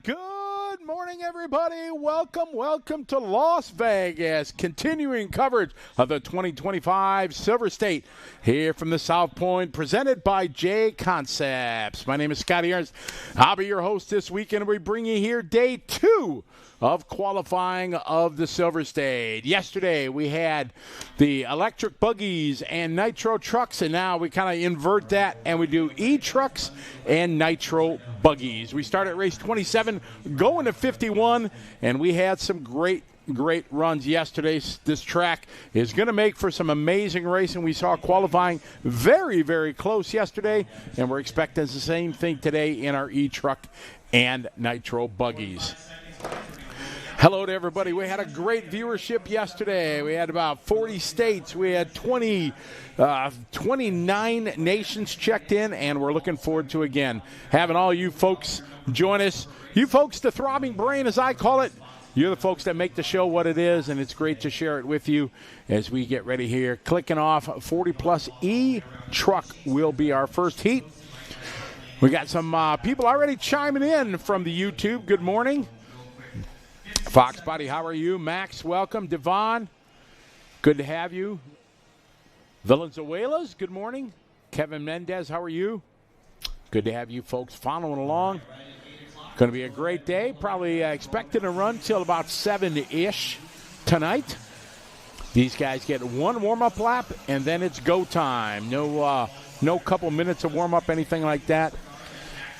Good morning, everybody. Welcome to Las Vegas. Continuing coverage of the 2025 Silver State here from the South Point, presented by J Concepts. My name is Scotty Ernst. I'll be your host this weekend. We bring you here day 2 of qualifying of the Silver State. Yesterday we had the electric buggies and nitro trucks, and now we kind of invert that and we do e-trucks and nitro buggies. We start at race 27, going to 51, and we had some great runs yesterday. This track is going to make for some amazing racing. We saw qualifying very, very close yesterday, and we're expecting the same thing today in our e-truck and nitro buggies. Hello to everybody. We had a great viewership yesterday. We had about 40 states. We had 29 nations checked in, and we're looking forward to, again, having all you folks join us. You folks, the throbbing brain, as I call it. You're the folks that make the show what it is, and it's great to share it with you as we get ready here. Clicking off 40-plus E-Truck will be our first heat. We got some people already chiming in from the YouTube. Good morning. Fox Buddy, how are you? Max, welcome. Devon, good to have you. Valenzuela's, good morning. Kevin Mendez, how are you? Good to have you folks following along. Going to be a great day. Probably expecting to run till about 7-ish tonight. These guys get one warm-up lap, and then it's go time. No couple minutes of warm-up, anything like that.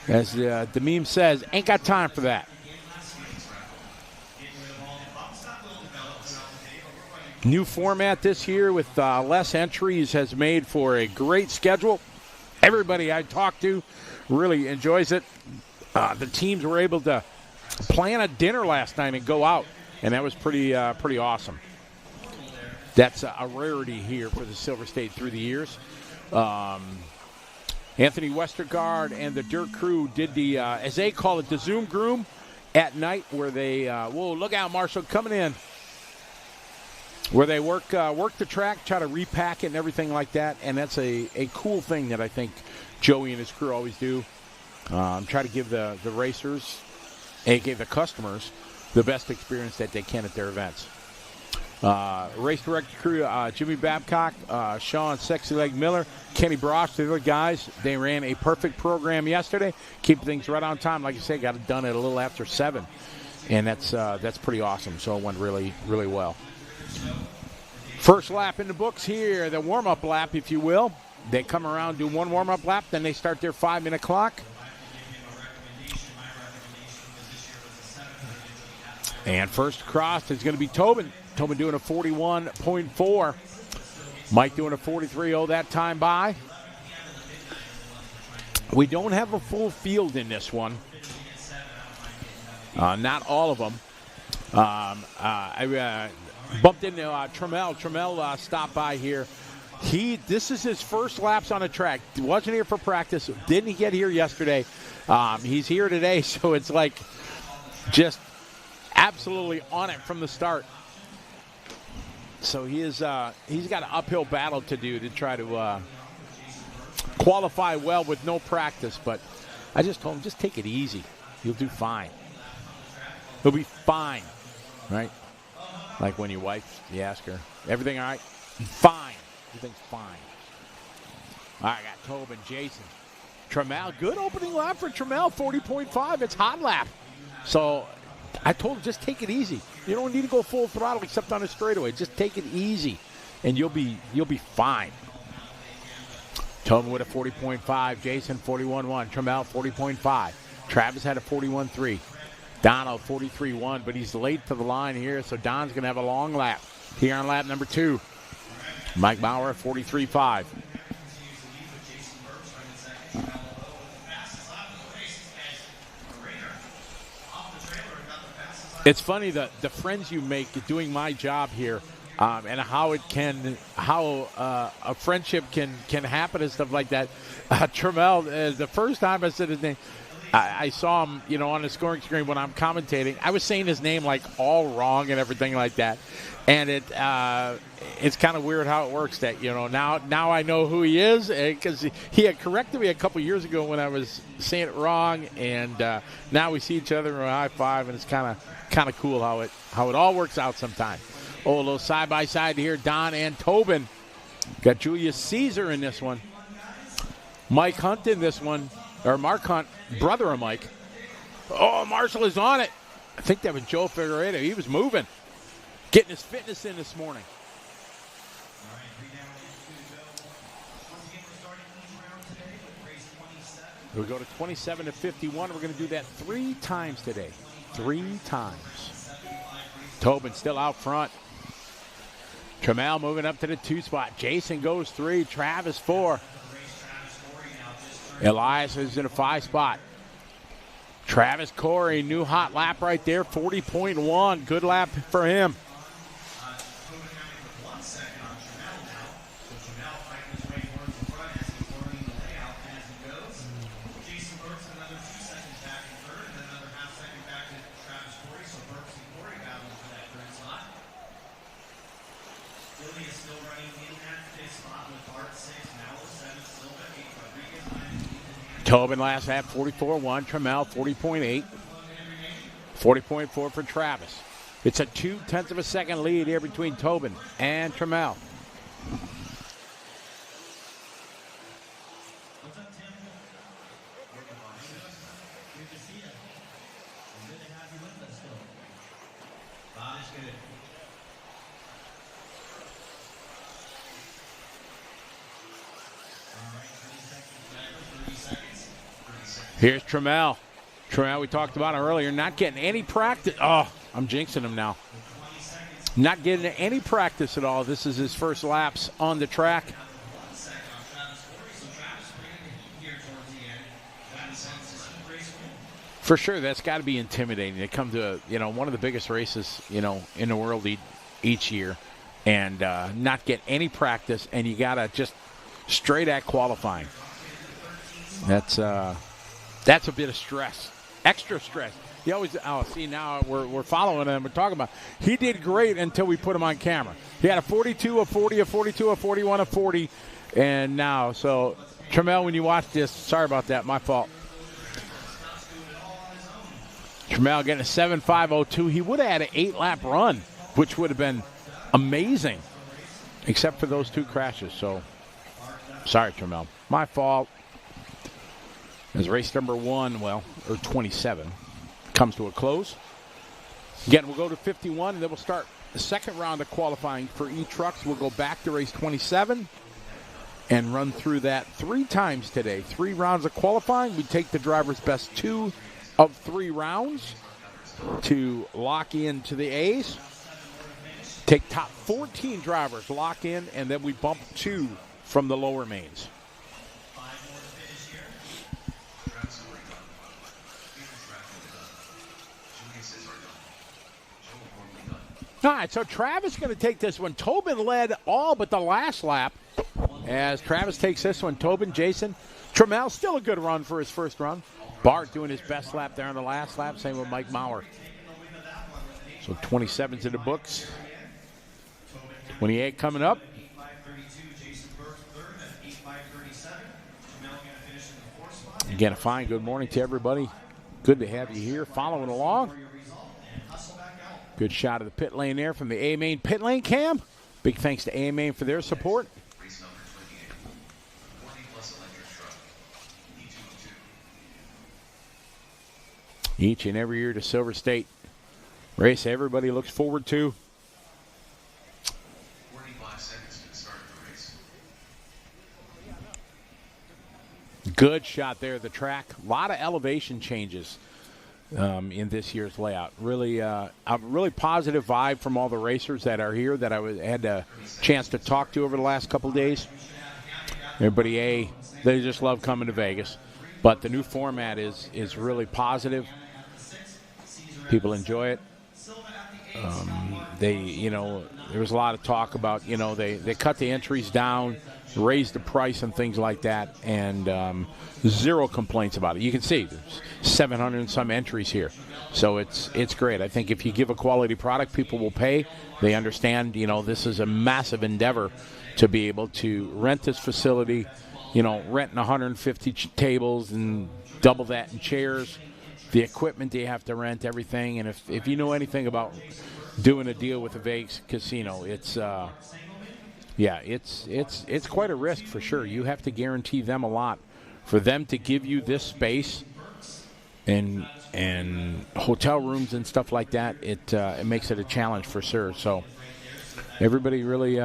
As the meme says, ain't got time for that. New format this year with less entries has made for a great schedule. Everybody I talked to really enjoys it. The teams were able to plan a dinner last night and go out, and that was pretty awesome. That's a rarity here for the Silver State through the years. Anthony Westergaard and the Dirt Crew did the, as they call it, the Zoom Groom at night, where they, whoa, look out, Marshall, coming in. Where they work the track, try to repack it and everything like that, and that's a cool thing that I think Joey and his crew always do. Try to give the racers, aka the customers, the best experience that they can at their events. Race director crew, Jimmy Babcock, Sean Sexy Leg Miller, Kenny Brosh, the other guys, they ran a perfect program yesterday. Keep things right on time. Like I said, got it done at a little after 7, and that's pretty awesome. So it went really, really well. First lap in the books here, the warm-up lap, if you will. They come around, do one warm-up lap, then they start their 5-minute clock. And first across is going to be Tobin. Tobin doing a 41.4. Mike doing a 43.0 that time by. We don't have a full field in this one. Not all of them. I bumped into Trammell. Trammell stopped by here. This is his first laps on the track. He wasn't here for practice. Didn't get here yesterday. He's here today, so it's like just absolutely on it from the start. So he's got an uphill battle to do to try to qualify well with no practice. But I just told him, just take it easy. You'll do fine. He'll be fine, right? Like when your wife, you ask her, everything all right? Fine. Everything's fine. All right, I got Tobin, Jason. Trammell, good opening lap for Trammell, 40.5. It's hot lap. So I told him, just take it easy. You don't need to go full throttle except on a straightaway. Just take it easy, and you'll be fine. Tobin with a 40.5. Jason, 41.1. Trammell, 40.5. Travis had a 41.3. Donald, 43.1, but he's late to the line here, so Don's going to have a long lap here on lap number 2. Mike Bauer, 43.5. It's funny the friends you make doing my job here, and how a friendship can happen and stuff like that. Trammell, the first time I said his name, I saw him, on the scoring screen when I'm commentating. I was saying his name like all wrong and everything like that, and it's kind of weird how it works. That now I know who he is because he had corrected me a couple years ago when I was saying it wrong, and now we see each other and we high five, and it's kind of cool how it all works out sometimes. Oh, a little side by side here, Don and Tobin. Got Julius Caesar in this one. Mike Hunt in this one. Or Mark Hunt, brother of Mike. Oh, Marshall is on it. I think that was Joe Figueredo. He was moving. Getting his fitness in this morning. We'll go to 27 to 51. We're going to do that 3 times today. 3 times. Tobin still out front. Trammell moving up to the 2 spot. Jason goes 3. Travis 4. Elias is in a 5 spot. Travis Corey, new hot lap right there, 40.1. Good lap for him. Tobin last lap, 44.1. Trammell, 40.8. 40.4 for Travis. It's a 0.2 of a second lead here between Tobin and Trammell. Here's Trammell. Trammell, we talked about him earlier, not getting any practice. Oh, I'm jinxing him now. Not getting any practice at all. This is his first laps on the track. For sure, that's got to be intimidating to come to one of the biggest races in the world each year, and not get any practice, and you got to just straight at qualifying. That's a bit of stress, extra stress. He always, see now we're following him. We're talking about. He did great until we put him on camera. He had a 42, a 40, a 42, a 41, a 40, and now so Trammell, when you watch this, sorry about that, my fault. Trammell getting a 7.502. He would have had an 8-lap run, which would have been amazing, except for those 2 crashes. So sorry, Trammell, my fault. As race number 27, comes to a close. Again, we'll go to 51, and then we'll start the second round of qualifying for E-Trucks. We'll go back to race 27 and run through that 3 times today. 3 rounds of qualifying. We take the driver's best 2 of 3 rounds to lock into the A's. Take top 14 drivers, lock in, and then we bump 2 from the lower mains. All right, so Travis going to take this one. Tobin led all but the last lap as Travis takes this one. Tobin, Jason, Trammell, still a good run for his first run. Bart doing his best lap there on the last lap. Same with Mike Maurer. So 27's in the books. 28 coming up. Again, a fine good morning to everybody. Good to have you here following along. Good shot of the pit lane there from the A-Main pit lane cam. Big thanks to A-Main for their support. Each and every year to Silver State. Race everybody looks forward to. 45 seconds to the start of the race. Good shot there at the track. A lot of elevation changes in this year's layout. Really, a really positive vibe from all the racers that are here that I had a chance to talk to over the last couple of days. Everybody, they just love coming to Vegas. But the new format is really positive. People enjoy it. There was a lot of talk about, they cut the entries down raised the price and things like that, and zero complaints about it. You can see there's 700 and some entries here, so it's great. I think if you give a quality product, people will pay. They understand, this is a massive endeavor to be able to rent this facility, renting 150 tables and double that in chairs, the equipment they have to rent, everything. And if you know anything about doing a deal with a Vegas casino, it's quite a risk for sure. You have to guarantee them a lot. For them to give you this space and hotel rooms and stuff like that, it makes it a challenge for sure. So everybody really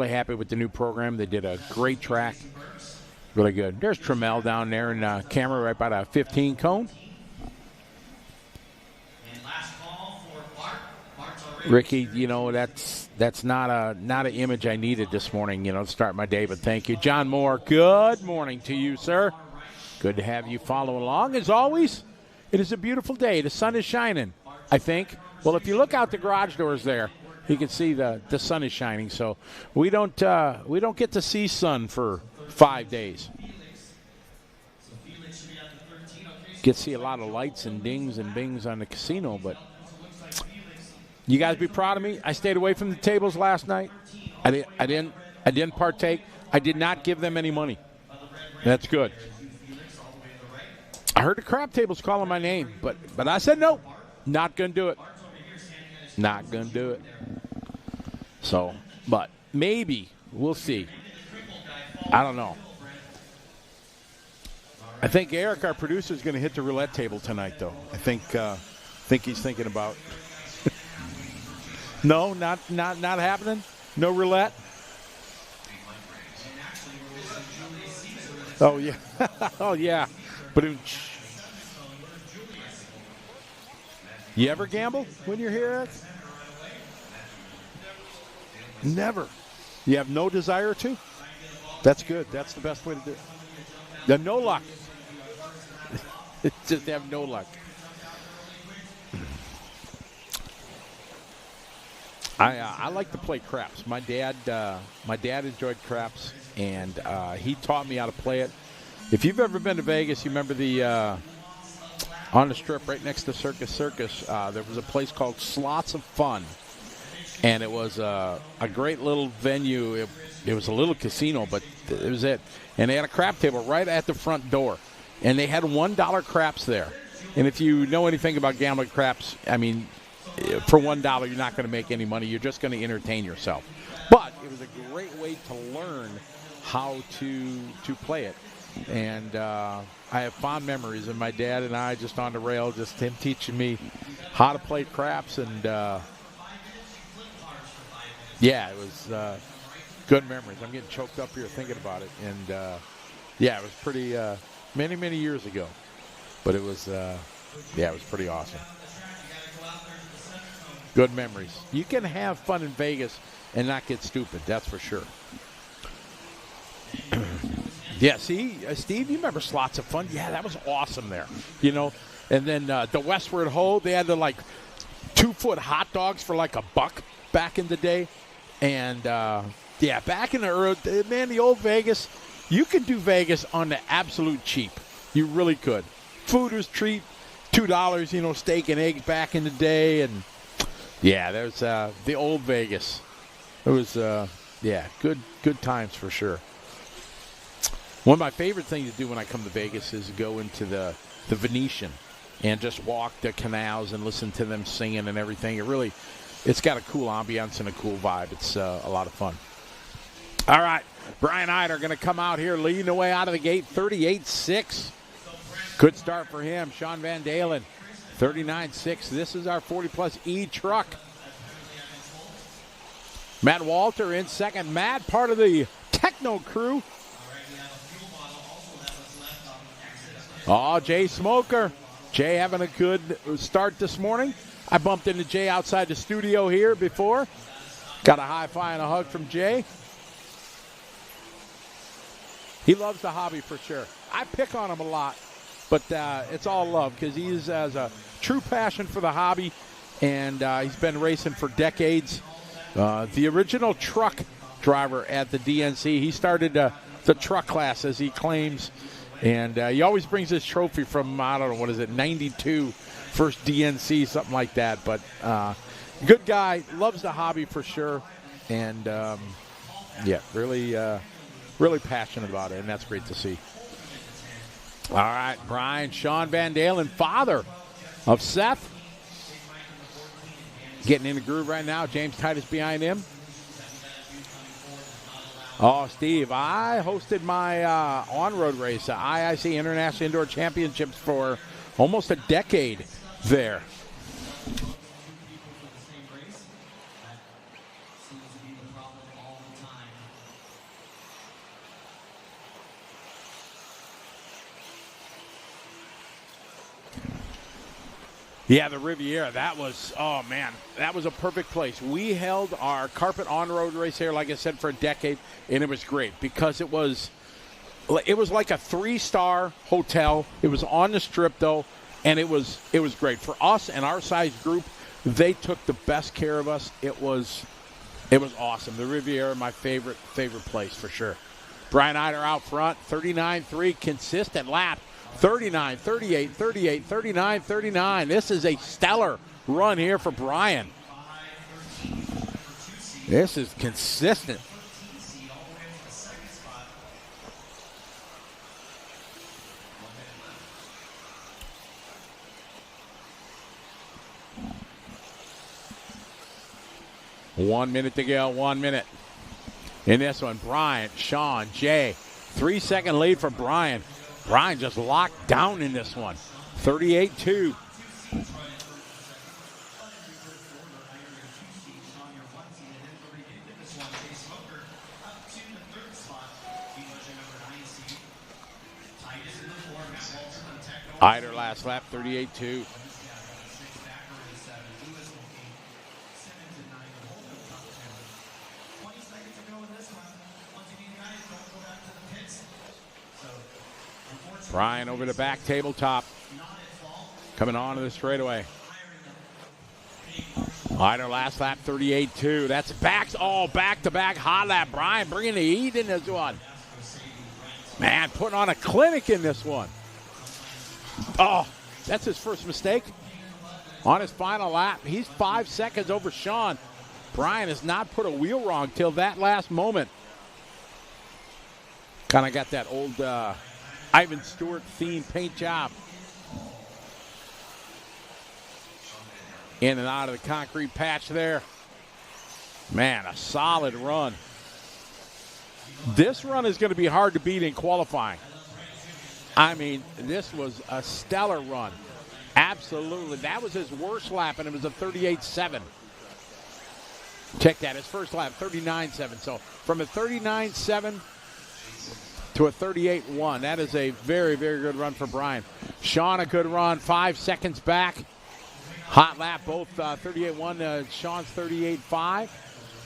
happy with the new program. They did a great track. Really good. There's Trammell down there in camera right by the 15 cone. Ricky, that's not an image I needed this morning, to start my day, but thank you. John Moore, good morning to you, sir. Good to have you follow along. As always, it is a beautiful day. The sun is shining, I think. Well, if you look out the garage doors there, you can see the sun is shining. So we don't get to see sun for 5 days. Get to see a lot of lights and dings and bings on the casino, but you guys be proud of me. I stayed away from the tables last night. I didn't partake. I did not give them any money. That's good. I heard the crap tables calling my name, but I said no. Not gonna do it. Not gonna do it. So, but maybe we'll see. I don't know. I think Eric, our producer, is going to hit the roulette table tonight, though. I think he's thinking about. No, not happening. No roulette. Oh yeah, oh yeah. But you ever gamble when you're here, Eric? Never. You have no desire to? That's good. That's the best way to do it. The no luck. Just have no luck. I like to play craps. My dad enjoyed craps, and he taught me how to play it. If you've ever been to Vegas, you remember the on the Strip right next to Circus Circus, there was a place called Slots of Fun, and it was a great little venue. It was a little casino, but it was it. And they had a crap table right at the front door, and they had $1 craps there. And if you know anything about gambling craps, I mean, for $1, you're not going to make any money. You're just going to entertain yourself. But it was a great way to learn how to play it. And I have fond memories of my dad and I just on the rail, just him teaching me how to play craps. And, yeah, it was good memories. I'm getting choked up here thinking about it. And, yeah, it was pretty many, many years ago. But it was, yeah, it was pretty awesome. Good memories. You can have fun in Vegas and not get stupid, that's for sure. Yeah, see, Steve, you remember Slots of Fun? Yeah, that was awesome there. You know, and then the Westward Ho, they had the, 2-foot hot dogs for $1 back in the day. And, yeah, back in the early, man, the old Vegas, you could do Vegas on the absolute cheap. You really could. Food was cheap, $2, steak and eggs back in the day. And, yeah, there's the old Vegas. It was, yeah, good times for sure. One of my favorite things to do when I come to Vegas is go into the Venetian and just walk the canals and listen to them singing and everything. It's got a cool ambiance and a cool vibe. It's a lot of fun. All right, Brian Eider going to come out here leading the way out of the gate, 38-6. Good start for him. Sean Van Dalen, 39-6. This is our 40-plus E truck. Matt Walter in second. Matt, part of the Techno crew. Oh, Jay Smoker. Jay having a good start this morning. I bumped into Jay outside the studio here before. Got a high five and a hug from Jay. He loves the hobby for sure. I pick on him a lot, but it's all love because he has a true passion for the hobby, and he's been racing for decades. The original truck driver at the DNC. He started the truck class, as he claims, and he always brings his trophy from, I don't know, what is it, 92, first DNC, something like that. But good guy, loves the hobby for sure, and really passionate about it, and that's great to see. All right, Brian, Sean Van Dalen, father of Seth, getting in the groove right now. James Titus behind him. Oh, Steve, I hosted my on-road race, IIC International Indoor Championships, for almost a decade there. Yeah, the Riviera, that was a perfect place. We held our carpet on-road race here, like I said, for a decade, and it was great because it was like a 3-star hotel. It was on the Strip, though, and it was great. For us and our size group, they took the best care of us. It was awesome. The Riviera, my favorite place for sure. Brian Eider out front, 39.3, consistent lap. 39, 38, 38, 39, 39. This is a stellar run here for Brian. This is consistent. One minute to go, 1 minute. In this one, Brian, Sean, Jay. 3-second lead for Brian. Brian just locked down in this one. 38-2. Eider last lap, 38-2. Brian over the back tabletop. Coming on to the straightaway. Eider last lap, 38-2. That's back-to-back hot lap. Brian bringing the heat in this one. Man, putting on a clinic in this one. Oh, that's his first mistake on his final lap. He's 5 seconds over Sean. Brian has not put a wheel wrong till that last moment. Kind of got that old Ivan Stewart theme paint job. In and out of the concrete patch there. Man, a solid run. This run is going to be hard to beat in qualifying. I mean, this was a stellar run. Absolutely. That was his worst lap, and it was a 38.7. Check that. His first lap, 39.7. So from a 39.7 to a 38.1. That is a very, very good run for Brian. Sean, a good run, 5 seconds back. Hot lap, both 38.1. Sean's 38.5.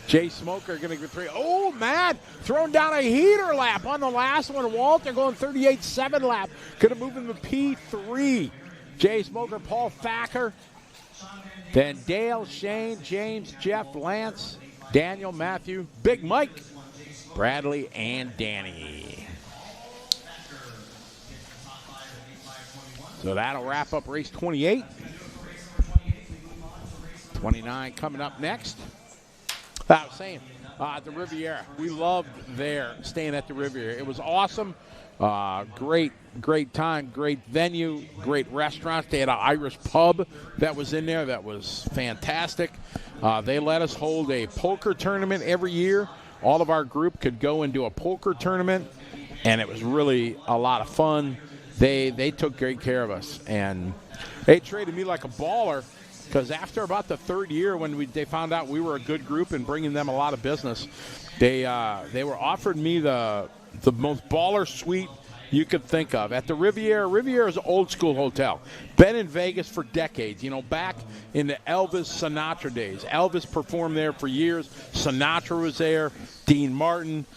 Jay Smoker going to go 3. Oh, Matt throwing down a heater lap on the last one. Walter going 38.7 lap. Could have moved him to P3. Jay Smoker, Paul Thacker. Then Dale, Shane, James, Jeff, Lance, Daniel, Matthew, Big Mike, Bradley, and Danny. So that'll wrap up race 28. 29 coming up next. I was saying, the Riviera. We loved staying at the Riviera. It was awesome. Great time, great venue, great restaurants. They had an Irish pub that was in there that was fantastic. They let us hold a poker tournament every year. All of our group could go and do a poker tournament, and it was really a lot of fun. They took great care of us, and they treated me like a baller. Because after about the third year, when they found out we were a good group and bringing them a lot of business, they were offering me the most baller suite you could think of at the Riviera. Riviera is an old school hotel. Been in Vegas for decades. You know, back in the Elvis Sinatra days. Elvis performed there for years. Sinatra was there. Dean Martin,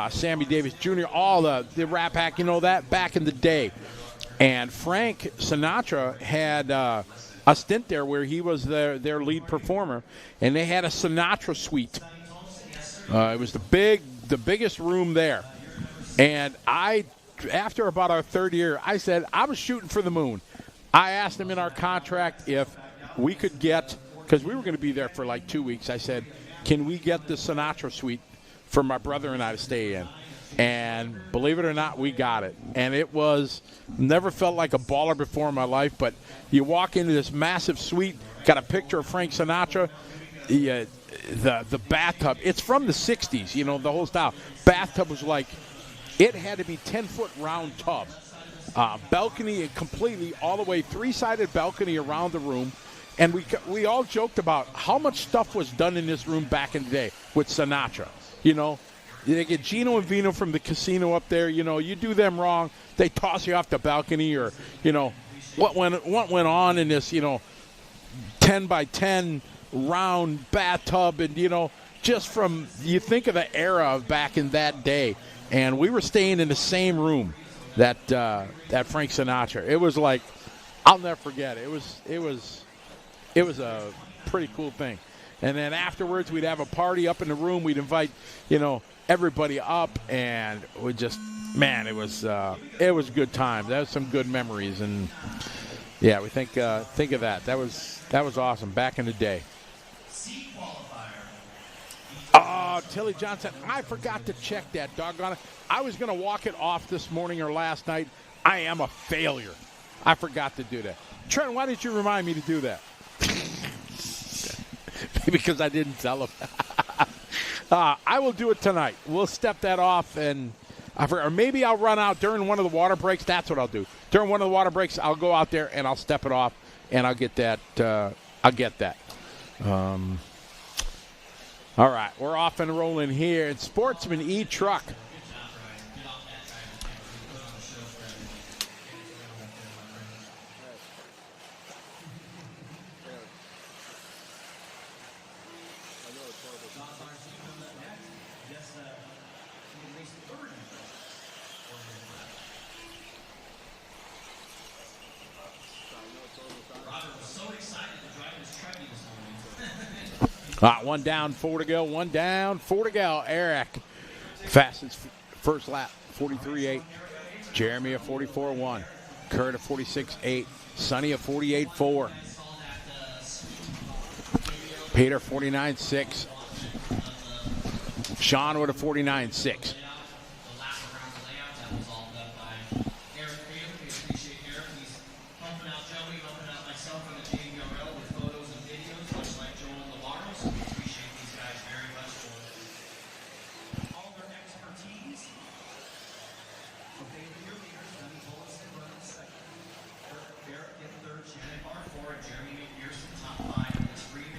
Sammy Davis Jr., all the Rat Pack, you know that, back in the day. And Frank Sinatra had a stint there where he was their lead performer, and they had a Sinatra suite. It was the biggest room there. And after about our third year, I said I was shooting for the moon. I asked them in our contract if we could get, because we were going to be there for like 2 weeks, I said, can we get the Sinatra suite for my brother and I to stay in? And believe it or not, we got it. And it was, never felt like a baller before in my life, but you walk into this massive suite, got a picture of Frank Sinatra, the bathtub, it's from the 60s, the whole style. Bathtub was like, it had to be 10-foot round tub. Balcony completely all the way, 3-sided balcony around the room. And we all joked about how much stuff was done in this room back in the day with Sinatra. They get Gino and Vino from the casino up there. You do them wrong, they toss you off the balcony, or what went on in this 10 by 10 round bathtub, and just from, you think of the era of back in that day. And we were staying in the same room that Frank Sinatra. It was like, I'll never forget. It was a pretty cool thing. And then afterwards, we'd have a party up in the room. We'd invite, everybody up, and we just, man, it was good times. That was some good memories, and yeah, we think of that. That was awesome back in the day. Oh, Tilly Johnson, I forgot to check that, doggone it. I was going to walk it off this morning or last night. I am a failure. I forgot to do that. Trent, why did you remind me to do that? Because I didn't tell him. I will do it tonight. We'll step that off, and or maybe I'll run out during one of the water breaks. That's what I'll do. During one of the water breaks, I'll go out there and I'll step it off, and I'll get that. All right, we're off and rolling here. It's Sportsman E-Truck. One down, 4 to go. One down, 4 to go. Eric, fastest first lap, 43.8. Jeremy a 44.1. Kurt a 46.8. Sonny a 48.4. Peter 49.6. Sean with a 49.6.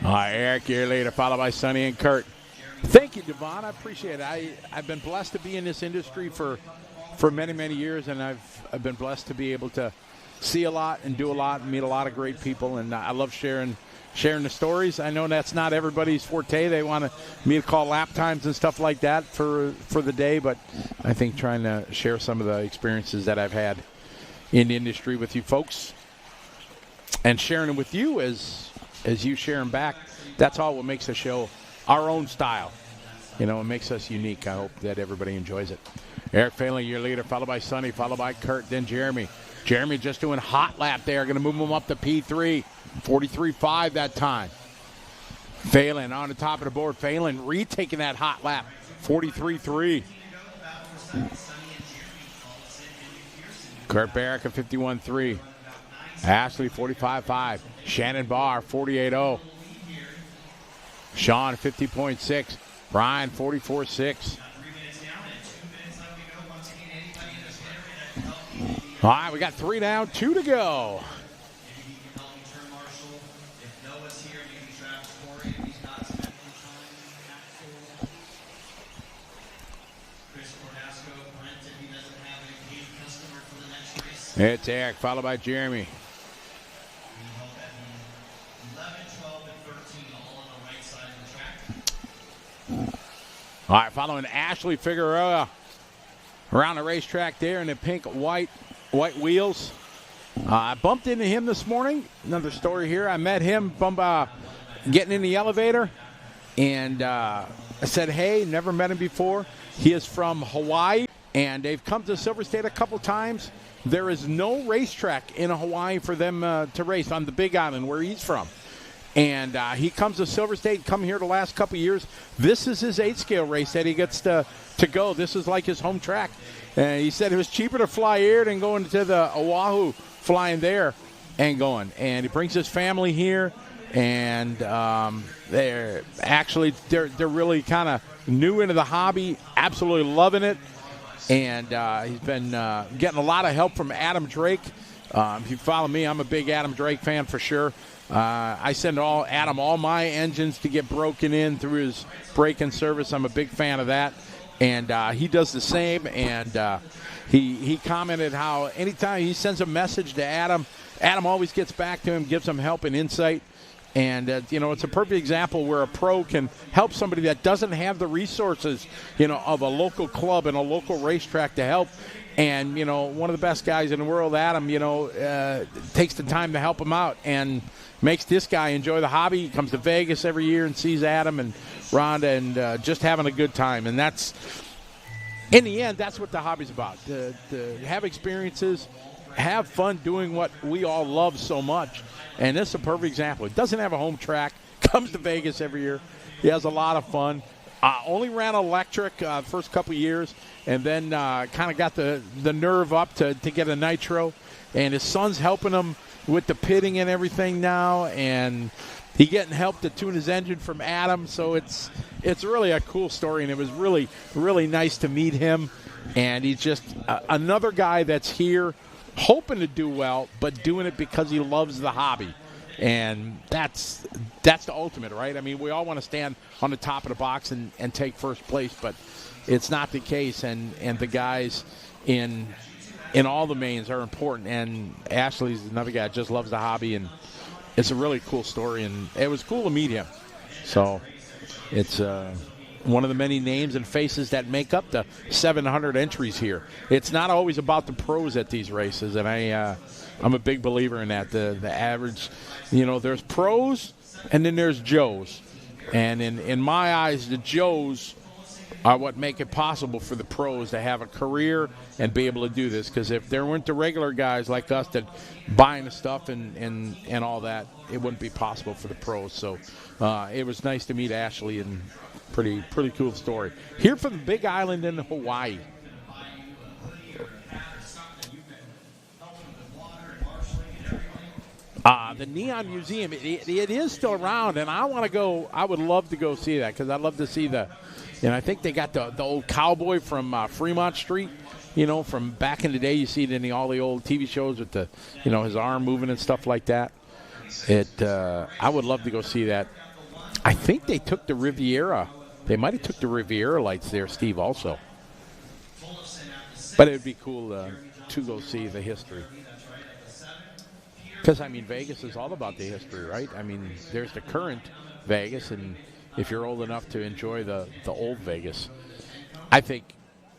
All right, Eric, your leader, followed by Sonny and Kurt. Thank you, Devon. I appreciate it. I've been blessed to be in this industry for many, many years, and I've been blessed to be able to see a lot and do a lot and meet a lot of great people, and I love sharing the stories. I know that's not everybody's forte. They want me to call lap times and stuff like that for the day, but I think trying to share some of the experiences that I've had in the industry with you folks and sharing them with you as you share them back, that's all what makes the show our own style. It makes us unique. I hope that everybody enjoys it. Eric Phelan, your leader, followed by Sonny, followed by Kurt, then Jeremy. Jeremy just doing hot lap there. Going to move him up to P3. 43.5 that time. Phelan on the top of the board. Phelan retaking that hot lap. 43.3. Kurt Barrick at 51.3. Ashley 45.5. Shannon Barr 48.0. Sean 50.6. Brian 44.6. All right, we got 3 down, 2 to go. It's Eric, followed by Jeremy. All right, following Ashley Figueroa around the racetrack there in the pink white wheels. I bumped into him this morning. Another story here. I met him getting in the elevator, and I said, hey, never met him before. He is from Hawaii, and they've come to Silver State a couple times. There is no racetrack in Hawaii for them to race on the Big Island where he's from. And he comes to Silver State, come here the last couple years. This is his 8-scale race that he gets to go. This is like his home track. And he said it was cheaper to fly here than going to the Oahu, flying there and going. And he brings his family here, and they're really kind of new into the hobby, absolutely loving it. And he's been getting a lot of help from Adam Drake. If you follow me, I'm a big Adam Drake fan for sure. I send Adam all my engines to get broken in through his break-in service. I'm a big fan of that. And he does the same. And he commented how anytime he sends a message to Adam, Adam always gets back to him, gives him help and insight. And, it's a perfect example where a pro can help somebody that doesn't have the resources, of a local club and a local racetrack to help. And, one of the best guys in the world, Adam, takes the time to help him out and makes this guy enjoy the hobby. He comes to Vegas every year and sees Adam and Rhonda and just having a good time. And that's, in the end, that's what the hobby's about, to have experiences, have fun doing what we all love so much. And this is a perfect example. He doesn't have a home track, comes to Vegas every year. He has a lot of fun. Only ran electric first couple years, and then kind of got the nerve up to get a nitro. And his son's helping him with the pitting and everything now, and he getting help to tune his engine from Adam. So it's really a cool story, and it was really, really nice to meet him. And he's just another guy that's here hoping to do well, but doing it because he loves the hobby. And that's the ultimate, right? I mean, we all want to stand on the top of the box and take first place, but it's not the case. And the guys in all the mains are important. And Ashley's another guy that just loves the hobby, and it's a really cool story. And it was cool to meet him. So it's one of the many names and faces that make up the 700 entries here. It's not always about the pros at these races, and I'm a big believer in that. The average, there's pros and then there's Joes. And in my eyes, the Joes are what make it possible for the pros to have a career and be able to do this. Because if there weren't the regular guys like us that buying the stuff and all that, it wouldn't be possible for the pros. So it was nice to meet Ashley, and pretty cool story. Here from the Big Island in Hawaii. The Neon Museum, it is still around, and I would love to go see that, because I'd love to see I think they got the old cowboy from Fremont Street, from back in the day. You see it in all the old TV shows with his arm moving and stuff like that. I would love to go see that. I think they took the Riviera. They might have took the Riviera lights there, Steve, also. But it would be cool to go see the history. Because, Vegas is all about the history, right? There's the current Vegas, and if you're old enough to enjoy the old Vegas, I think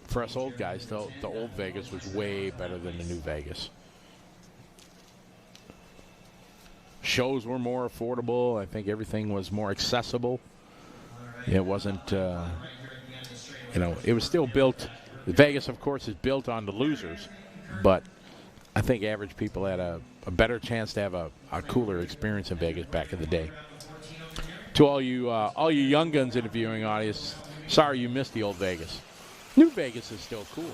for us old guys, the old Vegas was way better than the new Vegas. Shows were more affordable. I think everything was more accessible. It wasn't, it was still built. Vegas, of course, is built on the losers, but I think average people had a better chance to have a cooler experience in Vegas back in the day. To all you young guns in the viewing audience, sorry you missed the old Vegas. New Vegas is still cool.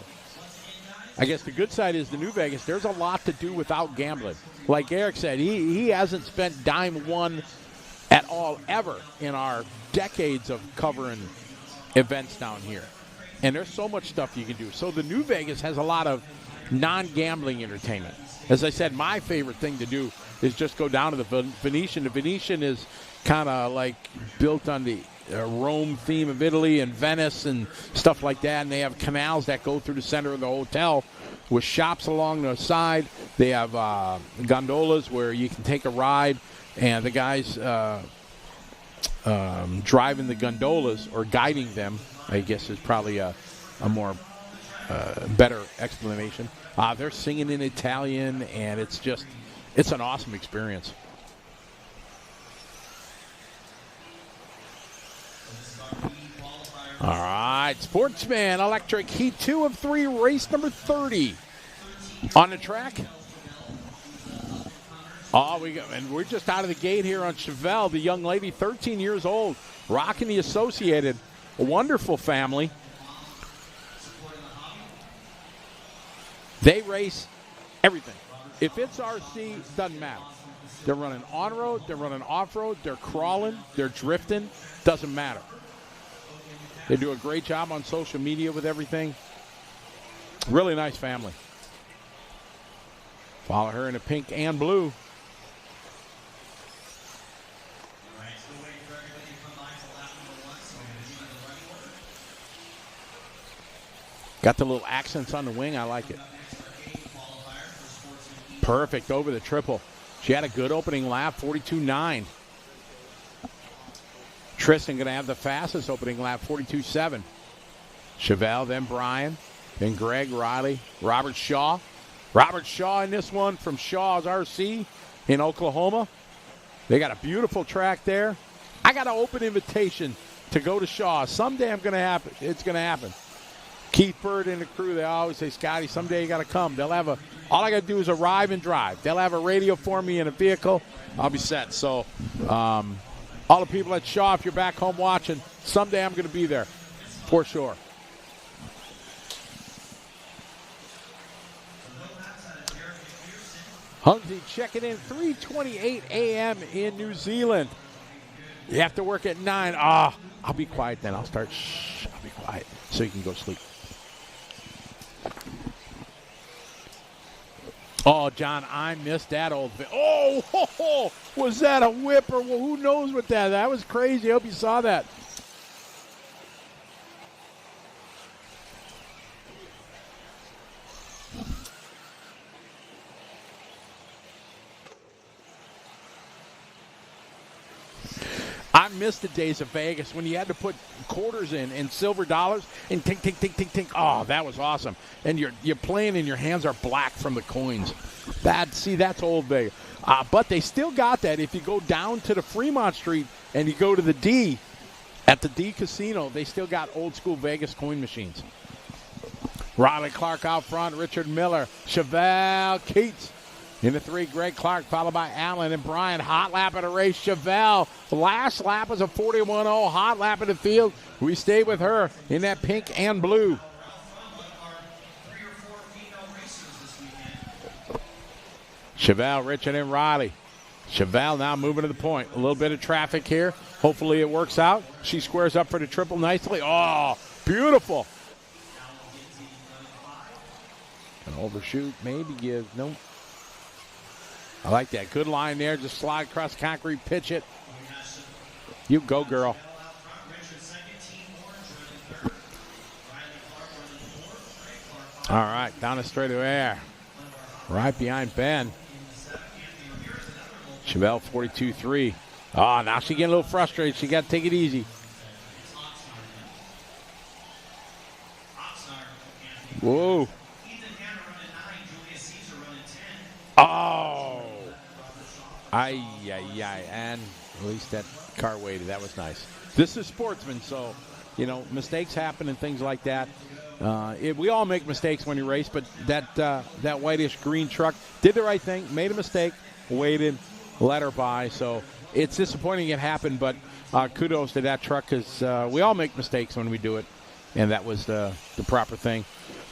I guess the good side is the new Vegas, there's a lot to do without gambling. Like Eric said, he hasn't spent dime one at all ever in our decades of covering events down here. And there's so much stuff you can do. So the new Vegas has a lot of non-gambling entertainment. As I said, my favorite thing to do is just go down to the Venetian. The Venetian is kind of like built on the Rome theme of Italy and Venice and stuff like that. And they have canals that go through the center of the hotel with shops along the side. They have gondolas where you can take a ride, and the guys driving the gondolas or guiding them, I guess is probably a more better explanation. They're singing in Italian, and it's an awesome experience. All right, Sportsman Electric Heat 2 of 3, race number 30 on the track. Oh, we're just out of the gate here on Chevelle, the young lady, 13 years old, rocking the Associated. A wonderful family. They race everything. If it's RC, doesn't matter. They're running on-road, they're running off-road, they're crawling, they're drifting, doesn't matter. They do a great job on social media with everything. Really nice family. Follow her in the pink and blue. Got the little accents on the wing. I like it. Perfect over the triple. She had a good opening lap, 42.9. Tristan going to have the fastest opening lap, 42.7. Chevelle, then Brian, then Greg, Riley, Robert Shaw. Robert Shaw in this one from Shaw's RC in Oklahoma. They got a beautiful track there. I got an open invitation to go to Shaw. Someday I'm going to happen. It's going to happen. Keith Bird and the crew, they always say, Scotty, someday you got to come. They'll have all I got to do is arrive and drive. They'll have a radio for me in a vehicle. I'll be set. So all the people at Shaw, if you're back home watching, someday I'm going to be there for sure. Hungsy checking in, 3:28 a.m. in New Zealand. You have to work at 9. I'll be quiet then. I'll start. I'll be quiet so you can go sleep. Oh, John, I missed that old. Was that a whip or who knows what that? That was crazy. I hope you saw that. I miss the days of Vegas when you had to put quarters in and silver dollars and tink, tink, tink, tink, tink. Oh, that was awesome. And you're playing and your hands are black from the coins. That's old Vegas. But they still got that. If you go down to the Fremont Street and you go to the D, at the D Casino, they still got old school Vegas coin machines. Riley Clark out front, Richard Miller, Chevelle Keats. In the 3, Greg Clark, followed by Allen and Brian. Hot lap of the race, Chevelle. The last lap was a 41.0. Hot lap in the field. We stay with her in that pink and blue. Chevelle, Richard, and Riley. Chevelle now moving to the point. A little bit of traffic here. Hopefully it works out. She squares up for the triple nicely. Oh, beautiful. An overshoot, maybe give. Nope. I like that. Good line there. Just slide across concrete, pitch it. You go, girl. All right, down the straightaway. Right behind Ben. Chevelle 42.3. Oh, now she's getting a little frustrated. She got to take it easy. Whoa. Oh. And at least that car waited. That was nice. This is Sportsman, so, mistakes happen and things like that. We all make mistakes when you race, but that whitish green truck did the right thing, made a mistake, waited, let her by. So it's disappointing it happened, but kudos to that truck because we all make mistakes when we do it, and that was the proper thing.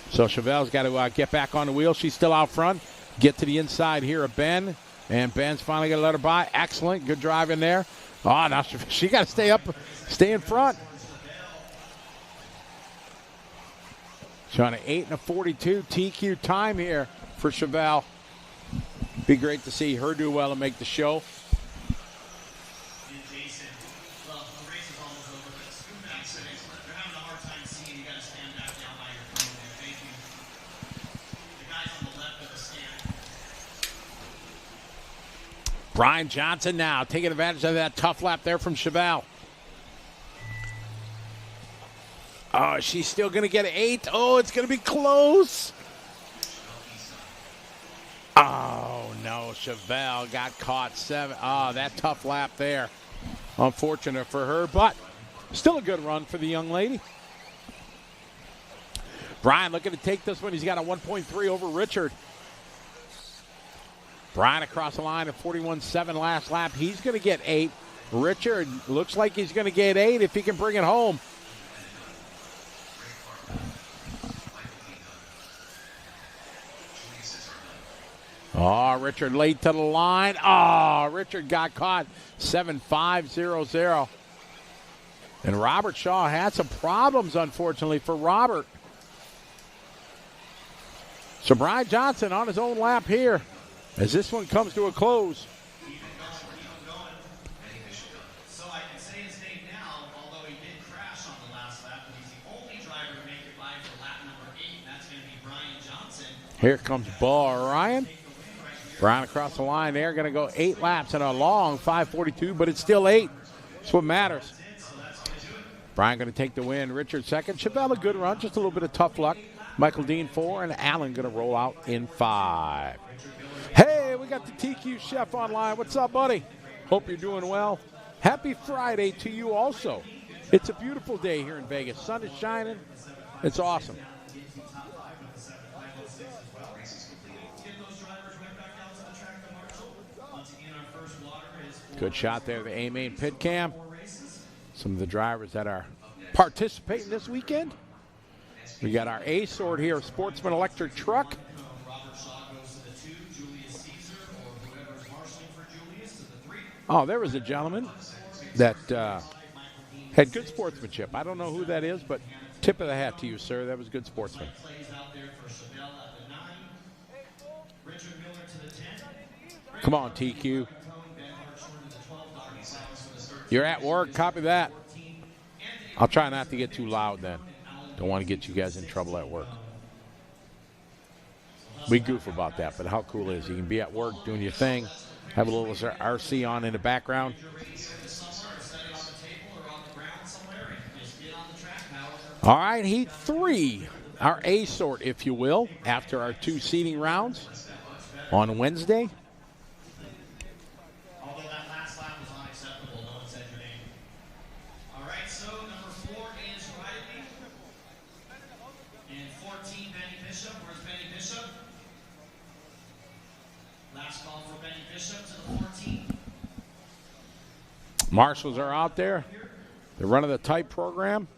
So Chevelle's got to get back on the wheel. She's still out front. Get to the inside here of Ben, and Ben's finally going to let her by. Excellent. Good drive in there. Oh, now she got to stay in front. Showing an 8 and a 42 TQ time here for Chevelle. Be great to see her do well and make the show. Brian Johnson now taking advantage of that tough lap there from Chevelle. Oh, she's still going to get an 8. Oh, it's going to be close. Oh, no. Chevelle got caught 7. Oh, that tough lap there. Unfortunate for her, but still a good run for the young lady. Brian looking to take this one. He's got a 1.3 over Richard. Brian across the line at 41.7 last lap. He's going to get 8. Richard looks like he's going to get 8 if he can bring it home. Oh, Richard late to the line. Oh, Richard got caught. 7.500. And Robert Shaw had some problems, unfortunately, for Robert. So Brian Johnson on his own lap here as this one comes to a close. So I can say his name now, although he did crash on the last lap, but he's the only driver to make it by for lap number 8, and that's going to be Brian Johnson. Here comes Ball Ryan. Brian across the line there, going to go 8 laps in a long 5:42, but it's still 8. That's what matters. Brian going to take the win. Richard second. Chevelle a good run, just a little bit of tough luck. Michael Dean 4, and Allen going to roll out in 5. Hey, we got the TQ Chef online. What's up, buddy? Hope you're doing well. Happy Friday to you also. It's a beautiful day here in Vegas. Sun is shining. It's awesome. Good shot there, the A-Main pit cam. Some of the drivers that are participating this weekend. We got our A-Sort here, Sportsman Electric Truck. Oh, there was a gentleman that had good sportsmanship. I don't know who that is, but tip of the hat to you, sir. That was good sportsman. Come on, TQ. You're at work. Copy that. I'll try not to get too loud then. Don't want to get you guys in trouble at work. We goof about that, but how cool is it? You can be at work doing your thing, have a little RC on in the background. All right, Heat 3, our A-Sort, if you will, after our 2 seeding rounds on Wednesday. Marshals are out there. They're running the type program.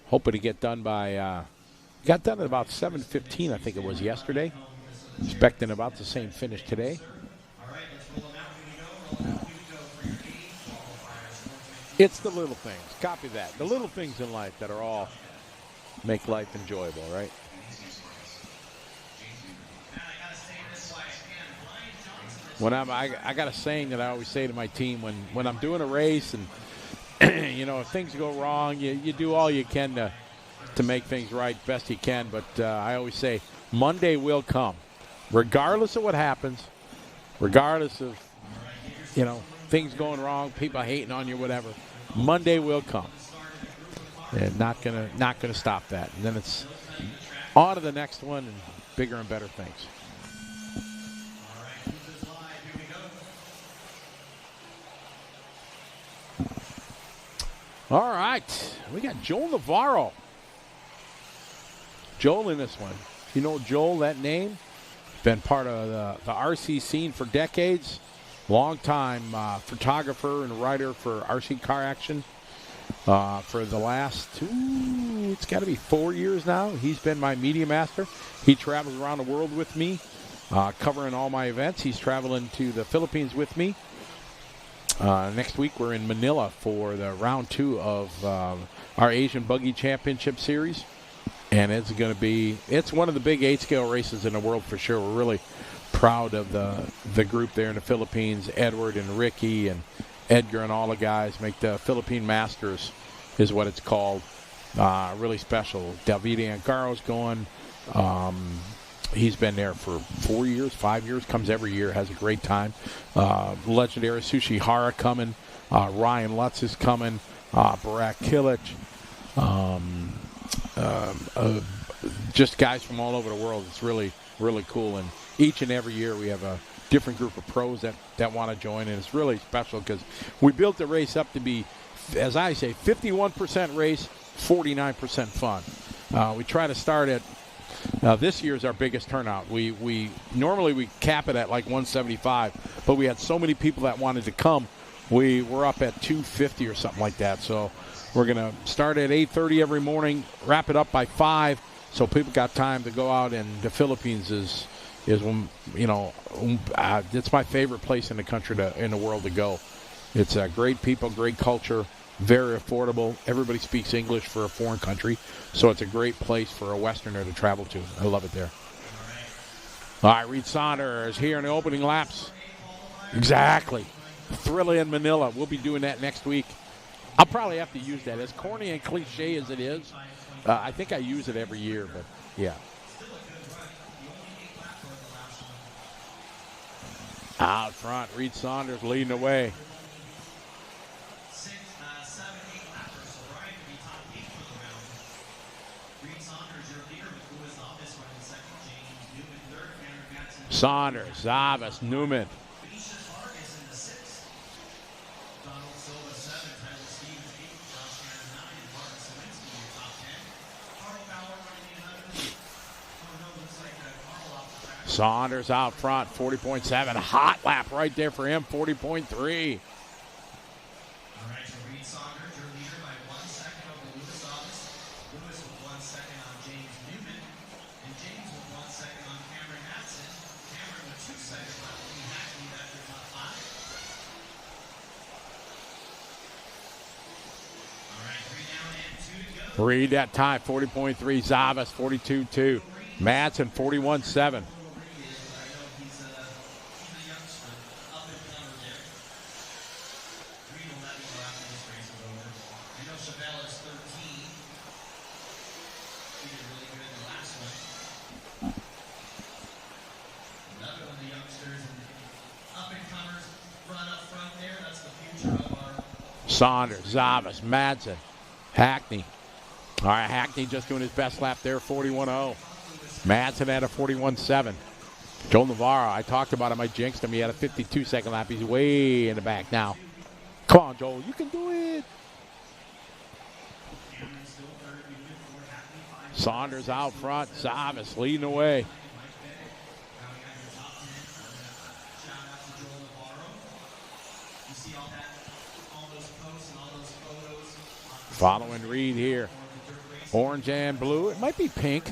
Hoping to get done by, got done at about 7:15, I think it was yesterday. Expecting about the same finish today. It's the little things. Copy that. The little things in life that are all make life enjoyable, right? When I got a saying that I always say to my team when I'm doing a race and you know if things go wrong, you do all you can to make things right best you can. But I always say Monday will come, regardless of what happens, regardless of things going wrong, people hating on you, whatever. Monday will come, and not gonna stop that. And then it's on to the next one and bigger and better things. All right, we got Joel Navarro. Joel in this one. If you know Joel, that name, been part of the RC scene for decades. Long time photographer and writer for RC Car Action for the last it's got to be 4 years now. He's been my media master. He travels around the world with me, covering all my events. He's traveling to the Philippines with me. Next week we're in Manila for the round 2 of our Asian Buggy Championship Series. And it's one of the big 8-scale races in the world for sure. We're really proud of the group there in the Philippines. Edward and Ricky and Edgar and all the guys make the Philippine Masters is what it's called. Really special. David Angaro's going. He's been there for 4 years, 5 years, comes every year, has a great time. Legendary Sushihara coming. Ryan Lutz is coming. Barak Kilic. Just guys from all over the world. It's really, really cool. And each and every year we have a different group of pros that want to join. And it's really special because we built the race up to be, as I say, 51% race, 49% fun. We try to start at This year's our biggest turnout. We normally we cap it at like 175, but we had so many people that wanted to come. We were up at 250 or something like that. So we're going to start at 8:30 every morning, wrap it up by 5, so people got time to go out. And the Philippines is when, it's my favorite place in the country in the world to go. It's great people, great culture, very affordable. Everybody speaks English for a foreign country, so it's a great place for a Westerner to travel to. I love it there. All right, Reed Saunders here in the opening laps. Exactly. Thrilla in Manila. We'll be doing that next week. I'll probably have to use that. As corny and cliche as it is, I think I use it every year, but yeah. Out front, Reed Saunders leading the way. Saunders, Zavas, Newman. Saunders out front, 40.7. Hot lap right there for him, 40.3. All right, so Reed Saunders, your leader by 1 second over Lewis August. Lewis with 1 second on James Newman. And James with 1 second on Cameron Matson. Cameron with 2 seconds left. Lee Hackney back to top 5. All right, 3 down and 2 to go. Reed that time, 40.3. Zavas, 42.2. Matson, 41.7. Saunders, Zavas, Madsen, Hackney. All right, Hackney just doing his best lap there, 41.0. Madsen had a 41.7. Joel Navarro, I talked about him. I jinxed him. He had a 52-second lap. He's way in the back now. Come on, Joel. You can do it. Saunders out front. Zavas leading the way. Following Reed here. Orange and blue. It might be pink.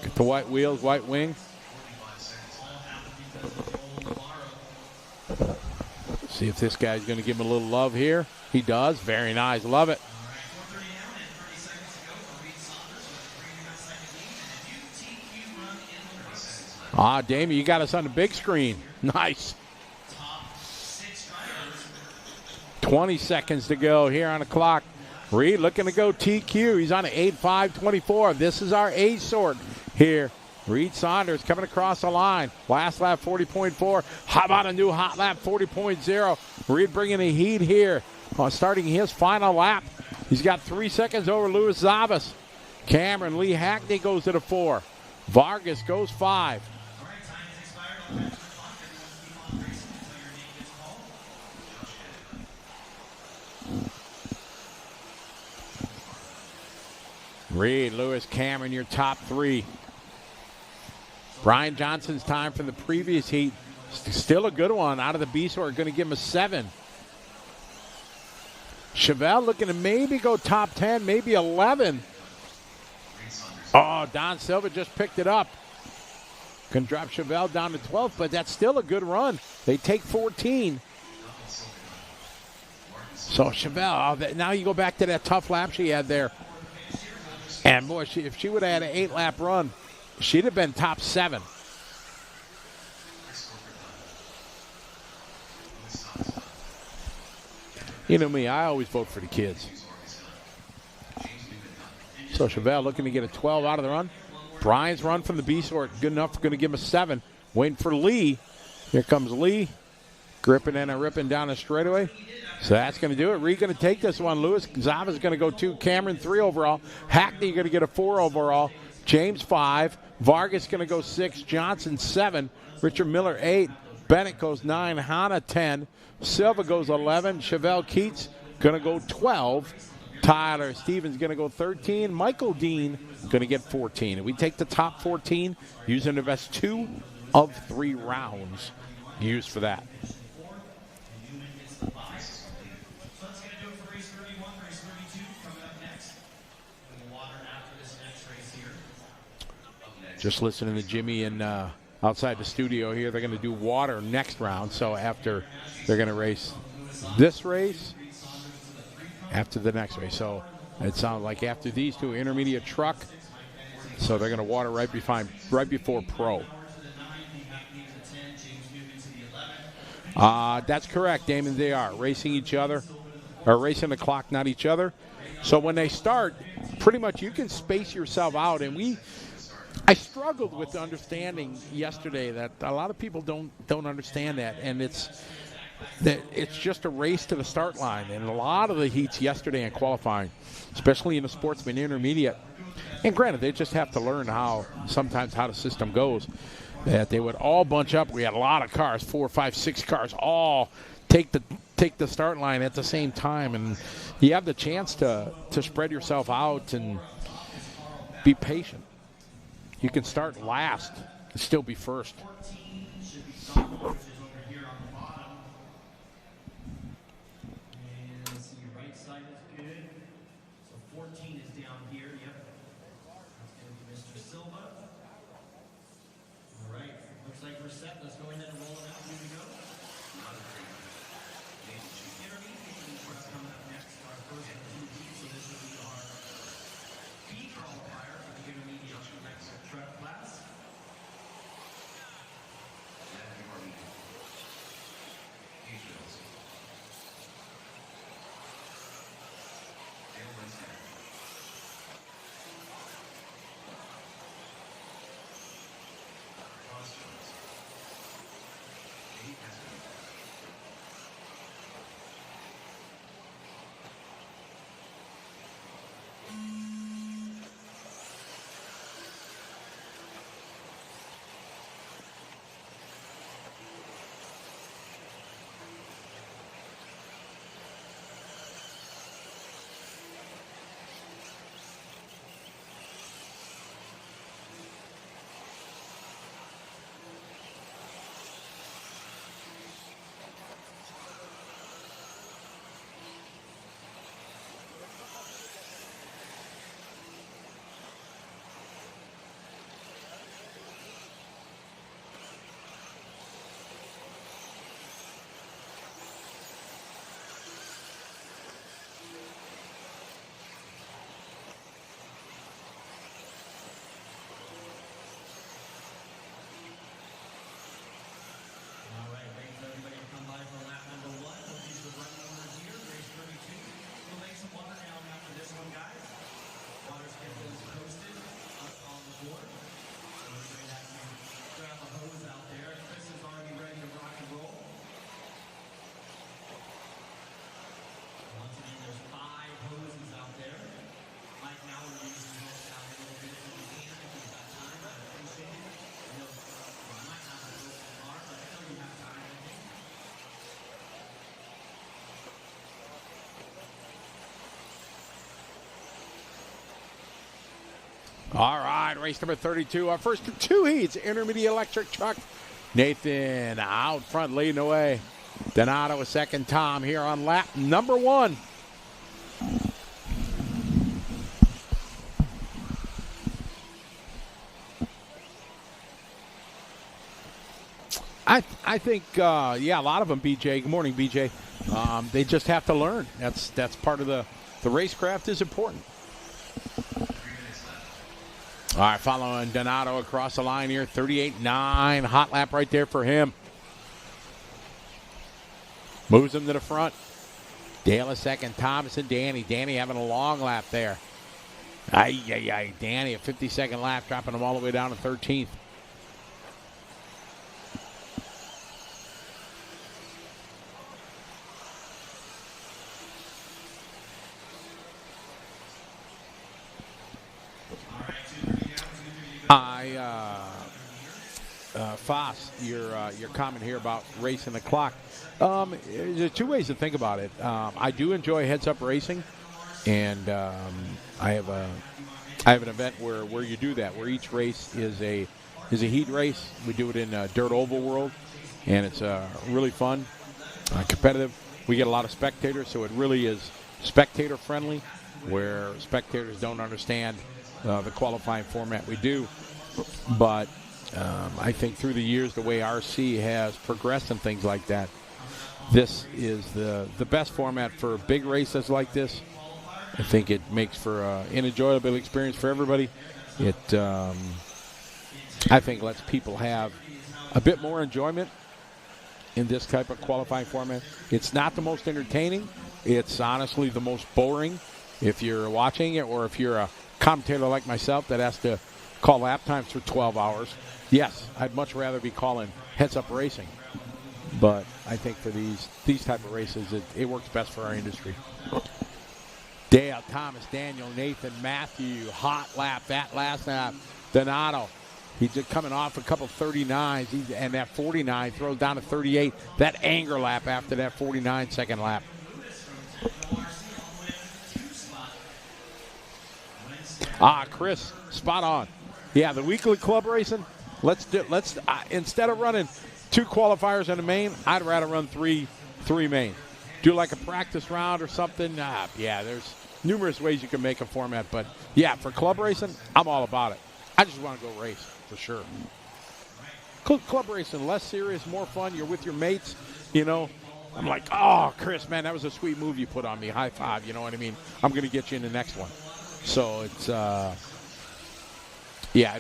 Get the white wheels, white wing. See if this guy's going to give him a little love here. He does. Very nice. Love it. Damien, you got us on the big screen. Nice. 20 seconds to go here on the clock. Reed looking to go TQ. He's on an 8.5.24. This is our A sort here. Reed Saunders coming across the line. Last lap 40.4. How about a new hot lap 40.0? Reed bringing the heat here. Starting his final lap. He's got 3 seconds over Luis Zavas. Cameron Lee Hackney goes to the 4. Vargas goes 5. Reed, Lewis, Cameron, your top 3. Brian Johnson's time from the previous heat. Still a good one out of the B-sort. Going to give him a 7. Chevelle looking to maybe go top 10, maybe 11. Oh, Don Silva just picked it up. Can drop Chevelle down to 12, but that's still a good run. They take 14. So Chevelle, now you go back to that tough lap she had there. And, boy, if she would have had an 8-lap run, she'd have been top 7. You know me, I always vote for the kids. So Chevelle looking to get a 12 out of the run. Brian's run from the B-sort, good enough, going to give him a 7. Waiting for Lee. Here comes Lee. Gripping and ripping down the straightaway. So that's going to do it. Reed going to take this one. Luis Zavas going to go 2. Cameron 3 overall. Hackney going to get a 4 overall. James 5. Vargas going to go 6. Johnson 7. Richard Miller 8. Bennett goes 9. Hanna 10. Silva goes 11. Chevelle Keats going to go 12. Tyler Stevens going to go 13. Michael Dean going to get 14. And we take the top 14 using the best 2 of 3 rounds used for that. Just listening to Jimmy and outside the studio here, they're going to do water next round. So after they're going to race this race, after the next race. So it sounds like after these 2, intermediate truck. So they're going to water right before pro. That's correct, Damon. They are racing each other, or racing the clock, not each other. So when they start, pretty much you can space yourself out. And I struggled with understanding yesterday that a lot of people don't understand that, and it's just a race to the start line. And a lot of the heats yesterday in qualifying, especially in the sportsman intermediate, and granted they just have to learn how the system goes, that they would all bunch up. We had a lot of cars, 4, 5, 6 cars, all take the start line at the same time, and you have the chance to spread yourself out and be patient. You can start last and still be first. All right, race number 32. Our first of 2 heats, intermediate electric truck. Nathan out front leading the way. Donato a second. Tom here on lap number 1. I think, a lot of them, BJ. Good morning, BJ. They just have to learn. That's part of the racecraft is important. All right, following Donato across the line here, 38.9. Hot lap right there for him. Moves him to the front. Dale a second. Thomas and Danny. Danny having a long lap there. Danny, a 50-second lap, dropping him all the way down to 13th. Foss, your comment here about racing the clock. There's 2 ways to think about it. I do enjoy heads-up racing, And I have an event where you do that, where each race is a heat race. We do it in Dirt Oval World, and it's really fun, competitive. We get a lot of spectators, so it really is spectator friendly, where spectators don't understand the qualifying format we do. But I think through the years, the way RC has progressed and things like that, this is the best format for big races like this. I think it makes for an enjoyable experience for everybody. It, I think, lets people have a bit more enjoyment in this type of qualifying format. It's not the most entertaining. It's honestly the most boring if you're watching it, or if you're a commentator like myself that has to call lap times for 12 hours. Yes, I'd much rather be calling heads-up racing. But I think for these type of races, it works best for our industry. Dale, Thomas, Daniel, Nathan, Matthew, hot lap, that last lap. Donato, he's just coming off a couple 39s, and that 49 throws down to 38. That anger lap after that 49-second lap. Chris, spot on. Yeah, the weekly club racing. Let's instead of running 2 qualifiers in a main, I'd rather run three main. Do like a practice round or something. Yeah, there's numerous ways you can make a format, but yeah, for club racing, I'm all about it. I just want to go race for sure. Club racing, less serious, more fun. You're with your mates, you know. I'm like, oh, Chris, man, that was a sweet move you put on me. High five, you know what I mean? I'm going to get you in the next one. So it's, yeah.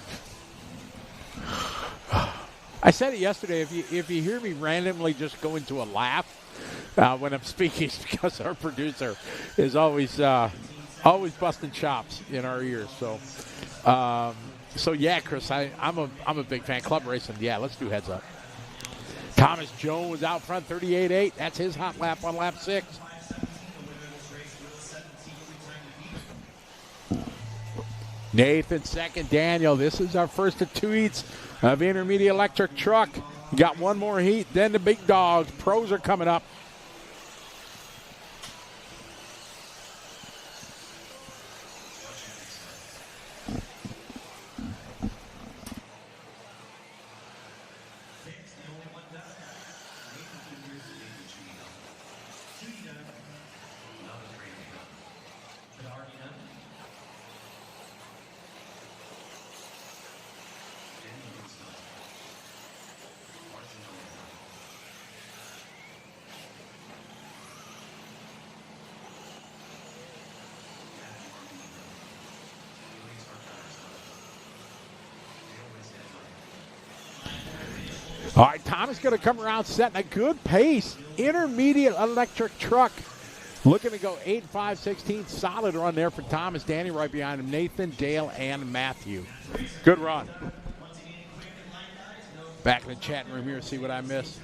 I said it yesterday. If you hear me randomly just go into a laugh when I'm speaking, it's because our producer is always busting chops in our ears. So yeah, Chris, I'm a big fan. Club racing, yeah, let's do heads up. Thomas Jones out front, 38.8. That's his hot lap on lap 6. Nathan second, Daniel. This is our first of 2 heats of Intermediate Electric Truck. We got one more heat, then the big dogs. Pros are coming up. All right, Thomas going to come around setting a good pace. Intermediate Electric Truck looking to go 8.5/16. Solid run there for Thomas. Danny right behind him. Nathan, Dale, and Matthew. Good run. Back in the chatting room here, see what I missed.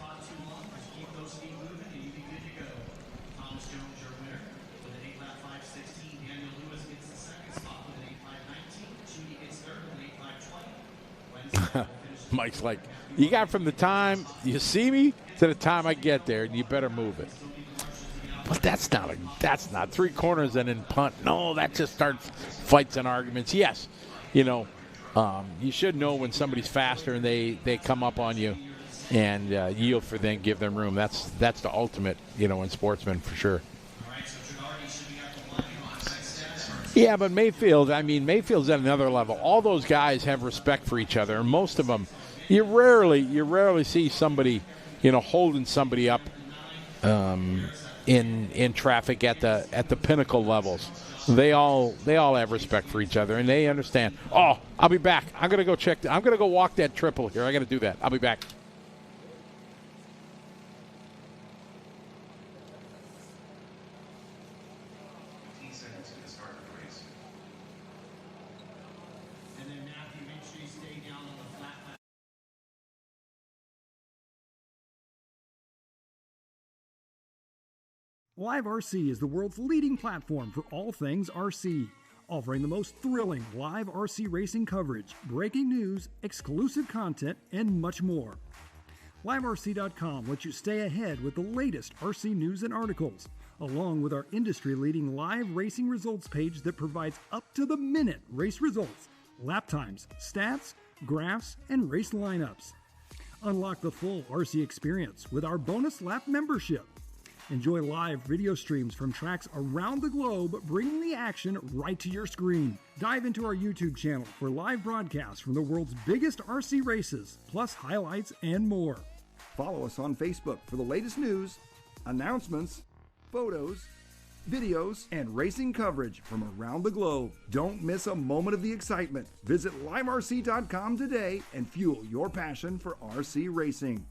Mike's like, you got from the time you see me to the time I get there, and you better move it. But that's not 3 corners and then punt. No, that just starts fights and arguments. Yes, you know, you should know when somebody's faster and they come up on you and yield for them, give them room. That's the ultimate, you know, in sportsmen for sure. Yeah, but Mayfield's at another level. All those guys have respect for each other, and most of them, you rarely see somebody, you know, holding somebody up in traffic at the pinnacle levels. They all have respect for each other, and they understand. Oh, I'll be back. I'm gonna go walk that triple here. I got to do that. I'll be back. Live RC is the world's leading platform for all things RC, offering the most thrilling live RC racing coverage, breaking news, exclusive content, and much more. LiveRC.com lets you stay ahead with the latest RC news and articles, along with our industry-leading live racing results page that provides up-to-the-minute race results, lap times, stats, graphs, and race lineups. Unlock the full RC experience with our bonus lap membership. Enjoy live video streams from tracks around the globe, bringing the action right to your screen. Dive into our YouTube channel for live broadcasts from the world's biggest RC races, plus highlights and more. Follow us on Facebook for the latest news, announcements, photos, videos, and racing coverage from around the globe. Don't miss a moment of the excitement. Visit liverc.com today and fuel your passion for RC racing.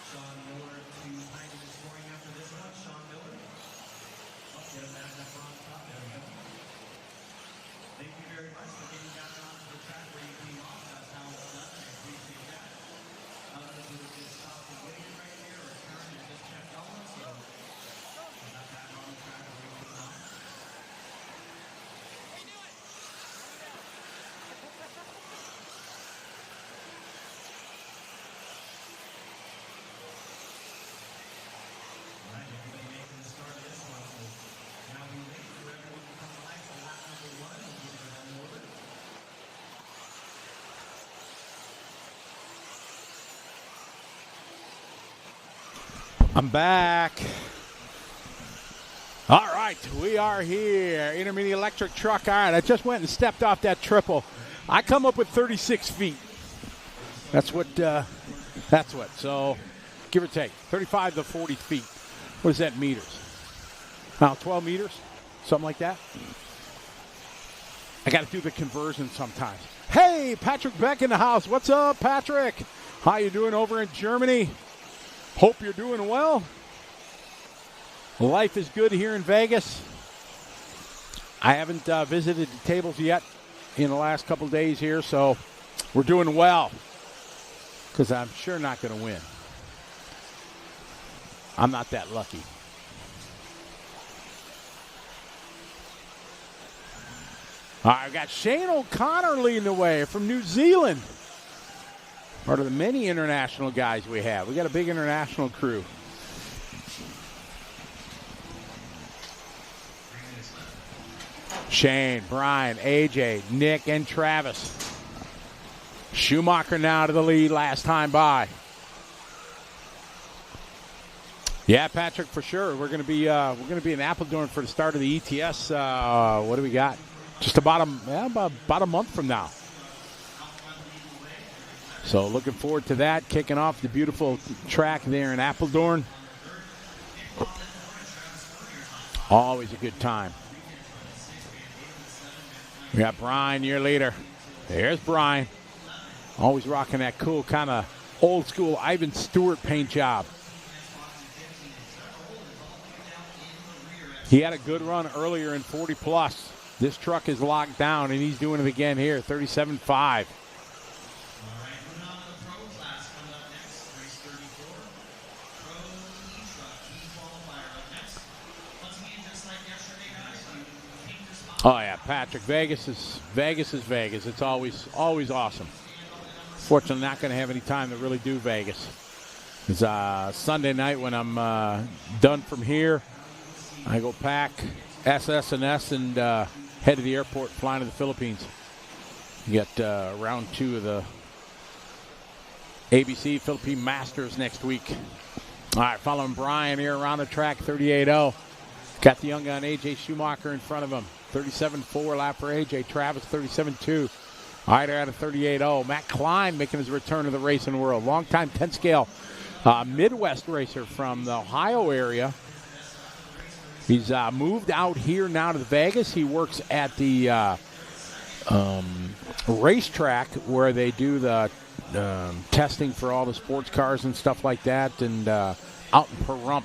Sean Miller to find the scoring after this one. Sean Miller. Oh, get him back up on top. There we go. Thank you very much for getting back onto the track where you came off. That's how well done. I appreciate that. I don't know if it was just stopped and waited right there or turned and just kept going. So I got back on the track where you came off. All right, everybody making the start of this one. So now we wait for everyone to come alive for lap number one and give it an order. I'm back. All right, we are here. Intermediate electric truck. All right, I just went and stepped off that triple. I come up with 36 feet. That's what. So, give or take, 35 to 40 feet. What is that meters? 12 meters, something like that. I got to do the conversion sometimes. Hey, Patrick Beck in the house. What's up, Patrick? How you doing over in Germany? Hope you're doing well. Life is good here in Vegas. I haven't visited the tables yet in the last couple days here, so we're doing well because I'm sure not going to win. I'm not that lucky. All right, I've got Shane O'Connor leading the way from New Zealand. Part of the many international guys we have. We got a big international crew. Shane, Brian, AJ, Nick, and Travis. Schumacher now to the lead last time by. Yeah, Patrick, for sure. We're going to be in Appledorn for the start of the ETS. What do we got? Just about a month from now. So looking forward to that, kicking off the beautiful track there in Appledorn. Always a good time. We got Brian, your leader. There's Brian. Always rocking that cool kind of old school Ivan Stewart paint job. He had a good run earlier in 40 plus. This truck is locked down and he's doing it again here, 37.5. Oh yeah, Patrick. Vegas is Vegas. It's always awesome. Fortunately, not going to have any time to really do Vegas. It's Sunday night when I'm done from here. I go pack SS&S and head to the airport, flying to the Philippines. You got round 2 of the ABC Philippine Masters next week. All right, following Brian here around the track, 38.0. Got the young gun AJ Schumacher in front of him. 37.4 lap for AJ. Travis 37.2. All right, they're at a 38.0. Matt Klein making his return to the racing world. Longtime 10 scale Midwest racer from the Ohio area. He's moved out here now to Vegas. He works at the racetrack where they do the testing for all the sports cars and stuff like that, and out in Pahrump.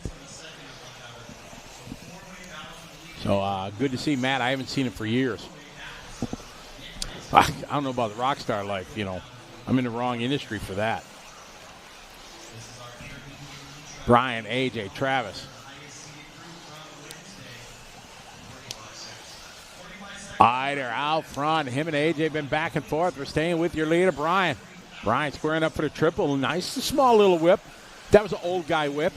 So good to see Matt. I haven't seen him for years. I don't know about the rock star life, you know. I'm in the wrong industry for that. Brian, AJ, Travis. Eider out front. Him and AJ been back and forth. We're staying with your leader, Brian. Brian squaring up for the triple. Nice, small little whip. That was an old guy whip.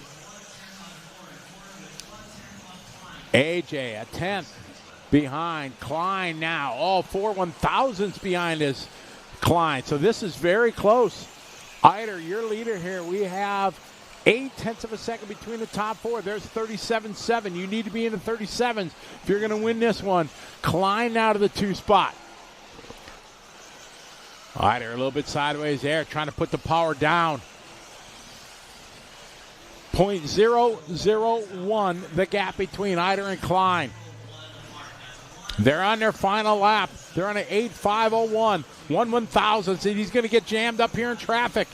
AJ, a 10th behind Klein now. All 4 1,000s behind his Klein. So this is very close. Eider, your leader here. We have 0.8 of a second between the top 4. There's 37.7. You need to be in the 37s if you're going to win this one. Klein now to the 2 spot. Eider a little bit sideways there, trying to put the power down. 0.001 the gap between Eider and Klein. They're on their final lap. They're on an 8.501. 1/1000. And he's going to get jammed up here in traffic.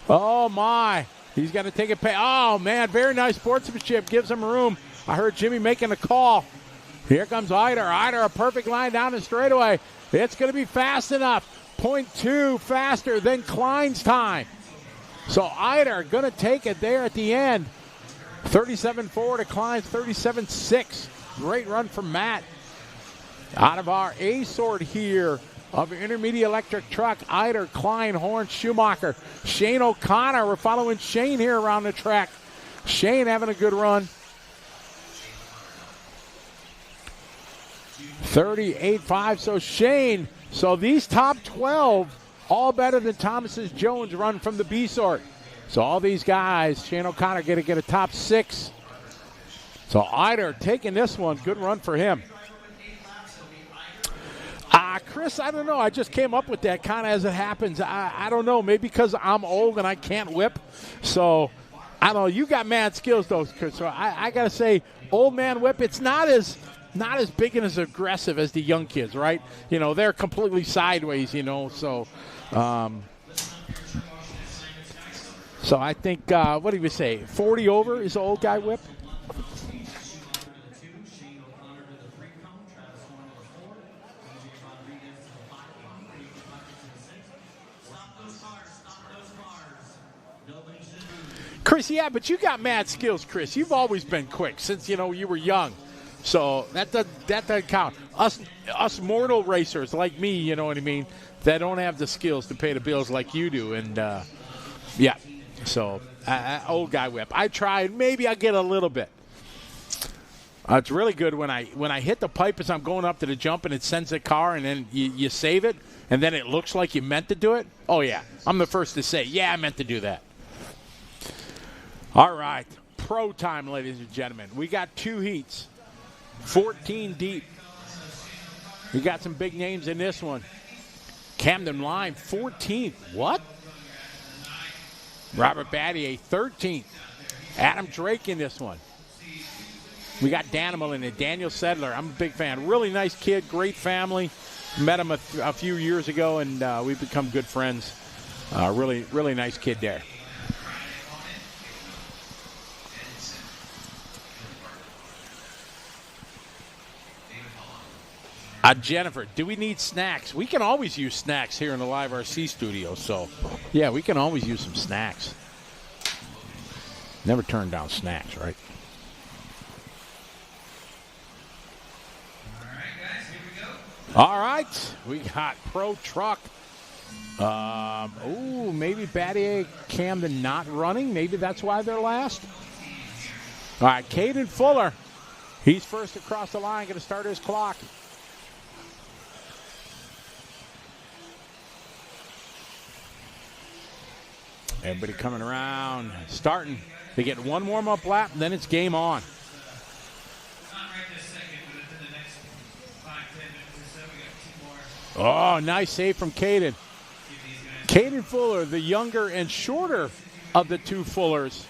Oh, my. He's going to take a pay. Oh, man, very nice sportsmanship. Gives him room. I heard Jimmy making a call. Here comes Eider. Eider, a perfect line down the straightaway. It's going to be fast enough. 0.2 faster than Klein's time. So Eider going to take it there at the end. 37.4 to Klein's 37.6. Great run from Matt. Out of our A-sort here of intermediate electric truck, Eider, Klein, Horn, Schumacher, Shane O'Connor. We're following Shane here around the track. Shane having a good run. 38.5. So Shane. So these top 12, all better than Thomas's Jones run from the B sort. So all these guys, Shane O'Connor going to get a top 6. So Eider taking this one. Good run for him. Chris, I don't know. I just came up with that kind of as it happens. I don't know. Maybe because I'm old and I can't whip. So, I don't know. You got mad skills, though, Chris. So, I got to say, old man whip, it's not as big and as aggressive as the young kids, right? You know, they're completely sideways, you know. So, I think, what do you say, 40 over is the old guy whip? Chris, yeah, but you got mad skills, Chris. You've always been quick since, you know, you were young. So that doesn't count. Us mortal racers like me, you know what I mean, that don't have the skills to pay the bills like you do. And, yeah, so old guy whip. I tried. Maybe I get a little bit. It's really good when I hit the pipe as I'm going up to the jump and it sends a car and then you save it and then it looks like you meant to do it. Oh, yeah. I'm the first to say, yeah, I meant to do that. All right, pro time, ladies and gentlemen. We got 2 heats, 14 deep. We got some big names in this one. Camden Line, 14th. What? Robert Battier, 13th. Adam Drake in this one. We got Danimal in it, Daniel Sedler. I'm a big fan. Really nice kid, great family. Met him a few years ago, and we've become good friends. Really, really nice kid there. Jennifer, do we need snacks? We can always use snacks here in the Live RC studio. So, yeah, we can always use some snacks. Never turn down snacks, right? All right, guys, here we go. All right, we got Pro Truck. Maybe Battier, Camden not running. Maybe that's why they're last. All right, Caden Fuller. He's first across the line, going to start his clock. Everybody coming around, starting. They get one warm-up lap, and then it's game on. Not right this second, but within the next 5-10 minutes or so, we got 2 more. Oh, nice save from Caden. Caden Fuller, the younger and shorter of the 2 Fullers.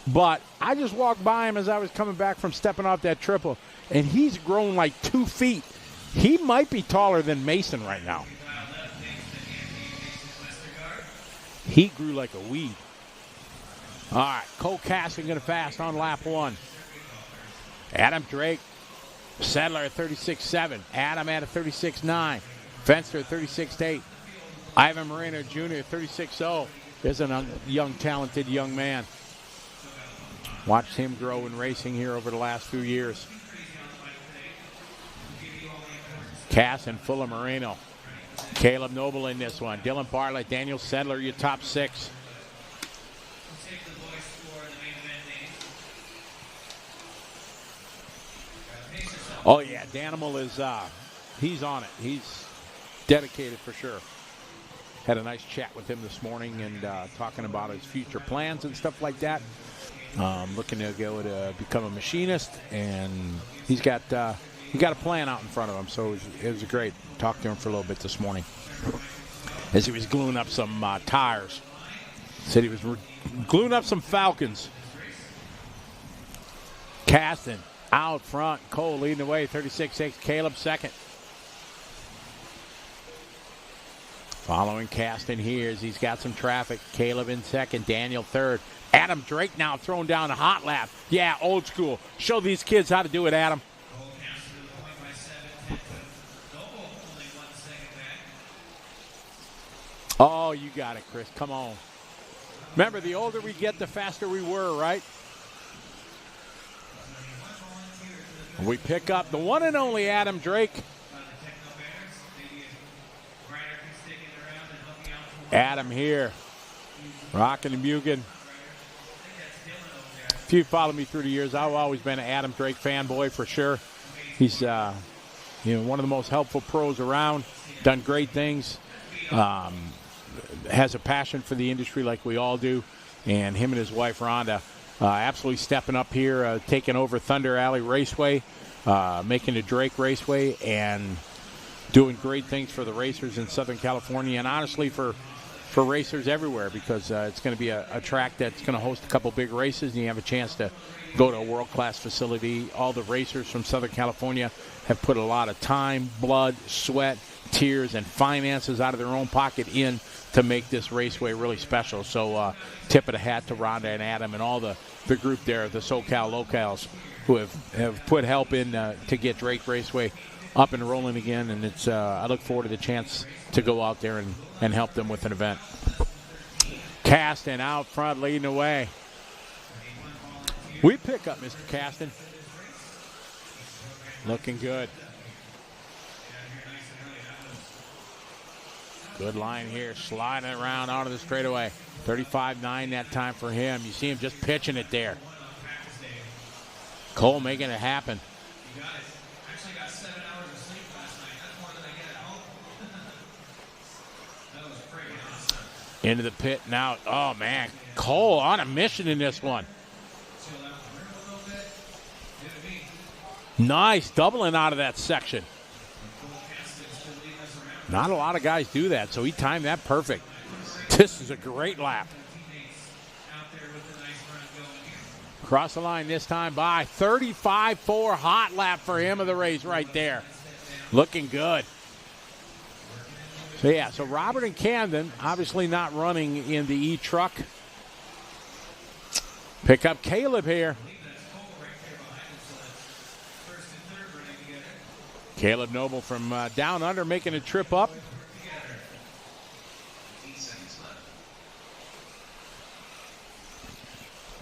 But I just walked by him as I was coming back from stepping off that triple, and he's grown like 2 feet. He might be taller than Mason right now. He grew like a weed. All right, Cole Caston going to fast on lap 1. Adam Drake, Sedler at 36.7. Adam at a 36.9. Fenster at 36.8. Ivan Moreno Jr. at 36.0. Is a young, talented young man. Watched him grow in racing here over the last few years. Cass and Fuller Moreno. Caleb Noble in this one. Dylan Bartlett, Daniel Sedler, your top 6. Oh, yeah, Danimal is, he's on it. He's dedicated for sure. Had a nice chat with him this morning and talking about his future plans and stuff like that. Looking to go to become a machinist, and he's got a plan out in front of him. So it was great. Talked to him for a little bit this morning as he was gluing up some tires. Said he was gluing up some Falcons. Caston out front. Cole leading the way, 36-6. Caleb second. Following Caston here as he's got some traffic. Caleb in second. Daniel third. Adam Drake now throwing down a hot lap. Yeah, old school. Show these kids how to do it, Adam. Oh, you got it, Chris. Come on. Remember, the older we get, the faster we were, right? We pick up the one and only Adam Drake. Adam here. Rocking the Mugen. If you follow me through the years, I've always been an Adam Drake fanboy for sure. He's one of the most helpful pros around. Done great things. Has a passion for the industry like we all do. And him and his wife, Rhonda, absolutely stepping up here, taking over Thunder Alley Raceway, making the Drake Raceway, and doing great things for the racers in Southern California, and honestly for racers everywhere, because it's going to be a track that's going to host a couple big races, and you have a chance to go to a world-class facility. All the racers from Southern California have put a lot of time, blood, sweat, tears, and finances out of their own pocket in to make this raceway really special. So tip of the hat to Rhonda and Adam and all the group there, the SoCal locals, who have put help in to get Drake Raceway up and rolling again. And it's I look forward to the chance to go out there and help them with an event. Caston out front leading the way. We pick up Mr. Caston. Looking good. Good line here, sliding it around onto the straightaway. 35.9 that time for him. You see him just pitching it there. Cole making it happen. Actually got 7 hours of sleep last night. That's more than I get at home. That was freaking awesome. Into the pit now. Oh, man. Cole on a mission in this one. Nice doubling out of that section. Not a lot of guys do that, so he timed that perfect. This is a great lap. Cross the line this time by 35.4, hot lap for him of the race right there. Looking good. So, yeah, so Robert and Camden obviously not running in the E-Truck. Pick up Caleb here. Caleb Noble from down under making a trip up.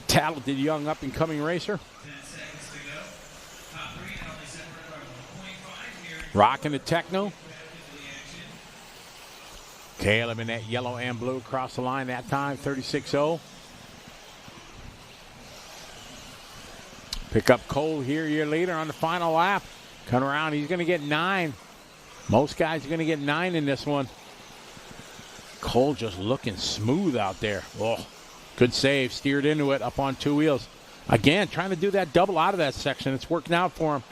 Talented young up-and-coming racer. Rocking the techno. Caleb in that yellow and blue across the line that time, 36.0. Pick up Cole here, your leader on the final lap. Come around, he's going to get 9. Most guys are going to get 9 in this one. Cole just looking smooth out there. Oh, good save, steered into it up on 2 wheels. Again, trying to do that double out of that section. It's working out for him.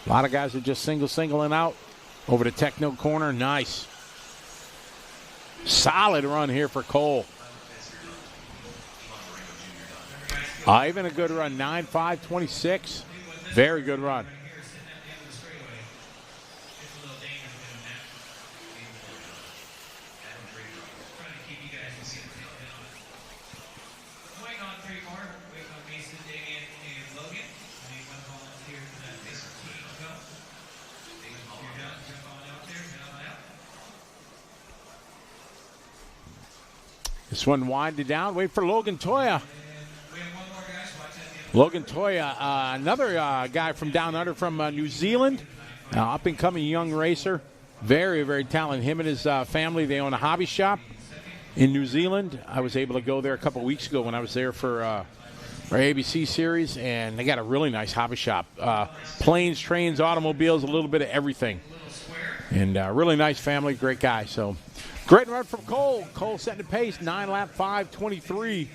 A lot of guys are just singling out. Over to Techno corner, nice. Solid run here for Cole. Even a good run, 9.5.26. Very good run. This one winded down. Wait for Logan Toya. We have one more, guys. Watch Logan Toya, another guy from down under from New Zealand, up-and-coming young racer. Very, very talented. Him and his family, they own a hobby shop in New Zealand. I was able to go there a couple of weeks ago when I was there for our ABC series, and they got a really nice hobby shop. Planes, trains, automobiles, a little bit of everything. And really nice family, great guy. So great run from Cole. Cole setting the pace, 9-lap 5:23.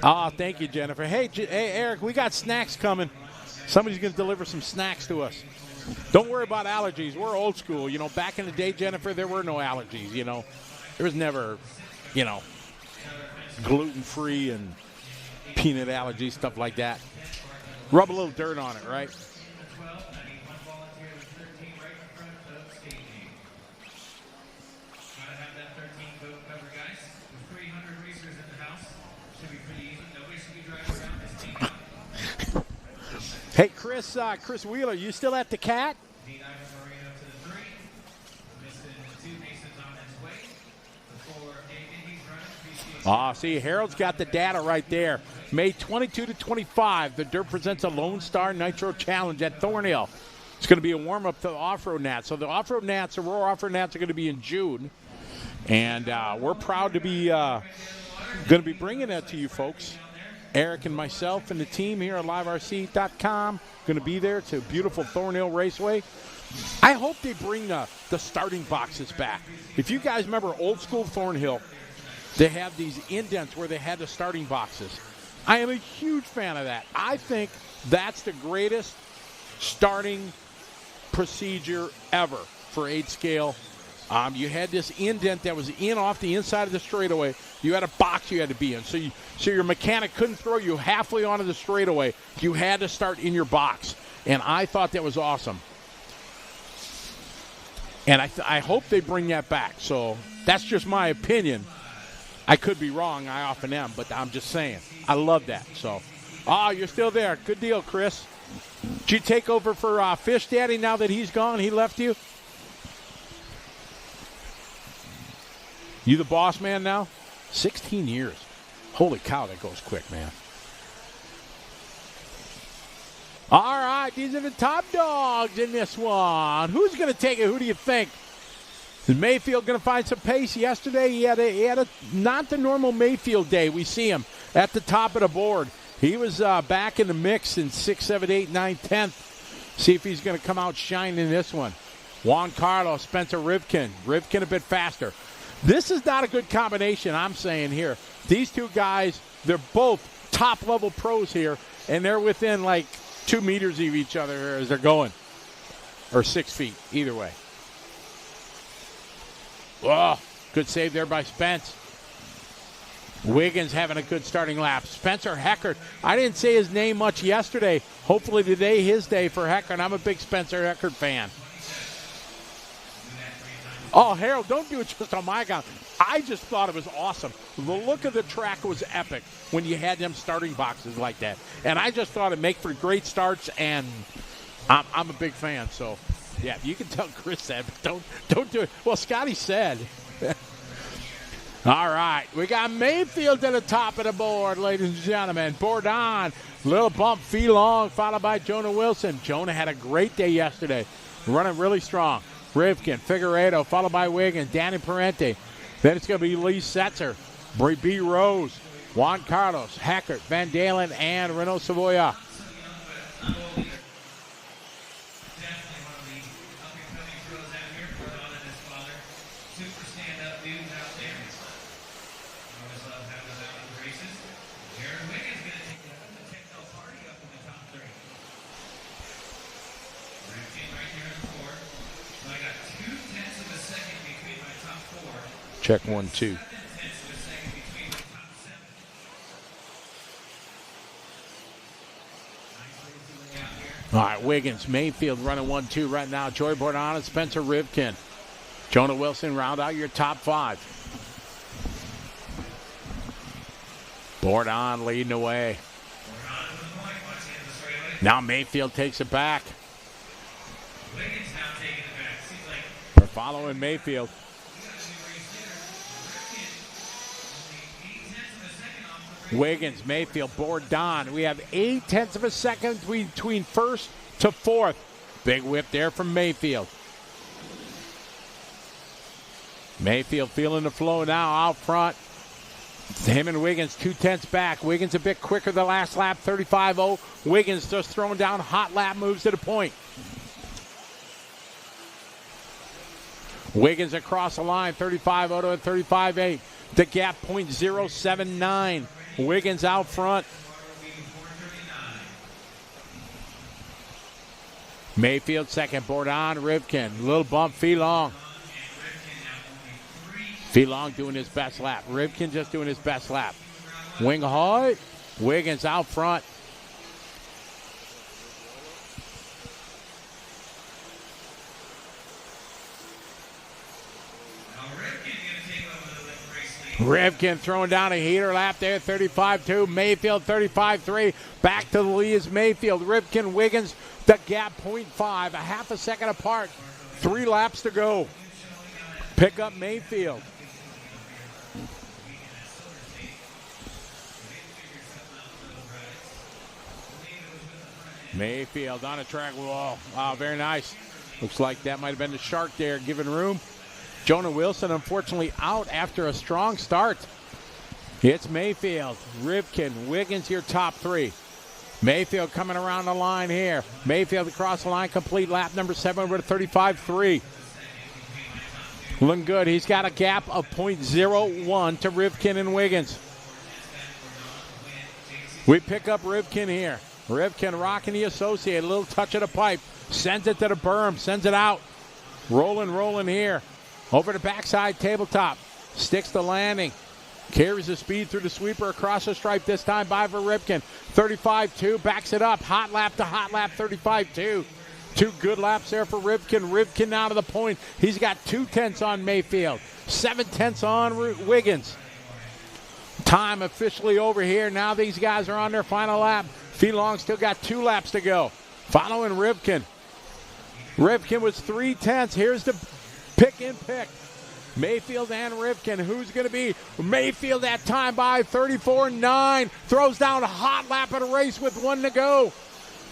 Oh, thank you, Jennifer. Hey, Eric, we got snacks coming. Somebody's going to deliver some snacks to us. Don't worry about allergies. We're old school. You know, back in the day, Jennifer, there were no allergies, you know. There was never, you know, gluten-free and peanut allergies, stuff like that. Rub a little dirt on it, right? Hey, Chris Wheeler, you still at the Cat? See, Harold's got the data right there. May 22 to 25, the Dirt presents a Lone Star Nitro Challenge at Thornhill. It's going to be a warm-up to the Off-Road Nats. So the Off-Road Nats, Aurora Off-Road Nats are going to be in June. And we're proud to be going to be bringing that to you folks. Eric and myself and the team here at LiveRC.com going to be there to beautiful Thornhill Raceway. I hope they bring the starting boxes back. If you guys remember old school Thornhill, they have these indents where they had the starting boxes. I am a huge fan of that. I think that's the greatest starting procedure ever for 8 scale. You had this indent that was in off the inside of the straightaway. You had a box you had to be in. So your mechanic couldn't throw you halfway onto the straightaway. You had to start in your box. And I thought that was awesome. And I hope they bring that back. So that's just my opinion. I could be wrong. I often am. But I'm just saying. I love that. So, you're still there. Good deal, Chris. Did you take over for Fish Daddy now that he's gone? He left you? You the boss man now? 16 years. Holy cow, that goes quick, man. All right, these are the top dogs in this one. Who's going to take it? Who do you think? Is Mayfield going to find some pace? Yesterday, he had a not the normal Mayfield day. We see him at the top of the board. He was back in the mix in 6, 7, 8, 9, 10th. See if he's going to come out shining in this one. Juan Carlos, Spencer Rivkin. Rivkin a bit faster. This is not a good combination, I'm saying here. These two guys, they're both top-level pros here, and they're within like 2 meters of each other as they're going. Or 6 feet, either way. Oh, good save there by Spence. Wiggins having a good starting lap. Spencer Heckert. I didn't say his name much yesterday. Hopefully today his day for Heckert. I'm a big Spencer Heckert fan. Oh, Harold, don't do it just on my account. I just thought it was awesome. The look of the track was epic when you had them starting boxes like that. And I just thought it'd make for great starts, and I'm a big fan. So, yeah, you can tell Chris that, but don't do it. Well, Scotty said. All right, we got Mayfield to the top of the board, ladies and gentlemen. Bourdon, little bump, Fee-Long, followed by Jonah Wilson. Jonah had a great day yesterday, running really strong. Rivkin, Figueredo, followed by Wiggins, Danny Parente. Then it's going to be Lee Setzer, B. Rose, Juan Carlos, Heckert, Van Dalen, and Renault Savoya. Check 1, 2. All right, Wiggins, Mayfield running 1, 2 right now. Joey Bourdon and Spencer Rivkin. Jonah Wilson round out your top 5. Bourdon leading the way. Now Mayfield takes it back. We're following Mayfield. Wiggins, Mayfield, Bourdon. We have 0.8 of a second between first to fourth. Big whip there from Mayfield. Mayfield feeling the flow now out front. Him and Wiggins 0.2 back. Wiggins a bit quicker the last lap, 35-0. Wiggins just throwing down hot lap moves to the point. Wiggins across the line, 35-0 to 35-8. The gap, .079. Wiggins out front. Mayfield second, Bourdon, Rivkin. Little bump, Felong. Felong doing his best lap. Rivkin just doing his best lap. Wing high. Wiggins out front. Rivkin throwing down a heater lap there, 35-2. Mayfield, 35-3. Back to the lead is Mayfield. Rivkin, Wiggins, the gap, .5, a half a second apart. 3 laps to go. Pick up Mayfield. Mayfield on a track wall. Wow, very nice. Looks like that might have been the shark there giving room. Jonah Wilson, unfortunately, out after a strong start. It's Mayfield, Rivkin, Wiggins, your top 3. Mayfield coming around the line here. Mayfield across the line, complete lap number 7 with a 35-3. Looking good. He's got a gap of .01 to Rivkin and Wiggins. We pick up Rivkin here. Rivkin rocking the Associate. A little touch of the pipe. Sends it to the berm. Sends it out. Rolling here. Over the backside tabletop. Sticks the landing. Carries the speed through the sweeper across the stripe. This time by for Rivkin. 35-2. Backs it up. Hot lap to hot lap. 35-2. 2 good laps there for Rivkin. Rivkin out of the point. He's got 0.2 on Mayfield. 0.7 on Wiggins. Time officially over here. Now these guys are on their final lap. Felong still got 2 laps to go. Following Rivkin. Rivkin was 0.3. Here's the pick and pick. Mayfield and Rivkin. Who's going to be? Mayfield that time by 34-9. Throws down a hot lap of the race with 1 to go.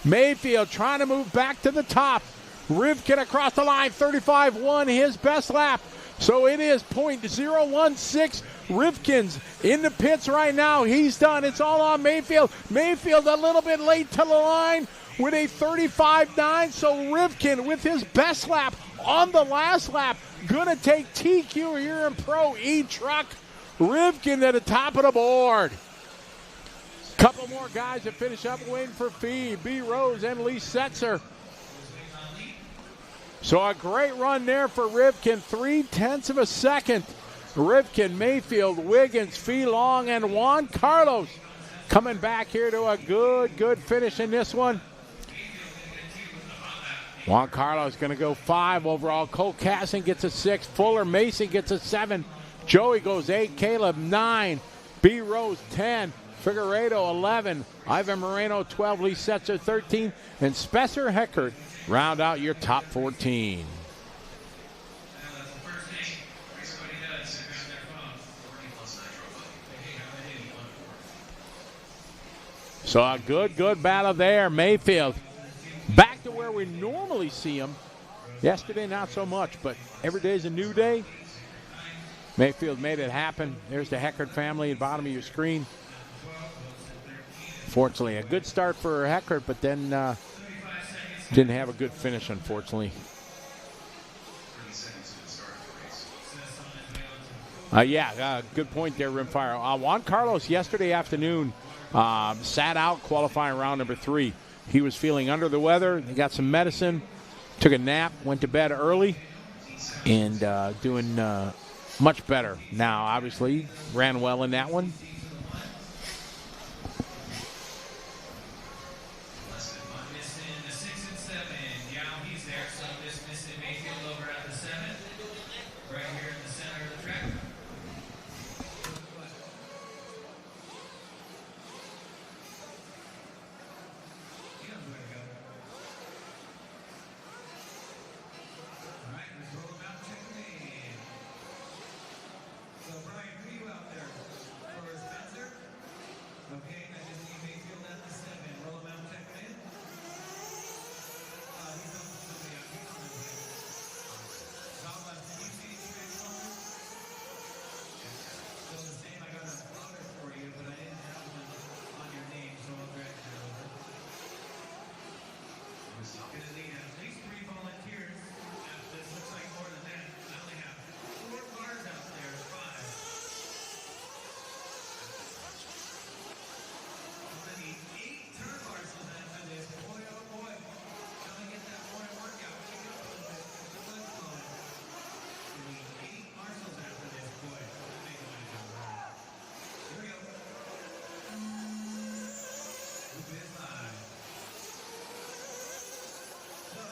Mayfield trying to move back to the top. Rivkin across the line, 35-1, his best lap. So it is .016. Rivkin's in the pits right now. He's done. It's all on Mayfield. Mayfield a little bit late to the line with a 35-9. So Rivkin with his best lap on the last lap. Going to take TQ here in Pro E-Truck. Rivkin at the top of the board. Couple more guys to finish up waiting for Fee, B. Rose, and Lee Setzer. So a great run there for Rivkin, 0.3 of a second. Rivkin, Mayfield, Wiggins, Felong, and Juan Carlos coming back here to a good finish in this one. Juan Carlos going to go 5 overall. Cole Casson gets a 6. Fuller Mason gets a 7. Joey goes 8. Caleb 9. B. Rose 10. Figueredo 11. Ivan Moreno 12. Lee Setzer 13. And Spencer Heckert round out your top 14. So a good battle there. Mayfield back to where we normally see him. Yesterday, not so much, but every day's a new day. Mayfield made it happen. There's the Heckert family at the bottom of your screen. Fortunately, a good start for Heckert, but then didn't have a good finish, unfortunately. Good point there, Rimfire. Juan Carlos yesterday afternoon sat out qualifying round number 3. He was feeling under the weather. He got some medicine, took a nap, went to bed early, and doing much better now. Obviously, ran well in that one. Gonna need at least 3 volunteers. This looks like more than that. I only have 4 cars out there, 5. I'm gonna need 8 turn marshals after this. Boy, oh boy. Trying to get that morning workout. Kick it up a little bit. Get the blood flowing. We need 8 marshals after this. Boy, that ain't gonna go wrong. Here we go. Who's this live? So,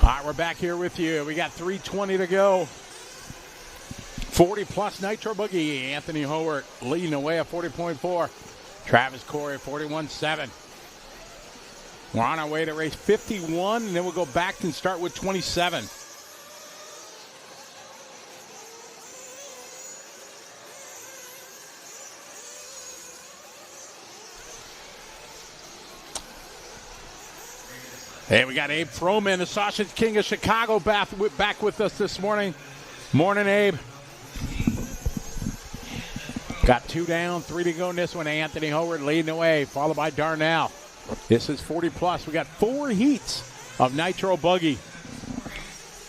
All right, we're back here with you. We got 3:20 to go. 40-plus Nitro Boogie. Anthony Howard leading away at 40.4. Travis Corey at 41.7. We're on our way to race 51, and then we'll go back and start with 27. Hey, we got Abe Froman, the Sausage King of Chicago, back with us this morning. Morning, Abe. Got 2 down, 3 to go in this one. Anthony Howard leading the way, followed by Darnell. This is 40-plus. We got 4 heats of Nitro Buggy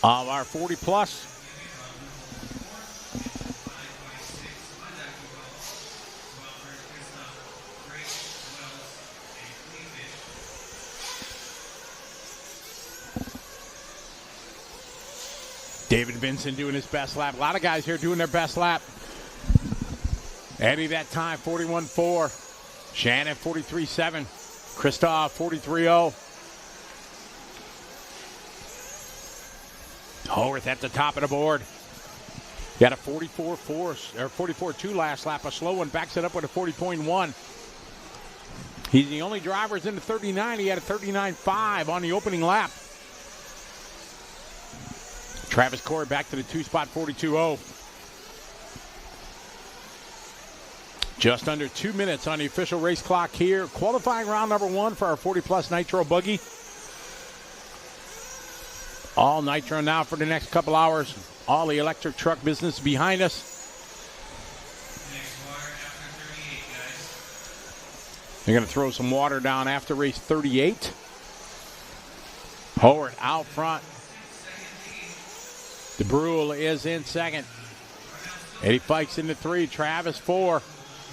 of our 40-plus. David Vincent doing his best lap. A lot of guys here doing their best lap. Eddie that time, 41.4. Shannon, 43.7. Christoph, 43.0. Howarth at the top of the board. Got a 44.4 or 44.2 last lap. A slow one backs it up with a 40.1. He's the only driver that's in the 39. He had a 39.5 on the opening lap. Travis Corey back to the 2-spot, 42.0. Just under 2 minutes on the official race clock here. Qualifying round number 1 for our 40-plus Nitro Buggy. All Nitro now for the next couple hours. All the electric truck business behind us. Next water after 38, guys. They're going to throw some water down after race 38. Howard out front. DeBrule is in second. Eddie Fikes into 3. Travis 4.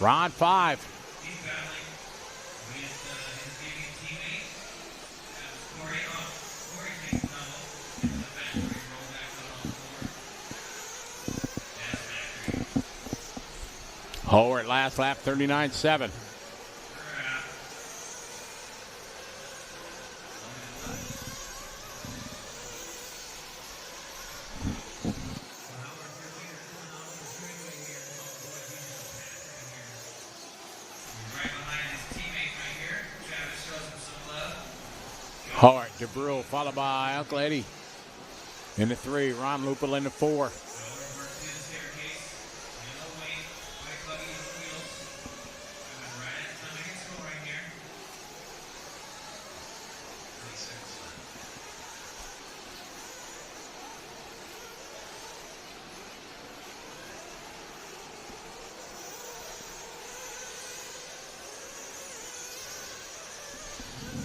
Ron 5. He's battling with his gaming teammate. Corey off. Corey takes double. The factory roll back up on the board. Howard last lap, 39.7. Howard, DeBrule, followed by Uncle Eddie in the 3. Ron Lupel in the 4.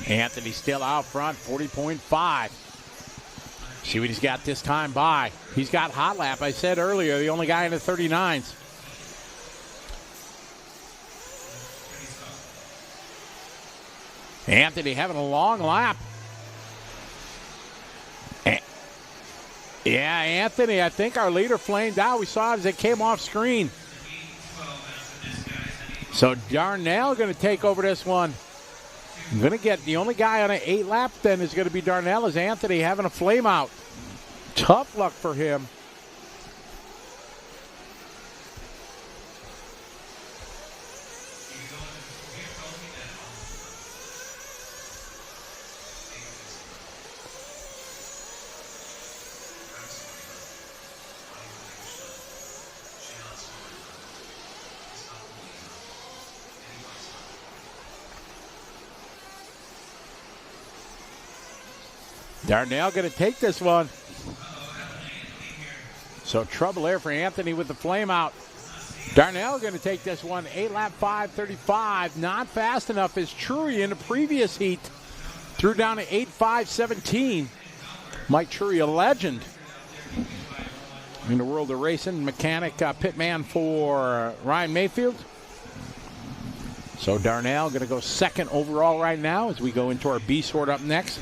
Anthony still out front, 40.5. See what he's got this time by. He's got hot lap. I said earlier, the only guy in the 39s. Anthony having a long lap. Yeah, Anthony, I think our leader flamed out. We saw it as it came off screen. So Darnell going to take over this one. I'm going to get the only guy on an 8 lap then is going to be Darnell, as Anthony having a flame out. Tough luck for him. Darnell going to take this one. So trouble there for Anthony with the flame out. Darnell going to take this one 8-lap 5:35. Not fast enough as Trury in the previous heat threw down to 8:5:17. Mike Trury, a legend in the world of racing. Mechanic, pitman for Ryan Mayfield. So Darnell going to go second overall right now as we go into our B sort up next.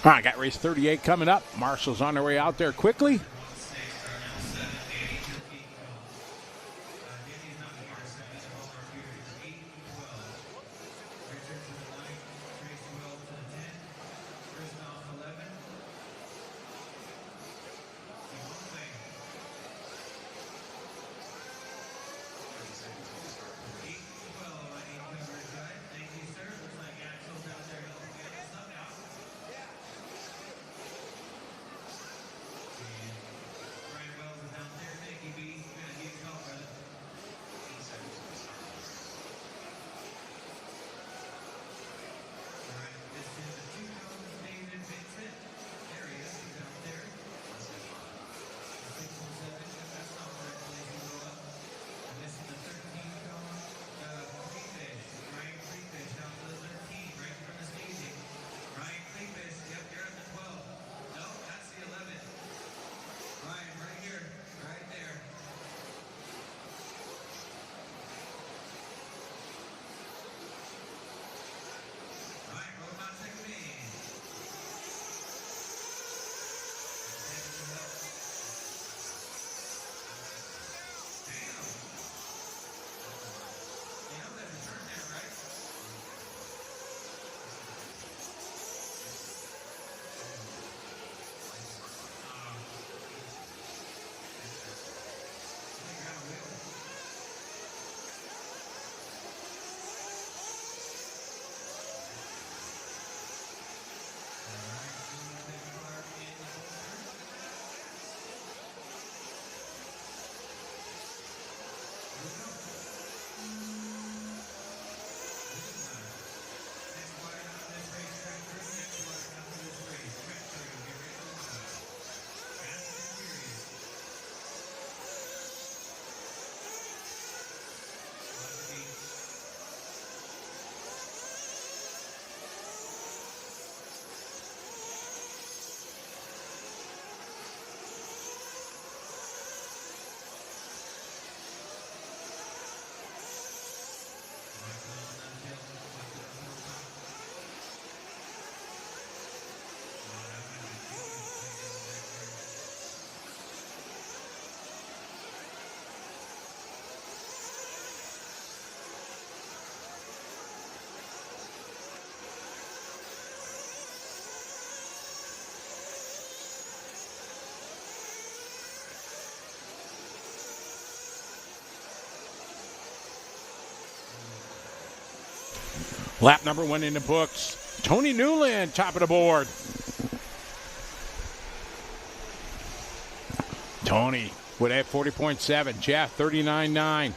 All right, got race 38 coming up. Marshall's on their way out there quickly. Lap number one in the books. Tony Newland, top of the board. Tony with that 40.7. Jeff, 39.9.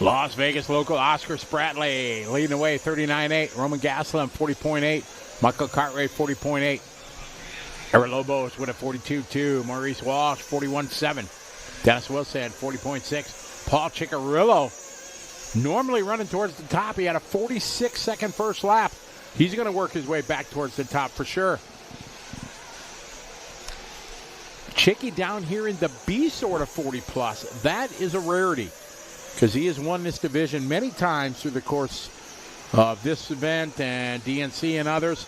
Las Vegas local Oscar Spratley leading away 39.8. Roman Gastelum 40.8. Michael Cartwright 40.8. Eric Lobos with a 42.2. Maurice Walsh 41.7. Dennis Wilson 40.6. Paul Ciccarillo normally running towards the top. He had a 46-second first lap. He's going to work his way back towards the top for sure. Chicky down here in the B sort of 40+. That is a rarity because he has won this division many times through the course of this event and DNC and others.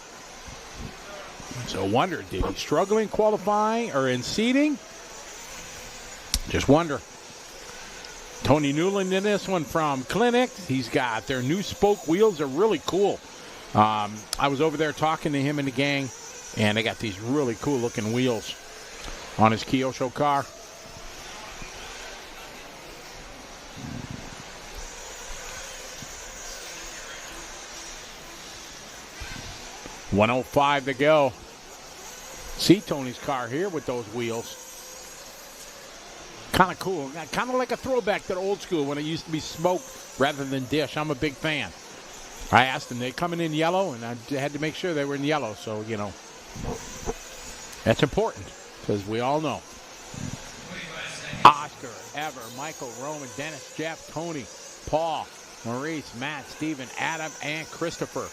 So wonder, did he struggle in qualifying or in seeding? Just wonder. Tony Newland in this one from Clinic. He's got their new spoke wheels are really cool. I was over there talking to him and the gang, and they got these really cool looking wheels on his Kyosho car. .105 to go. See Tony's car here with those wheels. Kind of cool. Kind of like a throwback to the old school when it used to be smoke rather than dish. I'm a big fan. I asked them, they coming in yellow, and I had to make sure they were in yellow. So, you know, that's important because we all know. Oscar, Ever, Michael, Roman, Dennis, Jeff, Tony, Paul, Maurice, Matt, Steven, Adam, and Christopher.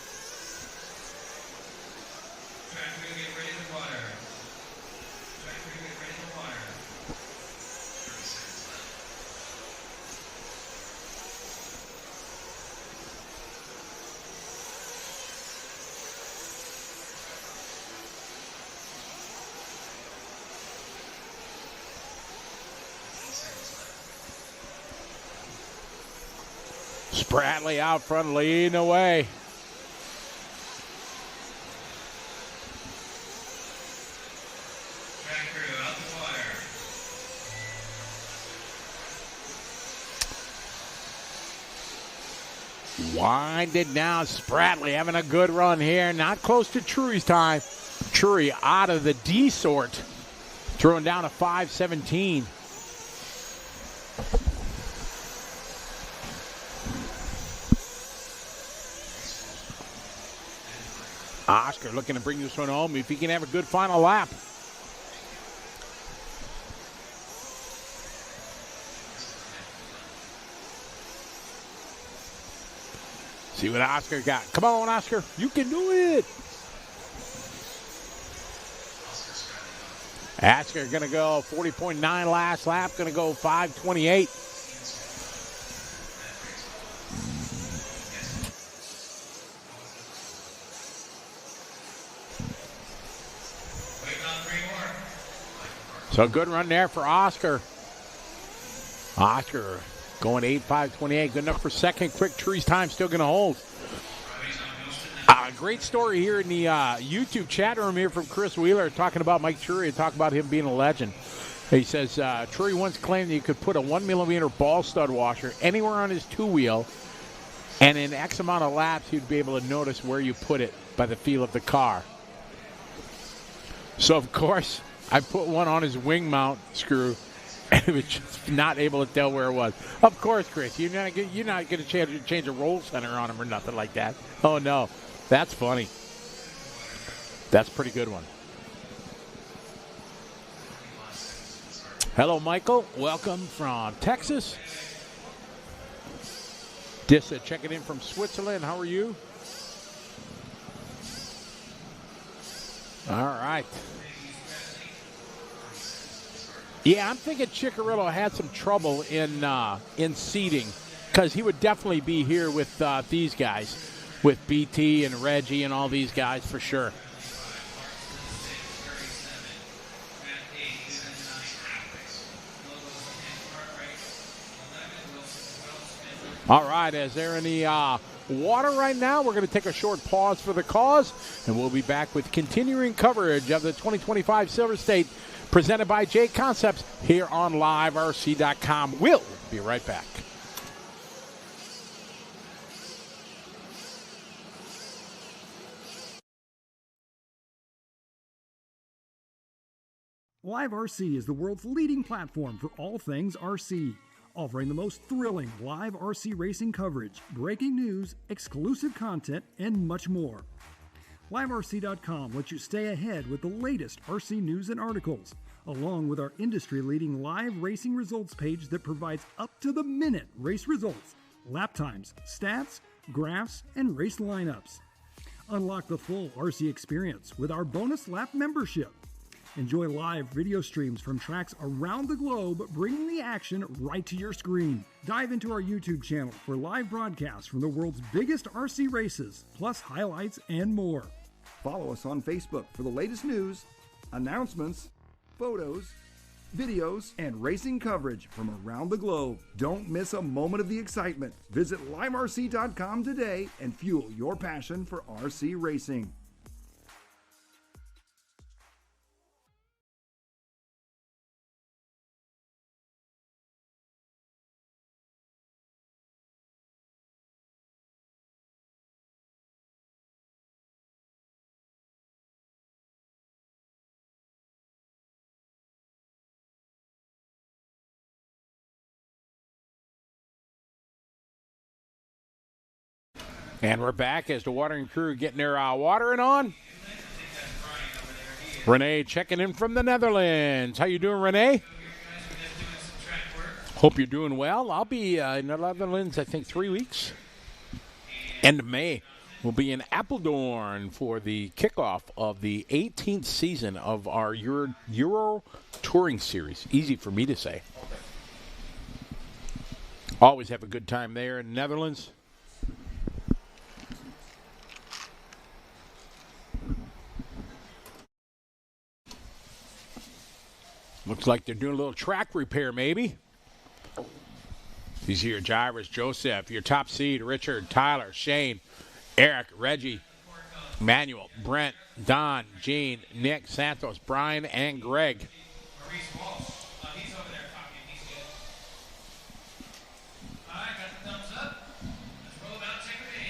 Spratley out front leading away. Track crew out the water. Winded now. Spratley having a good run here. Not close to Trury's time. Trury out of the D sort. Throwing down a 5:17. Oscar looking to bring this one home if he can have a good final lap. See what Oscar got. Come on, Oscar. You can do it. Oscar going to go 40.9 last lap. Going to go 5:28. So good run there for Oscar. Oscar going 8:5:28. Good enough for second. Quick Tree's time still going to hold. Great story here in the YouTube chat room here from Chris Wheeler talking about Mike Trury and talking about him being a legend. He says Trury once claimed that you could put a 1mm ball stud washer anywhere on his two-wheel, and in X amount of laps you'd be able to notice where you put it by the feel of the car. So, of course, I put one on his wing mount screw, and it was just not able to tell where it was. Of course, Chris, you're not going to change a roll center on him or nothing like that. Oh, no. That's funny. That's a pretty good one. Hello, Michael. Welcome from Texas. Dissa checking in from Switzerland. How are you? All right. Yeah, I'm thinking Ciccarillo had some trouble in seating because he would definitely be here with these guys, with BT and Reggie and all these guys for sure. All right, as they're in the water right now, we're going to take a short pause for the cause, and we'll be back with continuing coverage of the 2025 Silver State presented by J Concepts here on LiveRC.com. We'll be right back. Live RC is the world's leading platform for all things RC. offering the most thrilling live RC racing coverage, breaking news, exclusive content, and much more. LiveRC.com lets you stay ahead with the latest RC news and articles, along with our industry-leading live racing results page that provides up-to-the-minute race results, lap times, stats, graphs, and race lineups. Unlock the full RC experience with our bonus lap membership. Enjoy live video streams from tracks around the globe, bringing the action right to your screen. Dive into our YouTube channel for live broadcasts from the world's biggest RC races, plus highlights and more. Follow us on Facebook for the latest news, announcements, photos, videos, and racing coverage from around the globe. Don't miss a moment of the excitement. Visit liverc.com today and fuel your passion for RC racing. And we're back as the watering crew getting their watering on. Renee checking in from the Netherlands. How you doing, Renee? Hope you're doing well. I'll be in the Netherlands, I think, 3 weeks. End of May. We'll be in Apeldoorn for the kickoff of the 18th season of our Euro Touring Series. Easy for me to say. Always have a good time there in the Netherlands. Looks like they're doing a little track repair, maybe. These are your drivers: Joseph, your top seed, Richard, Tyler, Shane, Eric, Reggie, Manuel, Brent, Don, Gene, Nick, Santos, Brian, and Greg. Maurice Walsh. He's over there talking. He's good. All right, got the thumbs up. Let's roll out. Check it in.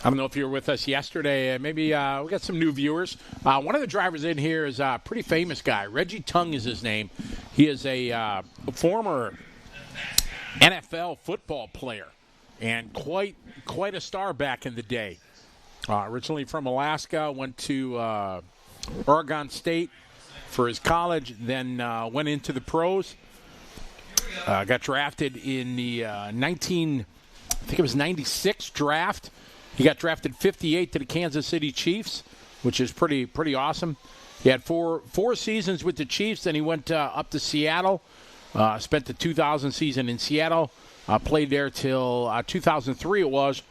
I don't know if you were with us yesterday. Maybe we got some new viewers. One of the drivers in here is a pretty famous guy. Reggie Tung is his name. He is a former NFL football player and quite a star back in the day. Originally from Alaska, went to Oregon State for his college, then went into the pros. Got drafted in the 96 draft. He got drafted 58 to the Kansas City Chiefs, which is pretty awesome. He had four seasons with the Chiefs, then he went up to Seattle, spent the 2000 season in Seattle, played there till 2003 it was,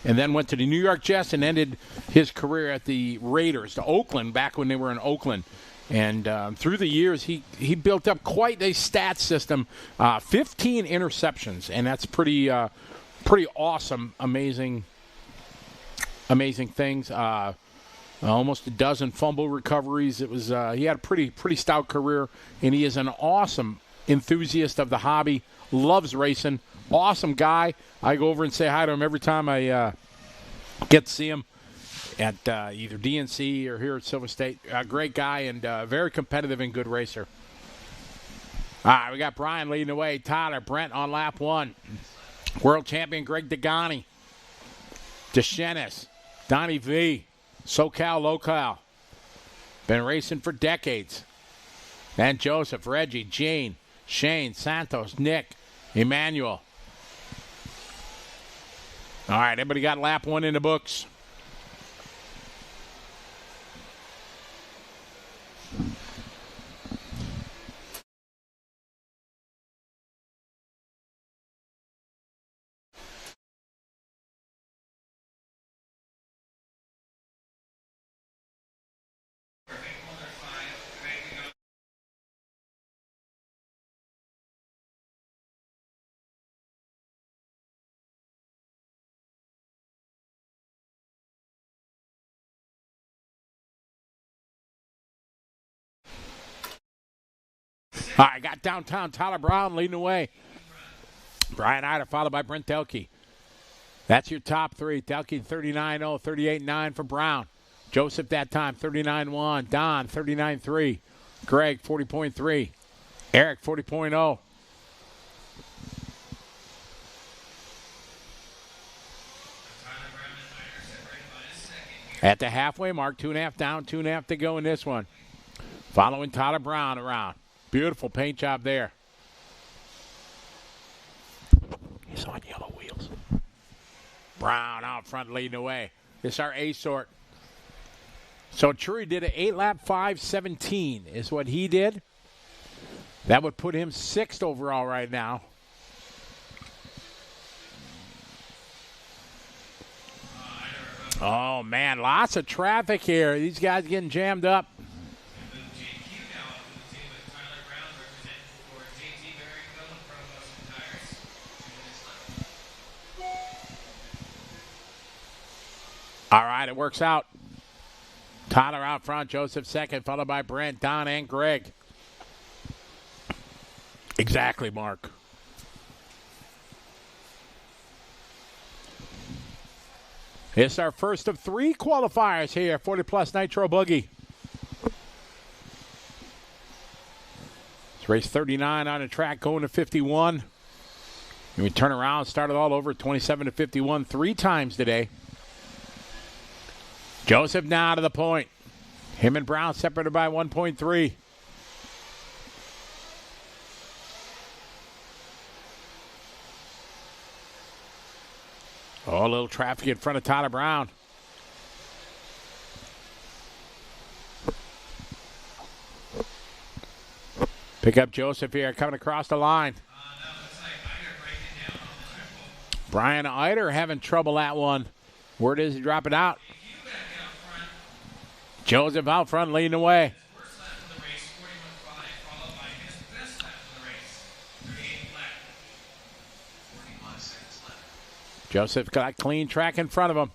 and then went to the New York Jets and ended his career at the Raiders, to Oakland, back when they were in Oakland. And through the years, he built up quite a stat system, 15 interceptions, and that's pretty awesome, amazing things. Almost a dozen fumble recoveries. It was he had a pretty stout career, and he is an awesome enthusiast of the hobby. Loves racing. Awesome guy. I go over and say hi to him every time I get to see him at either DNC or here at Silver State. Great guy and very competitive and good racer. All right, we got Brian leading the way. Tyler, Brent on lap 1. World champion Greg Degani. DeShenis. Donnie V, SoCal, Local. Been racing for decades. And Joseph, Reggie, Gene, Shane, Santos, Nick, Emmanuel. All right, everybody got lap 1 in the books. All right, got downtown Tyler Brown leading the way. Brian Ida followed by Brent Delkey. That's your top three. Telke 39.0, 38.9 for Brown. Joseph that time 39.1. Don 39.3. Greg 40.3. Eric 40.0. At the halfway mark, 2.5 down, 2.5 to go in this one. Following Tyler Brown around. Beautiful paint job there. He's on yellow wheels. Brown out front leading the way. This is our A sort. So Trury did an 8-lap 5:17 is what he did. That would put him 6th overall right now. Oh, man, lots of traffic here. These guys getting jammed up. All right, it works out. Tyler out front, Joseph second, followed by Brent, Don, and Greg. Exactly, Mark. It's our first of 3 qualifiers here, 40-plus Nitro Boogie. It's race 39 on the track, going to 51. And we turn around, started all over, 27 to 51 3 times today. Joseph now to the point. Him and Brown separated by 1.3. Oh, a little traffic in front of Tyler Brown. Pick up Joseph here, coming across the line. Brian Eider having trouble that one. Where does he drop it out? Joseph out front leading the way. Joseph got clean track in front of him.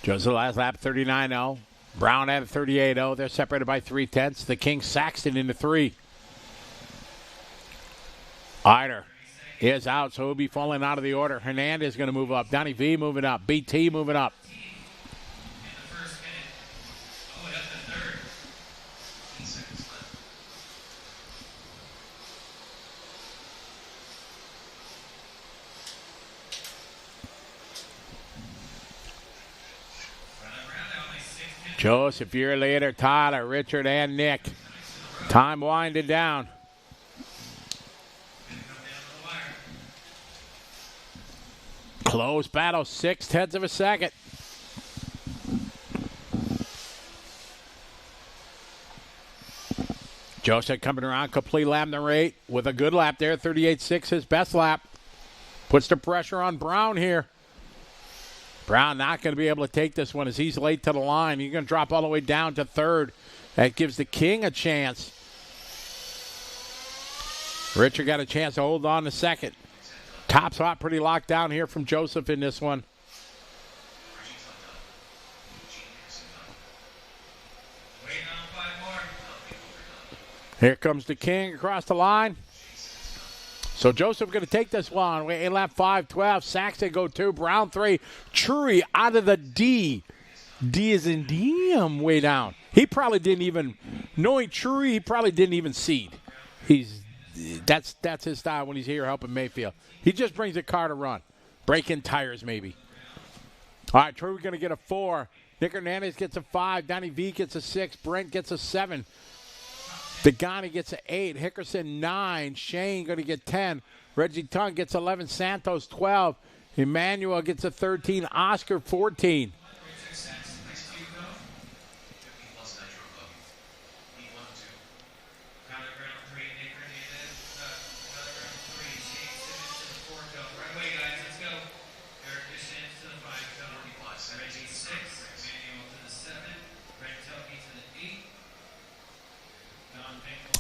Joseph last lap 39.0. Brown at 38.0. They're separated by 0.3. The King Saxton into 3. Eider is out, so he'll be falling out of the order. Hernandez is going to move up. Donnie V moving up. BT moving up. Joseph, year later, Tyler, Richard, and Nick. Time winding down. Close battle, 0.6 of a second. Joseph coming around, complete lap number 8 with a good lap there, 38.6, his best lap. Puts the pressure on Brown here. Brown not going to be able to take this one as he's late to the line. He's going to drop all the way down to 3rd. That gives the King a chance. Richard got a chance to hold on to 2nd. Top spot pretty locked down here from Joseph in this one. Here comes the King across the line. So Joseph going to take this one. A lap 5:12. Saxton go 2. Brown 3. Trury out of the D. D is in DM way down. He probably didn't even, knowing Trury, he probably didn't even seed. That's his style when he's here helping Mayfield. He just brings a car to run. Break-in tires maybe. All right, Trury going to get a 4. Nick Hernandez gets a 5. Donnie V gets a 6. Brent gets a 7. Degani gets an 8. Hickerson 9. Shane going to get 10. Reggie Tung gets 11. Santos 12. Emmanuel gets a 13. Oscar 14.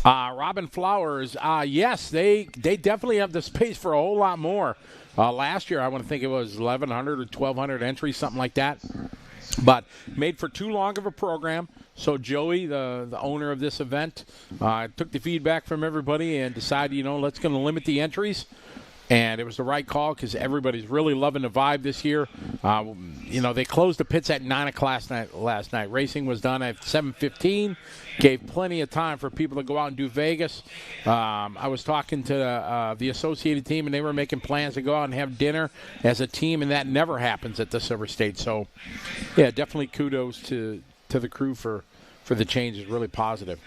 Robin Flowers, yes, they definitely have the space for a whole lot more. Last year, I want to think it was 1,100 or 1,200 entries, something like that. But made for too long of a program. So Joey, the owner of this event, took the feedback from everybody and decided, let's going to limit the entries. And it was the right call because everybody's really loving the vibe this year. They closed the pits at 9 o'clock last night. Racing was done at 7:15. Gave plenty of time for people to go out and do Vegas. I was talking to the Associated team, and they were making plans to go out and have dinner as a team, and that never happens at the Silver State. So, yeah, definitely kudos to the crew for the change. It's really positive.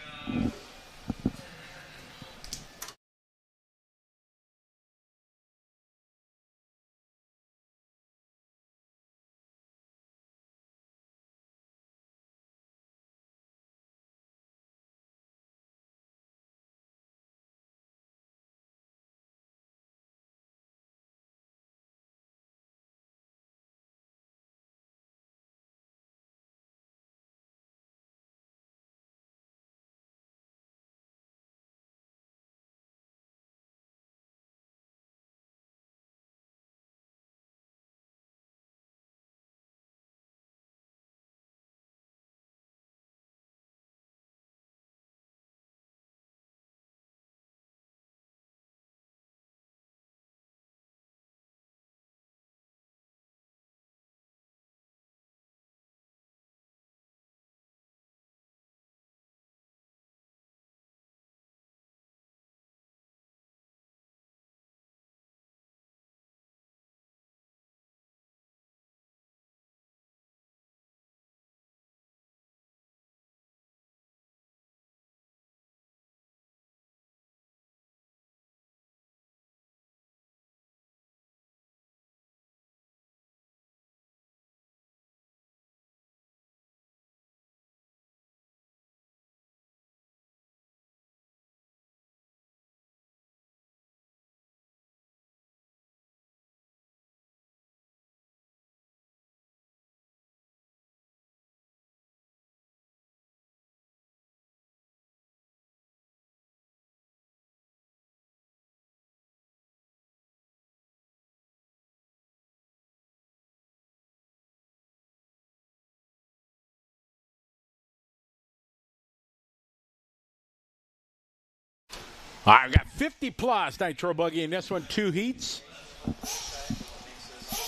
All right, we've got 50-plus Nitro Buggy in this one, 2 heats.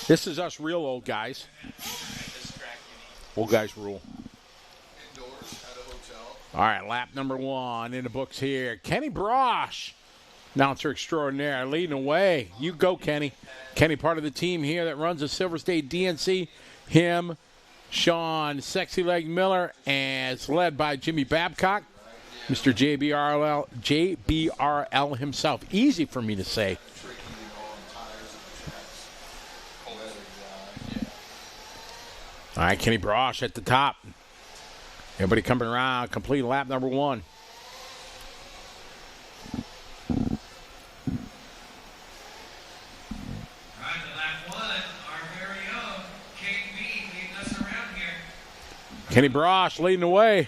This is us real old guys. Old guys rule. All right, lap number 1 in the books here. Kenny Brosh, announcer extraordinaire, leading away. You go, Kenny. Kenny, part of the team here that runs the Silver State DNC. Him, Sean Sexy Leg Miller, and it's led by Jimmy Babcock. Mr. JBRL himself. Easy for me to say. All right, Kenny Brosh at the top. Everybody coming around, complete lap number 1. Kenny Brosh leading the way.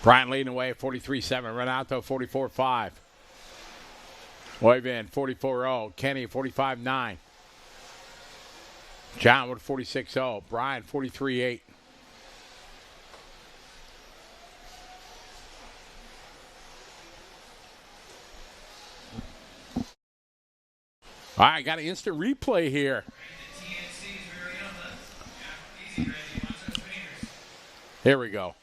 Brian leading away, 43.7. Renato, 44.5. Oyvind, 44.0. Kenny, 45.9. John with 46.0. Brian, 43.8. All right, got an instant replay here. Here we go.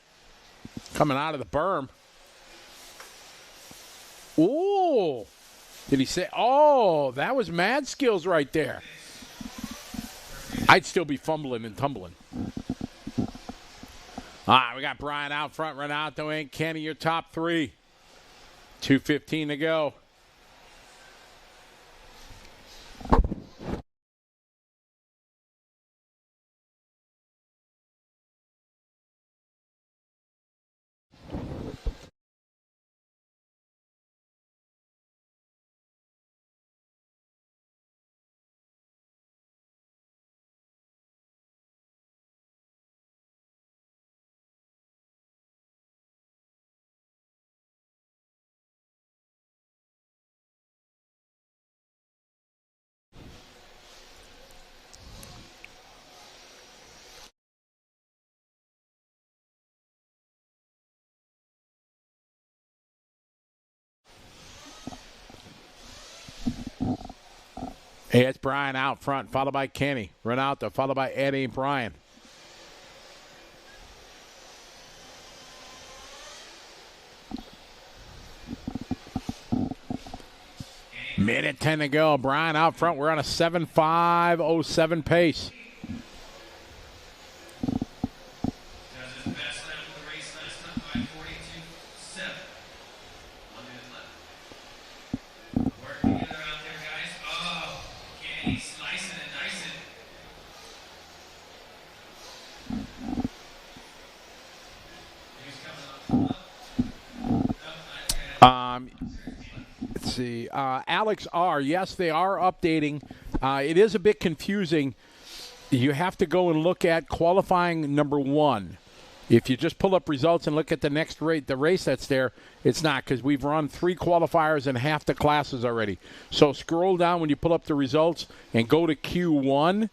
Coming out of the berm. Ooh. Did he say? Oh, that was mad skills right there. I'd still be fumbling and tumbling. All right, we got Brian out front, Renato and Kenny, your top 3. 2:15 to go. It's Brian out front, followed by Kenny. Renato, followed by Eddie and Brian. Minute 10 to go. Brian out front. We're on a 7:05:07 pace. Let's see. Alex R. Yes, they are updating. It is a bit confusing. You have to go and look at qualifying number 1. If you just pull up results and look at the next the race that's there, it's not, because we've run 3 qualifiers and half the classes already. So scroll down when you pull up the results and go to Q1,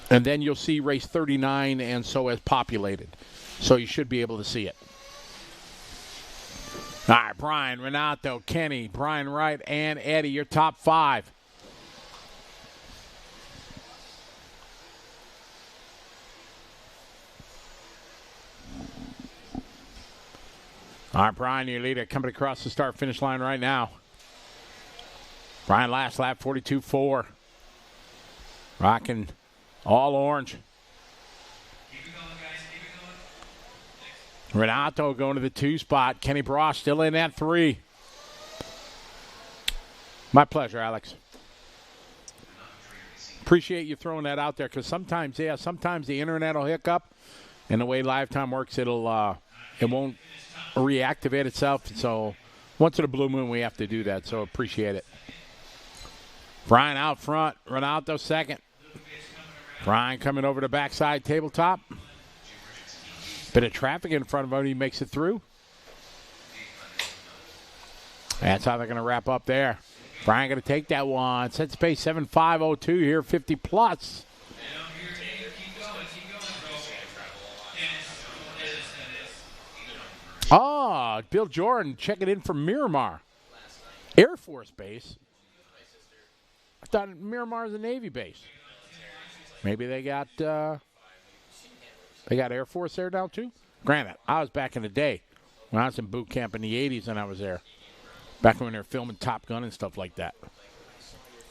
and then you'll see race 39 and so as populated. So you should be able to see it. All right, Brian, Renato, Kenny, Brian Wright, and Eddie, your top 5. All right, Brian, your leader, coming across the start-finish line right now. Brian, last lap, 42.4. Rocking all orange. Renato going to the 2 spot. Kenny Brosh still in at 3. My pleasure, Alex. Appreciate you throwing that out there, because sometimes the internet will hiccup, and the way Lifetime works, it won't reactivate itself. So once in a blue moon, we have to do that. So appreciate it. Brian out front. Renato second. Brian coming over the backside tabletop. Bit of traffic in front of him. He makes it through. That's how they're going to wrap up there. Brian going to take that one. Sets pace 7:05:02 here, 50 plus. Oh, Bill Jordan checking in from Miramar Air Force Base. I thought Miramar is a Navy base. Maybe they got Air Force there now too. Granted, I was back in the day when I was in boot camp in the 80s and I was there. Back when they were filming Top Gun and stuff like that.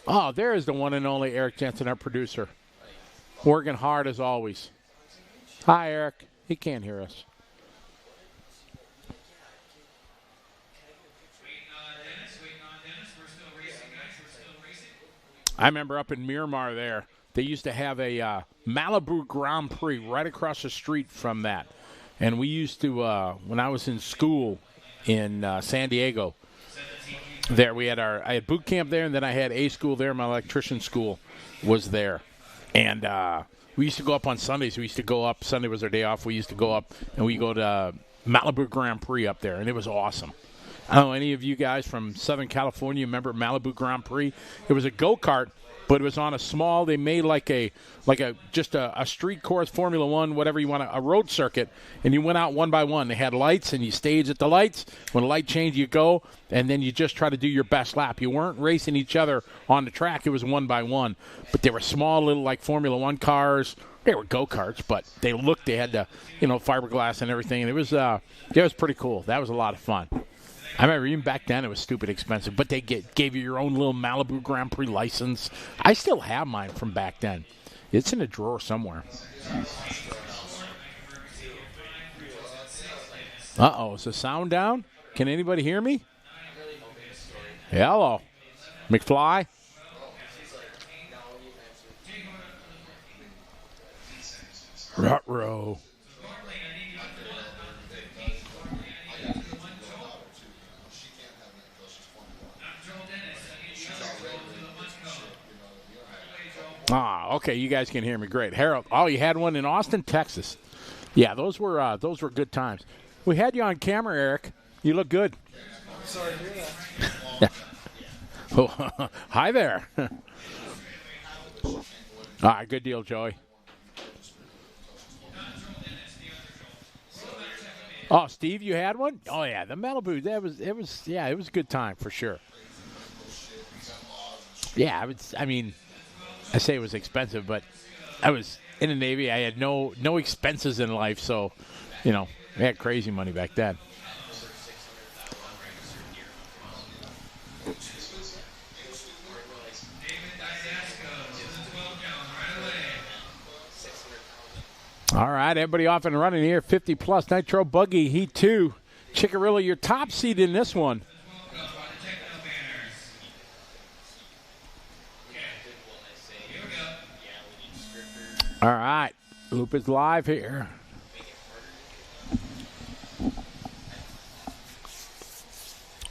Oh, there is the one and only Eric Jensen, our producer. Working hard as always. Hi, Eric. He can't hear us. I remember up in Miramar there, they used to have a Malibu Grand Prix right across the street from that. And we used to, when I was in school in San Diego, there I had boot camp there, and then I had A school there. My electrician school was there. And we used to go up on Sundays. We used to go up. Sunday was our day off. We used to go up, and we go to Malibu Grand Prix up there, and it was awesome. I don't know any of you guys from Southern California remember Malibu Grand Prix. It was a go-kart, but it was on a small, they made like a street course, Formula One, whatever you want, a road circuit, and you went out one by one. They had lights, and you staged at the lights. When the light changed, you go, and then you just try to do your best lap. You weren't racing each other on the track. It was one by one. But they were small little like Formula One cars. They were go-karts, but they had the, fiberglass and everything, and it was pretty cool. That was a lot of fun. I remember even back then it was stupid expensive, but they gave you your own little Malibu Grand Prix license. I still have mine from back then. It's in a drawer somewhere. Uh-oh, is the sound down? Can anybody hear me? Hello. McFly? Ruh-roh. Ah, okay, you guys can hear me. Great. Harold, you had one in Austin, Texas. Yeah, those were good times. We had you on camera, Eric. You look good. Sorry to hear that. Oh, hi there. All right, good deal, Joey. Oh, Steve, you had one? Oh yeah, the Malibu. It was a good time for sure. Yeah, I say it was expensive, but I was in the Navy. I had no expenses in life, so, we had crazy money back then. All right, everybody off and running here. 50-plus Nitro Buggy, Heat 2. Chickarilla, your top seed in this one. All right, Loop is live here.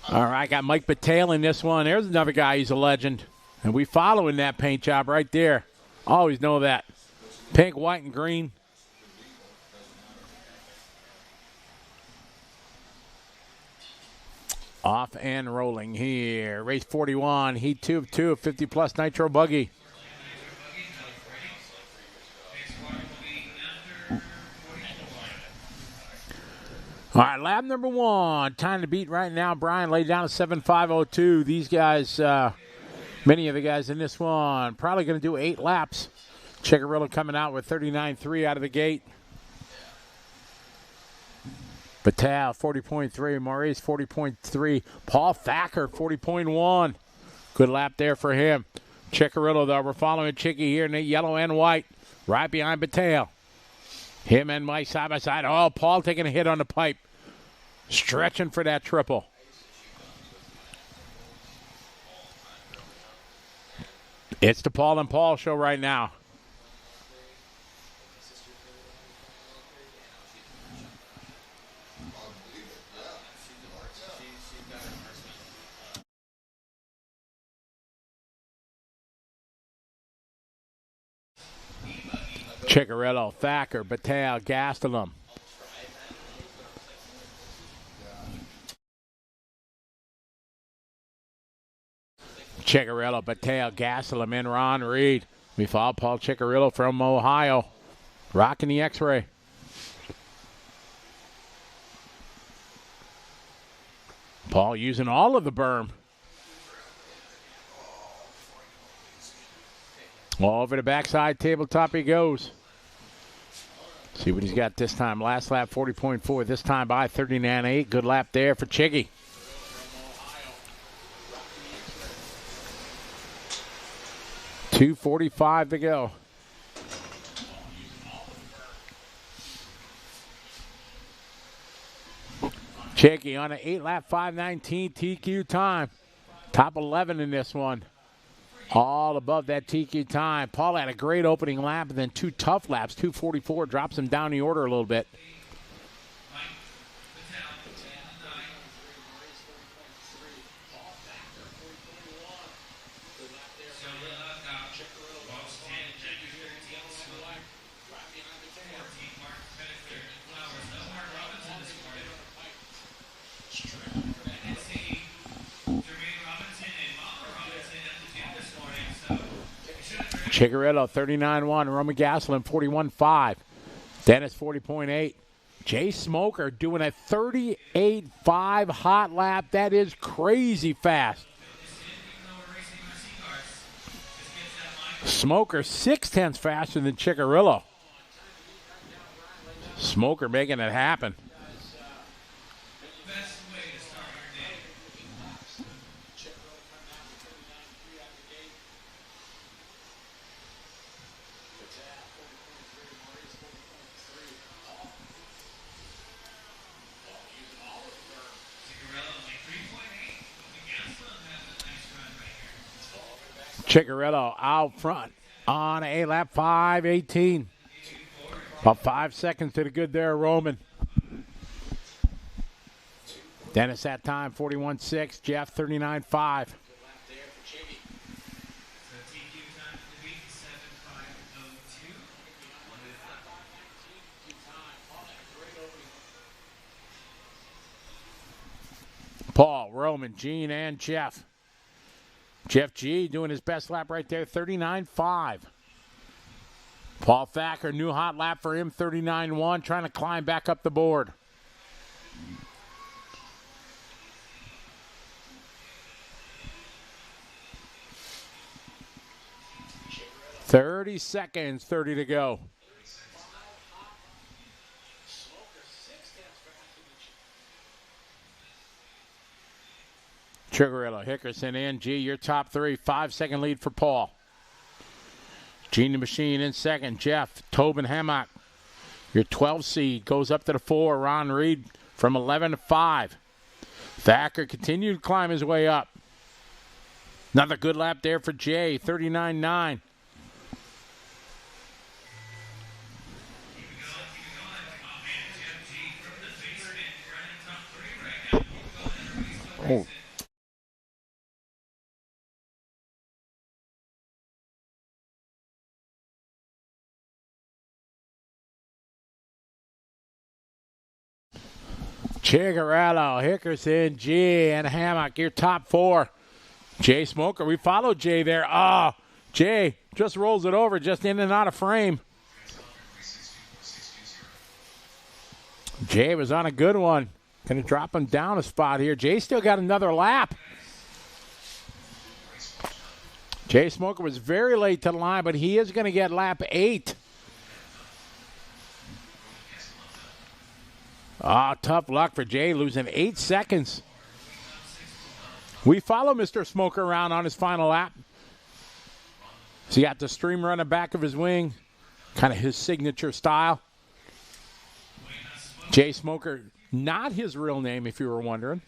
All right, got Mike Battelle in this one. There's another guy. He's a legend. And we following that paint job right there. Always know that. Pink, white, and green. Off and rolling here. Race 41, Heat 2 of 2, 50-plus Nitro Buggy. All right, lap number 1. Time to beat right now. Brian laid down a 7.502. These guys, many of the guys in this one, probably going to do 8 laps. Chickarilla coming out with 39.3 out of the gate. Battelle, 40.3. Maurice, 40.3. Paul Thacker, 40.1. Good lap there for him. Chickarilla, though, we're following Chicky here in the yellow and white. Right behind Battelle. Him and Mike side by side. Oh, Paul taking a hit on the pipe. Stretching for that triple. It's the Paul and Paul show right now. Chickarello, Thacker, Battelle, Gastelum. Chickarello, Battelle, Gastelum, and Ron Reed. We follow Paul Chickarello from Ohio, rocking the X-ray. Paul using all of the berm. All over the backside tabletop he goes. See what he's got this time. Last lap, 40.4. This time by 39.8. Good lap there for Chiggy. $2:45 to go. Chiggy on an 8-lap, 5:19 TQ time. Top 11 in this one. All above that TQ time. Paul had a great opening lap and then 2 tough laps. 2:44 drops him down the order a little bit. Chickarello, 39.1. Roman Gastelum, 41.5. Dennis, 40.8. Jay Smoker doing a 38.5 hot lap. That is crazy fast. Smoker, 0.6 faster than Chickarello. Smoker making it happen. Chickarello out front on a lap, 5:18. About 5 seconds to the good there, Roman. Dennis that time, 41.6. Jeff, 39.5. Paul, Roman, Gene, and Jeff. Jeff G doing his best lap right there, 39.5. Paul Thacker, new hot lap for him, 39.1, trying to climb back up the board. 30 seconds, 30 to go. Chigarillo, Hickerson, and G, your top three. 5-second lead for Paul. Gene the Machine in second. Jeff, Tobin, Hammock. Your 12 seed goes up to the 4. Ron Reed from 11 to 5. Thacker continued to climb his way up. Another good lap there for Jay, 39.9. Oh. Chigarello, Hickerson, G, and Hammock, your top 4. Jay Smoker, we followed Jay there. Oh, Jay just rolls it over, just in and out of frame. Jay was on a good one. Going to drop him down a spot here. Jay still got another lap. Jay Smoker was very late to the line, but he is going to get lap 8. Tough luck for Jay, losing 8 seconds. We follow Mr. Smoker around on his final lap. So he got the streamer on the back of his wing, kind of his signature style. Jay Smoker, not his real name if you were wondering.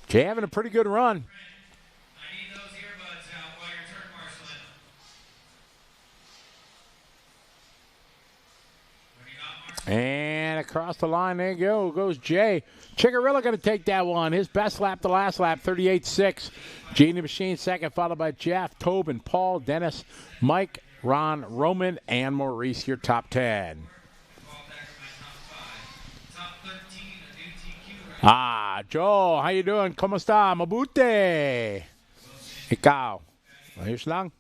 Jay having a pretty good run. I need those earbuds out while you're turn marshaling. And across the line, there goes Jay. Chigarillo going to take that one. His best lap, the last lap, 38.6. Gene the Machine second, followed by Jeff, Tobin, Paul, Dennis, Mike, Ron, Roman, and Maurice, your top 10. Joe, how you doing? ¿Cómo está? Mabute. Ikaw. Ayos lang.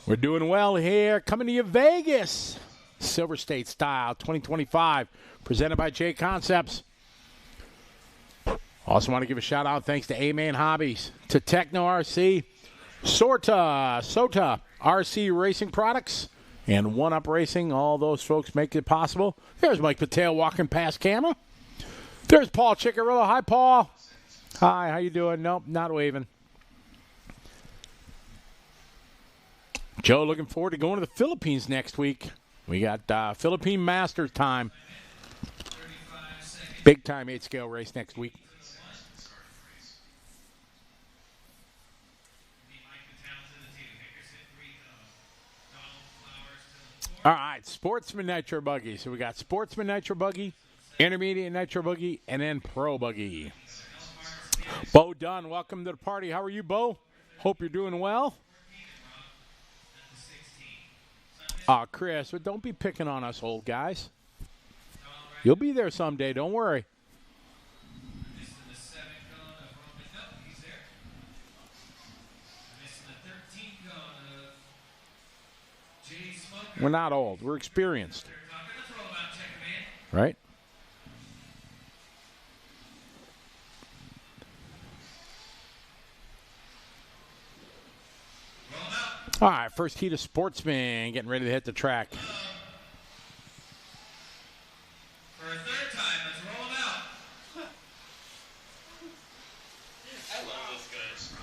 We're doing well here. Coming to you, Vegas. Silver State Style 2025, presented by J Concepts. Also want to give a shout out, thanks to A-Man Hobbies, to Techno RC, Sota RC Racing Products, and One Up Racing. All those folks make it possible. There's Mike Patel walking past camera. There's Paul Chigarillo. Hi, Paul. Hi, how you doing? Nope, not waving. Joe, looking forward to going to the Philippines next week. We got Philippine Masters time. Big time 8-scale race next week. All right, Sportsman Nitro Buggy. So we got Sportsman Nitro Buggy, Intermediate Nitro Buggy, and then Pro Buggy. Bo Dunn, welcome to the party. How are you, Bo? Hope you're doing well. Chris, but don't be picking on us old guys. You'll be there someday, don't worry. We're not old. We're experienced. Right? All right, first heat of Sportsman getting ready to hit the track. For a third time, let's roll them out. I love this guys.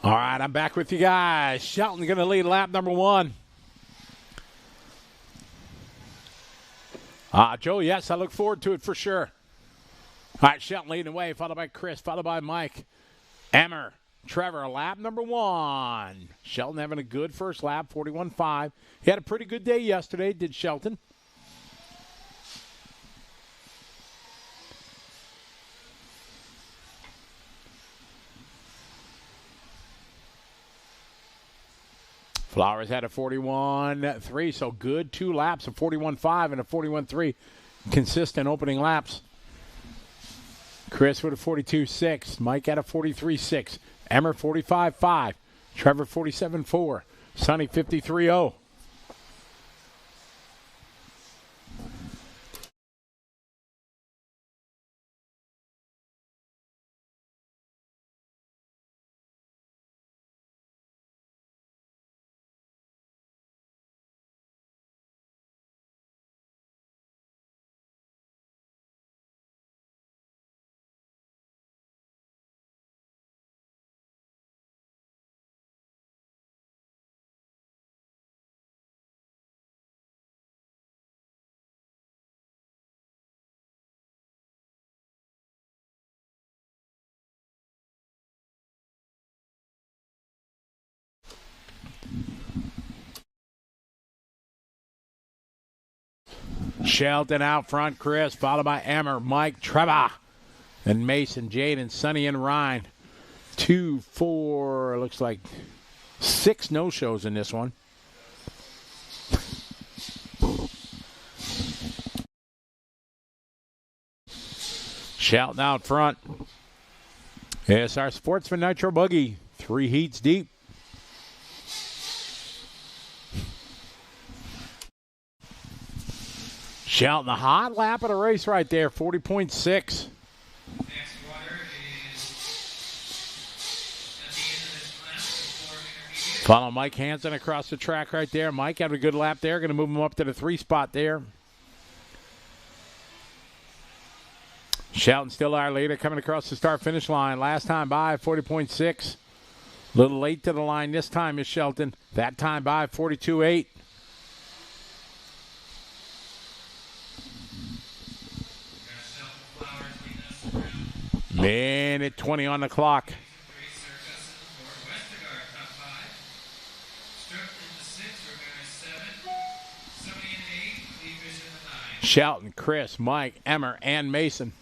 All right, I'm back with you guys. Shelton going to lead lap number 1. Joe, yes, I look forward to it for sure. All right, Shelton leading the way, followed by Chris, followed by Mike, Emmer, Trevor, lap number 1. Shelton having a good first lap, 41.5. He had a pretty good day yesterday, did Shelton. Flowers had a 41.3, so good 2 laps, a 41.5 and a 41.3. Consistent opening laps. Chris with a 42.6. Mike had a 43.6. Emmer 45.5. Trevor 47.4. Sonny 53.0. Shelton out front, Chris, followed by Emmer, Mike, Trevor, and Mason, Jaden, Sonny, and Ryan. 2, 4, looks like 6 no-shows in this one. Shelton out front. ASR Sportsman Nitro Buggy, 3 heats deep. Shelton, the hot lap of the race right there, 40.6. Next water is at the end of this lap before intermediate. Follow Mike Hansen across the track right there. Mike had a good lap there. Going to move him up to the 3 spot there. Shelton still our leader coming across the start-finish line. Last time by, 40.6. A little late to the line this time is Shelton. That time by, 42.8. Minute 20 on the clock. Shelton, Chris, Mike, Emmer, and Mason.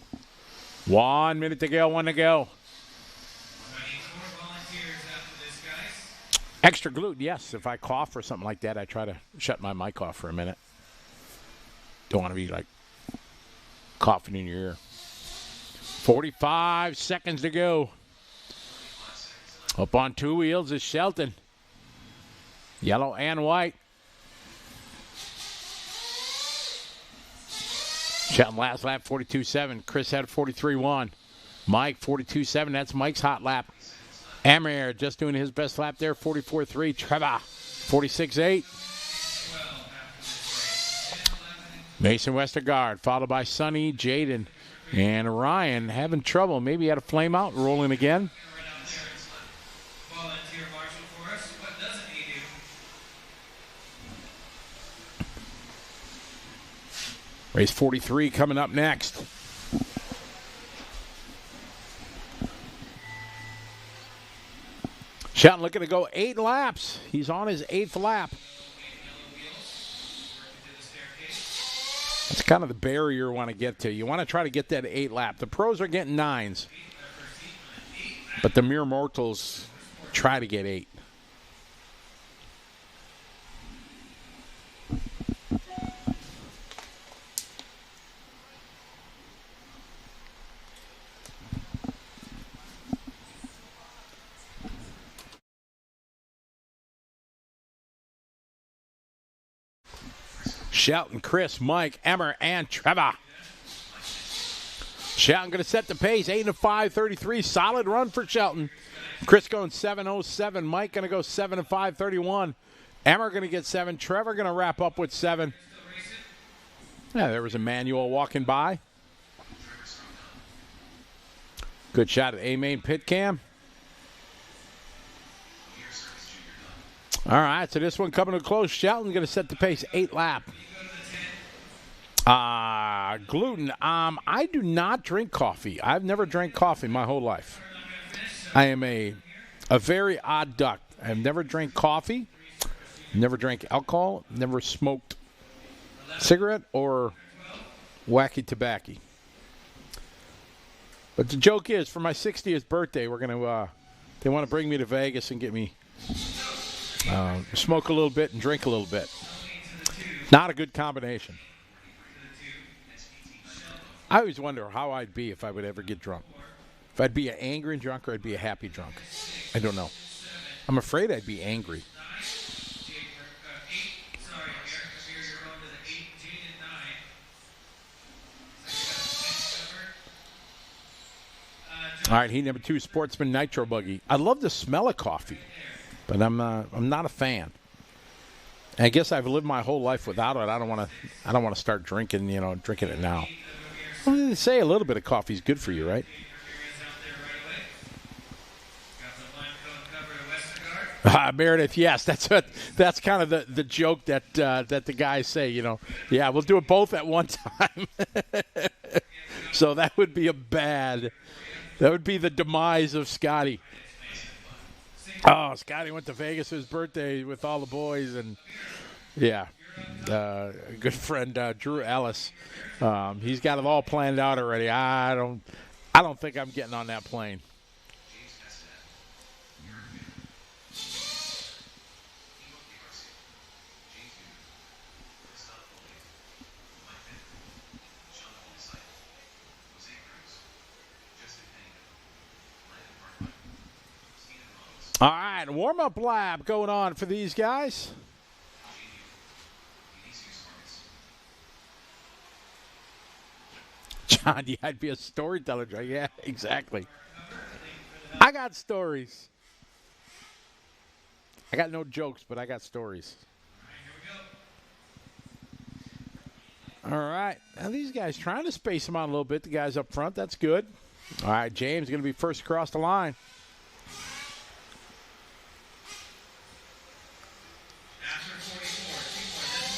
1 minute to go, 1 to go. Extra gluten, yes. If I cough or something like that, I try to shut my mic off for a minute. Don't want to be like coughing in your ear. 45 seconds to go. Up on 2 wheels is Shelton. Yellow and white. Shelton last lap, 42.7. Chris had a 43.1. Mike, 42.7. That's Mike's hot lap. Emmer just doing his best lap there, 44.3. Trevor, 46.8. Mason Westergaard, followed by Sonny, Jaden, and Ryan having trouble. Maybe he had a flame out, rolling again. Race 43 coming up next. Shelton looking to go 8 laps. He's on his 8th lap. That's kind of the barrier you want to get to. You want to try to get that 8 lap. The pros are getting 9s. But the mere mortals try to get 8. Shelton, Chris, Mike, Emmer, and Trevor. Shelton going to set the pace, 8 to 5:33. Solid run for Shelton. Chris going 7:07. Mike going to go 7 to 5:31. Emmer going to get 7. Trevor going to wrap up with 7. Yeah, there was Emmanuel walking by. Good shot at A-Main pit cam. All right, so this one coming to a close. Shelton's going to set the pace, 8 lap. Gluten. I do not drink coffee. I've never drank coffee my whole life. I am a very odd duck. I've never drank coffee, never drank alcohol, never smoked cigarette or wacky tobacco. But the joke is, for my 60th birthday, we're going to, they want to bring me to Vegas and get me smoke a little bit and drink a little bit. Not a good combination. I always wonder how I'd be if I would ever get drunk. If I'd be an angry drunk or I'd be a happy drunk. I don't know. I'm afraid I'd be angry. All right, heat number 2, Sportsman Nitro Buggy. I love the smell of coffee, but I'm not a fan. I guess I've lived my whole life without it. I don't want to start drinking it now. Well, they say a little bit of coffee is good for you, right? Meredith, yes, that's kind of the joke that the guys say. Yeah, we'll do it both at one time. So that would be that would be the demise of Scotty. Oh, Scotty went to Vegas for his birthday with all the boys, and yeah, a good friend Drew Ellis. He's got it all planned out already. I don't think I'm getting on that plane. All right, warm-up lap going on for these guys. John, yeah, I'd be a storyteller. Yeah, exactly. I got stories. I got no jokes, but I got stories. All right. Now these guys trying to space them out a little bit, the guys up front. That's good. All right, James going to be first across the line.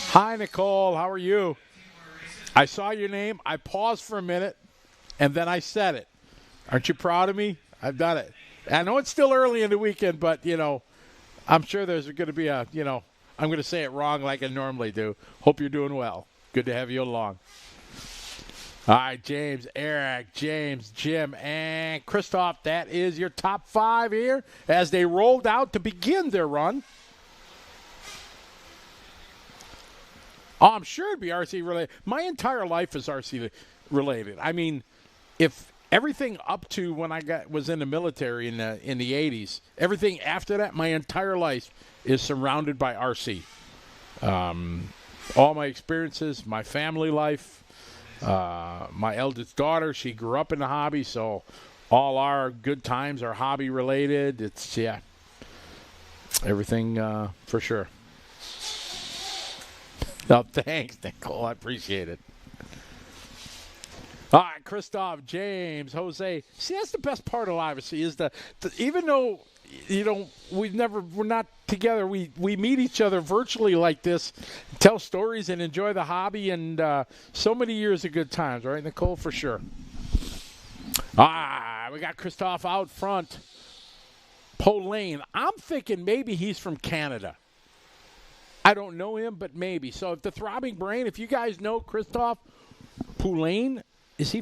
Hi, Nicole. How are you? I saw your name. I paused for a minute, and then I said it. Aren't you proud of me? I've done it. I know it's still early in the weekend, but, I'm sure there's going to be I'm going to say it wrong like I normally do. Hope you're doing well. Good to have you along. All right, James, Eric, James, Jim, and Christoph. That is your top 5 here as they rolled out to begin their run. Oh, I'm sure it'd be RC related. My entire life is RC related. I mean, if everything up to when I was in the military in the 80s, everything after that, my entire life is surrounded by RC. All my experiences, my family life, my eldest daughter, she grew up in the hobby, so all our good times are hobby related. It's, yeah, everything for sure. No, thanks, Nicole. I appreciate it. All right, Christoph, James, Jose. See, that's the best part of Live. See, is even though we're not together, we meet each other virtually like this, tell stories and enjoy the hobby, and so many years of good times, right, Nicole? For sure. We got Christoph out front. Polane. I'm thinking maybe he's from Canada. I don't know him, but maybe. So if the Throbbing Brain, if you guys know Christoph Poulain, is he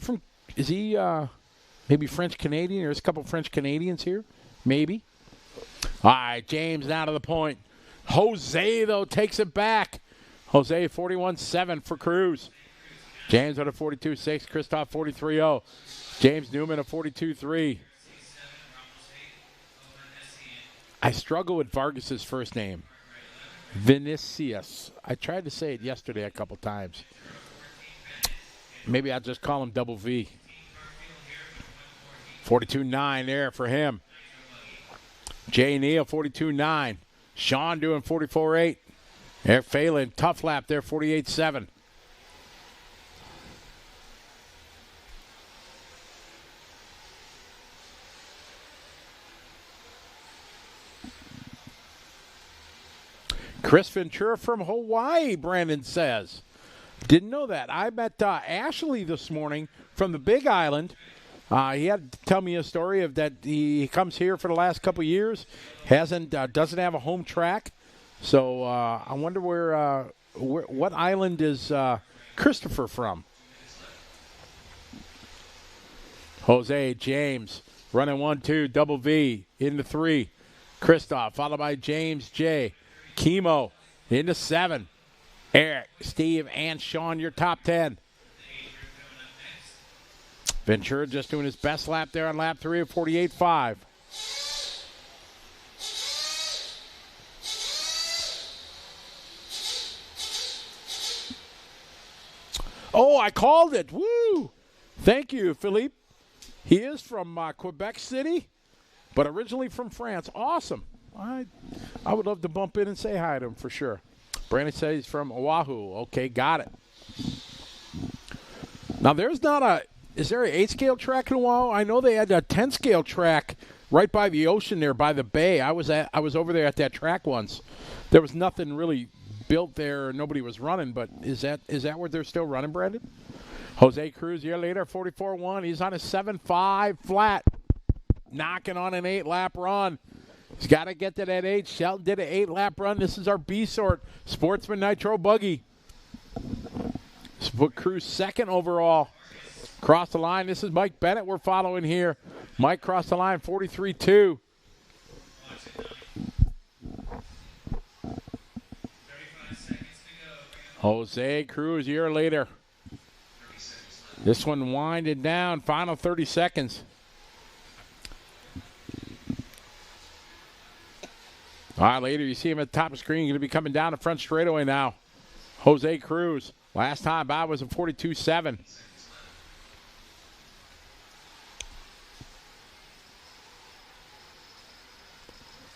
maybe French-Canadian? There's a couple French-Canadians here. Maybe. All right, James now to the point. Jose, though, takes it back. Jose, 41.7 for Cruz. James at a 42.6. Christoph, 43.0. James Newman, a 42.3. I struggle with Vargas's first name. Vinicius. I tried to say it yesterday a couple times. Maybe I'll just call him Double V. 42.9 there for him. Jay Neal, 42.9. Sean doing 44.8. Eric Phelan, tough lap there, 48.7. Chris Ventura from Hawaii, Brandon says. Didn't know that. I met Ashley this morning from the Big Island. He had to tell me a story of that he comes here for the last couple of years, doesn't have a home track. So I wonder what island is Christopher from? Jose James running 1-2, double V into 3. Christoph followed by James J. Chemo into 7. Eric, Steve, and Sean, your top 10. Ventura just doing his best lap there on lap 3 of 48.5. Oh, I called it. Woo! Thank you, Philippe. He is from Quebec City, but originally from France. Awesome. I would love to bump in and say hi to him for sure. Brandon says he's from Oahu. Okay, got it. Now, is there an 8-scale track in Oahu? I know they had a 10-scale track right by the ocean there, by the bay. I was over there at that track once. There was nothing really built there. Nobody was running, but is that where they're still running, Brandon? Jose Cruz, a year later, 44-1. He's on a 7.5 flat, knocking on an 8-lap run. He's got to get to that 8. Shelton did an 8-lap run. This is our B-sort Sportsman Nitro Buggy. Put Cruz second overall. Cross the line. This is Mike Bennett we're following here. Mike crossed the line, 43-2. Jose Cruz, a year later. This one winding down, final 30 seconds. All right, later you see him at the top of the screen. Going to be coming down the front straightaway now. Jose Cruz. Last time by was a 42.7.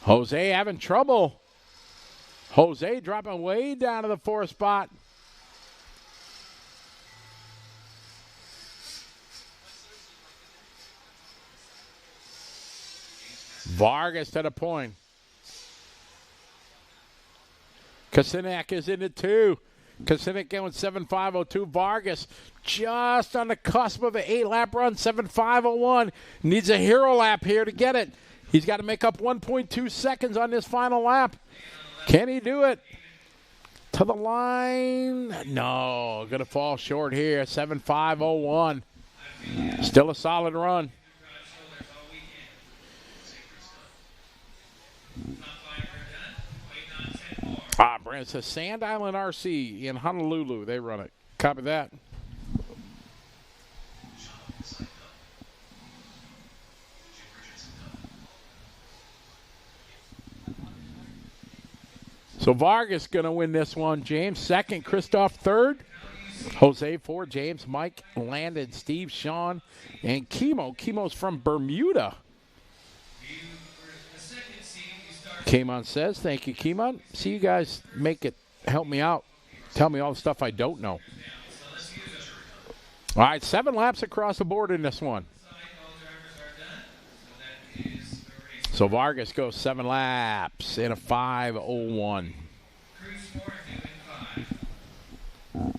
Jose having trouble. Jose dropping way down to the 4th spot. Vargas to the point. Kasinek is in it 2. Kasinek going 7.502. Vargas just on the cusp of an 8-lap run, 7.501. Needs a hero lap here to get it. He's got to make up 1.2 seconds on this final lap. Can he do it? To the line. No, going to fall short here. 7.501. Still a solid run. Brandon says Sand Island RC in Honolulu. They run it. Copy that. So Vargas going to win this one. James second. Christoph third. Jose fourth. James, Mike, Landon, Steve, Sean, and Chemo. Chemo's from Bermuda. Kamon says, thank you, Kamon. See you guys make it, help me out. Tell me all the stuff I don't know. All right, 7 laps across the board in this one. So Vargas goes 7 laps in a 5:01. All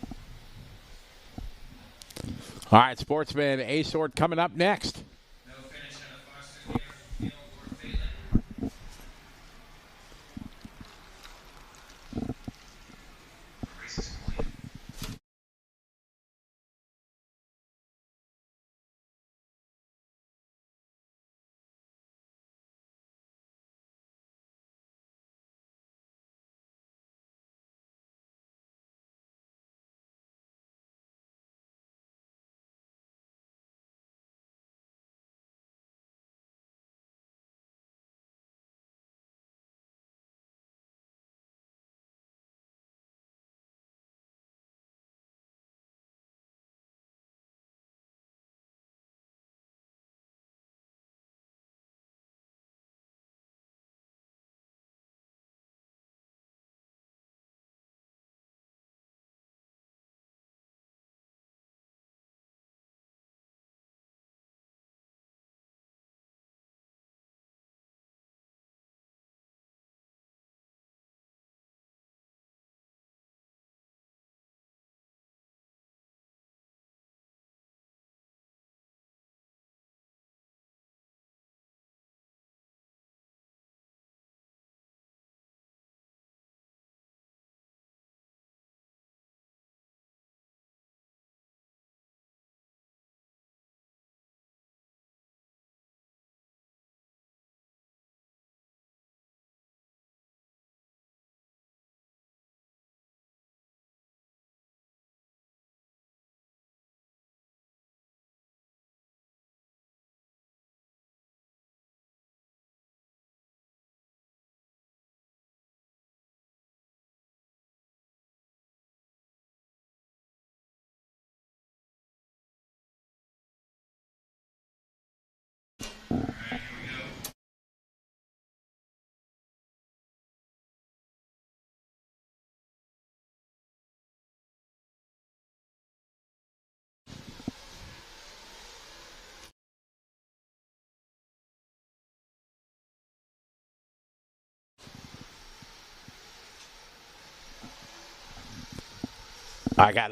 right, Sportsman A-Sort coming up next. I got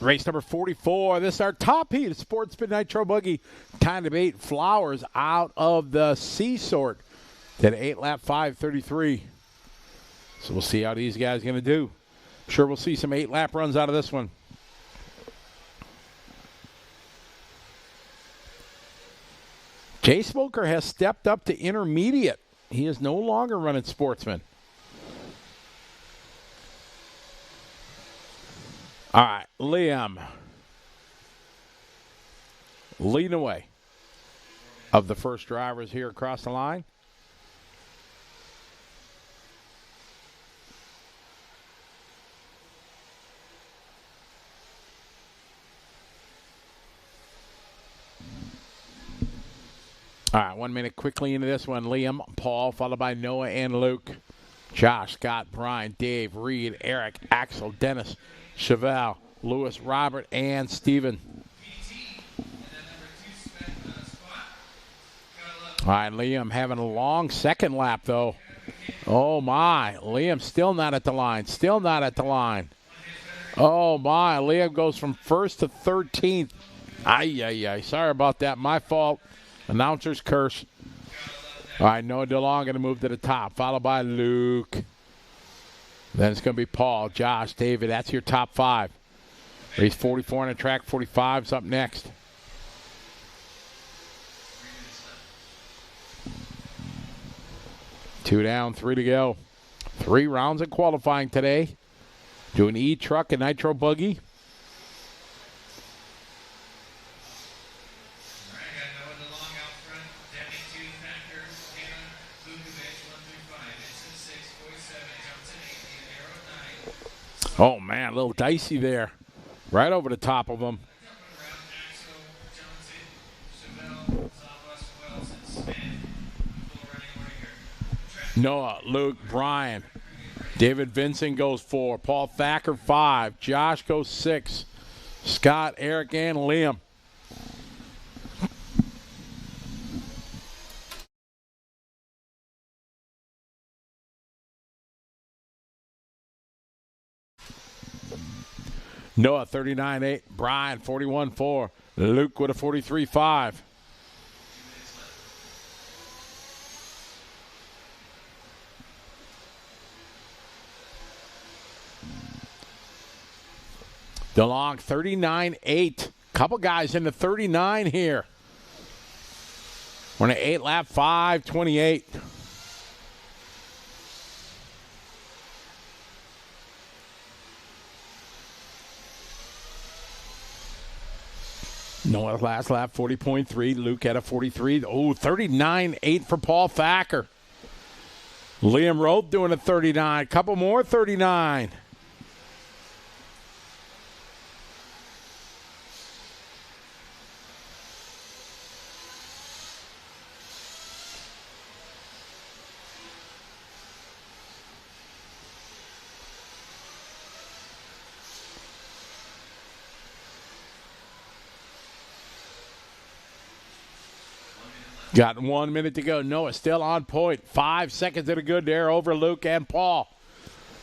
race number 44. This is our top heat of Sportsman Nitro Buggy. Time to bait Flowers out of the C sort. Did an 8-lap 5:33. So we'll see how these guys are going to do. Sure, we'll see some 8-lap runs out of this one. Jay Smoker has stepped up to intermediate. He is no longer running Sportsman. All right, Liam. Leading away of the first drivers here across the line. All right, 1 minute quickly into this one. Liam, Paul, followed by Noah and Luke. Josh, Scott, Brian, Dave, Reed, Eric, Axel, Dennis, Chevelle, Lewis, Robert, and Steven. All right, Liam having a long second lap, though. Oh, my. Liam still not at the line. Still not at the line. Oh, my. Liam goes from first to 13th. Ay. Sorry about that. My fault. Announcer's curse. All right, Noah DeLong going to move to the top, followed by Luke. Then it's going to be Paul, Josh, David. That's your top 5. Race 44 on the track, 45's up next. Two down, 3 to go. 3 rounds of qualifying today. Doing E-Truck and Nitro Buggy. Oh, man, a little dicey there. Right over the top of them. Noah, Luke, Brian. David Vincent goes 4. Paul Thacker 5. Josh goes 6. Scott, Eric, and Liam. Noah 39.8. Brian 41.4. Luke with a 43.5. DeLong 39.8. Couple guys in the 39 here. We're in an 8-lap 5:28. Noah last lap 40.3. Luke had a 43. Oh, 39.8 for Paul Thacker. Liam Roth doing a 39. Couple more 39. Got 1 minute to go. Noah still on point. 5 seconds and a good there over Luke and Paul.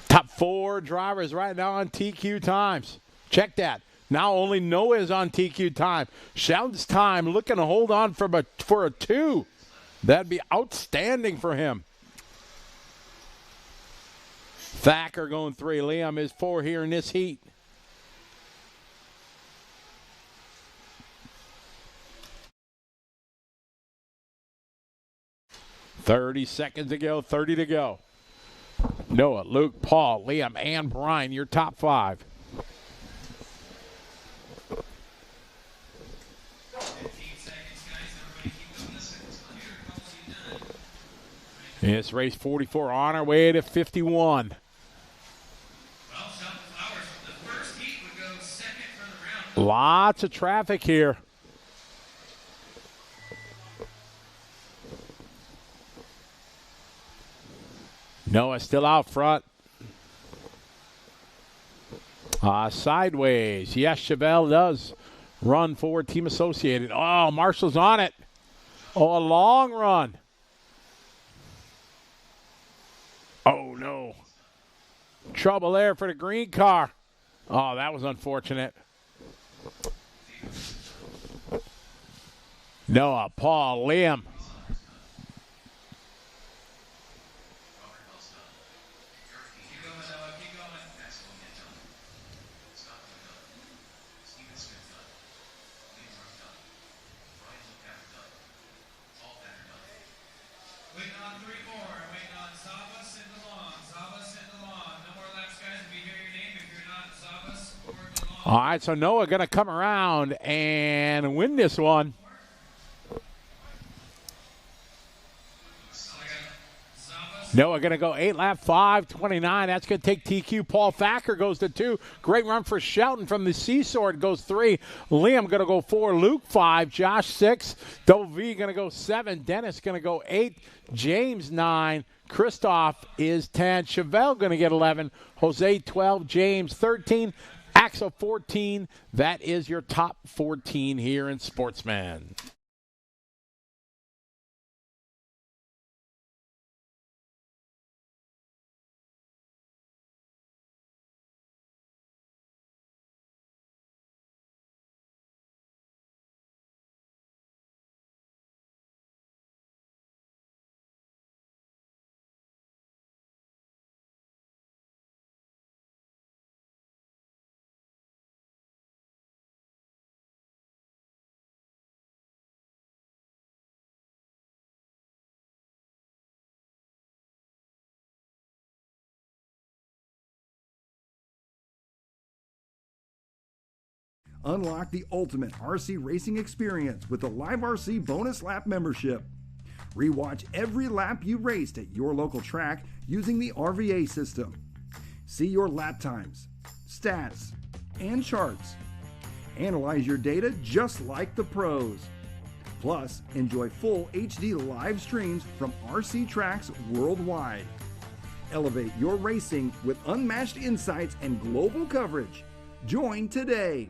Top 4 drivers right now on TQ times. Check that. Now only Noah is on TQ time. Sheldon's time looking to hold on for a 2. That'd be outstanding for him. Thacker going 3. Liam is 4 here in this heat. .30 seconds to go, 30 to go. Noah, Luke, Paul, Liam, and Brian, your top 5. It's race 44 on our way to 51. Lots of traffic here. Noah still out front. Sideways. Yes, Chevelle does run forward. Team Associated. Oh, Marshall's on it. Oh, a long run. Oh, no. Trouble there for the green car. Oh, that was unfortunate. Noah, Paul, Liam. Keep going, Noah. Keep going. Waiting on 3-4. Waiting on Zavas and DeLong. Zavas and DeLong. No more laps, guys. If you hear your name, if you're not Zavas or DeLong. All right, so Noah going to come around and win this one. Noah going to go 8 lap 5:29. That's going to take TQ. Paul Thacker goes to 2. Great run for Shelton from the Seasword goes 3. Liam going to go 4. Luke 5. Josh 6. Double V going to go 7. Dennis going to go 8. James 9. Christoph is 10. Chevelle going to get 11. Jose 12. James 13. Axel 14. That is your top 14 here in Sportsman. Unlock the ultimate RC racing experience with the Live RC Bonus Lap membership. Rewatch every lap you raced at your local track using the RVA system. See your lap times, stats, and charts. Analyze your data just like the pros. Plus, enjoy full HD live streams from RC tracks worldwide. Elevate your racing with unmatched insights and global coverage. Join today.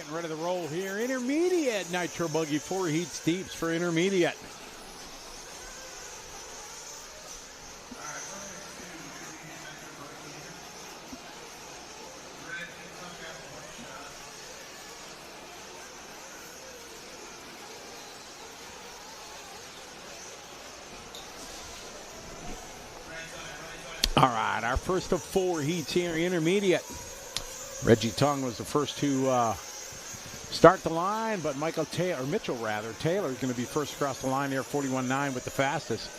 getting ready to roll here. Intermediate Nitro Buggy, 4 heats deeps for intermediate. All right, our first of 4 heats here, intermediate. Reggie Tongue was the first to start the line, but Mitchell Taylor is going to be first across the line there, 41.9 with the fastest.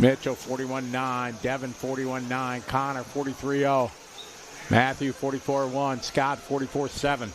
Mitchell 41.9, Devin 41.9, Connor 43.0, Matthew 44.1, Scott 44.7.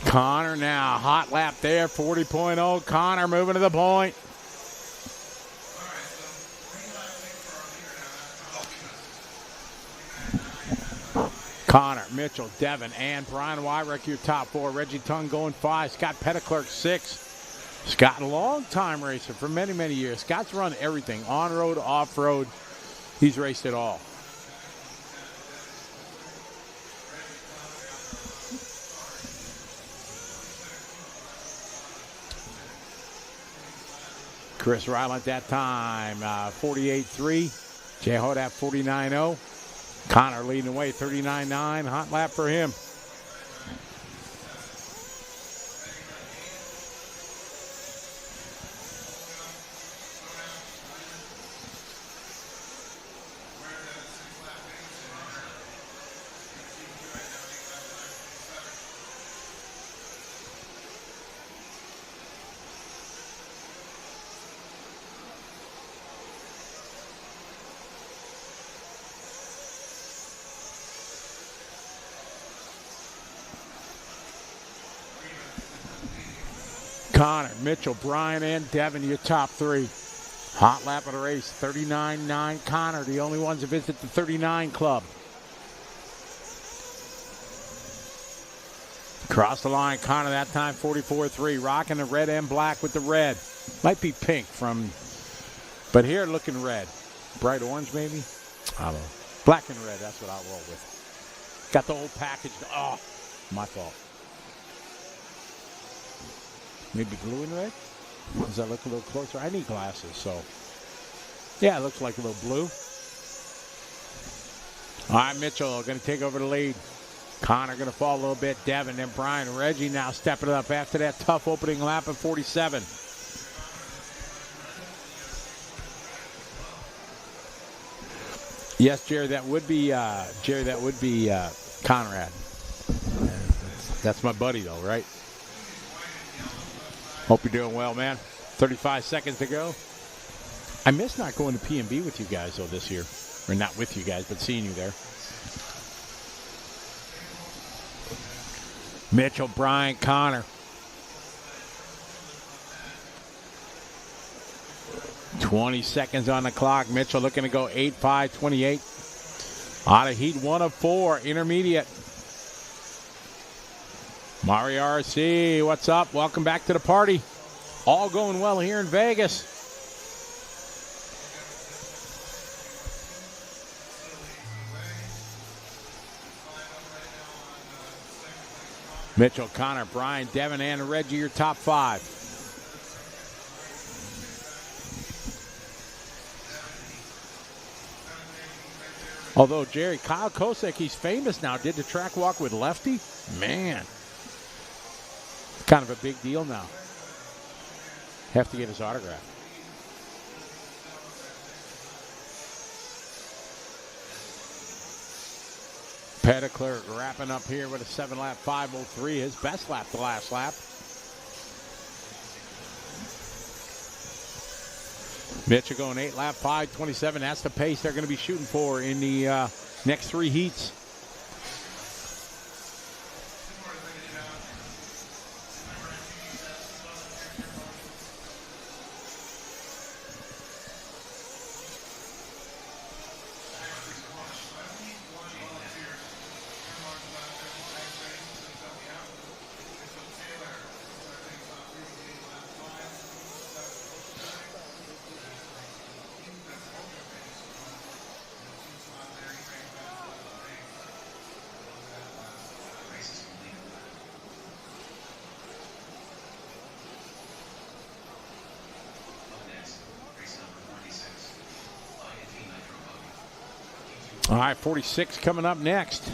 Connor now, hot lap there, 40.0. Connor moving to the point. Connor, Mitchell, Devin, and Brian Wyrick, your top 4. Reggie Tongue going 5. Scott Petticlerk 6. Scott, a long-time racer for many, many years. Scott's run everything, on-road, off-road. He's raced it all. Chris Ryland at that time, 48.3. Jay Hodap, 49.0. Connor leading the way, 39.9. Hot lap for him. Connor, Mitchell, Brian, and Devin, your top 3. Hot lap of the race, 39.9. Connor, the only ones to visit the 39 club. Across the line, Connor that time, 44.3. Rocking the red and black with the red. Might be pink but here looking red. Bright orange maybe? I don't know. Black and red, that's what I'll roll with. Got the old package. Oh, my fault. Maybe blue and red? Does that look a little closer? I need glasses, so. Yeah, it looks like a little blue. All right, Mitchell going to take over the lead. Connor going to fall a little bit. Devin, then Brian. Reggie now stepping it up after that tough opening lap of 47. Yes, Jerry, that would be Conrad. That's my buddy, though, right? Hope you're doing well, man. 35 seconds to go. I miss not going to P&B with you guys, though, this year. Or not with you guys, but seeing you there. Mitchell, Brian, Connor. 20 seconds on the clock. Mitchell looking to go 8.5.28. Out of heat 1 of 4, intermediate. Mario RC, what's up? Welcome back to the party. All going well here in Vegas. Mitchell, Connor, Brian, Devin, and Reggie, your top 5. Although, Jerry, Kyle Kosek, he's famous now. Did the track walk with Lefty? Man. Kind of a big deal now. Have to get his autograph. Petticler wrapping up here with a 7-lap 5:03, his best lap the last lap. Mitchell going 8-lap 5:27. That's the pace they're going to be shooting for in the next 3 heats. All right, 46 coming up next.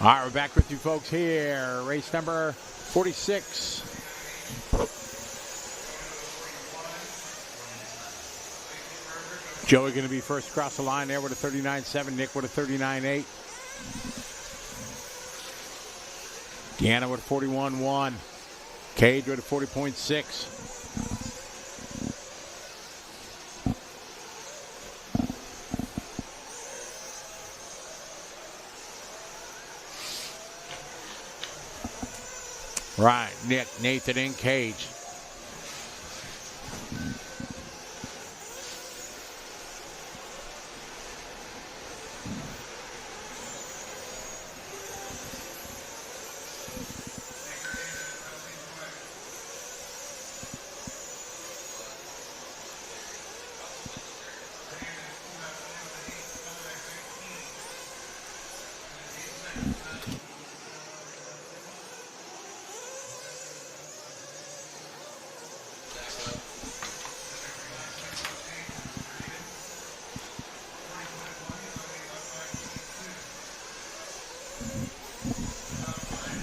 All right, we're back with you folks here. Race number 46. Joey going to be first across the line there with a 39.7. Nick with a 39.8. Deanna with a 41.1. Cage with a 40.6. Right, Nick, Nathan, and Cage.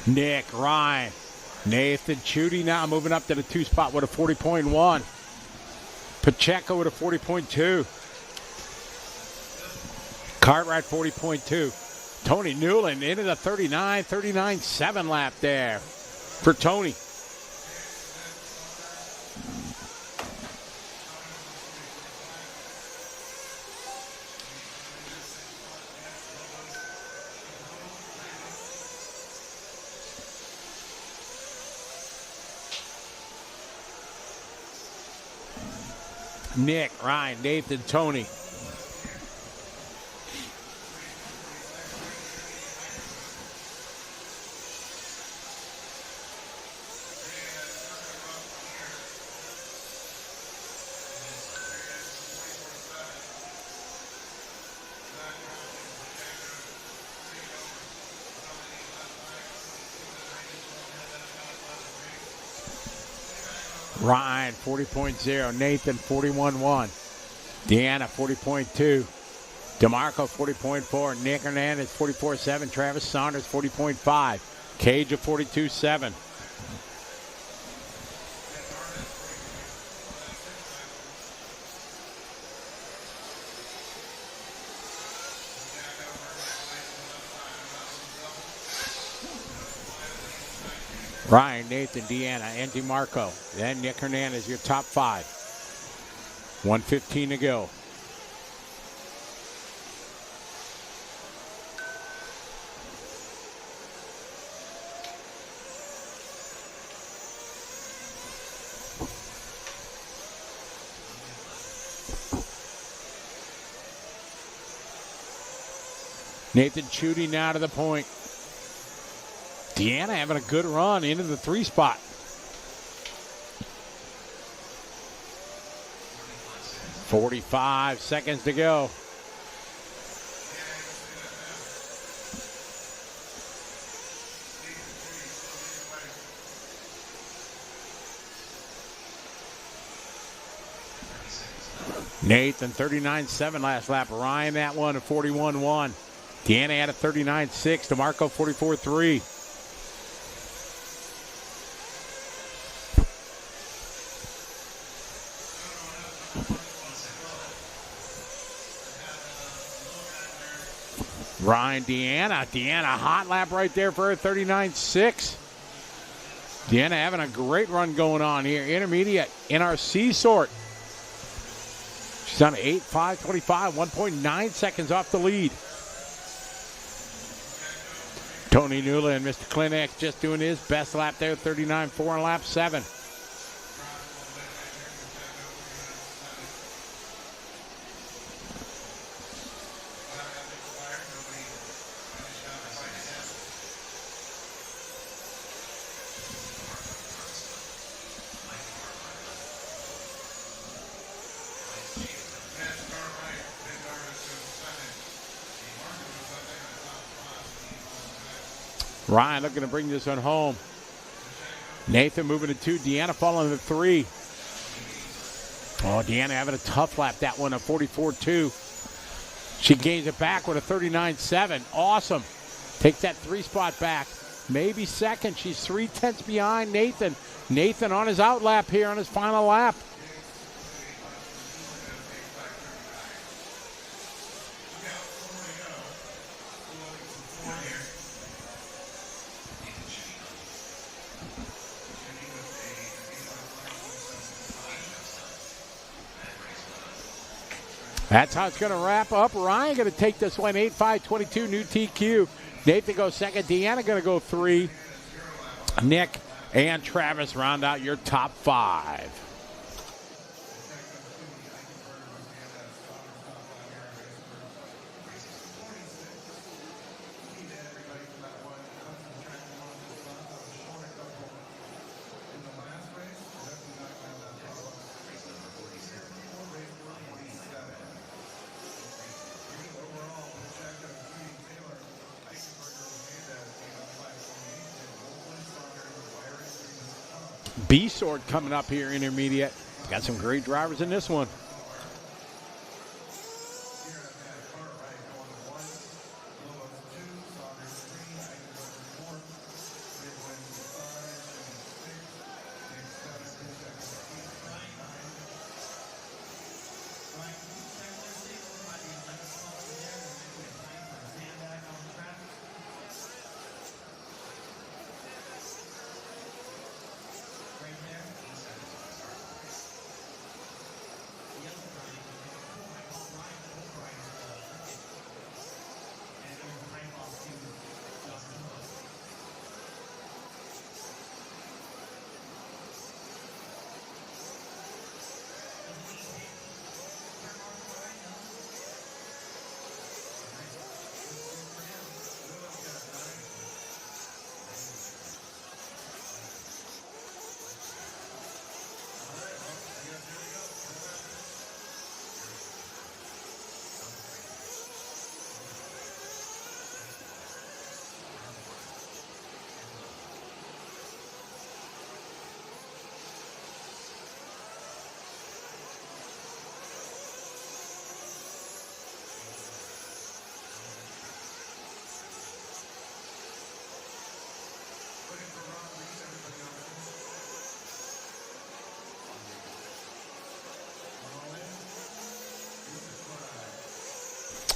Nick, Ryan, Nathan, Chudy now moving up to the 2 spot with a 40.1. Pacheco with a 40.2. Cartwright 40.2. Tony Newland into the 39.7 lap there for Tony. Nick, Ryan, Nathan, Tony. Ryan, 40.0. Nathan, 41.1. Deanna, 40.2. DeMarco, 40.4. Nick Hernandez, 44.7. Travis Saunders, 40.5. Cage of 42.7. Ryan, Nathan, Deanna, and DeMarco. Then Nick Hernandez, your top 5. 1:15 to go. Nathan Chudy now to the point. Deanna having a good run into the 3 spot. $45 to go. Nathan, 39.7 last lap. Ryan, that one at 41.1. Deanna had a 39.6. DeMarco, 44.3. Ryan, Deanna, hot lap right there for her, 39.6. Deanna having a great run going on here. Intermediate in our C sort. She's on 8.5.25, 1.9 seconds off the lead. Tony Newland, Mr. Clinic, just doing his best lap there, 39.4 on lap 7. Ryan looking to bring this one home. Nathan moving to 2. Deanna following to 3. Oh, Deanna having a tough lap. That one, a 44.2. She gains it back with a 39.7. Awesome. Takes that 3 spot back. Maybe second. She's 3/10 behind Nathan. Nathan on his out lap here on his final lap. That's how it's going to wrap up. Ryan going to take this one, 8.5.22, new TQ. Nathan goes second. Deanna going to go 3. Nick and Travis round out your top 5. B-Sword coming up here, intermediate. Got some great drivers in this one.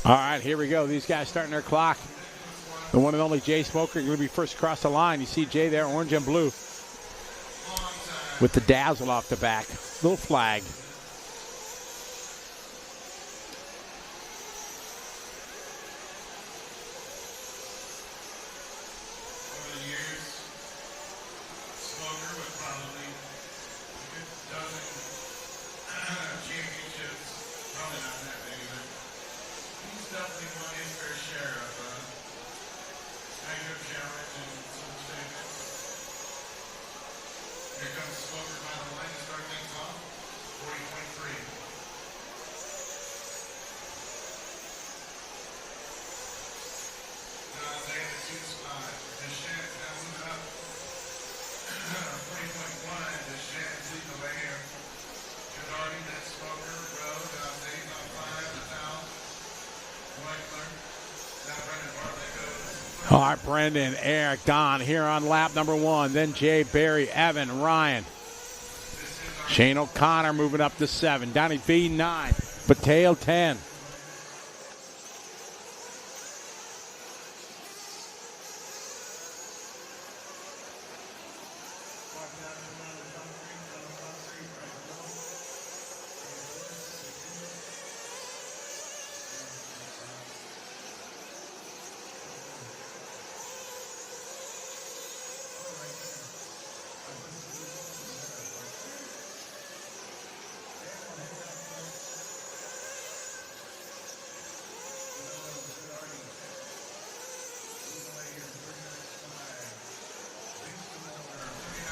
All right, here we go. These guys starting their clock. The one and only Jay Smoker going to be first across the line. You see Jay there, orange and blue, with the dazzle off the back. Little flag. All right, Brendan, Eric, Don here on lap number 1. Then Jay, Barry, Evan, Ryan. Shane O'Connor moving up to 7. Donnie V, 9. Patale, 10.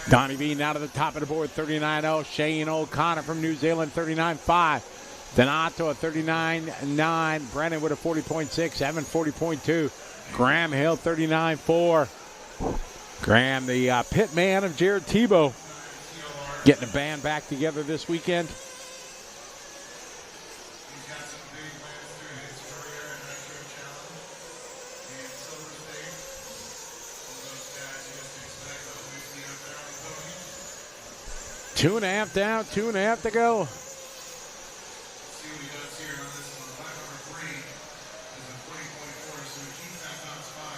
Donnie V now to the top of the board, 39.0. Shane O'Connor from New Zealand, 39.5. Donato at 39.9. Brennan with a 40.6. Evan, 40.2. Graham Hill, 39.4. Graham, the pit man of Jared Tebow, getting the band back together this weekend. He's got some big wins through his career in Retro Challenge and Silver State. 2.5 down, 2.5 to go. See what he does here on this one. Lap number 3 is a 40.4, so he keeps that top spot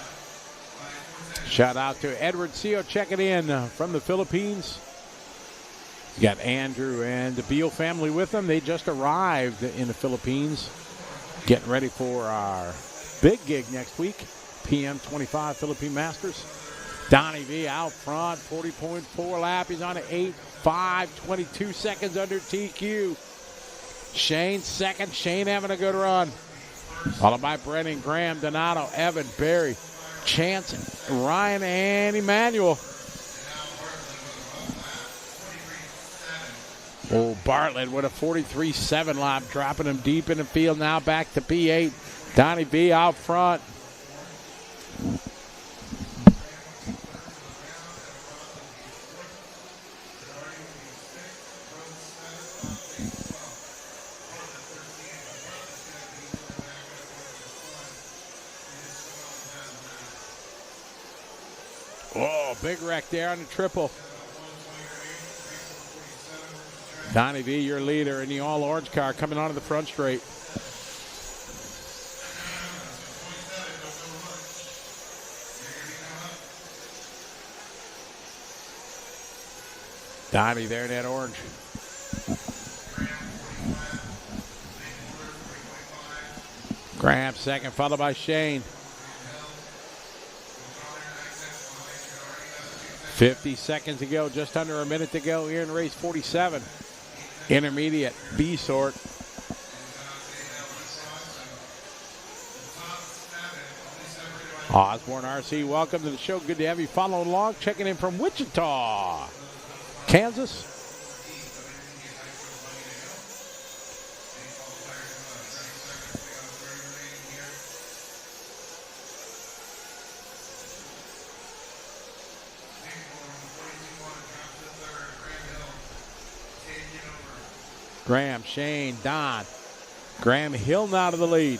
by 4 seconds. Shout out to Edward Seo checking in from the Philippines. You got Andrew and the Beal family with them. They just arrived in the Philippines, getting ready for our big gig next week, PM 25 Philippine Masters. Donnie V out front, 40.4 lap. He's on an 8.5, 22 seconds under TQ. Shane second. Shane having a good run. Followed by Brennan, Graham, Donato, Evan, Barry, Chance, Ryan, and Emmanuel. Oh, Bartlett with a 43.7 lap, dropping him deep in the field. Now back to P8. Donnie V out front. Oh, big wreck there on the triple. Donnie V, your leader in the all-orange car, coming onto the front straight. Donnie there in that orange. Graham second, followed by Shane. 50 seconds to go, just under a minute to go here in race 47. Intermediate, B sort. Osborne RC, welcome to the show. Good to have you following along. Checking in from Wichita, Kansas. Graham, Shane, Don. Graham Hill now to the lead.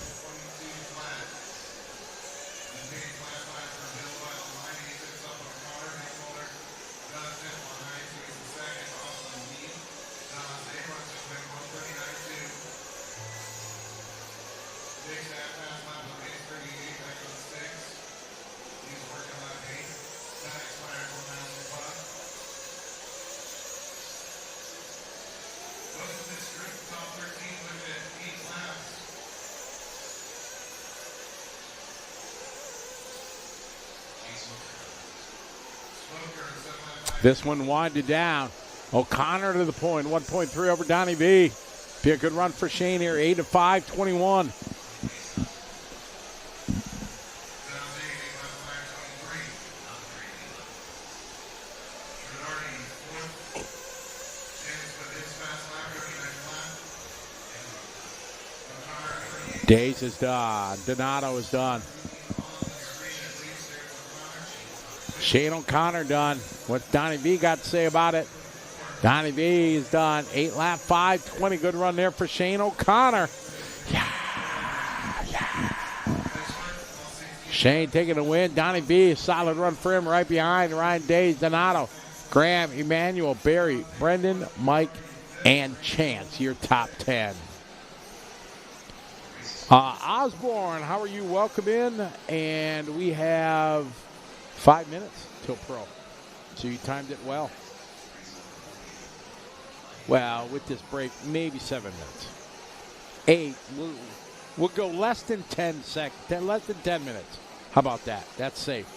This one winded down. O'Connor to the point, 1.3 over Donnie V. Be a good run for Shane here, 8-5, 21. Days is done. Donato is done. Shane O'Connor done. What's Donnie V got to say about it? Donnie V is done. 8 lap, 5:20. Good run there for Shane O'Connor. Yeah. Shane taking the win. Donnie V, a solid run for him right behind Ryan Days, Donato, Graham, Emmanuel, Barry, Brendan, Mike, and Chance, your top 10. Osborne, how are you? Welcome in. And we have 5 minutes till pro. So you timed it well. Well, with this break, maybe 7 minutes. 8. We'll go less than 10 seconds, less than 10 minutes. How about that? That's safe.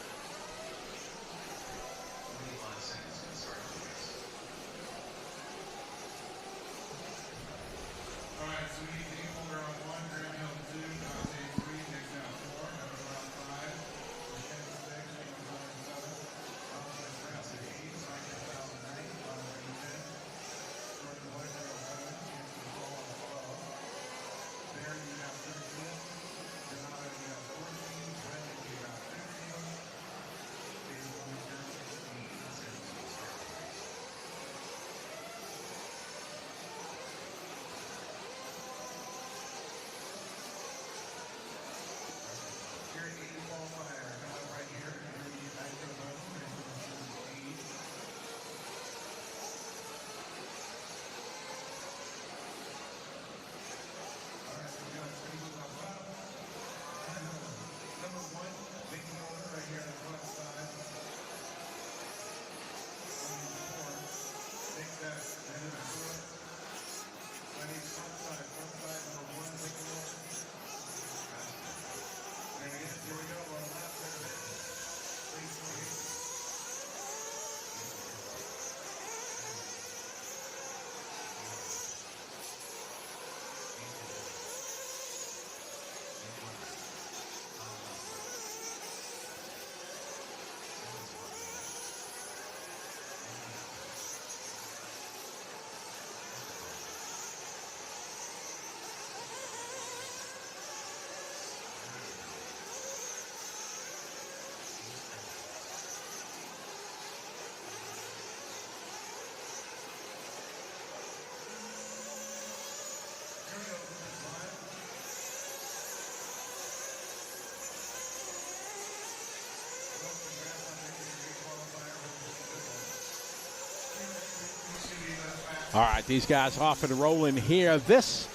All right, these guys off and rolling here. This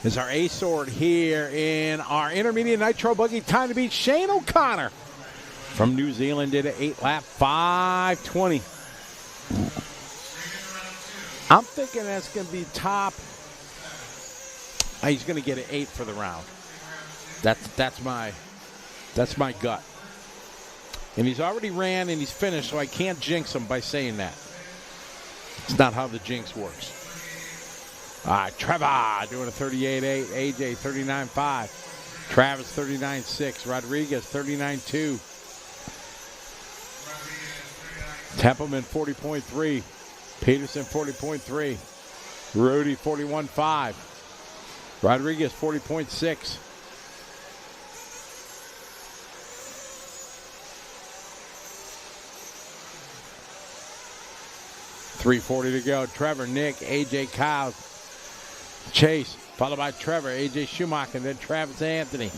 is our A-Sword here in our intermediate nitro buggy. Time to beat Shane O'Connor from New Zealand. Did an 8-lap 5:20. I'm thinking that's going to be top. He's going to get an 8 for the round. That's my gut. And he's already ran and he's finished, so I can't jinx him by saying that. It's not how the jinx works. All right, Trevor doing a 38.8, AJ 39.5, Travis 39.6, Rodriguez 39.2, Templeman 40.3, Peterson 40.3, Rudy 41.5, Rodriguez 40.6. .340 to go. Trevor, Nick, AJ, Kyle, Chase, followed by Trevor, AJ Schumacher, and then Travis Anthony.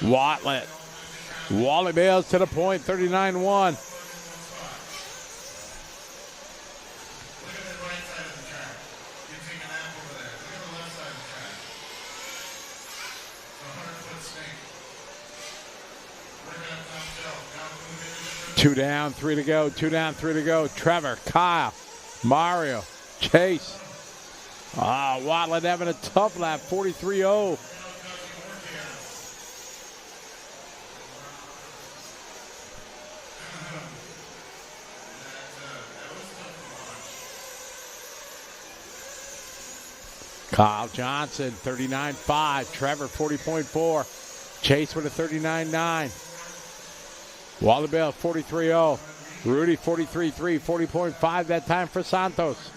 Watlet. Wally Bales to the point, 39-1. Two down, three to go. Two down, three to go. Trevor, Kyle, Mario, Chase. Watlet having a tough lap, 43-0. Kyle Johnson, 39.5. Trevor, 40.4. Chase with a 39.9. Wally Bell, 43.0. Rudy, 43.3, 40.5 that time for Santos.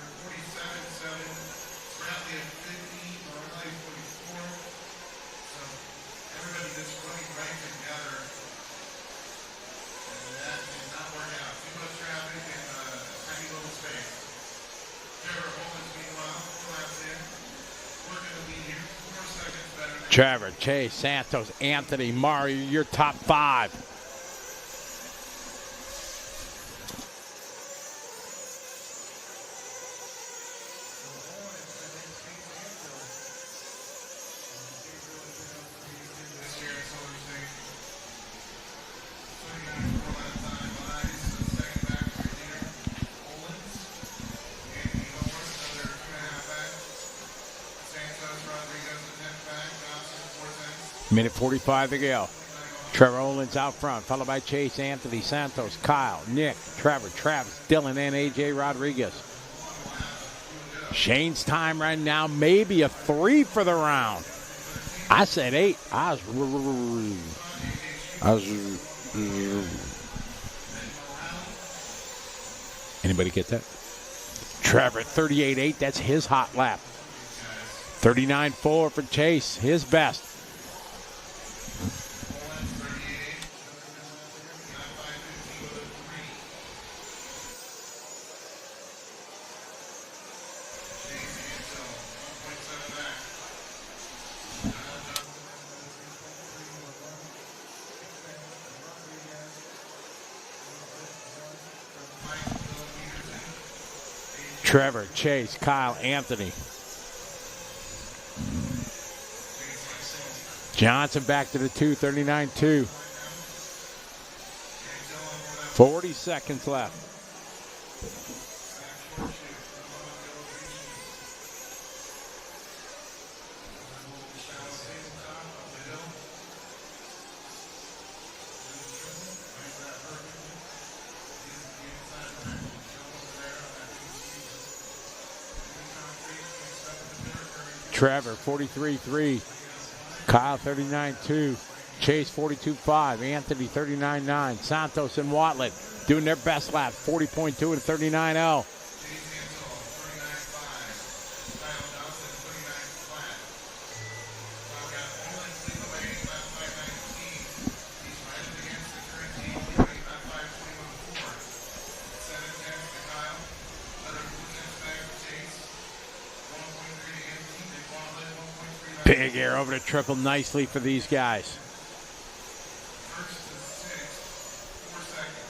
Trevor, Chase, Santos, Anthony, Mario, your top five. Minute 45 to go. Trevor Owens out front, followed by Chase, Anthony, Santos, Kyle, Nick, Trevor, Travis, Dylan, and AJ Rodriguez. Shane's time right now, maybe a 3 for the round. I said 8. Anybody get that? Trevor, 38.8. That's his hot lap. 39.4 for Chase, his best. Trevor, Chase, Kyle, Anthony. Johnson back to the 2, 39.2. 40 seconds left. Trevor, 43.3. Kyle, 39.2. Chase, 42.5. Anthony, 39.9. Santos and Watlet doing their best lap, 40.2 and 39.0. Big air over to triple nicely for these guys. First to 6, 4 seconds.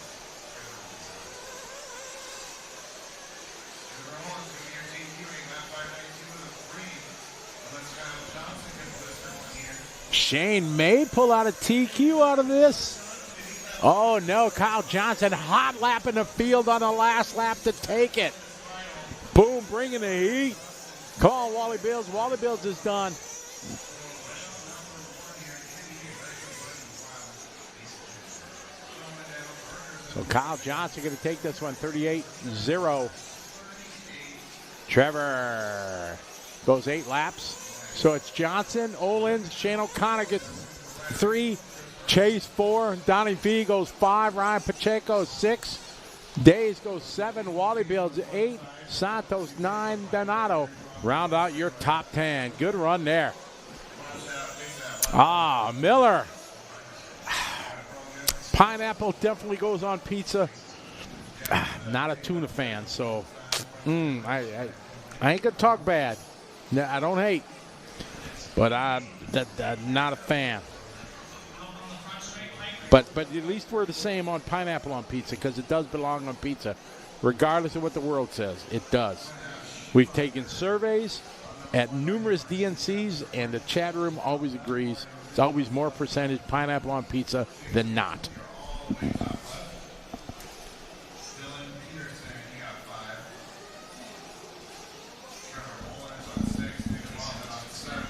Trevor Owens with your team keeping that 592 with a 3. Unless Kyle Johnson can blister one here. Shane may pull out a TQ out of this. Oh, no. Kyle Johnson hot lapping the field on the last lap to take it. Boom, bringing the heat. Come on, Wally Bills. Wally Bills is done. So Kyle Johnson going to take this one 38-0. Trevor goes 8 laps. So it's Johnson, Olins, Shane O'Connor gets 3, Chase 4, Donnie V goes 5, Ryan Pacheco 6, Days goes 7, Wally Bills 8, Santos 9, Donato round out your top 10. Good run there. Miller. Pineapple definitely goes on pizza. Not a tuna fan, so I ain't gonna talk bad. No, I don't hate, but I'm not a fan. But at least we're the same on pineapple on pizza because it does belong on pizza, regardless of what the world says. It does. We've taken surveys at numerous DNCs, and the chat room always agrees. It's always more percentage pineapple on pizza than not. Dylan Peterson, he got 5. Trevor Owens on 6. Nick Baldwin on 7.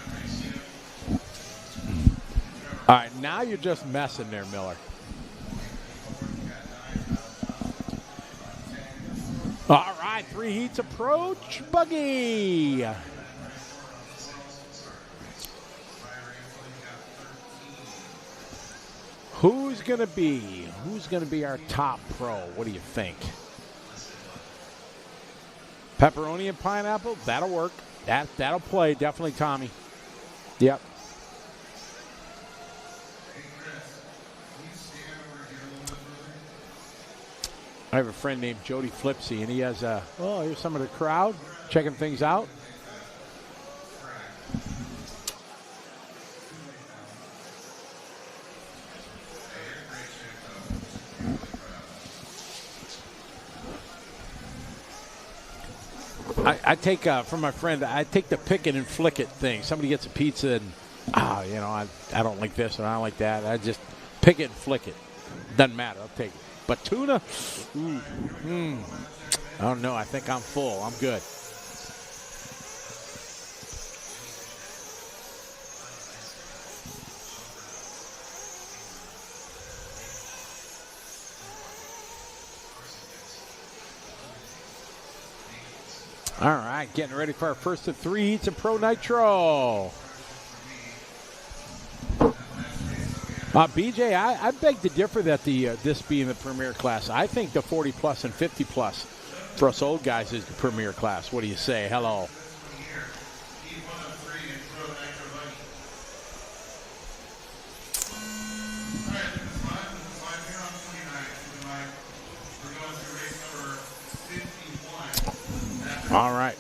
Trevor All right, now you're just messing there, Miller. All right, 3 heats approach. Buggy. Who's gonna be our top pro? What do you think? Pepperoni and pineapple? That'll work. That'll play. Definitely Tommy. Yep. I have a friend named Jody Flipsy, and he has here's some of the crowd checking things out. I take from my friend. I take the pick it and flick it thing. Somebody gets a pizza and I don't like this or I don't like that. I just pick it and flick it. Doesn't matter. I'll take it. But tuna, I don't know. I think I'm full. I'm good. All right, getting ready for our first of 3 heats of Pro Nitro. BJ, I beg to differ that this being the premier class. I think the 40-plus and 50-plus for us old guys is the premier class. What do you say? Hello. All right.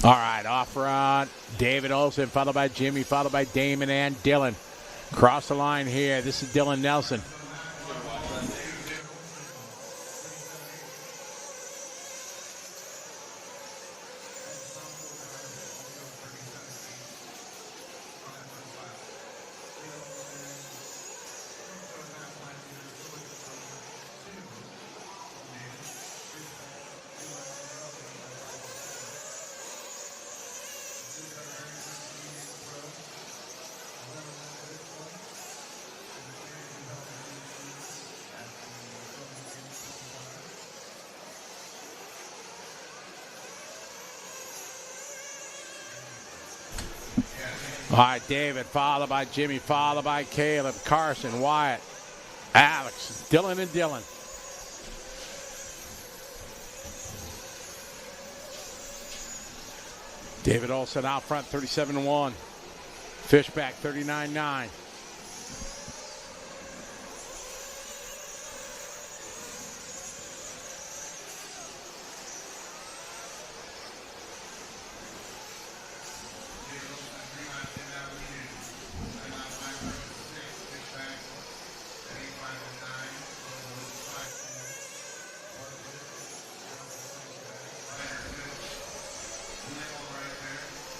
All right, off front, David Olson, followed by Jimmy, followed by Damon and Dylan. Cross the line here. This is Dylan Nelson. All right, David, followed by Jimmy, followed by Caleb, Carson, Wyatt, Alex, Dylan, and Dylan. David Olson out front, 37-1. Fishback, 39-9.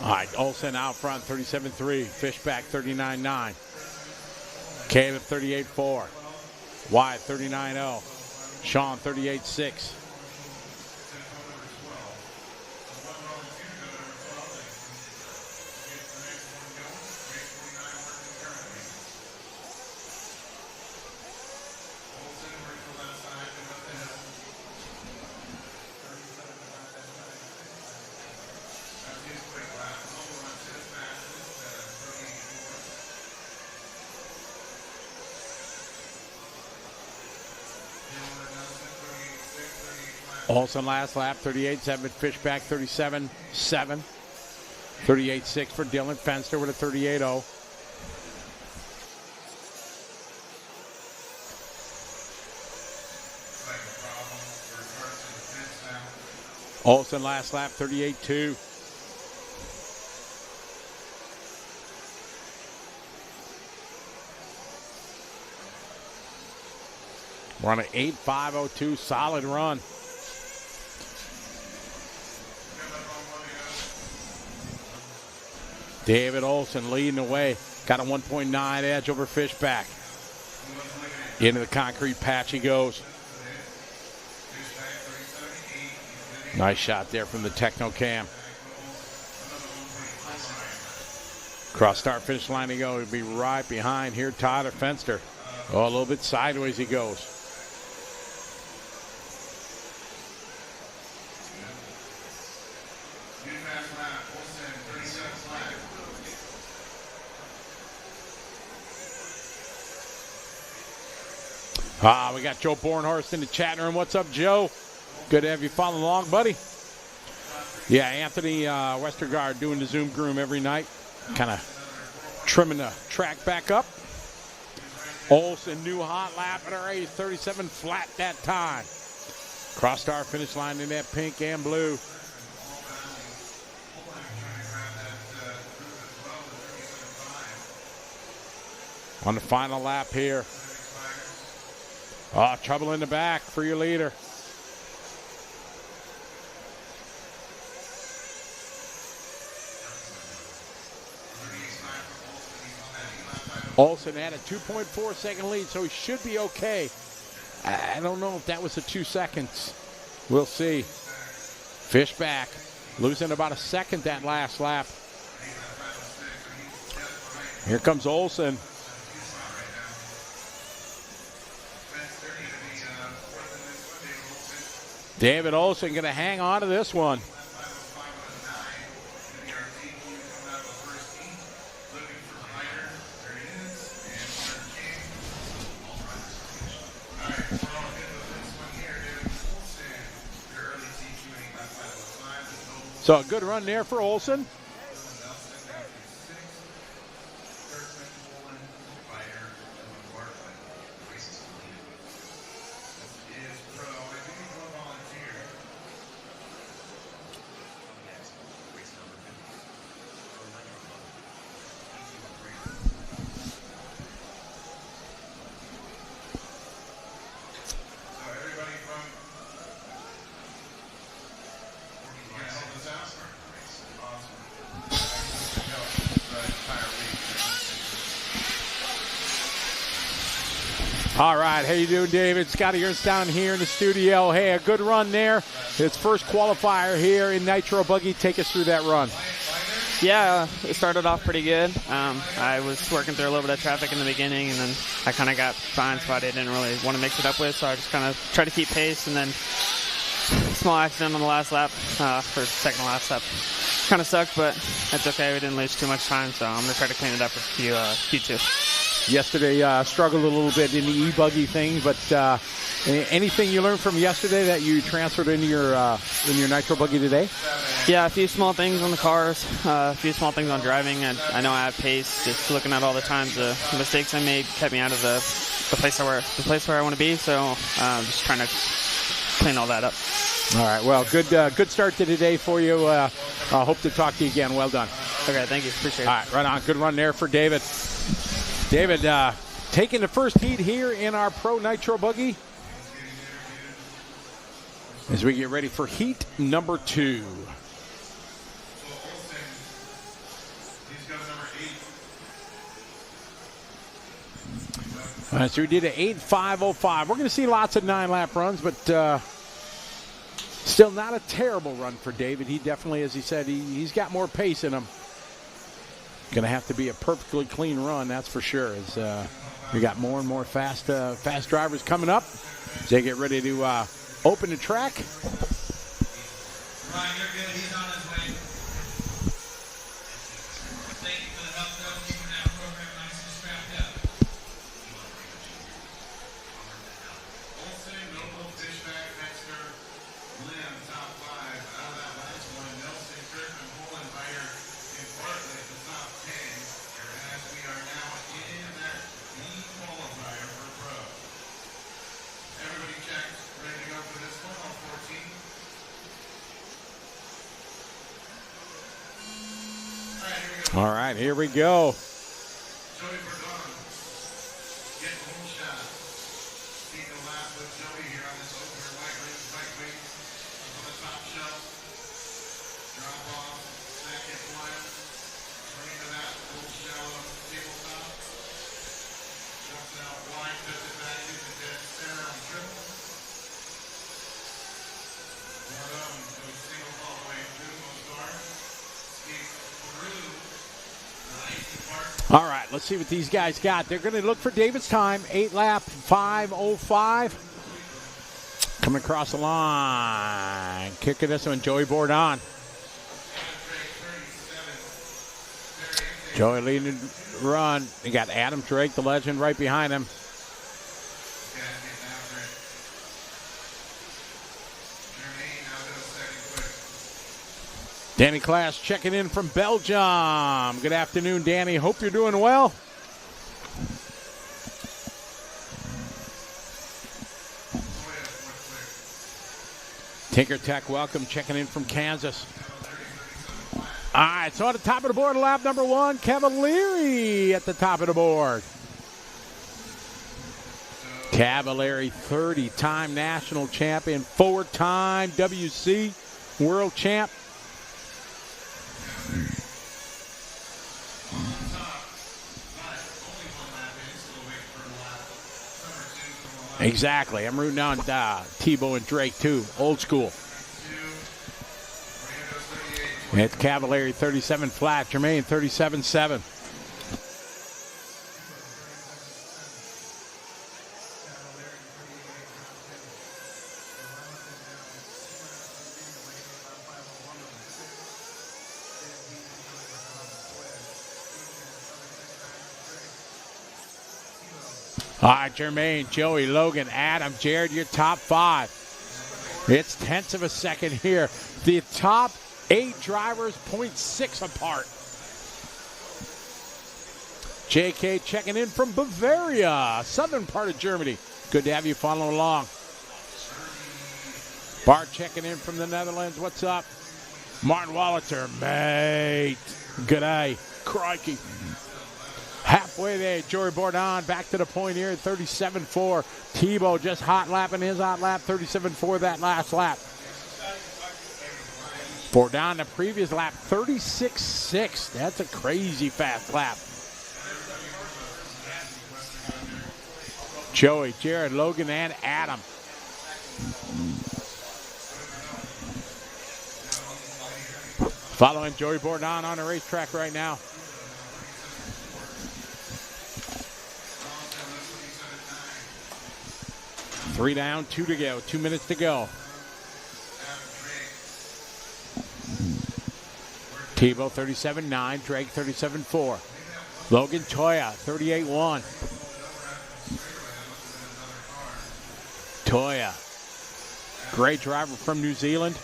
All right, Olsen out front, 37-3. Fishback, 39-9. Caleb, 38-4. Wyatt, 39-0. Sean, 38-6. Olsen last lap, 38-7. Fishback, 37-7. 38-6 for Dylan Fenster with a 38-0. Olsen last lap, 38-2. We're on an 8.502 solid run. David Olson leading the way. Got a 1.9 edge over Fishback. Into the concrete patch he goes. Nice shot there from the Techno Cam. Cross start finish line he goes. He'll be right behind here, Tyler Fenster. Oh, a little bit sideways he goes. We got Joe Bornhorst in the chat room. What's up, Joe? Good to have you following along, buddy. Yeah, Anthony Westergaard doing the Zoom Groom every night. Kind of trimming the track back up. Olsen, new hot lap at a race, 37 flat that time. Cross star finish line in that pink and blue. On the final lap here. Oh, trouble in the back for your leader. Olsen had a 2.4 second lead, so he should be okay. I don't know if that was the 2 seconds. We'll see. Fishback losing about a second that last lap. Here comes Olsen. David Olsen going to hang on to this one. So a good run there for Olsen. All right, how you doing, David? Scotty Ernst down here in the studio. Hey, a good run there. His first qualifier here in Nitro Buggy. Take us through that run. Yeah, it started off pretty good. I was working through a little bit of traffic in the beginning, and then I kind of got blind spot I didn't really want to mix it up with, so I just kind of tried to keep pace, and then small accident on the last lap, for the second last lap. kind of sucked, but that's okay. We didn't lose too much time, so I'm going to try to clean it up with Q2. Yesterday struggled a little bit in the e-buggy thing, but anything you learned from yesterday that you transferred into your nitro buggy today? Yeah, a few small things on the cars, a few small things on driving. I know I have pace. Just looking at all the times the mistakes I made kept me out of the place where I want to be. So just trying to clean all that up. All right. Well, good start to today for you. I hope to talk to you again. Well done. Okay, thank you. Appreciate it. All right, right on. Good run there for David. David taking the first heat here in our Pro Nitro buggy as we get ready for heat number 2. All right, so we did an 8.505. We're going to see lots of 9-lap runs, but still not a terrible run for David. He definitely, as he said, he's got more pace in him. Going to have to be a perfectly clean run, that's for sure. As we got more and more fast drivers coming up. So they get ready to open the track. Ryan, you're good. He's on his way. Thank you for the help, though. Keeping that program nice and strapped up. Olsen, Noble, Fishback, Metzger, Lim, top 5. Out of that last one, Nelson, Griffin, Hollenbeyer, and Bartlett, the top 10. As we are now in that lead qualifier for Pro. Everybody checked. Ready to go for this one on 14. All right, here we go. Joey Berdon, get the home shot. Taking the lap with Joey here on this opener white rings bike weight on the top shelf. Drop off, second one. Turning to that little shallow tabletop. Jumps out wide, puts it back into dead center on triple. Berdon goes single all the way through most stars. Skates through. All right, let's see what these guys got. They're going to look for David's time. 8-lap, 5:05. Coming across the line. Kicking this one, Joey Bordon. Joey leading the run. You got Adam Drake, the legend, right behind him. Danny Class checking in from Belgium. Good afternoon, Danny. Hope you're doing well. Tinker Tech, welcome. Checking in from Kansas. All right, so on the top of the board, lap number 1, Cavalieri at the top of the board. Cavalieri, 30-time national champion, 4-time WC world champ. Exactly. I'm rooting on Tebow and Drake, too. Old school. It's Cavalieri 37 flat. Jermaine 37.7. All right, Jermaine, Joey, Logan, Adam, Jared, your top 5. It's tenths of a second here. The top 8 drivers, 0.6 apart. JK checking in from Bavaria, southern part of Germany. Good to have you following along. Bart checking in from the Netherlands. What's up? Martin Wallater, mate. Good day. Crikey. Halfway there, Joey Bordon back to the point here at 37.4. Tebow just hot lapping his hot lap, 37.4 that last lap. Bordon the previous lap, 36.6. That's a crazy fast lap. Joey, Jared, Logan, and Adam. Following Joey Bordon on the racetrack right now. Three down, 2 to go. 2 minutes to go. Tebow 37.9, Drake 37.4. Logan Toya 38.1. Toya, great driver from New Zealand.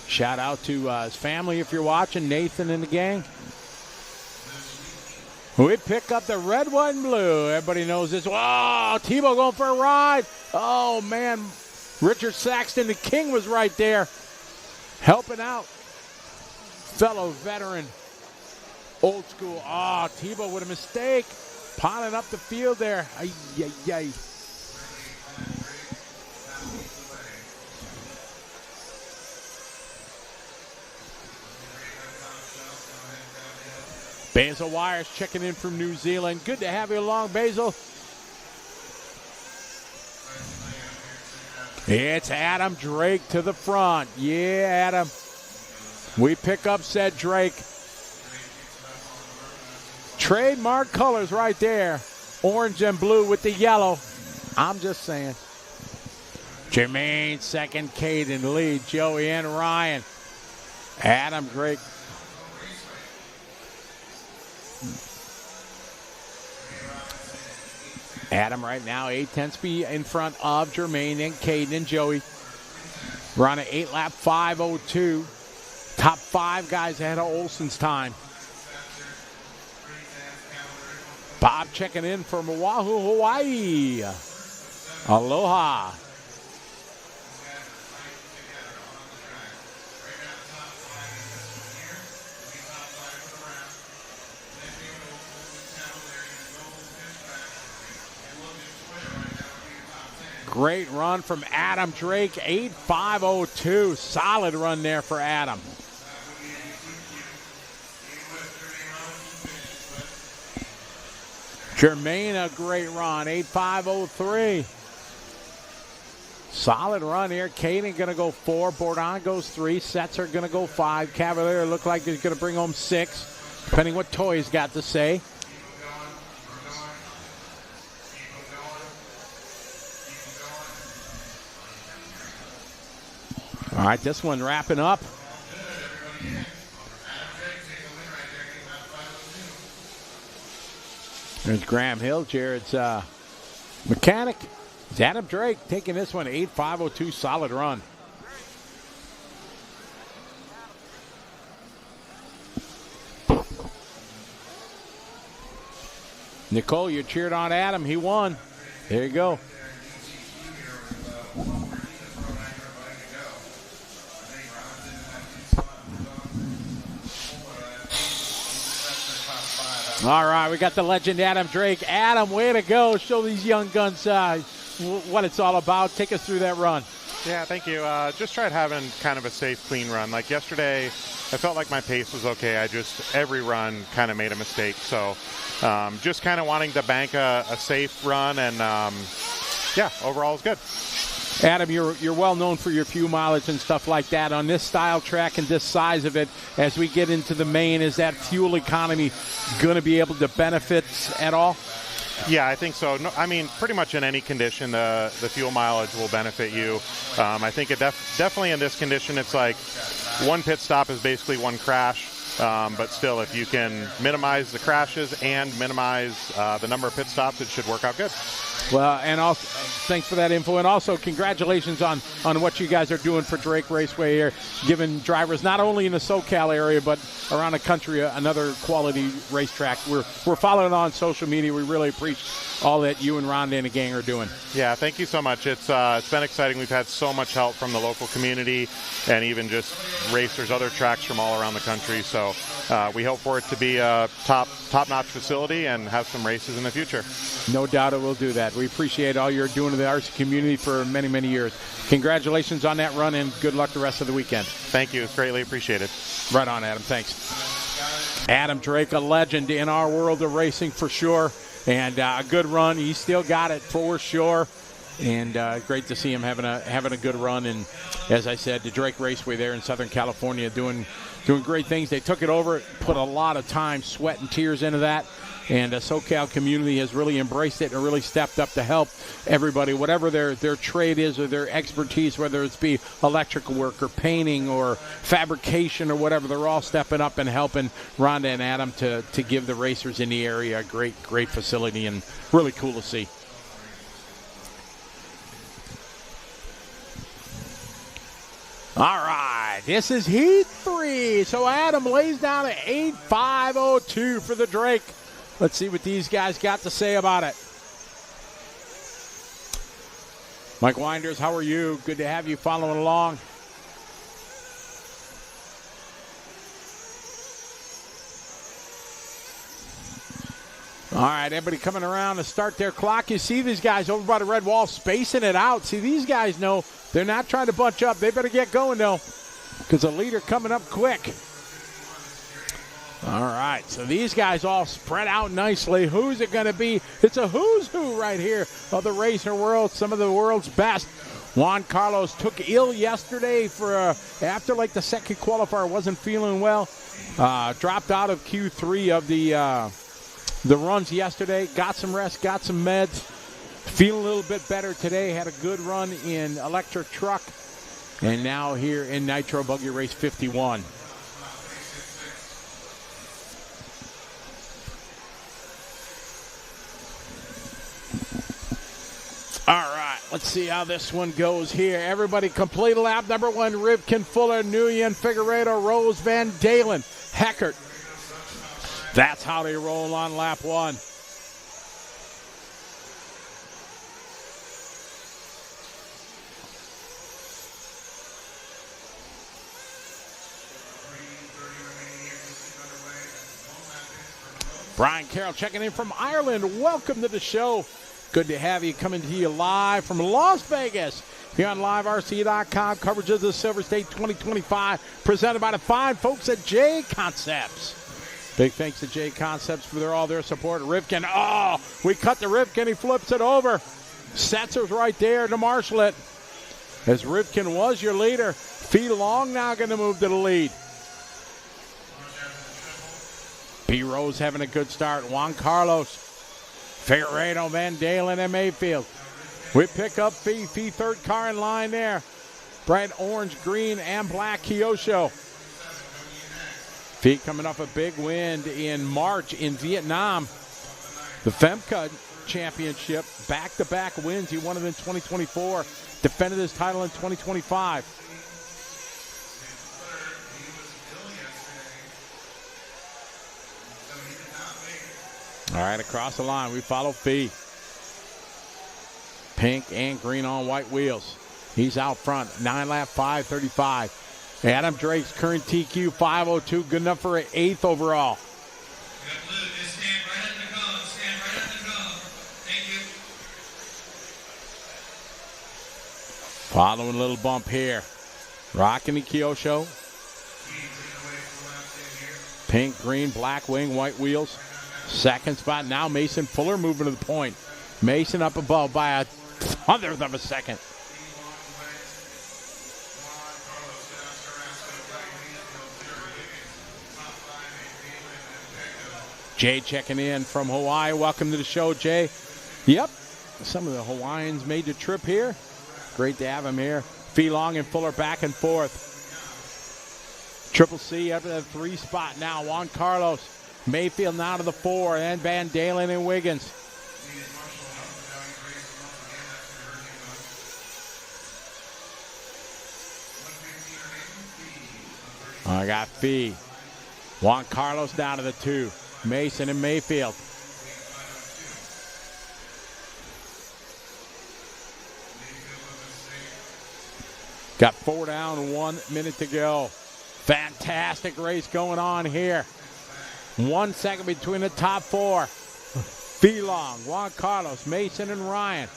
Shout out to his family if you're watching, Nathan and the gang. We pick up the red, white, and blue. Everybody knows this. Oh, Tebow going for a ride. Oh, man. Richard Saxton, the king, was right there helping out. Fellow veteran, old school. Oh, Tebow with a mistake. Piling up the field there. Ay, ay, ay. Basil Wires checking in from New Zealand. Good to have you along, Basil. It's Adam Drake to the front. Yeah, Adam. We pick up said Drake. Trademark colors right there. Orange and blue with the yellow. I'm just saying. Jermaine second, Caden lead, Joey and Ryan. Adam Drake. Adam right now 8/10 speed in front of Jermaine and Caden and Joey. We're on an 8-lap 5:02. Top 5 guys ahead of Olsen's time. Bob checking in from Oahu, Hawaii. Aloha. Great run from Adam Drake, 8.502. Solid run there for Adam. Jermaine, a great run, 8.503. Solid run here. Caden going to go 4. Bourdon goes 3. Setzer going to go 5. Cavalier look like he's going to bring home 6, depending what Toy's got to say. All right, this one wrapping up. There's Graham Hill, Jared's mechanic. It's Adam Drake taking this one, 8.502, solid run. Nicole, you cheered on Adam. He won. There you go. All right, we got the legend Adam Drake. Adam, way to go. Show these young guns what it's all about. Take us through that run. Yeah, thank you. Just tried having kind of a safe, clean run. Like yesterday, I felt like my pace was okay. Every run kind of made a mistake. So just kind of wanting to bank a safe run, and yeah, overall is good. Adam, you're well known for your fuel mileage and stuff like that. On this style track and this size of it, as we get into the main, is that fuel economy going to be able to benefit at all? Yeah, I think so. No, I mean, pretty much in any condition, the fuel mileage will benefit you. I think it definitely in this condition, it's like one pit stop is basically one crash. But still, if you can minimize the crashes and minimize the number of pit stops, it should work out good. Well, and also, thanks for that info. And also, congratulations on what you guys are doing for Drake Raceway here, giving drivers not only in the SoCal area, but around the country another quality racetrack. We're following on social media. We really appreciate all that you and Rhonda and the gang are doing. Yeah, thank you so much. It's been exciting. We've had so much help from the local community and even just racers, other tracks from all around the country. So we hope for it to be a top-notch facility and have some races in the future. No doubt it will do that. We appreciate all you're doing to the RC community for many, many years. Congratulations on that run, and good luck the rest of the weekend. Thank you. It's greatly appreciated. Right on, Adam. Thanks. Adam Drake, a legend in our world of racing for sure, and a good run. He still got it for sure, and great to see him having a good run. And as I said, the Drake Raceway there in Southern California doing great things. They took it over, put a lot of time, sweat, and tears into that. And the SoCal community has really embraced it and really stepped up to help everybody, whatever their trade is or their expertise, whether it's be electrical work or painting or fabrication or whatever. They're all stepping up and helping Rhonda and Adam to give the racers in the area a great facility, and really cool to see. All right, this is Heat 3. So Adam lays down an 8.502 for the Drake. Let's see what these guys got to say about it. Mike Winders, how are you? Good to have you following along. All right, everybody coming around to start their clock. You see these guys over by the red wall spacing it out. See, these guys know they're not trying to bunch up. They better get going, though, because the leader coming up quick. All right, so these guys all spread out nicely. Who's it going to be? It's a who's who right here of the racer world, some of the world's best. Juan Carlos took ill yesterday after like the second qualifier, wasn't feeling well. Dropped out of Q3 of the runs yesterday. Got some rest, got some meds. Feeling a little bit better today. Had a good run in electric truck. And now here in Nitro Buggy Race 51. All right, let's see how this one goes here. Everybody complete a lap. Number 1, Rivkin, Fuller, Nguyen, Figueredo, Rose, Van Dalen, Heckert. That's how they roll on lap 1. Brian Carroll checking in from Ireland. Welcome to the show. Good to have you, coming to you live from Las Vegas here on LiveRC.com. Coverage of the Silver State 2025 presented by the fine folks at J Concepts. Big thanks to J Concepts for all their support. Rivkin, we cut the Rivkin. He flips it over. Setzer's right there to marshal it. As Rivkin was your leader. Fee Long now going to move to the lead. B. Rose having a good start. Juan Carlos, Figueredo, Van Dalen, and Mayfield. We pick up Fee. Fee third car in line there. Bright orange, green, and black Kyosho. Fee coming off a big win in March in Vietnam. The FEMCA championship, back-to-back wins. He won it in 2024. Defended his title in 2025. All right, across the line, we follow Fee. Pink and green on white wheels. He's out front, 9-lap 5:35. Adam Drake's current TQ 5:02, good enough for an 8th overall. Stand right at the gun. Stand right at the gun. Thank you. Following a little bump here. Rocking the Kyosho. Pink, green, black wing, white wheels. Second spot now, Mason Fuller moving to the point. Mason up above by a hundredth of a second. Jay checking in from Hawaii. Welcome to the show, Jay. Yep, some of the Hawaiians made the trip here. Great to have him here. Fee Long and Fuller back and forth. Triple C up to the 3 spot now. Juan Carlos. Mayfield now to the 4, and Van Dalen and Wiggins. I got Fee. Juan Carlos down to the 2. Mason and Mayfield. Got 4 down, 1 minute to go. Fantastic race going on here. 1 second between the top 4. Fee Long, Juan Carlos, Mason, and Ryan.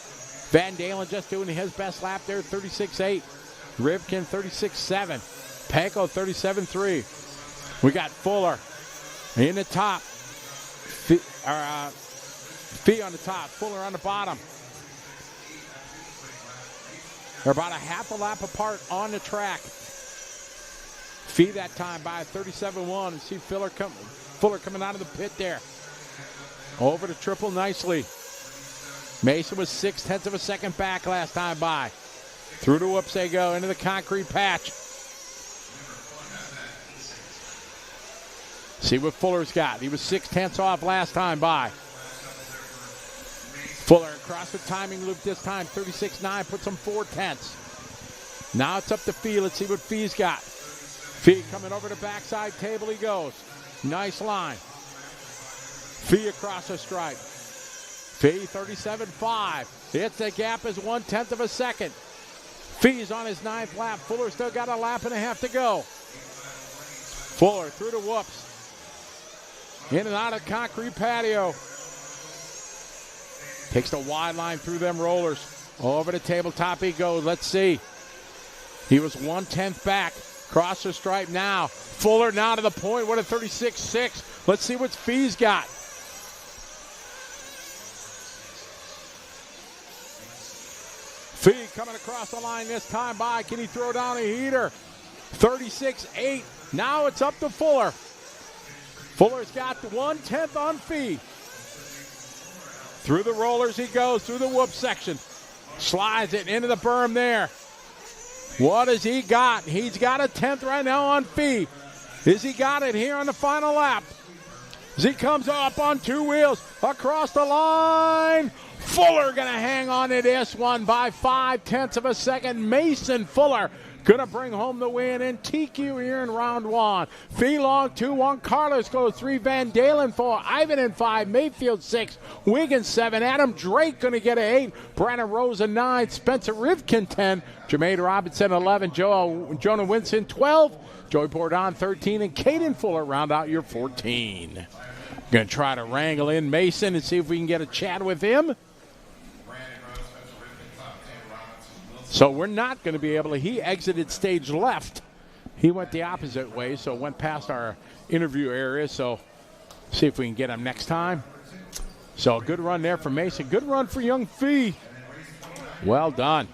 Van Dalen just doing his best lap there, 36.8. Rivkin, 36.7. Pecco, 37.3. We got Fuller in the top. Fee on the top, Fuller on the bottom. They're about a half a lap apart on the track. Fee that time by 37.1. And see Fuller coming out of the pit there. Over the triple nicely. Mason was 0.6 of a second back last time by. Through the whoops they go, into the concrete patch. See what Fuller's got. He was 0.6 off last time by. Fuller across the timing loop this time, 36.9, puts him 0.4. Now it's up to Fee. Let's see what Fee's got. Fee coming over the backside table he goes. Nice line. Fee across the stripe. Fee 37.5. It's the gap is 0.1 of a second. Fee's on his 9th lap. Fuller still got a lap and a half to go. Fuller through the whoops. In and out of concrete patio. Takes the wide line through them rollers. Over the tabletop he goes. Let's see. He was 1/10 back. Cross the stripe now. Fuller now to the point. What a 36.6. Let's see what Fee's got. Fee coming across the line this time by. Can he throw down a heater? 36.8. Now it's up to Fuller. Fuller's got 1/10 on Fee. Through the rollers he goes, through the whoop section. Slides it into the berm there. What has he got? He's got a 10th right now on Fee. Has he got it here on the final lap? As he comes up on 2 wheels across the line. Fuller going to hang on to this one by 0.5 of a second. Mason Fuller going to bring home the win in TQ here in round 1. Fee long 2, Juan Carlos goes 3, Van Dalen 4, Ivan in 5, Mayfield 6, Wiggins 7, Adam Drake going to get an 8, Brandon Rosa 9, Spencer Rivkin 10, Jermaine Robinson 11, Jonah Winston 12, Joey Bourdon 13, and Caden Fuller round out your 14. Going to try to wrangle in Mason and see if we can get a chat with him. So we're not going to be able to. He exited stage left. He went the opposite way, so went past our interview area. So see if we can get him next time. So a good run there for Mason. Good run for young Fee. Well done.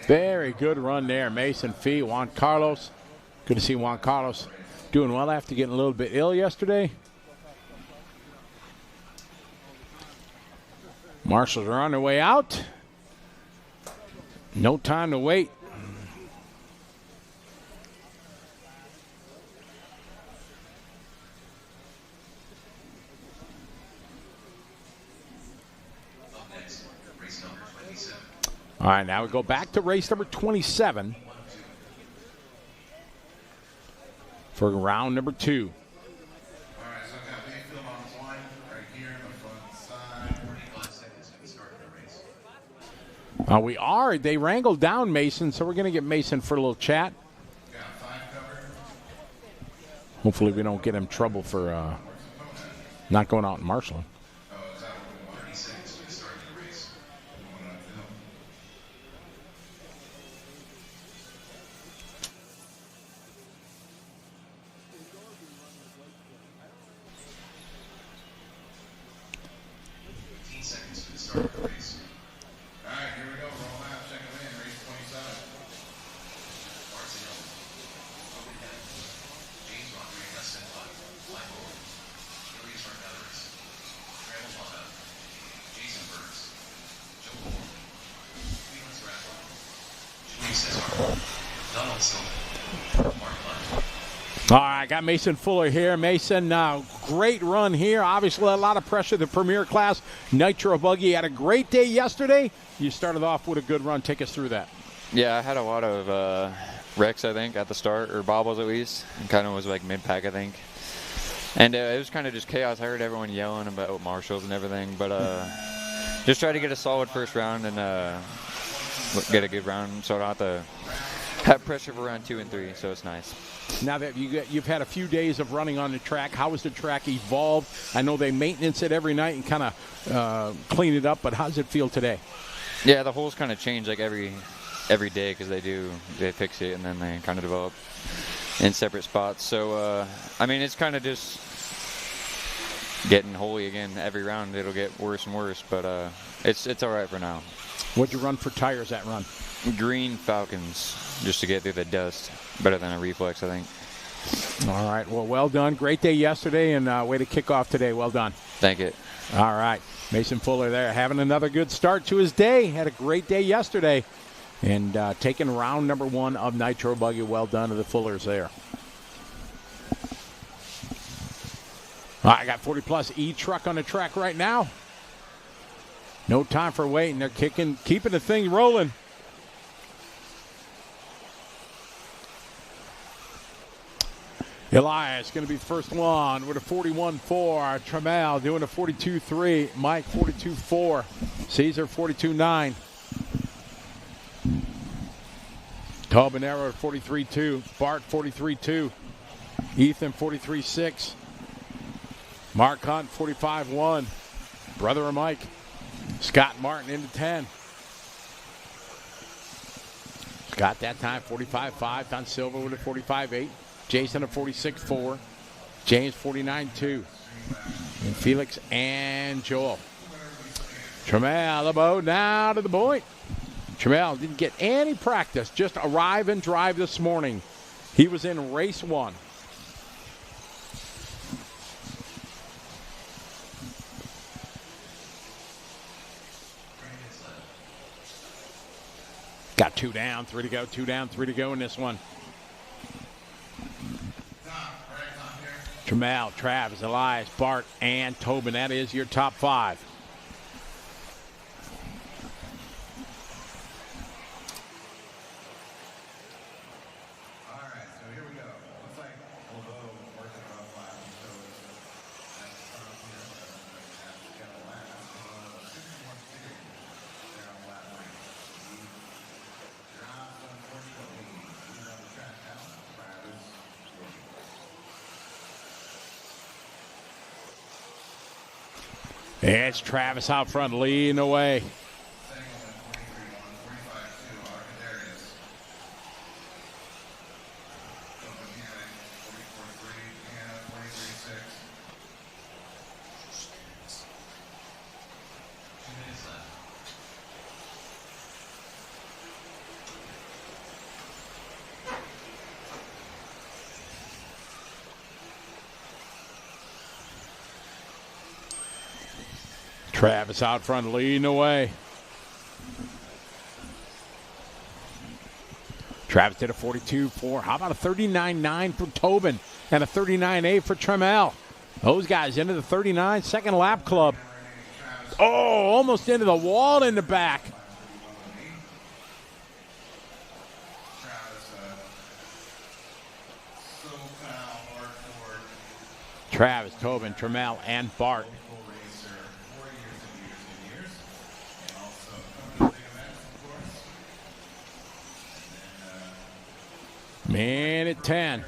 Very good run there, Mason Fee. Juan Carlos. Good to see Juan Carlos doing well after getting a little bit ill yesterday. Marshals are on their way out. No time to wait. All right, now we go back to race number 27 for round number 2. All right, so I've got Mayfield on his line right here in the front side. 45 seconds to start the race. We are. They wrangled down Mason, so we're going to get Mason for a little chat. Got 5 covered. Hopefully we don't get him trouble for not going out and marshaling. Oh, is that 30 seconds to start the race? Going uphill. Start the race. All right, here we go. Roll out, check them in. Race 27. Marcelo, overhead. James Rodriguez and Michael. Julius Arnellis. Travis Lana. Jason Burns. Joe Moore. Felix Raffle. Julius Cesar. Donald Silva. Mark Hunt. All right, got Mason Fuller here. Mason, great run here. Obviously, a lot of pressure. The Premier Class Nitro Buggy had a great day yesterday. You started off with a good run. Take us through that. Yeah, I had a lot of wrecks, I think, at the start, or bobbles at least. And kind of was like mid-pack, I think. And it was kind of just chaos. I heard everyone yelling about marshals and everything. But just try to get a solid first round and get a good round so I don't have to have pressure for round 2 and 3. So it's nice. Now that you've had a few days of running on the track, how has the track evolved? I know they maintenance it every night and kind of clean it up, but how does it feel today? Yeah, the holes kind of change like every day because they fix it and then they kind of develop in separate spots. So, I mean, it's kind of just getting holy again every round. It'll get worse and worse, but it's all right for now. What'd you run for tires that run? Green Falcons, just to get through the dust. Better than a Reflex, I think. All right. Well done. Great day yesterday, and way to kick off today. Well done. Thank you. All right. Mason Fuller there having another good start to his day. Had a great day yesterday. And taking round number 1 of Nitro Buggy. Well done to the Fullers there. All right, I got 40-plus E-Truck on the track right now. No time for waiting. They're keeping the thing rolling. Elias going to be the first one with a 41.4. Trammell doing a 42.3. Mike 42.4. Caesar 42.9. Tobinero 43.2. Bart 43.2. Ethan 43.6. Mark Hunt 45.1. Brother of Mike. Scott Martin into 10. Scott that time 45.5. Don Silva with a 45.8. Jason at 46.4. James 49.2. And Felix and Joel. Trammell about now to the point. Trammell didn't get any practice, just arrive and drive this morning. He was in race 1. Got 2 down, 3 to go, 2 down, 3 to go in this one. Trammell, Travis, Elias, Bart, and Tobin. That is your top 5. It's Travis out front leading the way. Travis out front leading the way. Travis did a 42.4. How about a 39.9 for Tobin and a 39.8 for Trammell? Those guys into the 39 second lap club. Oh, almost into the wall in the back. Travis, Tobin, Trammell, and Bart. Man at 10.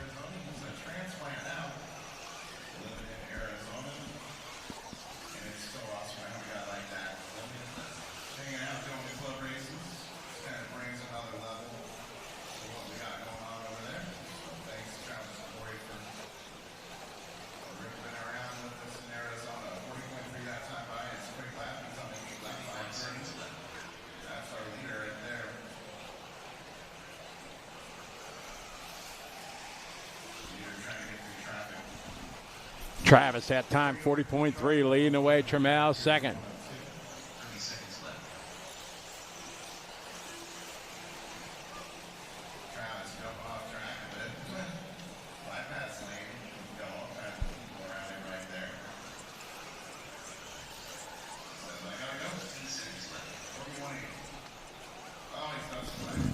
Travis that time 40.3 leading away. Trammell second.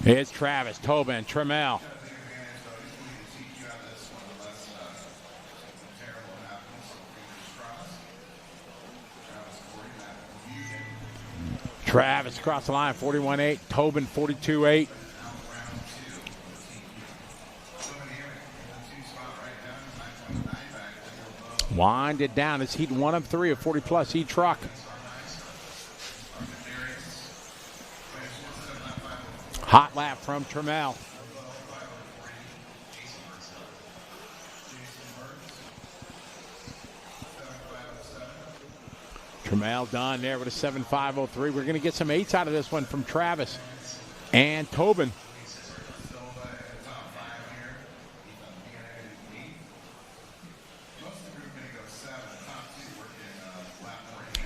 It's Travis, Tobin, Trammell. Travis across the line, 41.8. Tobin, 42.8. Winded down. It's heat 1 of 3 of 40-plus E-Truck. Hot lap from Trammell. Trammell done there with a 7.503. We're going to get some 8s out of this one from Travis and Tobin.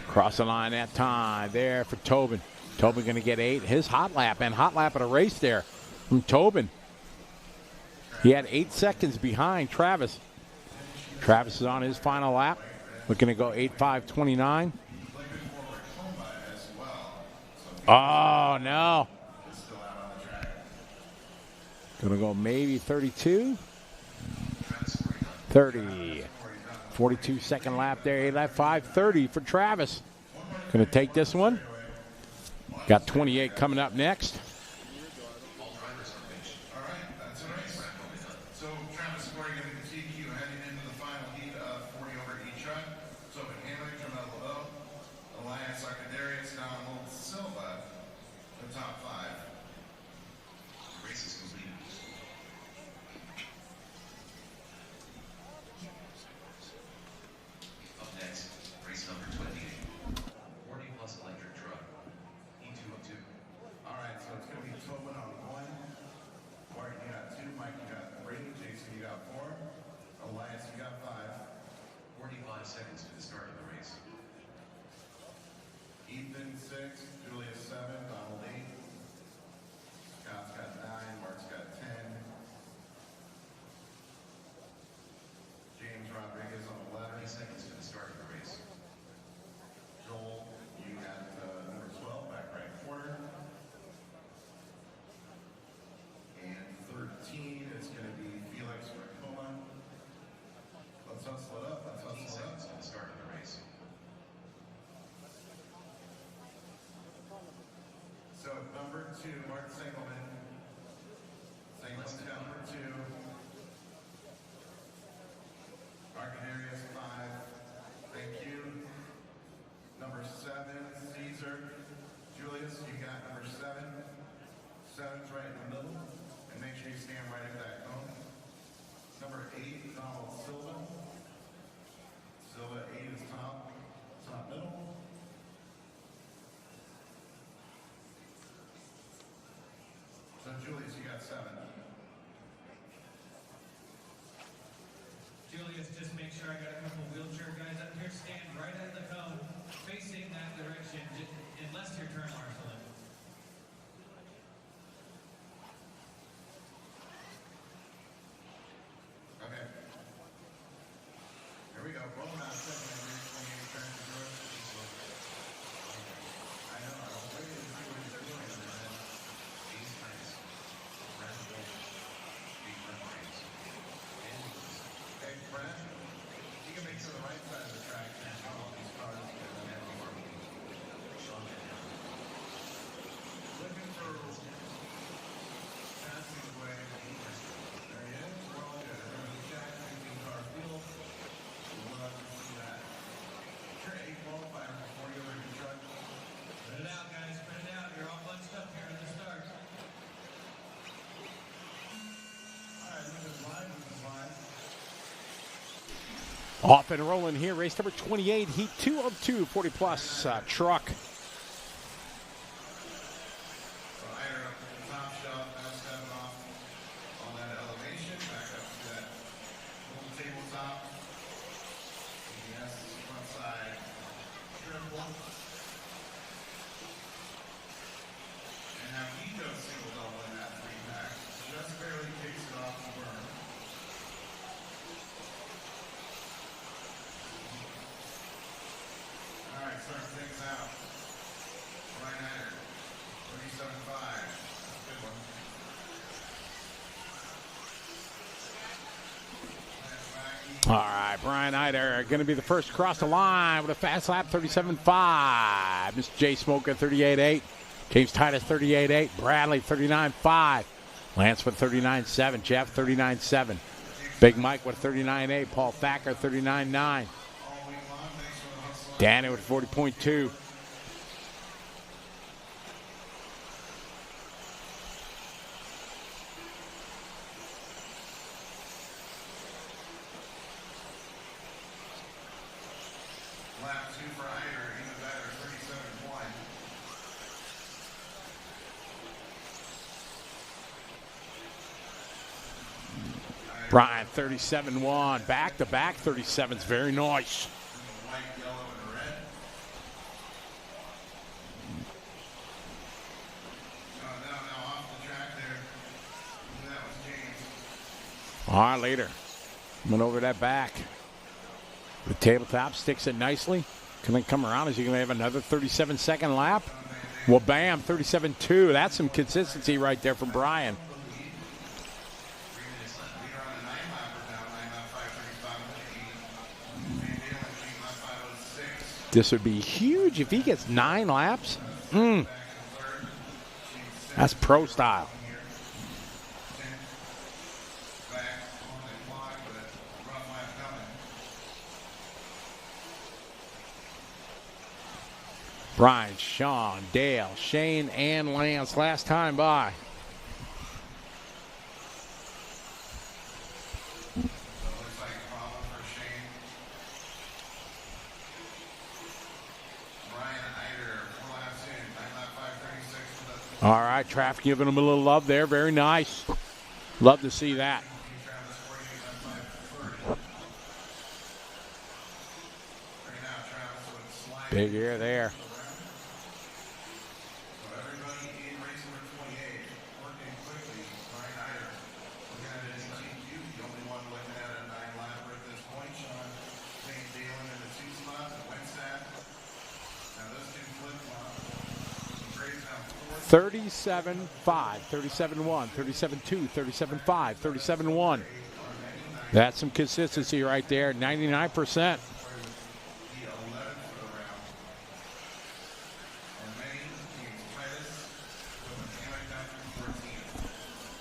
Cross the line that time there for Tobin. Tobin going to get 8. His hot lap at a race there from Tobin. He had 8 seconds behind Travis. Travis is on his final lap. We're going to go 8.529. Oh, no. Going to go maybe 32. 30. 42-second lap there. 8.530 for Travis. Going to take this one. Got 28 coming up next. So Travis scoring in the TQ heading into the final heat of 40 over each run. So Hanley, Trammell Lebeau, Elias Arcadarius, Donald Silva, the top 5. The race is completed. Up next, race number 28. 40 plus electric truck. E2 of 2. All right, so it's going to be Tobin on 1. Martin, you got 2. Mike, you got 3. Jason, you got 4. Elias, you got 5. 45 seconds to the start of the race. Ethan, 6. Julius, 7. Donald, 8. Scott's got 9. Mark's got 10. James Rodriguez on 11. 20 seconds to the start of the race. Joel, you got number 12, back right corner. And 13 is going to be Felix Racoma. Let's hustle it up. Let's hustle it up. To the start of the race. So number 2, Mark Sengelman. Sengelman's got number 2. Arcadarius 5. Thank you. Number 7, Caesar. Julius, you got number 7. 7's right in the middle. And make sure you stand right at that cone. Number 8, Donald Silva. Silva, 8 is top middle. So Julius, you got 7. Julius, just make sure I got a couple wheelchair guys up here. Stand right at the cone, facing that direction, unless you're turn marshaling. Okay. Here we go. Rolling out 7 race 28 turns to George. I know. I was waiting to see what he's doing. And then these times, Brent Wolf, big run race. Hey, Brent, you can make to the right side of the track and follow these cars. And then we are looking for passing away. There he is. We're all good. There's Jack, 15-car field. We'll see that. Turn 8 qualifier for 40 over the truck. Put it out, guys. Put it out. You're all bunched up here at the start. All right, this is live. Off and rolling here. Race number 28, heat 2 of 2, 40-plus truck. So higher up the top shelf, now stepping off on that elevation, back up to that little tabletop. Yes, front side triple. And now Ego single double in that 3-pack. Just barely takes it off the berm. All right, start things out. Right-hander, 37.5. That's a good one. All right, Brian Eider going to be the first to cross the line with a fast lap, 37.5. Mr. J. Smoker, 38.8. James Titus, 38.8. Bradley, 39.5. Lance with 39.7. Jeff, 39.7. Big Mike with 39.8. Paul Thacker, 39.9. Danny with 40.2. Lap 2 for Eider into Brian, 37-1. Back-to-back 37s. Very nice. White, yellow, and red. Now off the track there. That was James. All right, later. Went over that back. The tabletop sticks it nicely. Can then come around. Is he going to have another 37-second lap? Well, bam, 37-2. That's some consistency right there from Brian. This would be huge if he gets 9 laps. That's pro style. Brian, Sean, Dale, Shane, and Lance last time by. All right, traffic giving him a little love there. Very nice. Love to see that. Big air there. $37.5, 37-1, 37-2, 37-5, 37-1. That's some consistency right there, 99%.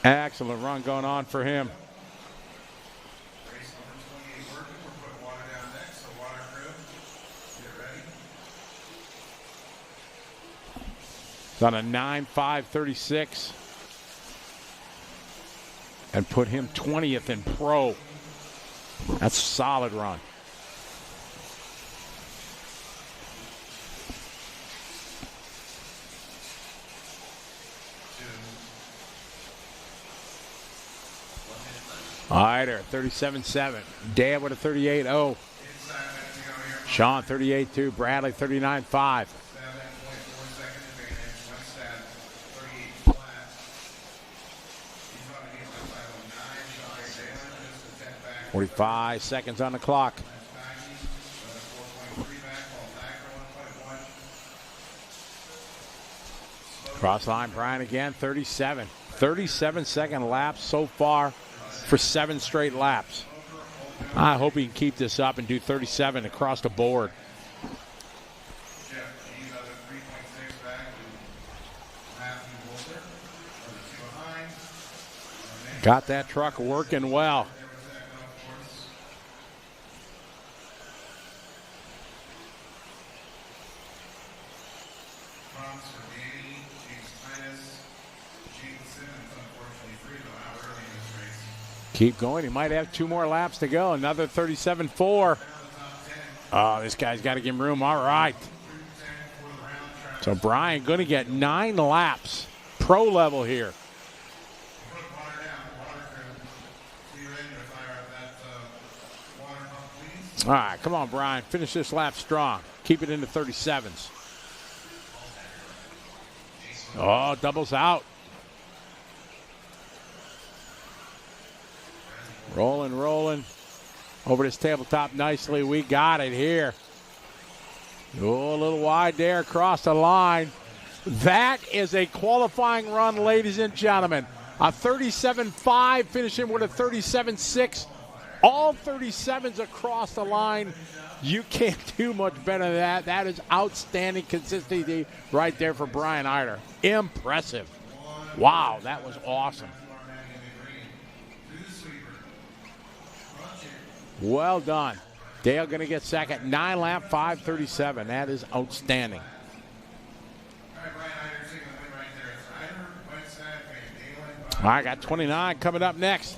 Excellent run going on for him. It's on a 9.536 and put him 20th in pro. That's a solid run. Eider, 37.7. Dan with a 38.0. Sean, 38.2. Bradley, 39.5. 45 seconds on the clock. Cross line, Brian again, 37. 37-second laps so far for 7 straight laps. I hope he can keep this up and do 37 across the board. Got that truck working well. Keep going. He might have 2 more laps to go. Another 37.4. Oh, this guy's got to give him room. All right. So Brian going to get 9 laps. Pro level here. All right, come on, Brian. Finish this lap strong. Keep it into 37s. Oh, doubles out. Rolling, rolling. Over this tabletop nicely. We got it here. Oh, a little wide there across the line. That is a qualifying run, ladies and gentlemen. A 37.5 finishing with a 37.6. All 37s across the line. You can't do much better than that. That is outstanding consistency right there for Brian Eider. Impressive. Wow, that was awesome. Well done. Dale going to get second. 9 lap, 5:37. That is outstanding. All right, got 29 coming up next.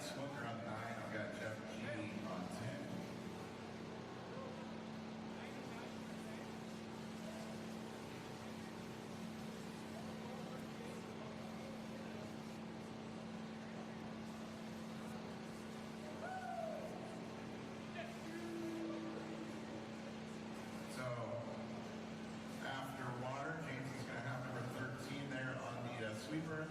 got Smoker on 9. I've got Jeff G on 10. So after water, James is going to have number 13 there on the sweeper.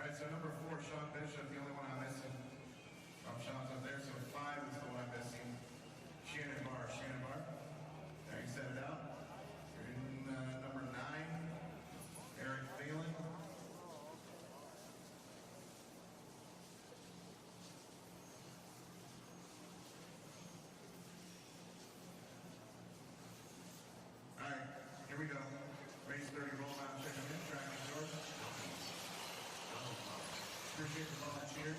right, so number 4, Sean Bishop, the only one I'm missing. Sean's up there, so 5 is the one I'm missing. Shannon Barr. There, you set it out. You're in number 9, Eric Phelan. All right, here we go. Race 30, roll out, check them in, track is yours. Appreciate the volunteer.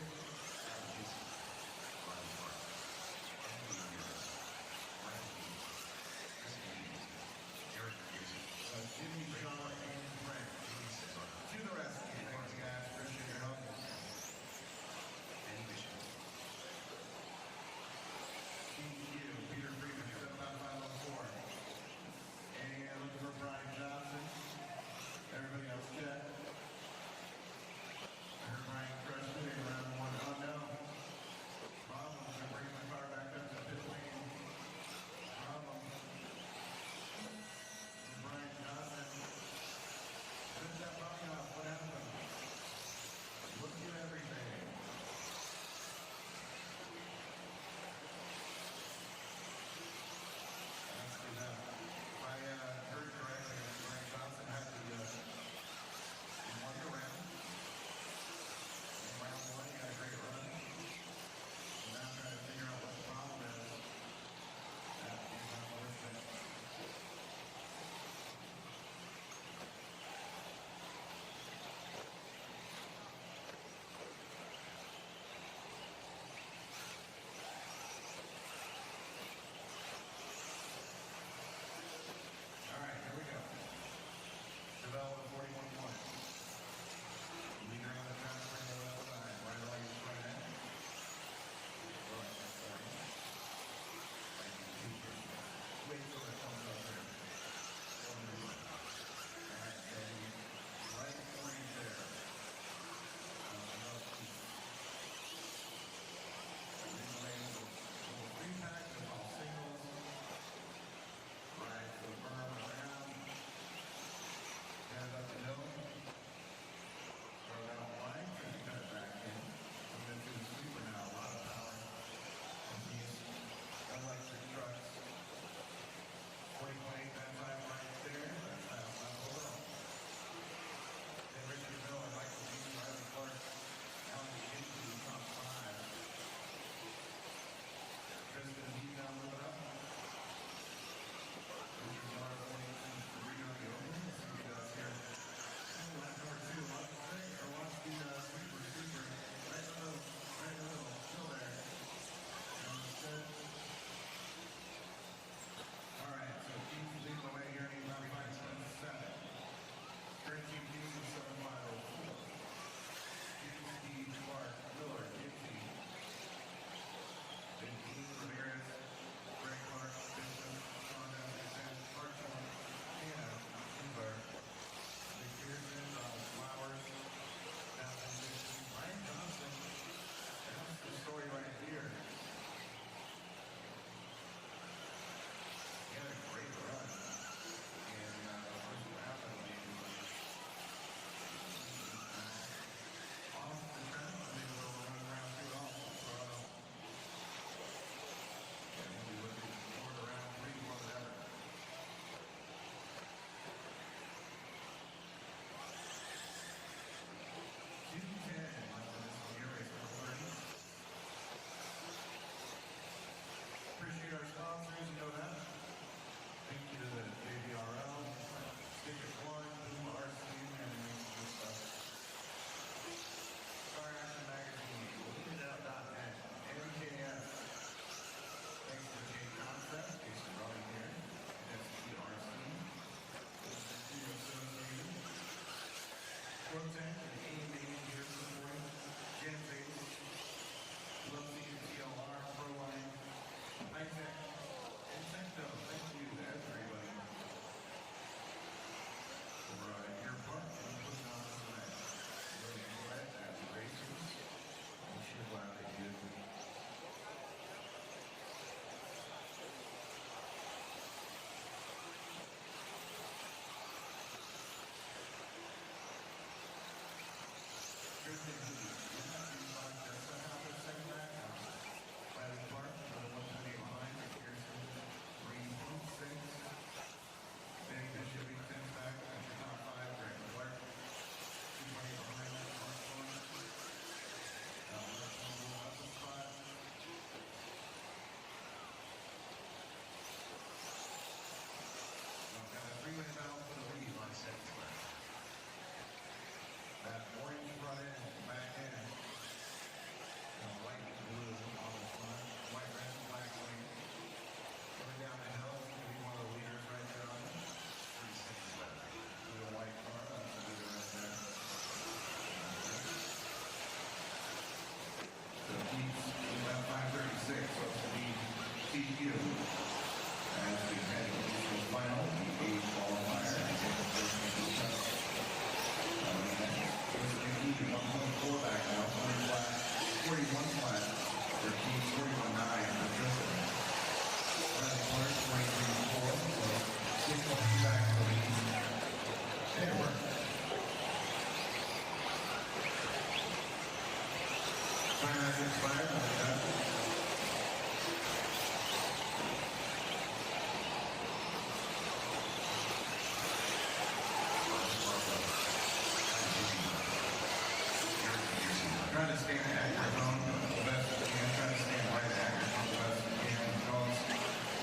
stand at your own the best you can. Try to stand right at your own the best you can. Dogs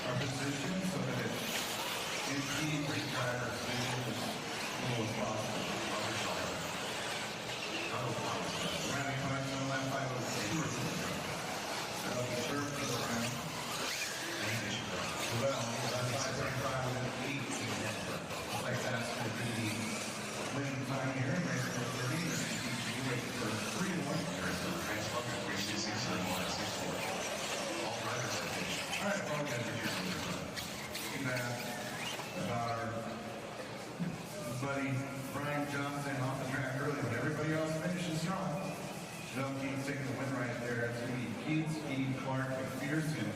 are positioned so that it impedes the driver's vision as little as possible. Rounding punch on lap 502. That'll be served to the round. Well, that's 535 with an 8. Looks like that's going to be the winning time here. Race number 30. You wait for 3 to 1. All right, well, guys, see that about our buddy Brian Johnson off the track early, but everybody else finishes strong. Shell Keats taking the win right there. It's going to be Keats, Keating, Clark, McPherson.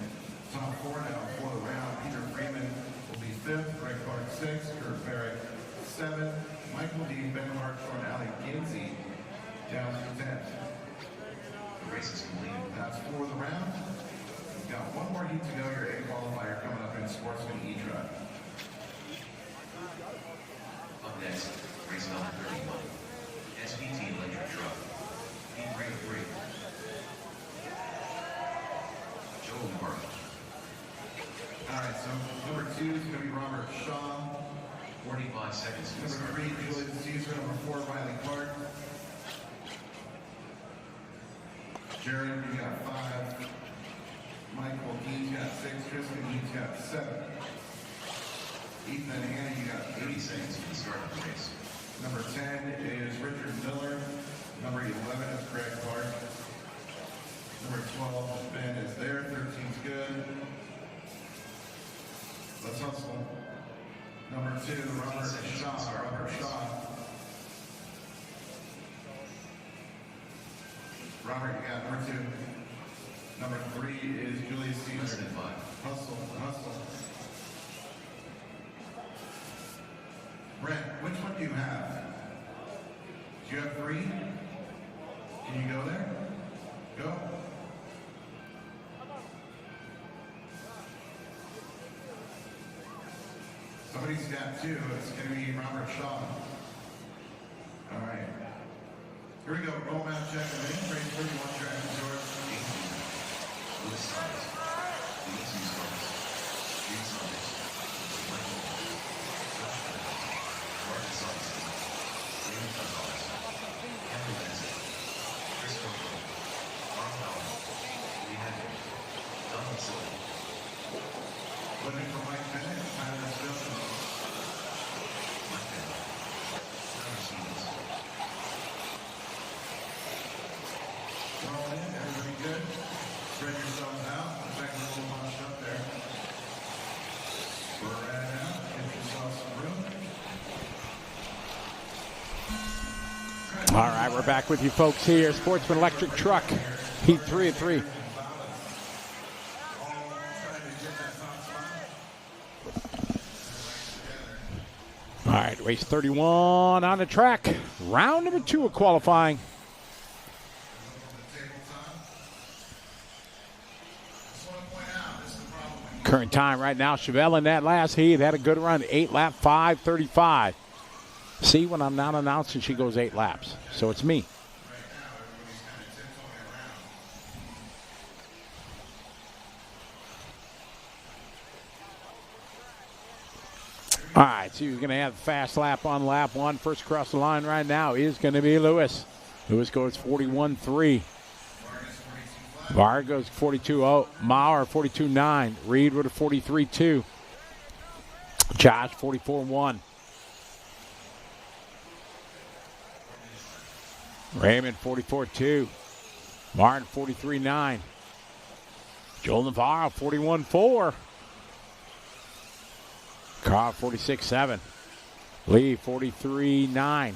Top 4 now for the round. Peter Freeman will be 5th. Greg Clark 6th. Kurt Barrett 7th. Michael D. Ben Hartshorn, Ali Ginsey down to 10th. The race is complete. That's for the round. We've got one more heat to go. Your A qualifier coming up in Sportsman E-Truck. Up next, race number 31. SVT electric truck. Heat grade 3. Joe Martin. All right, so number 2 is going to be Robert Shaw. 45 seconds to Number start. 3, Julian Caesar. Number 4, Riley Clark. Jared, you got 5. Michael Dean's got 6. Tristan Dean's got 7. Ethan Hanna, you got 30 seconds to the start of the race. Number 10 is Richard Miller. Number 11 is Greg Clark. Number 12, Ben is there. 13's good. Let's hustle. Number 2, Robert Shaw. Robert, you got number 2. Number 3 is Julius Less Caesar. than 5. Hustle. Brent, which one do you have? Do you have 3? Can you go there? Go. Somebody's got 2. It's going to be Robert Shaw. All right. Here we go. Roll map check. Race 31 track is yours. Louis Summers. Louis Summers. Gene Summers. Michael. Josh Bennett. Martin Summers. James Gonzalez. Kevin Benson. Chris Coco. Mark Howell. Lee Hendrick. Donald Silva. Looking for Mike Bennett. Tyler Stone. Mike Bennett. Tyler Stevens. All in. Everybody good? Spread yourselves out. In fact, we're a little bunched up there. Spread out. Get yourself some room. All right, we're back with you folks here. Sportsman Electric Truck, Heat 3 of 3. All right, race 31 on the track. Round number 2 of qualifying. Current time right now, Chevelle in that last heat had a good run, 8 lap 5:35. See, when I'm not announcing, she goes 8 laps. So it's me. All right, so you're going to have a fast lap on lap 1. First across the line right now is going to be Lewis. Lewis goes 41.3. Vargas 42.0. Maurer 42.9. Reed with a 43.2. Josh 44.1. Raymond 44.2. Martin 43.9. Joel Navarro 41.4. Carl 46.7. Lee 43.9.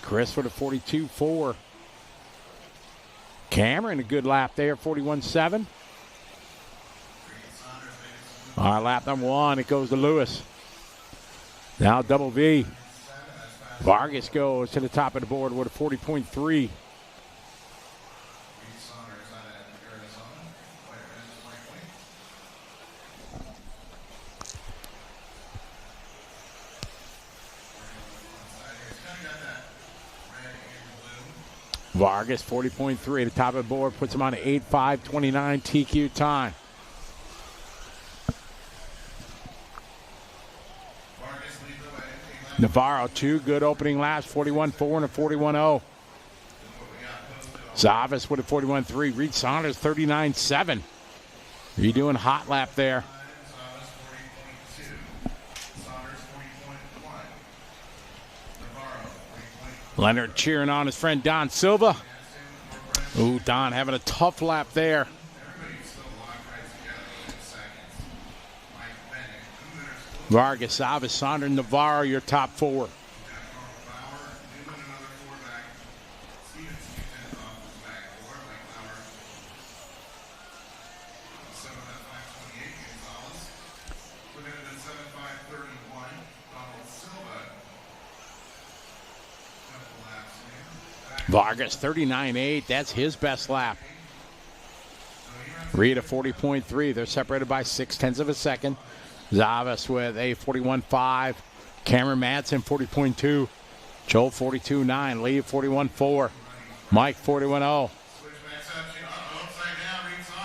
Chris with a 42.4. Cameron a good lap there, 41.7. All right, lap number 1, it goes to Lewis. Now double V. Vargas goes to the top of the board with a 40.3. Vargas, 40.3 at the top of the board, puts him on an 8.5.29 TQ time. Navarro, 2 good opening laps, 41.4 and a 41.0. Zavas with a 41.3. Reed Saunders, 39.7. You doing hot lap there? Leonard cheering on his friend Don Silva. Ooh, Don having a tough lap there. Vargas, Zavas, Saunders, Navarro, your top 4. Vargas, 39.8. That's his best lap. Reed, a 40.3. They're separated by 0.6 of a second. Zavas with a 41.5. Cameron Madsen, 40.2. Joel, 42.9. Lee, 41.4. Mike, 41.0.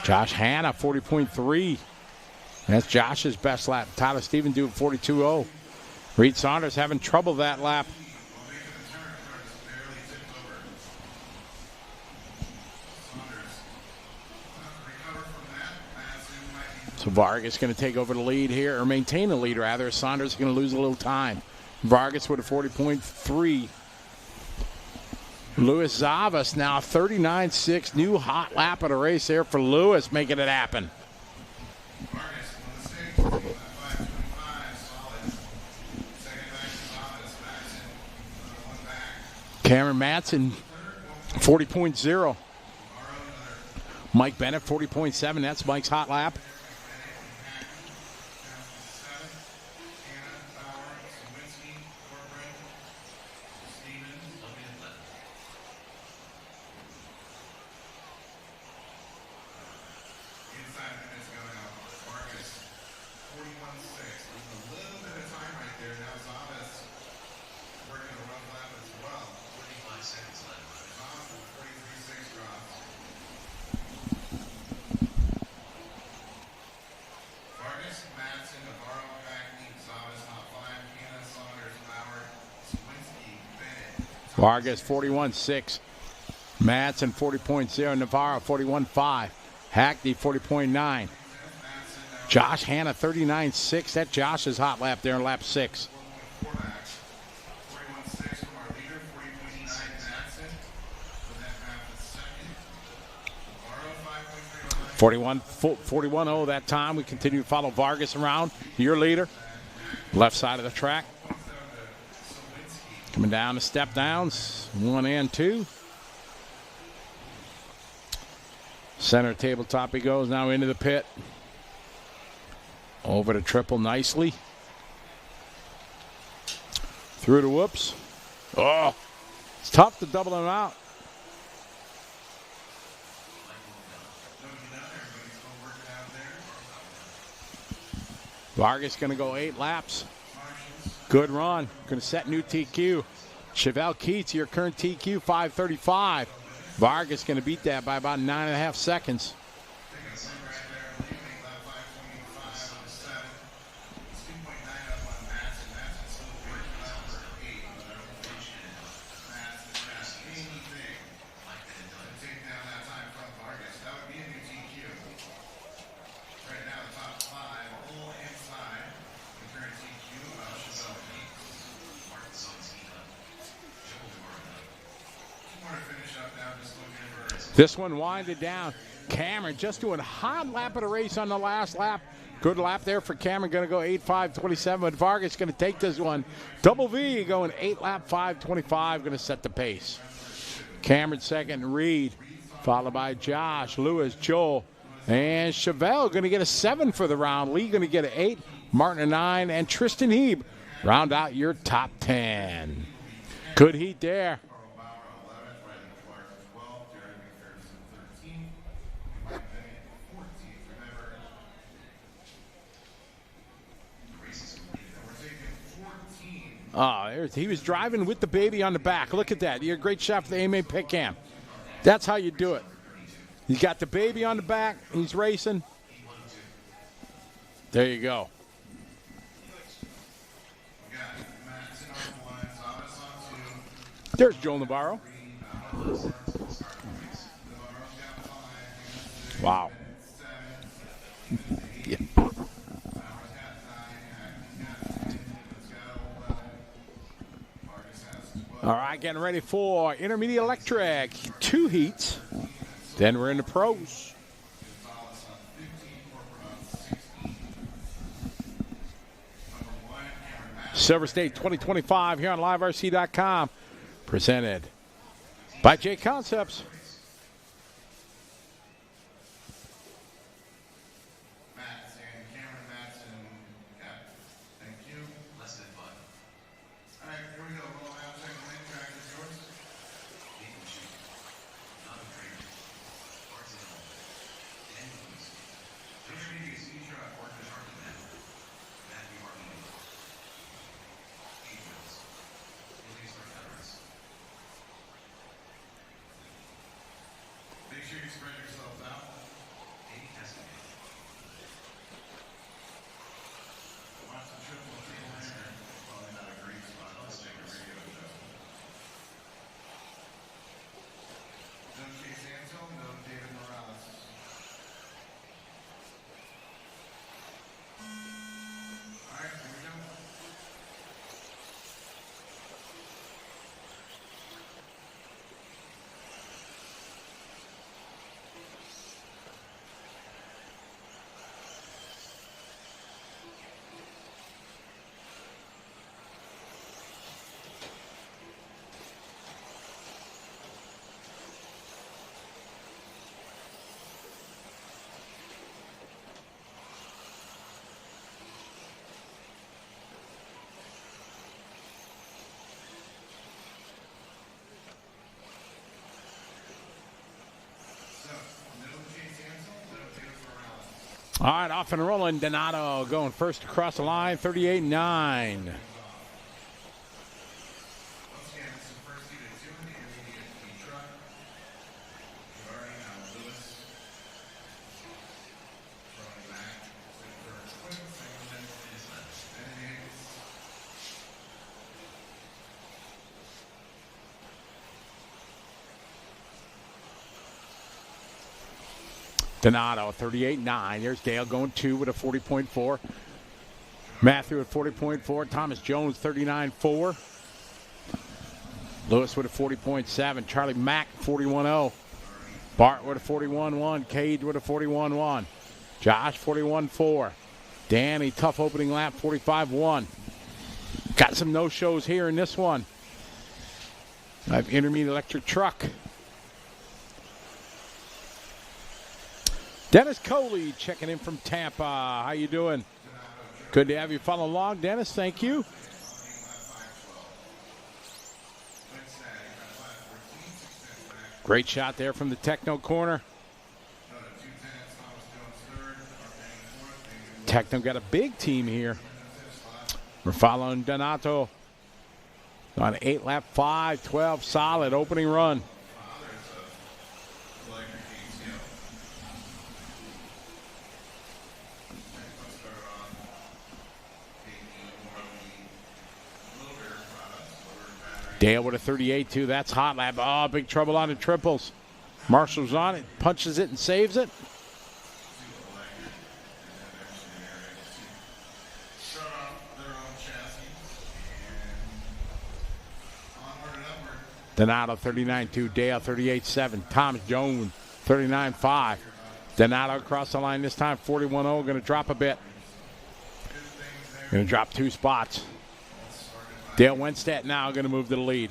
Josh Hanna, 40.3. That's Josh's best lap. Tyler Stephen doing 42.0. Reed Saunders having trouble that lap. So Vargas going to take over the lead here, or maintain the lead rather. Saunders is going to lose a little time. Vargas with a 40.3. Luis Zavas now 39.6. New hot lap of the race there for Luis, making it happen. Cameron Madsen, 40.0. Mike Bennett, 40.7. That's Mike's hot lap. Vargas 41.6. Madsen 40.0. Navarro 41.5. Hackney 40.9. Josh Hanna 39.6. That's Josh's hot lap there in lap 6. 41.0 that time. We continue to follow Vargas around. Your leader. Left side of the track. Coming down the step downs, 1 and 2. Center tabletop he goes, now into the pit. Over to triple nicely. Through the whoops. Oh, it's tough to double him out. Vargas going to go 8 laps. Good run. Going to set new TQ. Chevelle Keats, your current TQ, 5:35. Vargas going to beat that by about 9.5 seconds. This one winded down. Cameron just doing a hot lap of the race on the last lap. Good lap there for Cameron. Going to go 8.5.27. But Vargas going to take this one. Double V going 8 lap 5.25. Going to set the pace. Cameron second. Reed followed by Josh, Lewis, Joel, and Chevelle going to get a 7 for the round. Lee going to get an 8. Martin a 9. And Tristan Heeb round out your top 10. Good heat there. Oh, he was driving with the baby on the back. Look at that. You're a great shot for the AMA pit cam. That's how you do it. He's got the baby on the back. He's racing. There you go. There's Joe Navarro. Wow. Yeah. All right, getting ready for Intermediate Electric. 2 heats. Then we're in the pros. Silver State 2025 here on LiveRC.com. Presented by J Concepts. All right, off and rolling. Donato going first across the line, 38-9. Donato, 38-9. There's Dale going 2 with a 40.4. Matthew at 40.4. Thomas Jones, 39.4. Lewis with a 40.7. Charlie Mack, 41.0. Bart with a 41.1. Cage with a 41.1. Josh, 41.4. Danny, tough opening lap, 45.1. Got some no-shows here in this one. I have Intermediate Electric Truck. Dennis Coley checking in from Tampa. How you doing? Good to have you follow along, Dennis. Thank you. Great shot there from the Techno corner. Techno got a big team here. We're following Donato on 8-lap 5-12 solid opening run. Dale with a 38-2. That's hot lap. Oh, big trouble on the triples. Marshall's on it, punches it and saves it. Donato 39-2. Dale 38-7. Thomas Jones 39-5. Donato across the line this time 41-0. Going to drop a bit. Going to drop 2 spots. Dale Wenstedt now going to move to the lead.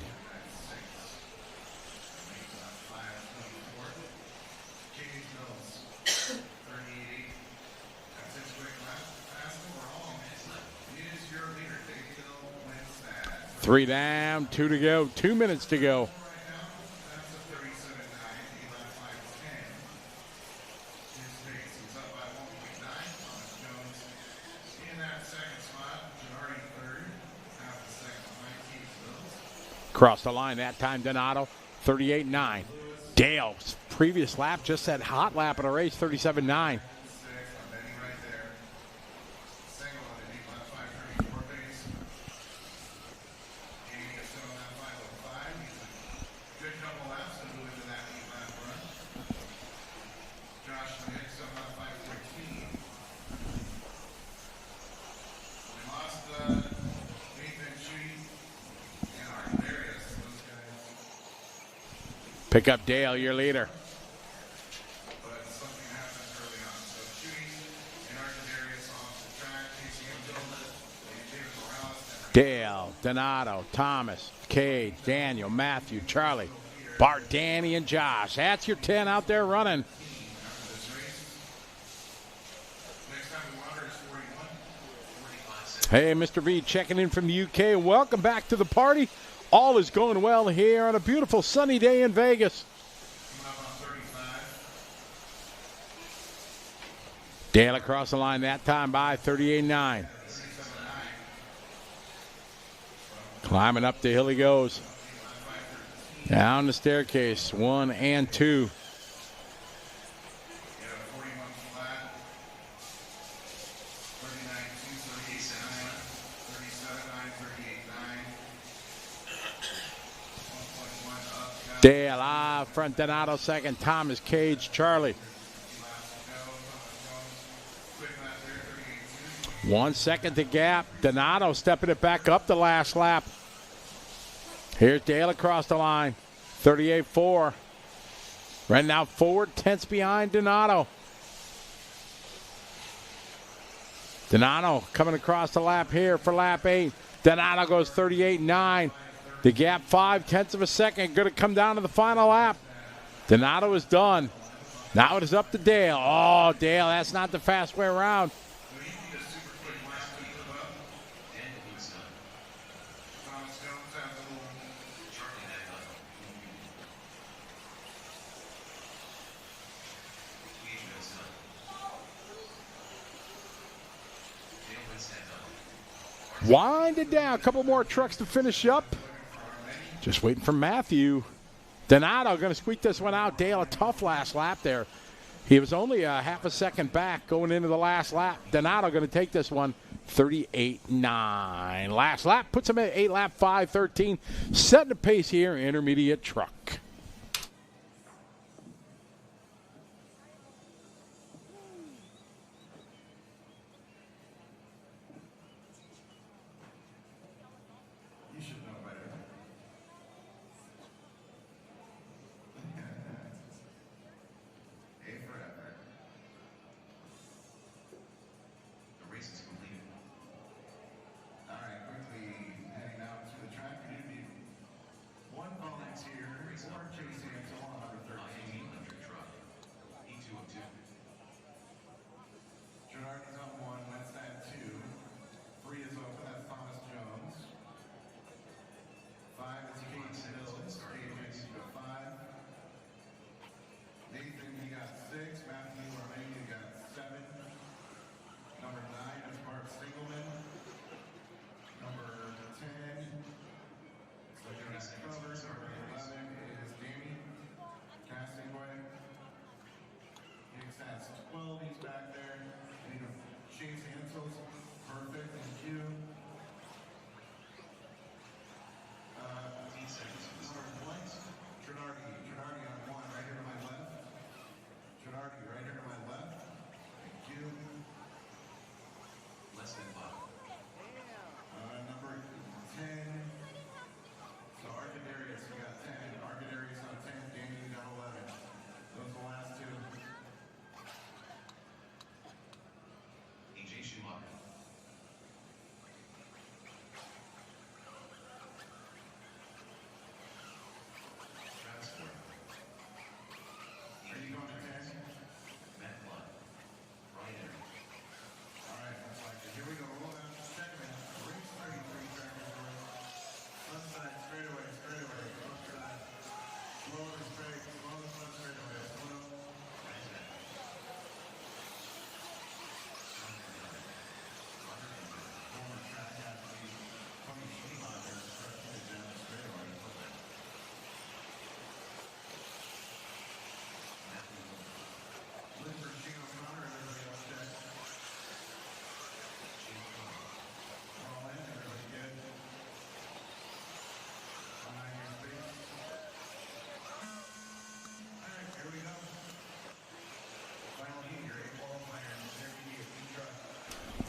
Three down, 2 to go, 2 minutes to go. Across the line that time, Donato, 38-9. Dale's previous lap just that hot lap of the race, 37.9. Pick up Dale, your leader. Dale, Donato, Thomas, Cade, Daniel, Matthew, Charlie, Bart, Danny, and Josh. That's your 10 out there running. Hey, Mr. V checking in from the UK. Welcome back to the party. All is going well here on a beautiful sunny day in Vegas. Dale across the line that time by 38.9. Climbing up the hill he goes. Down the staircase, 1 and 2. Dale, front Donato second, Thomas, Cage, Charlie. 1 second to gap. Donato stepping it back up the last lap. Here's Dale across the line. 38.4. Right now forward, tenths behind Donato. Donato coming across the lap here for lap 8. Donato goes 38.9. The gap 0.5 of a second. Going to come down to the final lap. Donato is done. Now it is up to Dale. Oh, Dale, that's not the fast way around. Wind it down. A couple more trucks to finish up. Just waiting for Matthew. Donato going to squeak this one out. Dale, a tough last lap there. He was only a half a second back going into the last lap. Donato going to take this one 38.9. Last lap puts him at 8 lap 5.13. Setting the pace here, intermediate truck. One volunteer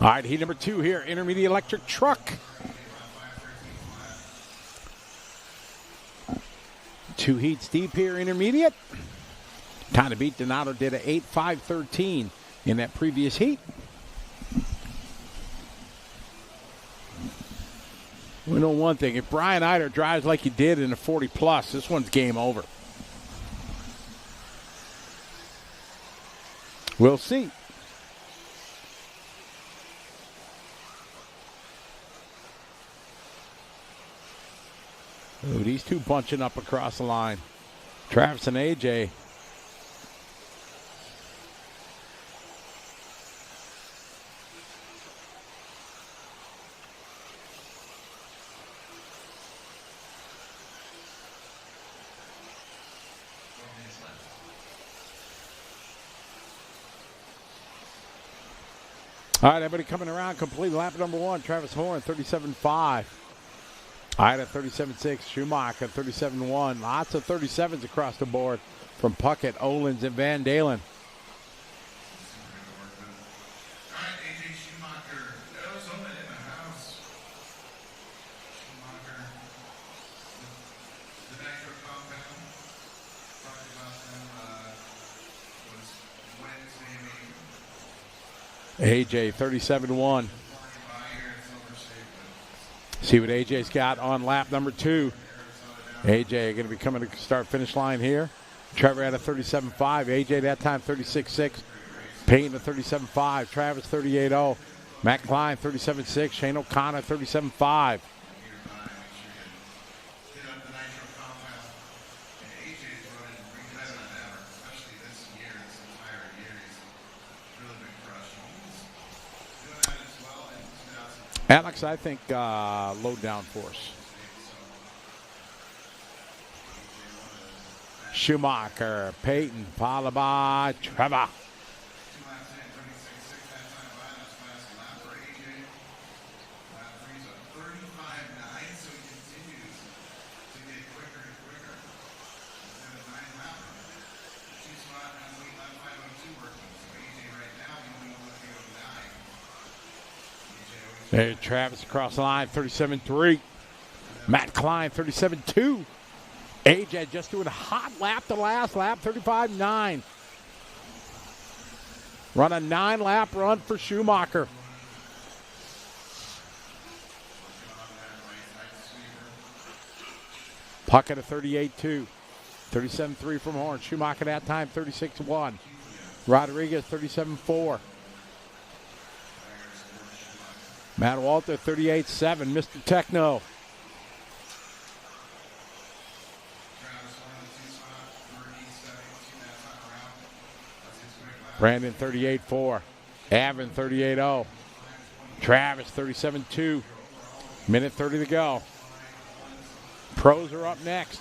All right, heat number 2 here, intermediate electric truck. 2 heats deep here, intermediate. Kind of beat Donato did a 8.5.13 in that previous heat. We know one thing. If Brian Eider drives like he did in the 40-plus, this one's game over. We'll see. Ooh, these two bunching up across the line. Travis and AJ. All right, everybody coming around, complete lap number 1. Travis Horn, 37.5. Ida, 37.6. Schumacher, 37.1. Lots of 37s across the board from Puckett, Olins, and Van Dalen. All right, AJ Schumacher, Arizona in the house. Schumacher, the Nitro Compound. Talked about them, was Wednesday, maybe. AJ, 37.1. See what AJ's got on lap number 2. AJ going to be coming to start finish line here. Trevor had a 37.5. AJ that time 36.6. Payton a 37.5. Travis 38.0. Matt Klein 37.6. Shane O'Connor 37.5. Alex, I think low down force. Schumacher, Payton, followed by Trevor. There's Travis across the line, 37.3. Matt Klein, 37.2. AJ just doing a hot lap the last lap, 35.9. Run a 9-lap run for Schumacher. Puckett at 38.2. 37.3 from Horn. Schumacher that time, 36.1. Rodriguez, 37.4. Matt Walter, 38.7. Mr. Techno. Brandon, 38.4. Avin, 38.0. Travis, 37.2. Minute 30 to go. Pros are up next.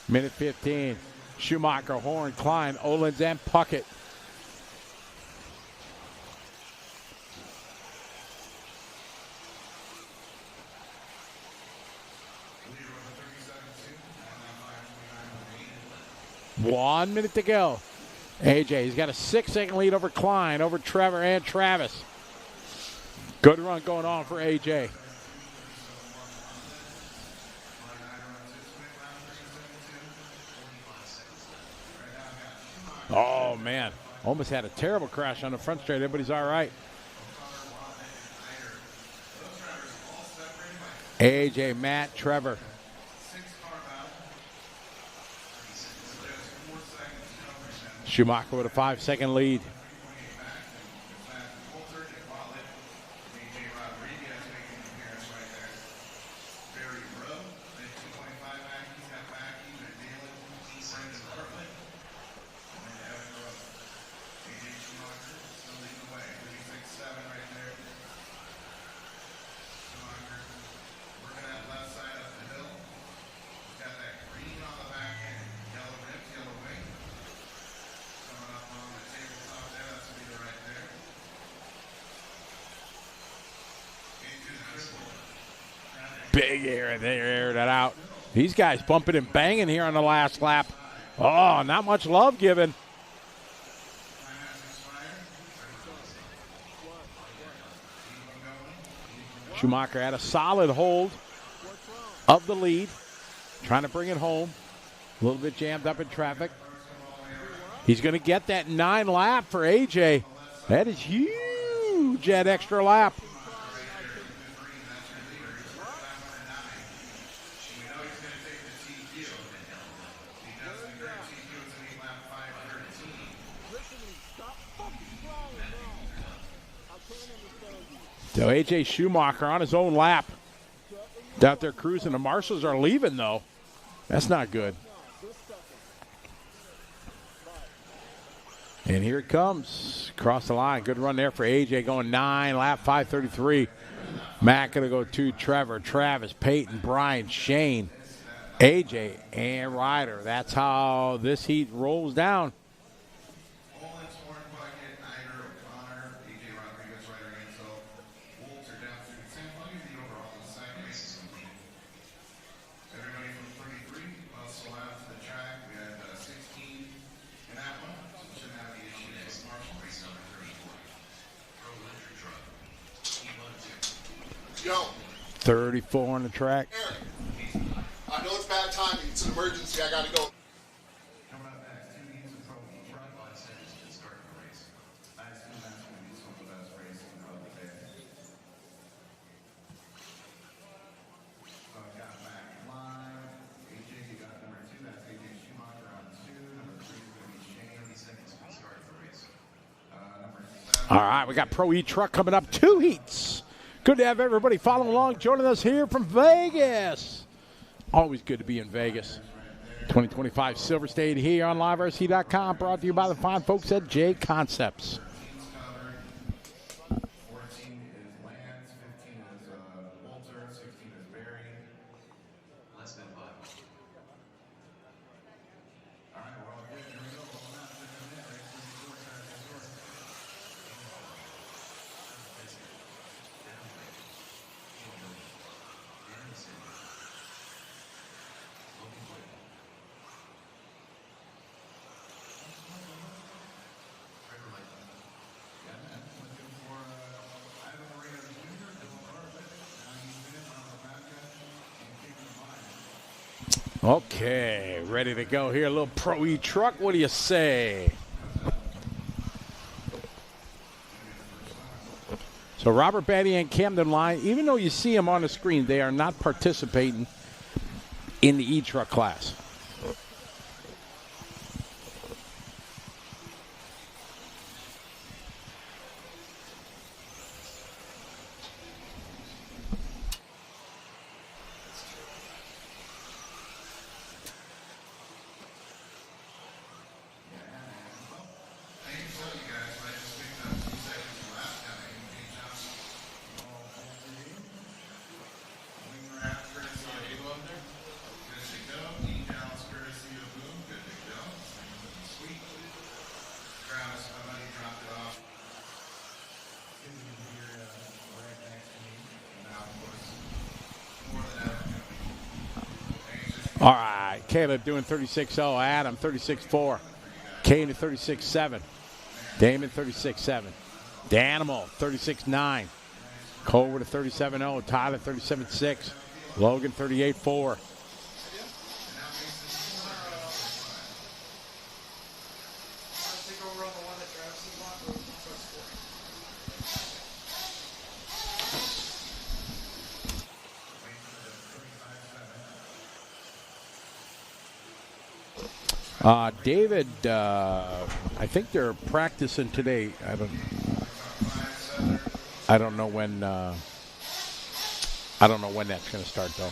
Minute 15. Schumacher, Horn, Klein, Olins, and Puckett. One minute to go. AJ, he's got a 6-second lead over Klein, over Trevor and Travis. Good run going on for AJ. Oh, man. Almost had a terrible crash on the front straight. Everybody's all right. AJ, Matt, Trevor. Schumacher with a 5-second lead. Big air, and they aired it out. These guys bumping and banging here on the last lap. Oh, not much love given. Schumacher had a solid hold of the lead, trying to bring it home. A little bit jammed up in traffic. He's going to get that 9 lap for AJ. That is huge, that extra lap. So AJ Schumacher on his own lap. Out there cruising. The marshals are leaving, though. That's not good. And here it comes. Across the line. Good run there for AJ, going 9, lap 5:33. Matt going to go 2. Trevor, Travis, Peyton, Brian, Shane, AJ, and Ryder. That's how this heat rolls down. Yo. 34 on the track. Eric, I know it's bad timing. It's an emergency. I gotta go. Coming up next, 2 heats of Pro Front Line Centers to start the race. I assume that's going to be some of the best racing of the day. So I've got back live. AJ, you got number 2. That's AJ Schumacher on 2. Number 3 is going to be Shane. 30 seconds to start the race. Number 7. All right, we got Pro E-Truck coming up. 2 heats. Good to have everybody following along, joining us here from Vegas. Always good to be in Vegas. 2025 Silver State here on LiveRC.com, brought to you by the fine folks at J Concepts. 14 is Lance, 15 is Walter, 16 is Barry. Less than 5. All right, well, good. Here we go. Rolling out. Second minute. Race 34. Track is yours. Okay, ready to go here. A little Pro E-Truck. What do you say? So Robert Batty and Camden Line, even though you see them on the screen, they are not participating in the E-Truck class. All right, Caleb doing 36.0, Adam 36.4, Kane at 36.7, Damon 36.7, Danimal 36.9, Cole with a 37.0, Tyler 37.6, Logan 38.4. David, I think they're practicing today. I don't know when. I don't know when that's going to start though.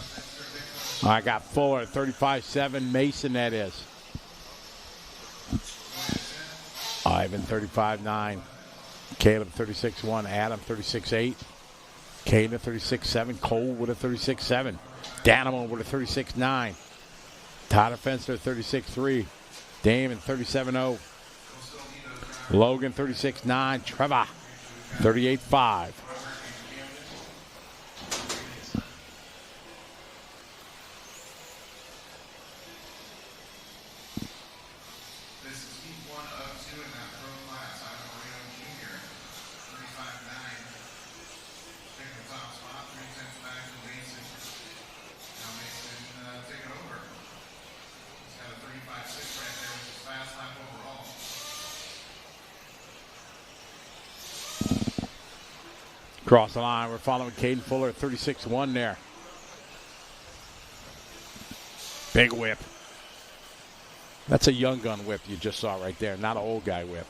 I got Fuller at 35.7. Mason, that is. Ivan 35.9. Caleb 36.1. Adam 36.8. Kana 36.7. Cole with a 36.7. Danimal with a 36.9. Tyler Fenster 36.3. Damon 37.0. Logan 36.9. Trevor 38.5. Cross the line. We're following Caden Fuller at 36-1 there. Big whip. That's a young gun whip you just saw right there, not an old guy whip.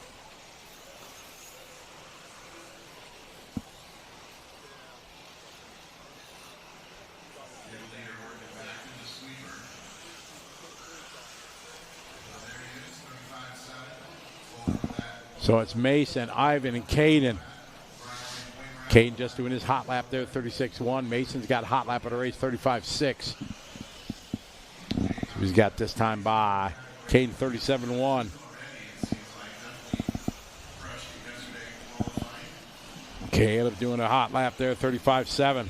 So it's Mason, Ivan, and Caden. Caden just doing his hot lap there, 36-1. Mason's got hot lap of the race, 35-6. So he's got this time by Caden, 37-1. Caleb doing a hot lap there, 35-7.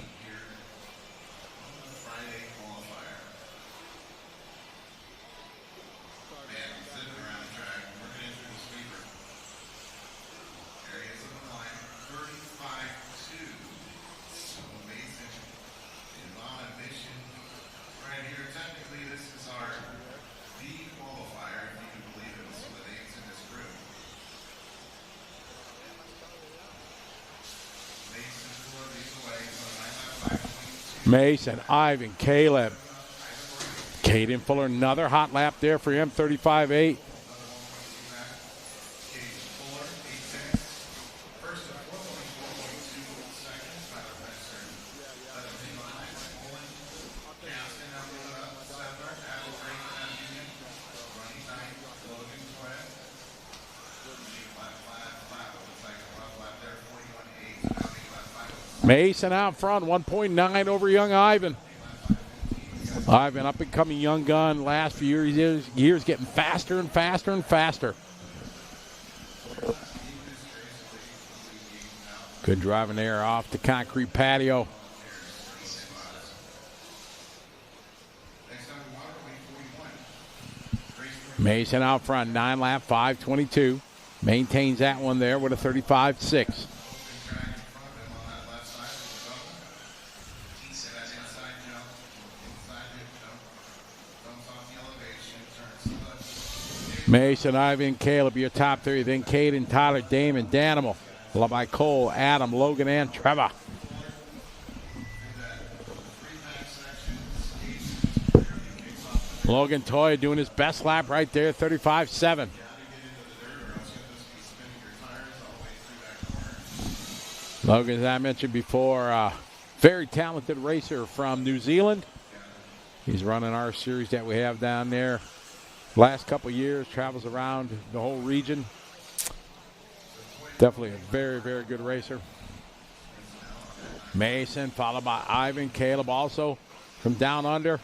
Mason, Ivan, Caleb. Caden Fuller, another hot lap there for him, 35-8. Mason out front, 1.9 over young Ivan. Ivan, up and coming young gun. Last few years getting faster and faster and faster. Good driving there off the concrete patio. Mason out front, 9 lap, 5:22. Maintains that one there with a 35-6. Mason, Ivan, Caleb, your top three. Then Caden, Tyler, Damon, Danimal. Followed by Cole, Adam, Logan, and Trevor. Logan Toya doing his best lap right there, 35-7. Logan, as I mentioned before, very talented racer from New Zealand. He's running our series that we have down there. Last couple years, travels around the whole region. Definitely a very, very good racer. Mason, followed by Ivan, Caleb also from down under.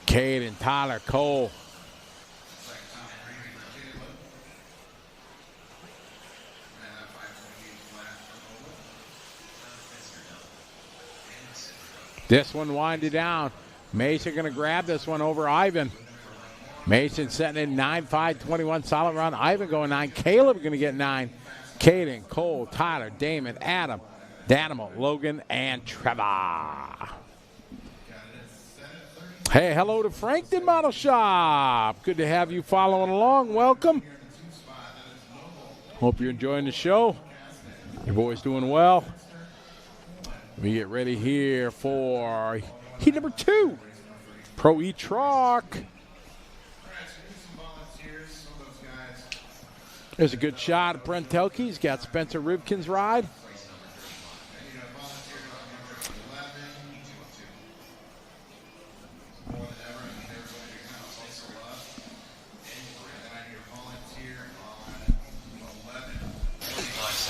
Caden, Tyler, Cole. This one winded down. Mason going to grab this one over Ivan. Mason setting in 9-5-21, solid run. Ivan going 9. Caleb going to get 9. Caden, Cole, Tyler, Damon, Adam, Danimal, Logan, and Trevor. Hey, hello to Frankton Model Shop. Good to have you following along. Welcome. Hope you're enjoying the show. Your boy's doing well. We get ready here for heat number 2. Pro E-Truck. There's a good shot of Brent Telke. He's got Spencer Rivkin's ride.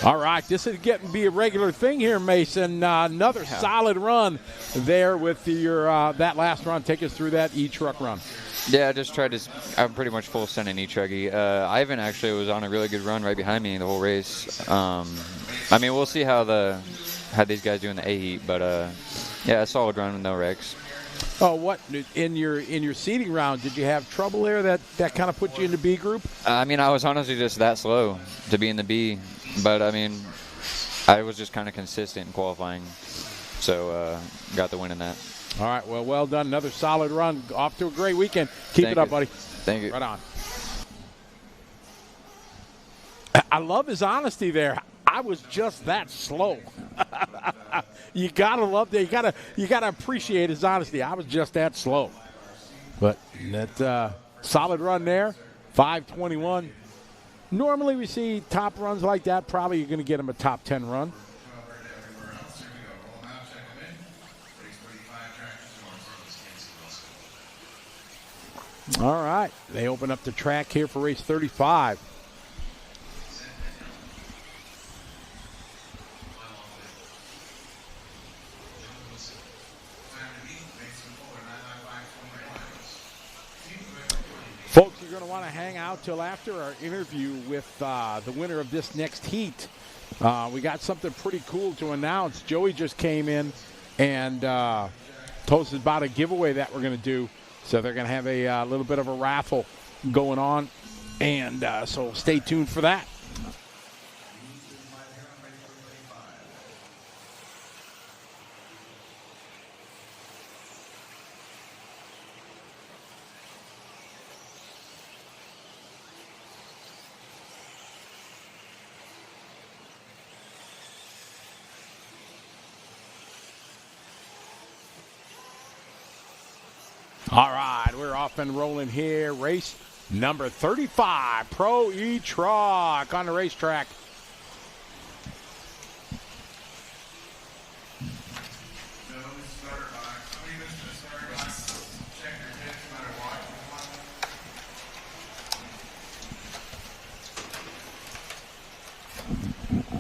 All right, this is getting to be a regular thing here, Mason. Another solid run there with your that last run. Take us through that E-Truck run. Yeah, I just tried to. I'm pretty much full send in E-Trucky. Ivan actually was on a really good run right behind me the whole race. I mean, we'll see how these guys do in the A heat, but yeah, a solid run with no wrecks. Oh, what in your seating round? Did you have trouble there that kind of put you in the B group? I mean, I was honestly just that slow to be in the B, but I mean, I was just kind of consistent in qualifying, so got the win in that. All right, well done. Another solid run. Off to a great weekend. Keep it up, buddy. Thank you. Right on. I love his honesty there. I was just that slow. You gotta love that. You gotta appreciate his honesty. I was just that slow. But that solid run there, 5:21. Normally we see top runs like that. Probably you're going to get him a top 10 run. All right, they open up the track here for race 35. Folks, you're going to want to hang out till after our interview with the winner of this next heat. We got something pretty cool to announce. Joey just came in and told us about a giveaway that we're going to do. So they're going to have a little bit of a raffle going on. And so stay tuned for that. All right, we're off and rolling here. Race number 35, Pro E-Truck on the racetrack.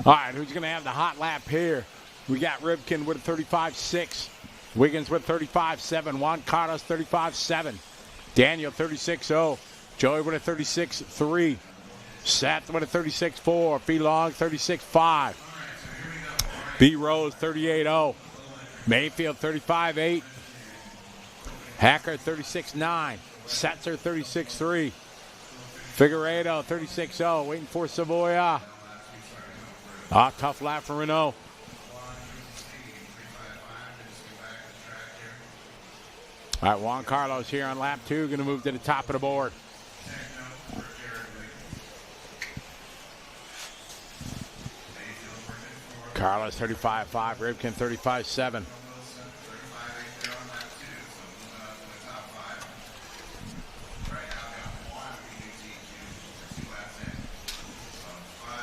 All right, who's going to have the hot lap here? We got Rivkin with a 35.6. Wiggins with 35.7. Juan Carlos 35.7. Daniel 36.0. Joey with a 36.3. Seth with a 36.4. B Long 36.5. B Rose 38.0. Mayfield 35.8. Hacker 36.9. Setzer 36.3. Figueredo 36.0. Waiting for Savoya. Tough lap for Renault. All right, Juan Carlos here on lap 2, going to move to the top of the board. Carlos 35.5, Rivkin 35.7.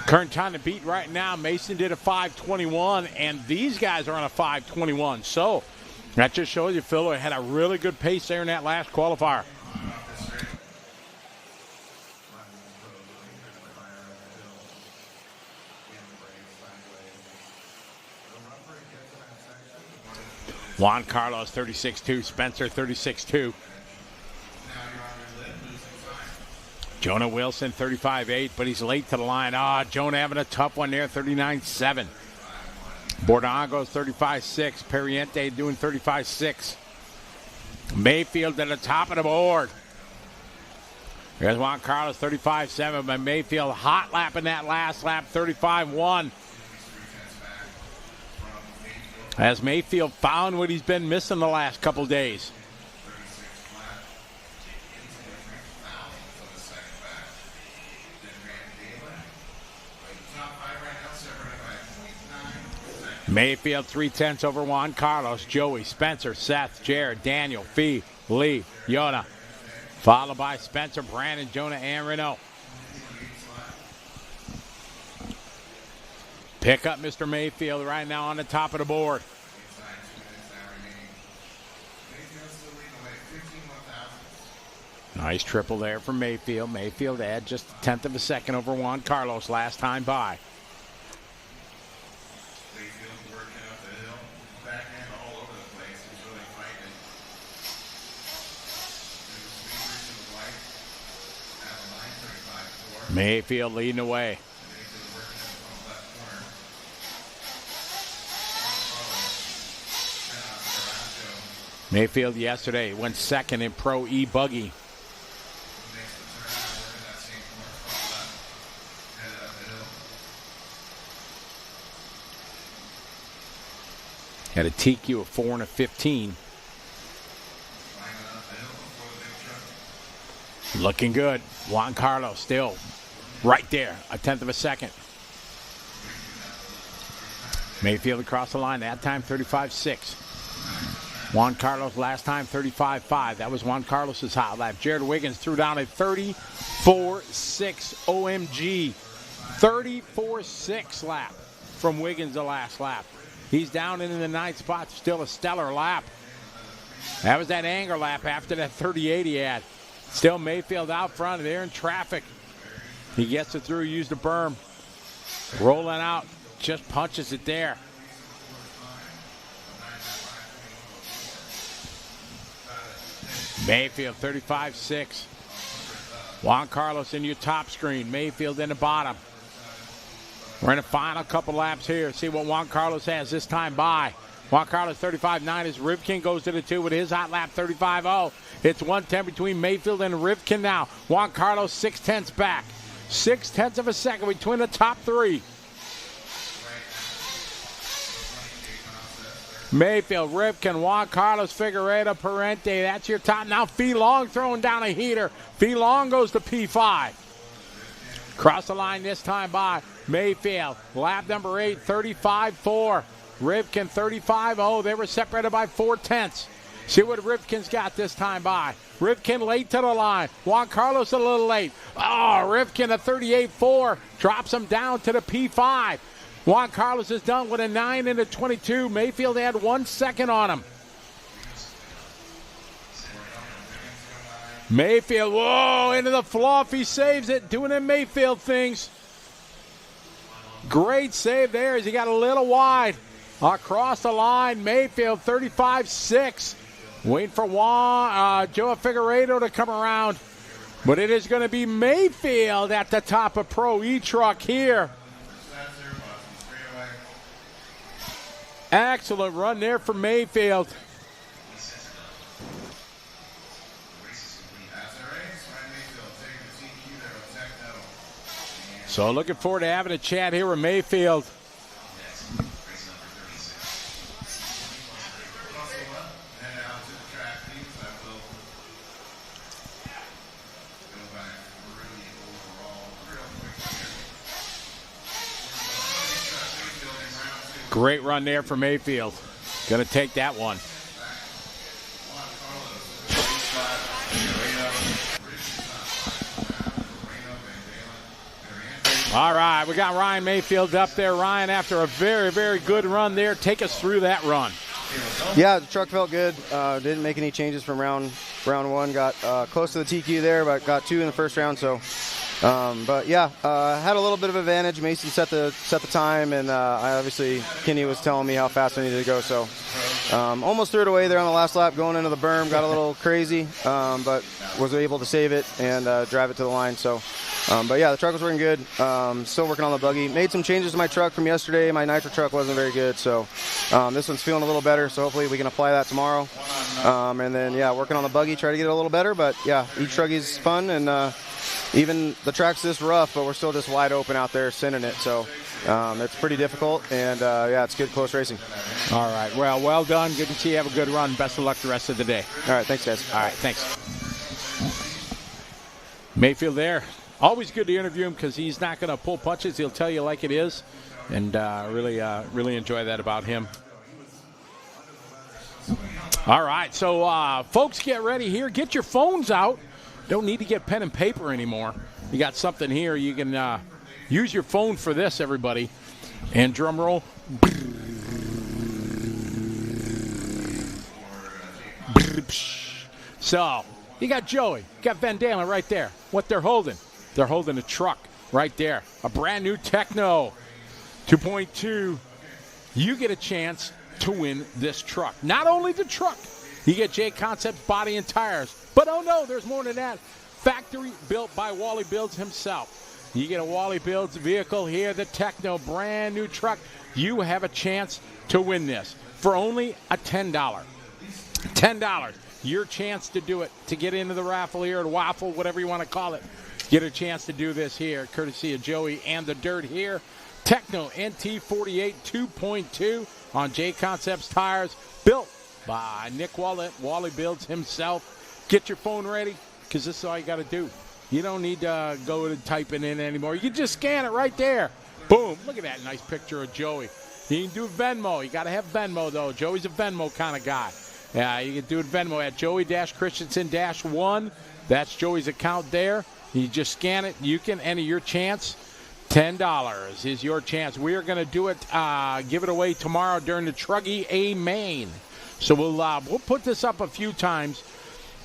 Current time to beat right now, Mason did a 5:21, and these guys are on a 5:21. So that just shows you Phil had a really good pace there in that last qualifier. Juan Carlos 36.2, Spencer 36.2. Jonah Wilson 35.8, but he's late to the line. Jonah having a tough one there, 39.7. Bordago's 35.6. Perriente doing 35.6. Mayfield at the top of the board. There's Juan Carlos 35.7, but Mayfield hot lapping that last lap, 35.1. As Mayfield found what he's been missing the last couple days. Mayfield 3/10 over Juan Carlos, Joey, Spencer, Seth, Jared, Daniel, Fee, Lee, Yona. Followed by Spencer, Brandon, Jonah, and Renault. Pick up Mr. Mayfield right now on the top of the board. Nice triple there from Mayfield. Mayfield had just a 1/10 of a second over Juan Carlos last time by. Mayfield leading the way. Mayfield yesterday went second in Pro E-Buggy. Had a TQ of 4 and a 15. Looking good. Juan Carlos still Right there, a tenth of a second. Mayfield across the line, that time 35.6. Juan Carlos last time 35.5. That was Juan Carlos's hot lap. Jared Wiggins threw down a 34.6 OMG. 34.6 lap from Wiggins the last lap. He's down into the 9th spot, still a stellar lap. That was that anger lap after that 38 he had. Still Mayfield out front, they're in traffic. He gets it through, used the berm. Rolling out, just punches it there. Mayfield 35.6. Juan Carlos in your top screen. Mayfield in the bottom. We're in the final couple laps here. See what Juan Carlos has this time by. Juan Carlos 35.9 as Rivkin goes to the 2 with his hot lap 35.0. It's 1:10 between Mayfield and Rivkin now. Juan Carlos 0.6 back. 0.6 of a second between the top 3. Mayfield, Rivkin, Juan Carlos, Figueredo, Parente. That's your top. Now Fee Long throwing down a heater. Fee Long goes to P5. Cross the line this time by Mayfield. Lap number 8, 35.4. Rivkin 35.0. They were separated by 0.4. See what Rivkin's got this time by. Rivkin late to the line. Juan Carlos a little late. Oh, Rivkin a 38.4. Drops him down to the P5. Juan Carlos is done with a 9 and a 22. Mayfield had 1 second on him. Mayfield, whoa, into the fluff. He saves it, doing the Mayfield things. Great save there as he got a little wide. Across the line, Mayfield 35.6. Waiting for Joe Figueredo to come around. But it is going to be Mayfield at the top of Pro E-Truck here. Excellent run there for Mayfield. So looking forward to having a chat here with Mayfield. Great run there for Mayfield. Going to take that one. All right, we got Ryan Mayfield up there. Ryan, after a very, very good run there, take us through that run. Yeah, the truck felt good. Didn't make any changes from round 1. Got close to the TQ there, but got 2 in the first round. So, but yeah, had a little bit of advantage. Mason set the time, and I obviously Kenny was telling me how fast I needed to go. So, almost threw it away there on the last lap, going into the berm. Got a little crazy, but was able to save it and drive it to the line. So. But yeah, the truck was working good. Still working on the buggy. Made some changes to my truck from yesterday. My nitro truck wasn't very good, so this one's feeling a little better. So hopefully we can apply that tomorrow. And then yeah, working on the buggy, try to get it a little better. But yeah, each truck is fun, and even the track's this rough, but we're still just wide open out there sending it. So it's pretty difficult, and yeah, it's good close racing. All right, well done. Good to see you have a good run. Best of luck the rest of the day. All right, thanks guys. All right, thanks. Mayfield there. Always good to interview him because he's not going to pull punches. He'll tell you like it is, and really enjoy that about him. All right, so folks, get ready here. Get your phones out. Don't need to get pen and paper anymore. You got something here. You can use your phone for this, everybody. And drum roll. So you got Joey, you got Van Dalen right there. What they're holding. They're holding a truck right there. A brand new Tekno 2.2. You get a chance to win this truck. Not only the truck, you get J Concepts body and tires. But oh no, there's more than that. Factory built by Wally Builds himself. You get a Wally Builds vehicle here, the Tekno, brand new truck. You have a chance to win this for only a $10. $10. Your chance to do it, to get into the raffle here, or waffle, whatever you want to call it. Get a chance to do this here, courtesy of Joey and the Dirt here. Tekno NT48 2.2 on J Concepts tires, built by Nick Wallet, Wally Builds himself. Get your phone ready, because this is all you got to do. You don't need to go and type it in anymore. You can just scan it right there. Boom. Look at that nice picture of Joey. You can do Venmo. You got to have Venmo, though. Joey's a Venmo kind of guy. Yeah, you can do it Venmo at Joey-Christensen-1. That's Joey's account there. You just scan it. You can enter your chance. $10 is your chance. We are going to do it, give it away tomorrow during the Truggy A Main. So we'll put this up a few times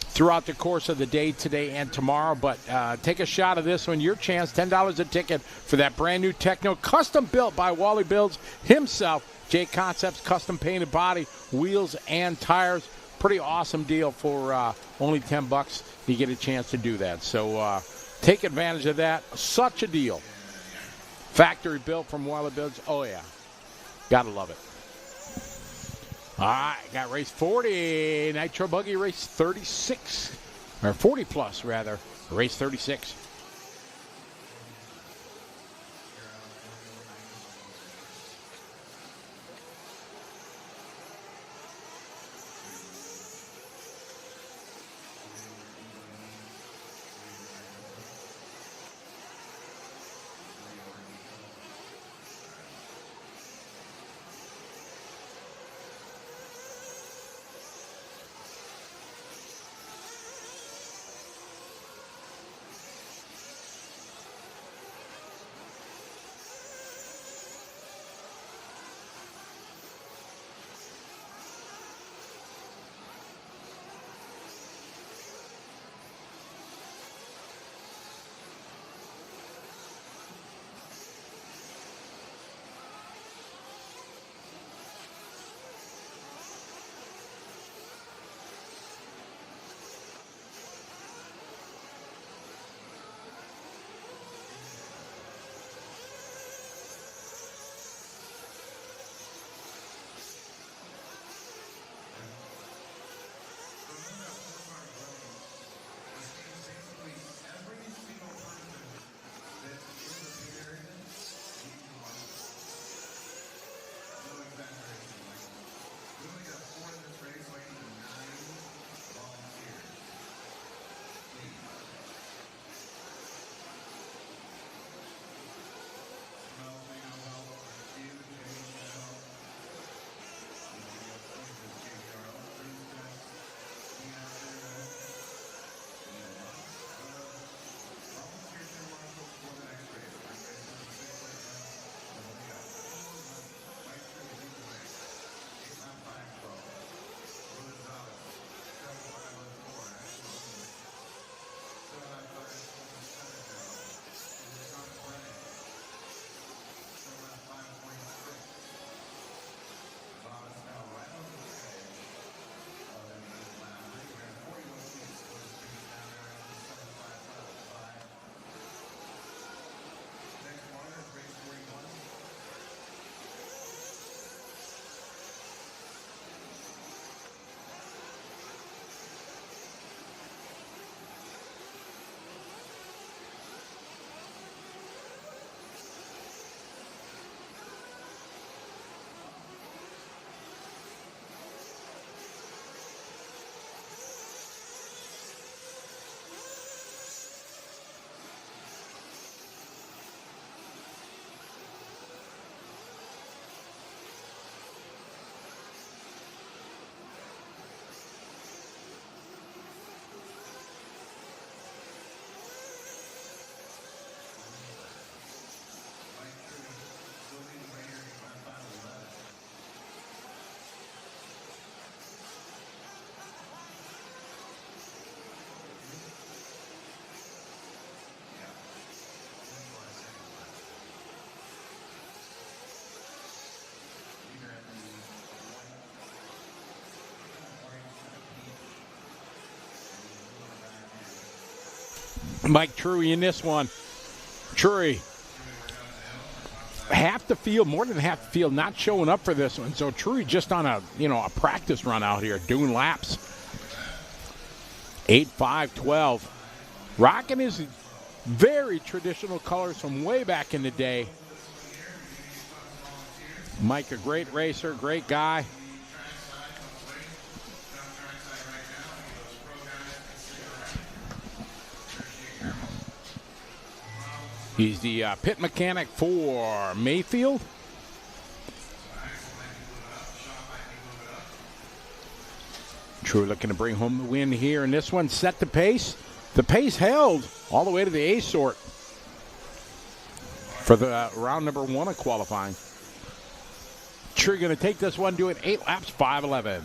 throughout the course of the day today and tomorrow. But take a shot of this one. Your chance, $10 a ticket for that brand new Techno, custom built by Wally Builds himself. J Concepts, custom painted body, wheels, and tires. Pretty awesome deal for only $10. You get a chance to do that. So take advantage of that. Such a deal. Factory built from Wally Builds. Oh, yeah. Gotta love it. All right, got race 40. Nitro Buggy race 36. Or 40 plus, rather. Race 36. Mike Truey in this one. Truey, half the field, more than half the field, not showing up for this one. So Truey just on a practice run out here, doing laps. 8-5-12. Rocking his very traditional colors from way back in the day. Mike, a great racer, great guy. He's the pit mechanic for Mayfield. True looking to bring home the win here, and this one set the pace. The pace held all the way to the A sort for the round number 1 of qualifying. True going to take this one, doing 8 laps, 5:11.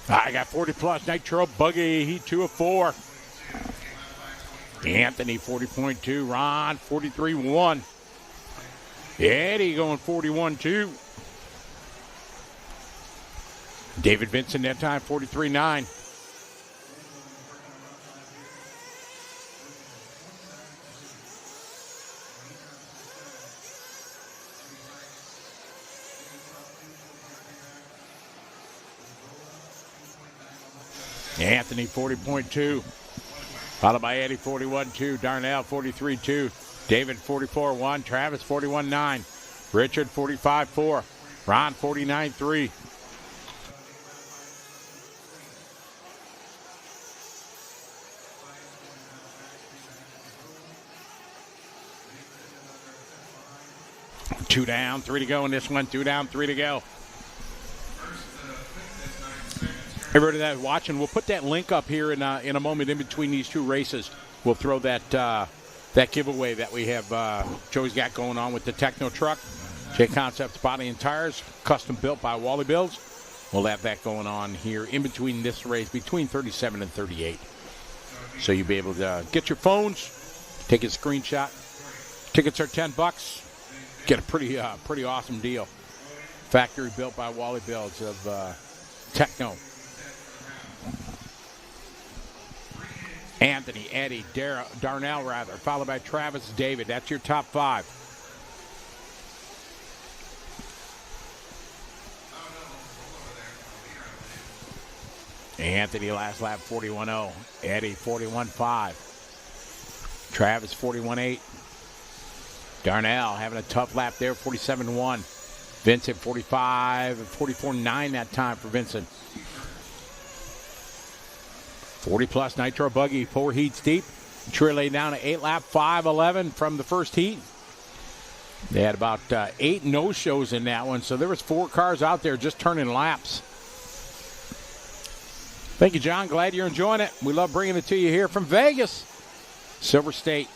I got 40-plus Nitro Buggy. Heat 2 of 4. Anthony, 40.2. Ron, 43.1. Eddie going 41.2. David Vincent that time, 43.9. Anthony, 40.2. Followed by Eddie, 41.2. Darnell, 43.2. David, 44.1. Travis, 41.9. Richard, 45.4. Ron, 49.3. Two down, 3 to go in this one. 2 down, 3 to go. Everybody that's watching, we'll put that link up here in a moment in between these two races. We'll throw that giveaway that we have Joey's got going on with the Techno truck. J Concepts Body and Tires, custom built by Wally Builds. We'll have that going on here in between this race, between 37 and 38. So you'll be able to get your phones, take a screenshot. Tickets are $10. Get a pretty awesome deal. Factory built by Wally Builds of Techno. Anthony, Eddie, Darnell, followed by Travis, David. That's your top 5. Anthony last lap 41.0. Eddie 41.5. Travis 41.8. Darnell having a tough lap there, 47.1. Vincent 45, 44.9 that time for Vincent. 40-plus Nitro Buggy, 4 heats deep. Tree laid down an 8-lap, 5.11 from the first heat. They had about 8 no-shows in that one, so there was 4 cars out there just turning laps. Thank you, John. Glad you're enjoying it. We love bringing it to you here from Vegas. Silver State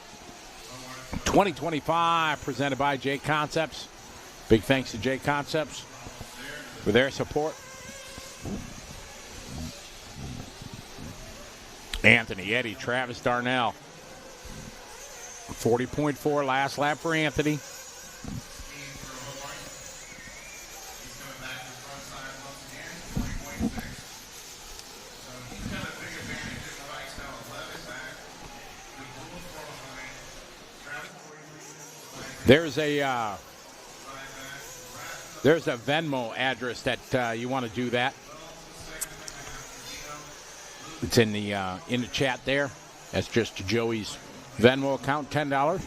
2025, presented by J Concepts. Big thanks to J Concepts for their support. Anthony, Eddie, Travis, Darnell. 40.4 last lap for Anthony. There's a Venmo address that you want to do that. It's in the chat there. That's just Joey's Venmo account, $10.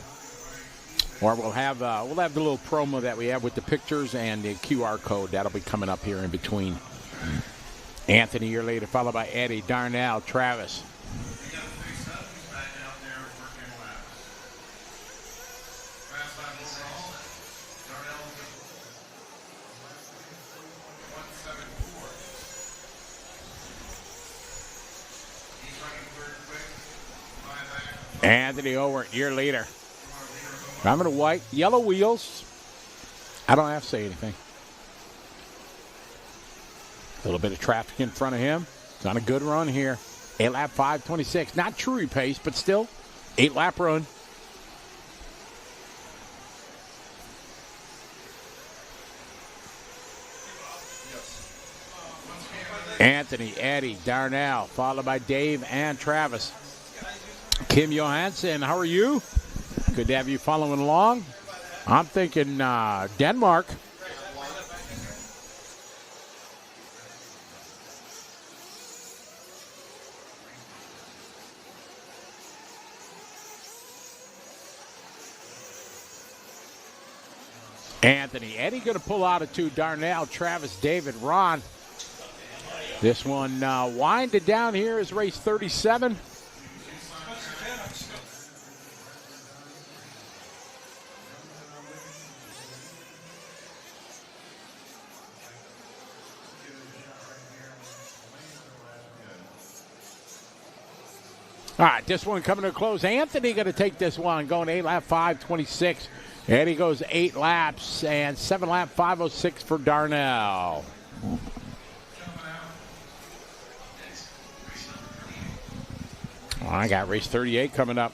Or we'll have the little promo that we have with the pictures and the QR code that'll be coming up here in between. Anthony, year later, followed by Eddie, Darnell, Travis. Anthony Owen, year later. Driving the white, yellow wheels. I don't have to say anything. A little bit of traffic in front of him. He's on a good run here. 8-lap 5:26. Not true pace, but still 8-lap run. Anthony, Eddie, Darnell, followed by Dave and Travis. Kim Johansson, how are you? Good to have you following along. I'm thinking Denmark. Anthony, Eddie going to pull out of 2. Darnell, Travis, David, Ron. This one winded down here is race 37. All right, this one coming to a close. Anthony going to take this one, going 8-lap 5:26. Eddie goes 8 laps and 7-lap 5:06 for Darnell. I got race 38 coming up.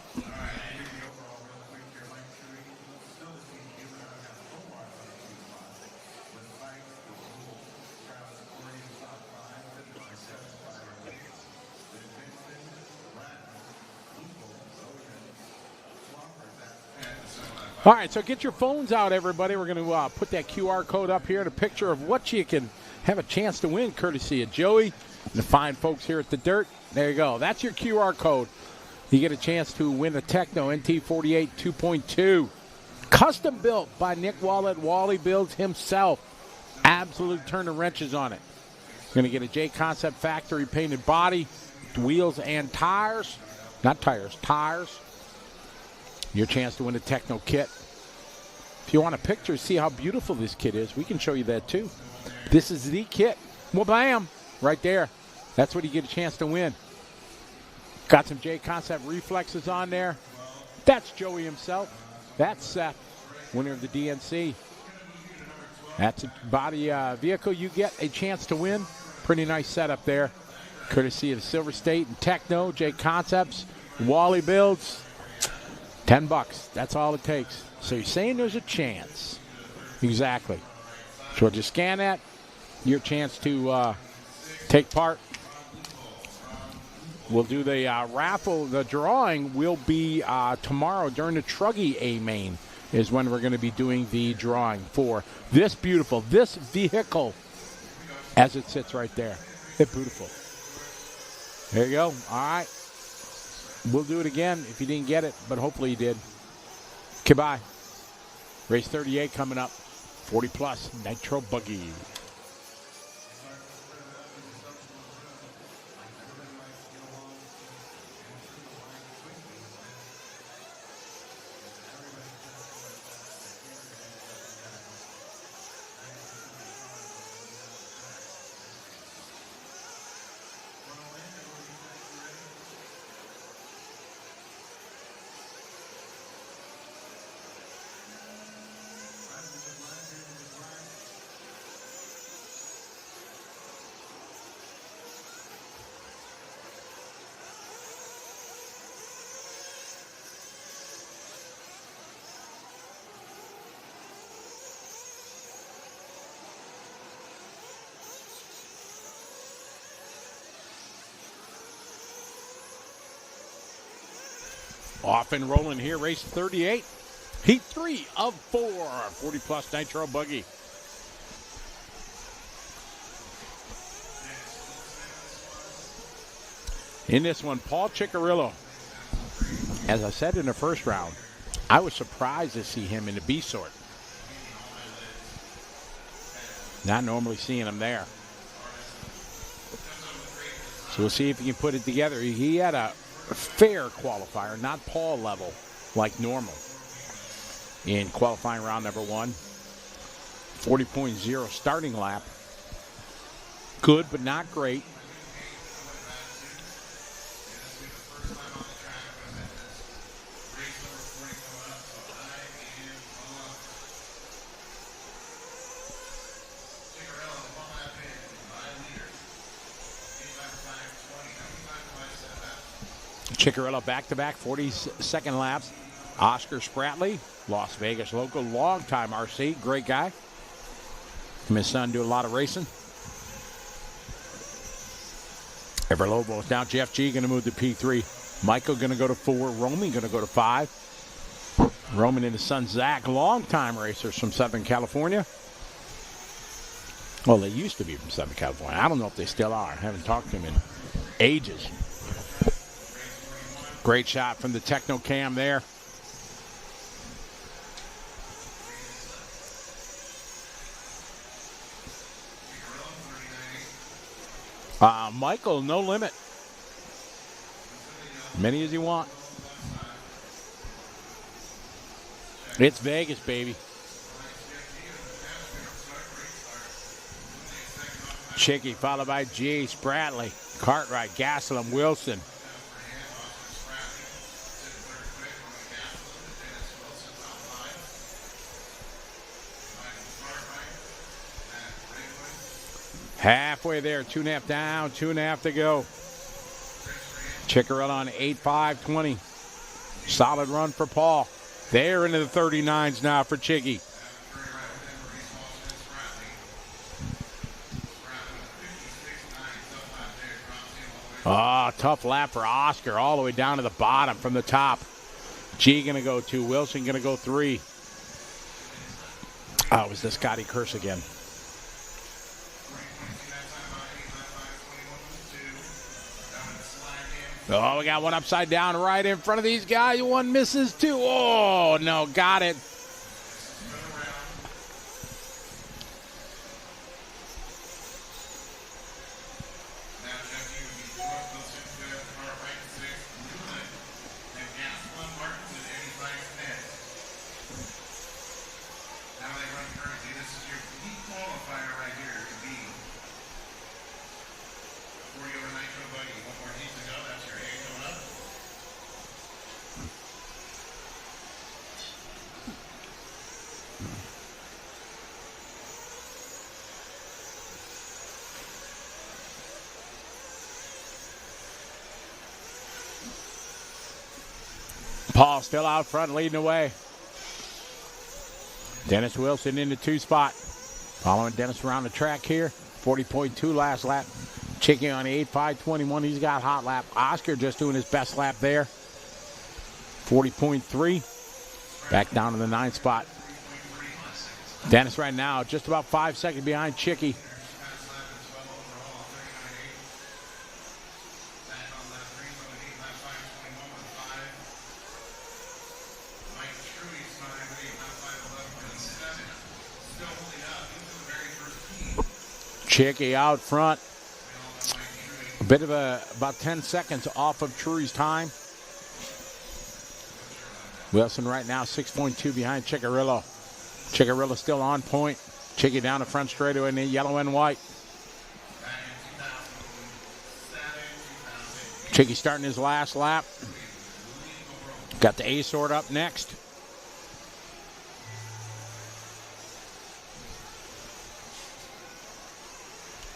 All right, so get your phones out, everybody. We're going to put that QR code up here and a picture of what you can have a chance to win, courtesy of Joey and the fine folks here at the Dirt. There you go. That's your QR code. You get a chance to win a Techno NT48 2.2. Custom built by Nick Wallet. Wally builds himself. Absolute turn of wrenches on it. You're going to get a J Concept factory painted body, wheels and tires. Not tires, tires. Your chance to win a Techno kit. If you want a picture, see how beautiful this kit is, we can show you that too. This is the kit. Well, bam, right there. That's what you get a chance to win. Got some J Concept reflexes on there. That's Joey himself. That's Seth, winner of the DNC. That's a body vehicle you get a chance to win. Pretty nice setup there. Courtesy of Silver State and Techno, J Concepts, Wally builds. $10. That's all it takes. So you're saying there's a chance. Exactly. So we'll just scan that. Your chance to take part. We'll do the raffle. The drawing will be tomorrow during the Truggy A-Main is when we're going to be doing the drawing for this vehicle as it sits right there. It's beautiful. There you go. All right. We'll do it again if you didn't get it, but hopefully you did. Okay, bye. Race 38 coming up. 40-plus Nitro Buggy. Off and rolling here, race 38. Heat 3 of 4, 40-plus Nitro Buggy. In this one, Paul Ciccarillo. As I said in the first round, I was surprised to see him in the B sort. Not normally seeing him there. So we'll see if he can put it together. He had a fair qualifier, not Paul level like normal in qualifying round number 1. 40.0 starting lap. Good, but not great. Ciccarillo back-to-back 40-second laps. Oscar Spratley, Las Vegas local, long-time RC, great guy. Him and his son do a lot of racing. Everlobo now. Jeff G going to move to P3. Michael going to go to 4. Roman going to go to 5. Roman and his son Zach, long-time racers from Southern California. Well, they used to be from Southern California. I don't know if they still are. I haven't talked to them in ages. Great shot from the Techno Cam there. Michael, no limit. Many as you want. It's Vegas, baby. Chicky, followed by G. Spratley, Cartwright, Gastelum, Wilson. Halfway there, 2.5 down, 2.5 to go. Chickarella on 8.5.20. Solid run for Paul. They're into the 39s now for Chicky. Oh, tough lap for Oscar all the way down to the bottom from the top. G going to go 2. Wilson going to go 3. Oh, it was the Scotty Curse again. Oh, we got one upside down right in front of these guys. One misses, 2. Oh, no, got it. Paul still out front, leading the way. Dennis Wilson in the 2 spot. Following Dennis around the track here. 40.2 last lap. Chicky on 8.5.21. He's got hot lap. Oscar just doing his best lap there. 40.3. Back down to the 9th spot. Dennis right now just about 5 seconds behind Chicky. Chicky out front. A bit of about 10 seconds off of Trury's time. Wilson right now 6.2 behind Chickarillo. Chickarillo still on point. Chicky down the front straightaway in the yellow and white. Chicky starting his last lap. Got the A-Sort up next.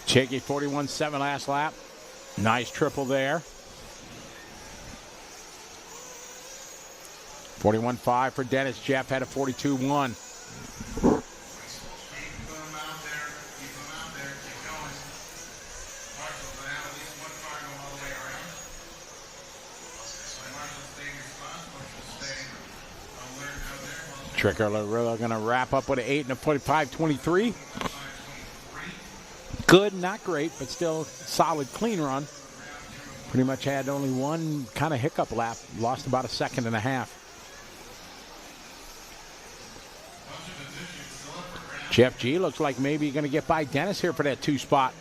Chicky 41.7 last lap. Nice triple there. 41.5 for Dennis. Jeff had a 42.1. Trickerillo going to wrap up with an 8 and a 45.23. Good, not great, but still solid, clean run. Pretty much had only one kind of hiccup lap. Lost about 1.5 seconds. Jeff G looks like maybe going to get by Dennis here for that 2 spot.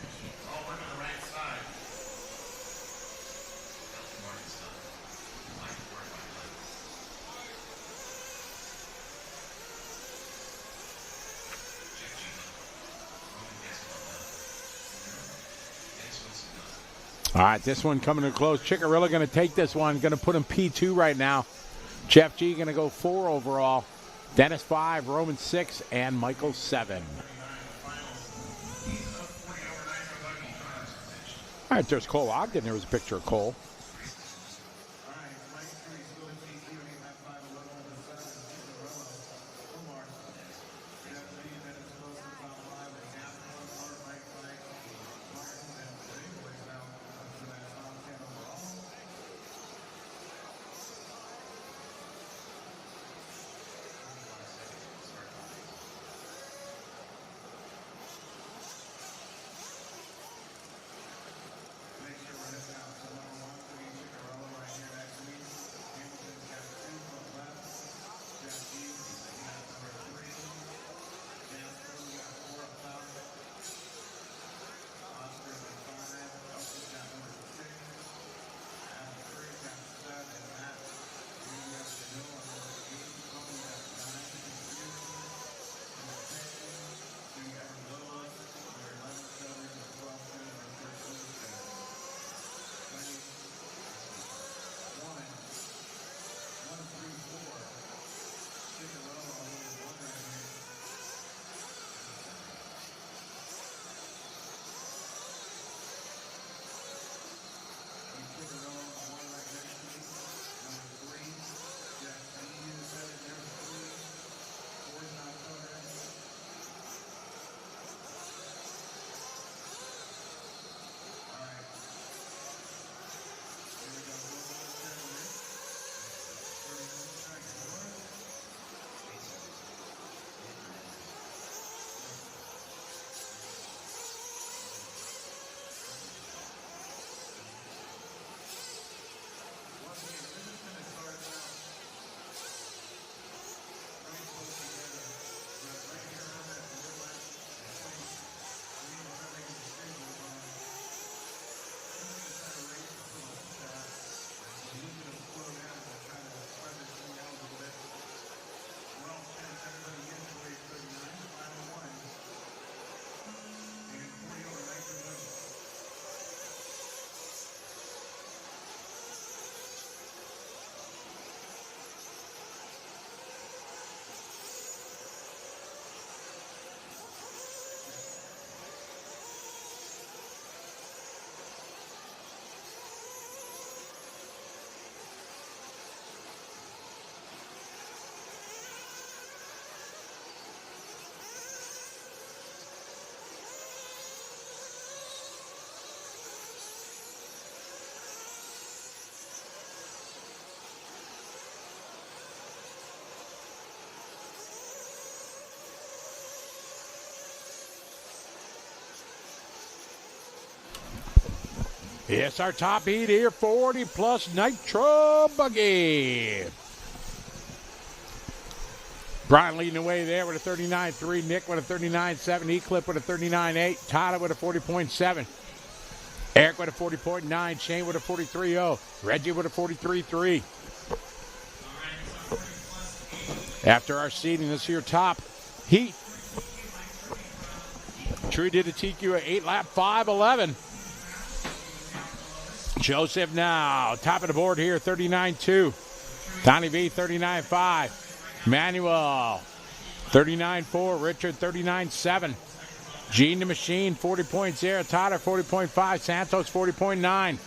All right, this one coming to close. Chickarilla going to take this one. Going to put him P2 right now. Jeff G going to go 4 overall. Dennis 5, Roman 6, and Michael 7. All right, there's Cole Ogden. There was a picture of Cole. It's our top heat here, 40-plus Nitro Buggy. Brian leading the way there with a 39.3. Nick with a 39.7. Eclipse with a 39.8. Tyler with a 40.7. Eric with a 40.9. Shane with a 43.0. Reggie with a 43.3. After our seeding, this is your top heat. True did a TQ at 8-lap 5.11. Joseph now, top of the board here, 39.2. Donnie V, 39.5. Manuel, 39.4. Richard, 39.7. Gene the Machine, 40.0. Tyler, 40.5. Santos, 40.9.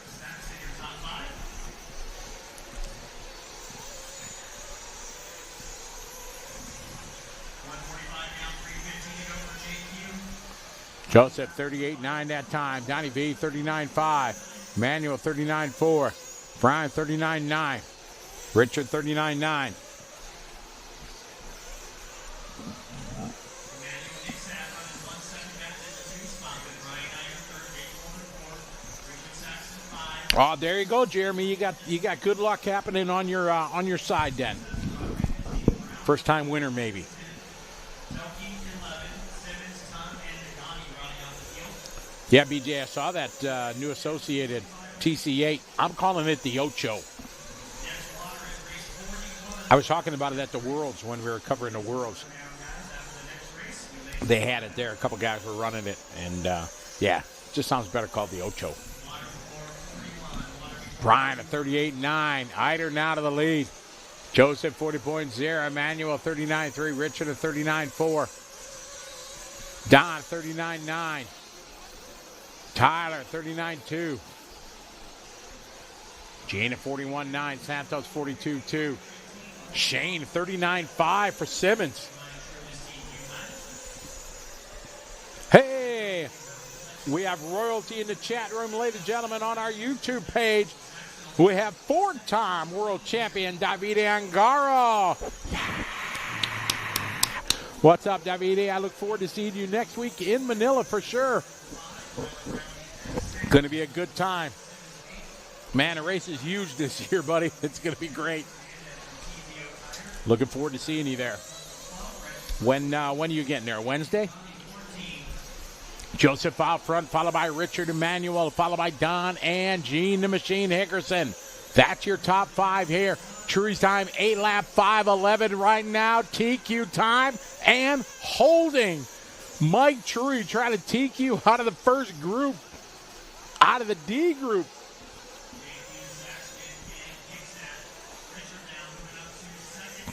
Joseph, 38.9 that time. Donnie V, 39.5. Manuel, 39.4. Brian, 39.9. Richard, 39.9. Oh, there you go, Jeremy. You got good luck happening on your side then. First time winner maybe. Yeah, BJ, I saw that new Associated TC8. I'm calling it the Ocho. I was talking about it at the Worlds when we were covering the Worlds. They had it there. A couple guys were running it. And, yeah, it just sounds better called the Ocho. Brian at 38.9. Eider now to the lead. Joseph 40.0. Emmanuel 39.3. Richard at 39.4. Don 39.9. Tyler 39.2. Gene at 41.9. Santos 42.2. Shane 39.5 for Simmons. Hey, we have royalty in the chat room, ladies and gentlemen, on our YouTube page. We have four-time world champion Davide Angaro. What's up, Davide? I look forward to seeing you next week in Manila for sure. Going to be a good time. Man, the race is huge this year, buddy. It's going to be great. Looking forward to seeing you there. When are you getting there? Wednesday? Joseph out front, followed by Richard Emmanuel, followed by Don and Gene the Machine Hickerson. That's your top five here. Trury's time, 8-lap 5.11 right now. TQ time and holding. Mike Trury trying to TQ out of the first group, out of the D group.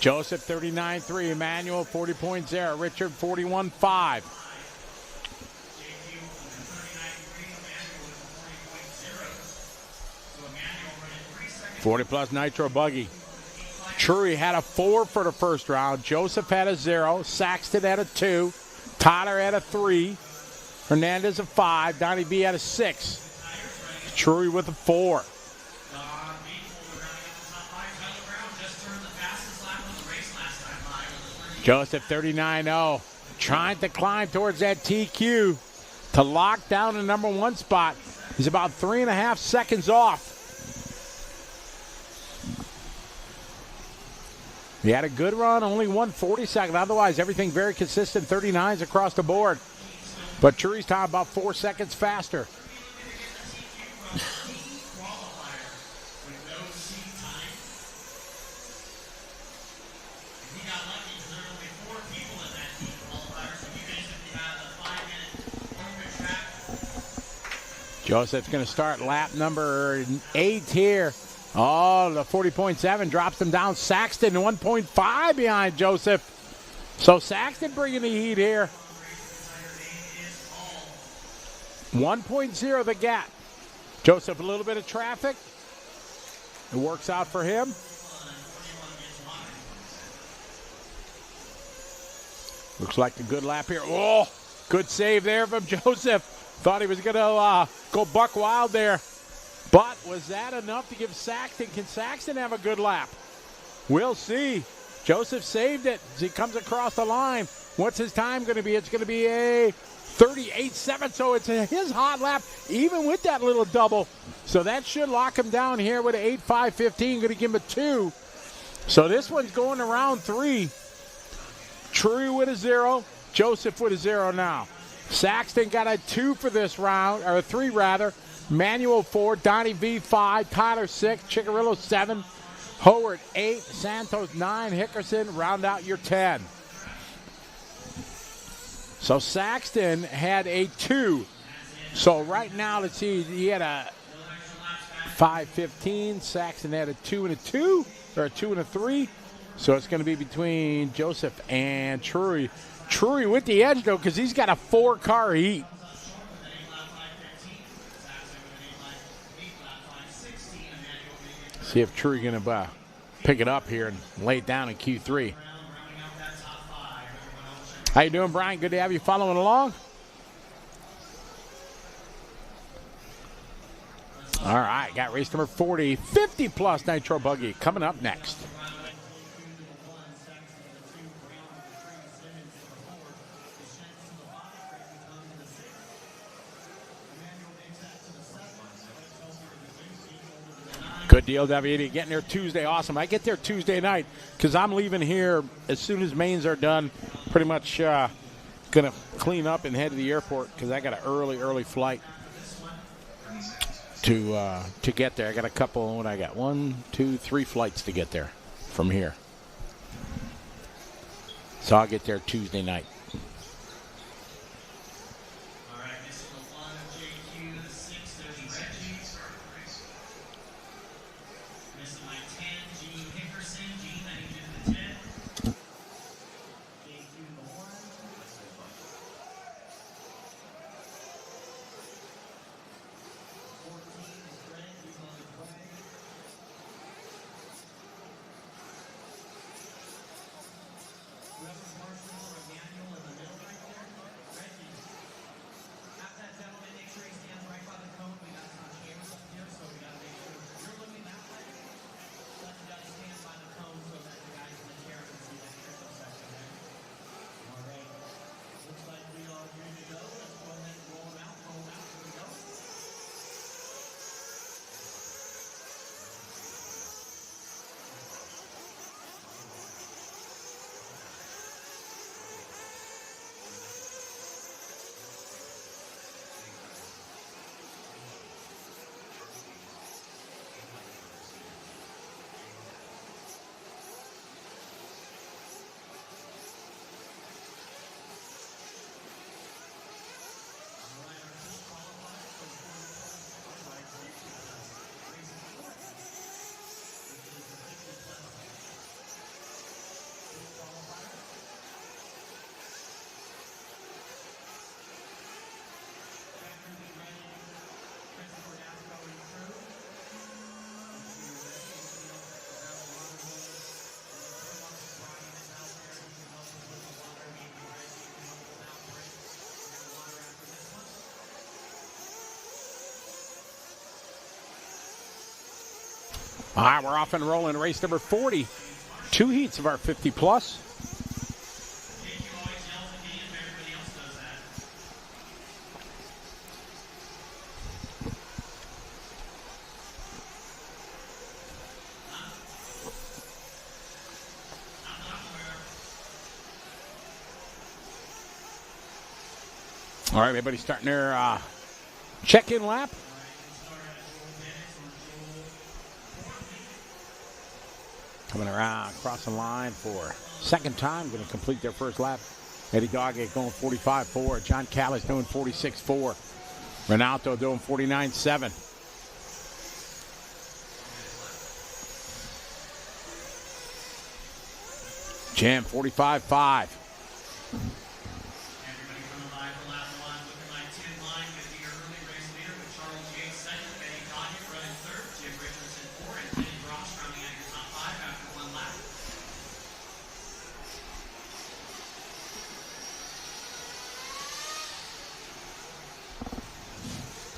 Joseph 39.3, Emmanuel 40.0, Richard 41.5. 40-plus Nitro Buggy. Trury had a 4 for the first round. Joseph had a 0. Saxton had a 2. Tyler had a 3. Hernandez a 5. Donnie B had a 6. Trury with a 4. Joseph 39.0. Trying to climb towards that TQ to lock down the number 1 spot. He's about 3.5 seconds off. He had a good run, only 1:42. Otherwise, everything very consistent, 39s across the board. But Trury's time about 4 seconds faster. Joseph's going to start lap number 8 here. Oh, the 40.7 drops them down. Saxton 1.5 behind Joseph. So Saxton bringing the heat here. 1.0 the gap. Joseph a little bit of traffic. It works out for him. Looks like a good lap here. Oh, good save there from Joseph. Thought he was going to go buck wild there. But was that enough to give Saxton? Can Saxton have a good lap? We'll see. Joseph saved it as he comes across the line. What's his time going to be? It's going to be a 38.7, so it's his hot lap, even with that little double. So that should lock him down here with an 8.5.15. Going to give him a 2. So this one's going to round 3. True with a 0. Joseph with a 0 now. Saxton got a 2 for this round, or a 3 rather. Manuel 4, Donnie V 5, Tyler 6, Chicarillo 7, Howard 8, Santos 9, Hickerson round out your 10. So Saxton had a 2. So right now, let's see, he had a 5.15. Saxton had a 2 and a 2, or a 2 and a 3. So it's going to be between Joseph and Trury. Trury with the edge, though, because he's got a 4-car heat. See if Trury going to pick it up here and lay it down in Q3. How you doing, Brian? Good to have you following along. All right, got race number 40, 50-plus Nitro Buggy coming up next. Good deal, WD. Getting there Tuesday. Awesome. I get there Tuesday night because I'm leaving here as soon as mains are done. Pretty much going to clean up and head to the airport because I got an early flight to get there. I got a couple. What I got? 1, 2, 3 flights to get there from here. So I'll get there Tuesday night. All right, we're off and rolling. Race number 40. 2 heats of our 50-plus. All right, everybody starting their check-in lap. Coming around, crossing line for second time, going to complete their first lap. Eddie Doggett going 45.4. John Callis doing 46.4. Ronaldo doing 49.7. Jim 45.5.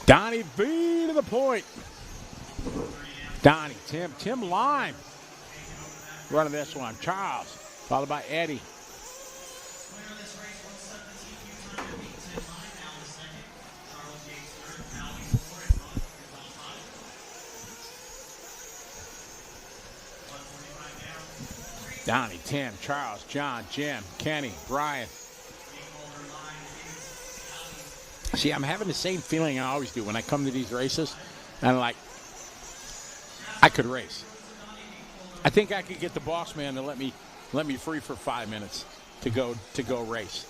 Donnie V to the point. Donnie, Tim Lime running this one. Charles, followed by Eddie. Donnie, Tim, Charles, John, Jim, Kenny, Brian. See, I'm having the same feeling I always do when I come to these races. And like, I could race. I think I could get the boss man to let me free for 5 minutes to go race.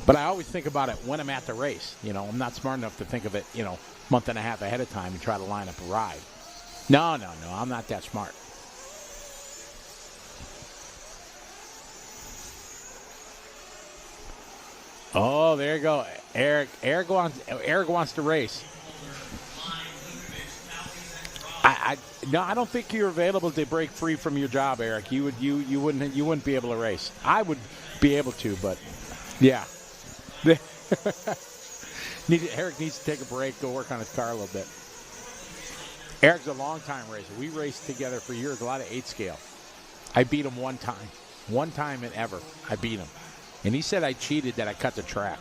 But I always think about it when I'm at the race. You know, I'm not smart enough to think of it, month and a half ahead of time and try to line up a ride. No, I'm not that smart. Oh, there you go. Eric wants to race. I don't think you're available to break free from your job, Eric. You wouldn't be able to race. I would be able to, but yeah. Eric needs to take a break, go work on his car a little bit. Eric's a long-time racer. We raced together for years, a lot of 8-scale. I beat him one time and ever. I beat him. And he said I cheated, that I cut the track.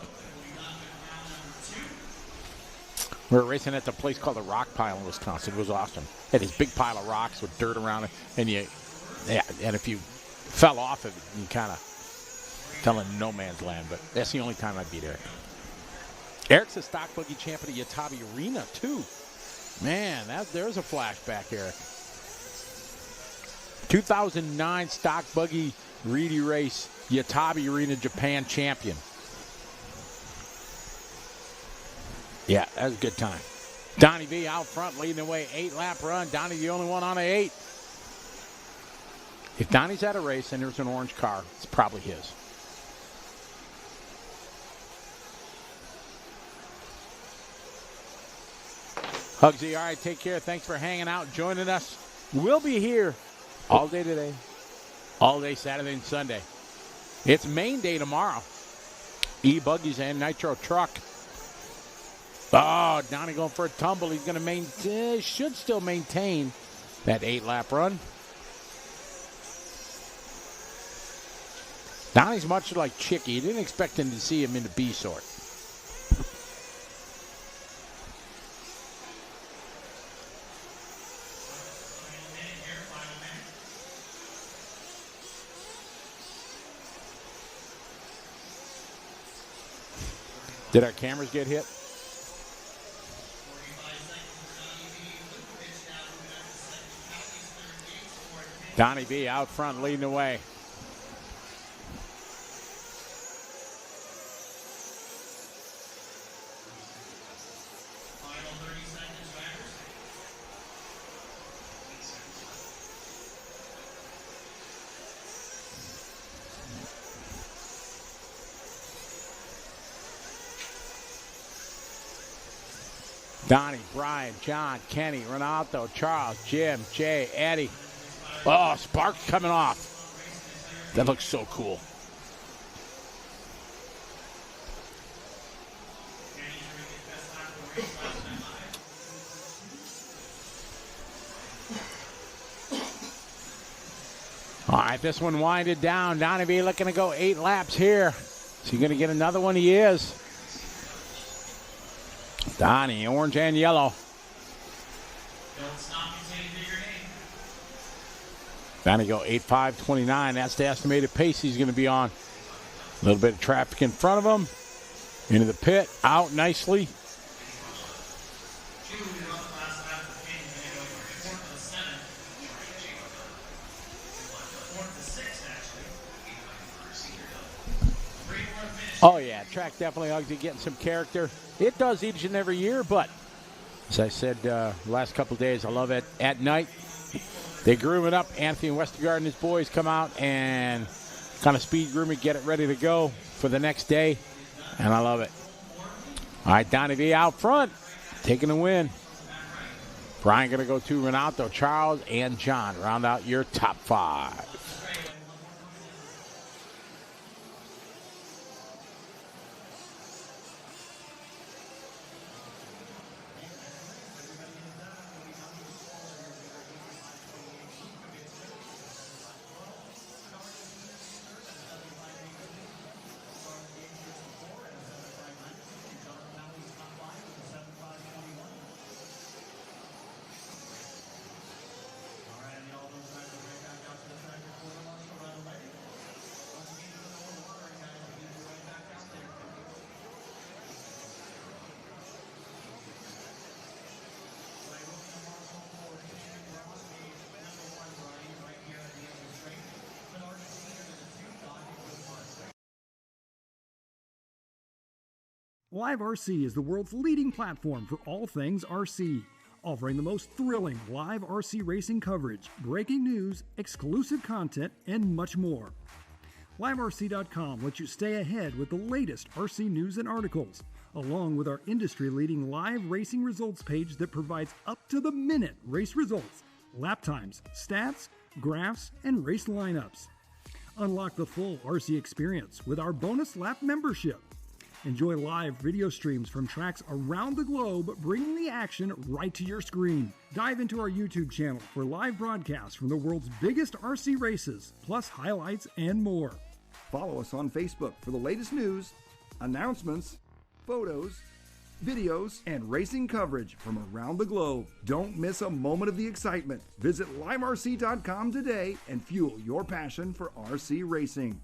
We were racing at the place called the Rock Pile in Wisconsin. It was awesome. Had this big pile of rocks with dirt around it, and and if you fell off of it, you kind of fell in no man's land. But that's the only time I beat Eric. Eric's a stock buggy champion at Yatabe Arena too. Man, there's a flashback, Eric. 2009 stock buggy Reedy race, Yatabe Arena, Japan champion. Yeah, that was a good time. Donnie V out front leading the way, 8-lap run. Donnie the only one on an 8. If Donnie's at a race and there's an orange car, it's probably his. Hugsy, all right, take care. Thanks for hanging out, joining us. We'll be here all day today, all day Saturday and Sunday. It's main day tomorrow. E-Buggies and Nitro Truck. Oh, Donnie going for a tumble. He's going to should still maintain that 8-lap run. Donnie's much like Chicky. You didn't expect him to see him in the B sort. Did our cameras get hit? Donnie B out front leading the way. Donnie, Brian, John, Kenny, Ronaldo, Charles, Jim, Jay, Eddie. Oh, sparks coming off. That looks so cool. All right, this one winded down. Donnie V looking to go 8 laps here. Is he going to get another one? He is. Donnie, orange and yellow. Donnie go 8.5.29. That's the estimated pace he's going to be on. A little bit of traffic in front of him. Into the pit. Out nicely. Oh, yeah. Track definitely Hugsy getting some character. It does each and every year, but as I said the last couple of days, I love it. At night, they groom it up. Anthony Westergaard and his boys come out and kind of speed groom it, get it ready to go for the next day, and I love it. All right, Donnie V out front, taking the win. Brian going to go to Ronaldo, Charles, and John. Round out your top 5. Live RC is the world's leading platform for all things RC, offering the most thrilling live RC racing coverage, breaking news, exclusive content, and much more. LiveRC.com lets you stay ahead with the latest RC news and articles, along with our industry-leading live racing results page that provides up-to-the-minute race results, lap times, stats, graphs, and race lineups. Unlock the full RC experience with our bonus lap membership. Enjoy live video streams from tracks around the globe, bringing the action right to your screen. Dive into our YouTube channel for live broadcasts from the world's biggest RC races, plus highlights and more. Follow us on Facebook for the latest news, announcements, photos, videos, and racing coverage from around the globe. Don't miss a moment of the excitement. Visit liverc.com today and fuel your passion for RC racing.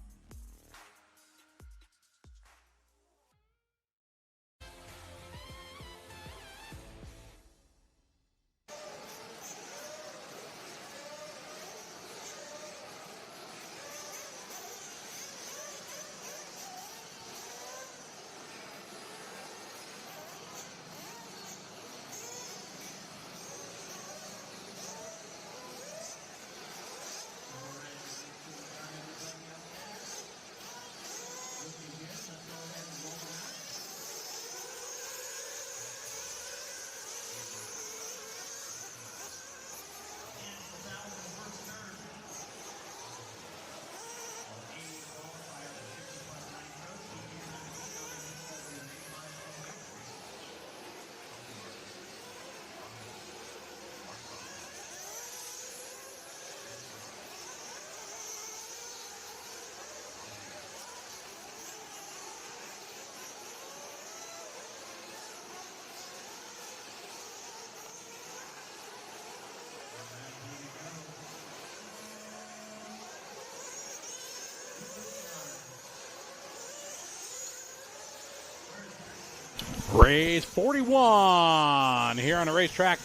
Race 41 here on the racetrack.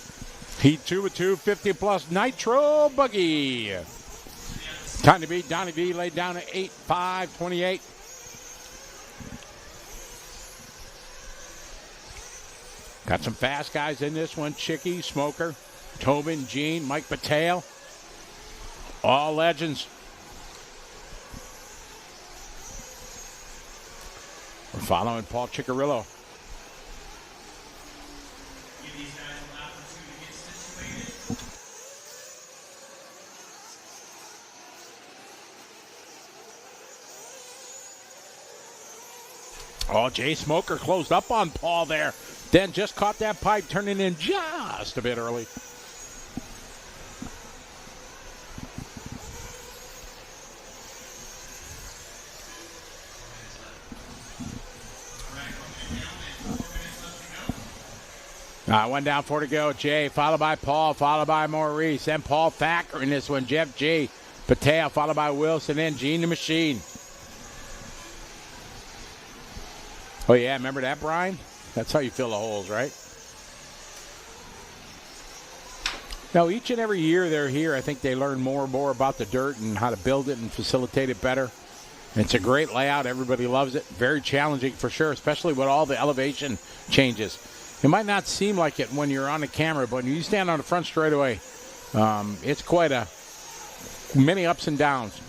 Heat 2 with 250-plus Nitro Buggy. Time to beat. Donnie V laid down at 8:5:28. Got some fast guys in this one. Chicky, Smoker, Tobin, Gene, Mike Patel. All legends. We're following Paul Ciccarillo. Oh, Jay Smoker closed up on Paul there. Then just caught that pipe turning in just a bit early. One down, 4 to go. Jay, followed by Paul, followed by Maurice. Then Paul Thacker in this one. Jeff G. Patel, followed by Wilson. Then Gene the Machine. Oh, yeah, remember that, Brian? That's how you fill the holes, right? Now, each and every year they're here, I think they learn more and more about the dirt and how to build it and facilitate it better. It's a great layout. Everybody loves it. Very challenging for sure, especially with all the elevation changes. It might not seem like it when you're on the camera, but when you stand on the front straightaway, it's quite many ups and downs.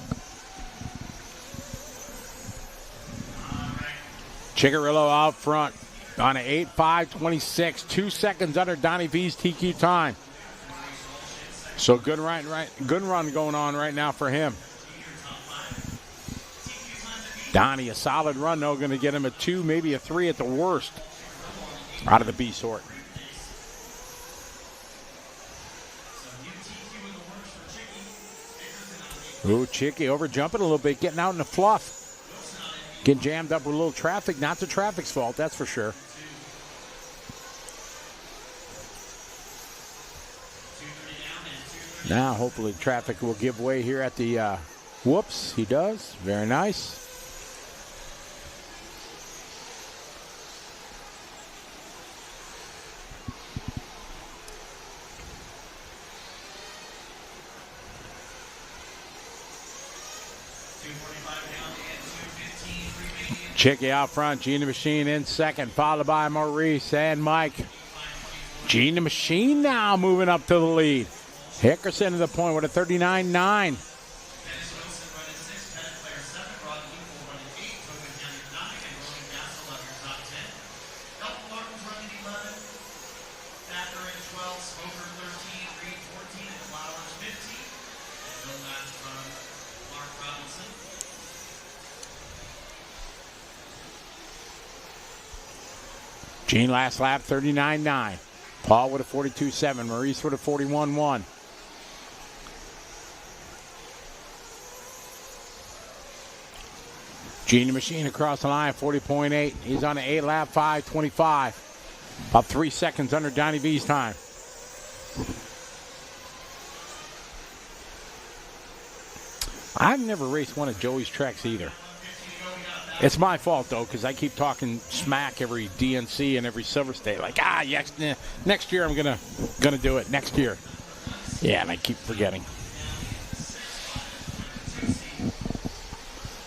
Ciccarillo out front on an 8:5:26, 2 seconds under Donnie V's TQ time. So good run going on right now for him. Donnie, a solid run though, going to get him a 2, maybe a 3 at the worst out of the B sort. Ooh, Chicky over jumping a little bit, getting out in the fluff. Getting jammed up with a little traffic. Not the traffic's fault, that's for sure. Now, hopefully, traffic will give way here at the, whoops, he does. Very nice. Chicky out front. Gene the Machine in second, followed by Maurice and Mike. Gene the Machine now moving up to the lead. Hickerson to the point with a 39.9. Gene last lap, 39.9. Paul with a 42.7. Maurice with a 41.1. Gene the Machine across the line, 40.8. He's on an 8-lap, 5.25. About 3 seconds under Donnie V's time. I've never raced one of Joey's tracks either. It's my fault, though, because I keep talking smack every DNC and every Silver State. Like, next year I'm gonna do it. Next year. Yeah, and I keep forgetting.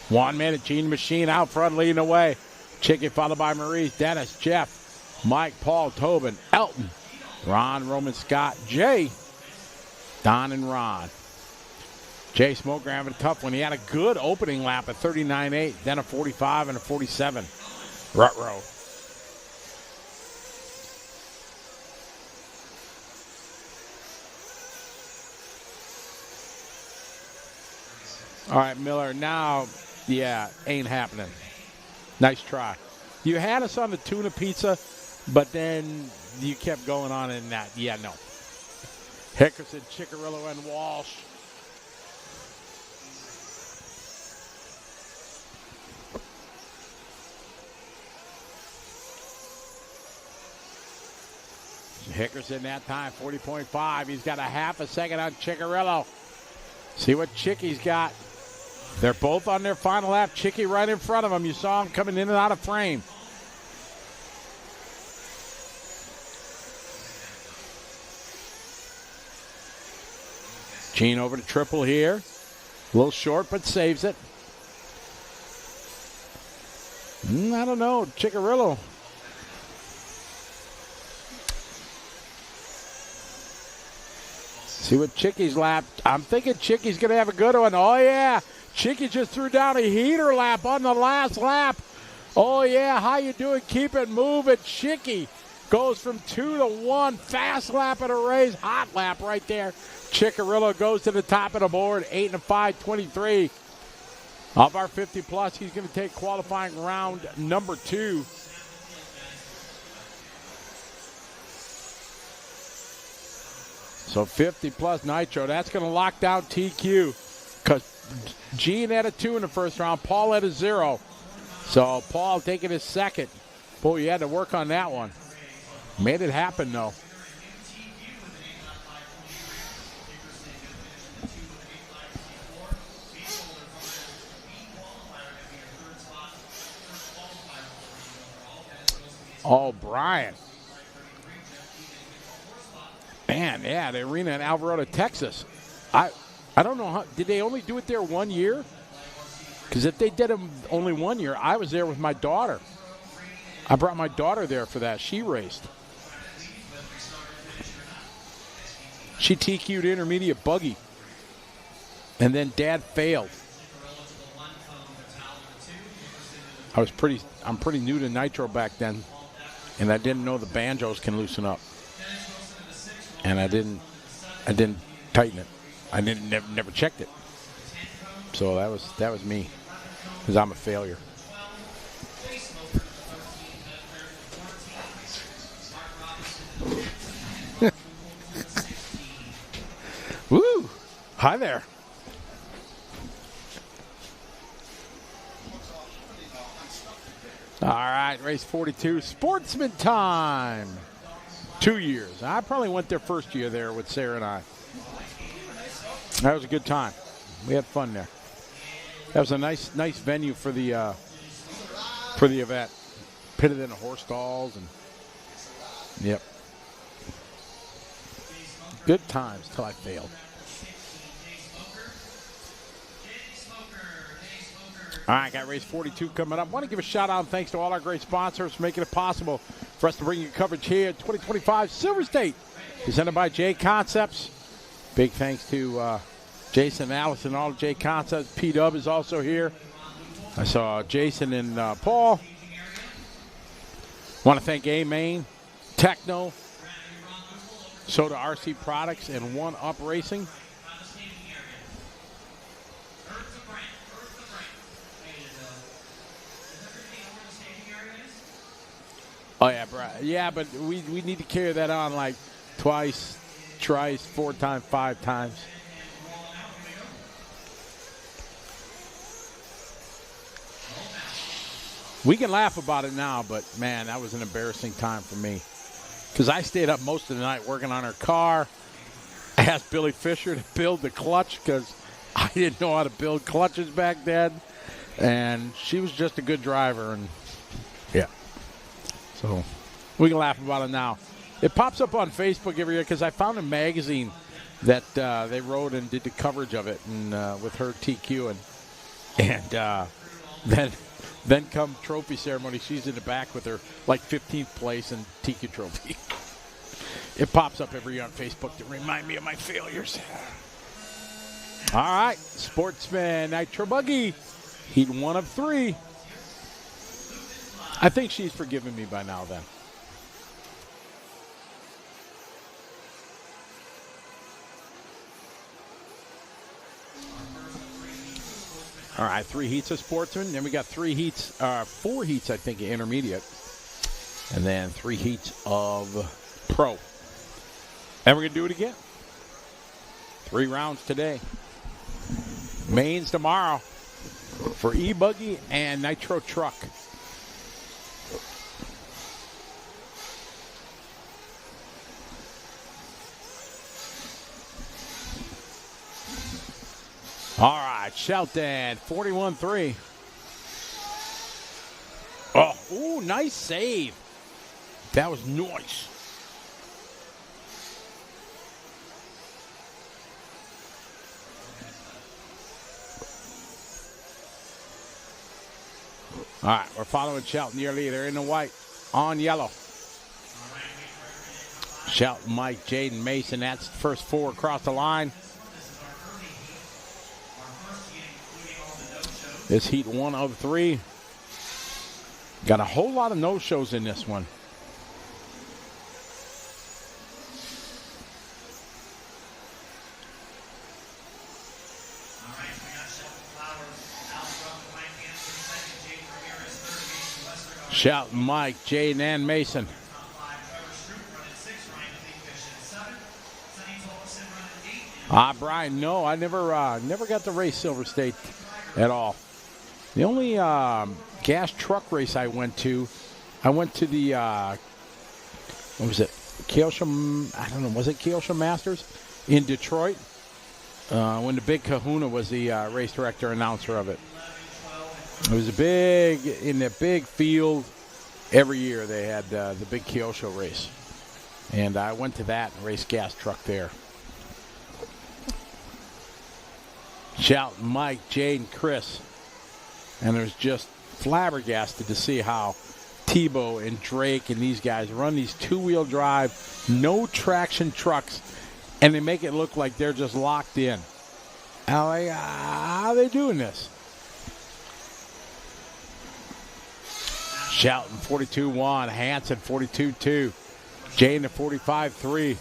1 minute, Gene Machine out front leading away. Chicky followed by Maurice, Dennis, Jeff, Mike, Paul, Tobin, Elton, Ron, Roman, Scott, Jay, Don, and Ron. Jay Smoker having a tough one. He had a good opening lap at 39.8, then a 45 and a 47. Rut-row. All right, Miller, now, yeah, ain't happening. Nice try. You had us on the tuna pizza, but then you kept going on in that. Yeah, no. Hickerson, Ciccarello, and Walsh. Hickerson that time, 40.5. He's got a half a second on Ciccarello. See what Chicky's got. They're both on their final lap. Chicky right in front of him. You saw him coming in and out of frame. Gene over to triple here. A little short, but saves it. I don't know. Ciccarello. See what Chicky's lap. I'm thinking Chicky's going to have a good one. Oh, yeah. Chicky just threw down a heater lap on the last lap. Oh, yeah. How you doing? Keep it moving. Chicky goes from 2 to 1. Fast lap at a race. Hot lap right there. Ciccarello goes to the top of the board. 8 and a 5.23. Of our 50-plus, he's going to take qualifying round number 2. So 50-plus Nitro. That's going to lock down TQ because Gene had a 2 in the first round. Paul had a 0. So Paul taking his second. Boy, you had to work on that one. Made it happen, though. Oh, Brian. Man, yeah, the arena in Alvarado, Texas. I don't know how. Did they only do it there 1 year? Because if they did it only 1 year, I was there with my daughter. I brought my daughter there for that. She raced. She TQ'd intermediate buggy. And then Dad failed. I'm pretty new to Nitro back then. And I didn't know the banjos can loosen up. And I didn't tighten it. I never checked it. So that was me, because I'm a failure. Woo! Hi there. All right, race 42, Sportsman time. 2 years. I probably went there first year there with Sarah and I. That was a good time. We had fun there. That was a nice venue for the event. Pitted in the horse stalls and yep. Good times till I failed. All right, got race 42 coming up. Want to give a shout out and thanks to all our great sponsors for making it possible for us to bring you coverage here at 2025 Silver State, presented by J Concepts. Big thanks to Jason, Allison, all of J Concepts. P-Dub is also here. I saw Jason and Paul. Want to thank A-Main, Techno, Soda RC Products, and One Up Racing. Oh, yeah, bro. Yeah, but we need to carry that on like twice, thrice, 4 times, 5 times. We can laugh about it now, but, man, that was an embarrassing time for me. Because I stayed up most of the night working on her car. I asked Billy Fisher to build the clutch because I didn't know how to build clutches back then. And she was just a good driver. And, yeah. So we can laugh about it now. It pops up on Facebook every year because I found a magazine that they wrote and did the coverage of it and with her TQ. And then come trophy ceremony, she's in the back with her like 15th place and TQ trophy. It pops up every year on Facebook to remind me of my failures. All right, Sportsman Nitro Buggy, heat 1 of 3. I think she's forgiven me by now then. All right, 3 heats of Sportsman. Then we got 4 heats, I think, of Intermediate. And then 3 heats of Pro. And we're going to do it again. 3 rounds today. Mains tomorrow for E-Buggy and Nitro Truck. All right, Shelton, 41-3. Oh, ooh, nice save. That was nice. All right, we're following Shelton, your leader, in the white, on yellow. Shelton, Mike, Jaden, Mason, that's the first 4 across the line. This heat 1 of 3. Got a whole lot of no-shows in this one. Shelton, Mike, Jaden, and Mason. Brian, no, I never got to race Silver State at all. The only gas truck race I went to the, what was it? Keosha, I don't know, was it Keosha Masters in Detroit? When the Big Kahuna was the race director announcer of it. It was in the big field. Every year they had the big Keosha race. And I went to that and raced gas truck there. Shelton, Mike, Jaden, Chris. And it was just flabbergasted to see how Tebow and Drake and these guys run these 2-wheel drive, no traction trucks, and they make it look like they're just locked in. I'm like, how are they doing this? Shelton, 42-1. Hanson, 42-2. Jaden, 45-3.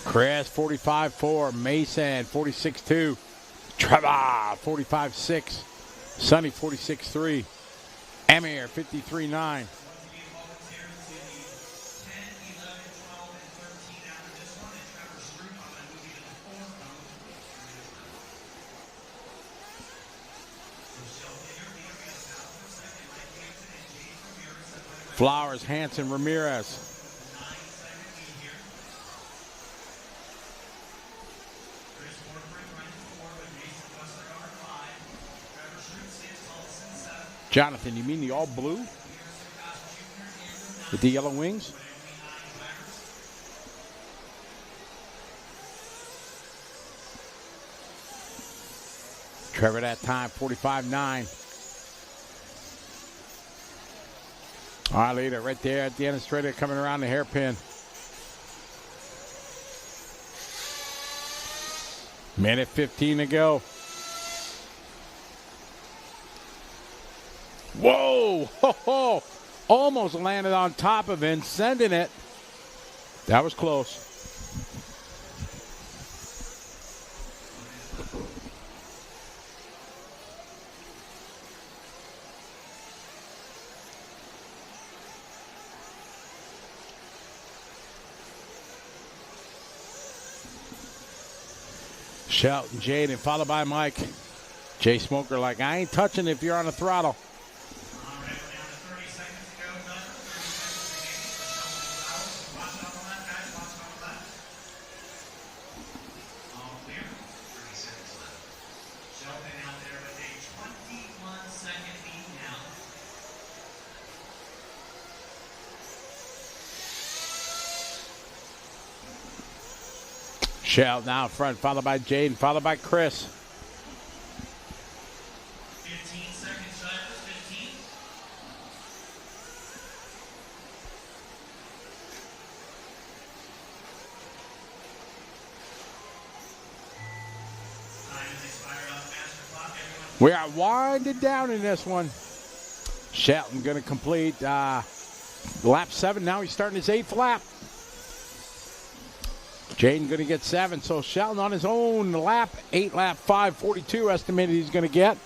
Chris, 45-4. Mason, 46-2. Trevor, 45-6. Sonny, 46-3. Amir, 53-9. Flowers, Hanson, Ramirez. Jonathan, you mean the all blue? With the yellow wings? Trevor that time, 45.9. All right, leader right there at the end of the straight, coming around the hairpin. Minute 15 to go. Whoa! Ho, ho. Almost landed on top of it, sending it. That was close. Shelton, Jaden, followed by Mike. Jay Smoker like, I ain't touching if you're on the throttle. Shell now in front, followed by Jaden, followed by Chris. 15 seconds, drivers, 15. Time has expired on the master clock. Everyone, We are winding down in this one. Shelton going to complete lap 7. Now he's starting his 8th lap. Jaden going to get 7, so Shelton on his own lap, 8 lap 5:42 estimated he's going to get.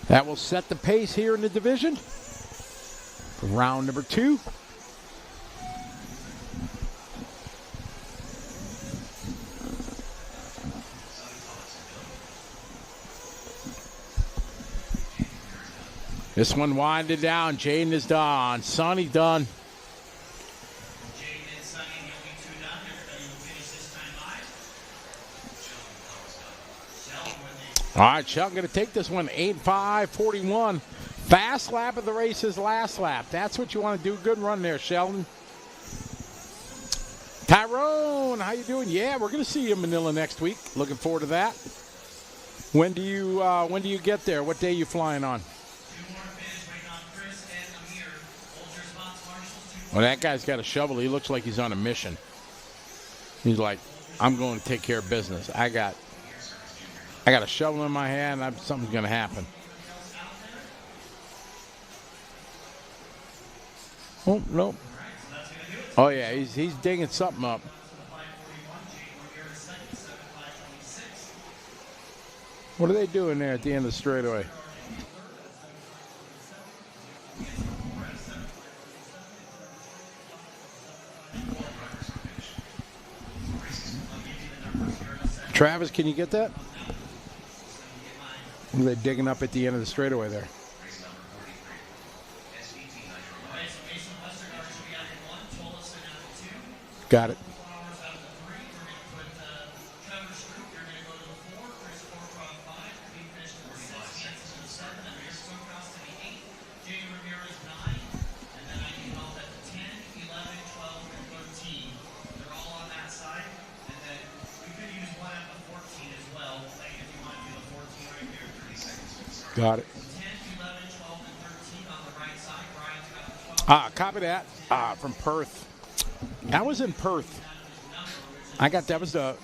That will set the pace here in the division for round number 2. This one winded down. Jaden is done. Sonny done. Jaden and Sonny, the only 2 done. Everybody will finish this time live. Sheldon with the All right, Shelton going to take this one, 8:5:41. Fast lap of the race is last lap. That's what you want to do. Good run there, Sheldon. Tyrone, how you doing? Yeah, we're going to see you in Manila next week. Looking forward to that. When do you get there? What day are you flying on? 2 more finish waiting on Chris and Amir. Hold your spots, Marshall. 2 Well, that guy's got a shovel. He looks like he's on a mission. He's like, I'm going to take care of business. I got a shovel in my hand. Something's going to happen. Oh, no. Oh, yeah, he's digging something up. What are they doing there at the end of the straightaway? Travis, can you get that? What are they digging up at the end of the straightaway there? Got it. Got it. 10, 11, 12, and 13 on the right side. Brian's got the 12. Copy that. From Perth. I was in Perth. That was the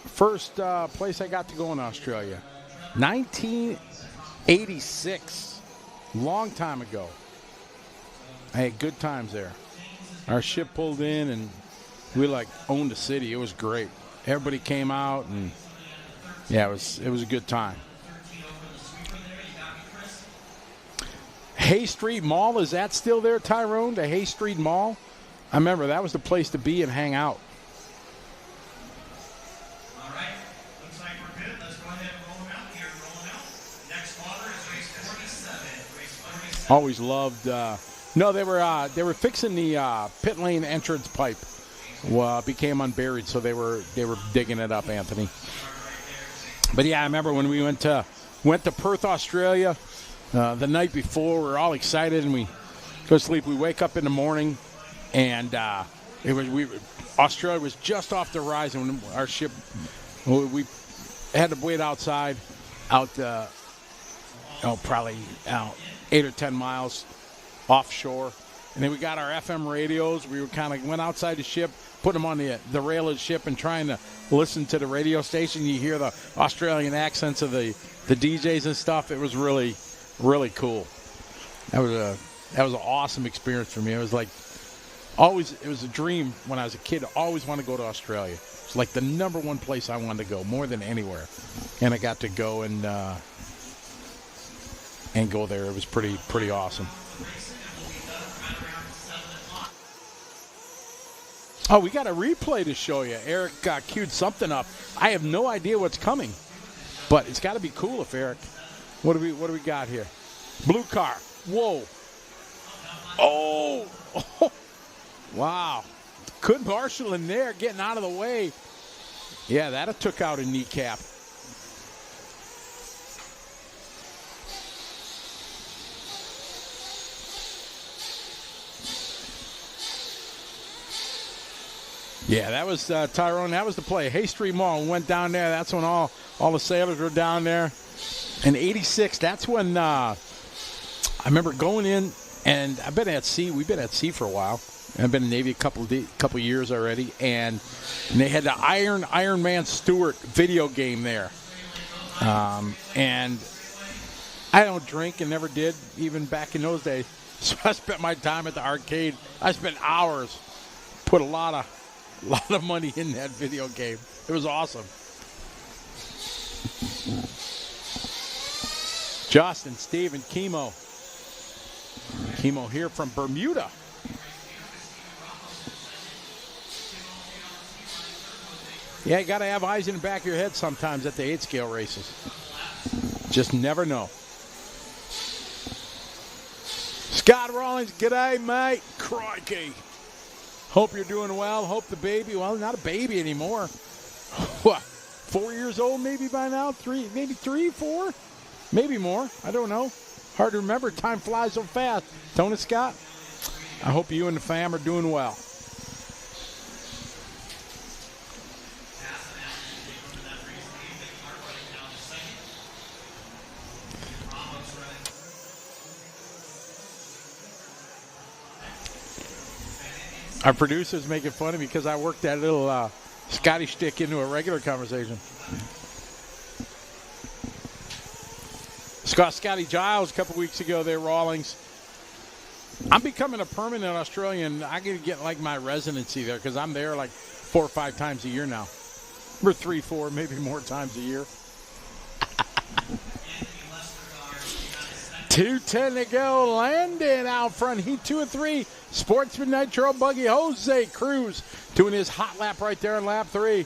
first place I got to go in Australia. 1986. Long time ago. I had good times there. Our ship pulled in and we owned the city. It was great. Everybody came out and yeah, it was a good time. Hay Street Mall, is that still there, Tyrone? The Hay Street Mall? I remember that was the place to be and hang out. All right. Looks like we're good. Let's go ahead and roll them out here. Rolling out. Next spotter is race 47. Race 47. Always loved. No, they were fixing the pit lane entrance pipe. Became unburied, so they were digging it up, Anthony. But yeah, I remember when we went to Perth, Australia. The night before, we were all excited, and we go to sleep. We wake up in the morning, and Australia was just off the horizon when our ship. We had to wait outside, out probably 8 or 10 miles offshore. And then we got our FM radios. We were kind of went outside the ship, put them on the rail of the ship, and trying to listen to the radio station. You hear the Australian accents of the DJs and stuff. It was really, really cool. That was an awesome experience for me. It was like it was a dream when I was a kid to always want to go to Australia. It's like the number one place I wanted to go more than anywhere. And I got to go and go there. It was pretty awesome. Oh, we got a replay to show you. Eric queued something up. I have no idea what's coming, but it's got to be cool if Eric. What do we got here? Blue car. Whoa. Oh. Wow. Good marshal in there, getting out of the way. Yeah, that took out a kneecap. Yeah, that was Tyrone. That was the play. Hay Street Mall went down there. That's when all the sailors were down there. In '86, that's when I remember going in, and I've been at sea. We've been at sea for a while. I've been in the Navy a couple years already, and they had the Iron Man Stewart video game there. And I don't drink and never did, even back in those days. So I spent my time at the arcade. I spent hours, put a lot of money in that video game. It was awesome. Justin, Steve, and Chemo. Chemo here from Bermuda. Yeah, you got to have eyes in the back of your head sometimes at the 8-scale races. Just never know. Scott Rawlings, g'day, mate. Crikey. Hope you're doing well. Hope the baby, well, not a baby anymore. What, 4 years old maybe by now? 3, maybe 3, 4? Maybe more. I don't know. Hard to remember. Time flies so fast. Don't it, Scott? I hope you and the fam are doing well. Our producer's making fun of me because I worked that little Scotty shtick into a regular conversation. Scotty Giles a couple weeks ago there, Rawlings. I'm becoming a permanent Australian. I can get like my residency there because I'm there like 4 or 5 times a year now. Or 3, 4, maybe more times a year. 2:10 to go. Landon out front. Heat 2 and 3. Sportsman Nitro Buggy Jose Cruz doing his hot lap right there in lap 3.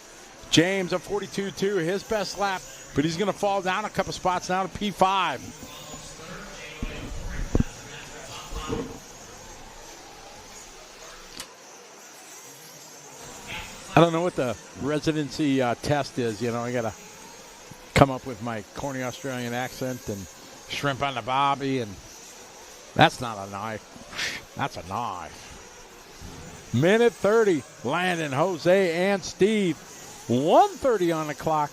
James at 42.2, his best lap, but he's going to fall down a couple spots now to P5. I don't know what the residency test is. You know, I got to come up with my corny Australian accent and shrimp on the bobby, and that's not a knife. That's a knife. Minute 30. Landon, Jose, and Steve. 1:30 on the clock.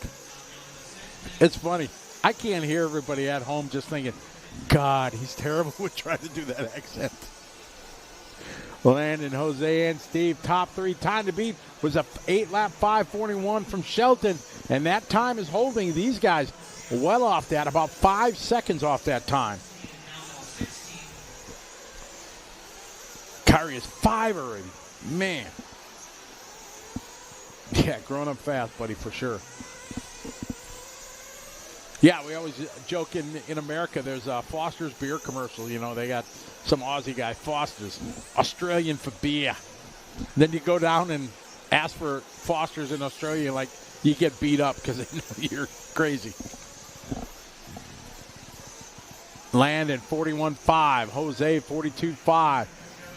It's funny. I can't hear everybody at home just thinking, God, he's terrible with trying to do that accent. Landon, Jose, and Steve, top 3. Time to beat was a 8-lap 5:41 from Shelton, and that time is holding these guys well off that, about 5 seconds off that time. Kyrie is 5 already. Man. Yeah, growing up fast, buddy, for sure. Yeah, we always joke in America, there's a Foster's beer commercial. You know, they got some Aussie guy, Foster's, Australian for beer. Then you go down and ask for Foster's in Australia, like you get beat up because they know you're crazy. Landon, 41.5. Jose, 42.5.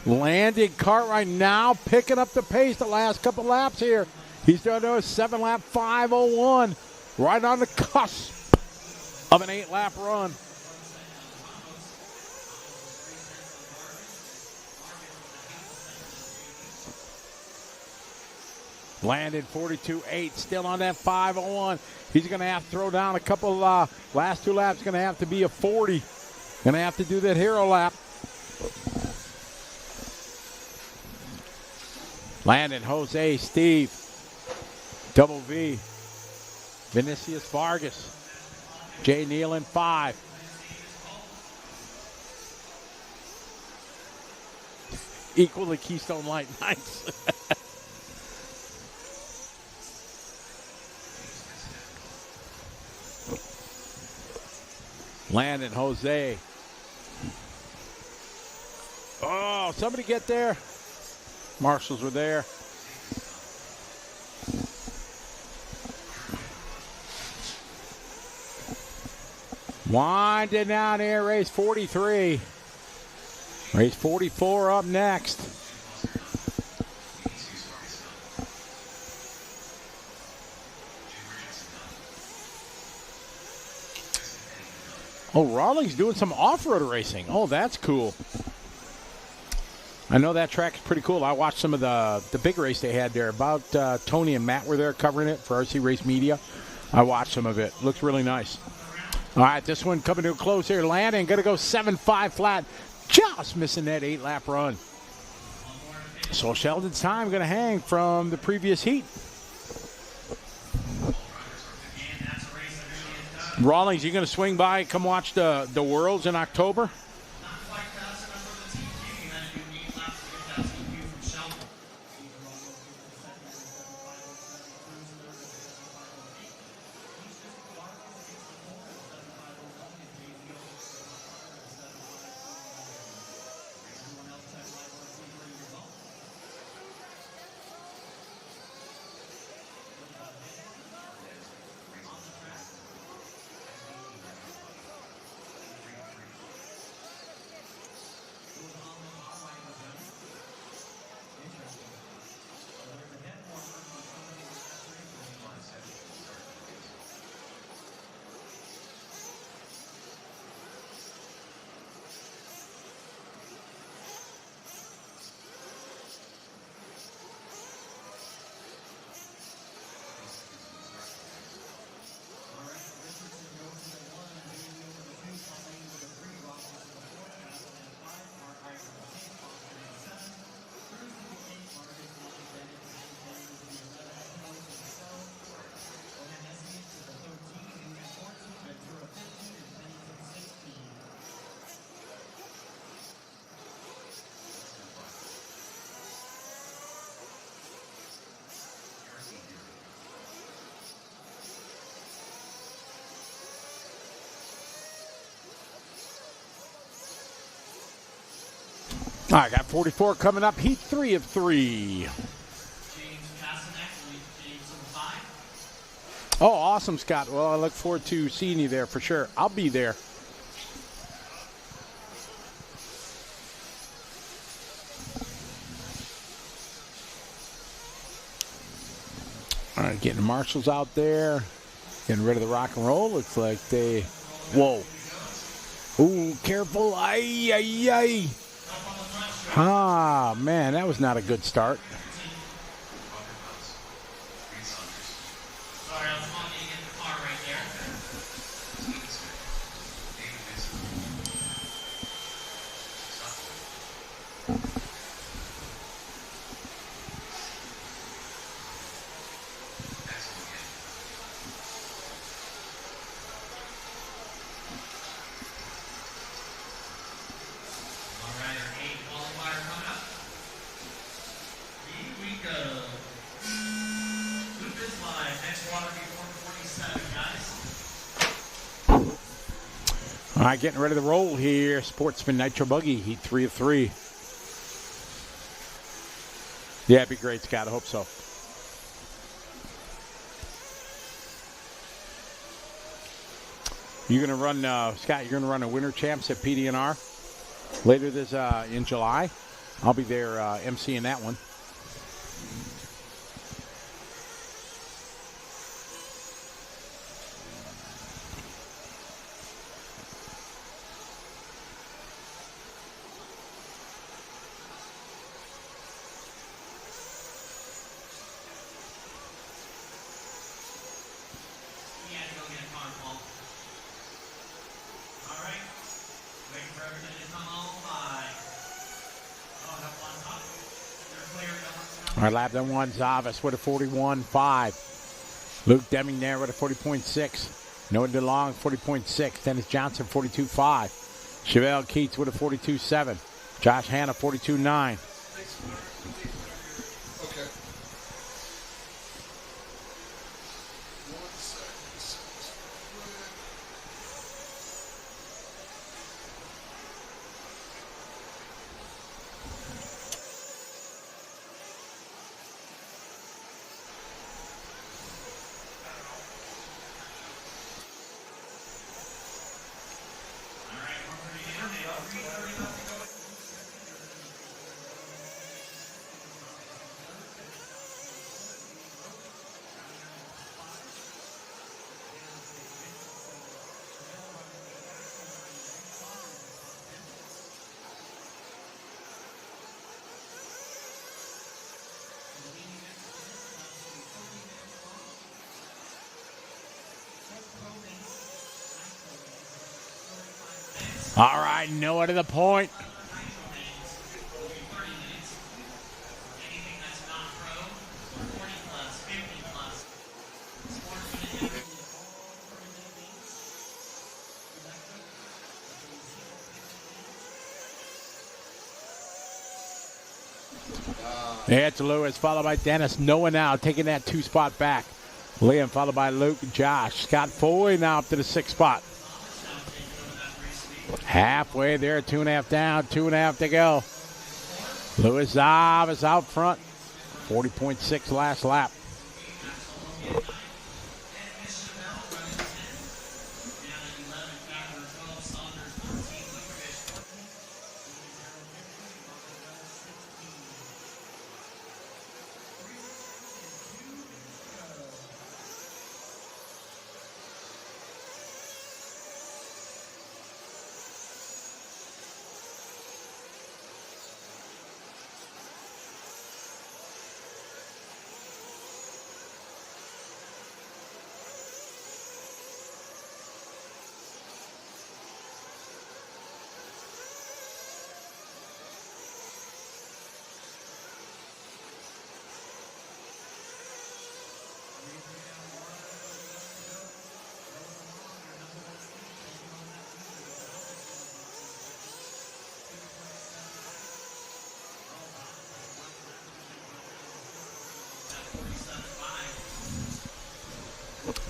Landon Cartwright now picking up the pace the last couple laps here. He's down to a 7-lap 5:01. Right on the cusp of an 8-lap run. Landon 42.8, still on that 5:01. He's going to have to throw down a couple last 2 laps. Going to have to be a 40. Going to have to do that hero lap. Landon, Jose, Steve, Double V, Vinicius Vargas, Jay Nealon 5. Equal to Keystone Light. Nice. Landon, Jose. Oh, somebody get there. Marshals were there. Winding down here, race 43. Race 44 up next. Oh, Rawlings doing some off-road racing. Oh, that's cool. I know that track is pretty cool. I watched some of the big race they had there. About Tony and Matt were there covering it for RC Race Media. I watched some of it. Looks really nice. All right, this one coming to a close here. Landon going to go 7.5 flat. Just missing that 8-lap run. So Sheldon's time going to hang from the previous heat. Rawlings, you going to swing by, come watch the Worlds in October? All right, got 44 coming up. Heat 3 of 3. Oh, awesome, Scott. Well, I look forward to seeing you there for sure. I'll be there. All right, getting the marshals out there. Getting rid of the rock and roll. Looks like they... Whoa. Ooh, careful. Ay, ay, ay. Ah, man, that was not a good start. All right, getting ready to roll here. Sportsman Nitro Buggy, Heat 3 of 3. Yeah, it'd be great, Scott. I hope so. You're going to run, Scott, you're going to run a Winter Champs at PDNR later this in July. I'll be there emceeing that one. get a car, Paul. All right. Waiting for everything to come on by. Oh, that one top. They're clear. All right, lap then one, Zavis with a 41.5. Luke Deming there with a 40.6. Noah DeLong, 40.6. Dennis Johnson, 42.5. Chevelle Keats with a 42.7. Josh Hanna, 42.9. All right, Noah to the point. It's Lewis, followed by Dennis. Noah now taking that 2 spot back. Liam followed by Luke, Josh. Scott Foley now up to the 6th spot. Halfway there, 2.5 down, 2.5 to go. Louis Zavis out front. 40.6 last lap.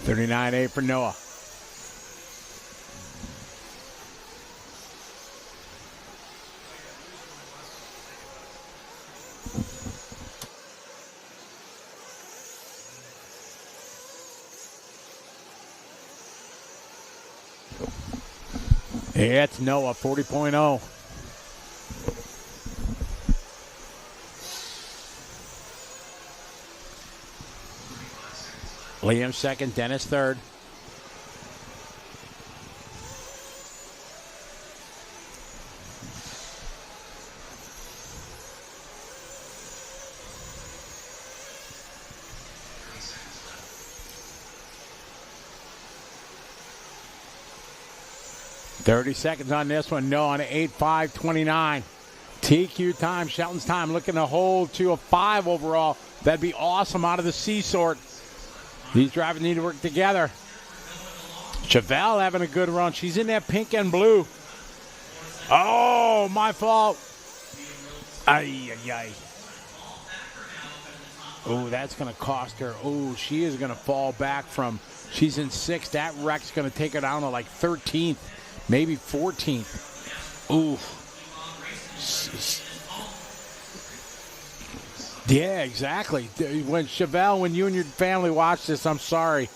$39.8 for Noah. It's Noah, 40.0. Liam second, Dennis third. $30 seconds on this one. No on 8:5:29. TQ time, Shelton's time, looking to hold to a 5 overall. That'd be awesome out of the C sort. These drivers need to work together. Chevelle having a good run. She's in that pink and blue. Oh, my fault. Ay, ay, ay. Oh, that's going to cost her. Oh, she is going to fall back from, she's in 6th. That wreck's going to take her down to like 13th, maybe 14th. Ooh. Yeah, exactly. When Chevelle, when you and your family watch this, I'm sorry.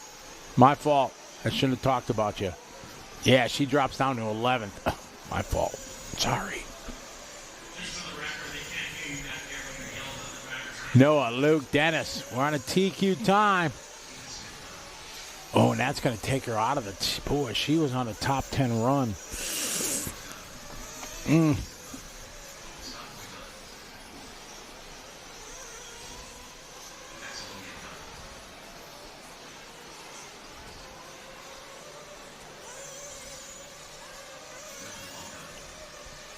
My fault. I shouldn't have talked about you. Yeah, she drops down to 11th. Oh, my fault. Sorry. Noah, Luke, Dennis. We're on a TQ time. Oh, and that's going to take her out of the... Boy, she was on a top 10 run.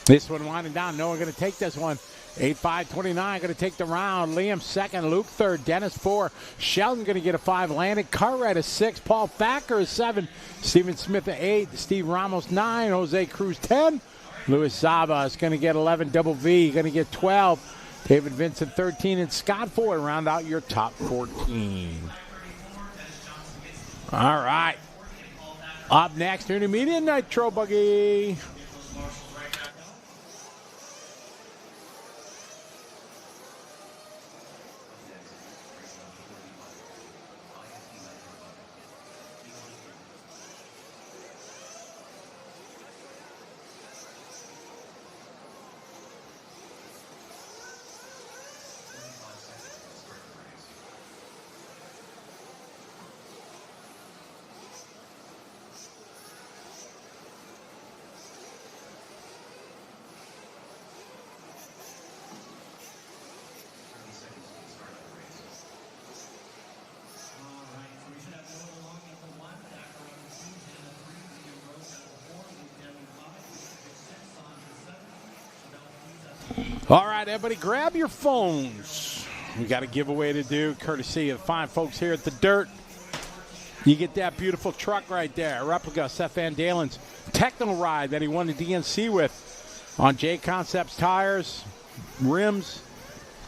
This one winding down. No one going to take this one. 8-5-29 going to take the round. Liam second, Luke third, Dennis 4. Sheldon going to get a 5. Landon Cartwright a 6. Paul Thacker a 7. Stephen Smith a 8. Steve Ramos 9. Jose Cruz 10. Luis Zaba is going to get 11. Double V going to get 12. David Vincent 13. And Scott Ford round out your top 14. All right. Up next, Intermediate Nitro Buggy. All right, everybody, grab your phones. We got a giveaway to do, courtesy of the fine folks here at The Dirt. You get that beautiful truck right there, a replica of Seth Van Dalen's Techno Ride that he won the DNC with on J Concepts tires, rims,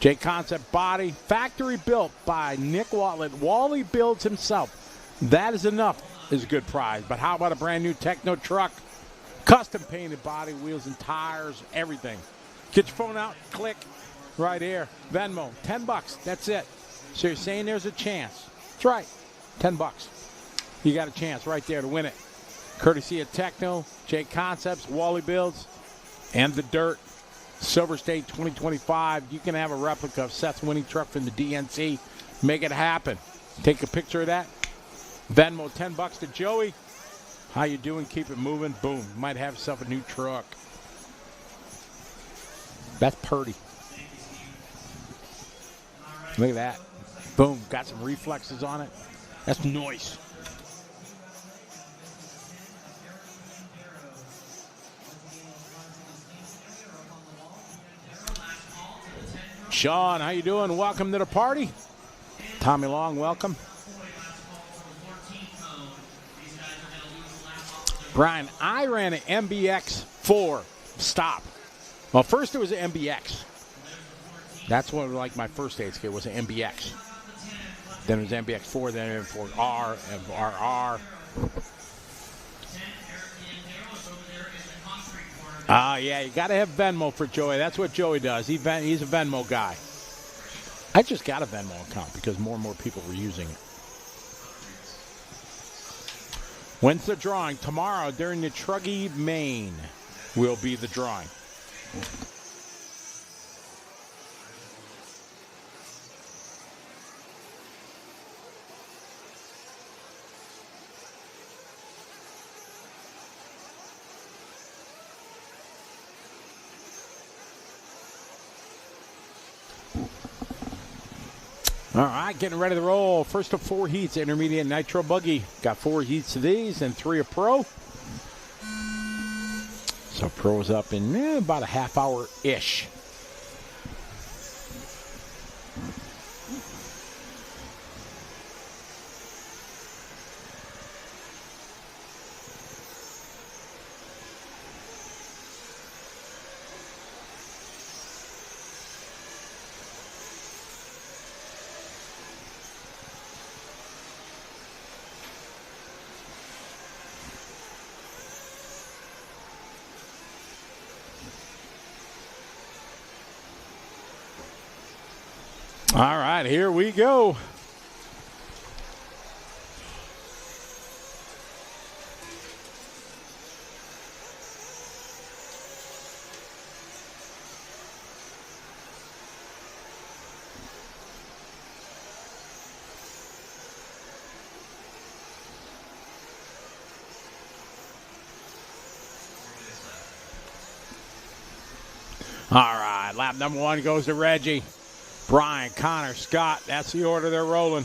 J Concept body, factory built by Nick Watlet. Wally builds himself. That is enough is a good prize. But how about a brand new Techno truck? Custom painted body, wheels, and tires, everything. Get your phone out, click, right here. Venmo, $10. That's it. So you're saying there's a chance. That's right, $10. You got a chance right there to win it. Courtesy of Techno, J Concepts, Wally Builds, and The Dirt. Silver State 2025. You can have a replica of Seth's winning truck from the DNC. Make it happen. Take a picture of that. Venmo, $10 to Joey. How you doing? Keep it moving. Boom. Might have yourself a new truck. That's purty. Look at that. Boom. Got some reflexes on it. That's nice. Sean, how you doing? Welcome to the party. Tommy Long, welcome. Brian, I ran an MBX 4 stop. Well, first it was an MBX. That's what like my first aid skate was an MBX. Then it was MBX 4, then M4R, MRR. Yeah, you got to have Venmo for Joey. That's what Joey does. He's a Venmo guy. I just got a Venmo account because more and more people were using it. When's the drawing? Tomorrow during the Truggy Main will be the drawing. All right, getting ready to roll. First of 4 heats, Intermediate Nitro Buggy. Got 4 heats of these and 3 of Pro. So Pro's up in about a half hour-ish. All right, here we go. All right, lap number 1 goes to Reggie. Brian, Connor, Scott, that's the order they're rolling.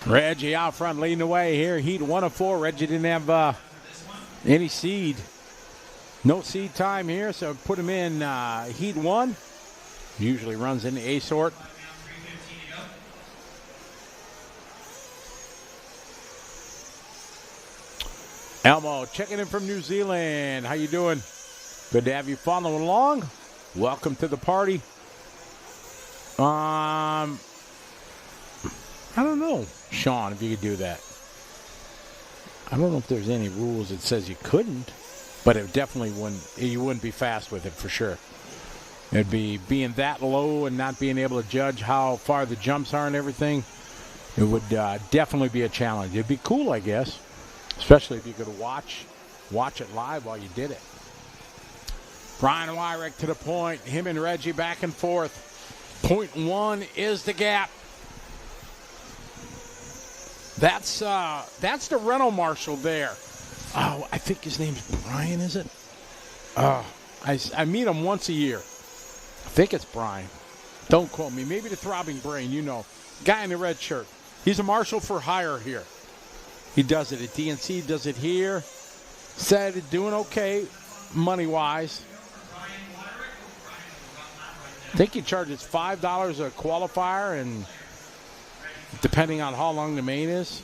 Reggie out front leading the way here. Heat 1 of 4. Reggie didn't have any seed. No seed time here, so put him in Heat 1. Usually runs in the A sort. Elmo checking in from New Zealand. How you doing? Good to have you following along. Welcome to the party. I don't know, Sean, if you could do that. I don't know if there's any rules that says you couldn't, but it definitely wouldn't. You wouldn't be fast with it for sure. It'd be being that low and not being able to judge how far the jumps are and everything. It would definitely be a challenge. It'd be cool, I guess, especially if you could watch it live while you did it. Brian Wyrick to the point. Him and Reggie back and forth. 0.1 is the gap. That's the rental marshal there. Oh, I think his name's Brian, is it? I meet him once a year. I think it's Brian. Don't quote me. Maybe the Throbbing Brain, you know. Guy in the red shirt. He's a marshal for hire here. He does it at DNC, does it here. Said doing okay money-wise. I think he charges $5 a qualifier, and depending on how long the main is.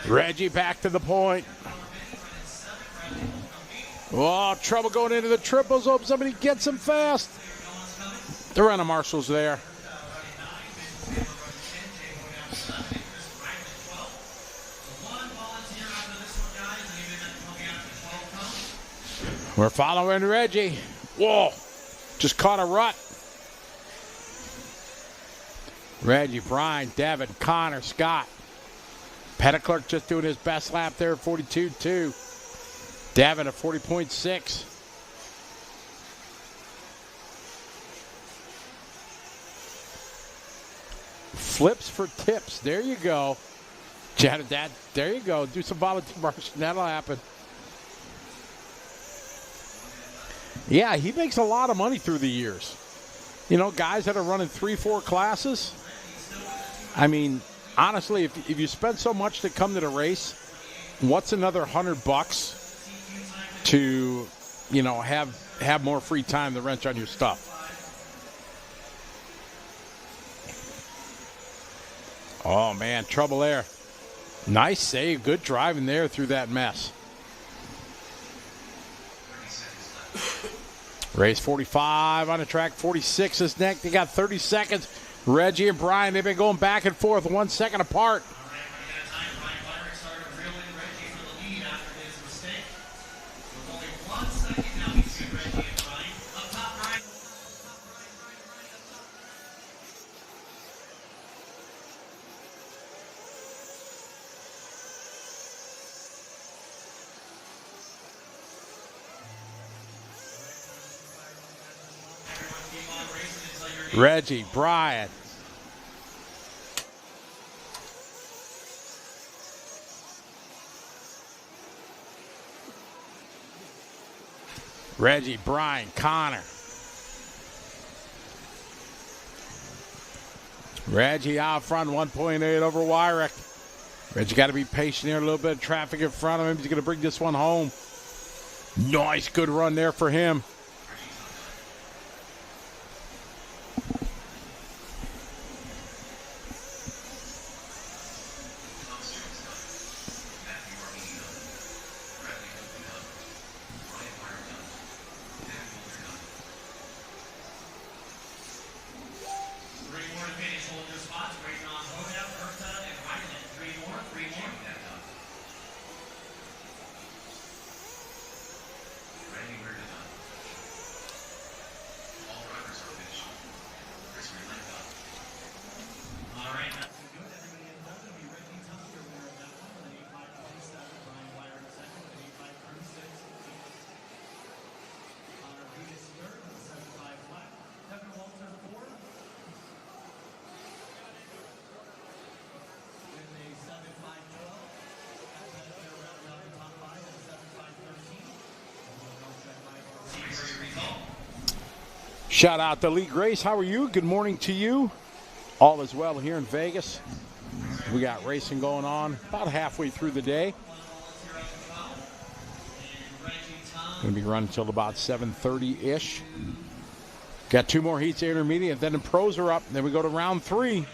Reggie back to the point. Oh, trouble going into the triples. Hope somebody gets him fast. The rental marshal's there. We're following Reggie. Whoa, just caught a rut. Reggie, Brian, Devin, Connor, Scott. Petticlerk just doing his best lap there, 42.2. Devin at 40.6. Flips for tips. There you go. There you go. Do some volunteer marketing. That'll happen. Yeah, he makes a lot of money through the years. You know, guys that are running 3-4 classes. I mean, honestly, if you spend so much to come to the race, what's another $100 to, you know, have more free time to wrench on your stuff? Oh, man, trouble there. Nice save. Good driving there through that mess. Race 45 on the track. 46 is next. They got 30 seconds. Reggie and Brian, they've been going back and forth 1 second apart. Reggie, Brian. Reggie, Brian, Connor. Reggie out front, 1.8 over Wyrick. Reggie got to be patient here. A little bit of traffic in front of him. He's going to bring this one home. Nice, good run there for him. Shout out to Lee Grace. How are you? Good morning to you. All is well here in Vegas. We got racing going on about halfway through the day. Going to be running until about 7:30-ish. Got 2 more heats of intermediate, then the pros are up. Then we go to round 3.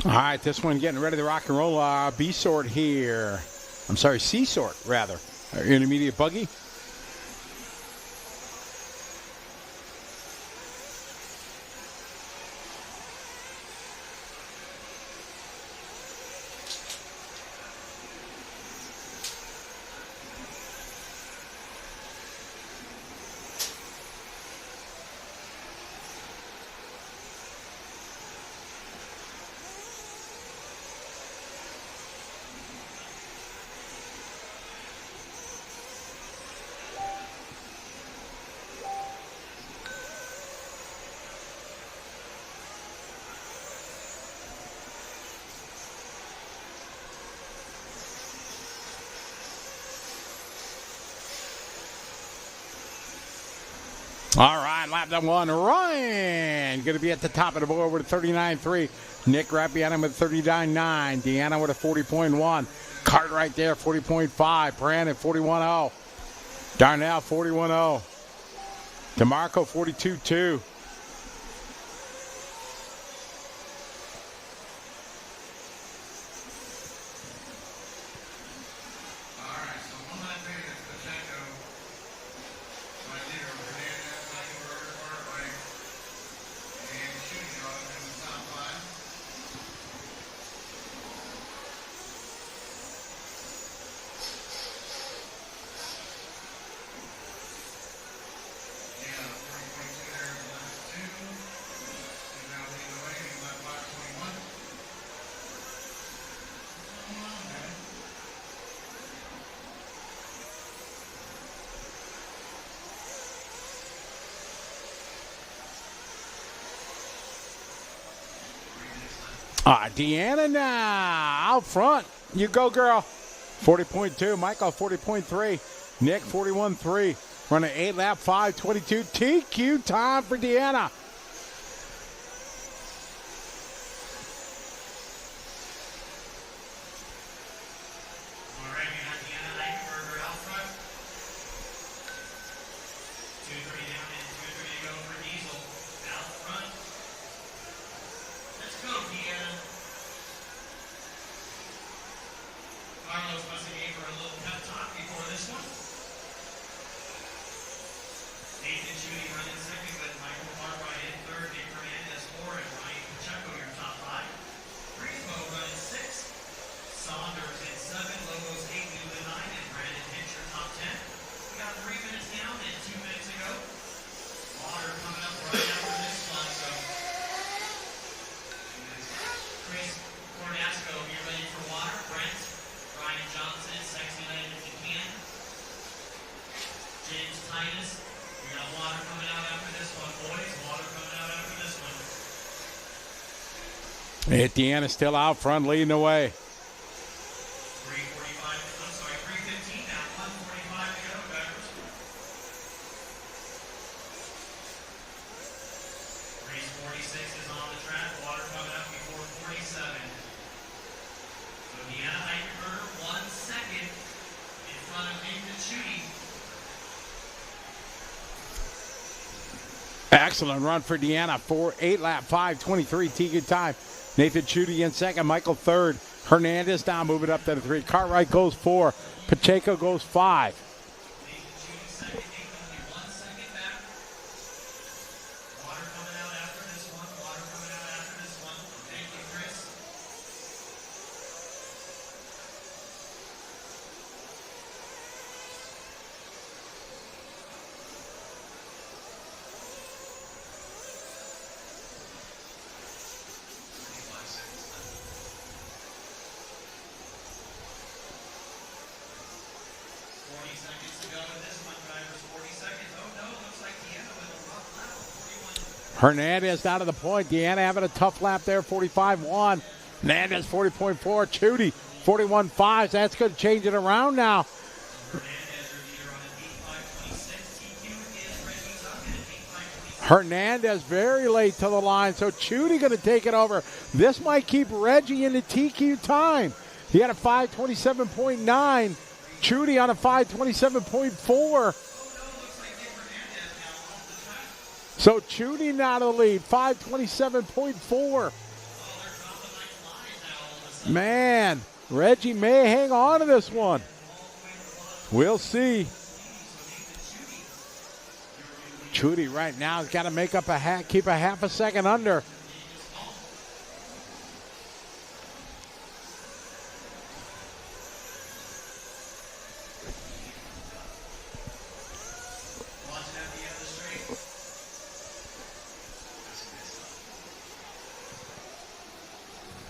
All right, this one getting ready to rock and roll. B sort here. I'm sorry, C sort rather. Intermediate buggy. All right, lap number 1, Ryan. Going to be at the top of the board with a 39.3. Nick right behind him with 39.9. Deanna with a 40.1. Cartwright there, 40.5. Brandon, 41.0. Darnell, 41.0. DeMarco, 42.2. Deanna now out front. You go, girl. 40.2. Michael, 40.3. Nick, 41.3. Running 8 lap 5:22. TQ time for Deanna. Nathan Judy running second, but Michael Cartwright Deanna still out front, leading the way. 3:15 now, 1:45 to go, drivers. Race 46 is on the track. Water coming up before 47. So Deanna Eichenberger, 1 second in front of Nathan Chudy. Excellent run for Deanna. 8 lap, 5:23 TQ time. Nathan Chudy in second, Michael third. Hernandez now moving up to the 3. Cartwright goes 4. Pacheco goes 5. Nathan Chudy second, Nathan only 1 second back. Water coming out after this one. Thank you, Chris. Hernandez down to the point. Deanna having a tough lap there, 45.1. Hernandez 40.4. Chudy 41.5. That's going to change it around now. Hernandez very late to the line, so Chudy going to take it over. This might keep Reggie in the TQ time. He had a 5:27.9. Chudy on a 5:27.4. So Chudy now to the lead, 5:27.4. Man, Reggie may hang on to this one. We'll see. Chudy right now has got to make up keep a half a second under.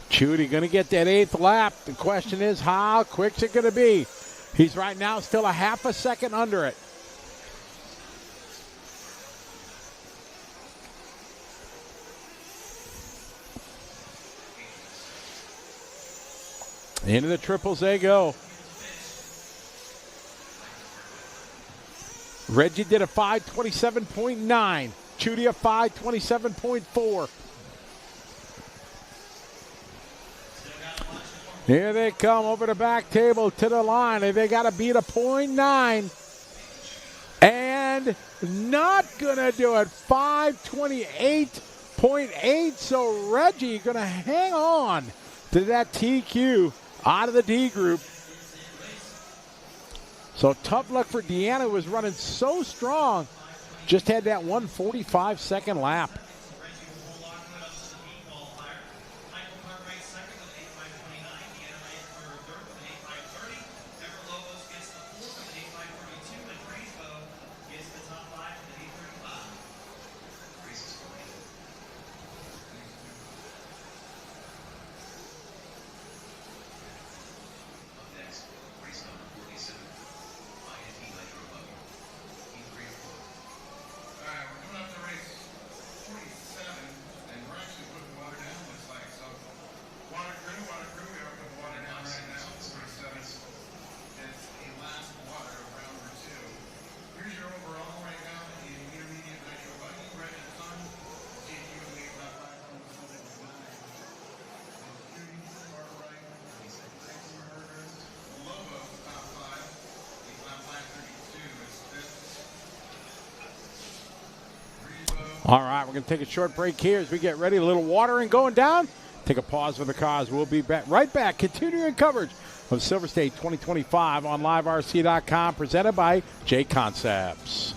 Chudy going to get that 8th lap. The question is, how quick's it going to be? He's right now still a half a second under it. Into the triples they go. Reggie did a 5:27.9. Chudy a 5:27.4. Here they come over the back table to the line. They got to beat a .9. And not going to do it. 5:28.8. So Reggie going to hang on to that TQ out of the D group. So tough luck for Deanna, who was running so strong. Just had that 1:45-second lap. All right, we're going to take a short break here as we get ready. A little watering going down. Take a pause for the cause. We'll be right back, continuing coverage of Silver State 2025 on LiveRC.com, presented by J Concepts.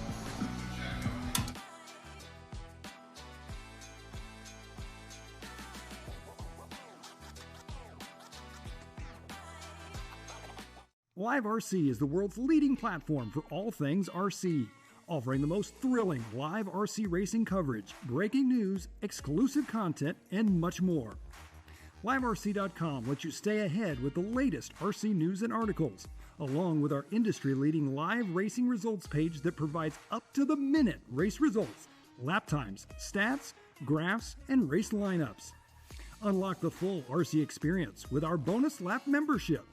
Live RC is the world's leading platform for all things RC, offering the most thrilling live RC racing coverage, breaking news, exclusive content, and much more. LiveRC.com lets you stay ahead with the latest RC news and articles, along with our industry-leading live racing results page that provides up-to-the-minute race results, lap times, stats, graphs, and race lineups. Unlock the full RC experience with our bonus lap membership.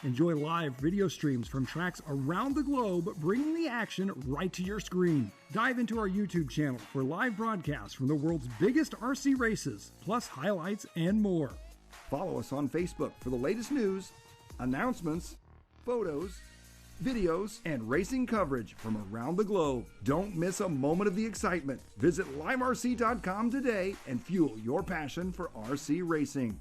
Enjoy live video streams from tracks around the globe, bringing the action right to your screen. Dive into our YouTube channel for live broadcasts from the world's biggest RC races, plus highlights and more. Follow us on Facebook for the latest news, announcements, photos, videos, and racing coverage from around the globe. Don't miss a moment of the excitement. Visit liverc.com today and fuel your passion for RC racing.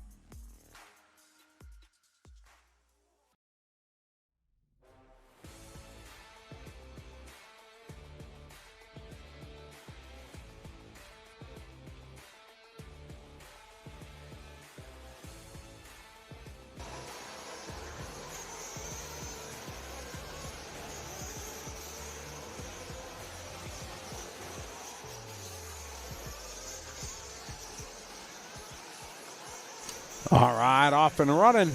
All right, off and running.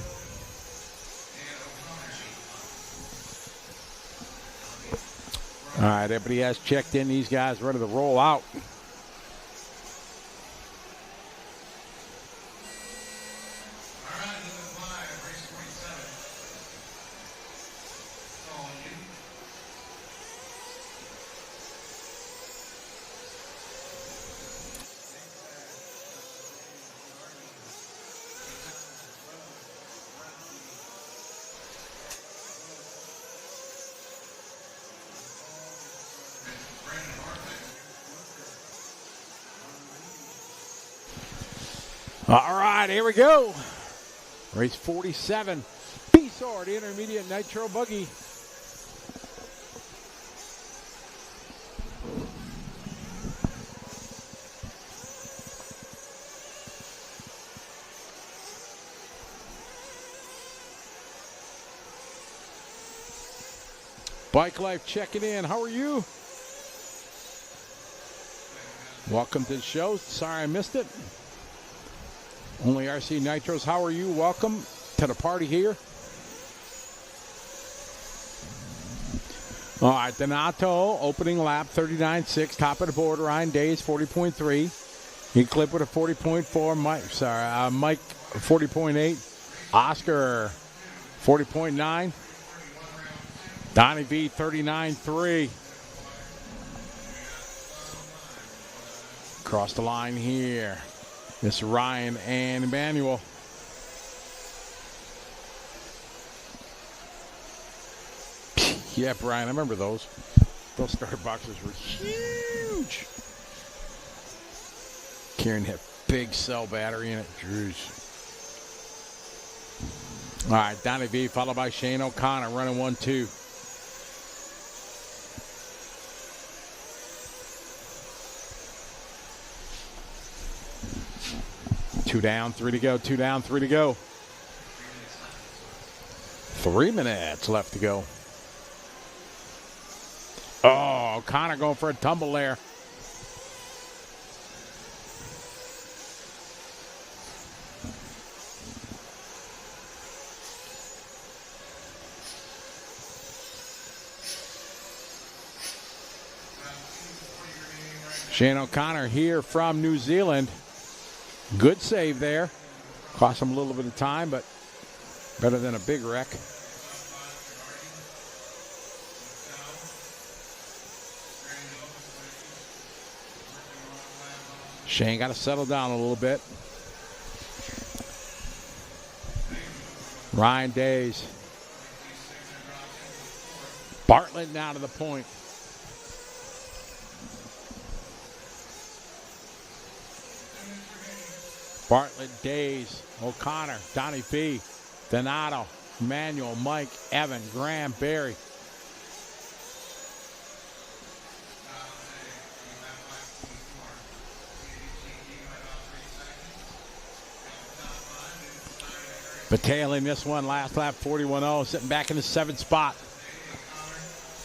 All right, everybody has checked in. These guys ready to roll out. All right, here we go. Race 47. B-Sword Intermediate Nitro Buggy. Bike Life checking in. How are you? Welcome to the show. Sorry I missed it. Only RC Nitros, how are you? Welcome to the party here. All right, Donato, opening lap, 39.6, top of the board. Ryan Days, 40.3. Eclipse with a 40.4. Mike, 40.8. Oscar, 40.9. Donnie V, 39.3. Across the line here. It's Ryan and Emmanuel. Yeah, Brian, I remember those. Those starter boxes were huge. Carrying that big cell battery in it. Jeez. All right, Donnie V followed by Shane O'Connor running 1-2. Two down, three to go. 2 down, 3 to go. 3 minutes left to go. Oh, O'Connor going for a tumble there. Shane O'Connor here from New Zealand. Good save there. Cost him a little bit of time, but better than a big wreck. Shane got to settle down a little bit. Ryan Days. Bartlett now to the point. Bartlett, Days, O'Connor, Donnie V, Donato, Manuel, Mike, Evan, Graham, Barry. Batale in this one, last lap 41.0, sitting back in the 7th spot.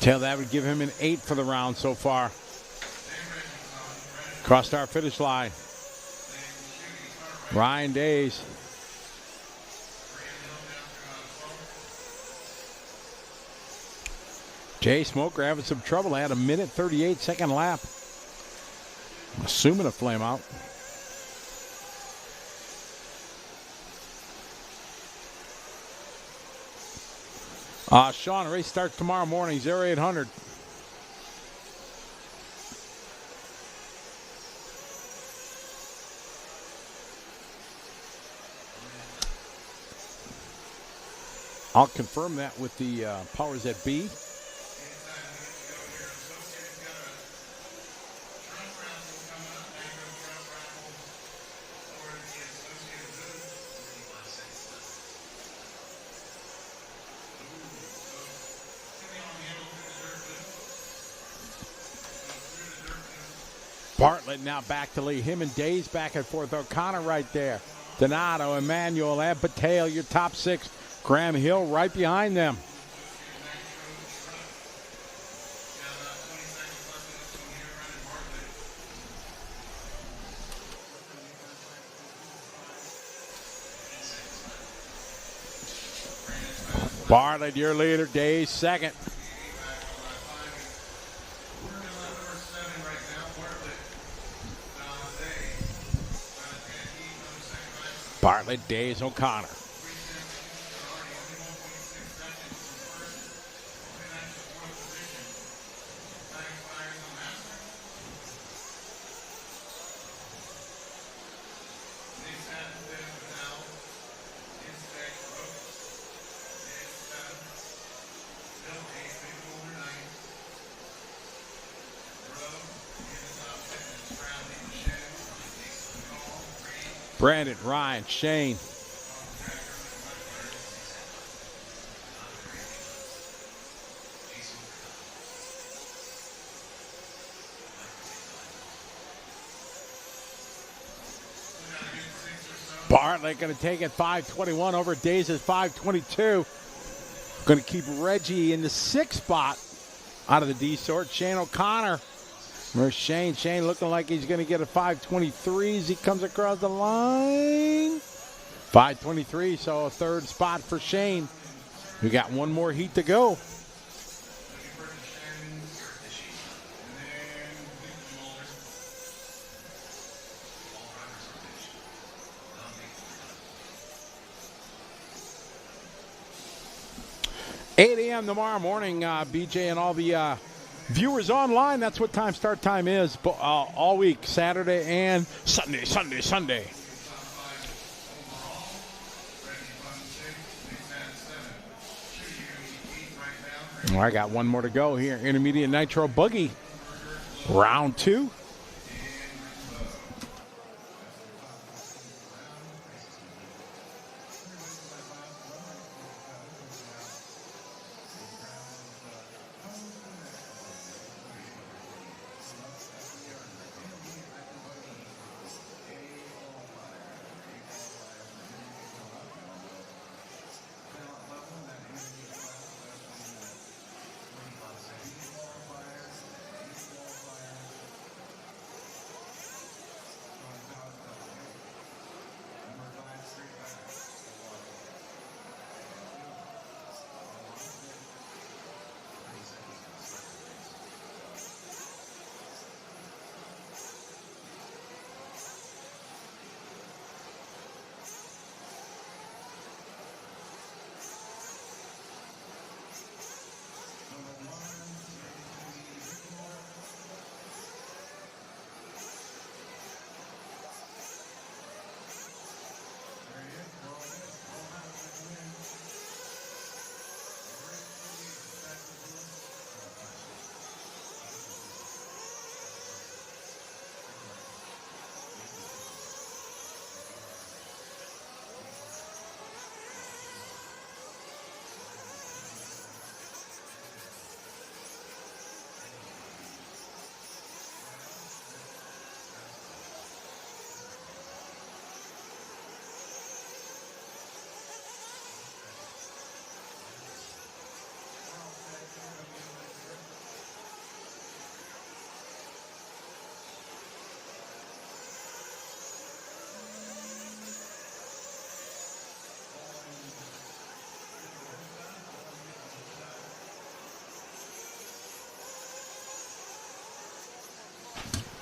Tail that would give him an 8 for the round so far. Crossed our finish line. Ryan Days. Jay Smoker having some trouble. Had a minute 38 second lap. I'm assuming a flame out. Sean, race starts tomorrow morning, 0800. I'll confirm that with the powers that be. Bartlett now back to lead. Him and Days back and forth. O'Connor right there. Donato, Emmanuel, and Patel, your top six. Graham Hill right behind them. Bartlett, your leader. Days second. Bartlett, Days, O'Connor. Brandon, Ryan, Shane. Bartlett going to take it 5:21 over Days at 5:22. Going to keep Reggie in the sixth spot out of the D sort. Shane O'Connor. Where's Shane? Shane looking like he's going to get a 5:23 as he comes across the line. 5:23, so a third spot for Shane. We got one more heat to go. $8 a.m. tomorrow morning, BJ and all the viewers online. That's what start time is all week, Saturday and Sunday. Well, I got one more to go here. Intermediate Nitro Buggy, round 2.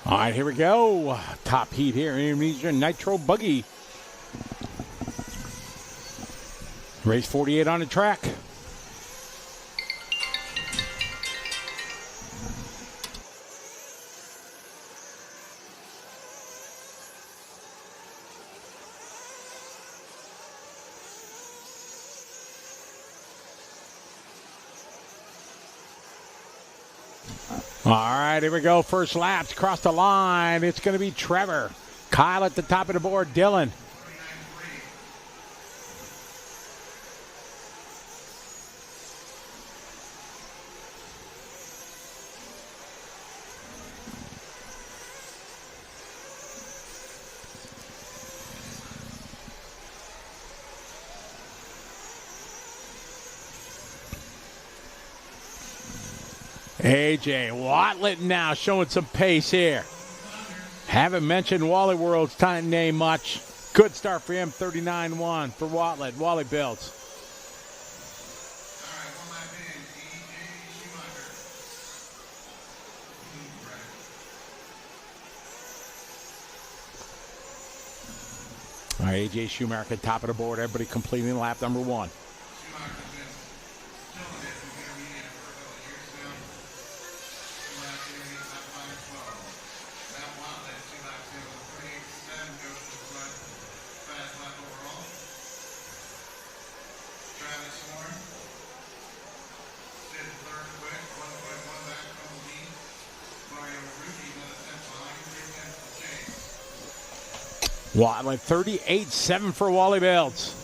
All right, here we go. Top heat here, Indonesia Nitro Buggy. Race 48 on the track. All right, here we go. First laps across the line. It's going to be Trevor. Kyle at the top of the board. Dylan. AJ Watlett now showing some pace here. Haven't mentioned Wally World's name much. Good start for him, 39-1 for Watlett. Wally builds. All right, AJ Schumacher at top of the board. Everybody completing lap number 1. Watlett 38-7 for Wally Builds.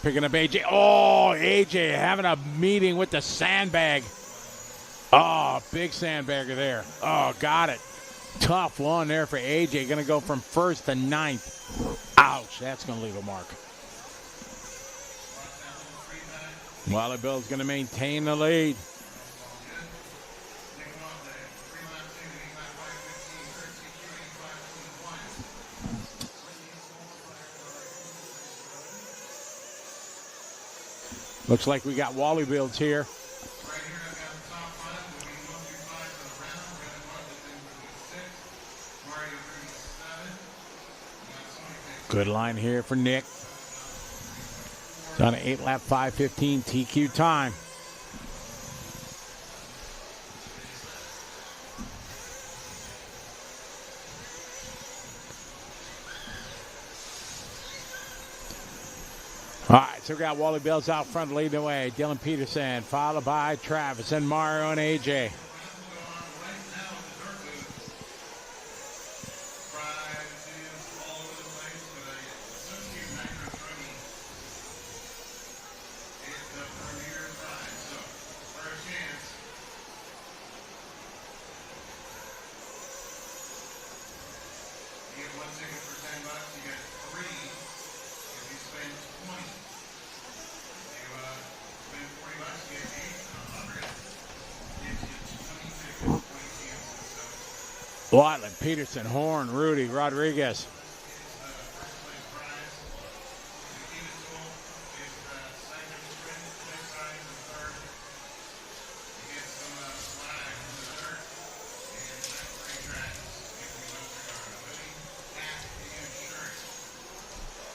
Picking up AJ. Oh, AJ having a meeting with the sandbag. Oh, big sandbagger there. Oh, got it. Tough one there for AJ. Going to go from first to 9th. Ouch, that's going to leave a mark. Wally Builds going to maintain the lead. Looks like we got Wally Builds here. Good line here for Nick. It's on an 8-lap 5:15 TQ time. All right, so we got Wally Builds out front leading the way. Dylan Peterson, followed by Travis and Mario and AJ. Watlett, Peterson, Horn, Rudy, Rodriguez.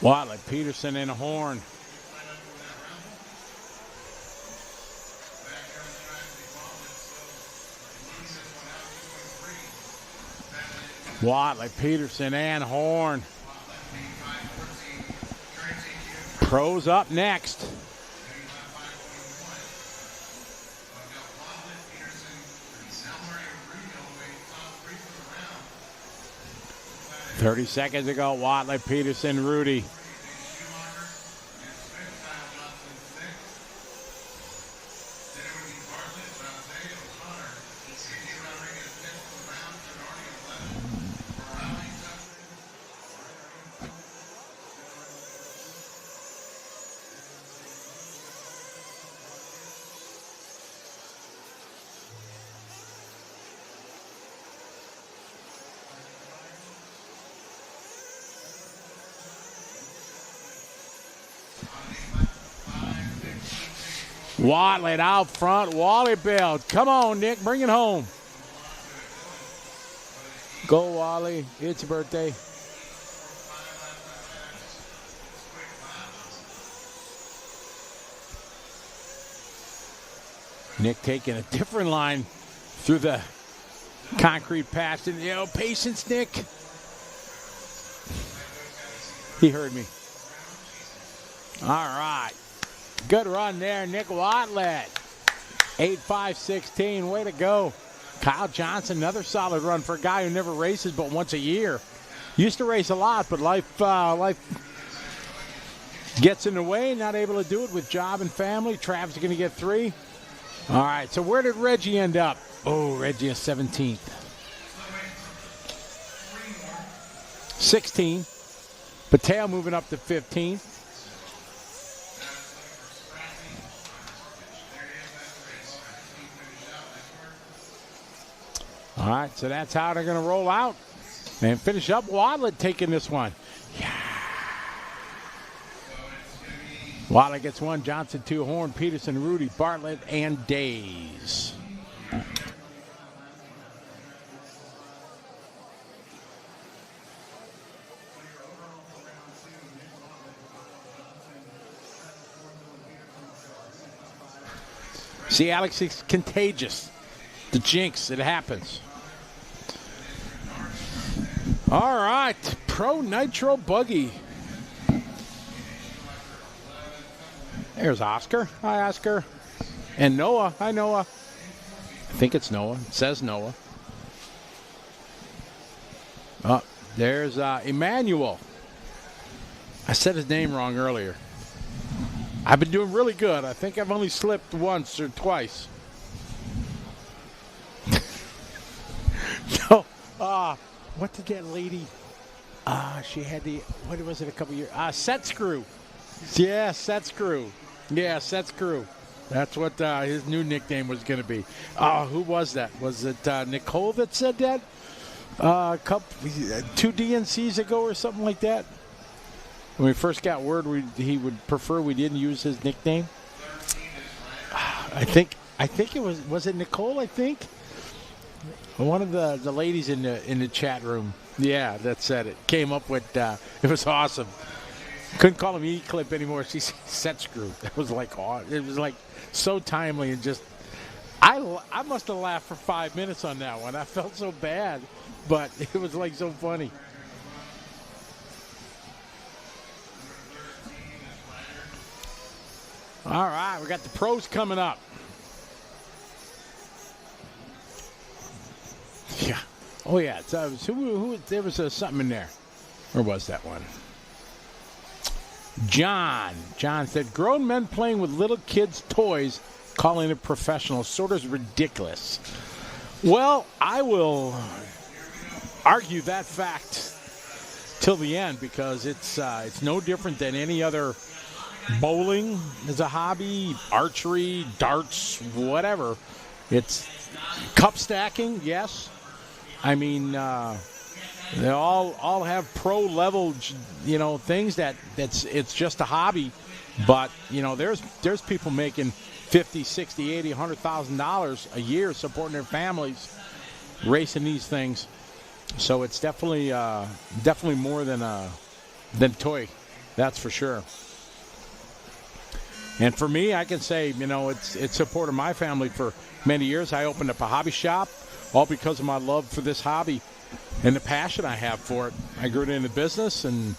Watlett, Peterson, and Horn. Watlett, Peterson, and Horn. Pros up next. "30 seconds ago, Watlett, Peterson, Rudy." Watlett out front. Wally Build. Come on, Nick. Bring it home. Go, Wally. It's your birthday. Nick taking a different line through the concrete patch. And, patience, Nick. He heard me. All right. Good run there, Nick Watlett. 8.5.16. Way to go. Kyle Johnson, another solid run for a guy who never races but once a year. Used to race a lot, but life gets in the way. Not able to do it with job and family. Trav's going to get 3. All right, so where did Reggie end up? Oh, Reggie is 17th. 16. Pateo moving up to 15. All right, so that's how they're going to roll out and finish up. Watlett taking this one. Yeah. Watlett gets 1. Johnson 2. Horn, Peterson, Rudy, Bartlett, and Days. See, Alex, it's contagious. The jinx, it happens. All right, Pro Nitro Buggy. There's Oscar. Hi, Oscar. And Noah. Hi, Noah. I think it's Noah. It says Noah. Oh, there's Emmanuel. I said his name wrong earlier. I've been doing really good. I think I've only slipped once or twice. No. What did that lady? She had the, what was it a couple years? Set Screw. Yeah, Set Screw. Yeah, Set Screw. That's what his new nickname was going to be. Who was that? Was it Nicole that said that? A couple, 2 DNCs ago or something like that? When we first got word he would prefer we didn't use his nickname. I think it was it Nicole, I think? One of the ladies in the chat room, yeah, that said it. Came up with it was awesome. Couldn't call him E-Clip anymore. She said Set Screw. That was like it was like so timely and just I must have laughed for 5 minutes on that one. I felt so bad, but it was like so funny. All right, we got the pros coming up. Yeah. Oh, yeah. Who there was something in there. Where was that one? John. John said, grown men playing with little kids' toys, calling it professional, sort of ridiculous. Well, I will argue that fact till the end because it's no different than any other. Bowling is a hobby, archery, darts, whatever. It's cup stacking, yes. I mean, they all have pro level, things it's just a hobby. But there's people making $50, $60, $80, $100,000 a year supporting their families, racing these things. So it's definitely more than toy, that's for sure. And for me, I can say, it's supported my family for many years. I opened up a hobby shop, all because of my love for this hobby and the passion I have for it. I grew it into business and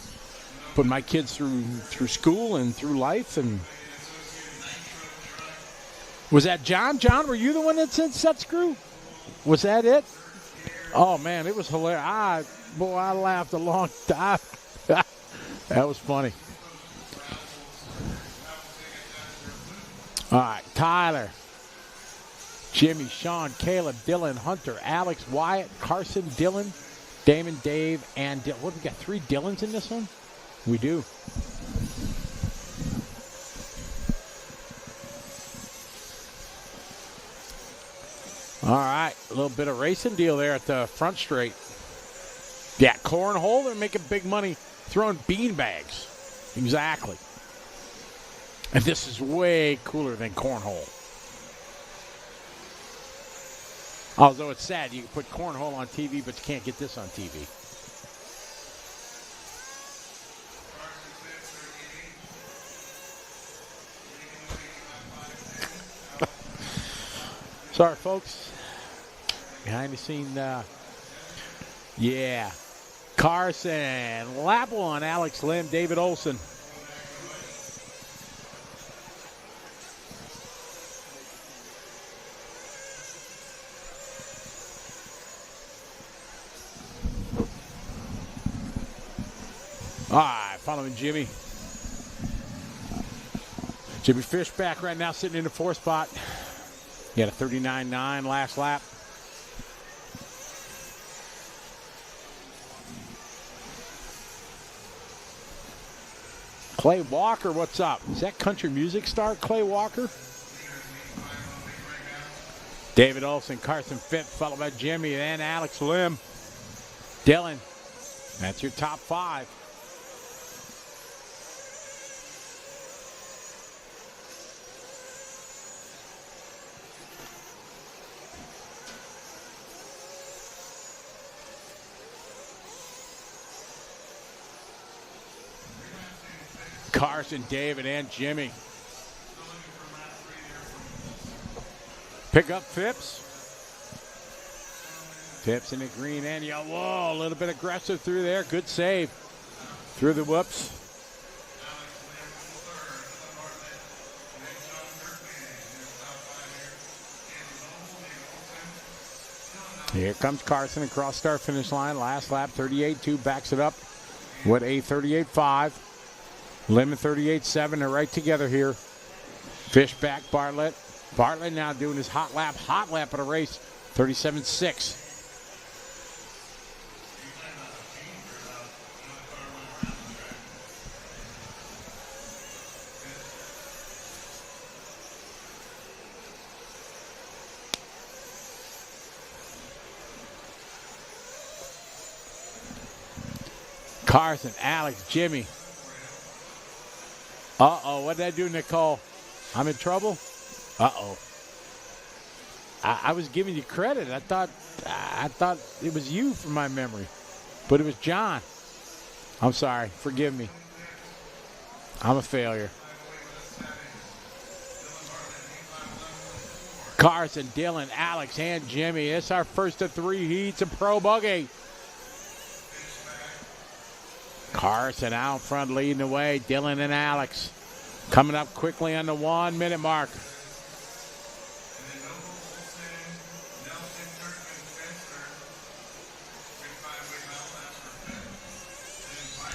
put my kids through school and through life. And was that John? John, were you the one that said Set Screw? Was that it? Oh, man, it was hilarious. I laughed a long time. That was funny. All right, Tyler, Jimmy, Sean, Caleb, Dylan, Hunter, Alex, Wyatt, Carson, Dylan, Damon, Dave, and Dylan. What, we got 3 Dylans in this one? We do. All right, a little bit of racing deal there at the front straight. Yeah, cornhole, they're making big money throwing bean bags. Exactly. And this is way cooler than cornhole. Although it's sad, you can put cornhole on TV, but you can't get this on TV. Sorry, folks. Behind the scene, yeah. Carson, lap one, Alex Lim, David Olson. All right, following Jimmy. Jimmy Fishback right now sitting in the 4th spot. He had a 39.9 last lap. Clay Walker, what's up? Is that country music star, Clay Walker? David Olson, Carson Phipps, followed by Jimmy, and Alex Lim. Dylan, that's your top 5. Carson, David, and Jimmy. Pick up Phipps. Phipps in the green and yellow. Whoa, a little bit aggressive through there. Good save. Through the whoops. Here comes Carson across start finish line. Last lap, 38.2, backs it up with a 38.5. Lemon 38.7, they're right together here. Fishback, Bartlett. Bartlett now doing his hot lap of the race, 37.6. Carson, Alex, Jimmy. Uh-oh, what did I do, Nicole? I'm in trouble? Uh-oh. I was giving you credit. I thought it was you from my memory. But it was John. I'm sorry. Forgive me. I'm a failure. Carson, Dylan, Alex, and Jimmy. It's our first of 3 heats of Pro Buggy. Carson out front leading the way. Dylan and Alex coming up quickly on the 1 minute mark.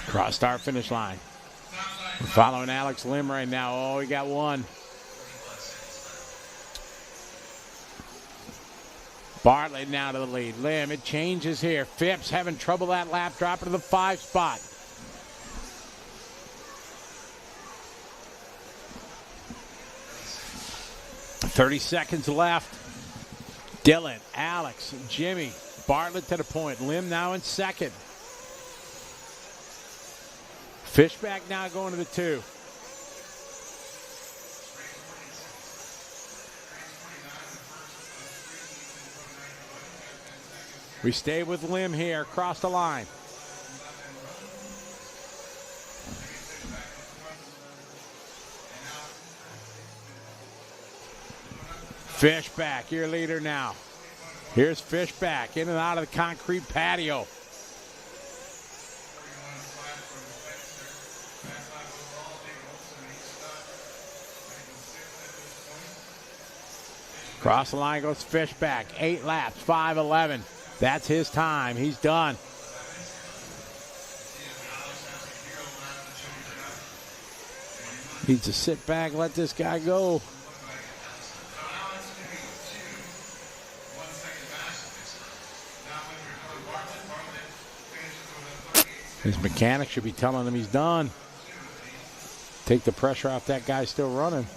Cross start finish line. We're following Alex Lim right now. Oh, we got one. Bartlett now to the lead. Lim, it changes here. Phipps having trouble that lap, dropping to the 5 spot. .30 seconds left. Dylan, Alex, Jimmy, Bartlett to the point. Lim now in second. Fishback now going to the 2. We stay with Lim here across the line. Fishback, your leader now. Here's Fishback in and out of the concrete patio. Across the line goes Fishback. 8 laps, 5:11. That's his time. He's done. Needs to sit back, let this guy go. His mechanic should be telling him he's done. Take the pressure off that guy still running.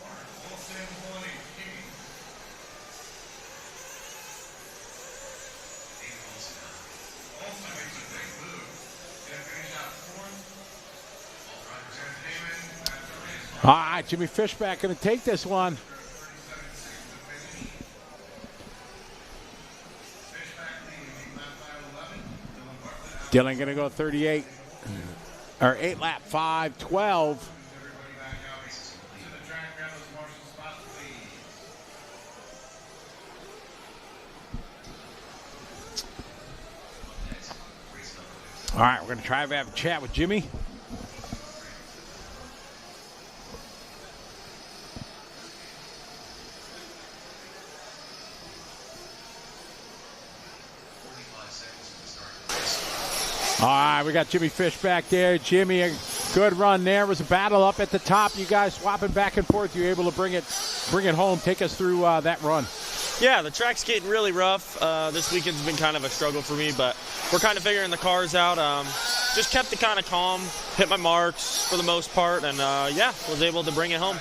All right, Jimmy Fishback going to take this one. Dylan going to go 38, or 8 lap 5:12. All right, we're going to try to have a chat with Jimmy. All right, we got Jimmy Fish back there. Jimmy, a good run there. It was a battle up at the top. You guys swapping back and forth. You able to bring it home. Take us through that run. Yeah, the track's getting really rough. This weekend's been kind of a struggle for me, but we're kind of figuring the cars out. Just kept it kind of calm, hit my marks for the most part, and was able to bring it home.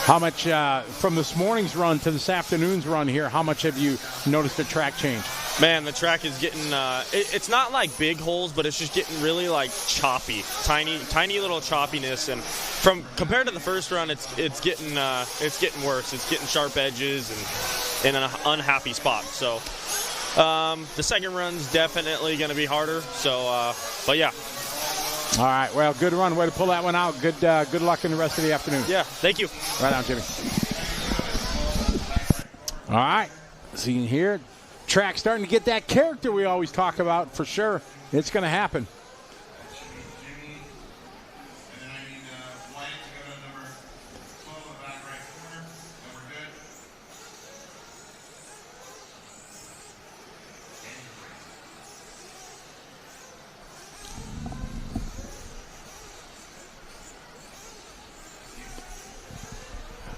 How much from this morning's run to this afternoon's run here, how much have you noticed the track change? Man, the track is getting, it's not like big holes, but it's just getting really like choppy, tiny little choppiness. And compared to the first run, it's getting worse. It's getting sharp edges and in an unhappy spot. So the second run's definitely going to be harder. So, but yeah. All right, well, good run. Way to pull that one out. Good luck in the rest of the afternoon. Yeah, thank you. Right on, Jimmy. All right, see here. Track starting to get that character we always talk about for sure. It's going to happen.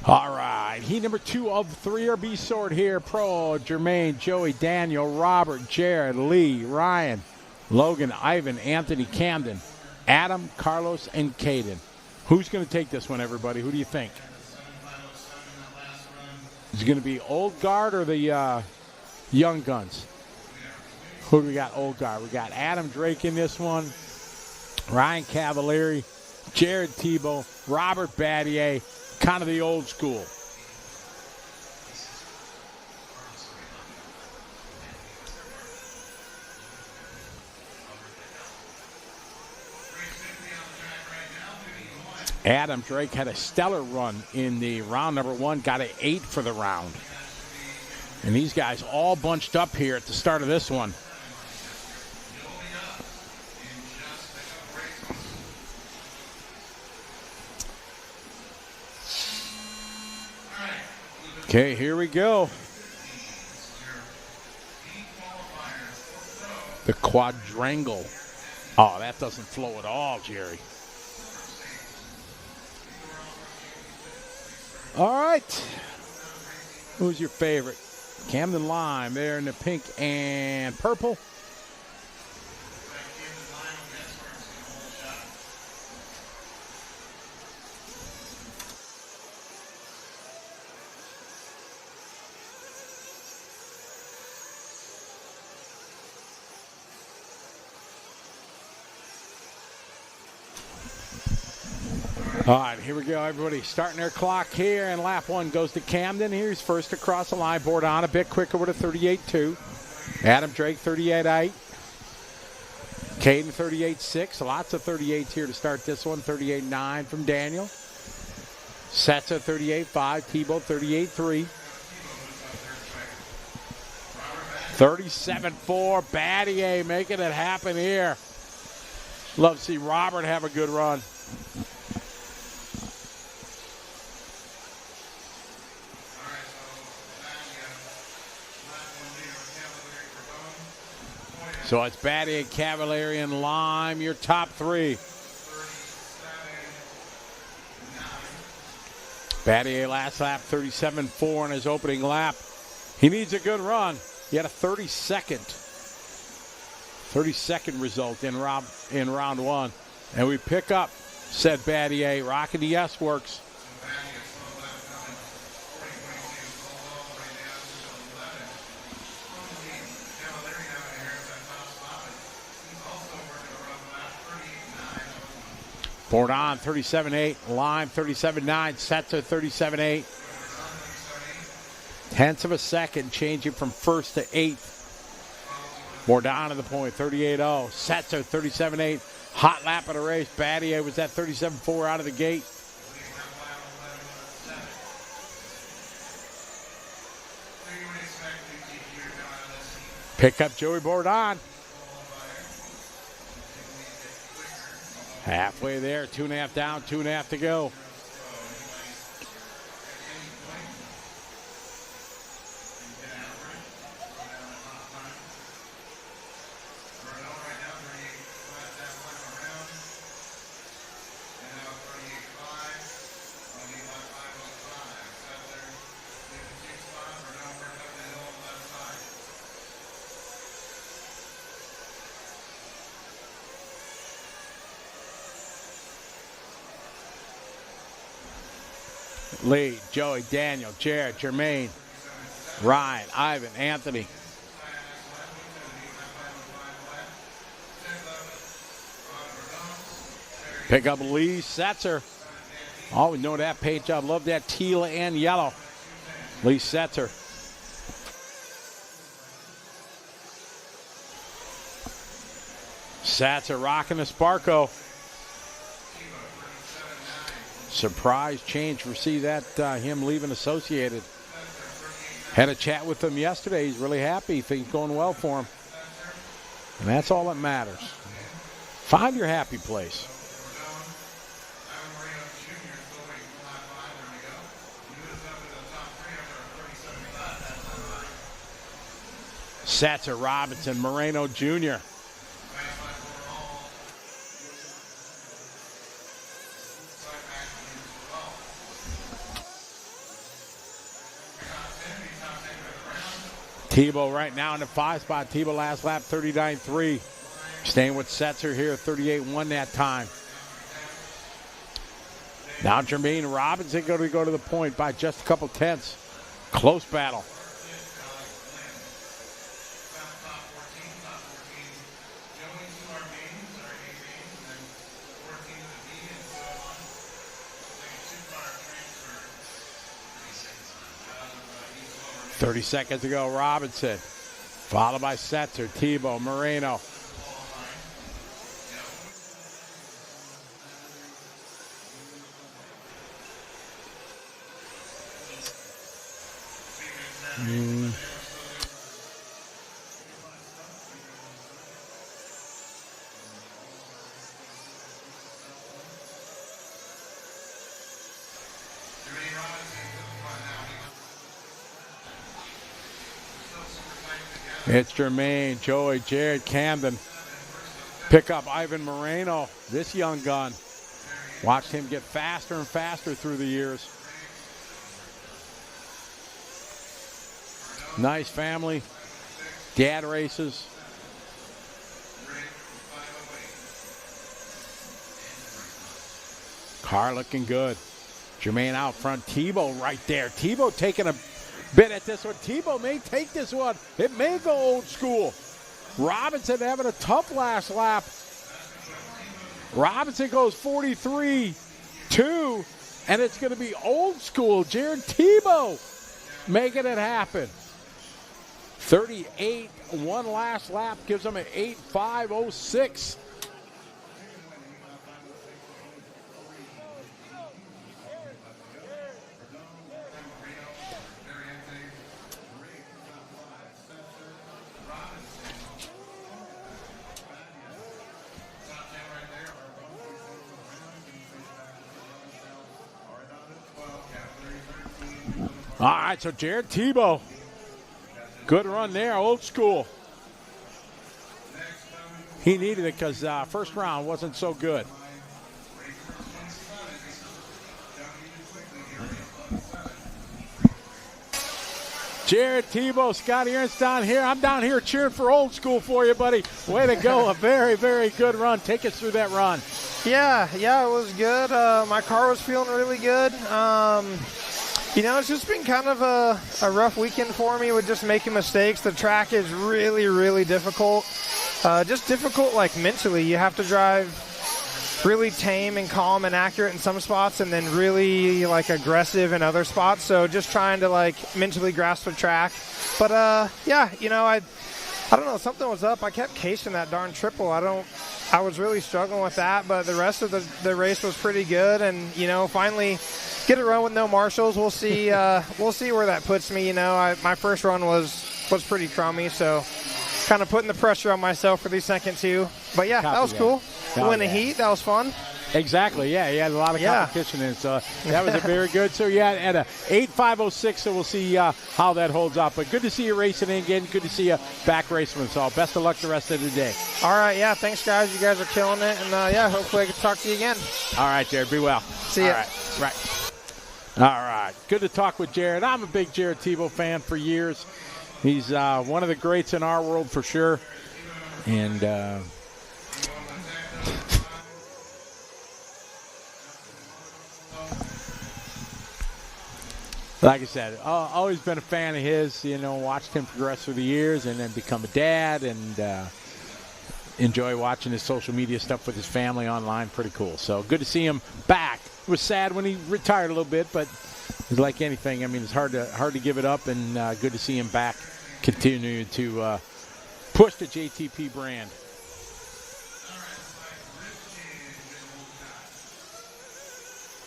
All right, heat number 2 of 3 are B sort here. Pro, Jermaine, Joey, Daniel, Robert, Jared, Lee, Ryan, Logan, Ivan, Anthony, Camden, Adam, Carlos, and Caden. Who's going to take this one, everybody? Who do you think? Is it going to be Old Guard or the Young Guns? Who do we got? Old Guard. We got Adam Drake in this one, Ryan Cavalieri, Jared Tebow, Robert Battier. Kind of the old school. Adam Drake had a stellar run in the round number 1, got an 8 for the round. And these guys all bunched up here at the start of this one. Okay, here we go. The quadrangle. Oh, that doesn't flow at all, Jerry. All right. Who's your favorite? Camden Lime there in the pink and purple. All right, here we go, everybody. Starting their clock here, and lap 1 goes to Camden. Here's first across the line. Bourdon a bit quicker with a 38.2. Adam Drake, 38.8. Caden, 38.6. Lots of 38s here to start this one. 38.9 from Daniel. Setza, 38.5. Tebow, 38.3. 37.4. Battier making it happen here. Love to see Robert have a good run. So it's Battier, Cavalieri, and Lime, your top 3. Battier last lap, 37.4 in his opening lap. He needs a good run. He had a 32nd result in round 1. And we pick up, said Battier, rocking the S-Works. Bourdon, 37.8. Lime, 37.9. Setzer, 37.8. Tenths of a second, changing from 1st to 8th. Bourdon to the point, 38.0. Setzer, 37.8. Hot lap of the race. Battier was at 37.4 out of the gate. Pick up Joey Bourdon. Halfway there, 2.5 down, 2.5 to go. Lee, Joey, Daniel, Jared, Jermaine, Ryan, Ivan, Anthony. Pick up Lee Setzer. Always know that paint job. Love that teal and yellow. Lee Setzer. Setzer rocking the Sparko. Surprise change for him leaving Associated. Had a chat with him yesterday. He's really happy. Things going well for him. And that's all that matters. Find your happy place. Setzer, Robinson, Moreno Jr. Tebow right now in the 5 spot. Tebow last lap 39.3. Staying with Setzer here, 38.1 that time. Now Jermaine Robinson going to go to the point by just a couple tenths. Close battle. .30 seconds to go, Robinson. Followed by Setzer, Tebow, Moreno. It's Jermaine, Joey, Jared, Camden. Pick up Ivan Moreno, this young gun. Watched him get faster and faster through the years. Nice family. Dad races. Car looking good. Jermaine out front. Tebow right there. Tebow taking a bit at this one. Tebow may take this one. It may go old school. Robinson having a tough last lap. Robinson goes 43.2, and it's going to be old school. Jared Tebow making it happen. 38.1 last lap gives him an 8.506. All right, so Jared Tebow. Good run there, old school. He needed it because first round wasn't so good. Jared Tebow, Scotty Ernst down here. I'm down here cheering for old school for you, buddy. Way to go. A very, very good run. Take us through that run. Yeah, it was good. My car was feeling really good. It's just been kind of a rough weekend for me with just making mistakes. The track is really, really difficult. Just difficult, like, mentally. You have to drive really tame and calm and accurate in some spots and then really, like, aggressive in other spots. So just trying to, like, mentally grasp the track. But, I don't know. Something was up. I kept casing that darn triple. I was really struggling with that, but the rest of the race was pretty good. And, finally get a run with no marshals. We'll see. We'll see where that puts me. My first run was pretty crummy, so kind of putting the pressure on myself for these second two. But yeah, that was cool. Win a heat. That was fun. Exactly. Yeah, you had a lot of competition in it, so that was a very good. So yeah, at a 8.506. So we'll see how that holds up. But good to see you racing again. Good to see you back racing. So best of luck the rest of the day. All right. Yeah. Thanks, guys. You guys are killing it, and hopefully I can talk to you again. All right, Jared. Be well. See ya. All right. All right. Good to talk with Jared. I'm a big Jared Tebow fan for years. He's one of the greats in our world for sure. And Like I said, always been a fan of his. Watched him progress through the years and then become a dad, and enjoy watching his social media stuff with his family online. Pretty cool. So good to see him back. It was sad when he retired a little bit, but it's like anything. I mean, it's hard to give it up, and good to see him back, continuing to push the JTP brand.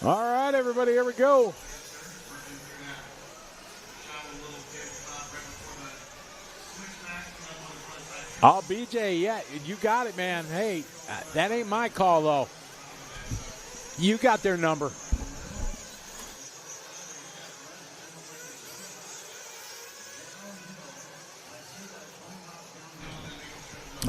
All right, everybody, here we go. Oh, BJ, yeah, you got it, man. Hey, that ain't my call, though. You got their number.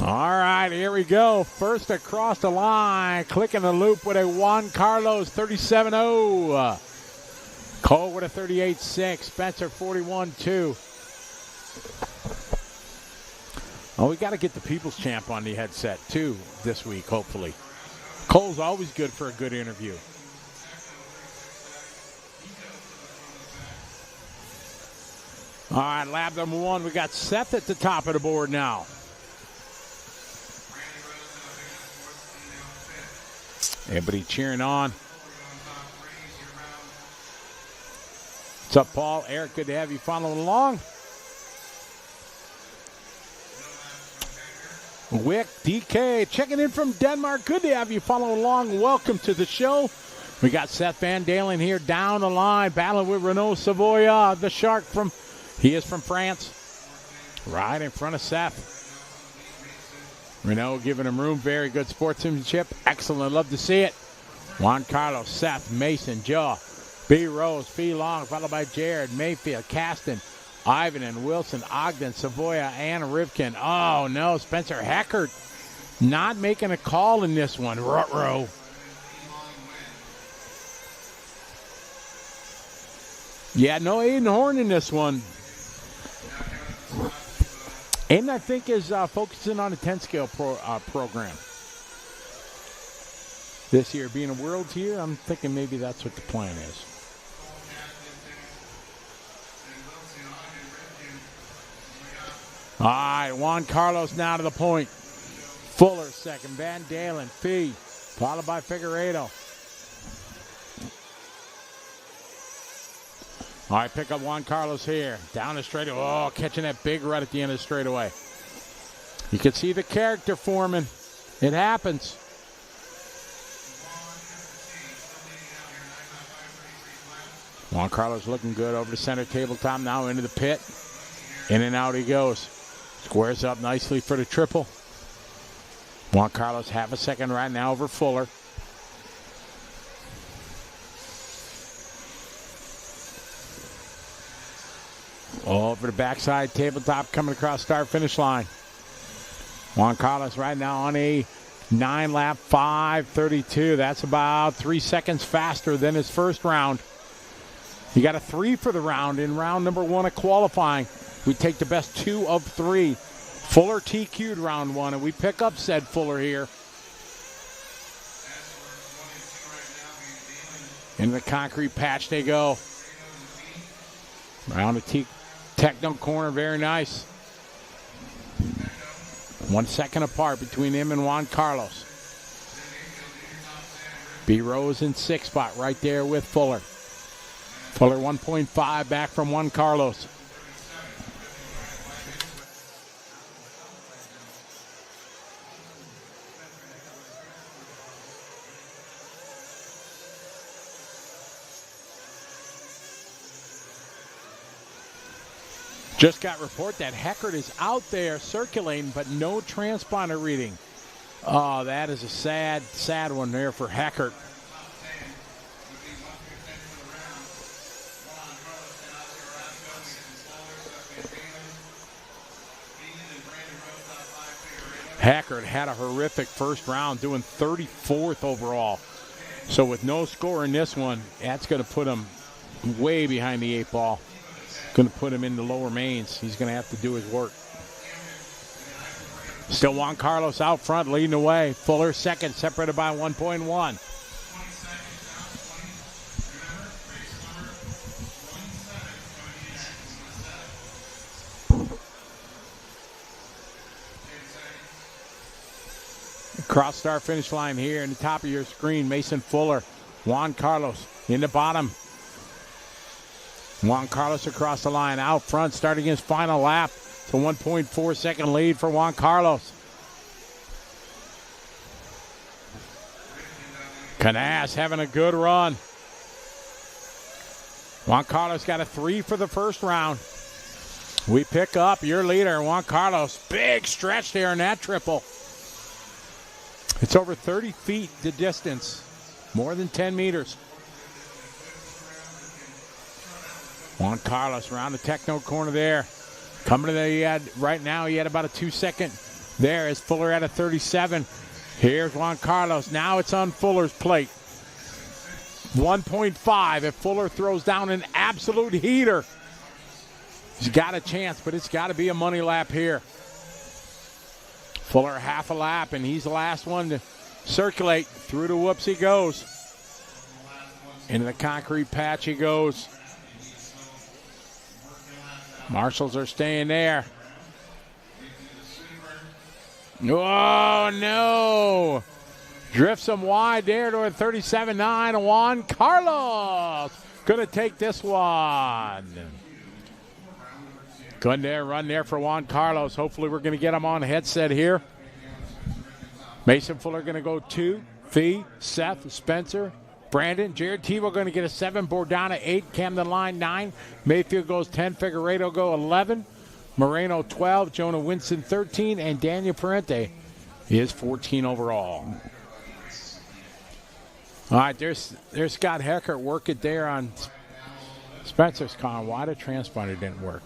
All right, here we go. First across the line, clicking the loop with a Juan Carlos 37-0. Cole with a 38-6. Spencer 41-2. Oh, we got to get the People's Champ on the headset, too, this week, hopefully. Cole's always good for a good interview. All right, lap number 1. We got Seth at the top of the board now. Everybody cheering on. What's up, Paul? Eric, good to have you following along. Wick, DK, checking in from Denmark. Good to have you following along. Welcome to the show. We got Seth Van Dalen here down the line, battling with Renault Savoya, the Shark he is from France. Right in front of Seth. Renault giving him room. Very good sportsmanship. Excellent. Love to see it. Juan Carlos, Seth, Mason, Joe, B. Rose, Fee Long, followed by Jared, Mayfield, Caston, Ivan and Wilson, Ogden, Savoya, and Rivkin. Oh, no. Spencer Heckert not making a call in this one. Ruh-roh. Yeah, no Aiden Horn in this one. Aiden, I think, is focusing on a 10-scale program this year. Being a World's year, I'm thinking maybe that's what the plan is. All right, Juan Carlos now to the point. Fuller second, Van Dalen, Fee, followed by Figueiredo. All right, pick up Juan Carlos here. Down the straightaway. Oh, catching that big rut at the end of the straightaway. You can see the character forming. It happens. Juan Carlos looking good over the center tabletop, now into the pit. In and out he goes. Squares up nicely for the triple. Juan Carlos half a second right now over Fuller. Over the backside tabletop, coming across start-finish line. Juan Carlos right now on a 9-lap 5:32. That's about 3 seconds faster than his first round. He got a 3 for the round in round number 1 of qualifying. We take the best 2 of 3. Fuller TQ'd round 1, and we pick up said Fuller here. In the concrete patch they go. Round the Techno corner, very nice. 1 second apart between him and Juan Carlos. B. Rose in 6th spot right there with Fuller. Fuller 1.5 back from Juan Carlos. Just got report that Heckert is out there circulating, but no transponder reading. Oh, that is a sad, sad one there for Heckert. Heckert had a horrific first round, doing 34th overall. So with no score in this one, that's going to put him way behind the 8 ball. Going to put him in the lower mains. He's going to have to do his work. Still Juan Carlos out front, leading the way. Fuller second, separated by 1.1. Cross start finish line here in the top of your screen. Mason Fuller, Juan Carlos in the bottom. Juan Carlos across the line out front starting his final lap. It's a 1.4 second lead for Juan Carlos. Canas having a good run. Juan Carlos got a 3 for the first round. We pick up your leader, Juan Carlos. Big stretch there in that triple. It's over 30 feet the distance, more than 10 meters. Juan Carlos around the techno corner there. Coming to the, right now he had about a 2 second there as Fuller at a 37. Here's Juan Carlos. Now it's on Fuller's plate. 1.5 if Fuller throws down an absolute heater. He's got a chance, but it's got to be a money lap here. Fuller half a lap, and he's the last one to circulate. Through the whoops he goes. Into the concrete patch he goes. Marshals are staying there. Oh, no. Drifts him wide there to a 37.9. Juan Carlos going to take this one. Good there, run there for Juan Carlos. Hopefully we're going to get him on headset here. Mason Fuller going to go 2. Fee, Seth, Spencer, Brandon. Jared Tevo going to get a 7. Bordana 8. Camden Line 9. Mayfield goes 10. Figueredo go 11. Moreno 12. Jonah Winston 13. And Daniel Parente is 14 overall. All right, there's Scott Heckert working there on Spencer's car. Why the transponder didn't work?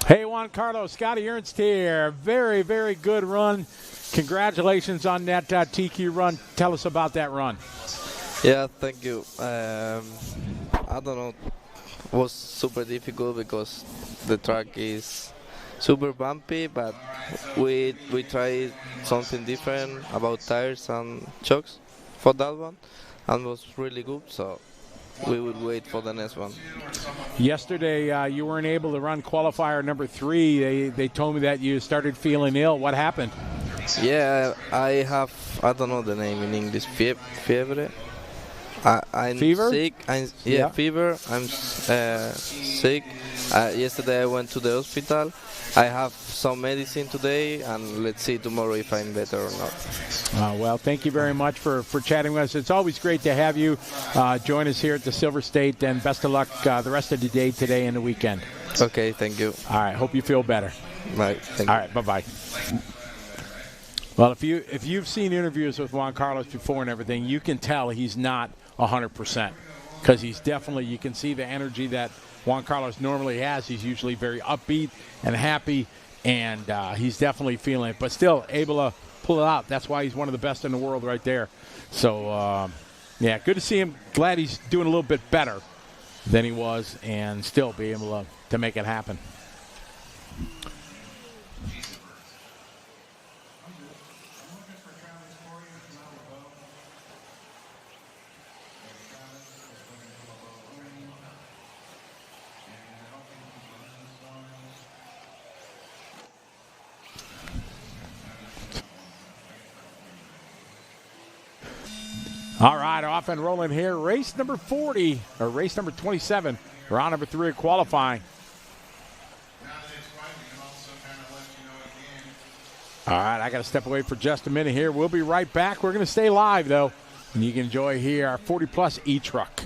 Hey, Juan Carlos, Scotty Ernst here. Very, very good run. Congratulations on that TQ run. Tell us about that run. Yeah, thank you. I don't know. It was super difficult because the track is super bumpy, but we tried something different about tires and chocks for that one, and it was really good, so we would wait for the next one. Yesterday, you weren't able to run qualifier number 3. They told me that you started feeling ill. What happened? Yeah, I don't know the name in English, fiebre. I'm Fever? sick. Yeah. Fever. I'm sick. Yesterday I went to the hospital. I have some medicine today, and let's see tomorrow if I'm better or not. Well, thank you very much for chatting with us. It's always great to have you join us here at the Silver State, and best of luck the rest of the day today and the weekend. Okay, thank you. All right, hope you feel better. Bye. Thank All you. right, bye-bye. Well, if you've seen interviews with Juan Carlos before and everything, you can tell he's not 100% because he's definitely, you can see the energy that Juan Carlos normally has. He's usually very upbeat and happy, and he's definitely feeling it, but still able to pull it out. That's why he's one of the best in the world right there. So, yeah, good to see him. Glad he's doing a little bit better than he was and still be able to make it happen. All right, off and rolling here. Race number 40, or race number 27, round number 3 of qualifying. All right, I got to step away for just a minute here. We'll be right back. We're going to stay live, though, and you can enjoy here our 40-plus e-truck.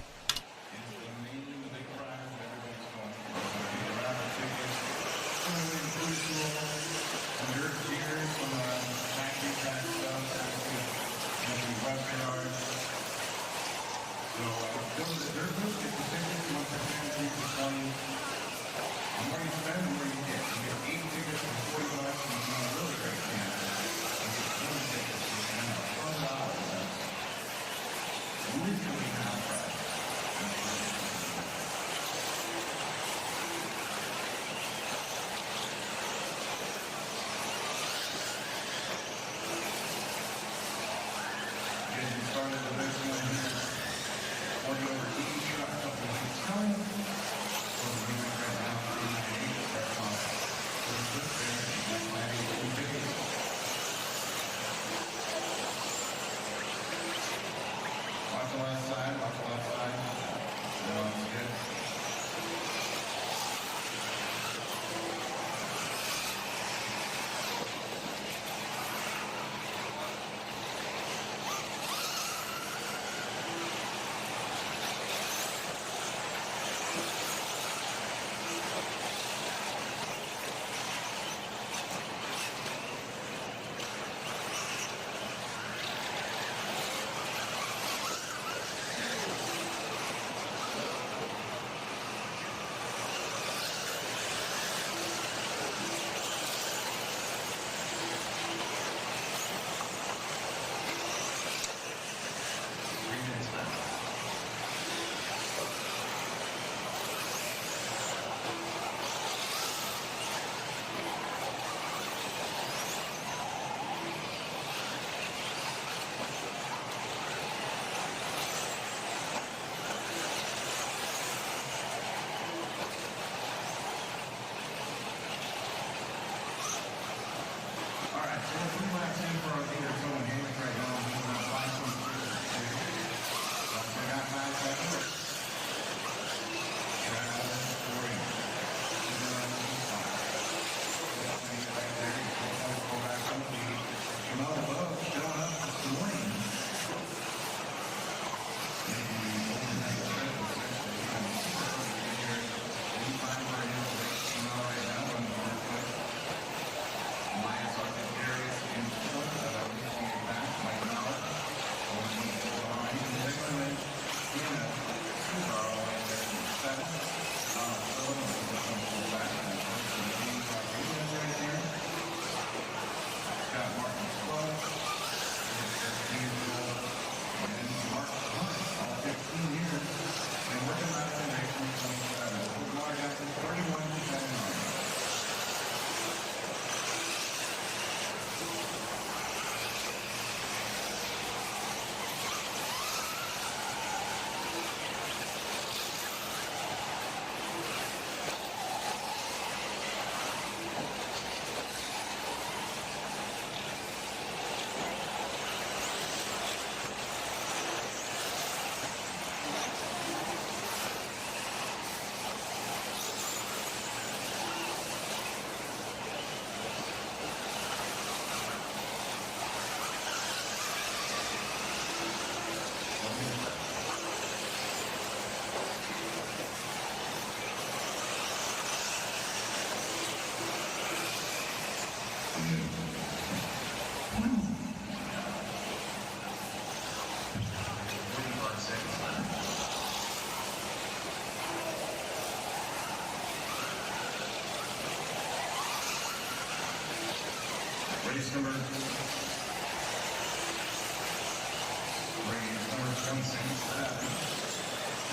Race number 26,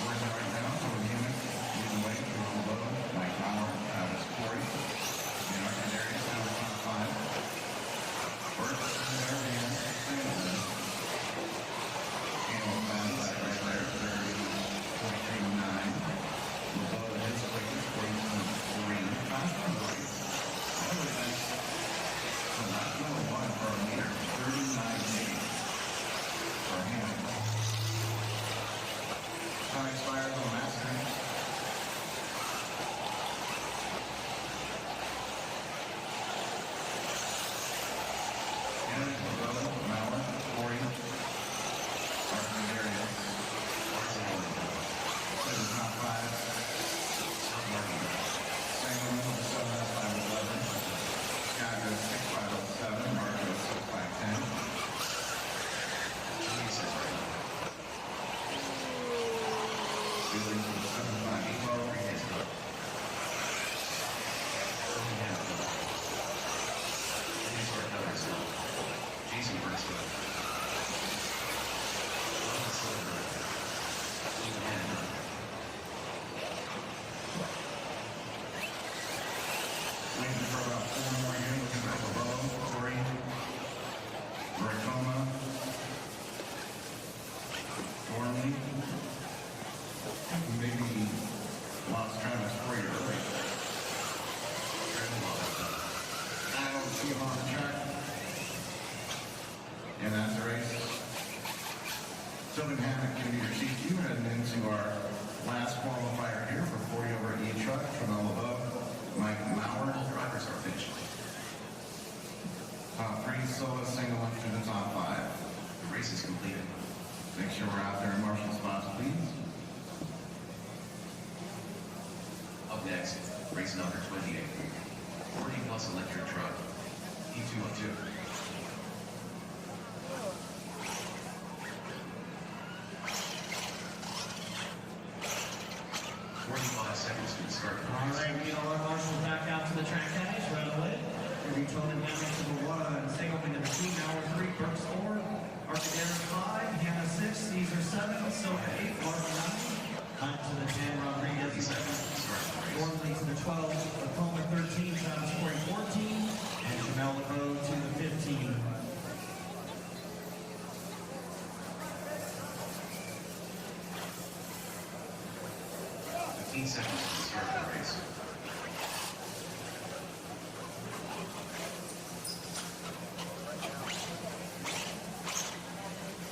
we're right now for the unit, leading way to the low, Mike Bauer, Travis Corey, and our Darius now in top 5. First, there is Singleton. Came down by right there, 30.39. Below his weight is 40.3. Fast on the race. Other than the last number 1 for a meter, 39.8 for Hamilton. Time expires on last turn. And Rowe, Mauer, Corey, Arcanaria, Barcelona. So the top 5. Sangamon with 7.511. Chicago 6.507. Marco 6.510. Jesus. Billy with 7.512. Jason Burnsville. Waiting for about 4 more here. Looking for Bobo, Corey, Ricoma, Thornley. Maybe lost Travis Corey early. I don't see him on the track. And that's the race. Sylvan Hammock can be your CQ heading into our last qualifier here for 40 over E-Truck from LeBeau. Mike Mauer. Drivers are finished. Top 3 solo single up to the top 5. The race is completed. Make sure we're out there in marshal spots, please. Up next, race number 28. 40 plus electric truck. E202. 45 seconds to the start of the All race. right, we get our marshals back out to the track caddies right away. We'll be Tony Hammock number 1, Singleton number 2, Mauer 3, Burks 4, Arcadera 5, Hannah 6, Caesar 7, Silva 8, Martin 9, Hunt to the 10, Rodriguez 11, Thornley to the 12, Tacoma 13, Travis Corey 14, and Jamel LeBeau to the 15. 15 seconds to the start of the race.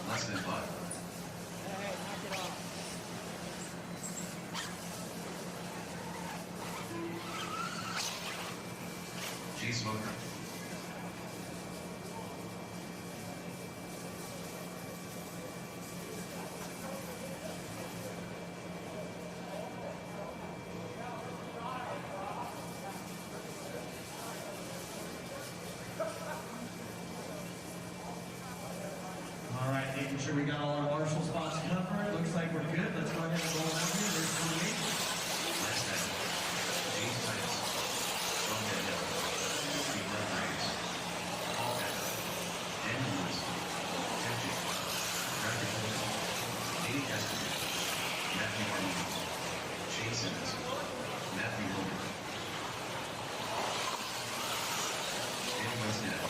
Less than 5. G Smoker. All right, making sure we got all our marshal spots covered. Looks like we're good. Let's go ahead and roll out here. There's 28. Last time. James Lance. John Daniel. Steve Rodriguez. Paul Becker. Daniel Lewis. Tim Jacobs. Bradley Wilson. Danny Kester. Matthew Martinez. Shane Simmons. Matthew Wilbur. Danny Westnett.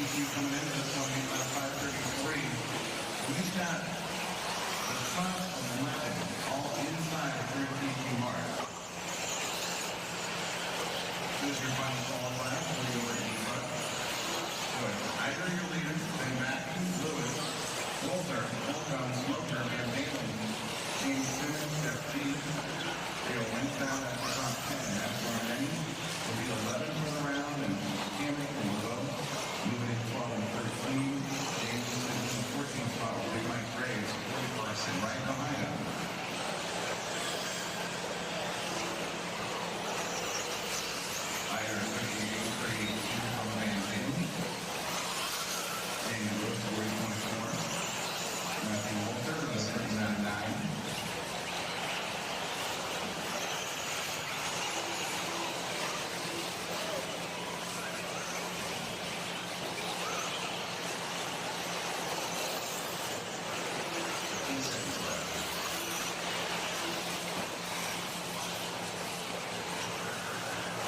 TQ coming into this one, about 5:33. We've got the front 11 all inside the third TQ mark. This is your final call lap. We'll go over to the front. Good. Either your leader, then back to Lewis, Walter, Holcomb, Smoker, Van Dalen, James Simmons, Jeff G. Theo Winston at the top 10. That's where many will be 11 for the round, and Cameron and Lowe moving in 12 and 13. James Simmons in the 14th spot will be Mike Graves, 41st, and right behind him. Either 38, 38, from Van Dalen. Daniel Lewis, 40.4. Matthew Walter, 39.9.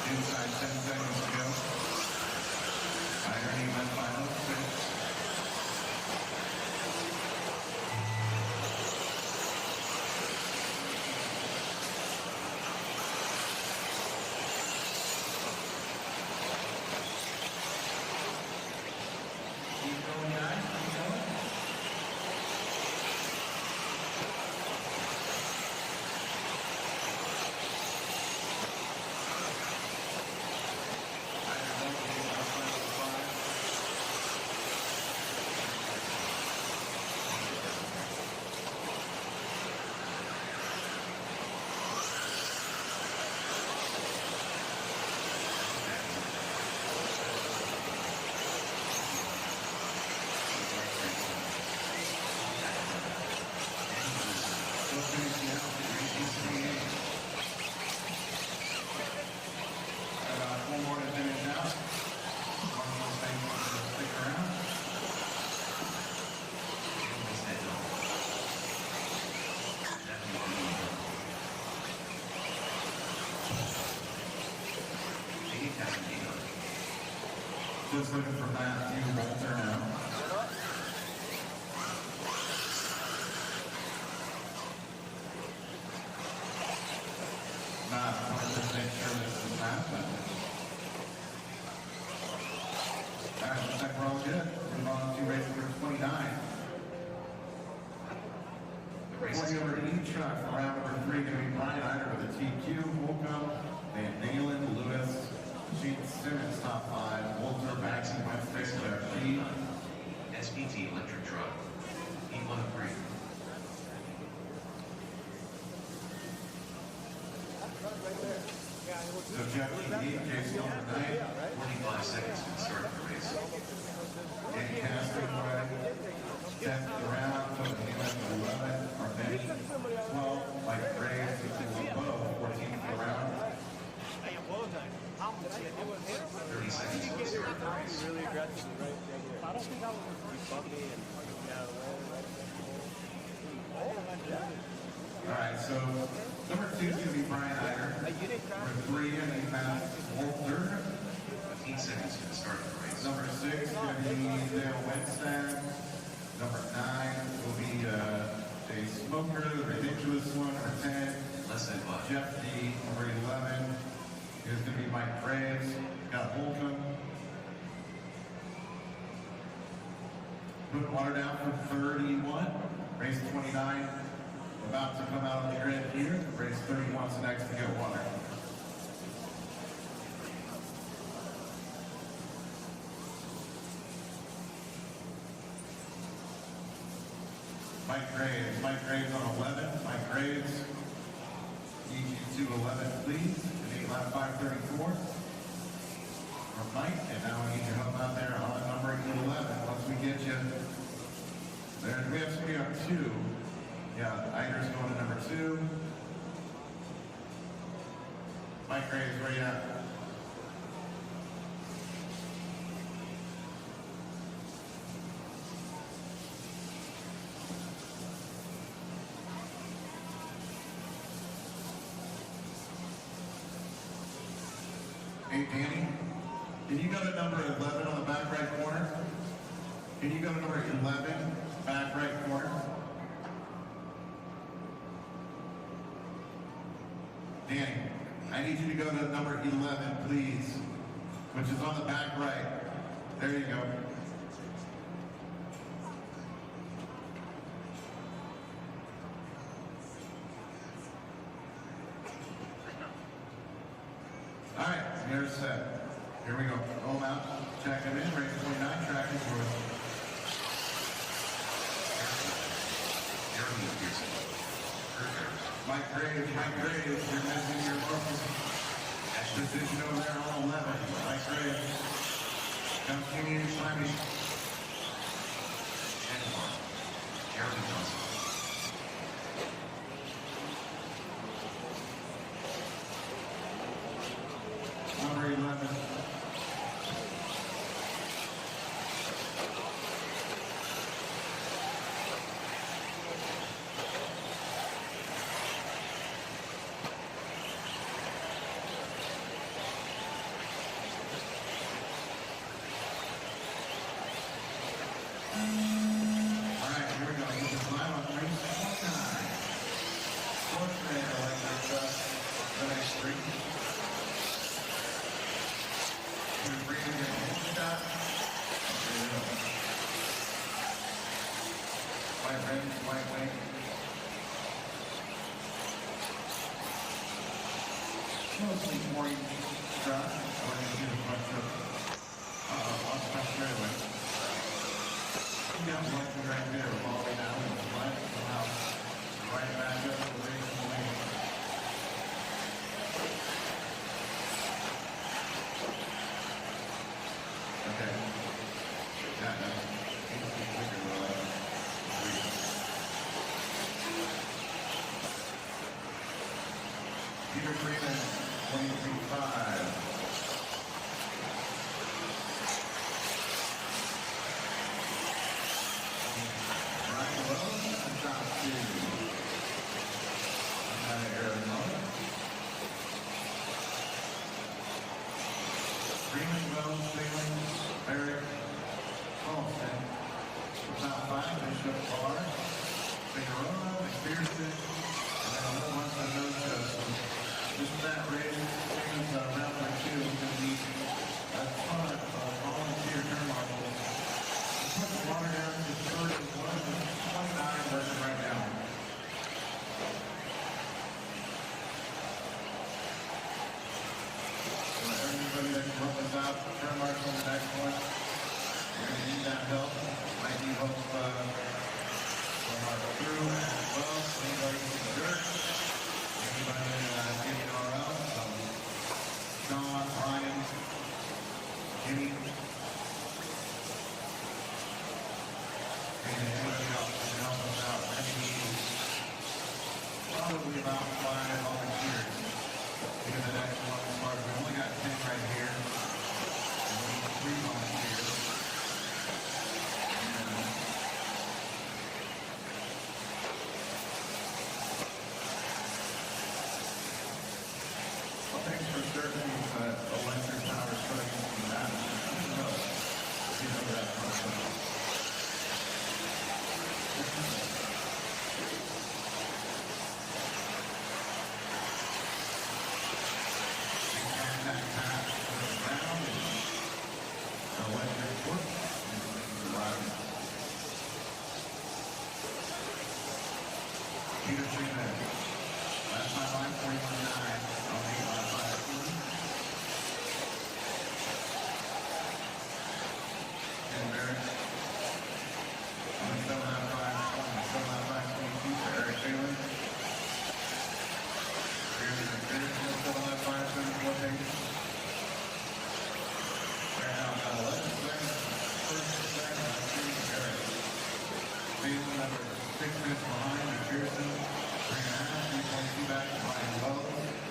Inside 10 seconds to go. Irony went final 6. Keep going, guys. Keep going. Just looking for Matthew Walter now. Not 100% sure this is happening. All right, looks like we're all good. Move on to race number 29. Going over to each truck for round number 3, going to be Brian Eider with a TQ, Holcomb, Van Dalen, Lewis, Gene Simmons, top 5, Walter, Maxie, Wednesday, Jeff G. SPT electric truck. P1 of 3. So Jeff G, Jason number 9. 45 seconds to start the race. Danny Castaway, 10th of the round, Tony Hammond, 11, Armeni, 12, Mike Graves, Lobo, 14th of the round. 30 seconds to start the race. Really aggressively right there. I don't think I was going to bump me and get out of the way. All right, so number 2 is going to be Brian Eider. Number 3, and he has Walter. 15 seconds to start the race. Number 6 is going to be Dale Winstad. Number 9 will be a Smoker, the ridiculous one. Number 10, Less than 5. Jeff D. Number 11 is going to be Mike Graves. Got Holcomb. Put water down for 31. Race 29 about to come out on the grid here. Race 31 is next to get water. Mike Graves on 11. Mike Graves, need you to 11, please. We need lap 534 from Mike, and now we need your help out there on number 11. Once we get you there, we have somebody on 2. Yeah, Eider's going to number 2. Mike Graves, where you at? Hey, Danny, can you go to number 11 on the back right corner? Can you go to number 11, back right corner? Danny, I need you to go to number 11, please, which is on the back right. There you go. All right, you're set. Here we go. Roll out, check it in, race 29, track is yours. Mike Graves, you're missing your focus. Position over there on 11, Mike Graves. Continue climbing. And one. Jeremy Johnson. Number 11. Mostly morning drive. I want to do a bunch of lots of stuff straight away. You got one right there, all the way down and right somehow right back up to the racing lane. Okay. Got it. Peter Freeman, 23.5. Ryan Wells, top two. Out of Arizona. Freeman, Wells, Freeman, Eric, Paulson. Top five, Bishop Barr, Figueroa, McPherson, and then a whole bunch of those just that race, because round number 2 is going to be a ton of volunteer turn marshals. Put the water down to 29 versus right now. So everybody that can help us out, turn marshal on the next one. We're going to need that help. Might need help from our crew as well. Anybody in the dirt. Anybody getting our own? Sean, Ryan, Jimmy. And anybody else can help us out. Probably about 5 volunteers. Because the next one starts. We only got 10 right here. And we need 3 volunteers. Thanks for serving electric power structures from that. You know that process. Contact path to the ground and electric foot and riding. Peter Freeman. Last time line 41.9. Number 6 minutes behind McPherson, 3.5, 3.2 back to Ryan Wells.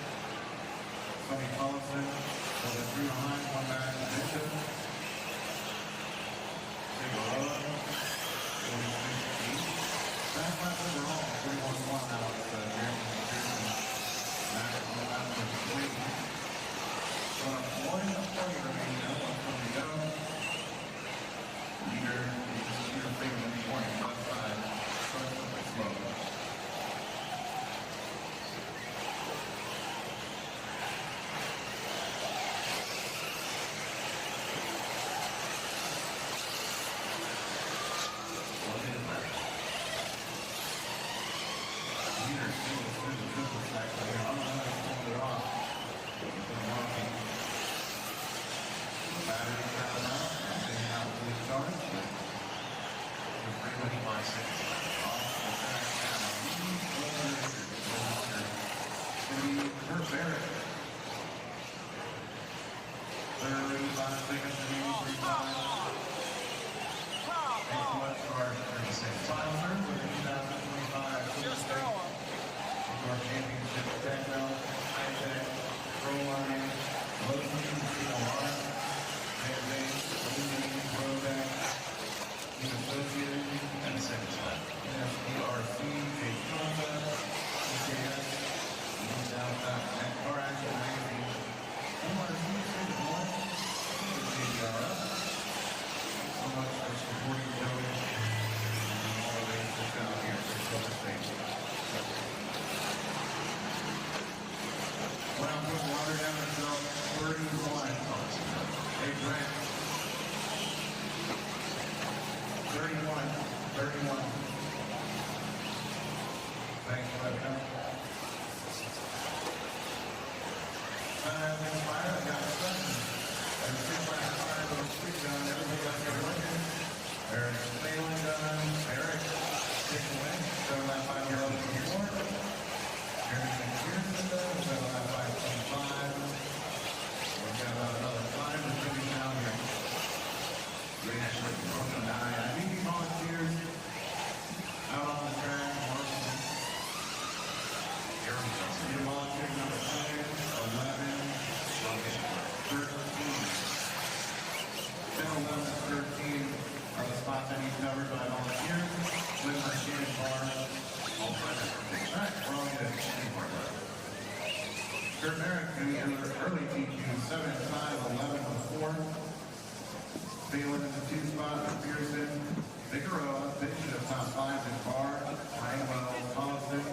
Kurt Merrick, early TQ, 7-5-11-4. Phelan in the 2 spot, Pearson, Figueroa, finishing the top 5 in bar, Ryan Wells, Collison,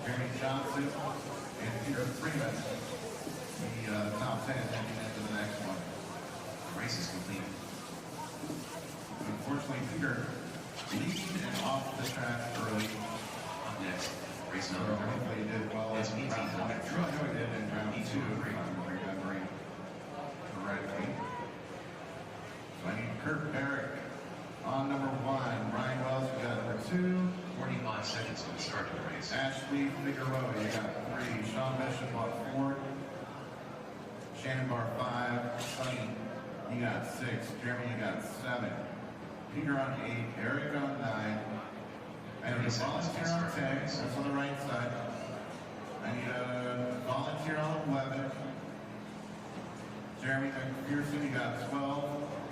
Jeremy Johnson, and Peter Freeman. The top 10 heading into the next one. The race is complete. Unfortunately, Peter leading and off the track early. Up next, race number 3. Hopefully he did well. It's me. I know he did in round 2, if I'm remembering correctly. So I need Kurt Merrick on number 1. Ryan Wells, you got number 2. 45 seconds to the start of the race. Ashley Figueroa, you got 3. Sean Bishop on 4. Shannon Barr 5. Sonny, you got 6. Jeremy, you got 7. Peter on 8. Eric on 9. I need a volunteer on 10. That's on the right side. I need a volunteer on 11. Jeremy McPherson, you got 12.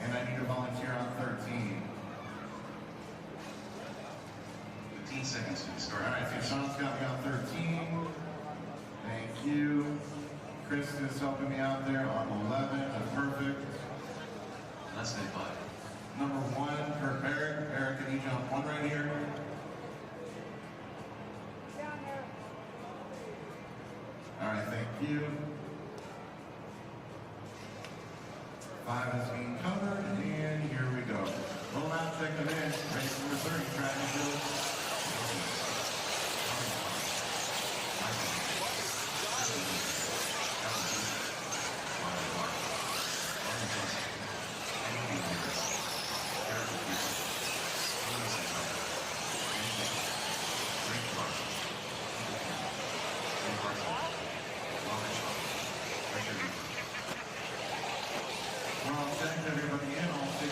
And I need a volunteer on 13. 15 seconds to start. All right, so Sean's got me on 13. Thank you. Chris is helping me out there on 11. That's perfect. Less than 5. Number 1, Kurt Merrick. Eric, I need you on 1 right here. All right, thank you. 5 is being covered, and here we go. Roll out, check it in. Race number 30, track and field. Well, thanks everybody in, all 16.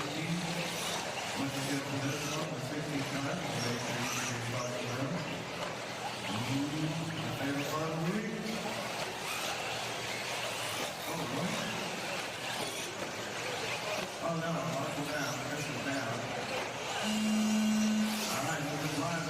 Looking good for this one, the 16 car. Make sure you can talk to them. The favorite part of the week. Oh, what? Oh, no, Marshall down. Chris is down. All right, this is live.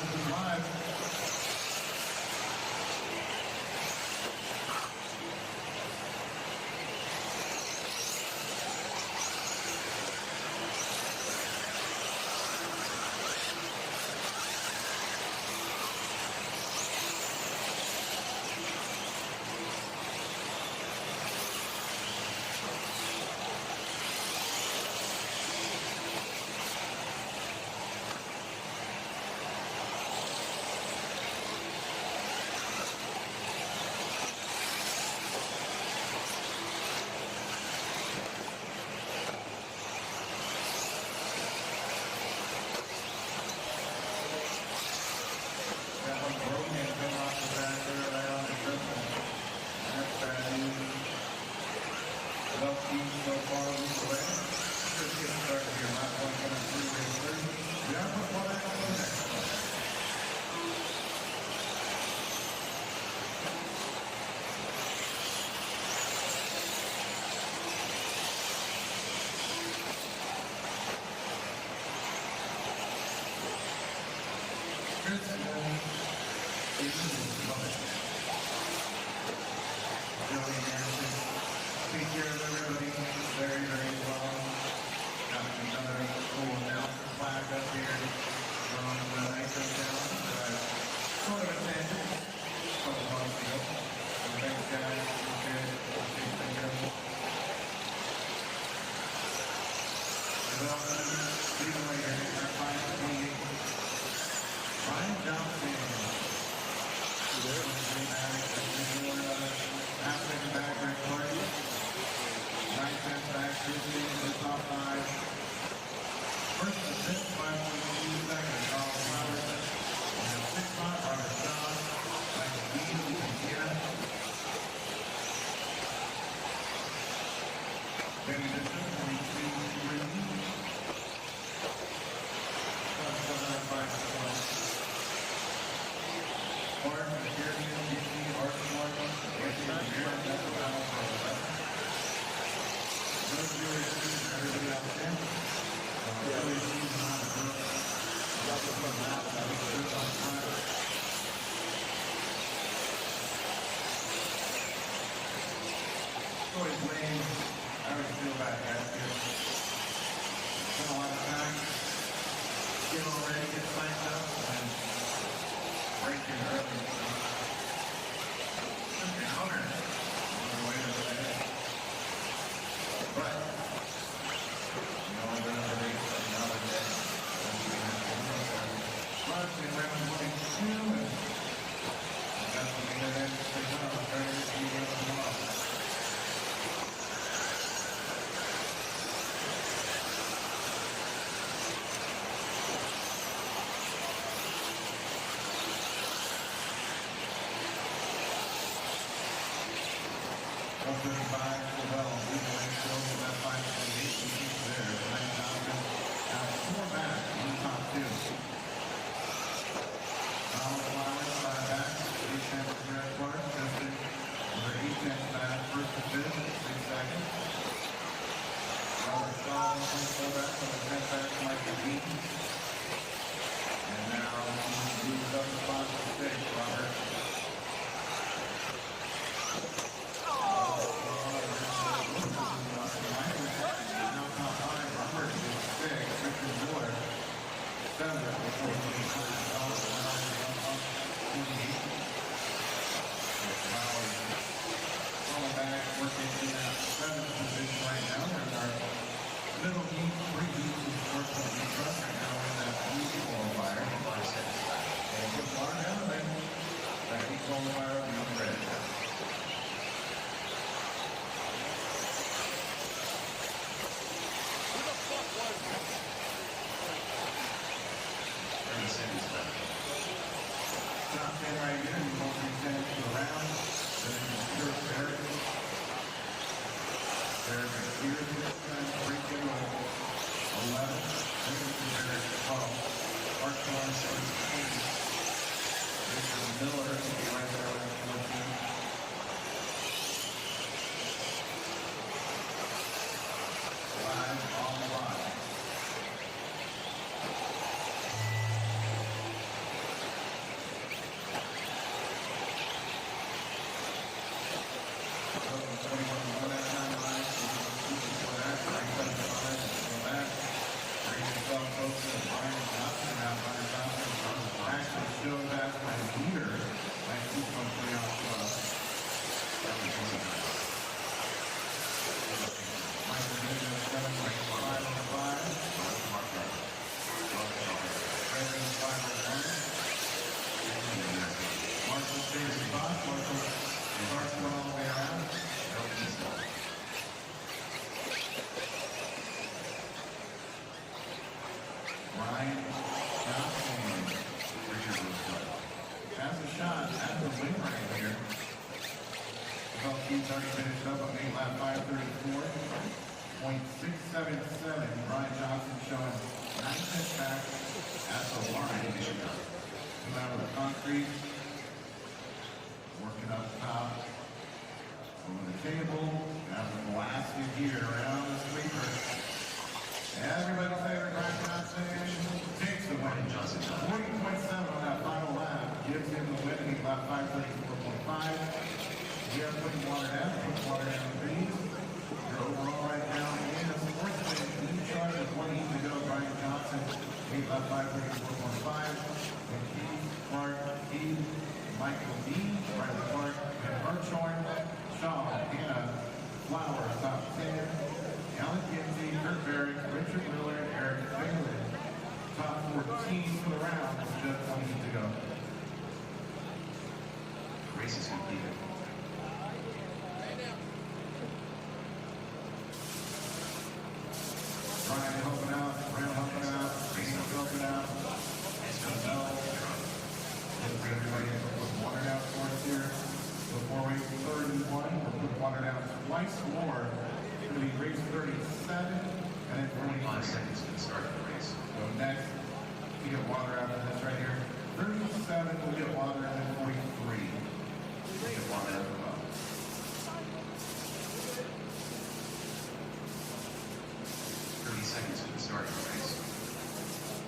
Take care of everybody very, very well. Got another cool announcement plaque up here from the Nitro Challenge that I sort of attended a couple months ago. So thanks guys, appreciate it. Take care of it. Development, leading way here, our final 28. Ryan Johnson. Half-second back right party. 9-10 back, Tuesday in the top 5. First and 5.2 seconds, Carl Flowers. And 6 spot, Robert Shaw. Michael Dean, Ethan Kiera. Benny Bishop, 22-3. Martin, Jeremy, DC, Arthur Martin, Anthony Aaron, that's what I'm for. Those viewers, everybody out there. Every season on the group. Got the front map, that was good on time. Wayne, I always feel bad, guys. Spend a lot of time getting all ready, get signed up, and breaking early. It's an honor on the way to the day. But, you know, we're going to race another day. But we ran 22, and that's what we had to say, no, I'm trying to see what's going on.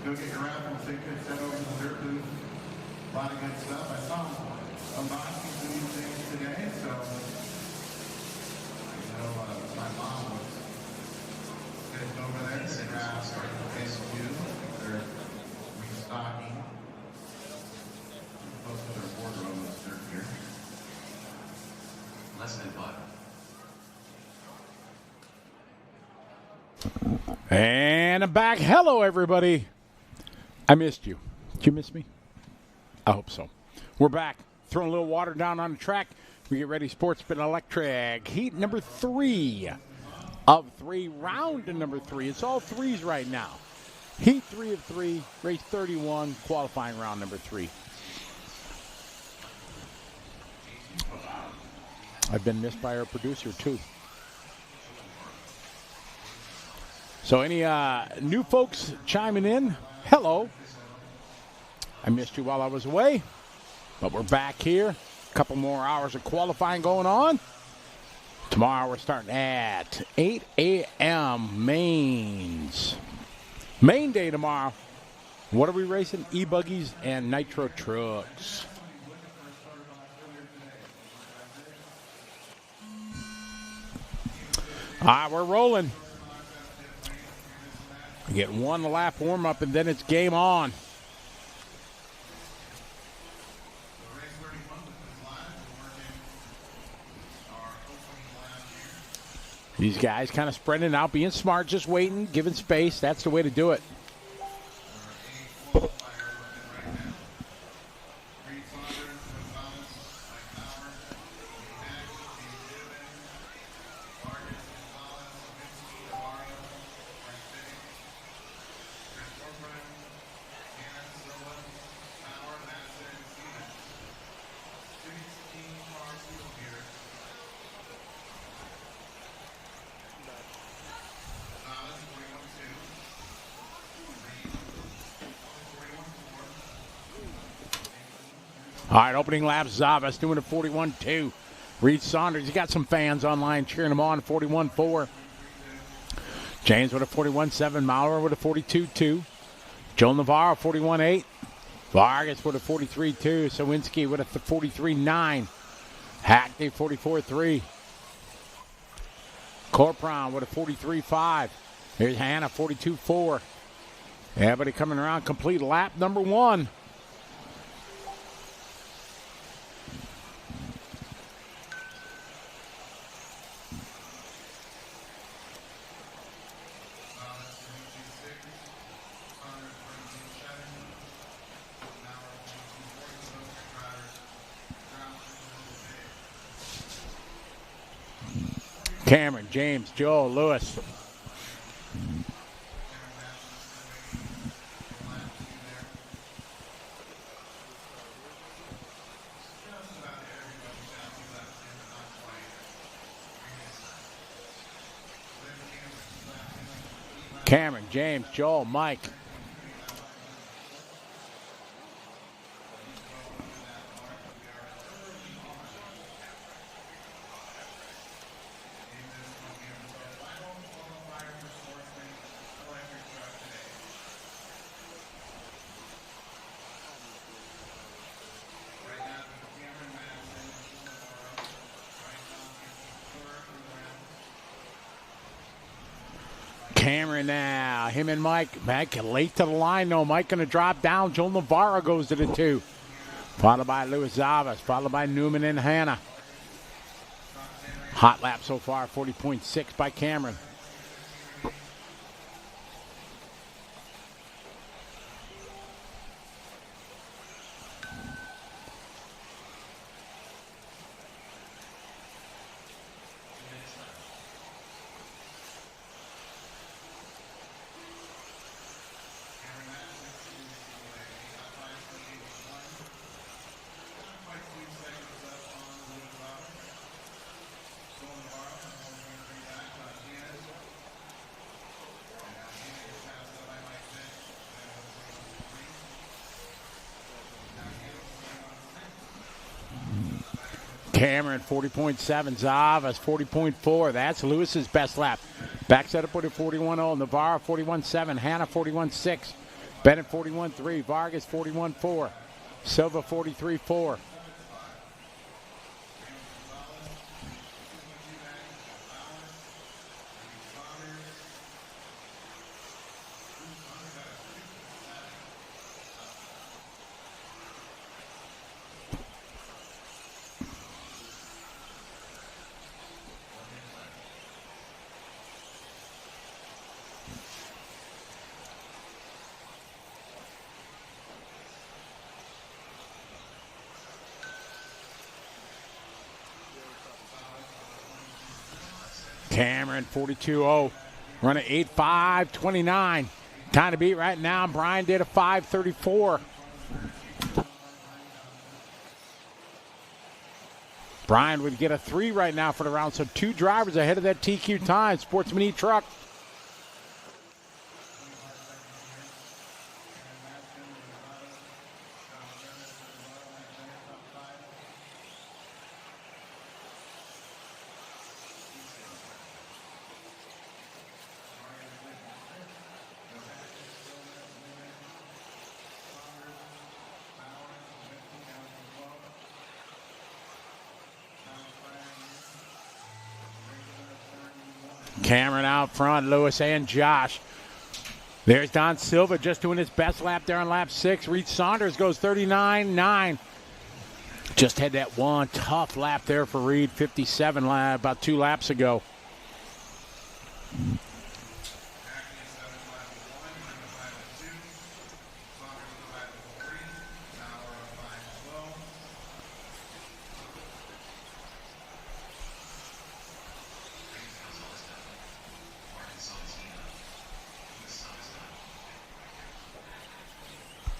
Go get your raffle tickets, head over to the Dirt Booth. A lot of good stuff. I saw them unboxing some new things today, so my mom was headed over there to grab SU. They're restocking. Most of their wardrobe is dirt here. Less than $5. And I'm back. Hello, everybody. I missed you. Did you miss me? I hope so. We're back. Throwing a little water down on the track. We get ready. Sportsman Electric. Heat number 3 of 3. Round number 3. It's all threes right now. Heat 3 of 3. Race 31. Qualifying round number 3. I've been missed by our producer, too. So any new folks chiming in, hello. I missed you while I was away, but we're back here. A couple more hours of qualifying going on. Tomorrow we're starting at 8 a.m. Mains. Main day tomorrow. What are we racing? E-buggies and nitro trucks. All right, we're rolling. We get one lap warm up and then it's game on. These guys kind of spreading out, being smart, just waiting, giving space. That's the way to do it. All right, opening lap, Zavas doing a 41.2. Reed Saunders, you got some fans online cheering him on, 41.4. James with a 41.7. Maurer with a 42.2. Joe Navarro, 41.8. Vargas with a 43.2. Sawinski with a 43.9. Hackney, 44.3. Corpron with a 43.5. Here's Hannah, 42.4. Everybody coming around, complete lap number 1. Cameron, James, Joel, Lewis. Cameron, James, Joel, Mike. Cameron now. Him and Mike. Back late to the line, though. Mike going to drop down. Joel Navarro goes to the 2. Followed by Luis Zavas. Followed by Newman and Hannah. Hot lap so far. 40.6 by Cameron. Cameron, 40.7. Zavas, 40.4. That's Lewis's best lap. Back setup with a 41.0. Navarro, 41.7. Hannah, 41.6. Bennett, 41.3. Vargas, 41.4. Silva, 43.4. Cameron, 42.0. Running 8.5.29. Time to beat right now. Brian did a 5.34. Brian would get a 3 right now for the round, so 2 drivers ahead of that TQ time. Sportsman E-Truck. Cameron out front, Lewis and Josh. There's Don Silva just doing his best lap there on lap 6. Reed Saunders goes 39.9. Just had that one tough lap there for Reed, 57 lap, about 2 laps ago.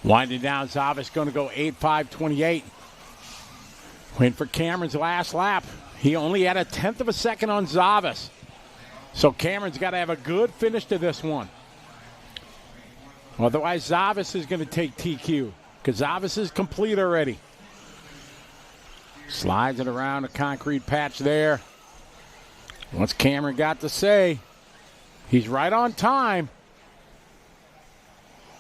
Winding down, Zavis going to go 8.5.28. Went for Cameron's last lap. He only had a 1/10 of a second on Zavis. So Cameron's got to have a good finish to this one. Otherwise, Zavis is going to take TQ because Zavis is complete already. Slides it around a concrete patch there. What's Cameron got to say? He's right on time.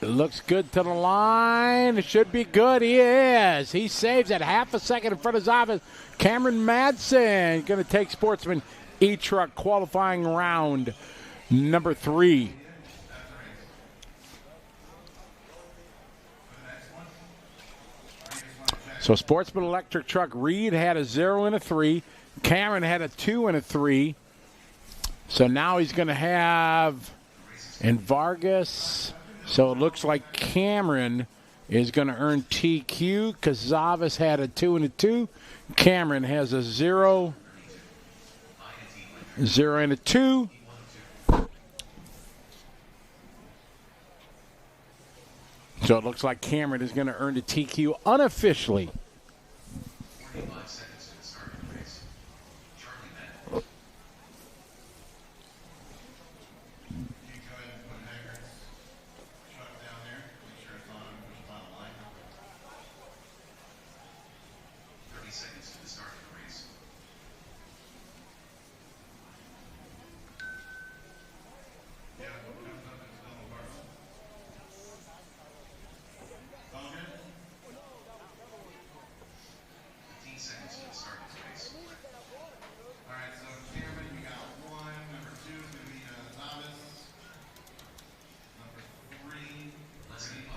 It looks good to the line. It should be good. He is. He saves at 1/2 a second in front of Zavis. Cameron Madsen going to take Sportsman E-Truck qualifying round number 3. So Sportsman Electric Truck, Reed had a 0 and a 3. Cameron had a 2 and a 3. So now he's going to have, and Vargas. So it looks like Cameron is going to earn TQ because Zavis had a 2 and a 2. Cameron has a 0, 0 and a 2. So it looks like Cameron is going to earn the TQ unofficially.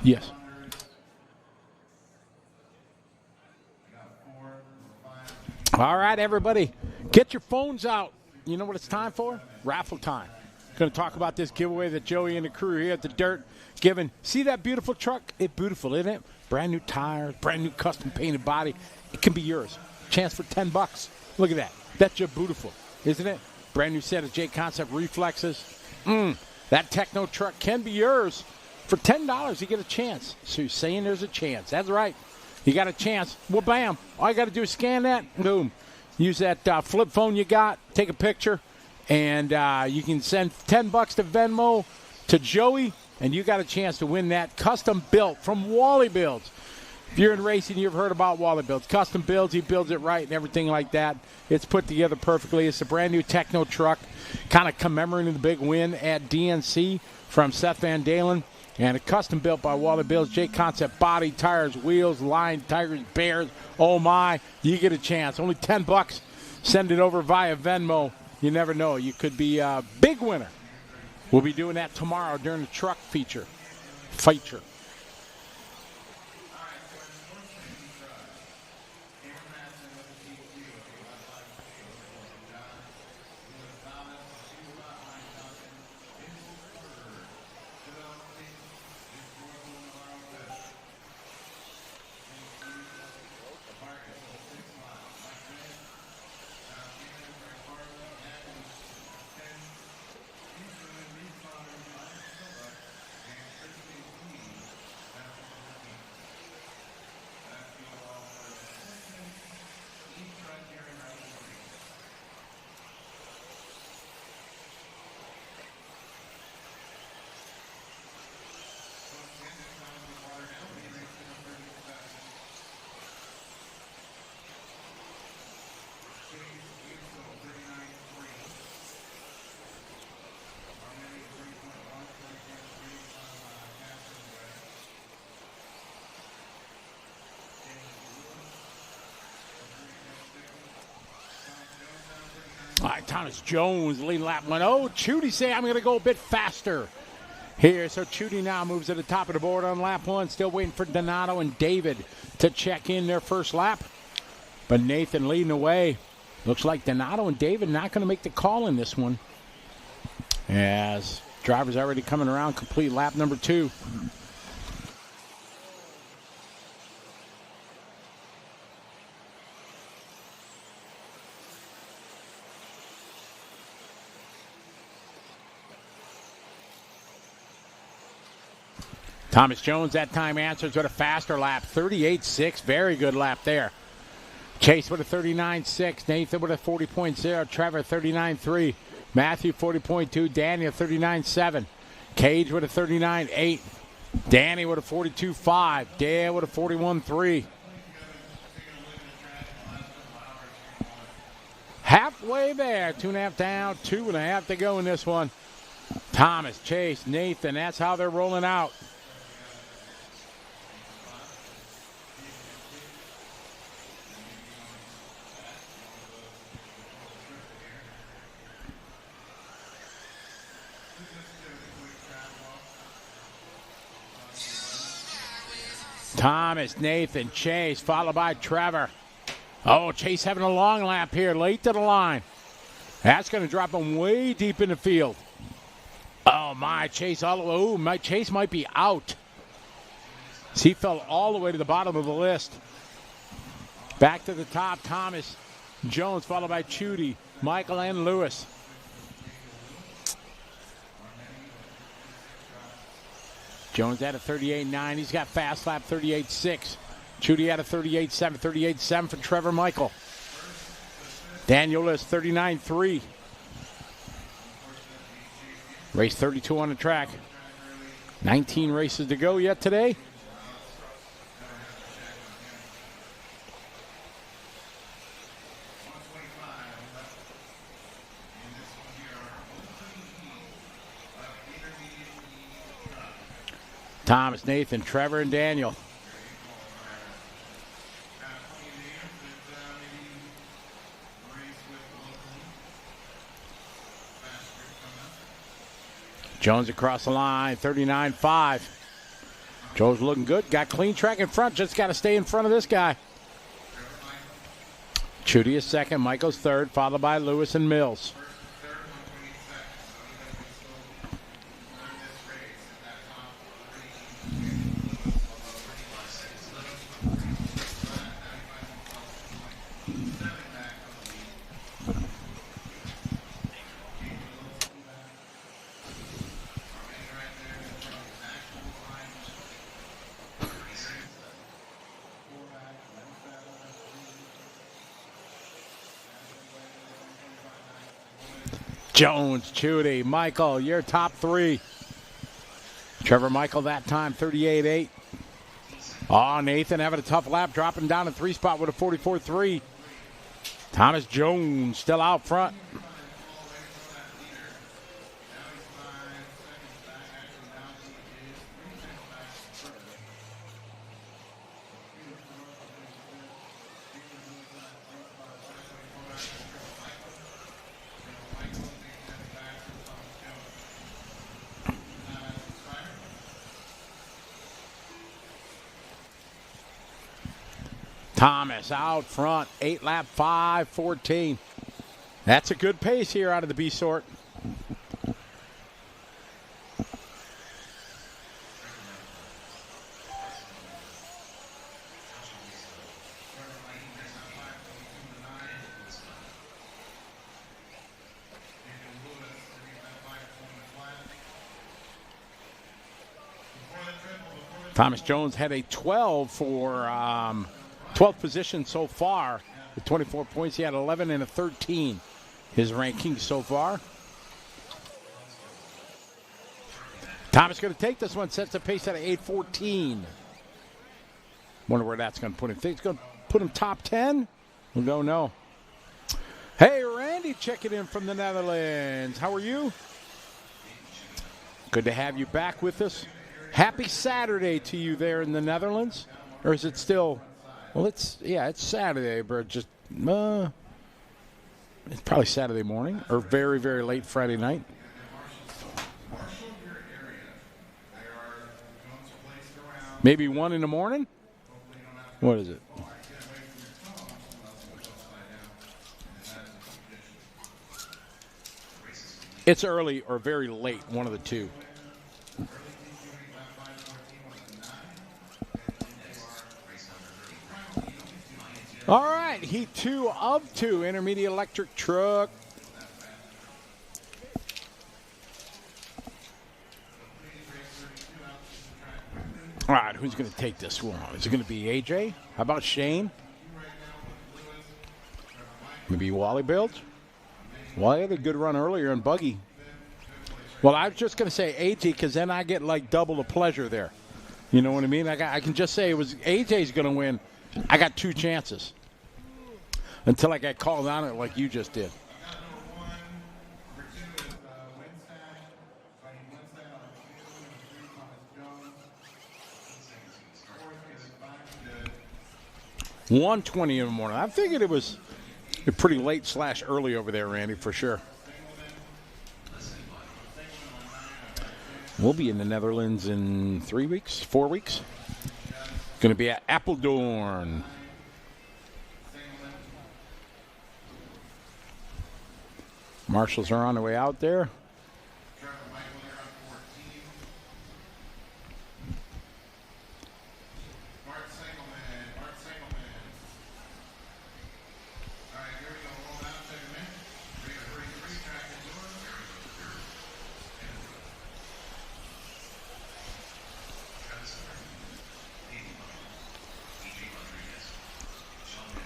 Yes. All right, everybody, get your phones out. You know what it's time for? Raffle time. Going to talk about this giveaway that Joey and the crew here at the Dirt giving. See that beautiful truck? It's beautiful, isn't it? Brand new tires, brand new custom painted body. It can be yours. Chance for $10. Look at that. That's just beautiful, isn't it? Brand new set of J Concept reflexes. That Techno truck can be yours. For $10, you get a chance. So you're saying there's a chance. That's right. You got a chance. Well, bam. All you got to do is scan that. Boom. Use that flip phone you got. Take a picture. And you can send $10 to Venmo to Joey. And you got a chance to win that custom built from Wally Builds. If you're in racing, you've heard about Wally Builds. Custom builds. He builds it right and everything like that. It's put together perfectly. It's a brand new Techno truck. Kind of commemorating the big win at DNC from Seth Van Dalen. And a custom built by Wally Builds, J Concept body, tires, wheels, line, tires, bears. Oh my, you get a chance. Only $10. Send it over via Venmo. You never know. You could be a big winner. We'll be doing that tomorrow during the truck feature. All right, Thomas Jones leading lap 1. Oh, Chudy say I'm going to go a bit faster here. So Chudy now moves to the top of the board on lap 1. Still waiting for Donato and David to check in their first lap. But Nathan leading away. Looks like Donato and David not going to make the call in this one, as drivers already coming around, complete lap number 2. Thomas Jones that time answers with a faster lap, 38.6. Very good lap there. Chase with a 39.6. Nathan with a 40.0. Trevor 39.3. Matthew 40.2. Daniel 39.7. Cage with a 39.8. Danny with a 42.5. Dale with a 41.3. Halfway there. 2.5 down. 2.5 to go in this one. Thomas, Chase, Nathan. That's how they're rolling out. Thomas, Nathan, Chase, followed by Trevor. Oh, Chase having a long lap here, late to the line. That's going to drop him way deep in the field. Oh, my, Chase all the way. Oh, my, Chase might be out. He fell all the way to the bottom of the list. Back to the top, Thomas Jones, followed by Chudy, Michael, and Lewis. Jones at a 38.9. He's got fast lap 38.6. Chudy at a 38.7. 38.7 for Trevor Michael. Daniel Lewis 39.3. Race 32 on the track. 19 races to go yet today. Thomas, Nathan, Trevor, and Daniel. Jones across the line, 39.5. Joe's looking good. Got clean track in front. Just got to stay in front of this guy. Chudy is second. Michael's third, followed by Lewis and Mills. Jones, Chudy, Michael, your top 3. Trevor Michael that time, 38.8. Oh, Nathan having a tough lap, dropping down a 3 spot with a 44.3. Thomas Jones still out front. Thomas out front, 8 lap 5:14. That's a good pace here out of the B sort. Thomas Jones had a 12 for 12th position so far with 24 points. He had 11 and a 13, his rankings so far. Thomas going to take this one, sets a pace at 8:14. Wonder where that's going to put him. Think it's going to put him top 10? We'll go no. Hey, Randy checking in from the Netherlands. How are you? Good to have you back with us. Happy Saturday to you there in the Netherlands. Or is it still... Well, it's Saturday, but just It's probably Saturday morning or very, very late Friday night. Maybe 1 in the morning? What is it? It's early or very late, one of the two. All right, heat 2 of 2, intermediate electric truck. All right, who's going to take this one? Is it going to be AJ? How about Shane? Maybe Wally Bilge? Wally had a good run earlier in Buggy. Well, I was just going to say AJ because then I get like double the pleasure there. You know what I mean? I can just say it was AJ's going to win. I got 2 chances until I got called on it like you just did. $1:20 in the morning. I figured it was pretty late / early over there, Randy, for sure. We'll be in the Netherlands in 4 weeks. Going to be at Apeldoorn. Marshals are on the way out there.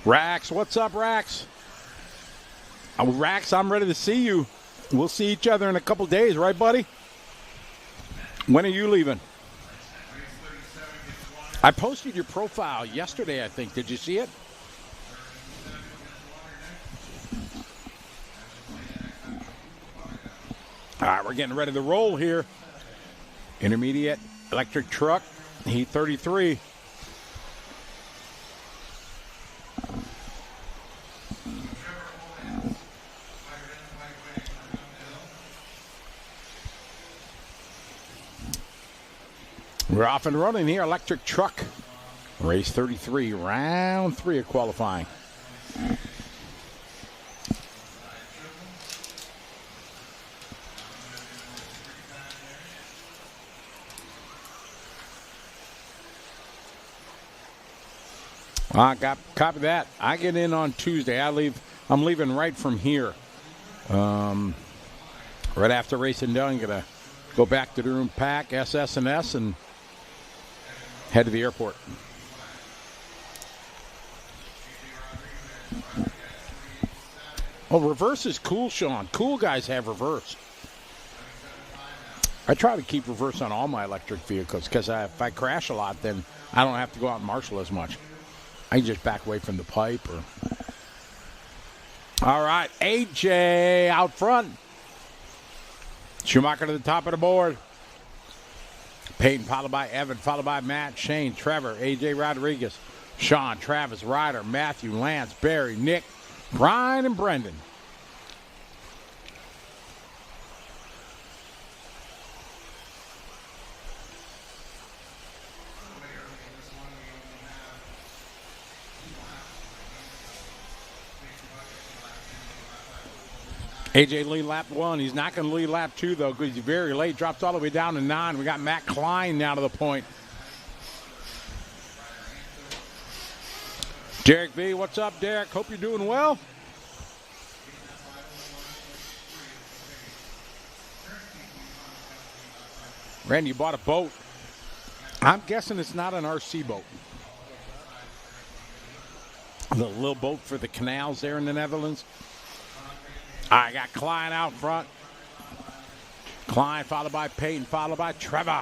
Rax, what's up, Rax? Rax, I'm ready to see you. We'll see each other in a couple days, right, buddy? When are you leaving? I posted your profile yesterday, I think. Did you see it? All right, we're getting ready to roll here. Intermediate electric truck, heat 33. We're off and running here. Electric truck. Race 33, round 3 of qualifying. Copy that. I get in on Tuesday. I'm leaving right from here. Right after racing done, gonna go back to the room, pack SS&S, and head to the airport. Oh, reverse is cool, Sean. Cool guys have reverse. I try to keep reverse on all my electric vehicles because if I crash a lot, then I don't have to go out and marshal as much. I can just back away from the pipe. All right, AJ out front. Schumacher to the top of the board. Peyton followed by Evan, followed by Matt, Shane, Trevor, AJ Rodriguez, Sean, Travis, Ryder, Matthew, Lance, Barry, Nick, Brian, and Brendan. AJ lead lap 1. He's not going to lead lap 2, though, because he's very late. Drops all the way down to 9. We got Matt Klein now to the point. Derek V, what's up, Derek? Hope you're doing well. Randy, you bought a boat. I'm guessing it's not an RC boat. The little boat for the canals there in the Netherlands. I got Klein out front. Klein followed by Peyton, followed by Trevor.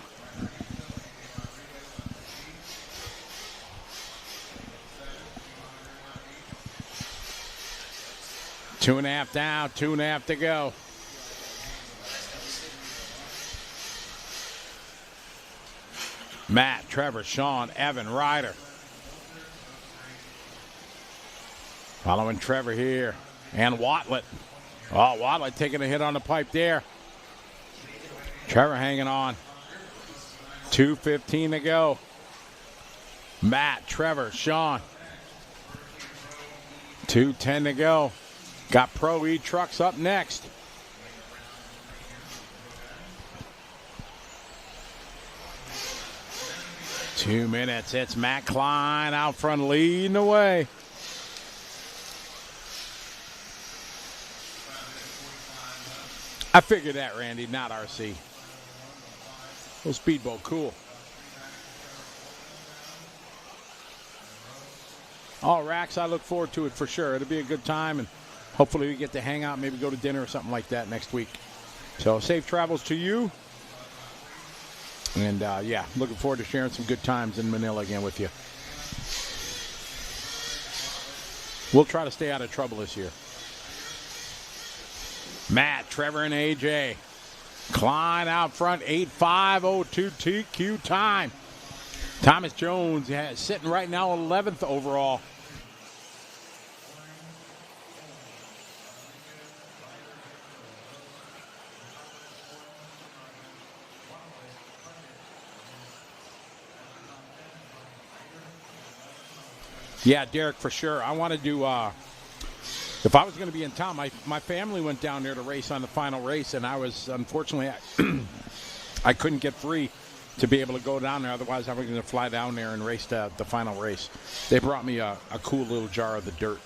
Two and a half down, 2.5 to go. Matt, Trevor, Sean, Evan, Ryder. Following Trevor here. And Watlett. Oh, Watlett taking a hit on the pipe there. Trevor hanging on. 2:15 to go. Matt, Trevor, Sean. 2:10 to go. Got Pro E Trucks up next. Two minutes. It's Matt Klein out front leading the way. I figured that, Randy, not RC. Little speedboat, cool. All Rax, I look forward to it for sure. It'll be a good time, and hopefully we get to hang out, maybe go to dinner or something like that next week. So safe travels to you. And, yeah, looking forward to sharing some good times in Manila again with you. We'll try to stay out of trouble this year. Matt, Trevor, and AJ. Klein out front, 8:5:02 TQ time. Thomas Jones sitting right now 11th overall. Yeah, Derek, for sure. I want to do, if I was going to be in town, my family went down there to race on the final race, and I was, unfortunately, I couldn't get free to be able to go down there. Otherwise, I was going to fly down there and race the final race. They brought me a cool little jar of the dirt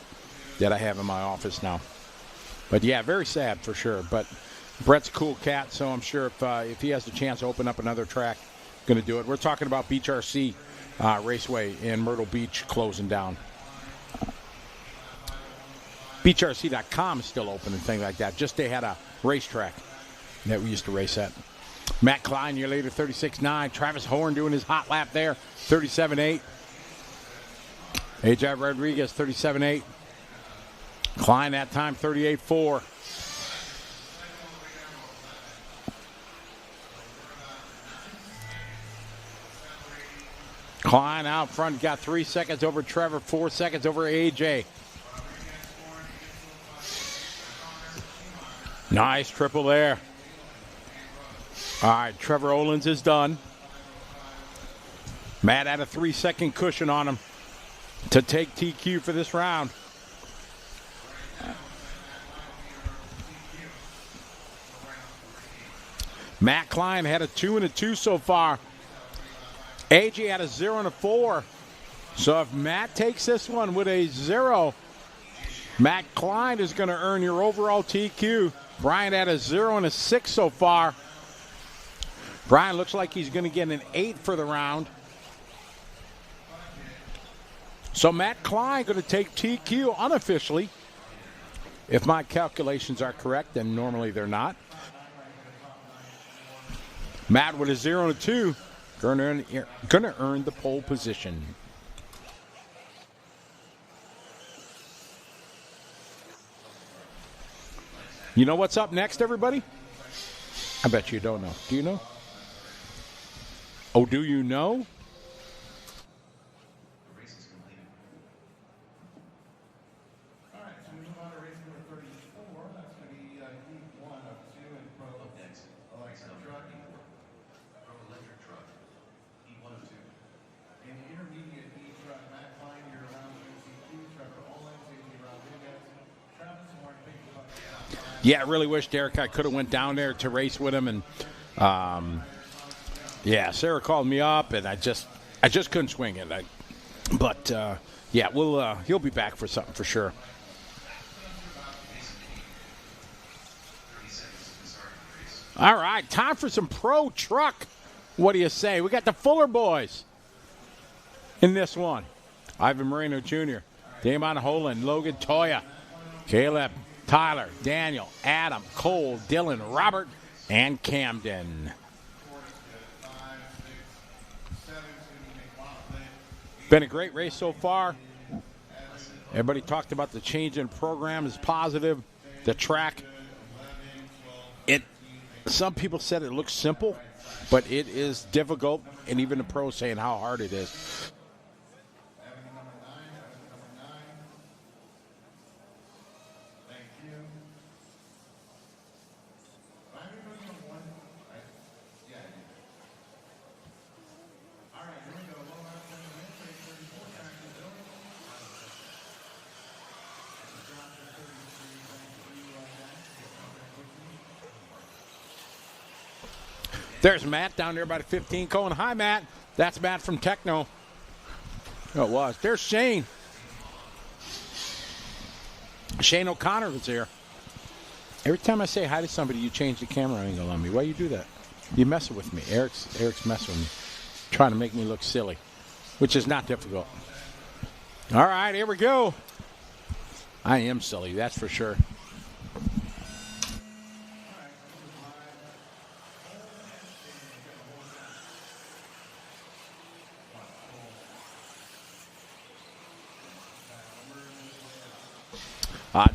that I have in my office now. But, yeah, very sad for sure. But Brett's a cool cat, so I'm sure if he has the chance to open up another track, going to do it. We're talking about Beach RC Raceway in Myrtle Beach closing down. BeachRC.com is still open and things like that. Just they had a racetrack that we used to race at. Matt Klein, year later, 36.9. Travis Horn doing his hot lap there, 37.8. AJ Rodriguez, 37.8. Klein that time, 38.4. Klein out front, got 3 seconds over Trevor, 4 seconds over AJ. Nice triple there. All right, Trevor Olins is done. Matt had a 3-second cushion on him to take TQ for this round. Matt Klein had a 2 and a 2 so far. AJ had a 0 and a 4. So if Matt takes this one with a 0, Matt Klein is going to earn your overall TQ. Brian had a 0 and a 6 so far. Brian looks like he's going to get an 8 for the round. So Matt Klein going to take TQ unofficially. If my calculations are correct, and normally they're not. Matt with a 0 and a 2. Going to earn the pole position. You know what's up next, everybody? I bet you don't know. Do you know? Oh, do you know? Yeah, I really wish Derek I could have went down there to race with him, and yeah, Sarah called me up, and I just couldn't swing it. But yeah, he'll be back for something for sure. All right, time for some pro truck. What do you say? We got the Fuller boys in this one. Ivan Moreno Jr., Damon Holland, Logan Toya, Caleb, Tyler, Daniel, Adam, Cole, Dylan, Robert, and Camden. Been a great race so far. Everybody talked about the change in program is positive. The track, some people said it looks simple, but it is difficult, and even the pros saying how hard it is. There's Matt down there by the 15 cone. Hi, Matt. That's Matt from Techno. Oh, it was. There's Shane. Shane O'Connor was there. Every time I say hi to somebody, you change the camera angle on me. Why you do that? You messing with me. Eric's messing with me. Trying to make me look silly, which is not difficult. All right, here we go. I am silly, that's for sure.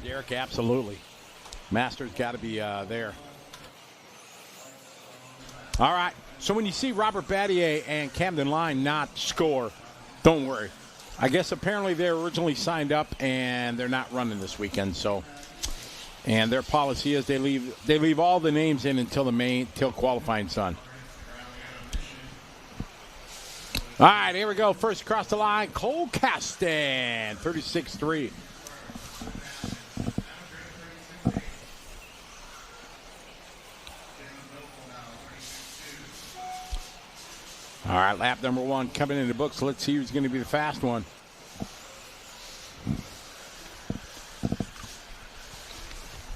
Derek, absolutely. Master's got to be there. All right. So when you see Robert Battier and Camden Line not score, don't worry. I guess apparently they originally signed up and they're not running this weekend. So, and their policy is they leave all the names in until qualifying sun. All right, here we go. First across the line, Cole Caston, 36-3. All right, lap number 1 coming in the books. Let's see who's going to be the fast one.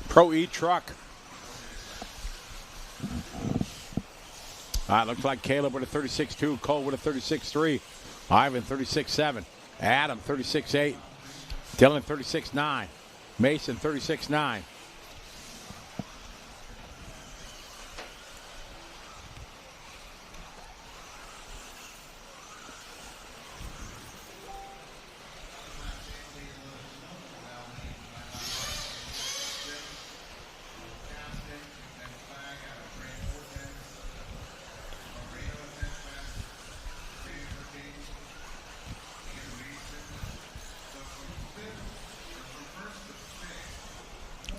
Pro E truck. All right, looks like Caleb with a 36.2, Cole with a 36.3, Ivan 36.7, Adam 36.8, Dylan 36.9, Mason 36.9.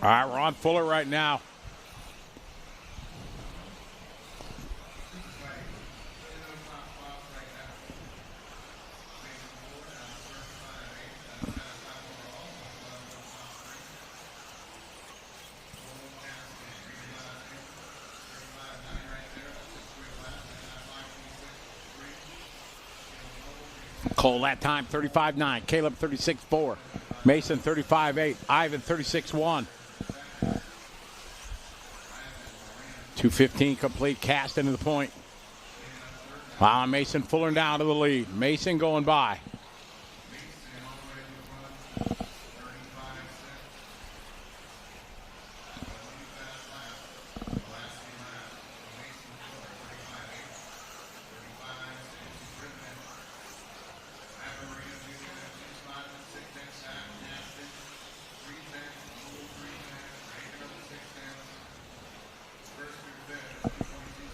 All right, we're on Fuller right now. Cole that time 35.9, Caleb 36.4, Mason 35.8, Ivan 36.1. 2:15 complete, cast into the point. Wow, Mason Fuller down to the lead. Mason going by.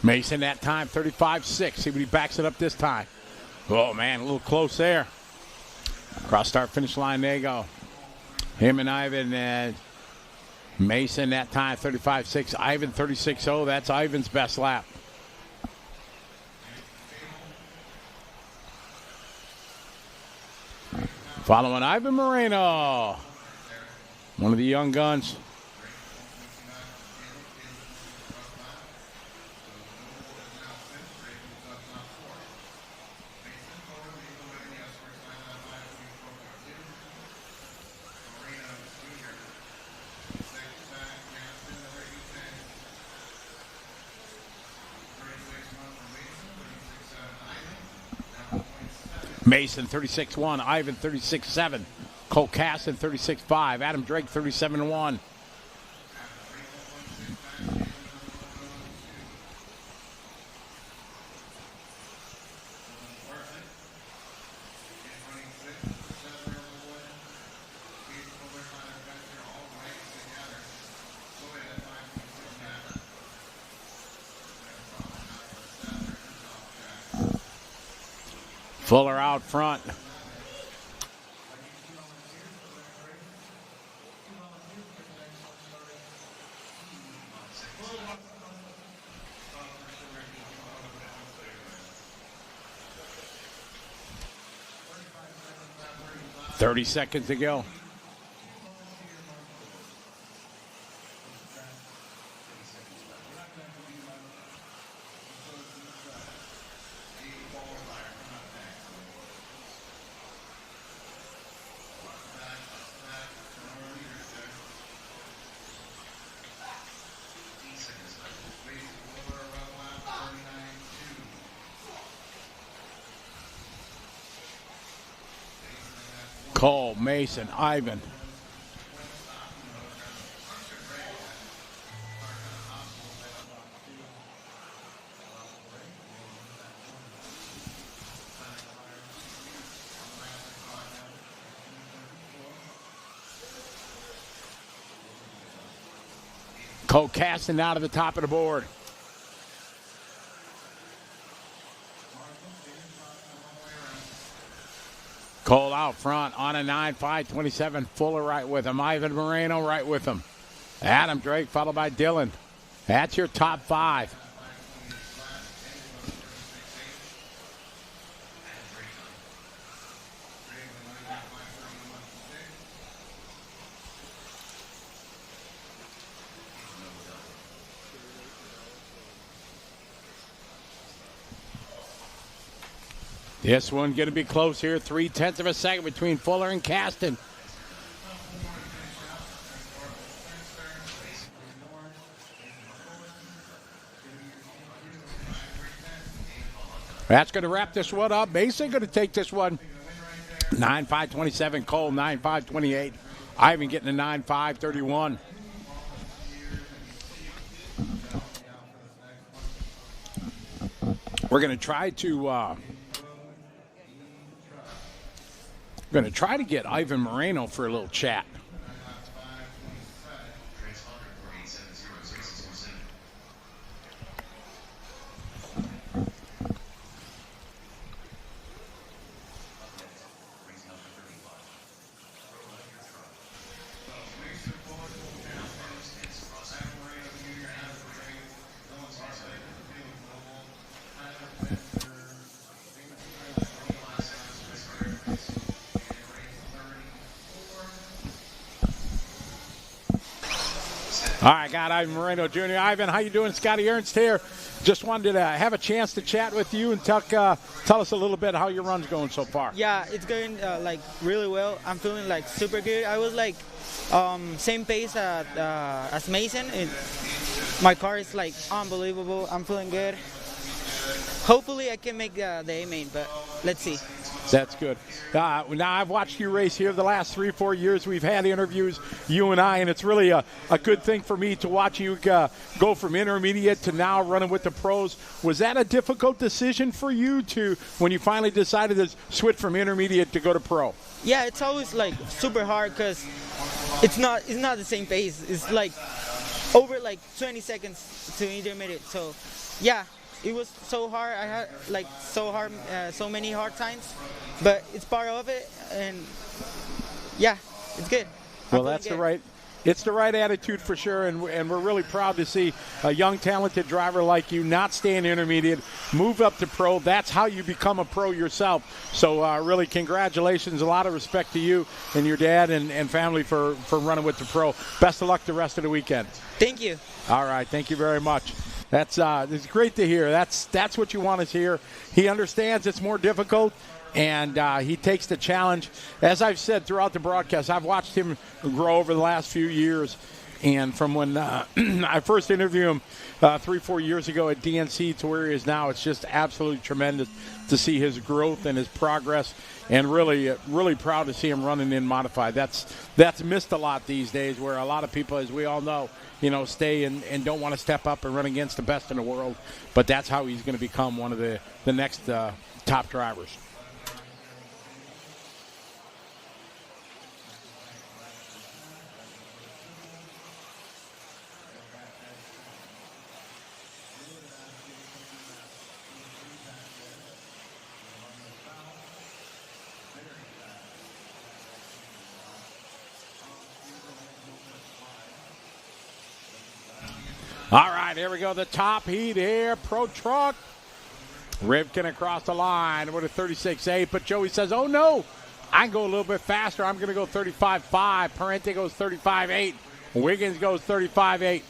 Mason that time, 35.6. See what he backs it up this time. Oh, man, a little close there. Cross start finish line, there you go. Him and Ivan and Mason that time, 35.6. Ivan 36.0. That's Ivan's best lap. Following Ivan Moreno, one of the young guns. Mason 36.1, Ivan 36.7, Cole Caston 36.5, Adam Drake 37.1. Fuller out front. 30 seconds to go. Cole, Mason, Ivan. Cole casting out of the top of the board. Cole out front on a 9-5-27. Fuller right with him. Ivan Moreno right with him. Adam Drake followed by Dylan. That's your top five. This one going to be close here. 0.3 of a second between Fuller and Caston. That's going to wrap this one up. Mason going to take this one. 9-5-27. Cole, 9-5-28. Ivan getting a 9-5-31. We're going to try to get Ivan Moreno for a little chat. All right, got Ivan Moreno Jr. Ivan, how you doing? Scotty Ernst here. Just wanted to have a chance to chat with you and tell us a little bit how your run's going so far. Yeah, it's going like really well. I'm feeling like super good. I was like same pace as Mason. My car is like unbelievable. I'm feeling good. Hopefully I can make the A-main, but let's see. That's good. Now, I've watched you race here the last 3-4 years. We've had interviews, you and I, and it's really a good thing for me to watch you go from intermediate to now running with the pros. Was that a difficult decision for you when you finally decided to switch from intermediate to go to pro? Yeah, it's always like super hard because it's not the same pace. It's like over like 20 seconds to intermediate. So, yeah. It was so hard. I had like so many hard times, but it's part of it, and yeah, it's good. Well, it's the right attitude for sure, and we're really proud to see a young, talented driver like you not stay in intermediate, move up to pro. That's how you become a pro yourself. So really, congratulations. A lot of respect to you and your dad and family for running with the pro. Best of luck the rest of the weekend. Thank you. All right, thank you very much. It's great to hear. That's what you want to hear. He understands it's more difficult, and he takes the challenge. As I've said throughout the broadcast, I've watched him grow over the last few years, and from when I first interviewed him 3-4 years ago at DNC to where he is now, it's just absolutely tremendous to see his growth and his progress, and really proud to see him running in modified. That's missed a lot these days, where a lot of people, as we all know, stay and don't want to step up and run against the best in the world. But that's how he's going to become one of the next top drivers. All right, here we go. The top heat here. Pro Truck. Rivkin across the line with a 36.8. But Joey says, oh, no. I can go a little bit faster. I'm going to go 35.5. Parente goes 35.8. Wiggins goes 35.8.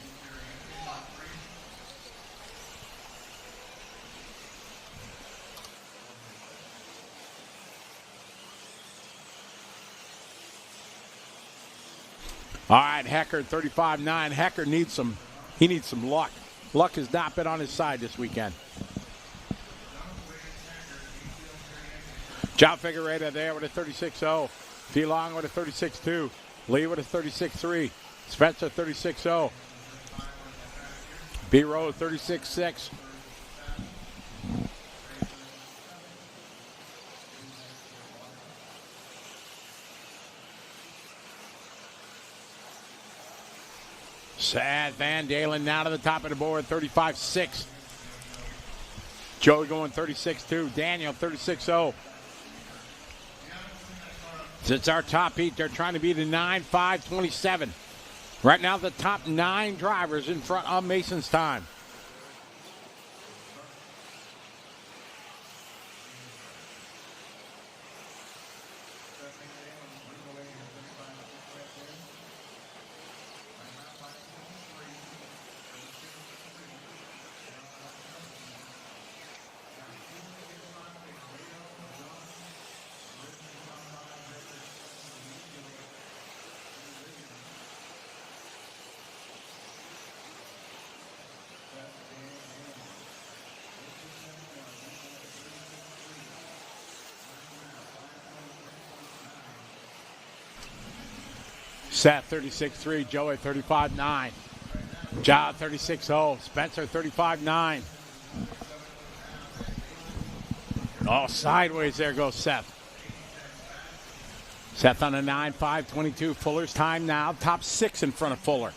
All right, Hecker 35.9. Hecker needs some luck. Luck has not been on his side this weekend. John Figueroa there with a 36.0. DeLong with a 36.2. Lee with a 36.3. Spencer 36.0. B-Row 36.6. Sad Van Dalen now to the top of the board, 35.6. Joey going 36.2. Daniel 36.0. Since our top heat, they're trying to beat a 9.5.27. Right now, the top 9 drivers in front of Mason's time. Seth 36.3, Joey 35.9, Ja 36.0, Spencer 35.9. Oh, sideways there goes Seth. Seth on a 9.5.22. Fuller's time now, top 6 in front of Fuller.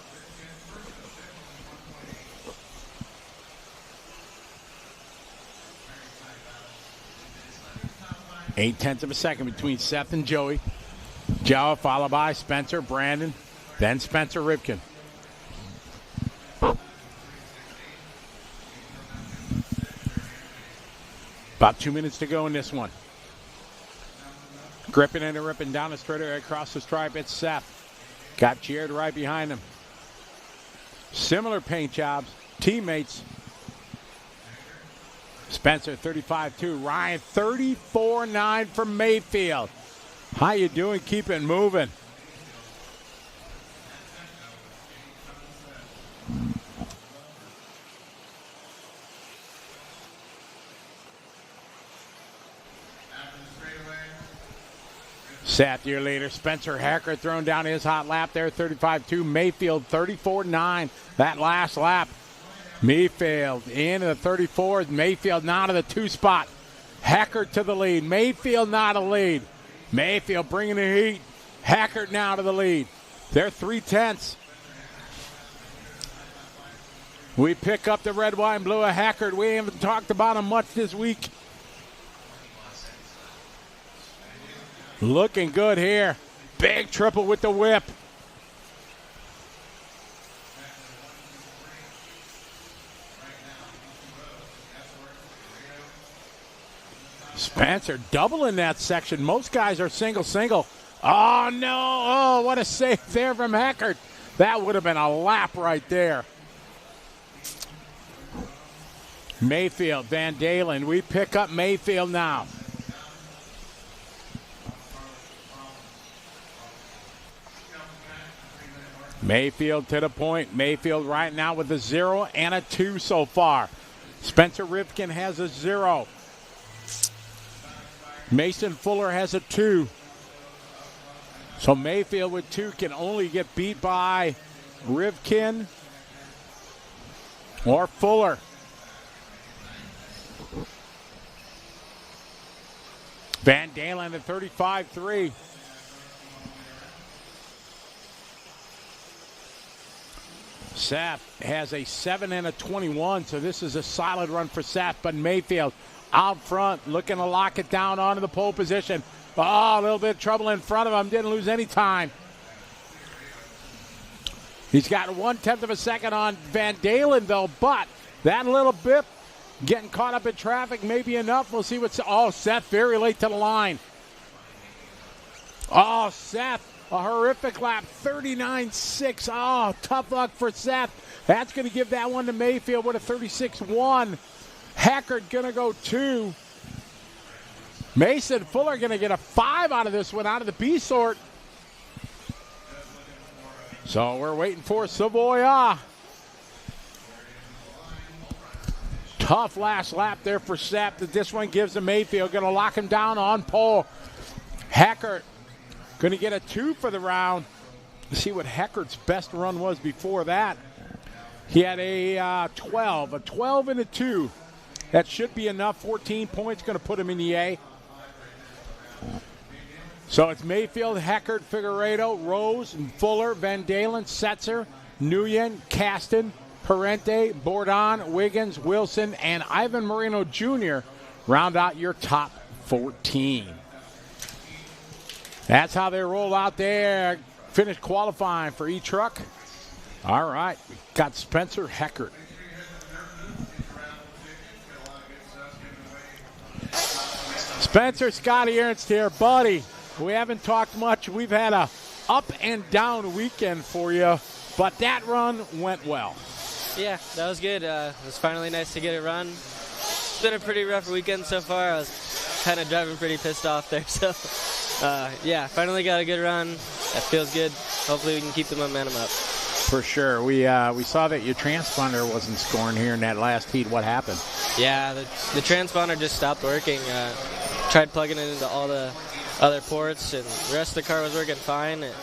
Eight-tenths of a second between Seth and Joey. Joe followed by Spencer, Brandon, then Spencer Ripken. About 2 minutes to go in this one. Gripping and ripping down the straighter across the stripe. It's Seth. Got Jared right behind him. Similar paint jobs. Teammates. Spencer 35.2. Ryan 34.9 from Mayfield. How you doing? Keep it moving. Seth, your leader. Spencer Hecker throwing down his hot lap there, 35.2. Mayfield, 34.9. That last lap. Mayfield into the 34th. Mayfield now to the 2 spot. Hecker to the lead. Mayfield now to lead. Mayfield bringing the heat. Hackert now to the lead. They're 3/10. We pick up the red, white, and blue of Hackert. We haven't talked about him much this week. Looking good here. Big triple with the whip. Spencer doubling that section. Most guys are single. Oh, no. Oh, what a save there from Heckert. That would have been a lap right there. Mayfield, Van Dalen. We pick up Mayfield now. Mayfield to the point. Mayfield right now with a 0 and a 2 so far. Spencer Ripken has a 0. Mason Fuller has a 2. So Mayfield with 2 can only get beat by Ripken or Fuller. Van Dalen at 35.3. Seth has a 7 and a 21, so this is a solid run for Seth, but Mayfield out front looking to lock it down onto the pole position. Oh, a little bit of trouble in front of him. Didn't lose any time. He's got 1/10 of a second on Van Dalen, though, but that little bit getting caught up in traffic may be enough. We'll see what's... Oh, Seth very late to the line. Oh, Seth, a horrific lap, 39.6. Oh, tough luck for Seth. That's going to give that one to Mayfield with a 36.1. Heckert going to go 2. Mason Fuller going to get a 5 out of this one, out of the B sort. So we're waiting for Savoya. Tough last lap there for Seth. This one gives to Mayfield. Going to lock him down on pole. Heckert going to get a 2 for the round. Let's see what Heckert's best run was before that. He had a 12 and a 2. That should be enough. 14 points going to put him in the A. So it's Mayfield, Heckert, Figueiredo, Rose, and Fuller, Van Dalen, Setzer, Nguyen, Caston, Parente, Bourdon, Wiggins, Wilson, and Ivan Moreno Jr. round out your top 14. That's how they roll out there. Finished qualifying for E-Truck. All right, we got Spencer Heckert. Spencer, Scotty Ernst here. Buddy, we haven't talked much. We've had a up and down weekend for you, but that run went well. Yeah, that was good. It was finally nice to get a run. It's been a pretty rough weekend so far. I was kind of driving pretty pissed off there. So, yeah, finally got a good run. That feels good. Hopefully we can keep the momentum up. For sure. We saw that your transponder wasn't scoring here in that last heat. What happened? Yeah, the transponder just stopped working. Tried plugging it into all the other ports, and the rest of the car was working fine. It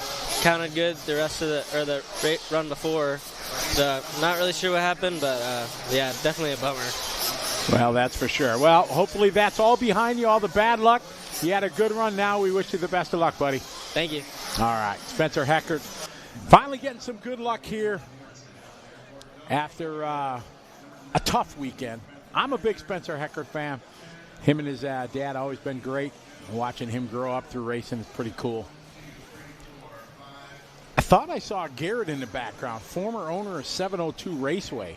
counted good the rest of the run before. So not really sure what happened, but yeah, definitely a bummer. Well, that's for sure. Well, hopefully that's all behind you, all the bad luck. You had a good run now. We wish you the best of luck, buddy. Thank you. All right, Spencer Heckert finally getting some good luck here after a tough weekend. I'm a big Spencer Heckert fan. Him and his dad always been great. Watching him grow up through racing is pretty cool. I thought I saw Garrett in the background, former owner of 702 Raceway.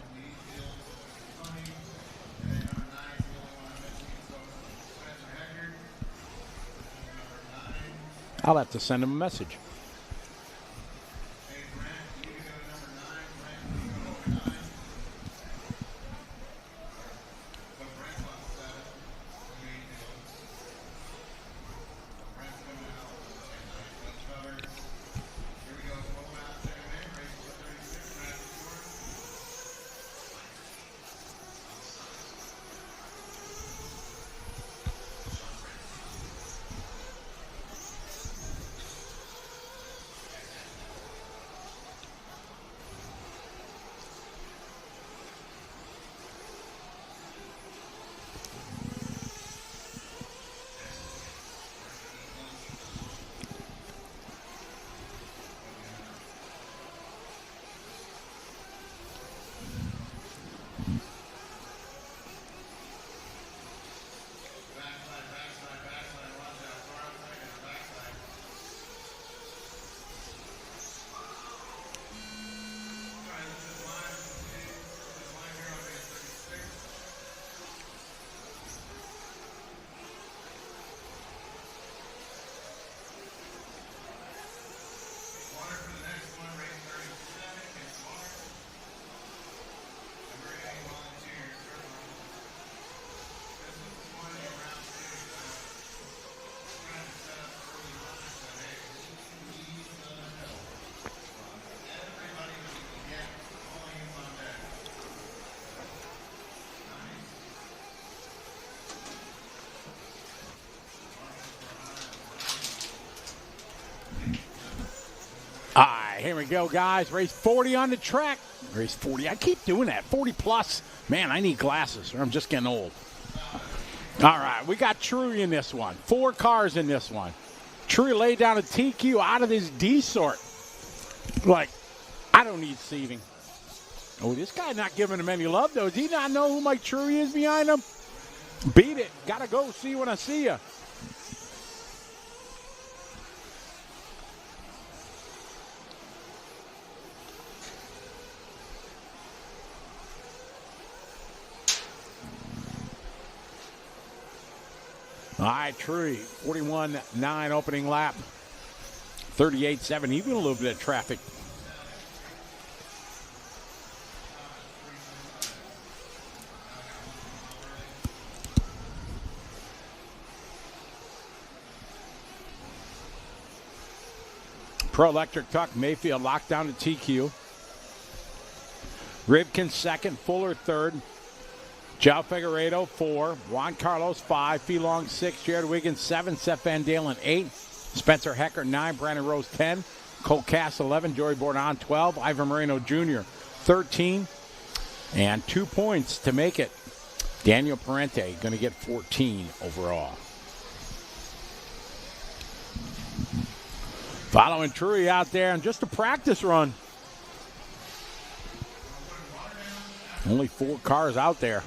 I'll have to send him a message. All right, here we go, guys. Race 40 on the track. Race 40. I keep doing that. 40 plus. Man, I need glasses or I'm just getting old. All right, we got Truey in this one. 4 cars in this one. Truey laid down a TQ out of this D sort. Like, I don't need seating. Oh, this guy not giving him any love, though. Does he not know who Mike Truey is behind him? Beat it. Gotta go see when I see you. All right, Truey, 41.9 opening lap. 38-7, even a little bit of traffic. Pro Electric Tuck, Mayfield locked down to TQ. Rivkin second, Fuller third. João Figueiredo 4, Juan Carlos 5, Felong 6, Jared Wiggins 7, Seth Van Dalen 8, Spencer Hecker 9, Brandon Rose 10, Cole Cass 11, Joey Bordon 12, Ivan Moreno Jr. 13, and 2 points to make it. Daniel Parente going to get 14 overall. Following Truey out there and just a practice run. Only 4 cars out there.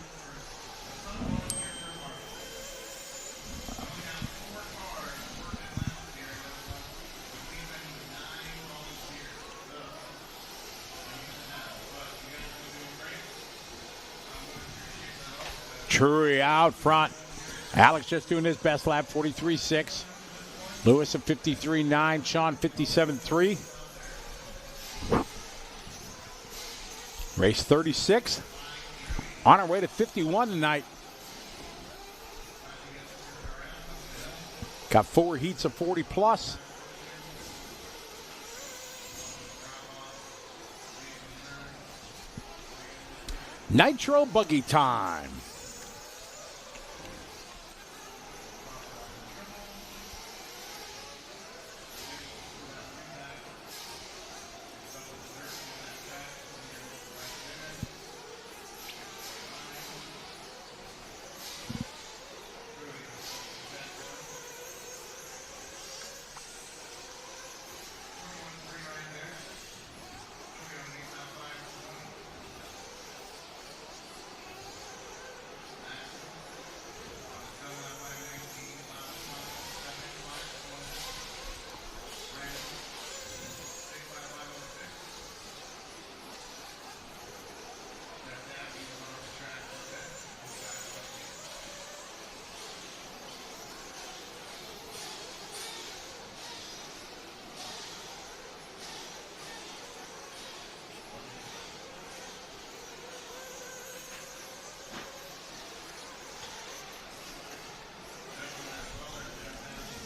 Truey out front. Alex just doing his best lap, 43.6. Lewis at 53.9. Sean 57.3. Race 36. On our way to 51 tonight. Got 4 heats of 40 plus. Nitro buggy time.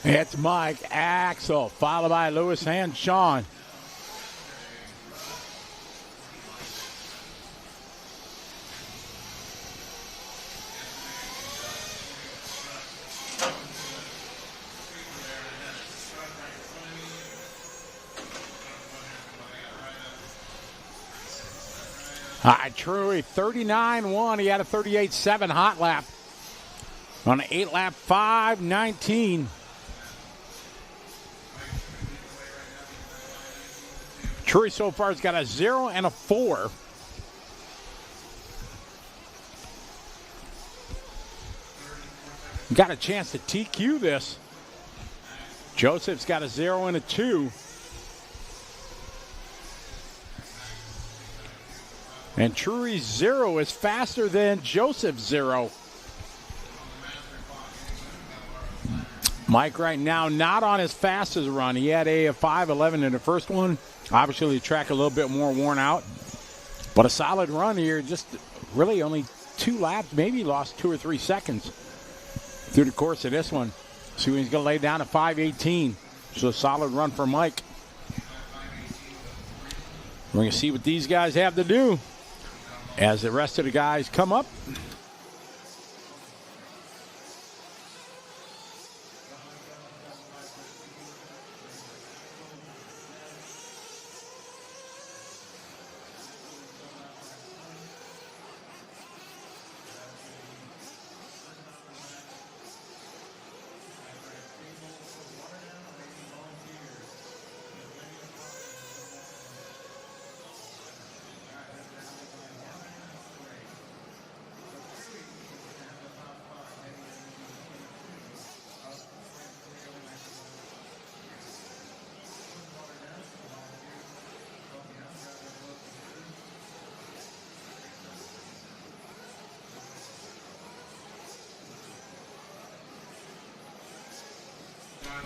It's Mike Axel, followed by Lewis and Sean. All right, Truey, 39-1. He had a 38-7 hot lap. On an 8-lap, 5:19. Truey so far has got a 0 and a 4. Got a chance to TQ this. Joseph's got a 0 and a 2. And Truey's 0 is faster than Joseph's 0. Mike right now not on his fastest run. He had a 5:11 in the first one. Obviously, the track a little bit more worn out. But a solid run here. Just really only 2 laps. Maybe lost 2 or 3 seconds through the course of this one. See when he's going to lay down at 5:18. So a solid run for Mike. We're going to see what these guys have to do as the rest of the guys come up.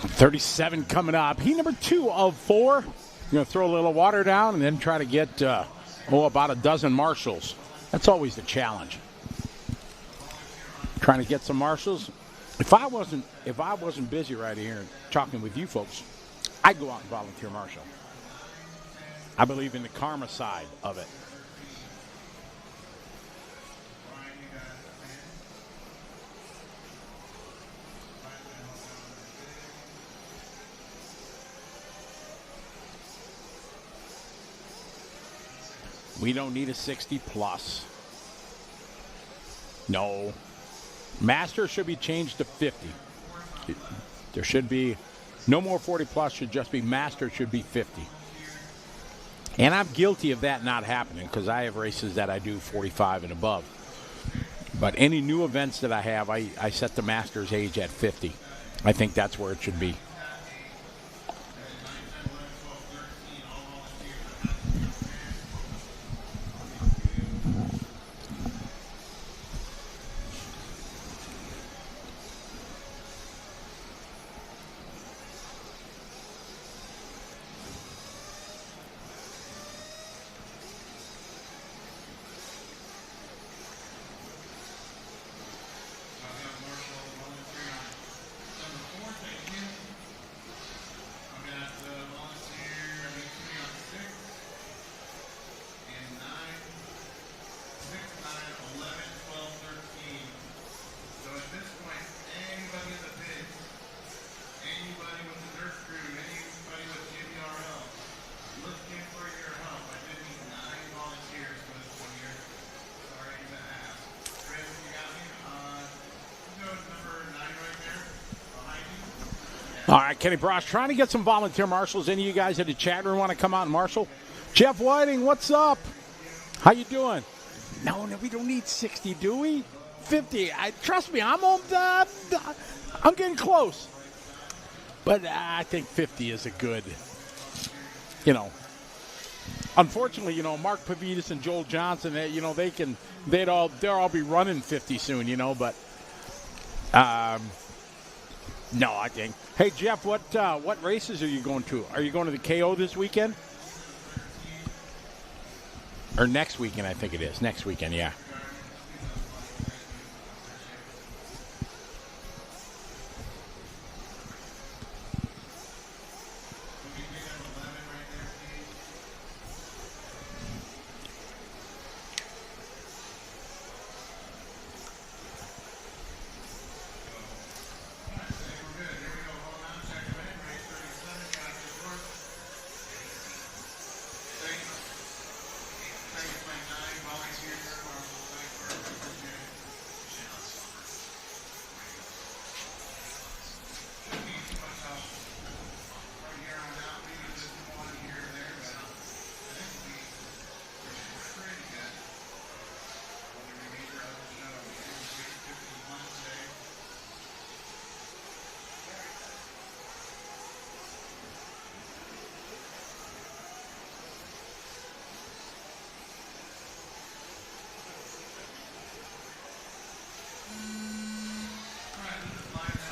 37 coming up. Heat number 2 of 4. Going to throw a little water down and then try to get, about a dozen marshals. That's always the challenge. Trying to get some marshals. If I wasn't busy right here talking with you folks, I'd go out and volunteer marshal. I believe in the karma side of it. We don't need a 60 plus. No. Master should be changed to 50. There should be no more 40 plus, should just be master should be 50. And I'm guilty of that not happening because I have races that I do 45 and above. But any new events that I have, I set the master's age at 50. I think that's where it should be. All right, Kenny Brosh trying to get some volunteer marshals. Any of you guys in the chat room want to come out and marshal? Jeff Whiting, what's up? How you doing? No, we don't need 60, do we? 50. Trust me, I'm getting close. But I think 50 is a good, Unfortunately, Mark Pavidis and Joel Johnson, they'll all be running 50 soon, but no, I think. Hey, Jeff, what races are you going to? Are you going to the KO this weekend? Or next weekend, I think it is. Next weekend, yeah.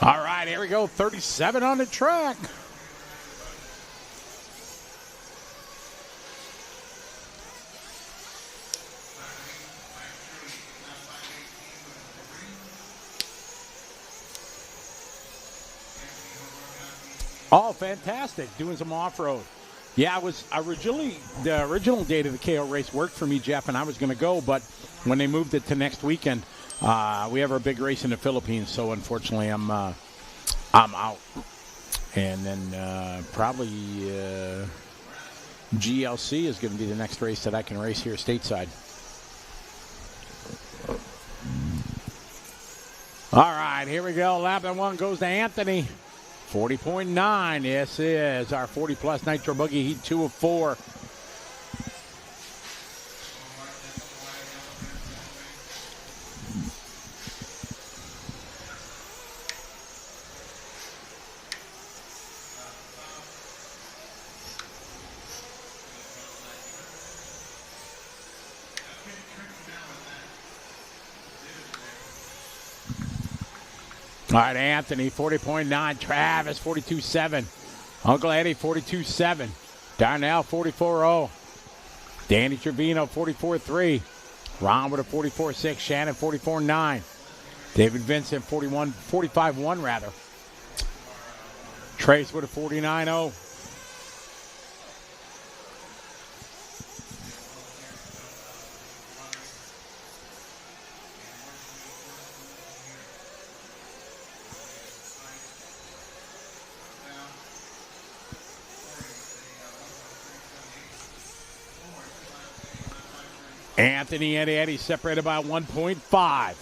All right, here we go. 37 on the track. Oh, fantastic. Doing some off-road. Yeah, the original date of the KO race worked for me, Jeff, and I was going to go, but when they moved it to next weekend, we have our big race in the Philippines, so unfortunately I'm out. And then probably GLC is going to be the next race that I can race here stateside. All right, here we go. Lap one goes to Anthony. 40.9. This is our 40-plus Nitro Buggy Heat 2 of 4. All right, Anthony, 40.9. Travis, 42.7. Uncle Eddie, 42.7. Darnell, 44.0. Danny Trevino, 44.3. Ron with a 44.6. Shannon, 44.9. David Vincent, 45.1 rather. Trace with a 49.0. Anthony and Eddie separated by 1.5.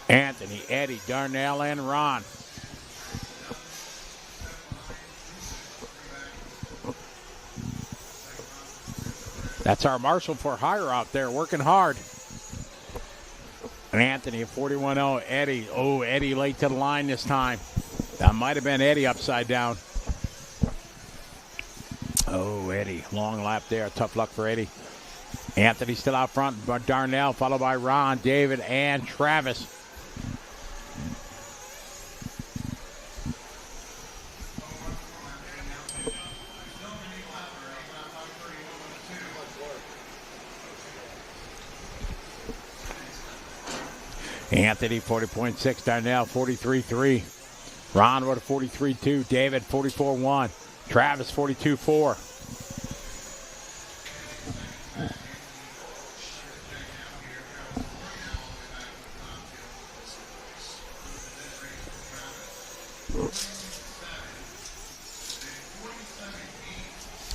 Anthony, Eddie, Darnell, and Ron. That's our Marshall for hire out there, working hard. And Anthony at 41.0. Eddie. Oh, Eddie late to the line this time. That might have been Eddie upside down. Oh, Eddie. Long lap there. Tough luck for Eddie. Anthony still out front. Darnell followed by Ron, David, and Travis. Anthony, 40.6. Darnell, 43.3. Ron with a 43.2. David, 44.1. Travis, 42.4.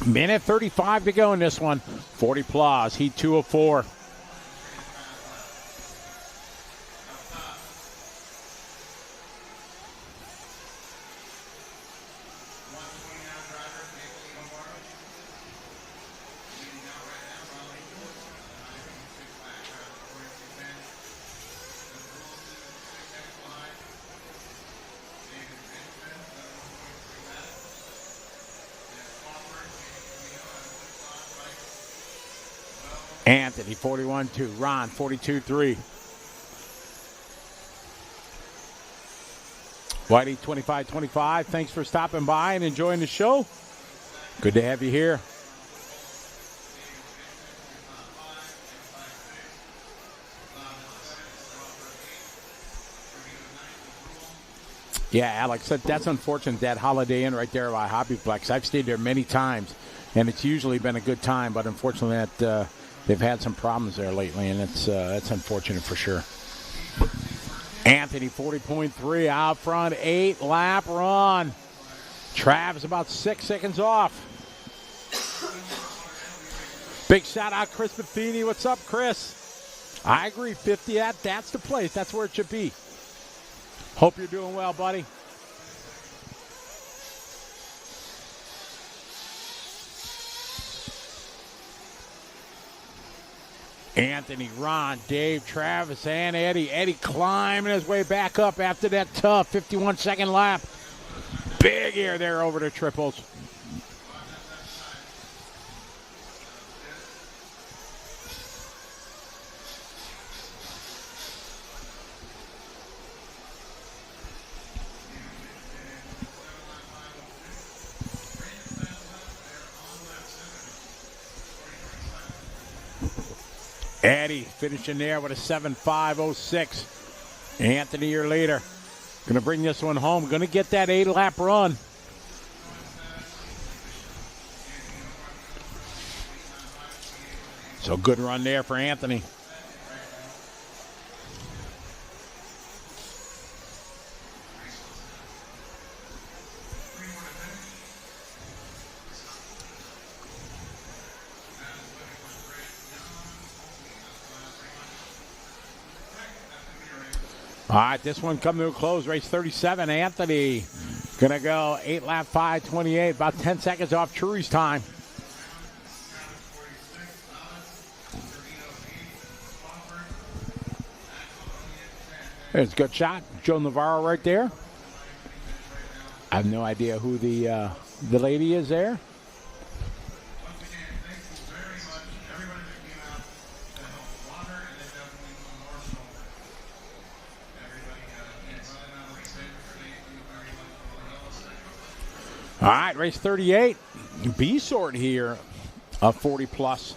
Minute 35 to go in this one. 40 plus. Heat 204. Anthony, 41.2. Ron, 42.3. Whitey, 25.25. Thanks for stopping by and enjoying the show. Good to have you here. Yeah, Alex, that's unfortunate, that Holiday Inn right there by Hobbyplex. I've stayed there many times, and it's usually been a good time, but unfortunately that they've had some problems there lately, and it's unfortunate for sure. Anthony, 40.3, out front, 8-lap run. Travis about 6 seconds off. Big shout out, Chris Matheny. What's up, Chris? I agree, 50, that's the place. That's where it should be. Hope you're doing well, buddy. Anthony, Ron, Dave, Travis, and Eddie. Eddie climbing his way back up after that tough 51-second lap. Big air there over the triples. Eddie finishing there with a 7.5.06. Anthony, your leader. Going to bring this one home. Going to get that 8-lap run. So good run there for Anthony. All right, this one coming to a close. Race 37, Anthony. Going to go 8-lap 5:28, about 10 seconds off Trury's time. There's a good shot. Joe Navarro right there. I have no idea who the lady is there. All right, race 38. B sort here of 40 plus.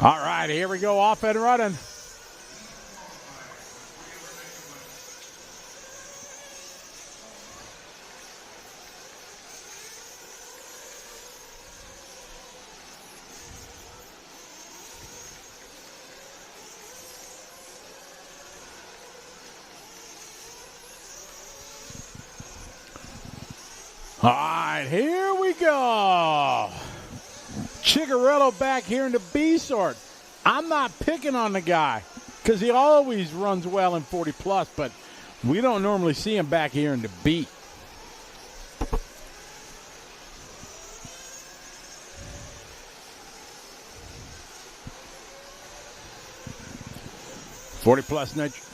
All right, here we go, off and running. All right, here we go. Chigarello back here in the B sort. I'm not picking on the guy because he always runs well in 40 plus, but we don't normally see him back here in the B. +40 nitro.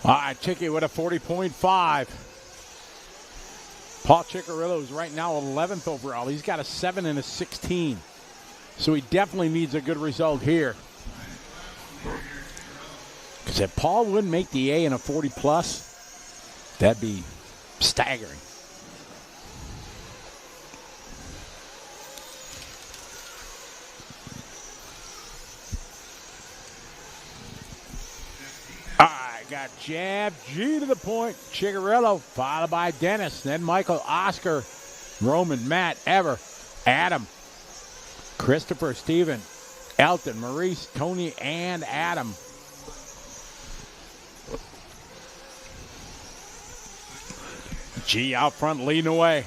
All right, Chicky with a 40.5. Paul Cicarillo is right now 11th overall. He's got a 7 and a 16. So he definitely needs a good result here. Because if Paul wouldn't make the A in a 40 plus, that'd be staggering. Got jab, G to the point. Cigarello, followed by Dennis. Then Michael, Oscar, Roman, Matt, Ever, Adam, Christopher, Steven, Elton, Maurice, Tony, and Adam. G out front leading away.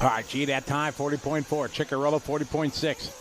All right, G that time, 40.4. Ciccarello, 40.6.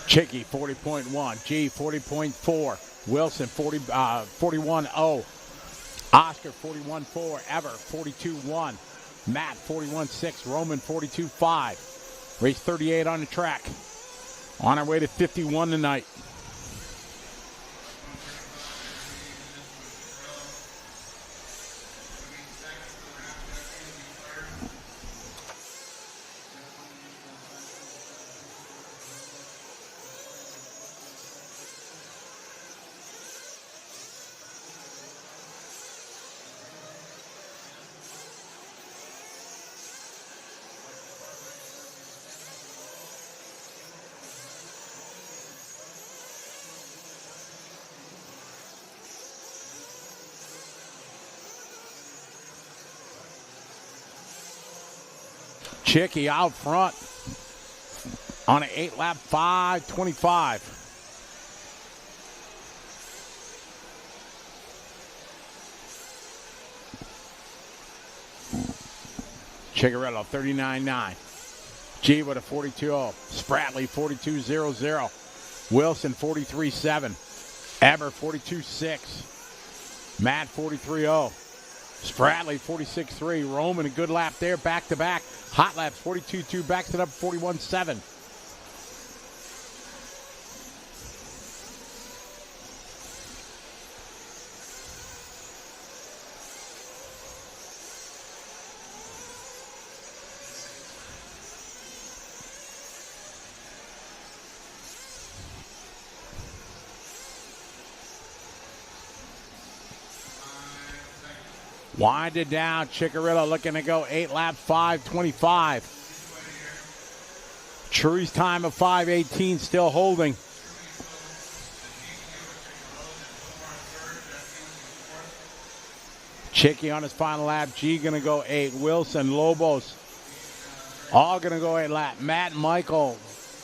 Chicky, 40.1. G, 40.4. Wilson, 41.0. Oscar, 41.4. Ever, 42.1. Matt, 41.6. Roman, 42.5. Race 38 on the track. On our way to 51 tonight. Chicky out front on an 8-lap 5:25. Ciccarello 39.9. G with a 42.0. Spratley 42.00. Wilson 43.7. Eber 42.6. Matt 43.0. Spratley 46.3. Roman a good lap there, back to back. Hot laps 42.2, backs it up 41.7. Winded down, Ciccarello looking to go 8-lap 5:25. True's time of 5:18 still holding. Chicky on his final lap. G going to go 8. Wilson, Lobos, all going to go 8 lap. Matt, Michael,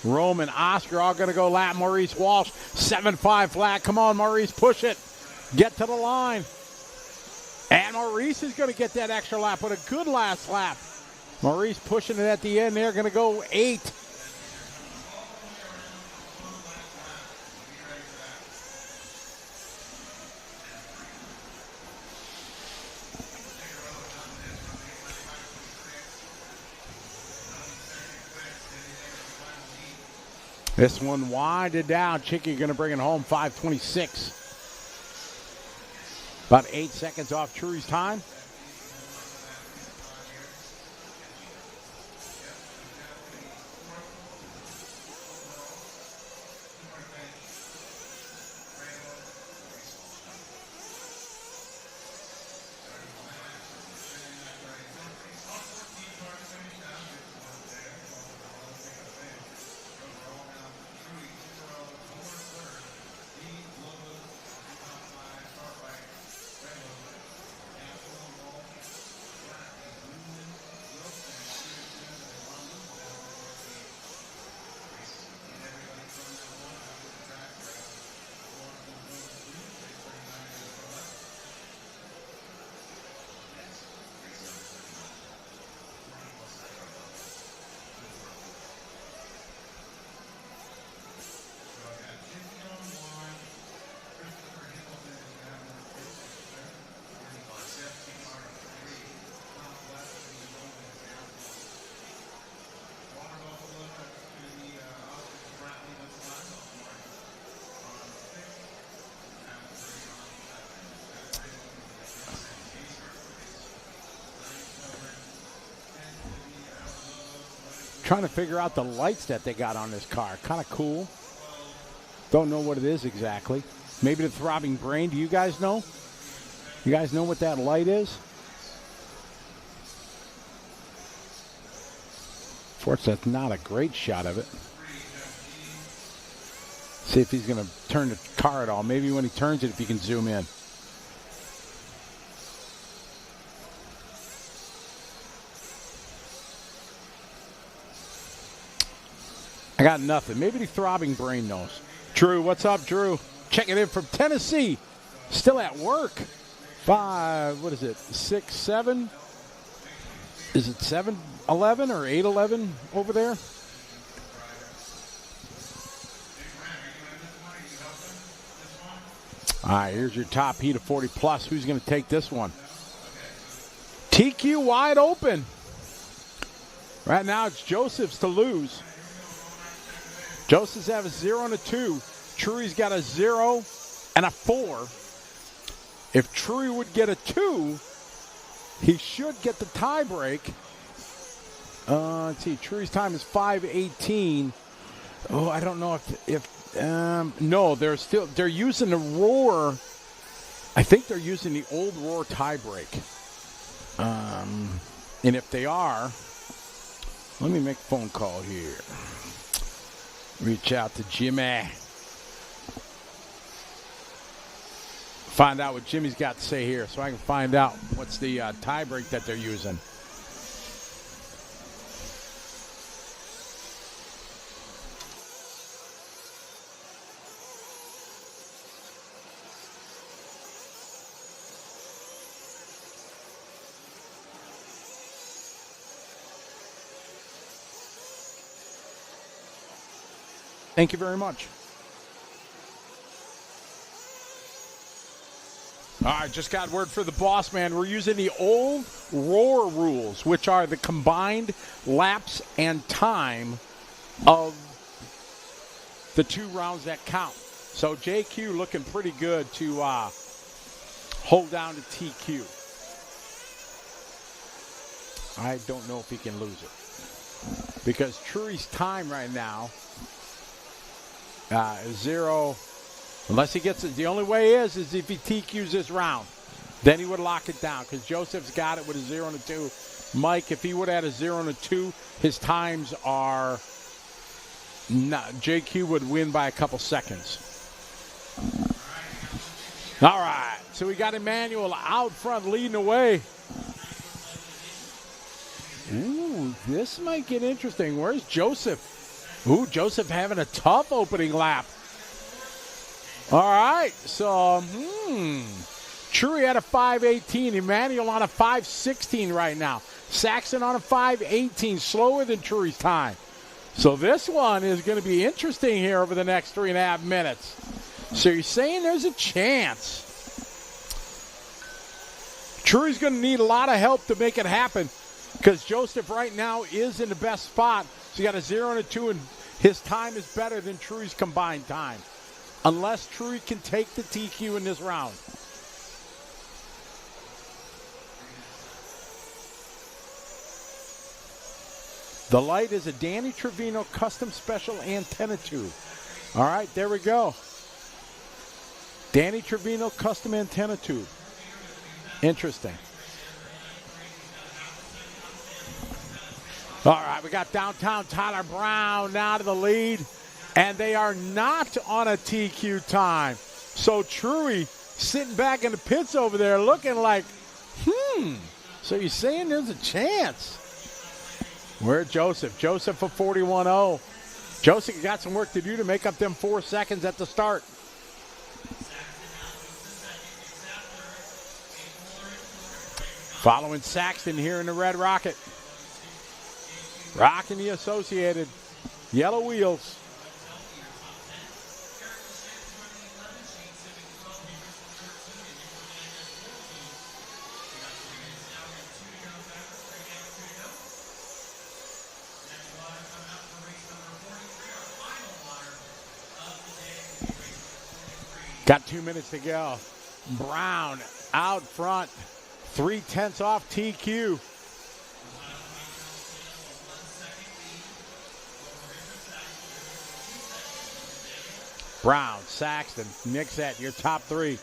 Roman, Oscar, all going to go lap. Maurice Walsh, 7.5 flat. Come on, Maurice, push it. Get to the line. And Maurice is going to get that extra lap with a good last lap. Maurice pushing it at the end. They're going to go 8. This one winded down. Chicky going to bring it home 5:26. About 8 seconds off True's time. Trying to figure out the lights that they got on this car. Kind of cool. Don't know what it is exactly. Maybe the throbbing brain. Do you guys know? You guys know what that light is? Fortunately, that's not a great shot of it. See if he's going to turn the car at all. Maybe when he turns it, if you can zoom in. I got nothing. Maybe the throbbing brain knows. Drew, what's up, Drew? Checking in from Tennessee. Still at work. 5, what is it, 6, 7? Is it 7-11 or 8-11 over there? All right, here's your top heat of 40 plus. Who's going to take this one? TQ wide open. Right now it's Joseph's to lose. Joseph's have a 0 and a 2. Truey's got a 0 and a 4. If Truey would get a 2, he should get the tie break. Let's see. Truey's time is 5:18. Oh, I don't know no, they're using the Roar. I think they're using the old Roar tie break. And if they are, let me make a phone call here. Reach out to Jimmy. Find out what Jimmy's got to say here so I can find out what's the tie break that they're using. Thank you very much. All right, just got word for the boss man. We're using the old Roar rules, which are the combined laps and time of the 2 rounds that count. So JQ looking pretty good to hold down to TQ. I don't know if he can lose it. Because Truey's time right now is 0. Unless he gets it. The only way is if he TQs this round. Then he would lock it down because Joseph's got it with a 0 and a 2. Mike, if he would have had a 0 and a 2, his times are not. JQ would win by a couple seconds. All right. So we got Emmanuel out front leading the way. Ooh, this might get interesting. Where's Joseph? Ooh, Joseph having a tough opening lap. All right, so Truey at a 5:18. Emmanuel on a 5:16 right now. Saxon on a 5:18, slower than Truey's time. So this one is going to be interesting here over the next 3.5 minutes. So you're saying there's a chance. Truey's going to need a lot of help to make it happen because Joseph right now is in the best spot. So he got a 0 and a 2, and his time is better than Truey's combined time. Unless Truey can take the TQ in this round. The light is a Danny Trevino custom special antenna tube. All right, there we go. Danny Trevino custom antenna tube. Interesting. All right, we got downtown Tyler Brown now to the lead. And they are not on a TQ time. So Truey sitting back in the pits over there looking like, So you're saying there's a chance. Where's Joseph? Joseph a 41.0. Joseph got some work to do to make up them 4 seconds at the start. Following Saxton here in the Red Rocket. Rocking the Associated. Yellow wheels. Got 2 minutes to go. Brown out front. 0.3 off TQ. Brown, Saxton, Nixet, your top 3.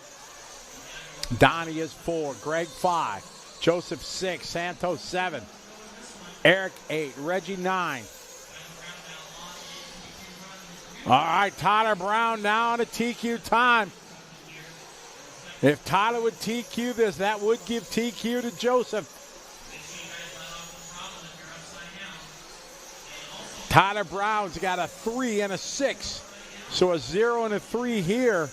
Donnie is 4. Greg 5. Joseph 6. Santos 7. Eric 8, Reggie 9. All right, Tyler Brown now on a TQ time. If Tyler would TQ this, that would give TQ to Joseph. Tyler Brown's got a 3 and a 6. So a 0 and a 3 here.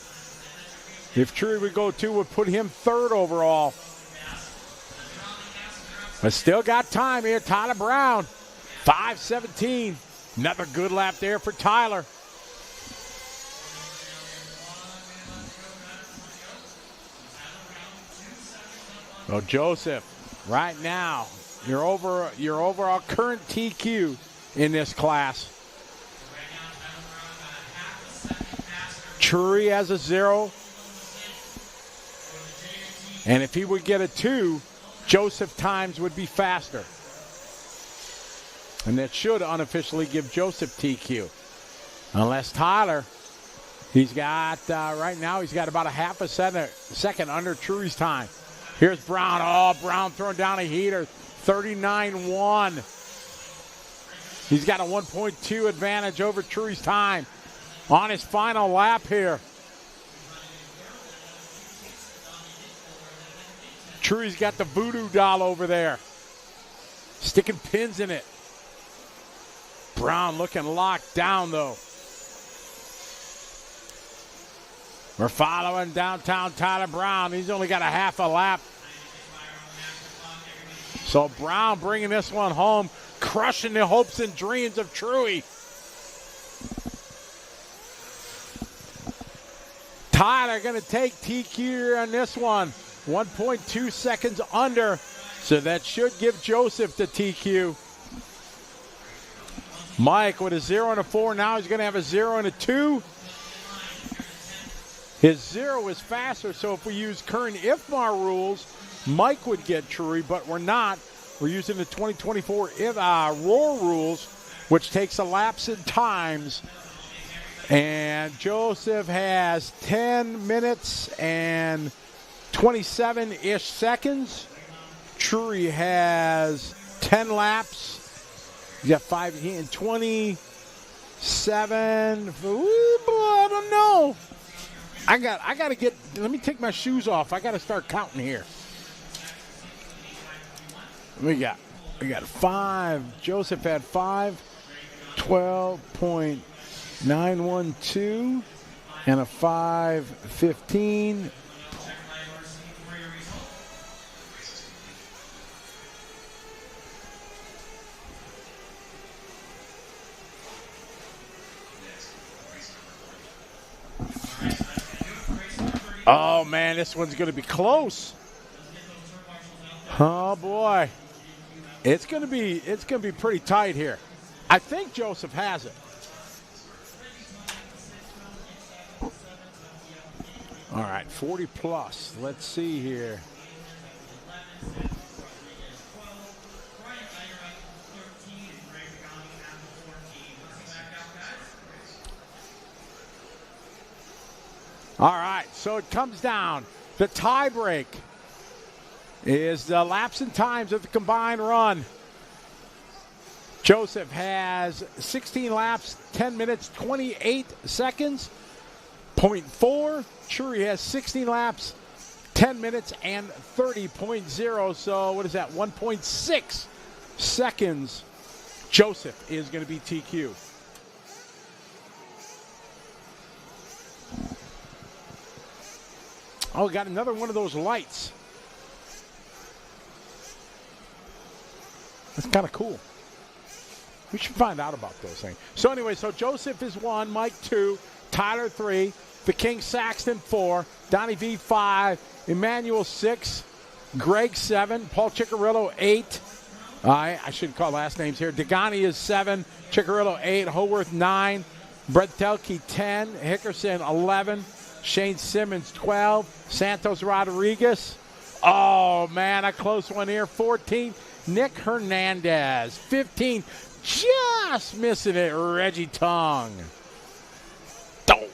If Truey would go 2, would put him 3rd overall. But still got time here. Tyler Brown, 5:17. Another good lap there for Tyler. So Joseph, right now, your overall current TQ in this class. Truey has a 0. And if he would get a 2, Joseph times would be faster. And that should unofficially give Joseph TQ. Unless Tyler, he's got, right now, he's got about a half a second under Truey's time. Here's Brown. Oh, Brown throwing down a heater. 39-1. He's got a 1.2 advantage over Truey's time on his final lap here. Truey's got the voodoo doll over there, sticking pins in it. Brown looking locked down, though. We're following downtown Tyler Brown. He's only got a half a lap. So Brown bringing this one home, crushing the hopes and dreams of Truey. Tyler going to take TQ on this one. 1.2 seconds under. So that should give Joseph the TQ. Mike with a 0 and a 4. Now he's going to have a 0 and a 2. His 0 is faster, so if we use current IFMAR rules, Mike would get Truey, but we're not. We're using the 2024 ROAR rules, which takes a lapse in times. And Joseph has 10 minutes and 27-ish seconds. Truey has 10 laps. He's got 5 and 27. Ooh, I don't know. I got to get, let me take my shoes off. I got to start counting here. We got 5. Joseph had 5. 12.912 and a 5:15. Oh man, this one's going to be close. Oh boy, it's going to be pretty tight here. I think Joseph has it. All right, 40 plus. Let's see here. All right, so it comes down. The tie break is the laps and times of the combined run. Joseph has 16 laps, 10 minutes, 28 seconds, 0.4. Truey has 16 laps, 10 minutes, and 30.0. So what is that, 1.6 seconds. Joseph is going to be TQ. Oh, we got another one of those lights. That's kind of cool. We should find out about those things. So anyway, so Joseph is 1, Mike 2, Tyler 3, the King Saxton 4, Donnie V 5, Emmanuel 6, Greg 7, Paul Ciccarillo 8. I should call last names here. Degani is 7, Ciccarillo 8, Howarth 9, Brett Telke 10, Hickerson 11, Shane Simmons 12, Santos Rodriguez. Oh man, a close one here. 14, Nick Hernandez. 15, just missing it, Reggie Tong. Oh.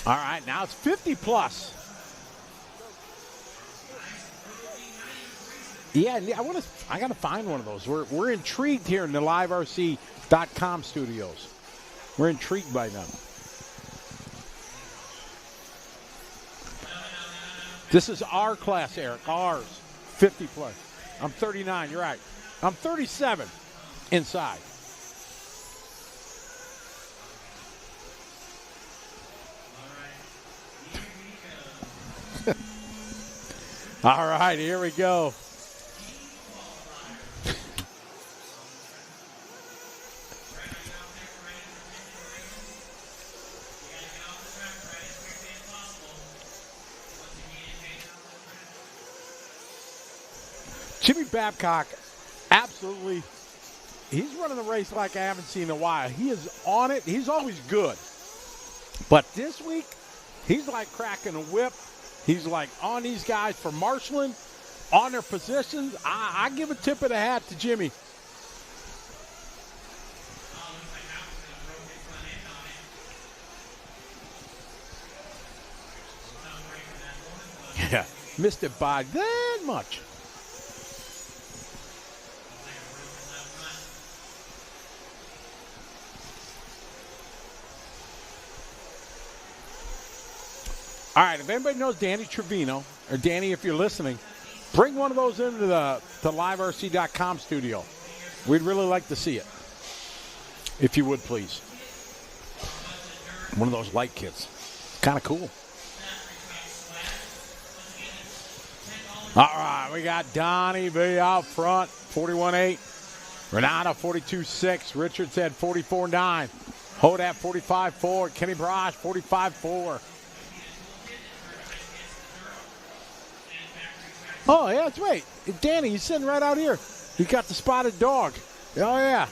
All right, now it's 50 plus. Yeah, I got to find one of those. We're intrigued here in the LiveRC.com studios. We're intrigued by them. This is our class, Eric. Ours. 50 plus. I'm 39. You're right. I'm 37 inside. All right, here we go. Jimmy Babcock, absolutely, he's running the race like I haven't seen in a while. He is on it. He's always good. But this week, he's like cracking a whip. He's like on these guys for marshaling, on their positions. I give a tip of the hat to Jimmy. Yeah, missed it by that much. All right, if anybody knows Danny Trevino, or Danny, if you're listening, bring one of those into the LiveRC.com studio. We'd really like to see it, if you would, please. One of those light kits. Kind of cool. All right, we got Donnie V out front, 41.8. Renato, 42.6. Richards had 44.9. Hodat, 45.4. Kenny Brosh, 45.4. Oh, yeah, that's right. Danny, he's sitting right out here. He got the spotted dog. Oh, yeah.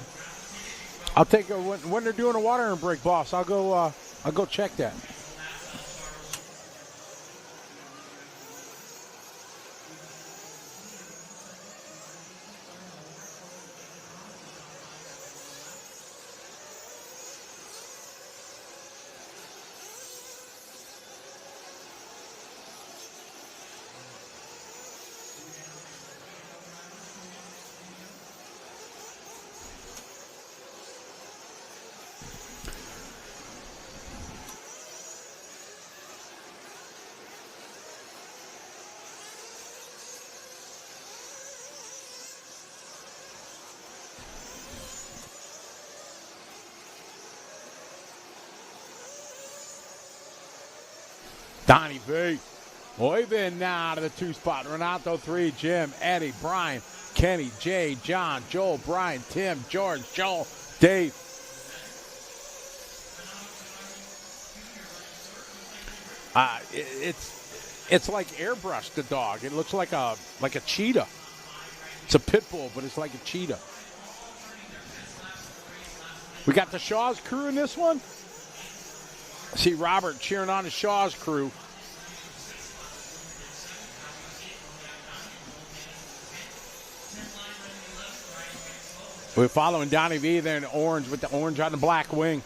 I'll take it when they're doing a watering break, boss. I'll go check that. Donnie V. Oiven now to the 2 spot. Renato 3, Jim, Eddie, Brian, Kenny, Jay, John, Joel, Brian, Tim, George, Joel, Dave. It's like airbrushed, the dog. It looks like a cheetah. It's a pit bull, but it's like a cheetah. We got the Shaw's crew in this one. I see Robert cheering on the Shaw's crew. We're following Donnie V there in orange with the orange on the black wing.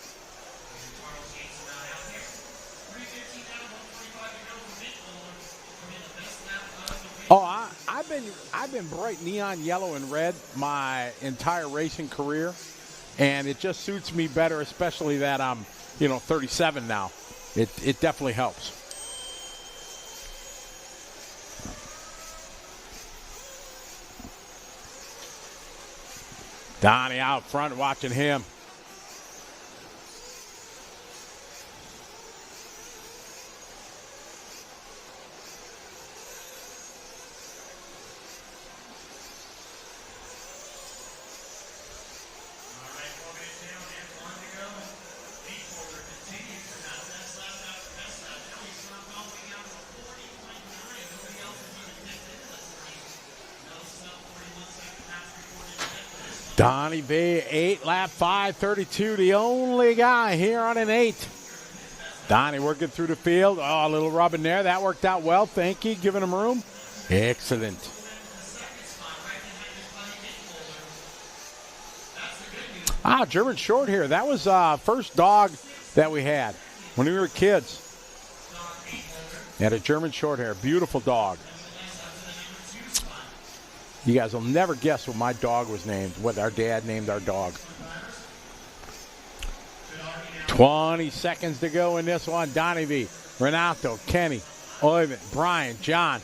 Oh, I've been bright neon yellow and red my entire racing career, and it just suits me better, especially that I'm 37 now. It definitely helps. Donnie out front watching him. Donnie V, 8 lap 5:32, the only guy here on an 8. Donnie working through the field. Oh, a little rubbing there. That worked out well. Thank you. Giving him room. Excellent. German Short here. That was first dog that we had when we were kids. And a German Shorthair, beautiful dog. You guys will never guess what my dog was named, what our dad named our dog. 20 seconds to go in this one. Donnie V, Renato, Kenny, Oyvind, Brian, John.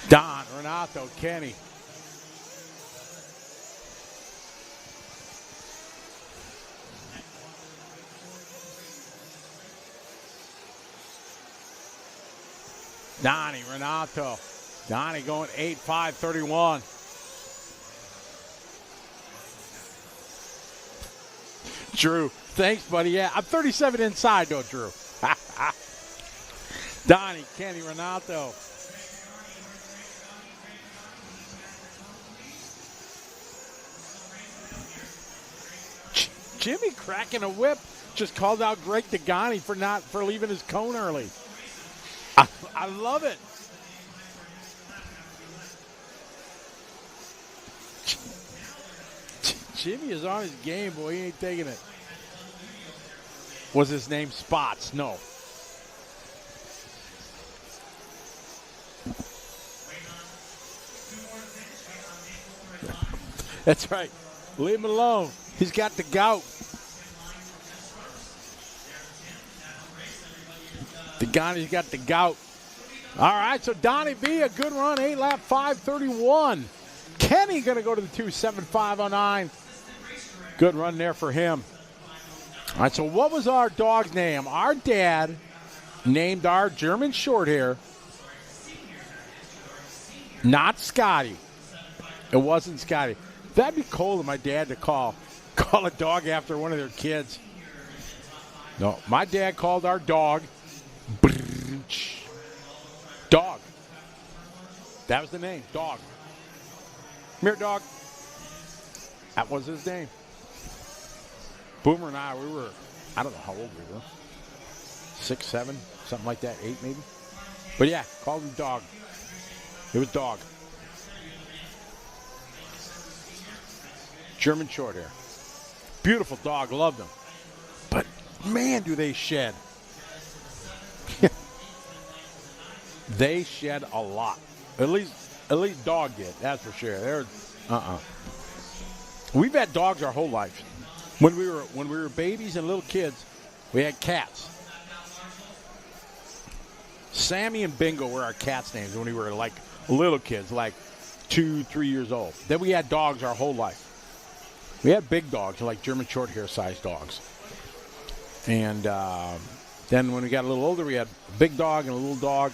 Don, Renato, Kenny. Donnie, Renato. Donnie going 8-5-31. Drew, thanks, buddy. Yeah, I'm 37 inside, though, Drew. Donnie, Kenny, Renato. Jimmy cracking a whip just called out Greg Degani for leaving his cone early. I love it. Jimmy is on his game, boy. He ain't taking it. Was his name Spots? No. That's right. Leave him alone. He's got the gout. Degani's got the gout. All right, so Donnie V, a good run, 8-lap, 5:31. Kenny going to go to the 2:7:5:09. Good run there for him. All right, so what was our dog's name? Our dad named our German Shorthair not Scotty. It wasn't Scotty. That'd be cool of my dad to call a dog after one of their kids. No, my dad called our dog Dog. That was the name, Dog. Come here, Dog. That was his name. Boomer and I, we were, I don't know how old we were. 6, 7, something like that, 8 maybe. But yeah, called him Dog. It was Dog. German Shorthair. Beautiful dog, loved them. But man, do they shed. They shed a lot. At least Dog did, that's for sure. They're We've had dogs our whole life. When we were babies and little kids, we had cats. Sammy and Bingo were our cats' names when we were like little kids, like 2, 3 years old. Then we had dogs our whole life. We had big dogs, like German Shorthair sized dogs. And then when we got a little older, we had a big dog and a little dog.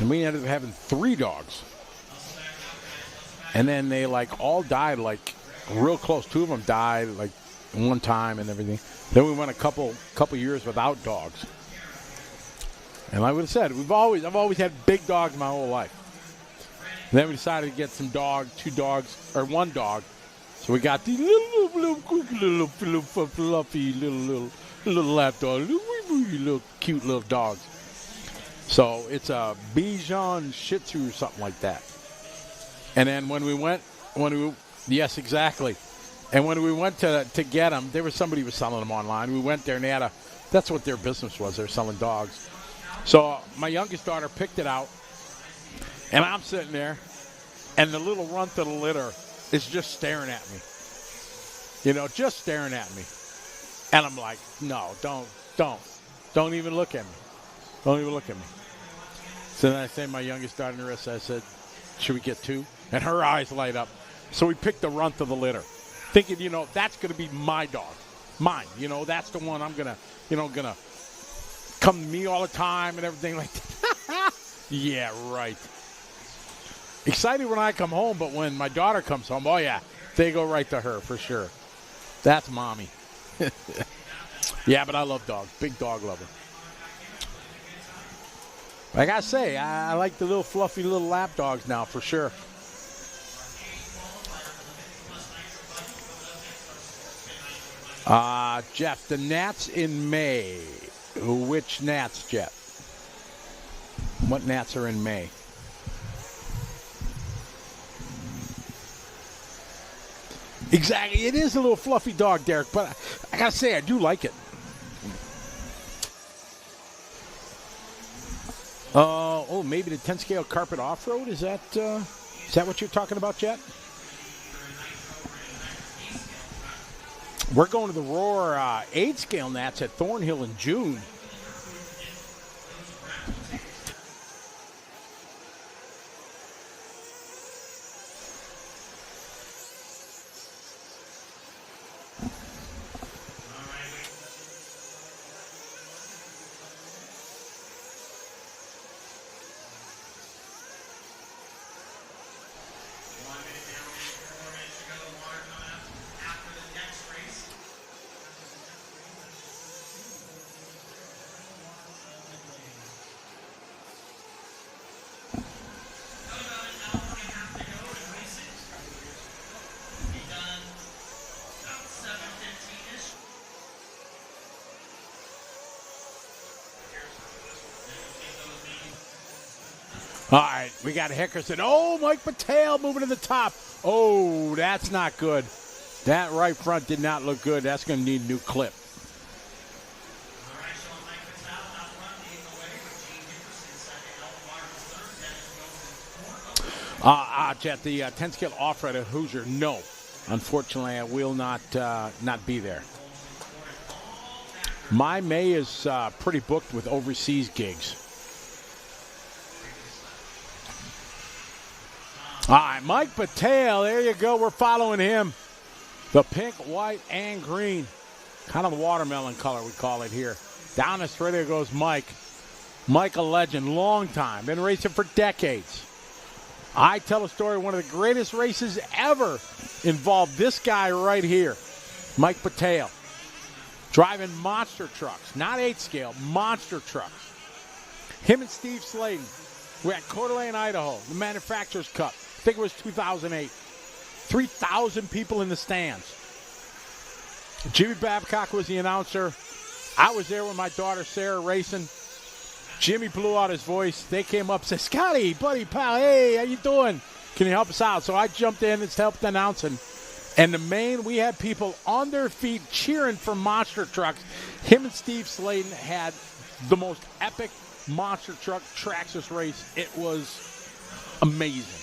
And we ended up having 3 dogs. And then they like all died like real close. 2 of them died like one time and everything. Then we went a couple years without dogs. And like I said, I've always had big dogs my whole life. And then we decided to get some dogs, 2 dogs, or 1 dog. So we got these little fluffy little lap dogs, little cute little dogs. So it's a Bichon Shih Tzu or something like that. And then yes, exactly. And when we went to get them, there was somebody who was selling them online. We went there and that's what their business was. They're selling dogs. So my youngest daughter picked it out, and I'm sitting there, and the little runt of the litter is just staring at me. Just staring at me. And I'm like, no, don't even look at me. Don't even look at me. So then I say to my youngest daughter, Narissa, I said, should we get 2? And her eyes light up. So we picked the runt of the litter, thinking, that's going to be my dog. Mine. That's the one I'm going to come to me all the time and everything like that. Yeah, right. Excited when I come home, but when my daughter comes home, oh, yeah, they go right to her for sure. That's mommy. Yeah, but I love dogs. Big dog lover. Like I say, I like the little fluffy little lap dogs now for sure. Jeff, the Nats in May. Which Nats, Jet? What Nats are in May? Exactly. It is a little fluffy dog, Derek, but I got to say, I do like it. Maybe the 10 scale carpet off-road? Is that what you're talking about, Jet? We're going to the Roar 8 scale Nats at Thornhill in June. All right, we got Hickerson. Oh, Mike Patel moving to the top. Oh, that's not good. That right front did not look good. That's going to need a new clip. Jet, the 10 scale off-road at Hoosier, no. Unfortunately, I will not be there. My May is pretty booked with overseas gigs. All right, Mike Patel, there you go. We're following him. The pink, white, and green. Kind of the watermelon color, we call it here. Down the straight, there goes Mike. Mike, a legend, long time. Been racing for decades. I tell a story, one of the greatest races ever involved this guy right here, Mike Patel. Driving monster trucks, not 8 scale, monster trucks. Him and Steve Sladen were at Coeur d'Alene, Idaho, the Manufacturers Cup. I think it was 2008. 3,000 people in the stands. Jimmy Babcock was the announcer. I was there with my daughter Sarah racing. Jimmy blew out his voice. They came up and said, "Scotty, buddy, pal, hey, how you doing? Can you help us out?" So I jumped in and helped announcing. And we had people on their feet cheering for monster trucks. Him and Steve Sladen had the most epic monster truck Traxxas race. It was amazing.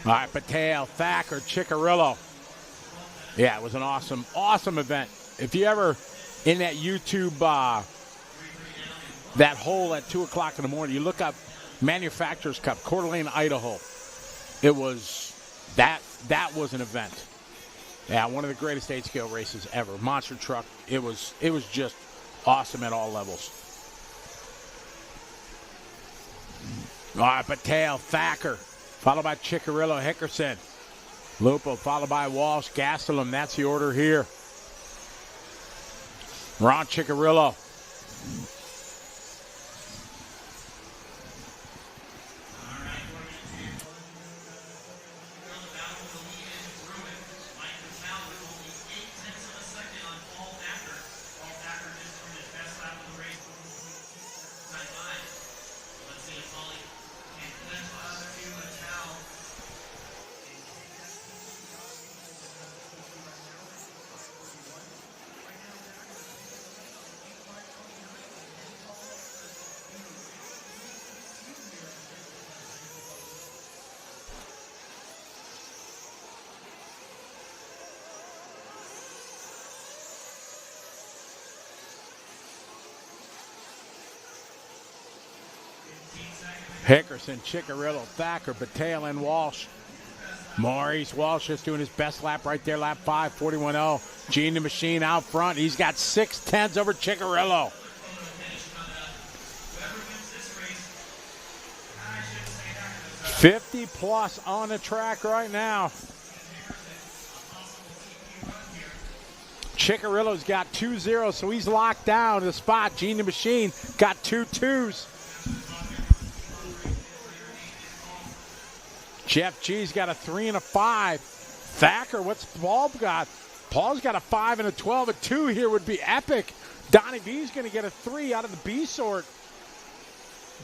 All right, Patel, Thacker, Ciccarello. Yeah, it was an awesome, awesome event. If you ever in that YouTube, that hole at 2 o'clock in the morning, you look up Manufacturers Cup, Coeur d'Alene, Idaho. It was, that was an event. Yeah, one of the greatest 8 scale races ever. Monster truck. It was just awesome at all levels. All right, Patel, Thacker, followed by Ciccarello, Hickerson. Lupo, followed by Walsh, Gastelum. That's the order here. Ron Ciccarello. Hickerson, Ciccarello, Thacker, Patel, and Walsh. Maurice Walsh just doing his best lap right there, lap 5, 41.0. Gene the Machine out front. He's got 6/10 over Ciccarello. +50 on the track right now. Ciccarillo's got 2-0, so he's locked down the spot. Gene the Machine got 2 2s. Jeff G's got a 3 and a 5. Thacker, what's Paul got? Paul's got a 5 and a 12. A 2 here would be epic. Donnie V's going to get a 3 out of the B sort.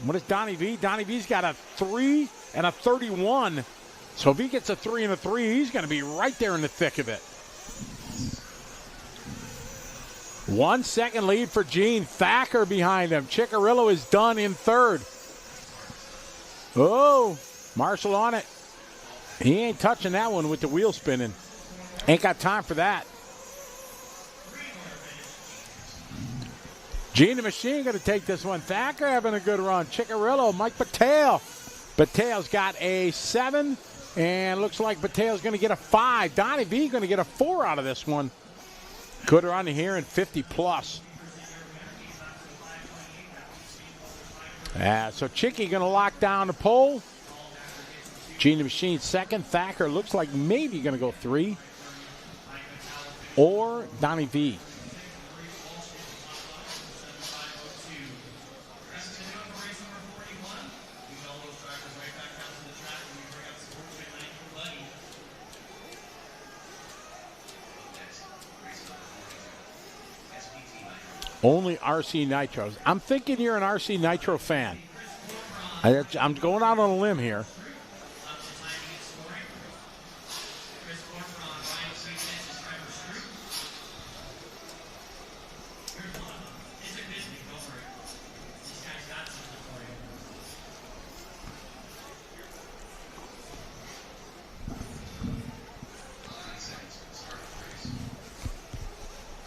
What is Donnie V? Donnie V's got a 3 and a 31. So if he gets a 3 and a 3, he's going to be right there in the thick of it. 1 second lead for Gene. Thacker behind him. Ciccarillo is done in third. Oh, Marshall on it. He ain't touching that one with the wheel spinning. Ain't got time for that. Gene the Machine going to take this one. Thacker having a good run. Ciccarillo, Mike Patel. Patel's got a 7, and looks like Patel's going to get a 5. Donnie V going to get a 4 out of this one. Could run here in 50 plus. So Chicky going to lock down the pole. Gene the Machine second. Thacker looks like maybe going to go 3. Or Donnie V. Only RC Nitros. I'm thinking you're an RC Nitro fan. I'm going out on a limb here.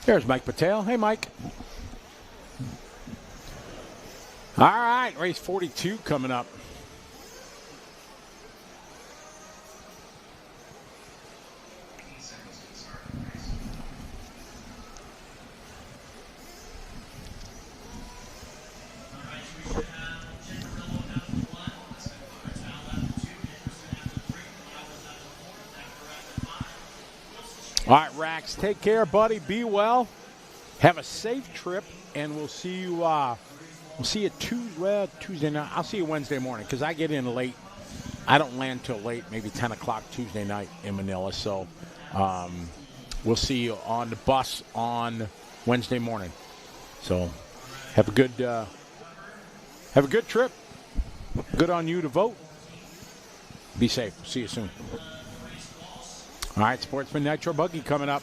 There's Mike Patel. Hey, Mike. All right, race 42 coming up. All right, Rax, take care, buddy. Be well. Have a safe trip, and we'll see you. We'll see you Tuesday night. I'll see you Wednesday morning because I get in late. I don't land till late, maybe 10 o'clock Tuesday night in Manila. So we'll see you on the bus on Wednesday morning. So have a good trip. Good on you to vote. Be safe. See you soon. All right, Sportsman Nitro Buggy coming up.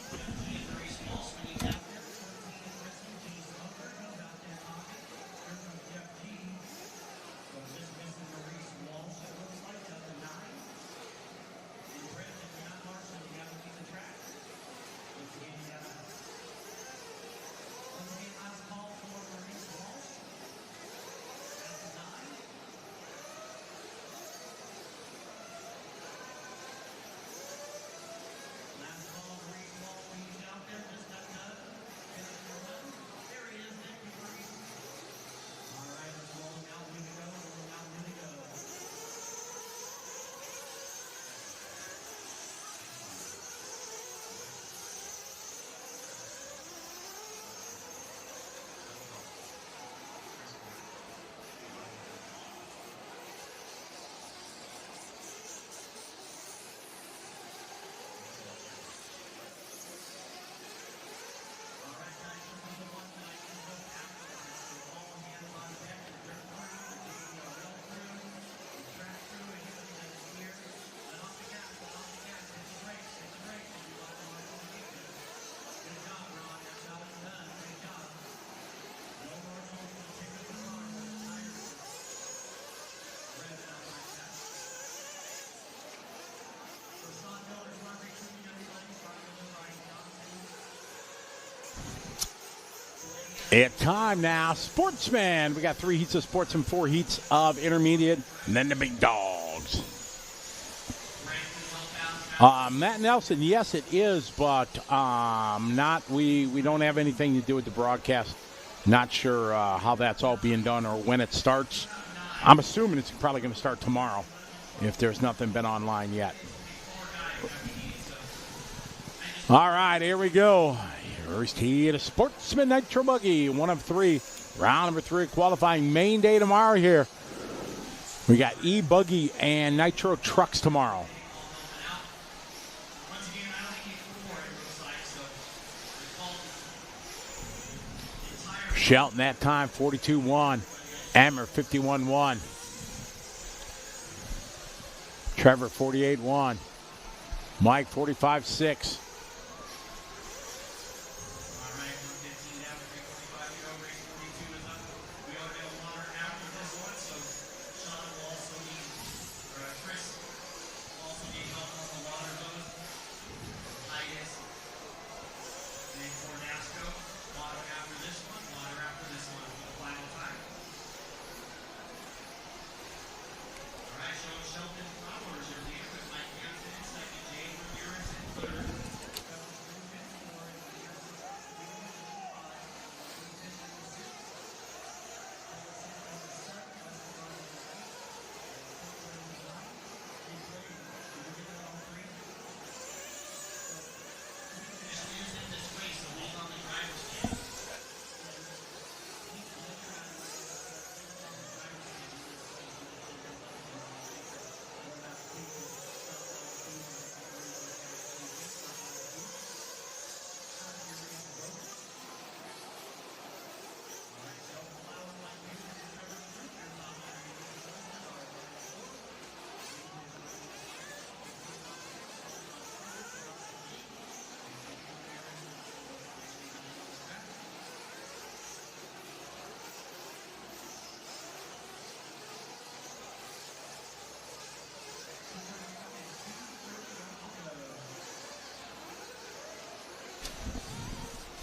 It's time now. Sportsman. We got 3 heats of Sportsman, 4 heats of Intermediate, and then the big dogs. Matt Nelson, yes, it is, but not. We don't have anything to do with the broadcast. Not sure how that's all being done or when it starts. I'm assuming it's probably going to start tomorrow if there's nothing been online yet. All right, here we go. First heat of Sportsman Nitro Buggy, 1 of 3. Round number 3 qualifying main day tomorrow here. We got E-Buggy and Nitro Trucks tomorrow. Shelton that time, 42-1. Emmer, 51-1. Trevor, 48-1. Mike, 45-6.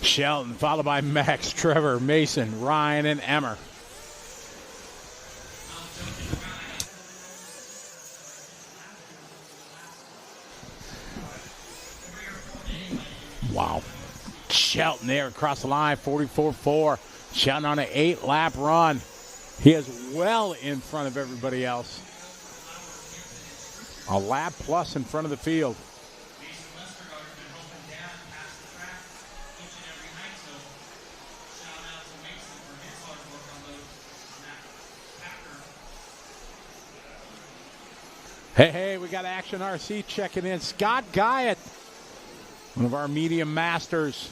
Shelton, followed by Max, Trevor, Mason, Ryan, and Emmer. Wow. Shelton there across the line, 44-4. Shelton on an 8-lap run. He is well in front of everybody else. A lap plus in front of the field. Hey, we got Action RC checking in. Scott Guyett, one of our medium masters.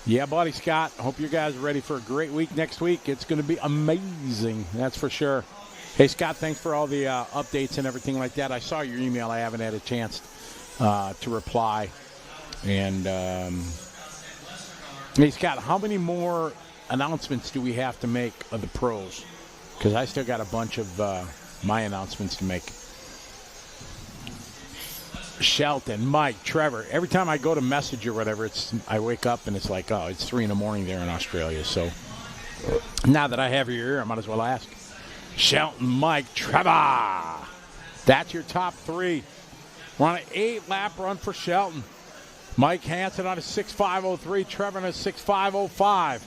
Yeah, buddy, Scott. Hope you guys are ready for a great week next week. It's going to be amazing, that's for sure. Hey, Scott, thanks for all the updates and everything like that. I saw your email. I haven't had a chance to reply. And, hey, Scott, how many more announcements do we have to make of the pros? Because I still got a bunch of my announcements to make. Shelton, Mike, Trevor. Every time I go to message or whatever, I wake up and it's like, oh, it's 3 a.m. there in Australia. So now that I have your ear, I might as well ask. Shelton, Mike, Trevor. That's your top 3. We're on an 8-lap run for Shelton. Mike Hansen on a 6.503. Trevor on a 6.505.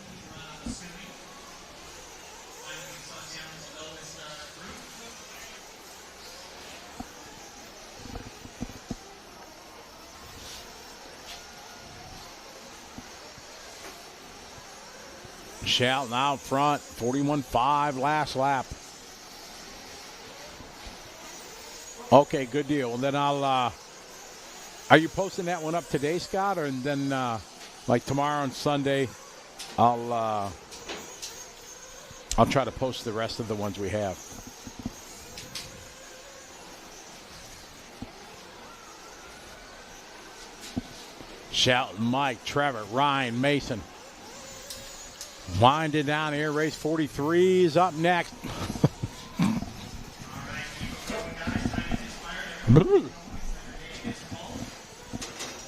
Shelton out front, 41.5 last lap. Okay, good deal. Well, then I'll, are you posting that one up today, Scott? Or then, like tomorrow and Sunday, I'll try to post the rest of the ones we have. Shelton, Mike, Trevor, Ryan, Mason. Winding down here, race 43 is up next.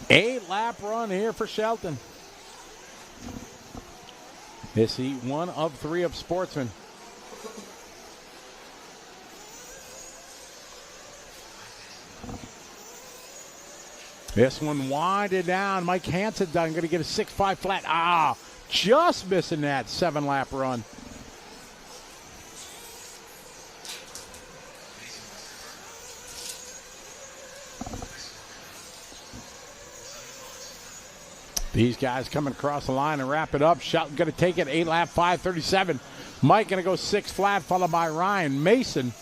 8-lap run here for Shelton. This heat 1 of 3 of Sportsman. This one winded down. Mike Hansen done. Going to get a 6.5 flat. Just missing that 7-lap run. These guys coming across the line and wrap it up. Shelton going to take it, 8-lap, 5:37. Mike going to go 6 flat, followed by Ryan, Mason,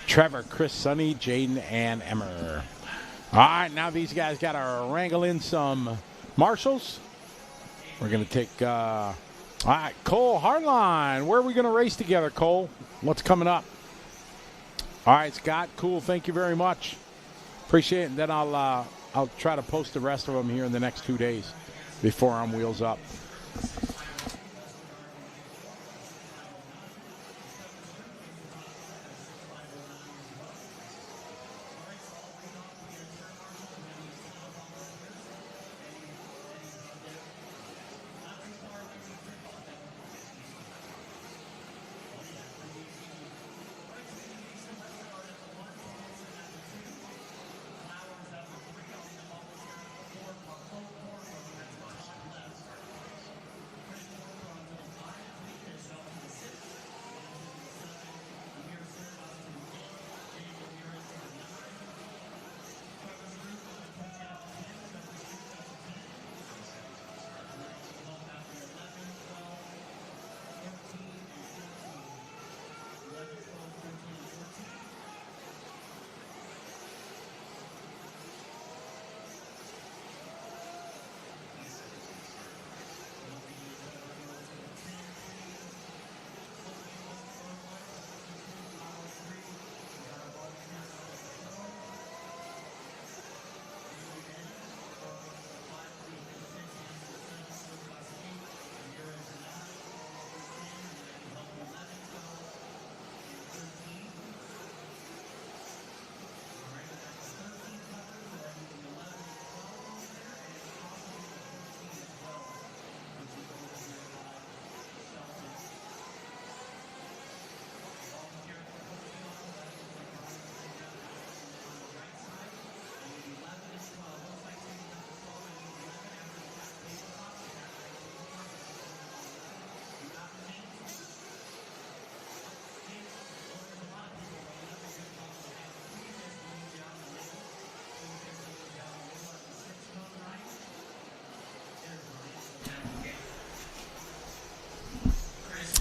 Trevor, Chris, Sonny, Jaden, and Emmer. All right, now these guys got to wrangle in some marshals. We're going to take, all right, Cole Hardline. Where are we going to race together, Cole? What's coming up? All right, Scott, cool. Thank you very much. Appreciate it. And then I'll try to post the rest of them here in the next 2 days before I'm wheels up.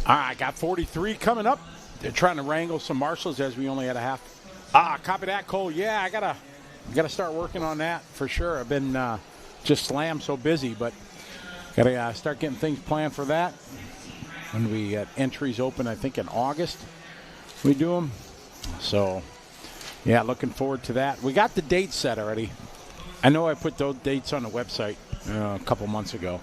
All right, got 43 coming up. They're trying to wrangle some marshals as we only had a half. Copy that, Cole. Yeah, I gotta start working on that for sure. I've been just slammed so busy, but gotta start getting things planned for that. When we get entries open, I think in August we do them. So, yeah, looking forward to that. We got the dates set already. I know I put those dates on the website a couple months ago.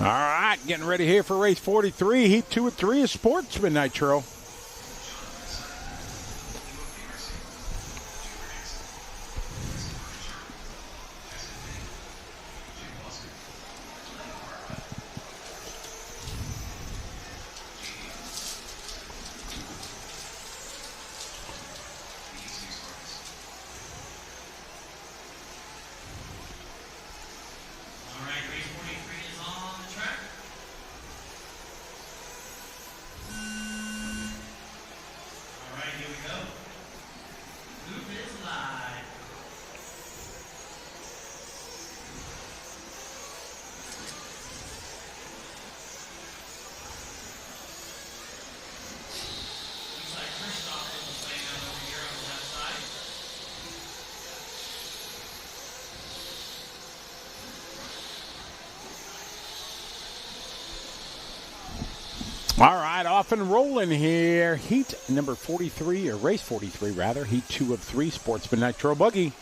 All right, getting ready here for race 43. Heat 2 and 3 is Sportsman Nitro. All right, off and rolling here. Heat number 43, or race 43 rather. Heat 2 of 3, Sportsman Nitro Buggy.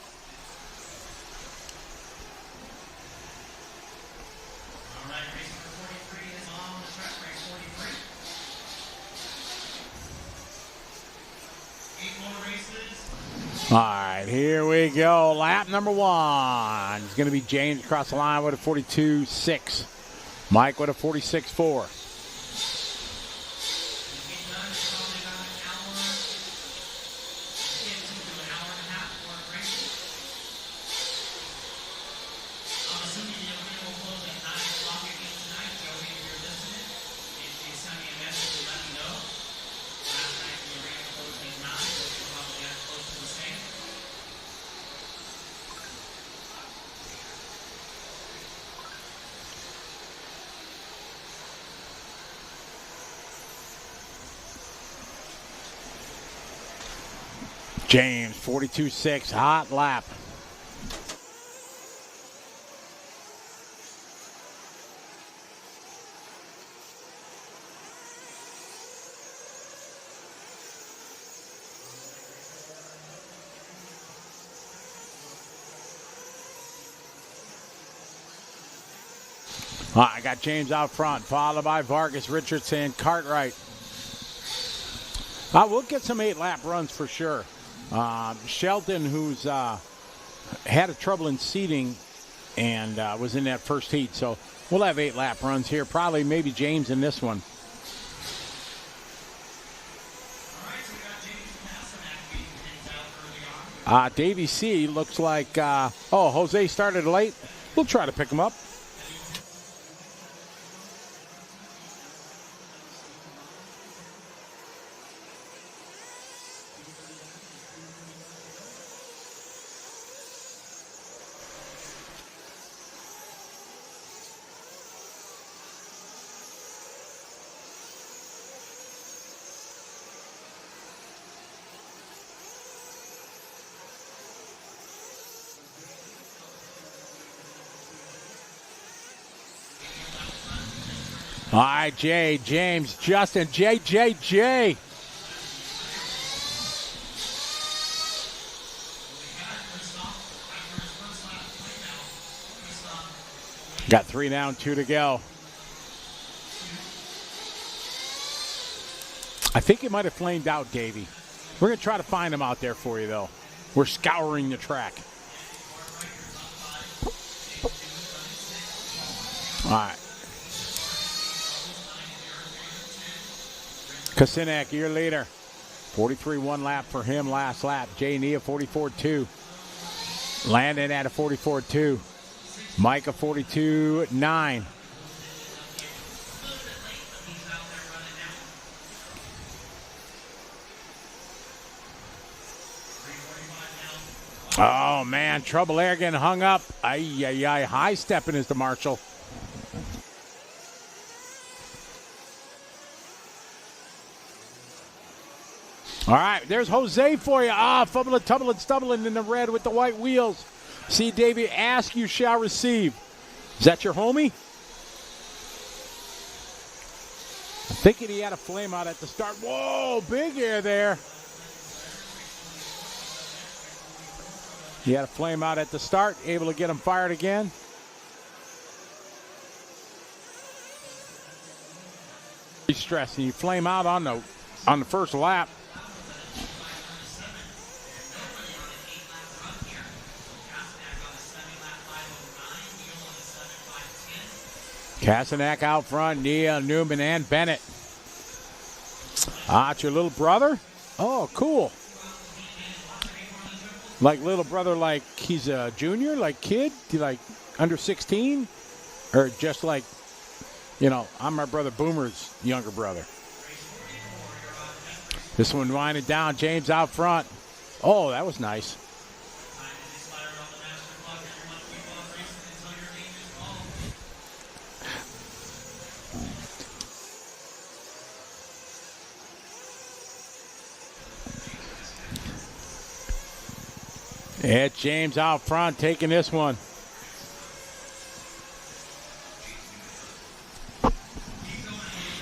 All right, here we go. Lap number 1. It's going to be James across the line with a 42.6. Mike with a 46.4. James, 42.6, hot lap. I got James out front, followed by Vargas, Richardson, Cartwright. We'll get some 8-lap runs for sure. Shelton, who's had a trouble in seating and was in that first heat, so we'll have 8-lap runs here. Probably maybe James in this one. Davey C looks like, Jose started late. We'll try to pick him up. All right, Jay, James, Justin, J. Got 3 down, 2 to go. I think it might have flamed out, Davey. We're going to try to find him out there for you, though. We're scouring the track. All right. Kasinek, your leader. 43-1 lap for him last lap. Jay Nia, 44-2. Landon at a 44-2. Mike, a 42-9. Oh, man, trouble there, getting hung up. High stepping is the Marshall. All right, there's Jose for you. Fumbling, tumbling, stumbling in the red with the white wheels. See, Davey, ask you shall receive. Is that your homie? I'm thinking he had a flame out at the start. Whoa, big air there. He had a flame out at the start, able to get him fired again. He's stressing. You flame out on the first lap. Kasanak out front, Nia, Newman, and Bennett. It's your little brother? Oh, cool. Like little brother, like he's a junior, like kid, like under 16? Or just like, I'm my brother Boomer's younger brother. This one winding down, James out front. Oh, that was nice. It's James out front taking this one.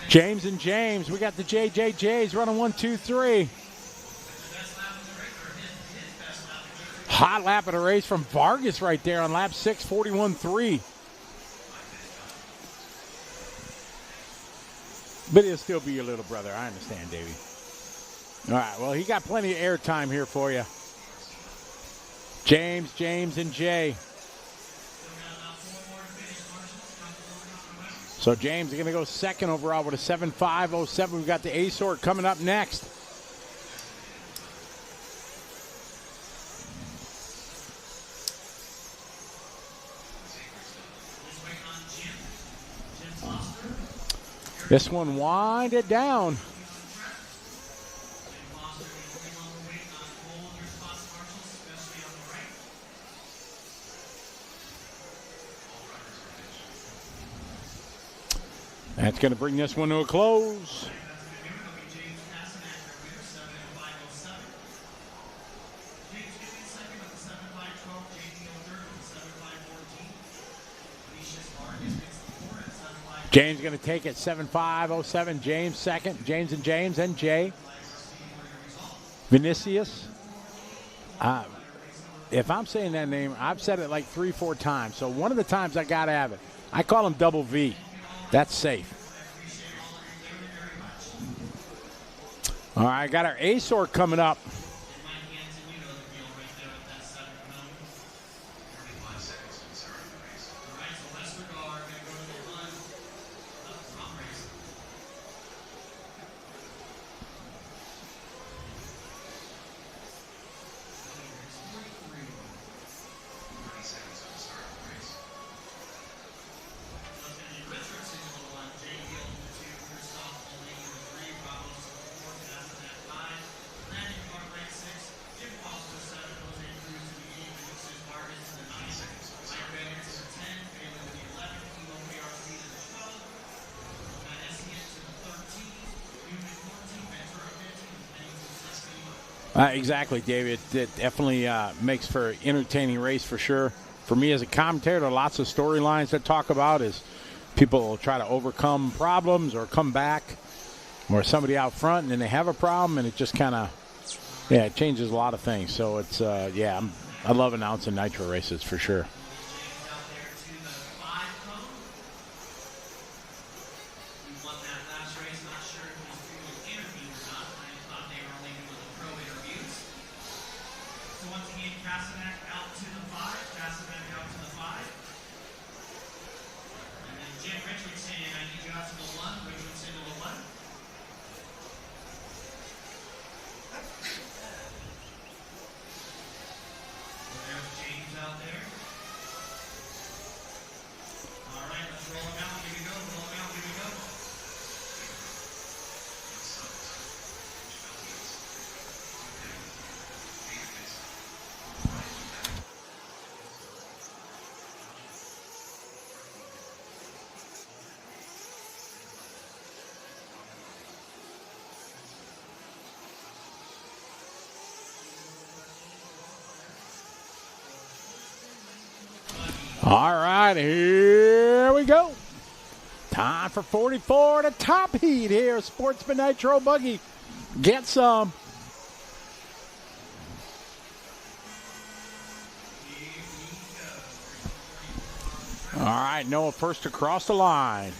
James and James. We got the JJJs running 1, 2, 3. Hot lap of the race from Vargas right there on lap 6, 41-3. But he'll still be your little brother. I understand, Davey. All right, well, he got plenty of airtime here for you. James, and Jay. So James is going to go second overall with a 7.507. We've got the A-Sort coming up next. This one winded down. That's going to bring this one to a close. James going to take it 7.507. James second. James and Jay. Vinicius. If I'm saying that name, I've said it like 3-4 times. So one of the times I got to have it. I call him Double V. That's safe. All right, got our ASOR coming up. Exactly, David. It definitely makes for an entertaining race for sure. For me as a commentator, there are lots of storylines to talk about as people try to overcome problems or come back, or somebody out front and then they have a problem, and it just kind of, it changes a lot of things. So it's, I love announcing Nitro races for sure. All right, here we go. Time for 44 to top heat here. Sportsman Nitro Buggy. Get some. All right, Noah first across the line.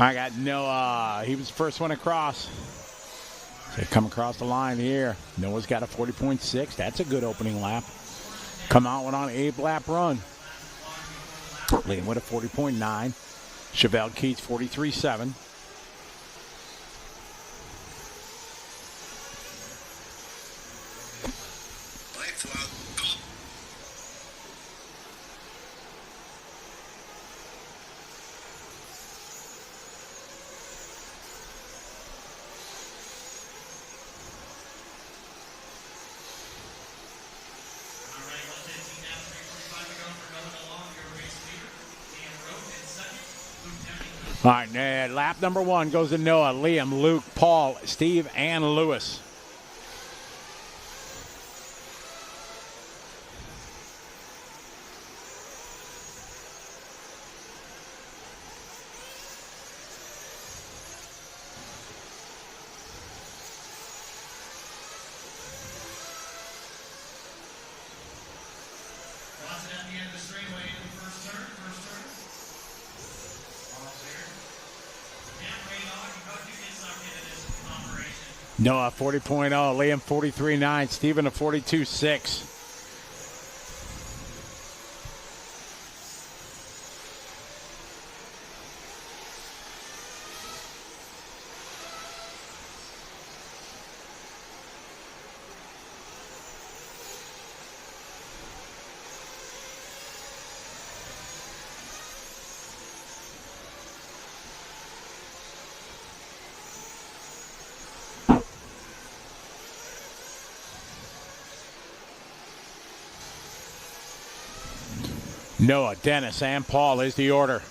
I got Noah. He was the first one across. So come across the line here. Noah's got a 40.6. That's a good opening lap. Come out on an 8-lap run. Leading with a 40.9. Chevelle Keats 43.7. All right, lap number 1 goes to Noah, Liam, Luke, Paul, Steve, and Lewis. Noah 40.0, Liam 43.9, Steven a 42.6. Noah, Dennis, and Paul is the order.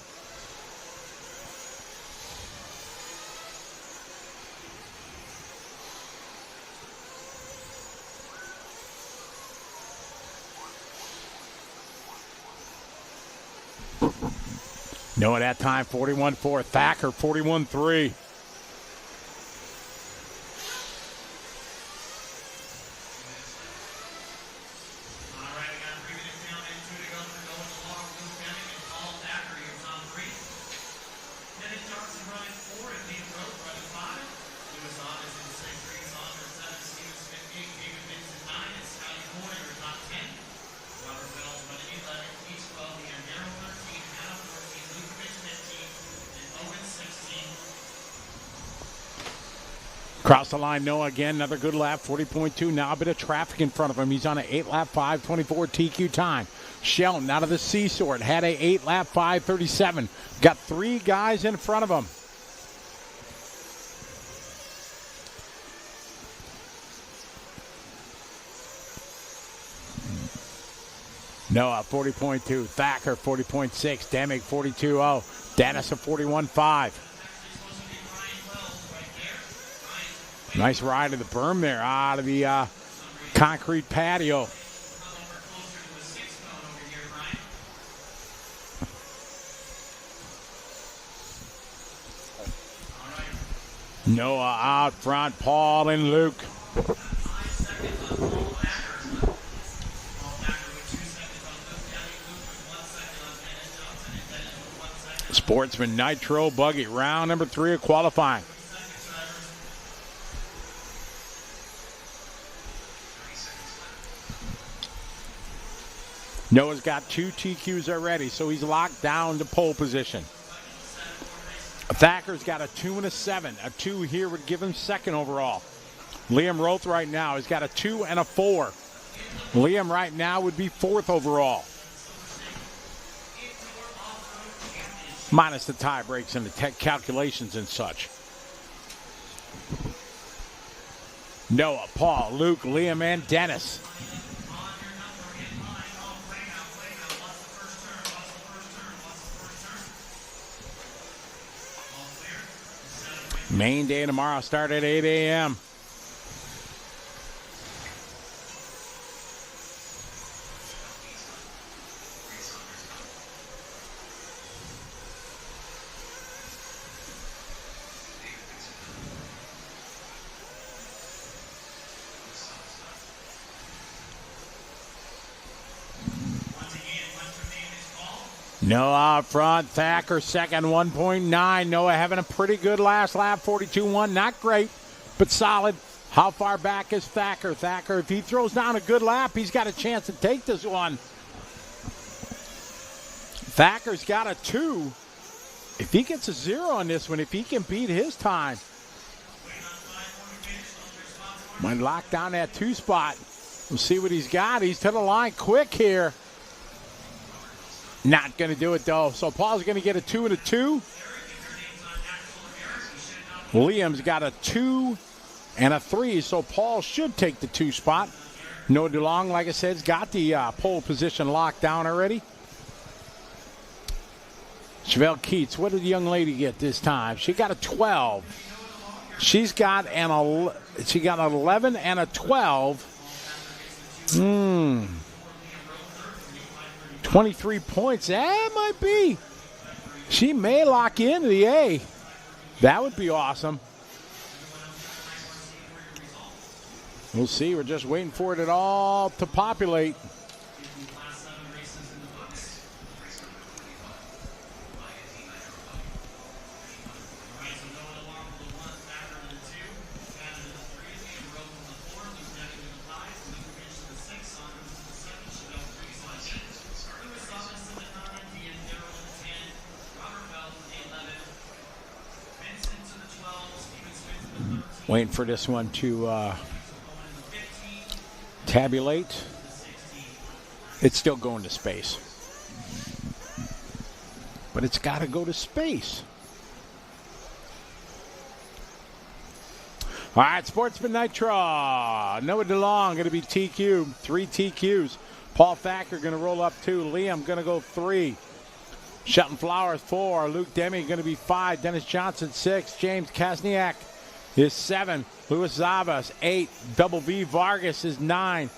Noah that time 41-4. Thacker 41-3. Across the line, Noah again, another good lap, 40.2. Now a bit of traffic in front of him. He's on an 8-lap 5:24 TQ time. Shelton out of the C sort, had a 8-lap 5:37. Got 3 guys in front of him. Noah 40.2, Thacker 40.6, Demick 42.0, Dennis a 41.5. Nice ride to the berm there, out of the concrete patio. Noah out front, Paul and Luke. Sportsman Nitro Buggy, round number 3 of qualifying. Noah's got 2 TQs already, so he's locked down to pole position. Thacker's got a 2 and a 7. A 2 here would give him second overall. Liam Roth right now has got a 2 and a 4. Liam right now would be 4th overall. Minus the tie breaks and the tech calculations and such. Noah, Paul, Luke, Liam, and Dennis. Main day tomorrow, start at 8 a.m. Noah up front, Thacker second, 1.9. Noah having a pretty good last lap, 42.1. Not great, but solid. How far back is Thacker? Thacker, if he throws down a good lap, he's got a chance to take this one. Thacker's got a 2. If he gets a 0 on this one, if he can beat his time, might lock down that 2 spot. We'll see what he's got. He's to the line quick here. Not going to do it, though. So Paul's going to get a 2 and a 2. Liam's got a 2 and a 3, so Paul should take the 2 spot. Noah DeLong, like I said, has got the pole position locked down already. Chevelle Keats, what did the young lady get this time? She got a 12. She got an 11 and a 12. 23 points. That might be. She may lock into the A. That would be awesome. We'll see. We're just waiting for it all to populate. Waiting for this one to tabulate. It's still going to space. But it's got to go to space. All right, Sportsman Nitro. Noah DeLong going to be TQ. 3 TQs. Paul Thacker going to roll up 2. Liam going to go 3. Shelton Flowers 4. Luke Demme going to be 5. Dennis Johnson 6. James Kasniak is 7. Luis Zavas 8. Double V Vargas is 9.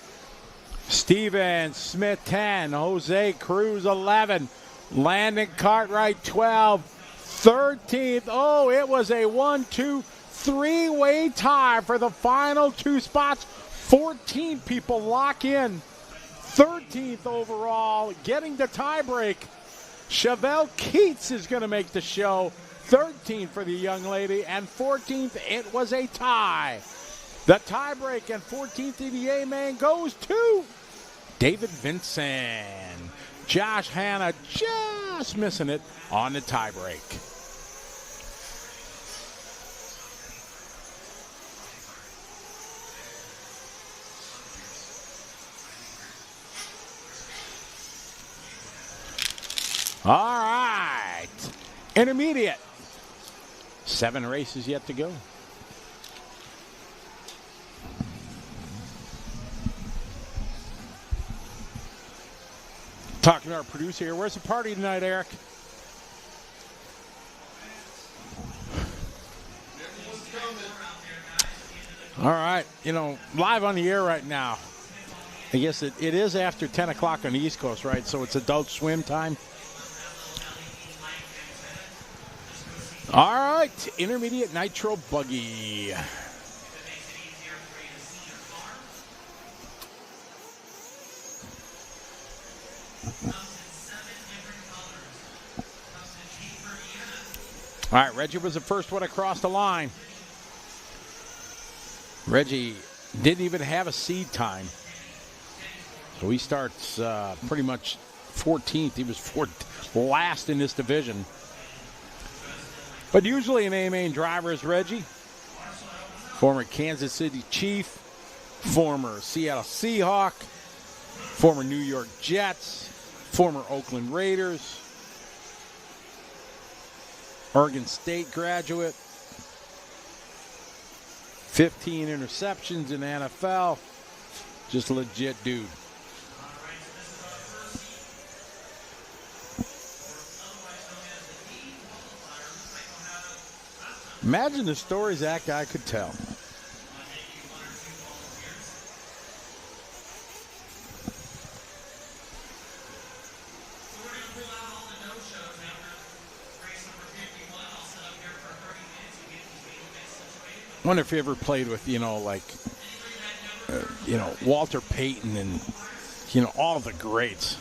Steven Smith 10. Jose Cruz 11. Landon Cartwright 12. 13th. Oh, it was a 1-2-3-way tie for the final 2 spots. 14 people lock in. 13th overall, getting the tiebreak. Chevelle Keats is going to make the show. 13th for the young lady, and 14th, it was a tie. The tiebreak and 14th EVA man goes to David Vincent. Josh Hanna just missing it on the tiebreak. All right. Intermediate. 7 races yet to go. Talking to our producer here. Where's the party tonight, Eric? All right. You know, live on the air right now. I guess it is after 10 o'clock on the East Coast, right? So it's adult swim time. All right. Intermediate Nitro Buggy. All right, Reggie was the first one across the line. Reggie didn't even have a seed time. So he starts pretty much 14th. He was last in this division. But usually an A-main driver is Reggie. Former Kansas City Chief. Former Seattle Seahawk. Former New York Jets. Former Oakland Raiders. Oregon State graduate. 15 interceptions in the NFL. Just a legit dude. Imagine the stories that guy could tell. I wonder if he ever played with, Walter Payton and, all the greats.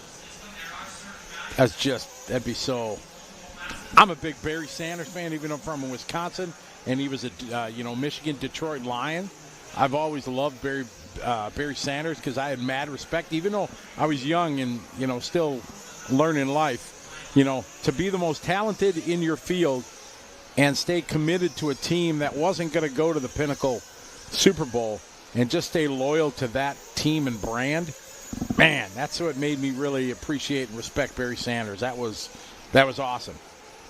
That'd be so. I'm a big Barry Sanders fan, even though I'm from Wisconsin, and he was a, Michigan Detroit Lion. I've always loved Barry Sanders because I had mad respect, even though I was young and, still learning life, to be the most talented in your field and stay committed to a team that wasn't going to go to the pinnacle Super Bowl and just stay loyal to that team and brand. Man, that's what made me really appreciate and respect Barry Sanders. That was awesome.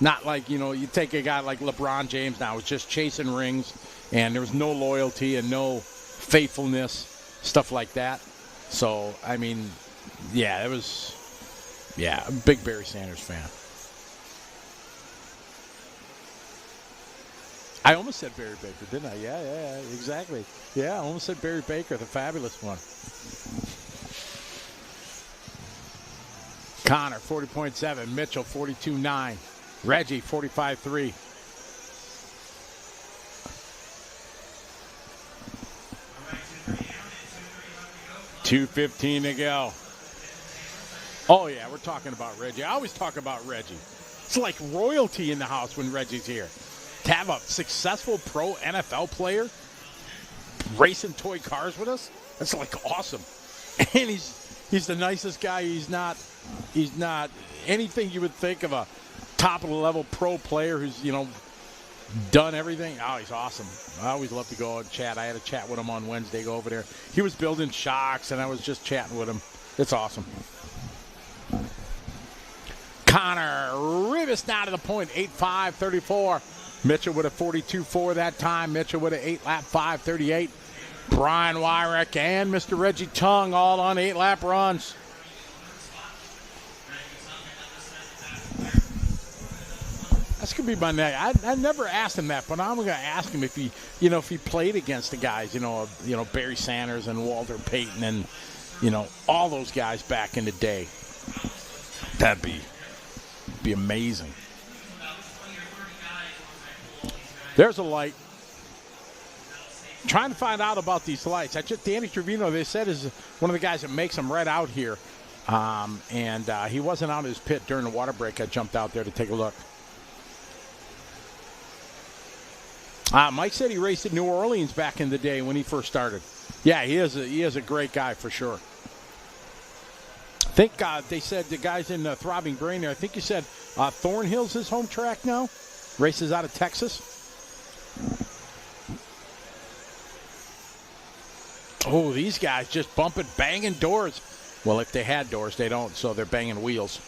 Not like, you take a guy like LeBron James now, who's just chasing rings, and there was no loyalty and no faithfulness, stuff like that. So, I mean, a big Barry Sanders fan. I almost said Barry Baker, didn't I? Yeah, exactly. Yeah, I almost said Barry Baker, the fabulous one. Connor, 40.7. Mitchell, 42.9. Reggie, 45.3. $2:15 to go. Oh, yeah, we're talking about Reggie. I always talk about Reggie. It's like royalty in the house when Reggie's here. To have a successful pro NFL player racing toy cars with us, that's like awesome. And he's the nicest guy. He's not anything you would think of a top of the level pro player who's, done everything. Oh, he's awesome. I always love to go and chat. I had a chat with him on Wednesday, go over there. He was building shocks, and I was just chatting with him. It's awesome. Connor Rivas now to the point, 8.5.34. Mitchell with a 42.4 that time. Mitchell with an 8-lap 5.38. Brian Wyrick and Mr. Reggie Tung all on 8-lap runs. That's gonna be my next. I never asked him that, but I'm gonna ask him if he played against the guys, Barry Sanders and Walter Payton and all those guys back in the day. That'd be amazing. There's a light. Trying to find out about these lights. Danny Trevino, they said, is one of the guys that makes them right out here. And he wasn't out of his pit during the water break. I jumped out there to take a look. Mike said he raced at New Orleans back in the day when he first started. Yeah, he is a great guy for sure. I think they said the guys in Throbbing Brain there, I think you said Thornhill's his home track now. Races out of Texas. Oh, these guys just banging doors. Well, if they had doors, they don't, so they're banging wheels.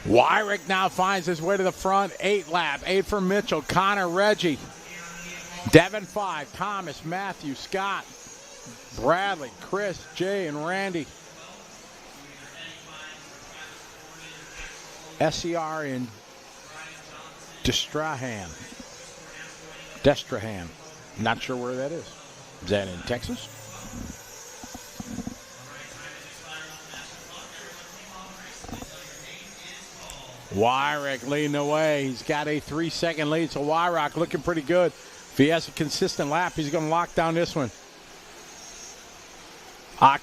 Wyrick now finds his way to the front. 8 lap, 8 for Mitchell, Connor, Reggie. Devin 5, Thomas, Matthew, Scott, Bradley, Chris, Jay, and Randy. SCR in Destrehan. Not sure where that is. Is that in Texas? Wyrick leading the way. He's got a 3-second lead, so Wyrick looking pretty good. If he has a consistent lap, he's going to lock down this one.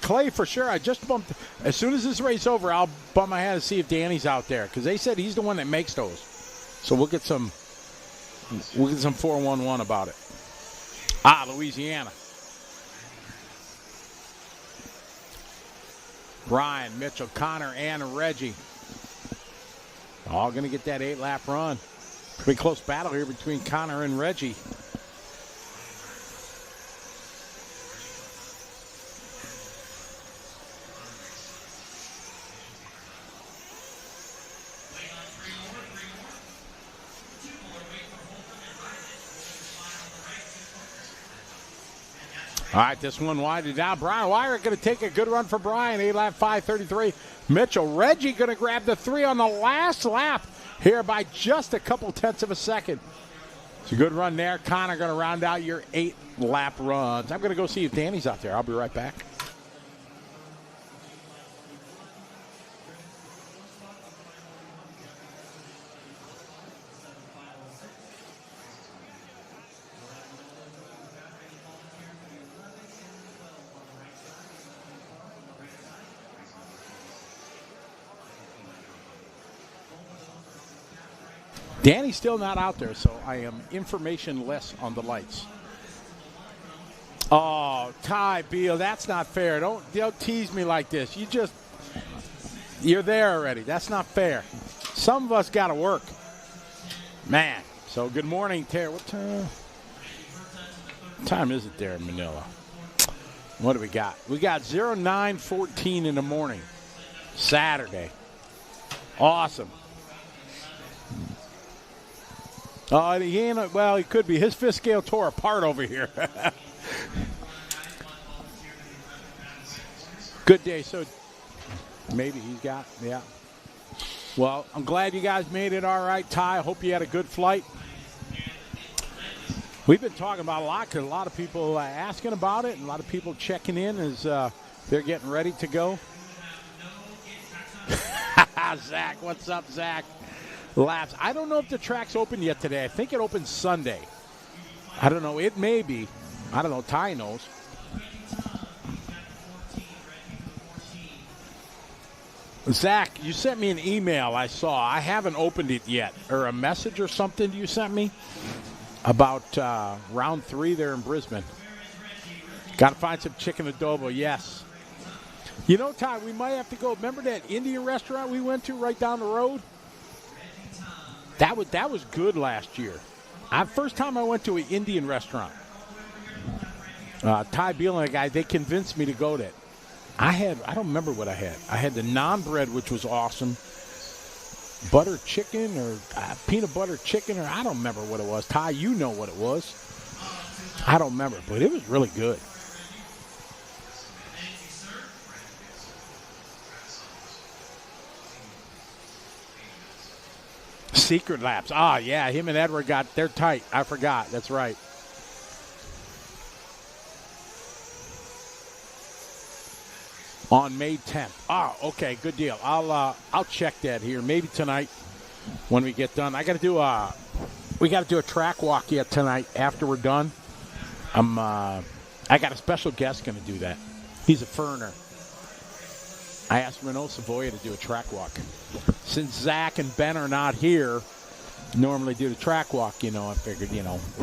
Clay, for sure. I just bumped. As soon as this race over, I'll bump my head and see if Danny's out there, because they said he's the one that makes those. So we'll get some 411 about it. Louisiana. Brian, Mitchell, Connor, and Reggie. All going to get that 8-lap run. Pretty close battle here between Connor and Reggie. All right, this one winded down. Brian Wyrick going to take a good run for Brian. 8-lap 5:33. Mitchell. Reggie going to grab the 3 on the last lap here by just a couple tenths of a second. It's a good run there. Connor going to round out your 8-lap runs. I'm going to go see if Danny's out there. I'll be right back. Danny's still not out there, so I am information-less on the lights. Oh, Ty Beal, that's not fair. Don't tease me like this. You're there already. That's not fair. Some of us got to work. Man. So good morning, Terry. What time is it there in Manila? What do we got? We got 09:14 in the morning. Saturday. Awesome. He could be. His fifth scale tore apart over here. Good day. So maybe he's got, yeah. Well, I'm glad you guys made it all right, Ty. I hope you had a good flight. We've been talking about a lot because a lot of people asking about it and a lot of people checking in as they're getting ready to go. Zach, what's up, Zach? Laps. I don't know if the track's open yet today. I think it opens Sunday. I don't know. It may be. I don't know. Ty knows. Zach, you sent me an email I saw. I haven't opened it yet. Or a message or something you sent me about round 3 there in Brisbane. Got to find some chicken adobo. Yes. You know, Ty, we might have to go. Remember that Indian restaurant we went to right down the road? That was good last year. First time I went to an Indian restaurant. Ty Beal and a guy, they convinced me to go to it. I don't remember what I had. I had the naan bread, which was awesome. Butter chicken or peanut butter chicken, or I don't remember what it was. Ty, you know what it was. I don't remember, but it was really good. Secret laps. Ah, yeah, him and Edward they're tight. I forgot. That's right. On May 10th. Ah, okay, good deal. I'll check that here. Maybe tonight when we get done. We got to do a track walk yet tonight after we're done. I got a special guest going to do that. He's a Ferner. I asked Renault Savoia to do a track walk. Since Zach and Ben are not here, normally do the track walk, I figured,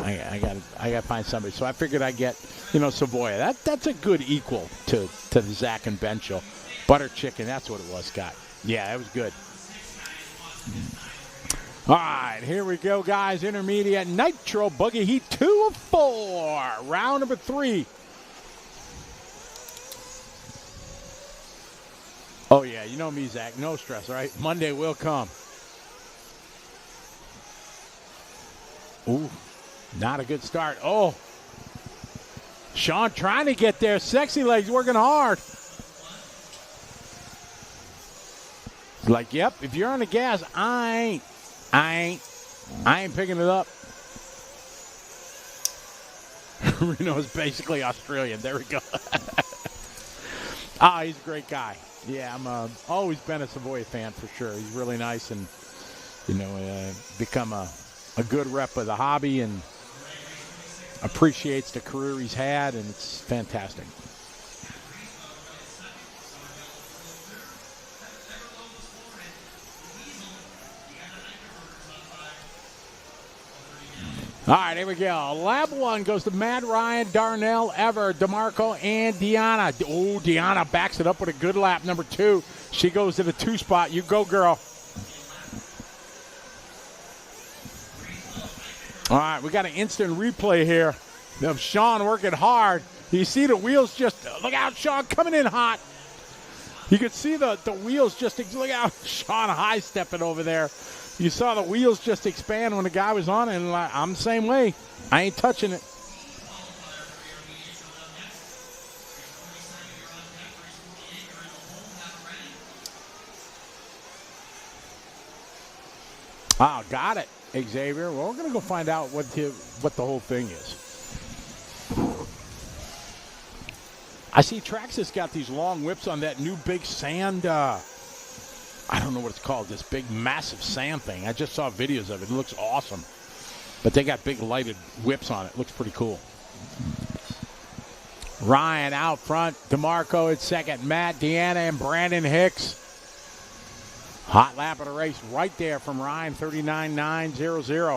I got to find somebody. So I figured I'd get, Savoia. That's a good equal to the Zach and Ben show. Butter chicken, that's what it was, Scott. Yeah, that was good. All right, here we go, guys. Intermediate Nitro Buggy Heat 2 of 4. Round number 3. Oh, yeah, you know me, Zach. No stress, right? Monday will come. Ooh, not a good start. Oh, Sean trying to get there. Sexy Legs working hard. Like, yep, if you're on the gas, I ain't picking it up. Reno's basically Australian. There we go. He's a great guy. Yeah, I'm always been a Savoia fan for sure. He's really nice and, become a good rep of the hobby and appreciates the career he's had, and it's fantastic. All right, here we go. Lab 1 goes to Matt, Ryan, Darnell, Ever, DeMarco, and Deanna. Oh, Deanna backs it up with a good lap. Number 2. She goes to the 2 spot. You go, girl. All right, we got an instant replay here of Sean working hard. You see the wheels just, look out, Sean, coming in hot. You could see the wheels just, look out, Sean high-stepping over there. You saw the wheels just expand when the guy was on it, and I'm the same way. I ain't touching it. Oh, got it, Xavier. Well, we're going to go find out what the whole thing is. I see Traxxas got these long whips on that new big sand, I don't know what it's called, this big, massive sand thing. I just saw videos of it. It looks awesome. But they got big lighted whips on it. Looks pretty cool. Ryan out front. DeMarco at second. Matt, Deanna, and Brandon Hicks. Hot lap of the race right there from Ryan, 39.900.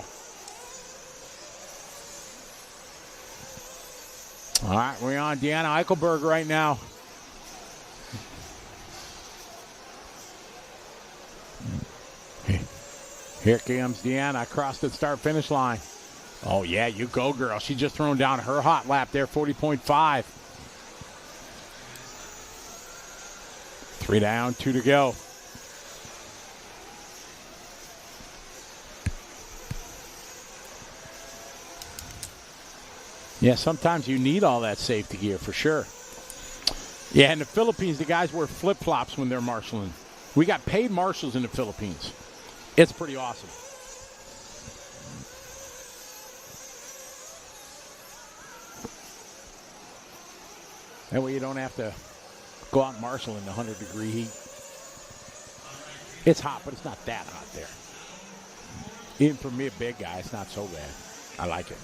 All right, we're on Deanna Eichelberg right now. Here comes Deanna across the start-finish line. Oh, yeah, you go, girl. She just thrown down her hot lap there, 40.5. 3 down, 2 to go. Yeah, sometimes you need all that safety gear for sure. Yeah, in the Philippines, the guys wear flip-flops when they're marshaling. We got paid marshals in the Philippines. It's pretty awesome. That way you don't have to go out and marshal in the 100-degree heat. It's hot, but it's not that hot there. Even for me, a big guy, it's not so bad. I like it.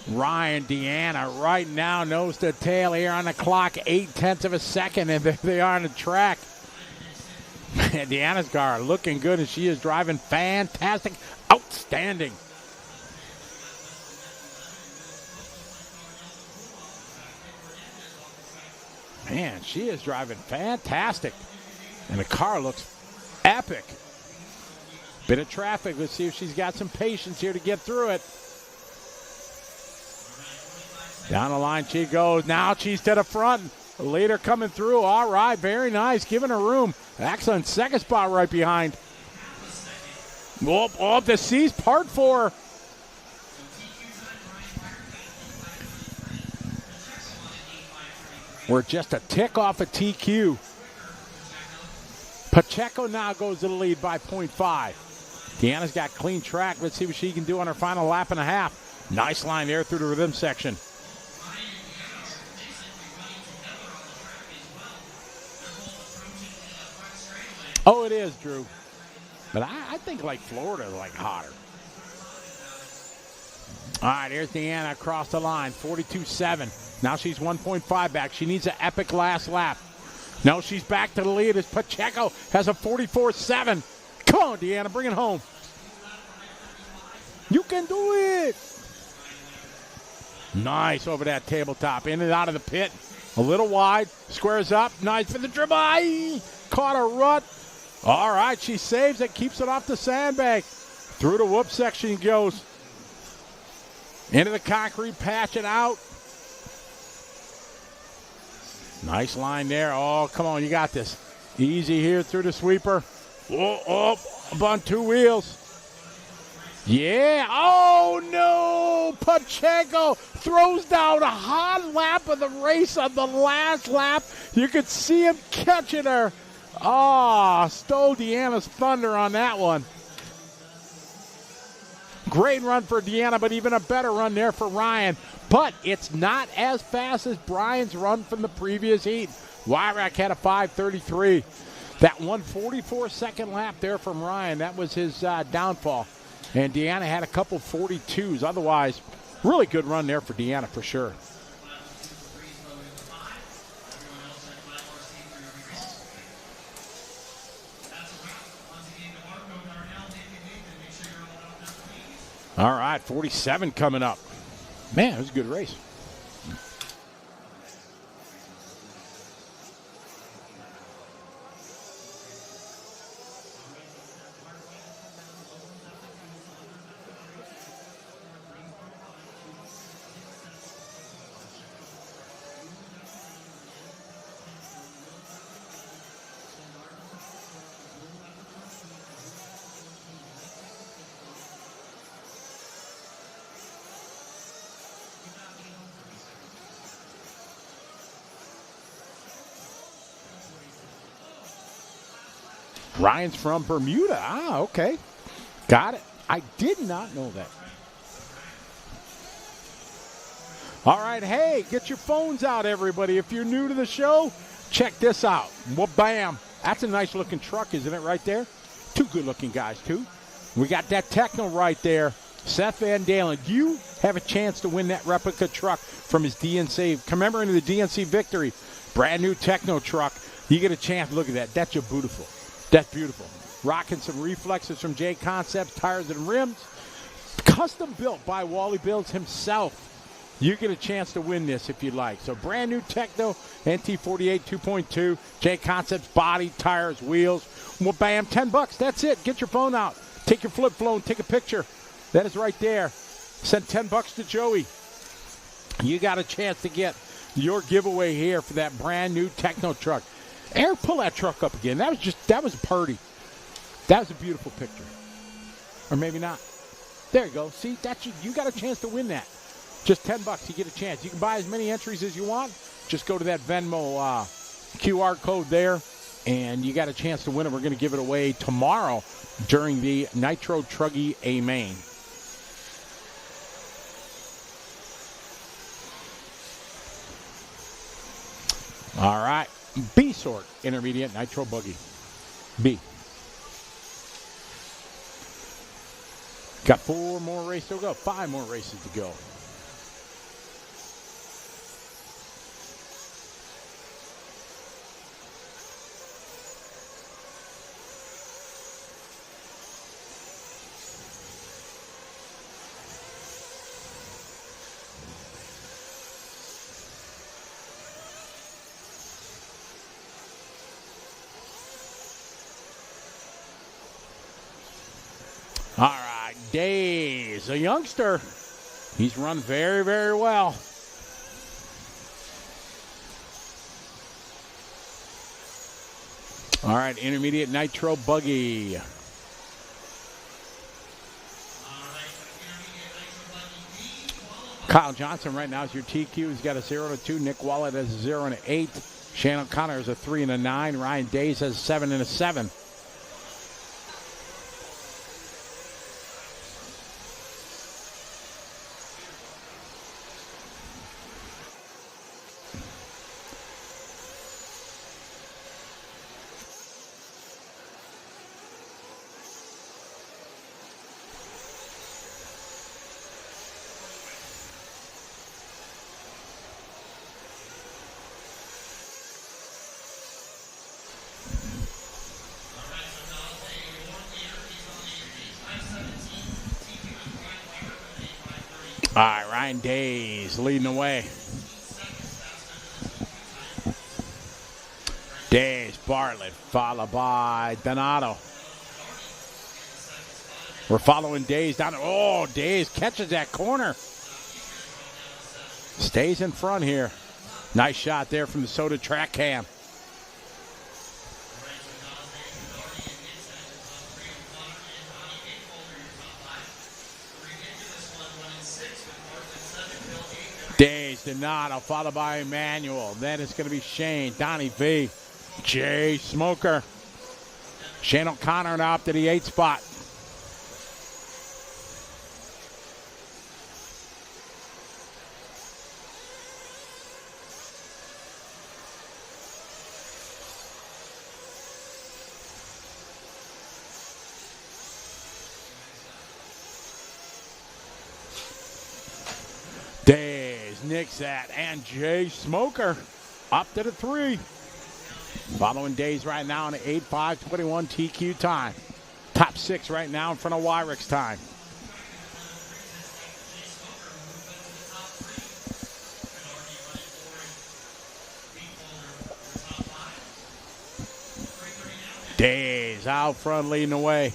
Ryan, Deanna right now nose to tail here on the clock, 0.8 of a second, and there they are on the track. Man, Deanna's car looking good, and she is driving fantastic, outstanding. Man, she is driving fantastic, and the car looks epic. Bit of traffic. Let's see if she's got some patience here to get through it. Down the line she goes. Now she's to the front. Leader coming through. All right, very nice. Giving her room. Excellent. Second spot right behind. Oh, the C's part 4. We're just a tick off a TQ. Pacheco now goes to the lead by 0.5. Deanna's got clean track. Let's see what she can do on her final lap and a half. Nice line there through the rhythm section. Oh, it is, Drew. But I think like Florida, like hotter. All right, here's Deanna across the line, 42.7. Now she's 1.5 back. She needs an epic last lap. No, she's back to the lead as Pacheco has a 44.7. Come on, Deanna, bring it home. You can do it. Nice over that tabletop, in and out of the pit. A little wide, squares up, nice for the dribble. Caught a rut. All right, she saves it, keeps it off the sandbag. Through the whoop section goes. Into the concrete, patch it out. Nice line there. Oh, come on, you got this. Easy here through the sweeper. Up on two wheels. Yeah. Oh, no. Pacheco throws down a hot lap of the race on the last lap. You could see him catching her. Stole Deanna's thunder on that one. Great run for Deanna, but even a better run there for Ryan. But it's not as fast as Brian's run from the previous heat. Wyrack had a 5:33. That 144-second lap there from Ryan, that was his downfall. And Deanna had a couple 42s. Otherwise, really good run there for Deanna for sure. All right, 47 coming up. Man, it was a good race. Ryan's from Bermuda. Okay. Got it. I did not know that. All right, hey, get your phones out, everybody. If you're new to the show, check this out. Well, bam. That's a nice-looking truck, isn't it, right there? Two good-looking guys, too. We got that Techno right there. Seth Van Dalen, you have a chance to win that replica truck from his DNC. Commemorating the DNC victory. Brand new Techno truck. You get a chance. Look at that. That's just beautiful. That's beautiful. Rocking some reflexes from J Concepts, tires and rims. Custom built by Wally Builds himself. You get a chance to win this if you like. So brand new Techno NT48 2.2. J Concepts body, tires, wheels. Well, bam, $10. That's it. Get your phone out. Take your flip phone. Take a picture. That is right there. Send $10 to Joey. You got a chance to get your giveaway here for that brand new Techno truck. Eric, pull that truck up again. That was a party. That was a beautiful picture. Or maybe not. There you go. See, you got a chance to win that. Just $10, you get a chance. You can buy as many entries as you want. Just go to that Venmo QR code there, and you got a chance to win it. We're going to give it away tomorrow during the Nitro Truggy A Main. All right. B sort, intermediate nitro buggy. B. Got 4 more races to go. 5 more races to go. All right, Days, a youngster. He's run very, very well. All right, intermediate nitro buggy. Kyle Johnson right now is your TQ. He's got a 0-2. Nick Wallet has a 0-8. Shannon O'Connor has a 3 and a 9. Ryan Days has a 7 and a 7. All right, Ryan Days leading the way. Days, Bartlett, followed by Donato. We're following Days down. Oh, Days catches that corner. Stays in front here. Nice shot there from the Soda track cam. Days, Donato, followed by Emmanuel. Then it's going to be Shane, Donnie V, Jay Smoker. Shane O'Connor now up to the 8th spot. Days, Nixat, and Jay Smoker up to the 3. Following Days right now in the 8:5:21 TQ time. Top 6 right now in front of Wyrick's time. Days out front leading the way.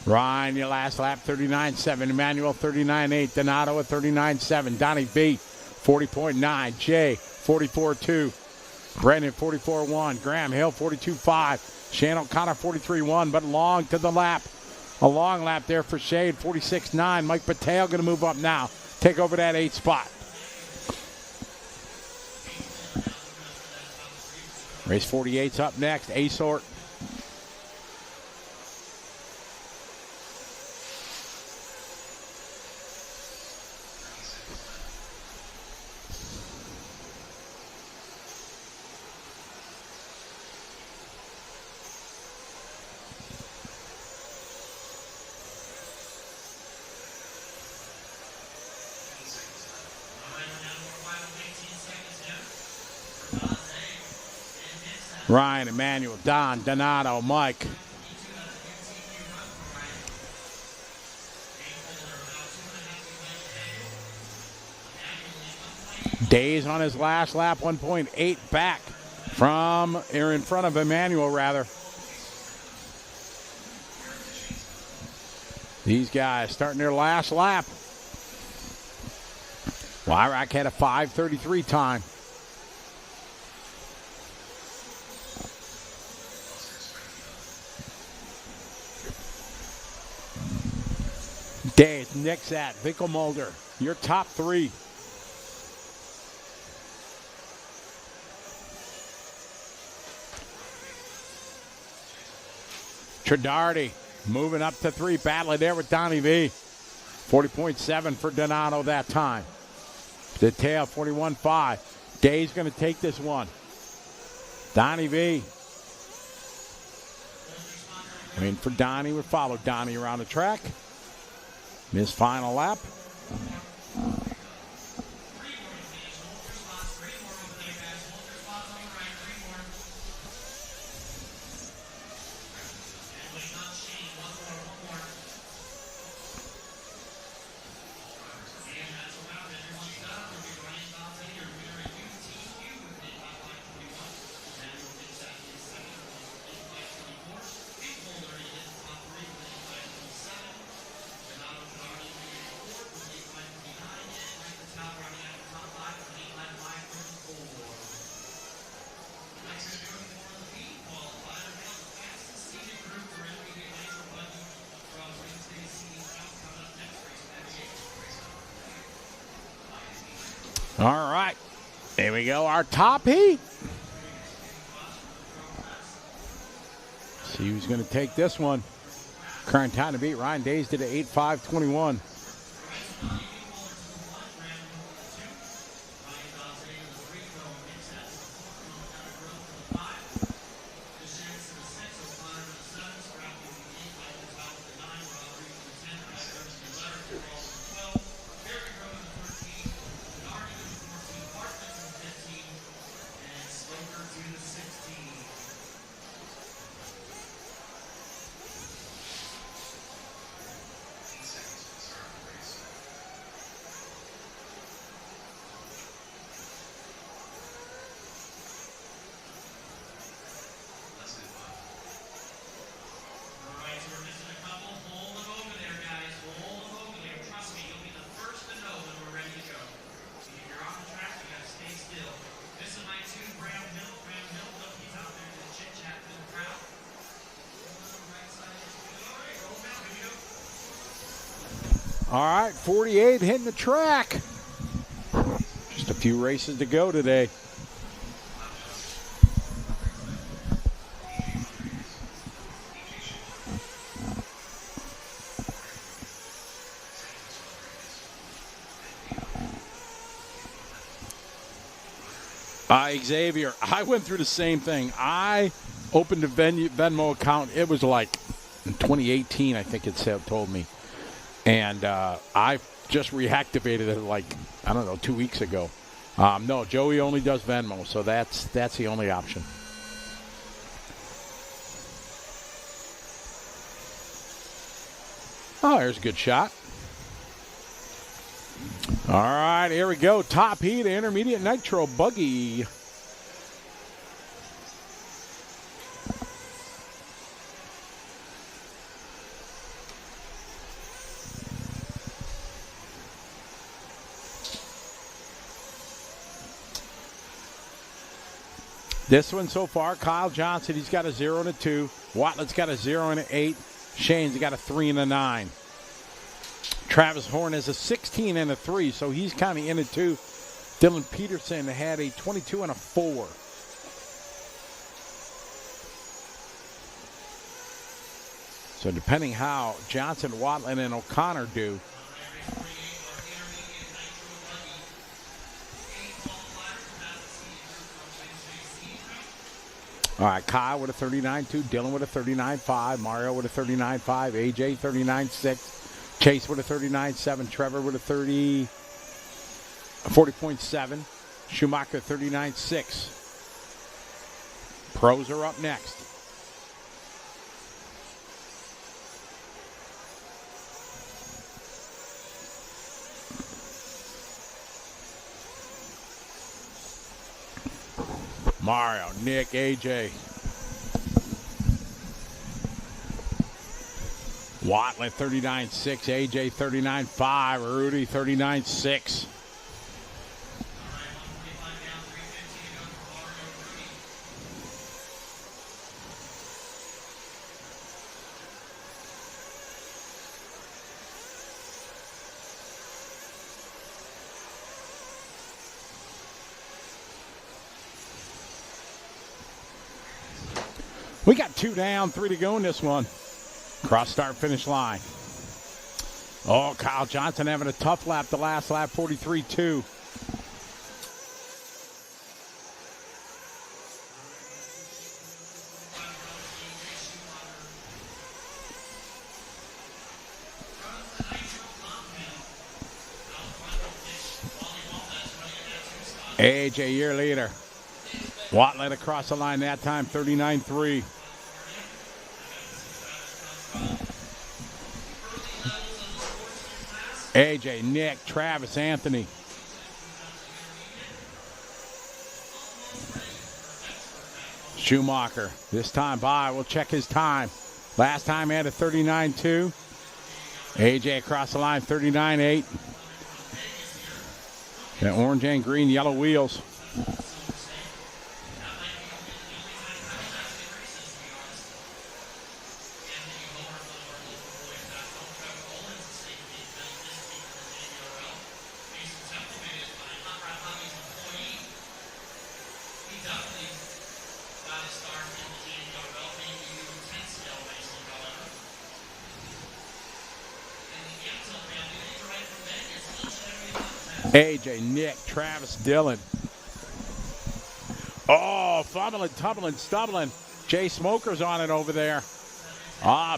Ryan, your last lap, 39.7. Emmanuel, 39.8. Donato at 39.7. Donnie B, 40.9. Jay, 44.2. Brandon, 44.1. Graham Hill, 42.5. Shannon O'Connor, 43.1, but long to the lap. A long lap there for Shade, 46.9. Mike Patel going to move up now. Take over that 8th spot. Race 48's up next. A-Sort. Ryan, Emmanuel, Don, Donato, Mike. Days on his last lap, 1.8 back from, or in front of Emmanuel, rather. These guys starting their last lap. Wyrick had a 5:33 time. Days, Nixat, Winkelmulder, your top 3. Tradardi moving up to 3, battling there with Donnie V. 40.7 for Donato that time. Detail, 41.5. Day's going to take this one. Donnie V. Waiting for Donnie. We follow Donnie around the track. His final lap. There we go, our top heat. See who's going to take this one. Current time to beat Ryan Days did it 8:5:21. All right, 48 hitting the track. Just a few races to go today. Xavier, I went through the same thing. I opened a Venmo account. It was like in 2018, I think it told me. And I just reactivated it like, I don't know, 2 weeks ago. No, Joey only does Venmo, so that's the only option. Oh, there's a good shot. All right, here we go. Top heat, intermediate nitro buggy. This one so far, Kyle Johnson, he's got a 0 and a 2. Watlett's got a 0 and an 8. Shane's got a 3 and a 9. Travis Horn has a 16 and a 3, so he's kind of in it too. Dylan Peterson had a 22 and a 4. So depending how Johnson, Watland, and O'Connor do. All right, Kyle with a 39.2, Dylan with a 39.5, Mario with a 39.5, AJ 39.6, Chase with a 39.7, Trevor with a 40.7, Schumacher 39.6. Pros are up next. Mario, Nick, AJ. Watland 39.6, AJ 39.5, Rudy 39.6. We got 2 down, 3 to go in this one. Cross start finish line. Oh, Kyle Johnson having a tough lap the last lap, 43.2. AJ, year leader. Watlet across the line that time, 39.3. AJ, Nick, Travis, Anthony. Schumacher, this time by, we'll check his time. Last time he had a 39.2. AJ across the line, 39.8. Got orange and green, yellow wheels. AJ, Nick, Travis, Dillon. Oh, fumbling, tumbling, stumbling. Jay Smoker's on it over there.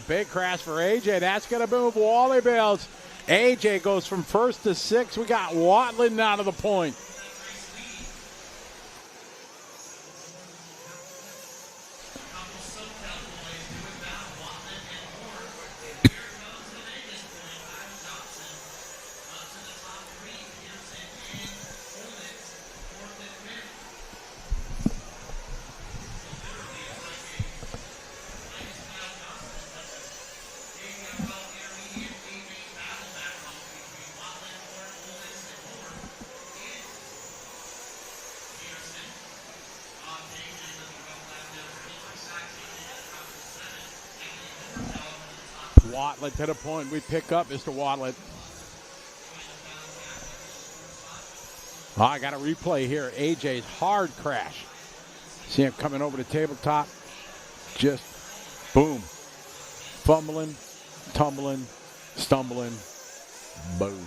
Big crash for AJ. That's going to move Wally Bills. AJ goes from first to sixth. We got Watland down to the point. Watlet to the point. We pick up Mr. Watlet. I got a replay here. AJ's hard crash. See him coming over the tabletop. Just boom. Fumbling, tumbling, stumbling, boom.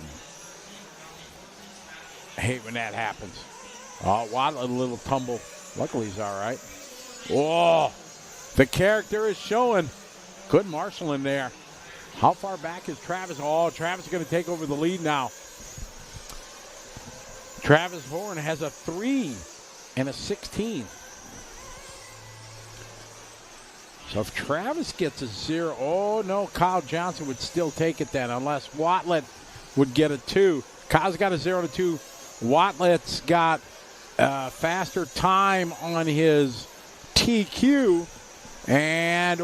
I hate when that happens. Watlet, a little tumble. Luckily he's all right. Oh, the character is showing. Good marshaling there. How far back is Travis? Travis is going to take over the lead now. Travis Horn has a 3 and a 16. So if Travis gets a 0, no, Kyle Johnson would still take it then, unless Watlet would get a 2. Kyle's got a 0 and a 2. Watlet's got faster time on his TQ. And,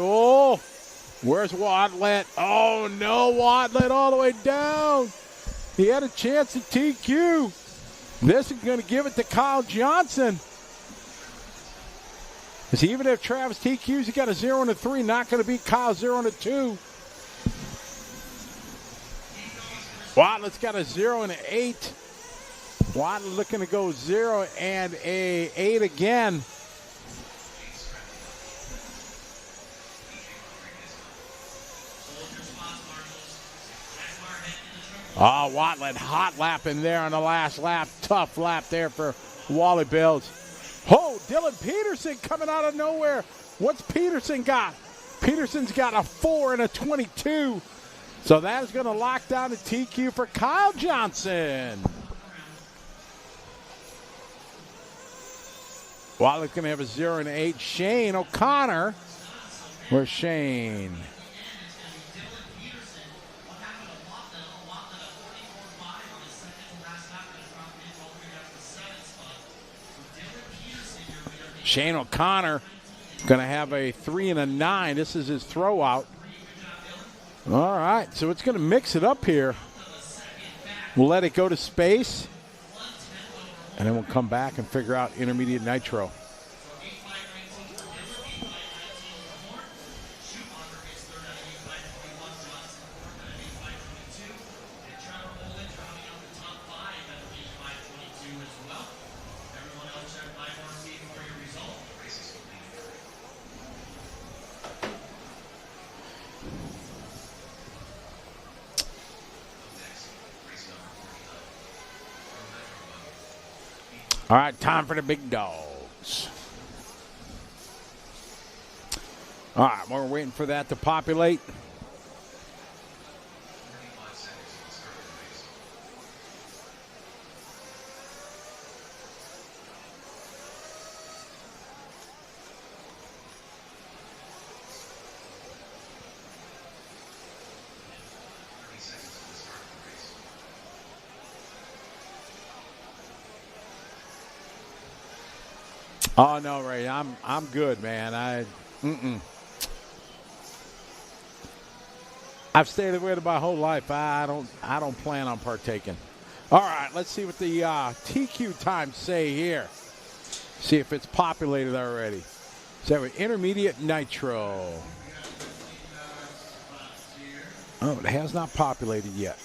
where's Watlet? Oh, no, Watlet all the way down. He had a chance at TQ. This is going to give it to Kyle Johnson. Because even if Travis TQs, he got a 0 and a 3, not going to beat Kyle 0 and a 2. Watlet's got a 0 and an 8. Watlet looking to go 0 and a 8 again. Watlet hot lapping there on the last lap. Tough lap there for Wally Bills. Dylan Peterson coming out of nowhere. What's Peterson got? Peterson's got a 4 and a 22. So that is going to lock down the TQ for Kyle Johnson. Watlet's going to have a 0 and 8. Shane O'Connor. Where's Shane? Shane O'Connor going to have a 3 and a 9. This is his throw out. All right, so it's going to mix it up here. We'll let it go to space, and then we'll come back and figure out intermediate nitro. All right, time for the big dogs. All right, we're waiting for that to populate. Oh no, Ray, I'm good, man. I've stayed away my whole life. I don't plan on partaking. All right, let's see what the TQ times say here. See if it's populated already. So with intermediate nitro. Oh, it has not populated yet.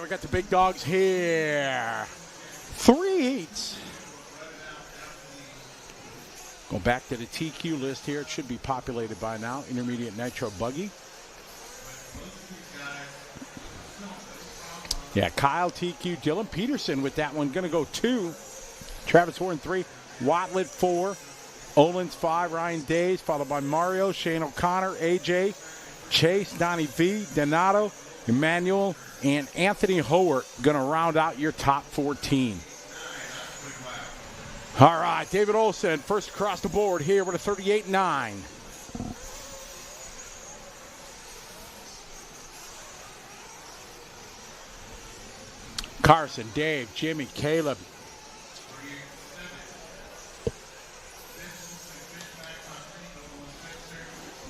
we got the big dogs here. 3 heats. Go back to the TQ list here. It should be populated by now. Intermediate Nitro Buggy. Yeah, Kyle TQ, Dylan Peterson with that one. Going to go 2. Travis Warren 3. Watlet 4. Olins 5. Ryan Days, followed by Mario, Shane O'Connor, AJ, Chase, Donnie V, Donato, Emmanuel, and Anthony Howard going to round out your top 14. All right, David Olson, first across the board here with a 38.9. Carson, Dave, Jimmy, Caleb.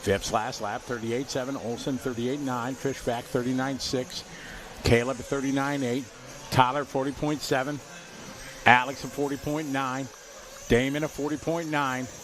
Phipps last lap, 38.7. Olson, 38.9. Fishback, 39.6. Caleb, 39.8. Tyler, 40.7. Alex, a 40.9. Damon, a 40.9.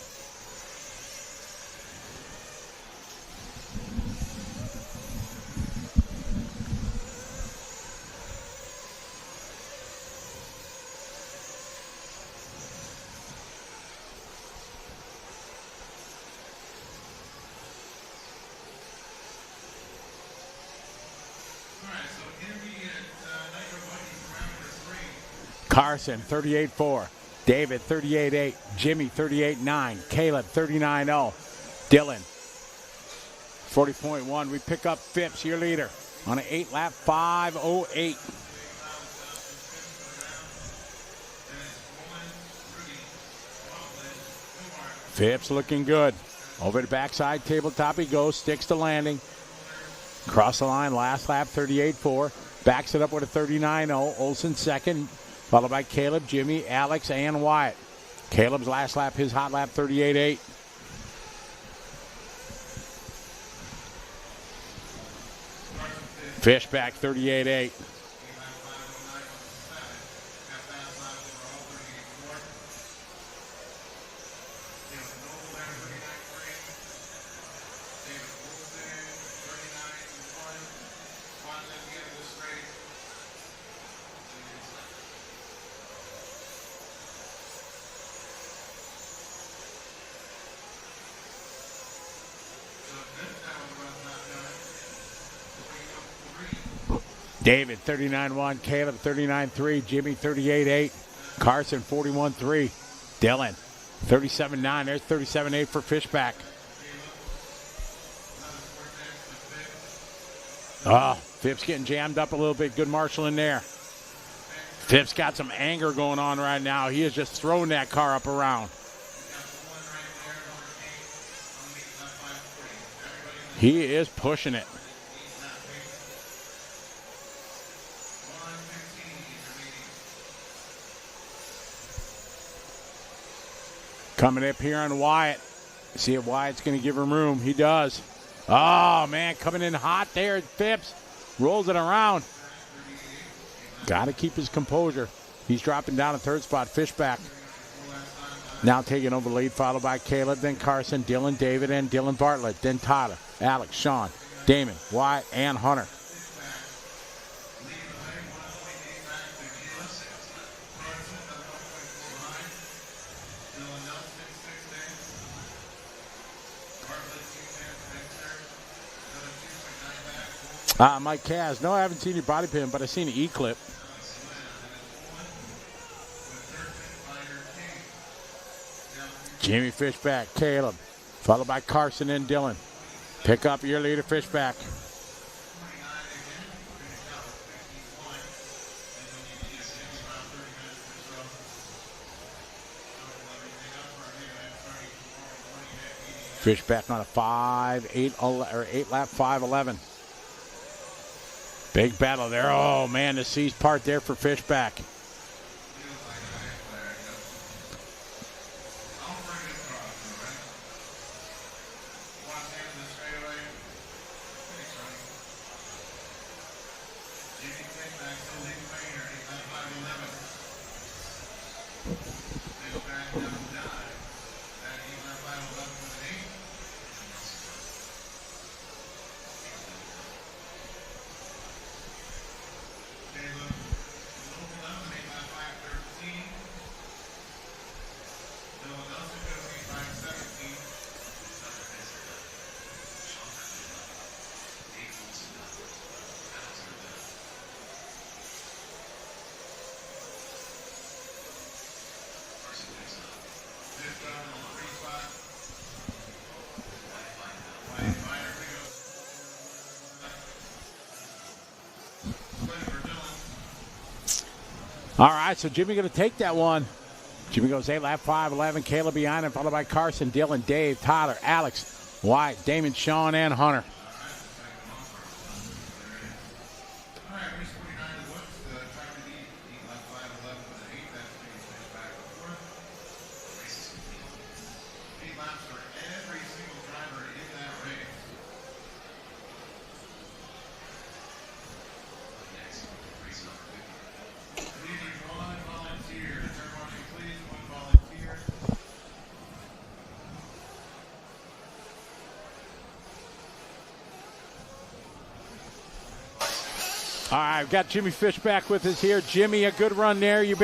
Carson, 38.4. David, 38.8. Jimmy, 38.9. Caleb, 39.0. Dylan, 40.1. We pick up Phipps, your leader, on an 8-lap 5.08. Phipps looking good. Over the backside, tabletop he goes, sticks the landing. Cross the line, last lap, 38.4. Backs it up with a 39.0. Olsen second, followed by Caleb, Jimmy, Alex, and Wyatt. Caleb's last lap, his hot lap, 38.8. Fishback, 38.8. David, 39.1. Caleb, 39.3. Jimmy, 38.8. Carson, 41.3. Dylan, 37.9. There's 37.8 for Fishback. Oh, Phipps getting jammed up a little bit. Good marshal in there. Phipps got some anger going on right now. He is just throwing that car up around. He is pushing it. Coming up here on Wyatt. See if Wyatt's going to give him room. He does. Oh, man, coming in hot there. Phipps rolls it around. Got to keep his composure. He's dropping down a third spot. Fishback now taking over lead, followed by Caleb, then Carson, Dylan, David, and Dylan Bartlett. Then Tyler, Alex, Sean, Damon, Wyatt, and Hunter. Mike Kaz. No, I haven't seen your body pin, but I've seen an E-clip. Jimmy Fishback, Caleb, followed by Carson and Dylan. Pick up your leader, Fishback. Fishback on a 8-lap 5.11. Big battle there. Oh, man, the C's part there for Fishback. All right, so Jimmy going to take that one. Jimmy goes 8 lap 5-11. Caleb behind him, followed by Carson, Dylan, Dave, Tyler, Alex, White, Damon, Sean, and Hunter. All right, I've got Jimmy Fish back with us here. Jimmy, a good run there. Your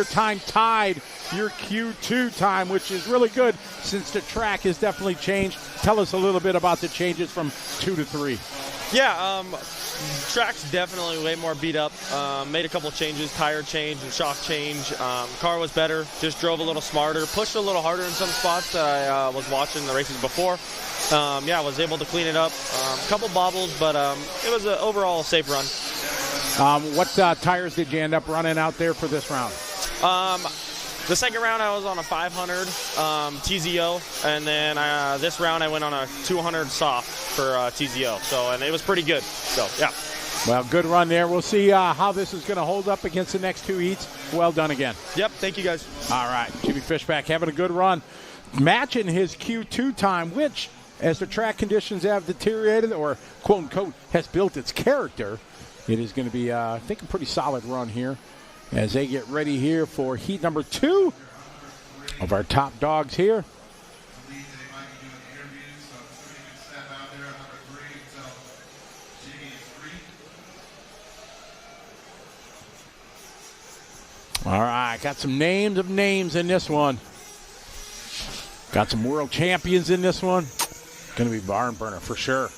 time tied your Q2 time, which is really good since the track has definitely changed. Tell us a little bit about the changes from 2 to 3. Yeah, track's definitely way more beat up. Made a couple changes, tire change and shock change. Car was better, just drove a little smarter, pushed a little harder in some spots that I was watching the races before. Yeah, I was able to clean it up. A couple bobbles, but it was an overall safe run. What tires did you end up running out there for this round? The second round I was on a 500 TZO, and then this round I went on a 200 soft for TZO. And it was pretty good. So, yeah. Well, good run there. We'll see how this is going to hold up against the next 2 heats. Well done again. Yep, thank you guys. All right, Jimmy Fishback having a good run. Matching his Q2 time, which, as the track conditions have deteriorated or, quote-unquote, has built its character, it is going to be, I think, a pretty solid run here as they get ready here for heat number 2 of our top dogs here. All right, got some names of names in this one. Got some world champions in this one. Going to be barn burner for sure.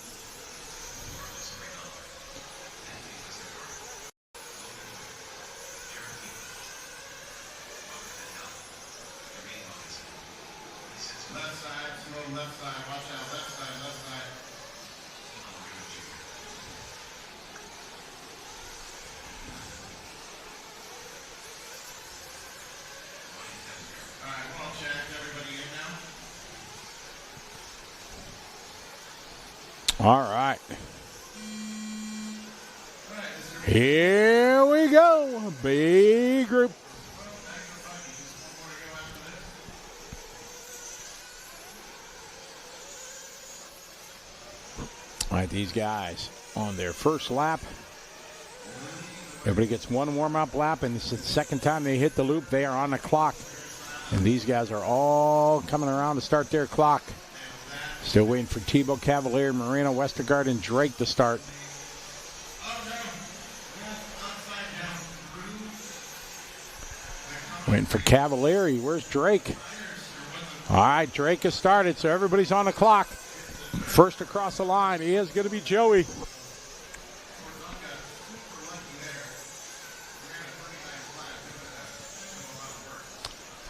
All right. Here we go. Big group. All right, these guys on their first lap. Everybody gets one warm-up lap, and it's the second time they hit the loop. They are on the clock. And these guys are all coming around to start their clock. Still waiting for Tebow, Cavalier, Marino, Westergaard, and Drake to start. Waiting for Cavalieri. Where's Drake? All right, Drake has started, so everybody's on the clock. First across the line is going to be Joey.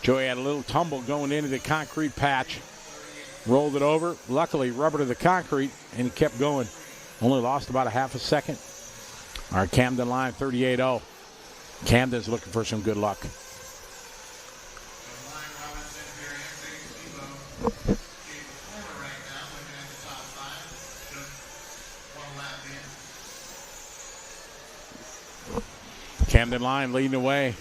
Joey had a little tumble going into the concrete patch. Rolled it over. Luckily, rubber to the concrete, and he kept going. Only lost about a half a second. Our Camden line, 38-0. Camden's looking for some good luck. Camden line leading the way.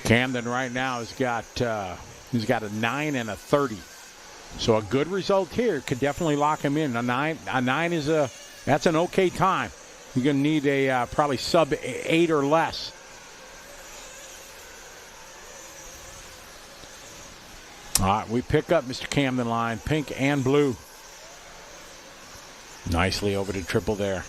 Camden right now has got a 9 and a 30, so a good result here could definitely lock him in. A nine is that's an okay time. You're gonna need a probably sub 8 or less. All right, we pick up Mr. Camden line, pink and blue. Nicely over to triple there.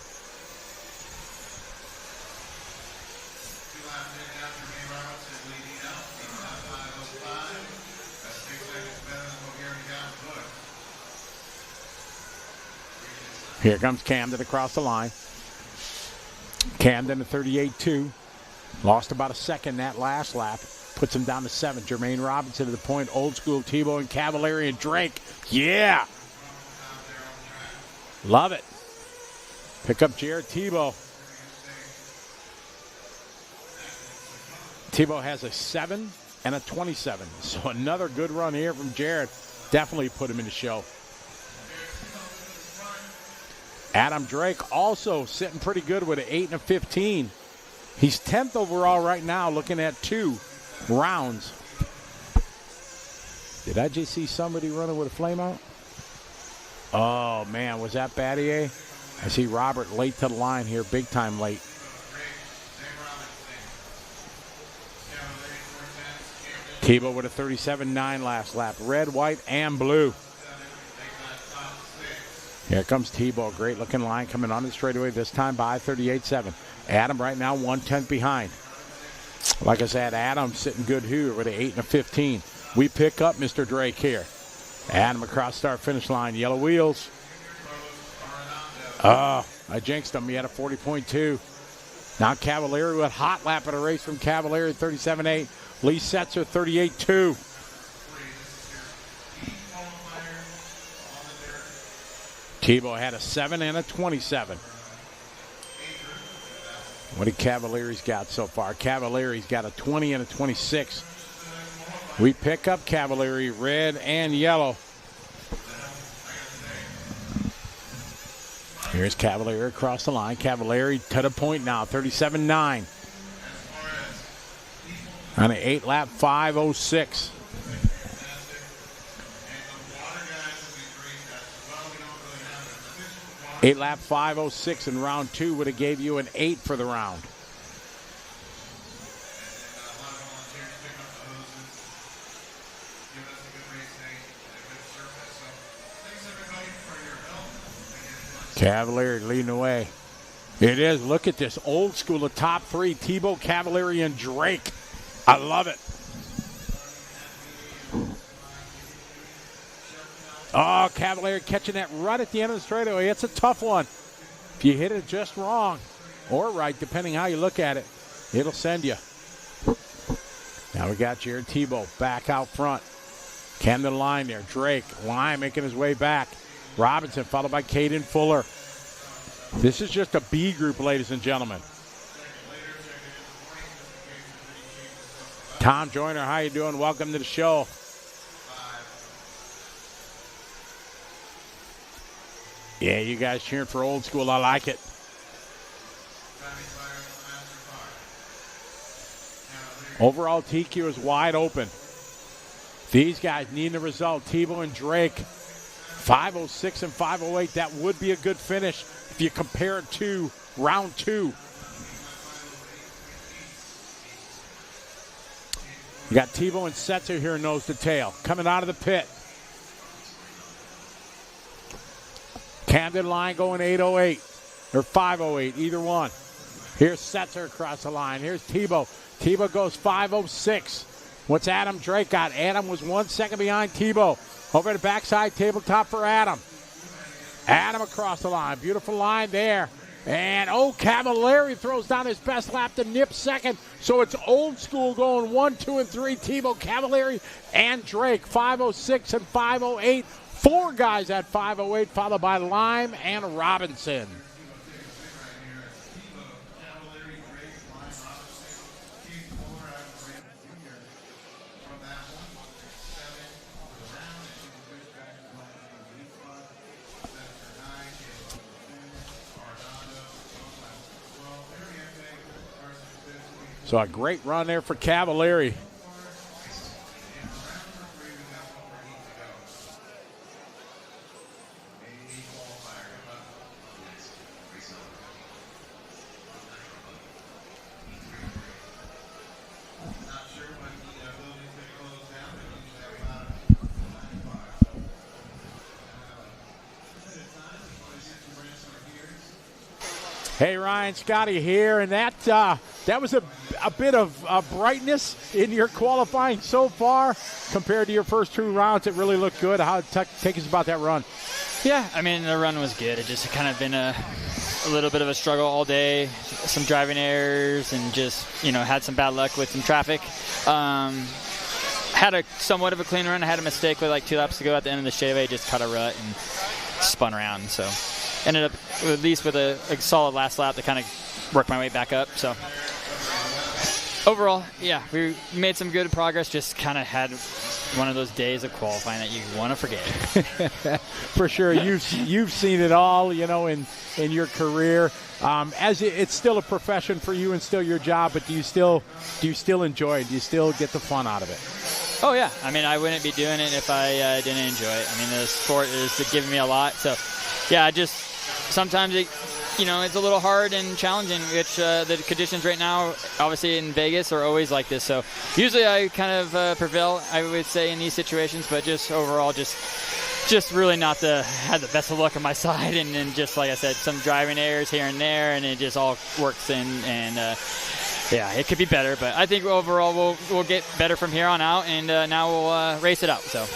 Here comes Camden across the line. Camden at 38.2. Lost about a second that last lap. Puts him down to 7. Jermaine Robinson to the point. Old School, Tebow and Cavallari and Drake. Yeah. Love it. Pick up Jared Tebow. Tebow has a 7 and a 27. So another good run here from Jared. Definitely put him in the show. Adam Drake also sitting pretty good with an 8 and a 15. He's 10th overall right now, looking at 2 rounds. Did I just see somebody running with a flame out? Oh, man, was that Battier? I see Robert late to the line here, big time late. Tebow with a 37.9 last lap. Red, white, and blue. Here comes Tebow. Great looking line coming on the straightaway this time by 38.7. Adam right now 1/10 behind. Like I said, Adam sitting good here with an 8 and a 15. We pick up Mr. Drake here. Adam across start finish line. Yellow wheels. I jinxed him. He had a 40.2. Now Cavallari with a hot lap at a race from Cavallari 37.8. Lee Setzer 38.2. Tebow had a 7 and a 27. What did Cavallari's got so far? Cavallari's got a 20 and a 26. We pick up Cavallari, red and yellow. Here's Cavallari across the line. Cavallari to the point now, 37.9. On an 8-lap 5:06. 8-lap 5:06 in round 2 would have gave you an 8 for the round. Cavallari leading away. It is. Look at this. Old School, the top 3. Tebow, Cavallari, and Drake. I love it. Oh, Cavallari catching that right at the end of the straightaway. It's a tough one. If you hit it just wrong or right, depending how you look at it, it'll send you. Now we got Jared Tebow back out front. Camden line there. Drake, line making his way back. Robinson followed by Caden Fuller. This is just a B group, ladies and gentlemen. Tom Joyner, how you doing? Welcome to the show. Yeah, you guys cheering for Old School. I like it. Overall, TQ is wide open. These guys need a result. Tebow and Drake, 5:06 and 5:08. That would be a good finish if you compare it to round 2. You got Tebow and Setzer here nose to tail. Coming out of the pit. Camden line going 8:08 or 5:08, either one. Here's Setzer across the line. Here's Tebow. Tebow goes 5:06. What's Adam Drake got? Adam was 1 second behind Tebow. Over the backside tabletop for Adam. Adam across the line. Beautiful line there. And, Cavallari throws down his best lap to nip second. So it's Old School going 1, 2, and 3. Tebow, Cavallari, and Drake. 5:06 and 5:08. 4 guys at 5:08, followed by Lime and Robinson. So a great run there for Cavallari. Hey, Ryan Scotty here, and that was a a bit of brightness in your qualifying so far compared to your first 2 rounds. It really looked good. Take us about that run. Yeah, I mean, the run was good. It just kind of been a little bit of a struggle all day, some driving errors, and just, had some bad luck with some traffic. Had a somewhat of a clean run. I had a mistake with 2 laps to go at the end of the straightaway, just caught a rut and spun around. So ended up at least with a solid last lap to kind of work my way back up. So overall, yeah, we made some good progress, just kind of had one of those days of qualifying that you want to forget. For sure. You've seen it all, in your career. As it's still a profession for you and still your job, but do you still enjoy it? Do you still get the fun out of it? Oh, yeah. I mean, I wouldn't be doing it if I didn't enjoy it. I mean, the sport is giving me a lot. So, yeah, sometimes it's a little hard and challenging, which the conditions right now, obviously in Vegas, are always like this. So usually I kind of prevail, I would say, in these situations, but just overall, just really not had the best of luck on my side, and then just like I said, some driving errors here and there, and it just all works in. And yeah, it could be better, but I think overall we'll get better from here on out, and now we'll race it out. So.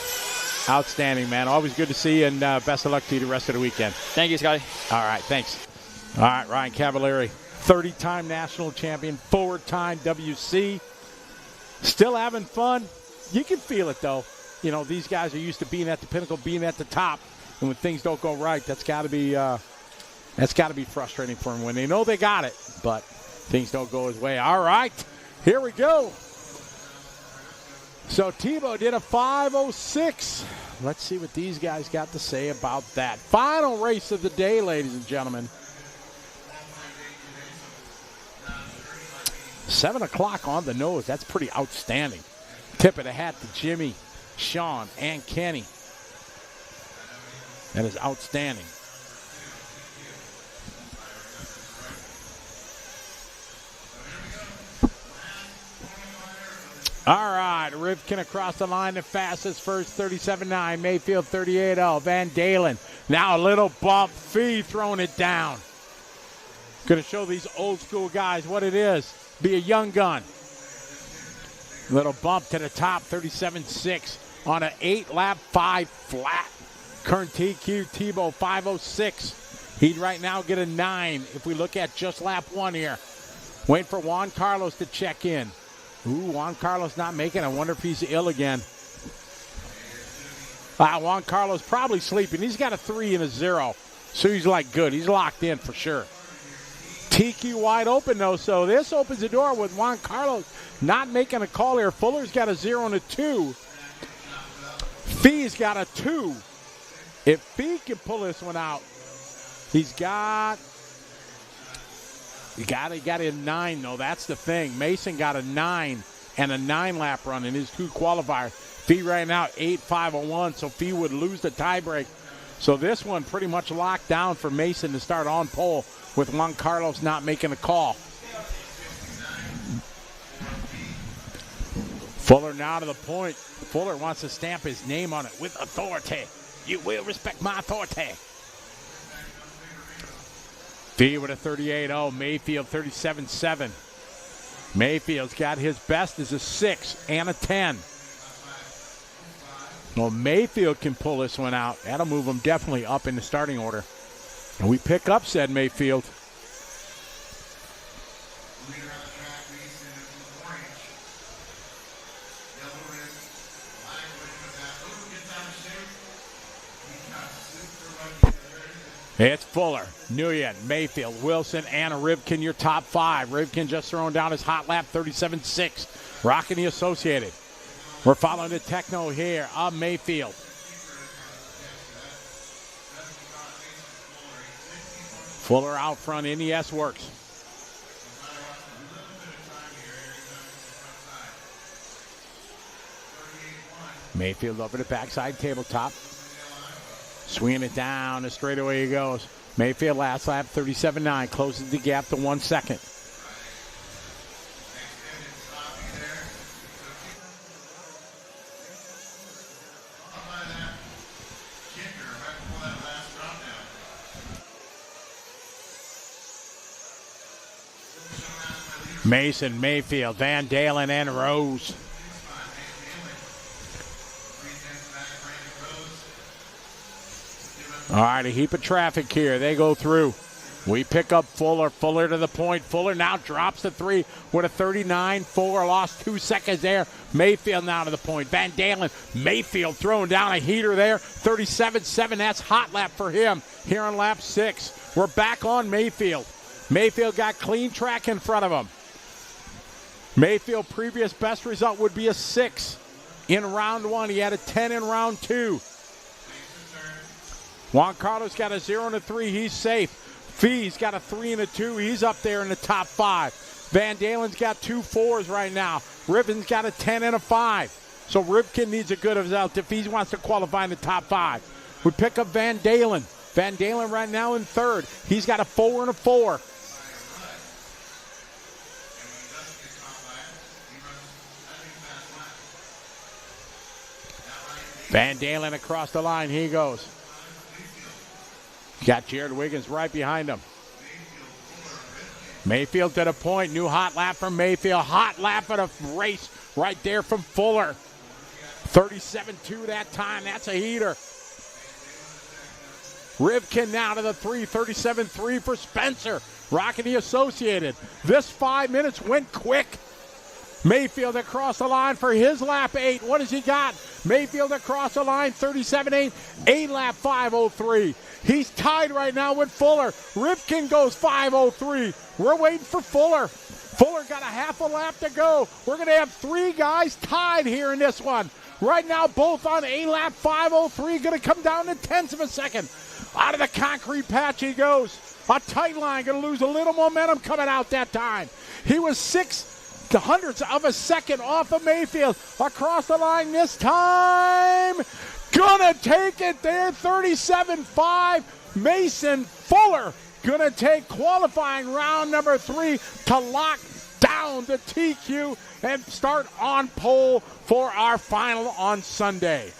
Outstanding, man. Always good to see you, and best of luck to you the rest of the weekend. Thank you, Scotty. All right, thanks. All right, Ryan Cavalieri, 30-time national champion, 4-time WC. Still having fun. You can feel it, though. These guys are used to being at the pinnacle, being at the top, and when things don't go right, that's got to be frustrating for them when they know they got it, but things don't go his way. All right, here we go. So Tebow did a 5:06. Let's see what these guys got to say about that. Final race of the day, ladies and gentlemen. 7 o'clock on the nose. That's pretty outstanding. Tip of the hat to Jimmy, Sean, and Kenny. That is outstanding. All right, Rivkin across the line, the fastest first, 37.9. Mayfield, 38.0. Van Dalen, now a little bump. Fee throwing it down. Going to show these old school guys what it is. Be a young gun. Little bump to the top, 37.6 on an 8-lap 5 flat. Kern TQ Tebow 5:06. He'd right now get a 9 if we look at just lap 1 here. Waiting for Juan Carlos to check in. Ooh, Juan Carlos not making. I wonder if he's ill again. Juan Carlos probably sleeping. He's got a 3 and a 0. So he's good. He's locked in for sure. TQ wide open, though, so this opens the door with Juan Carlos not making a call here. Fuller's got a 0 and a 2. Fee's got a 2. If Fee can pull this one out, he got a 9, though. That's the thing. Mason got a 9 and a 9-lap run in his 2 qualifiers. Fee right now 8.501, so Fee would lose the tiebreak. So this one pretty much locked down for Mason to start on pole with Juan Carlos not making a call. Fuller now to the point. Fuller wants to stamp his name on it with authority. You will respect my authority. Fee with a 38.0. Mayfield 37.7. Mayfield's got his best as a 6 and a 10. Well, Mayfield can pull this one out. That'll move him definitely up in the starting order. And we pick up, said Mayfield. It's Fuller, Nguyen, Mayfield, Wilson, Anna Rivkin, your top 5. Rivkin just throwing down his hot lap, 37.6. Rocking the Associated. We're following the techno here of Mayfield. Fuller out front, NES works. Mayfield over the backside tabletop. Swinging it down the straightaway he goes. Mayfield last lap, 37.9. Closes the gap to 1 second. Mason, Mayfield, Van Dalen, and Rose. All right, a heap of traffic here. They go through. We pick up Fuller. Fuller to the point. Fuller now drops the 3 with a 39-4. Lost 2 seconds there. Mayfield now to the point. Van Dalen. Mayfield throwing down a heater there. 37-7. That's hot lap for him here on lap 6. We're back on Mayfield. Mayfield got clean track in front of him. Mayfield previous best result would be a 6 in round 1. He had a 10 in round 2. Juan Carlos got a 0 and a 3. He's safe. Fee's got a 3 and a 2. He's up there in the top 5. Van Dalen's got 2 4s right now. Rivkin's got a 10 and a 5. So Rivkin needs a good result if he wants to qualify in the top 5. We pick up Van Dalen. Van Dalen right now in 3rd. He's got a 4 and a 4. Van Dalen across the line. He goes. Got Jared Wiggins right behind him. Mayfield to the point. New hot lap from Mayfield. Hot lap of the race right there from Fuller. 37-2 that time. That's a heater. Rivkin now to the 3. 37-3 for Spencer. Rocking the Associated. This 5 minutes went quick. Mayfield across the line for his lap 8. What has he got? Mayfield across the line, 37-8. 8 lap 5:03. He's tied right now with Fuller. Rivkin goes 5:03. We're waiting for Fuller. Fuller got a half a lap to go. We're going to have 3 guys tied here in this one. Right now, both on 8 lap 5:03. Going to come down to tenths of a second. Out of the concrete patch he goes. A tight line. Going to lose a little momentum coming out that time. He was 6 hundredths of a second off of Mayfield. Across the line this time. Gonna take it there. 37-5. Mason Fuller gonna take qualifying round number 3 to lock down the TQ and start on pole for our final on Sunday.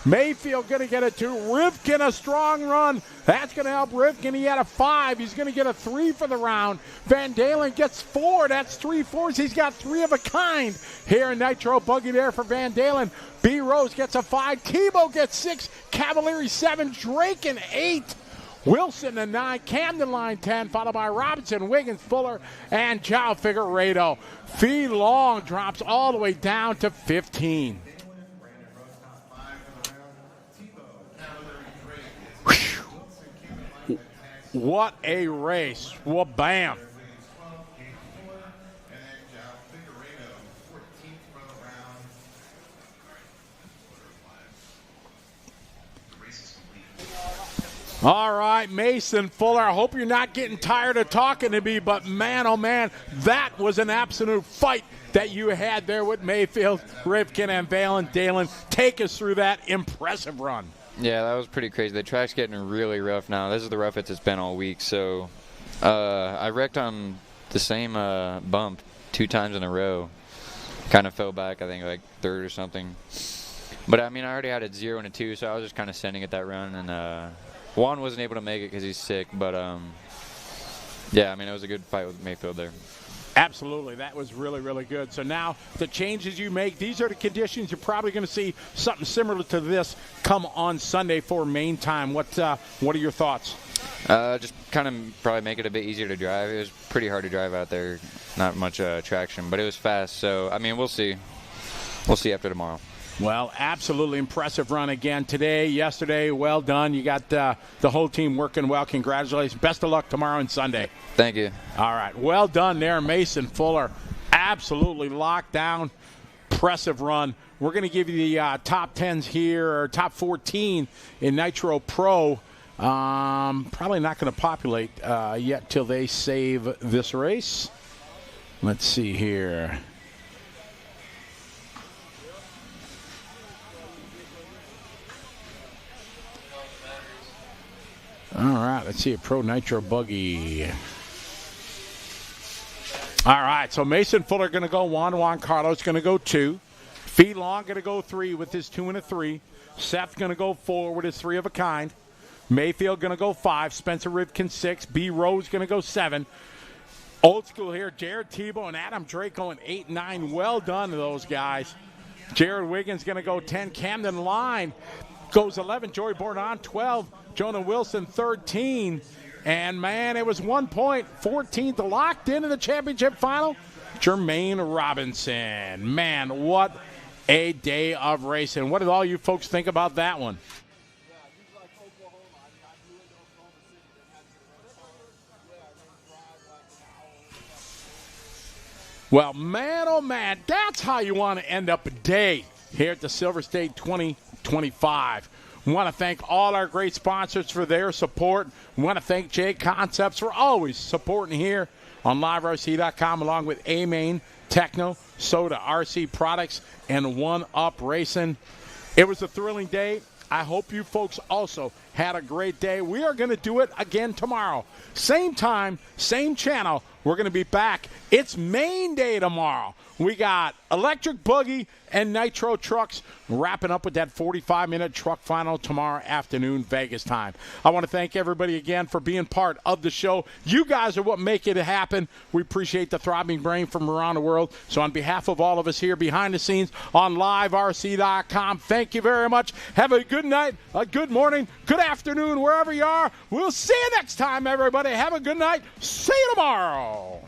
Mayfield going to get a 2. Rivkin a strong run. That's going to help Rivkin. He had a 5. He's going to get a 3 for the round. Van Dalen gets 4. That's 3 4s. He's got 3 of a kind here in Nitro Buggy there for Van Dalen. B. Rose gets a 5. Tebow gets 6. Cavalieri 7. Drake an 8. Wilson a 9. Camden line 10. Followed by Robinson, Wiggins, Fuller, and Joao Figueiredo. Fee Long drops all the way down to 15. What a race. Well, bam. All right, Mason Fuller, I hope you're not getting tired of talking to me, but man, oh man, that was an absolute fight that you had there with Mayfield, Rivkin, and Van Dalen. Take us through that impressive run. Yeah, that was pretty crazy. The track's getting really rough now. This is the roughest it's been all week. So I wrecked on the same bump 2 times in a row. Kind of fell back, I think, like 3rd or something. But, I mean, I already had a 0 and a 2, so I was just kind of sending it that run. And Juan wasn't able to make it because he's sick. But, yeah, I mean, it was a good fight with Mayfield there. Absolutely. That was really, really good. So now the changes you make, these are the conditions. You're probably going to see something similar to this come on Sunday for main time. What are your thoughts? Just kind of probably make it a bit easier to drive. It was pretty hard to drive out there. Not much traction, but it was fast. So, I mean, we'll see. We'll see after tomorrow. Well, absolutely impressive run again today, yesterday. Well done. You got the whole team working well. Congratulations. Best of luck tomorrow and Sunday. Thank you. All right. Well done there, Mason Fuller. Absolutely locked down. Impressive run. We're going to give you the top 10s here, or top 14 in Nitro Pro. Probably not going to populate yet till they save this race. Let's see here. All right, let's see a Pro Nitro Buggy. All right, so Mason Fuller going to go 1. Juan Carlos going to go 2. Fee Long going to go 3 with his 2 and a 3. Seth going to go 4 with his 3 of a kind. Mayfield going to go 5. Spencer Rivkin 6. B. Rose going to go 7. Old school here. Jared Tebow and Adam Drake going 8-9. Well done to those guys. Jared Wiggins going to go 10. Camden Line goes 11. Joey Bordon 12. Jonah Wilson 13. And, man, it was 1 point. 14th locked into the championship final. Jermaine Robinson. Man, what a day of racing. What did all you folks think about that one? Well, man, oh, man, that's how you want to end up a day here at the Silver State 2025. We want to thank all our great sponsors for their support. We want to thank J Concepts for always supporting here on LiveRC.com, along with A-Main, Techno, Soda, RC Products, and One Up Racing. It was a thrilling day. I hope you folks also had a great day. We are going to do it again tomorrow. Same time, same channel. We're going to be back. It's main day tomorrow. We got Electric Boogie and Nitro Trucks wrapping up with that 45-minute truck final tomorrow afternoon, Vegas time. I want to thank everybody again for being part of the show. You guys are what make it happen. We appreciate the throbbing brain from around the world. So on behalf of all of us here behind the scenes on LiveRC.com, thank you very much. Have a good night, a good morning, good afternoon, wherever you are. We'll see you next time, everybody. Have a good night. See you tomorrow.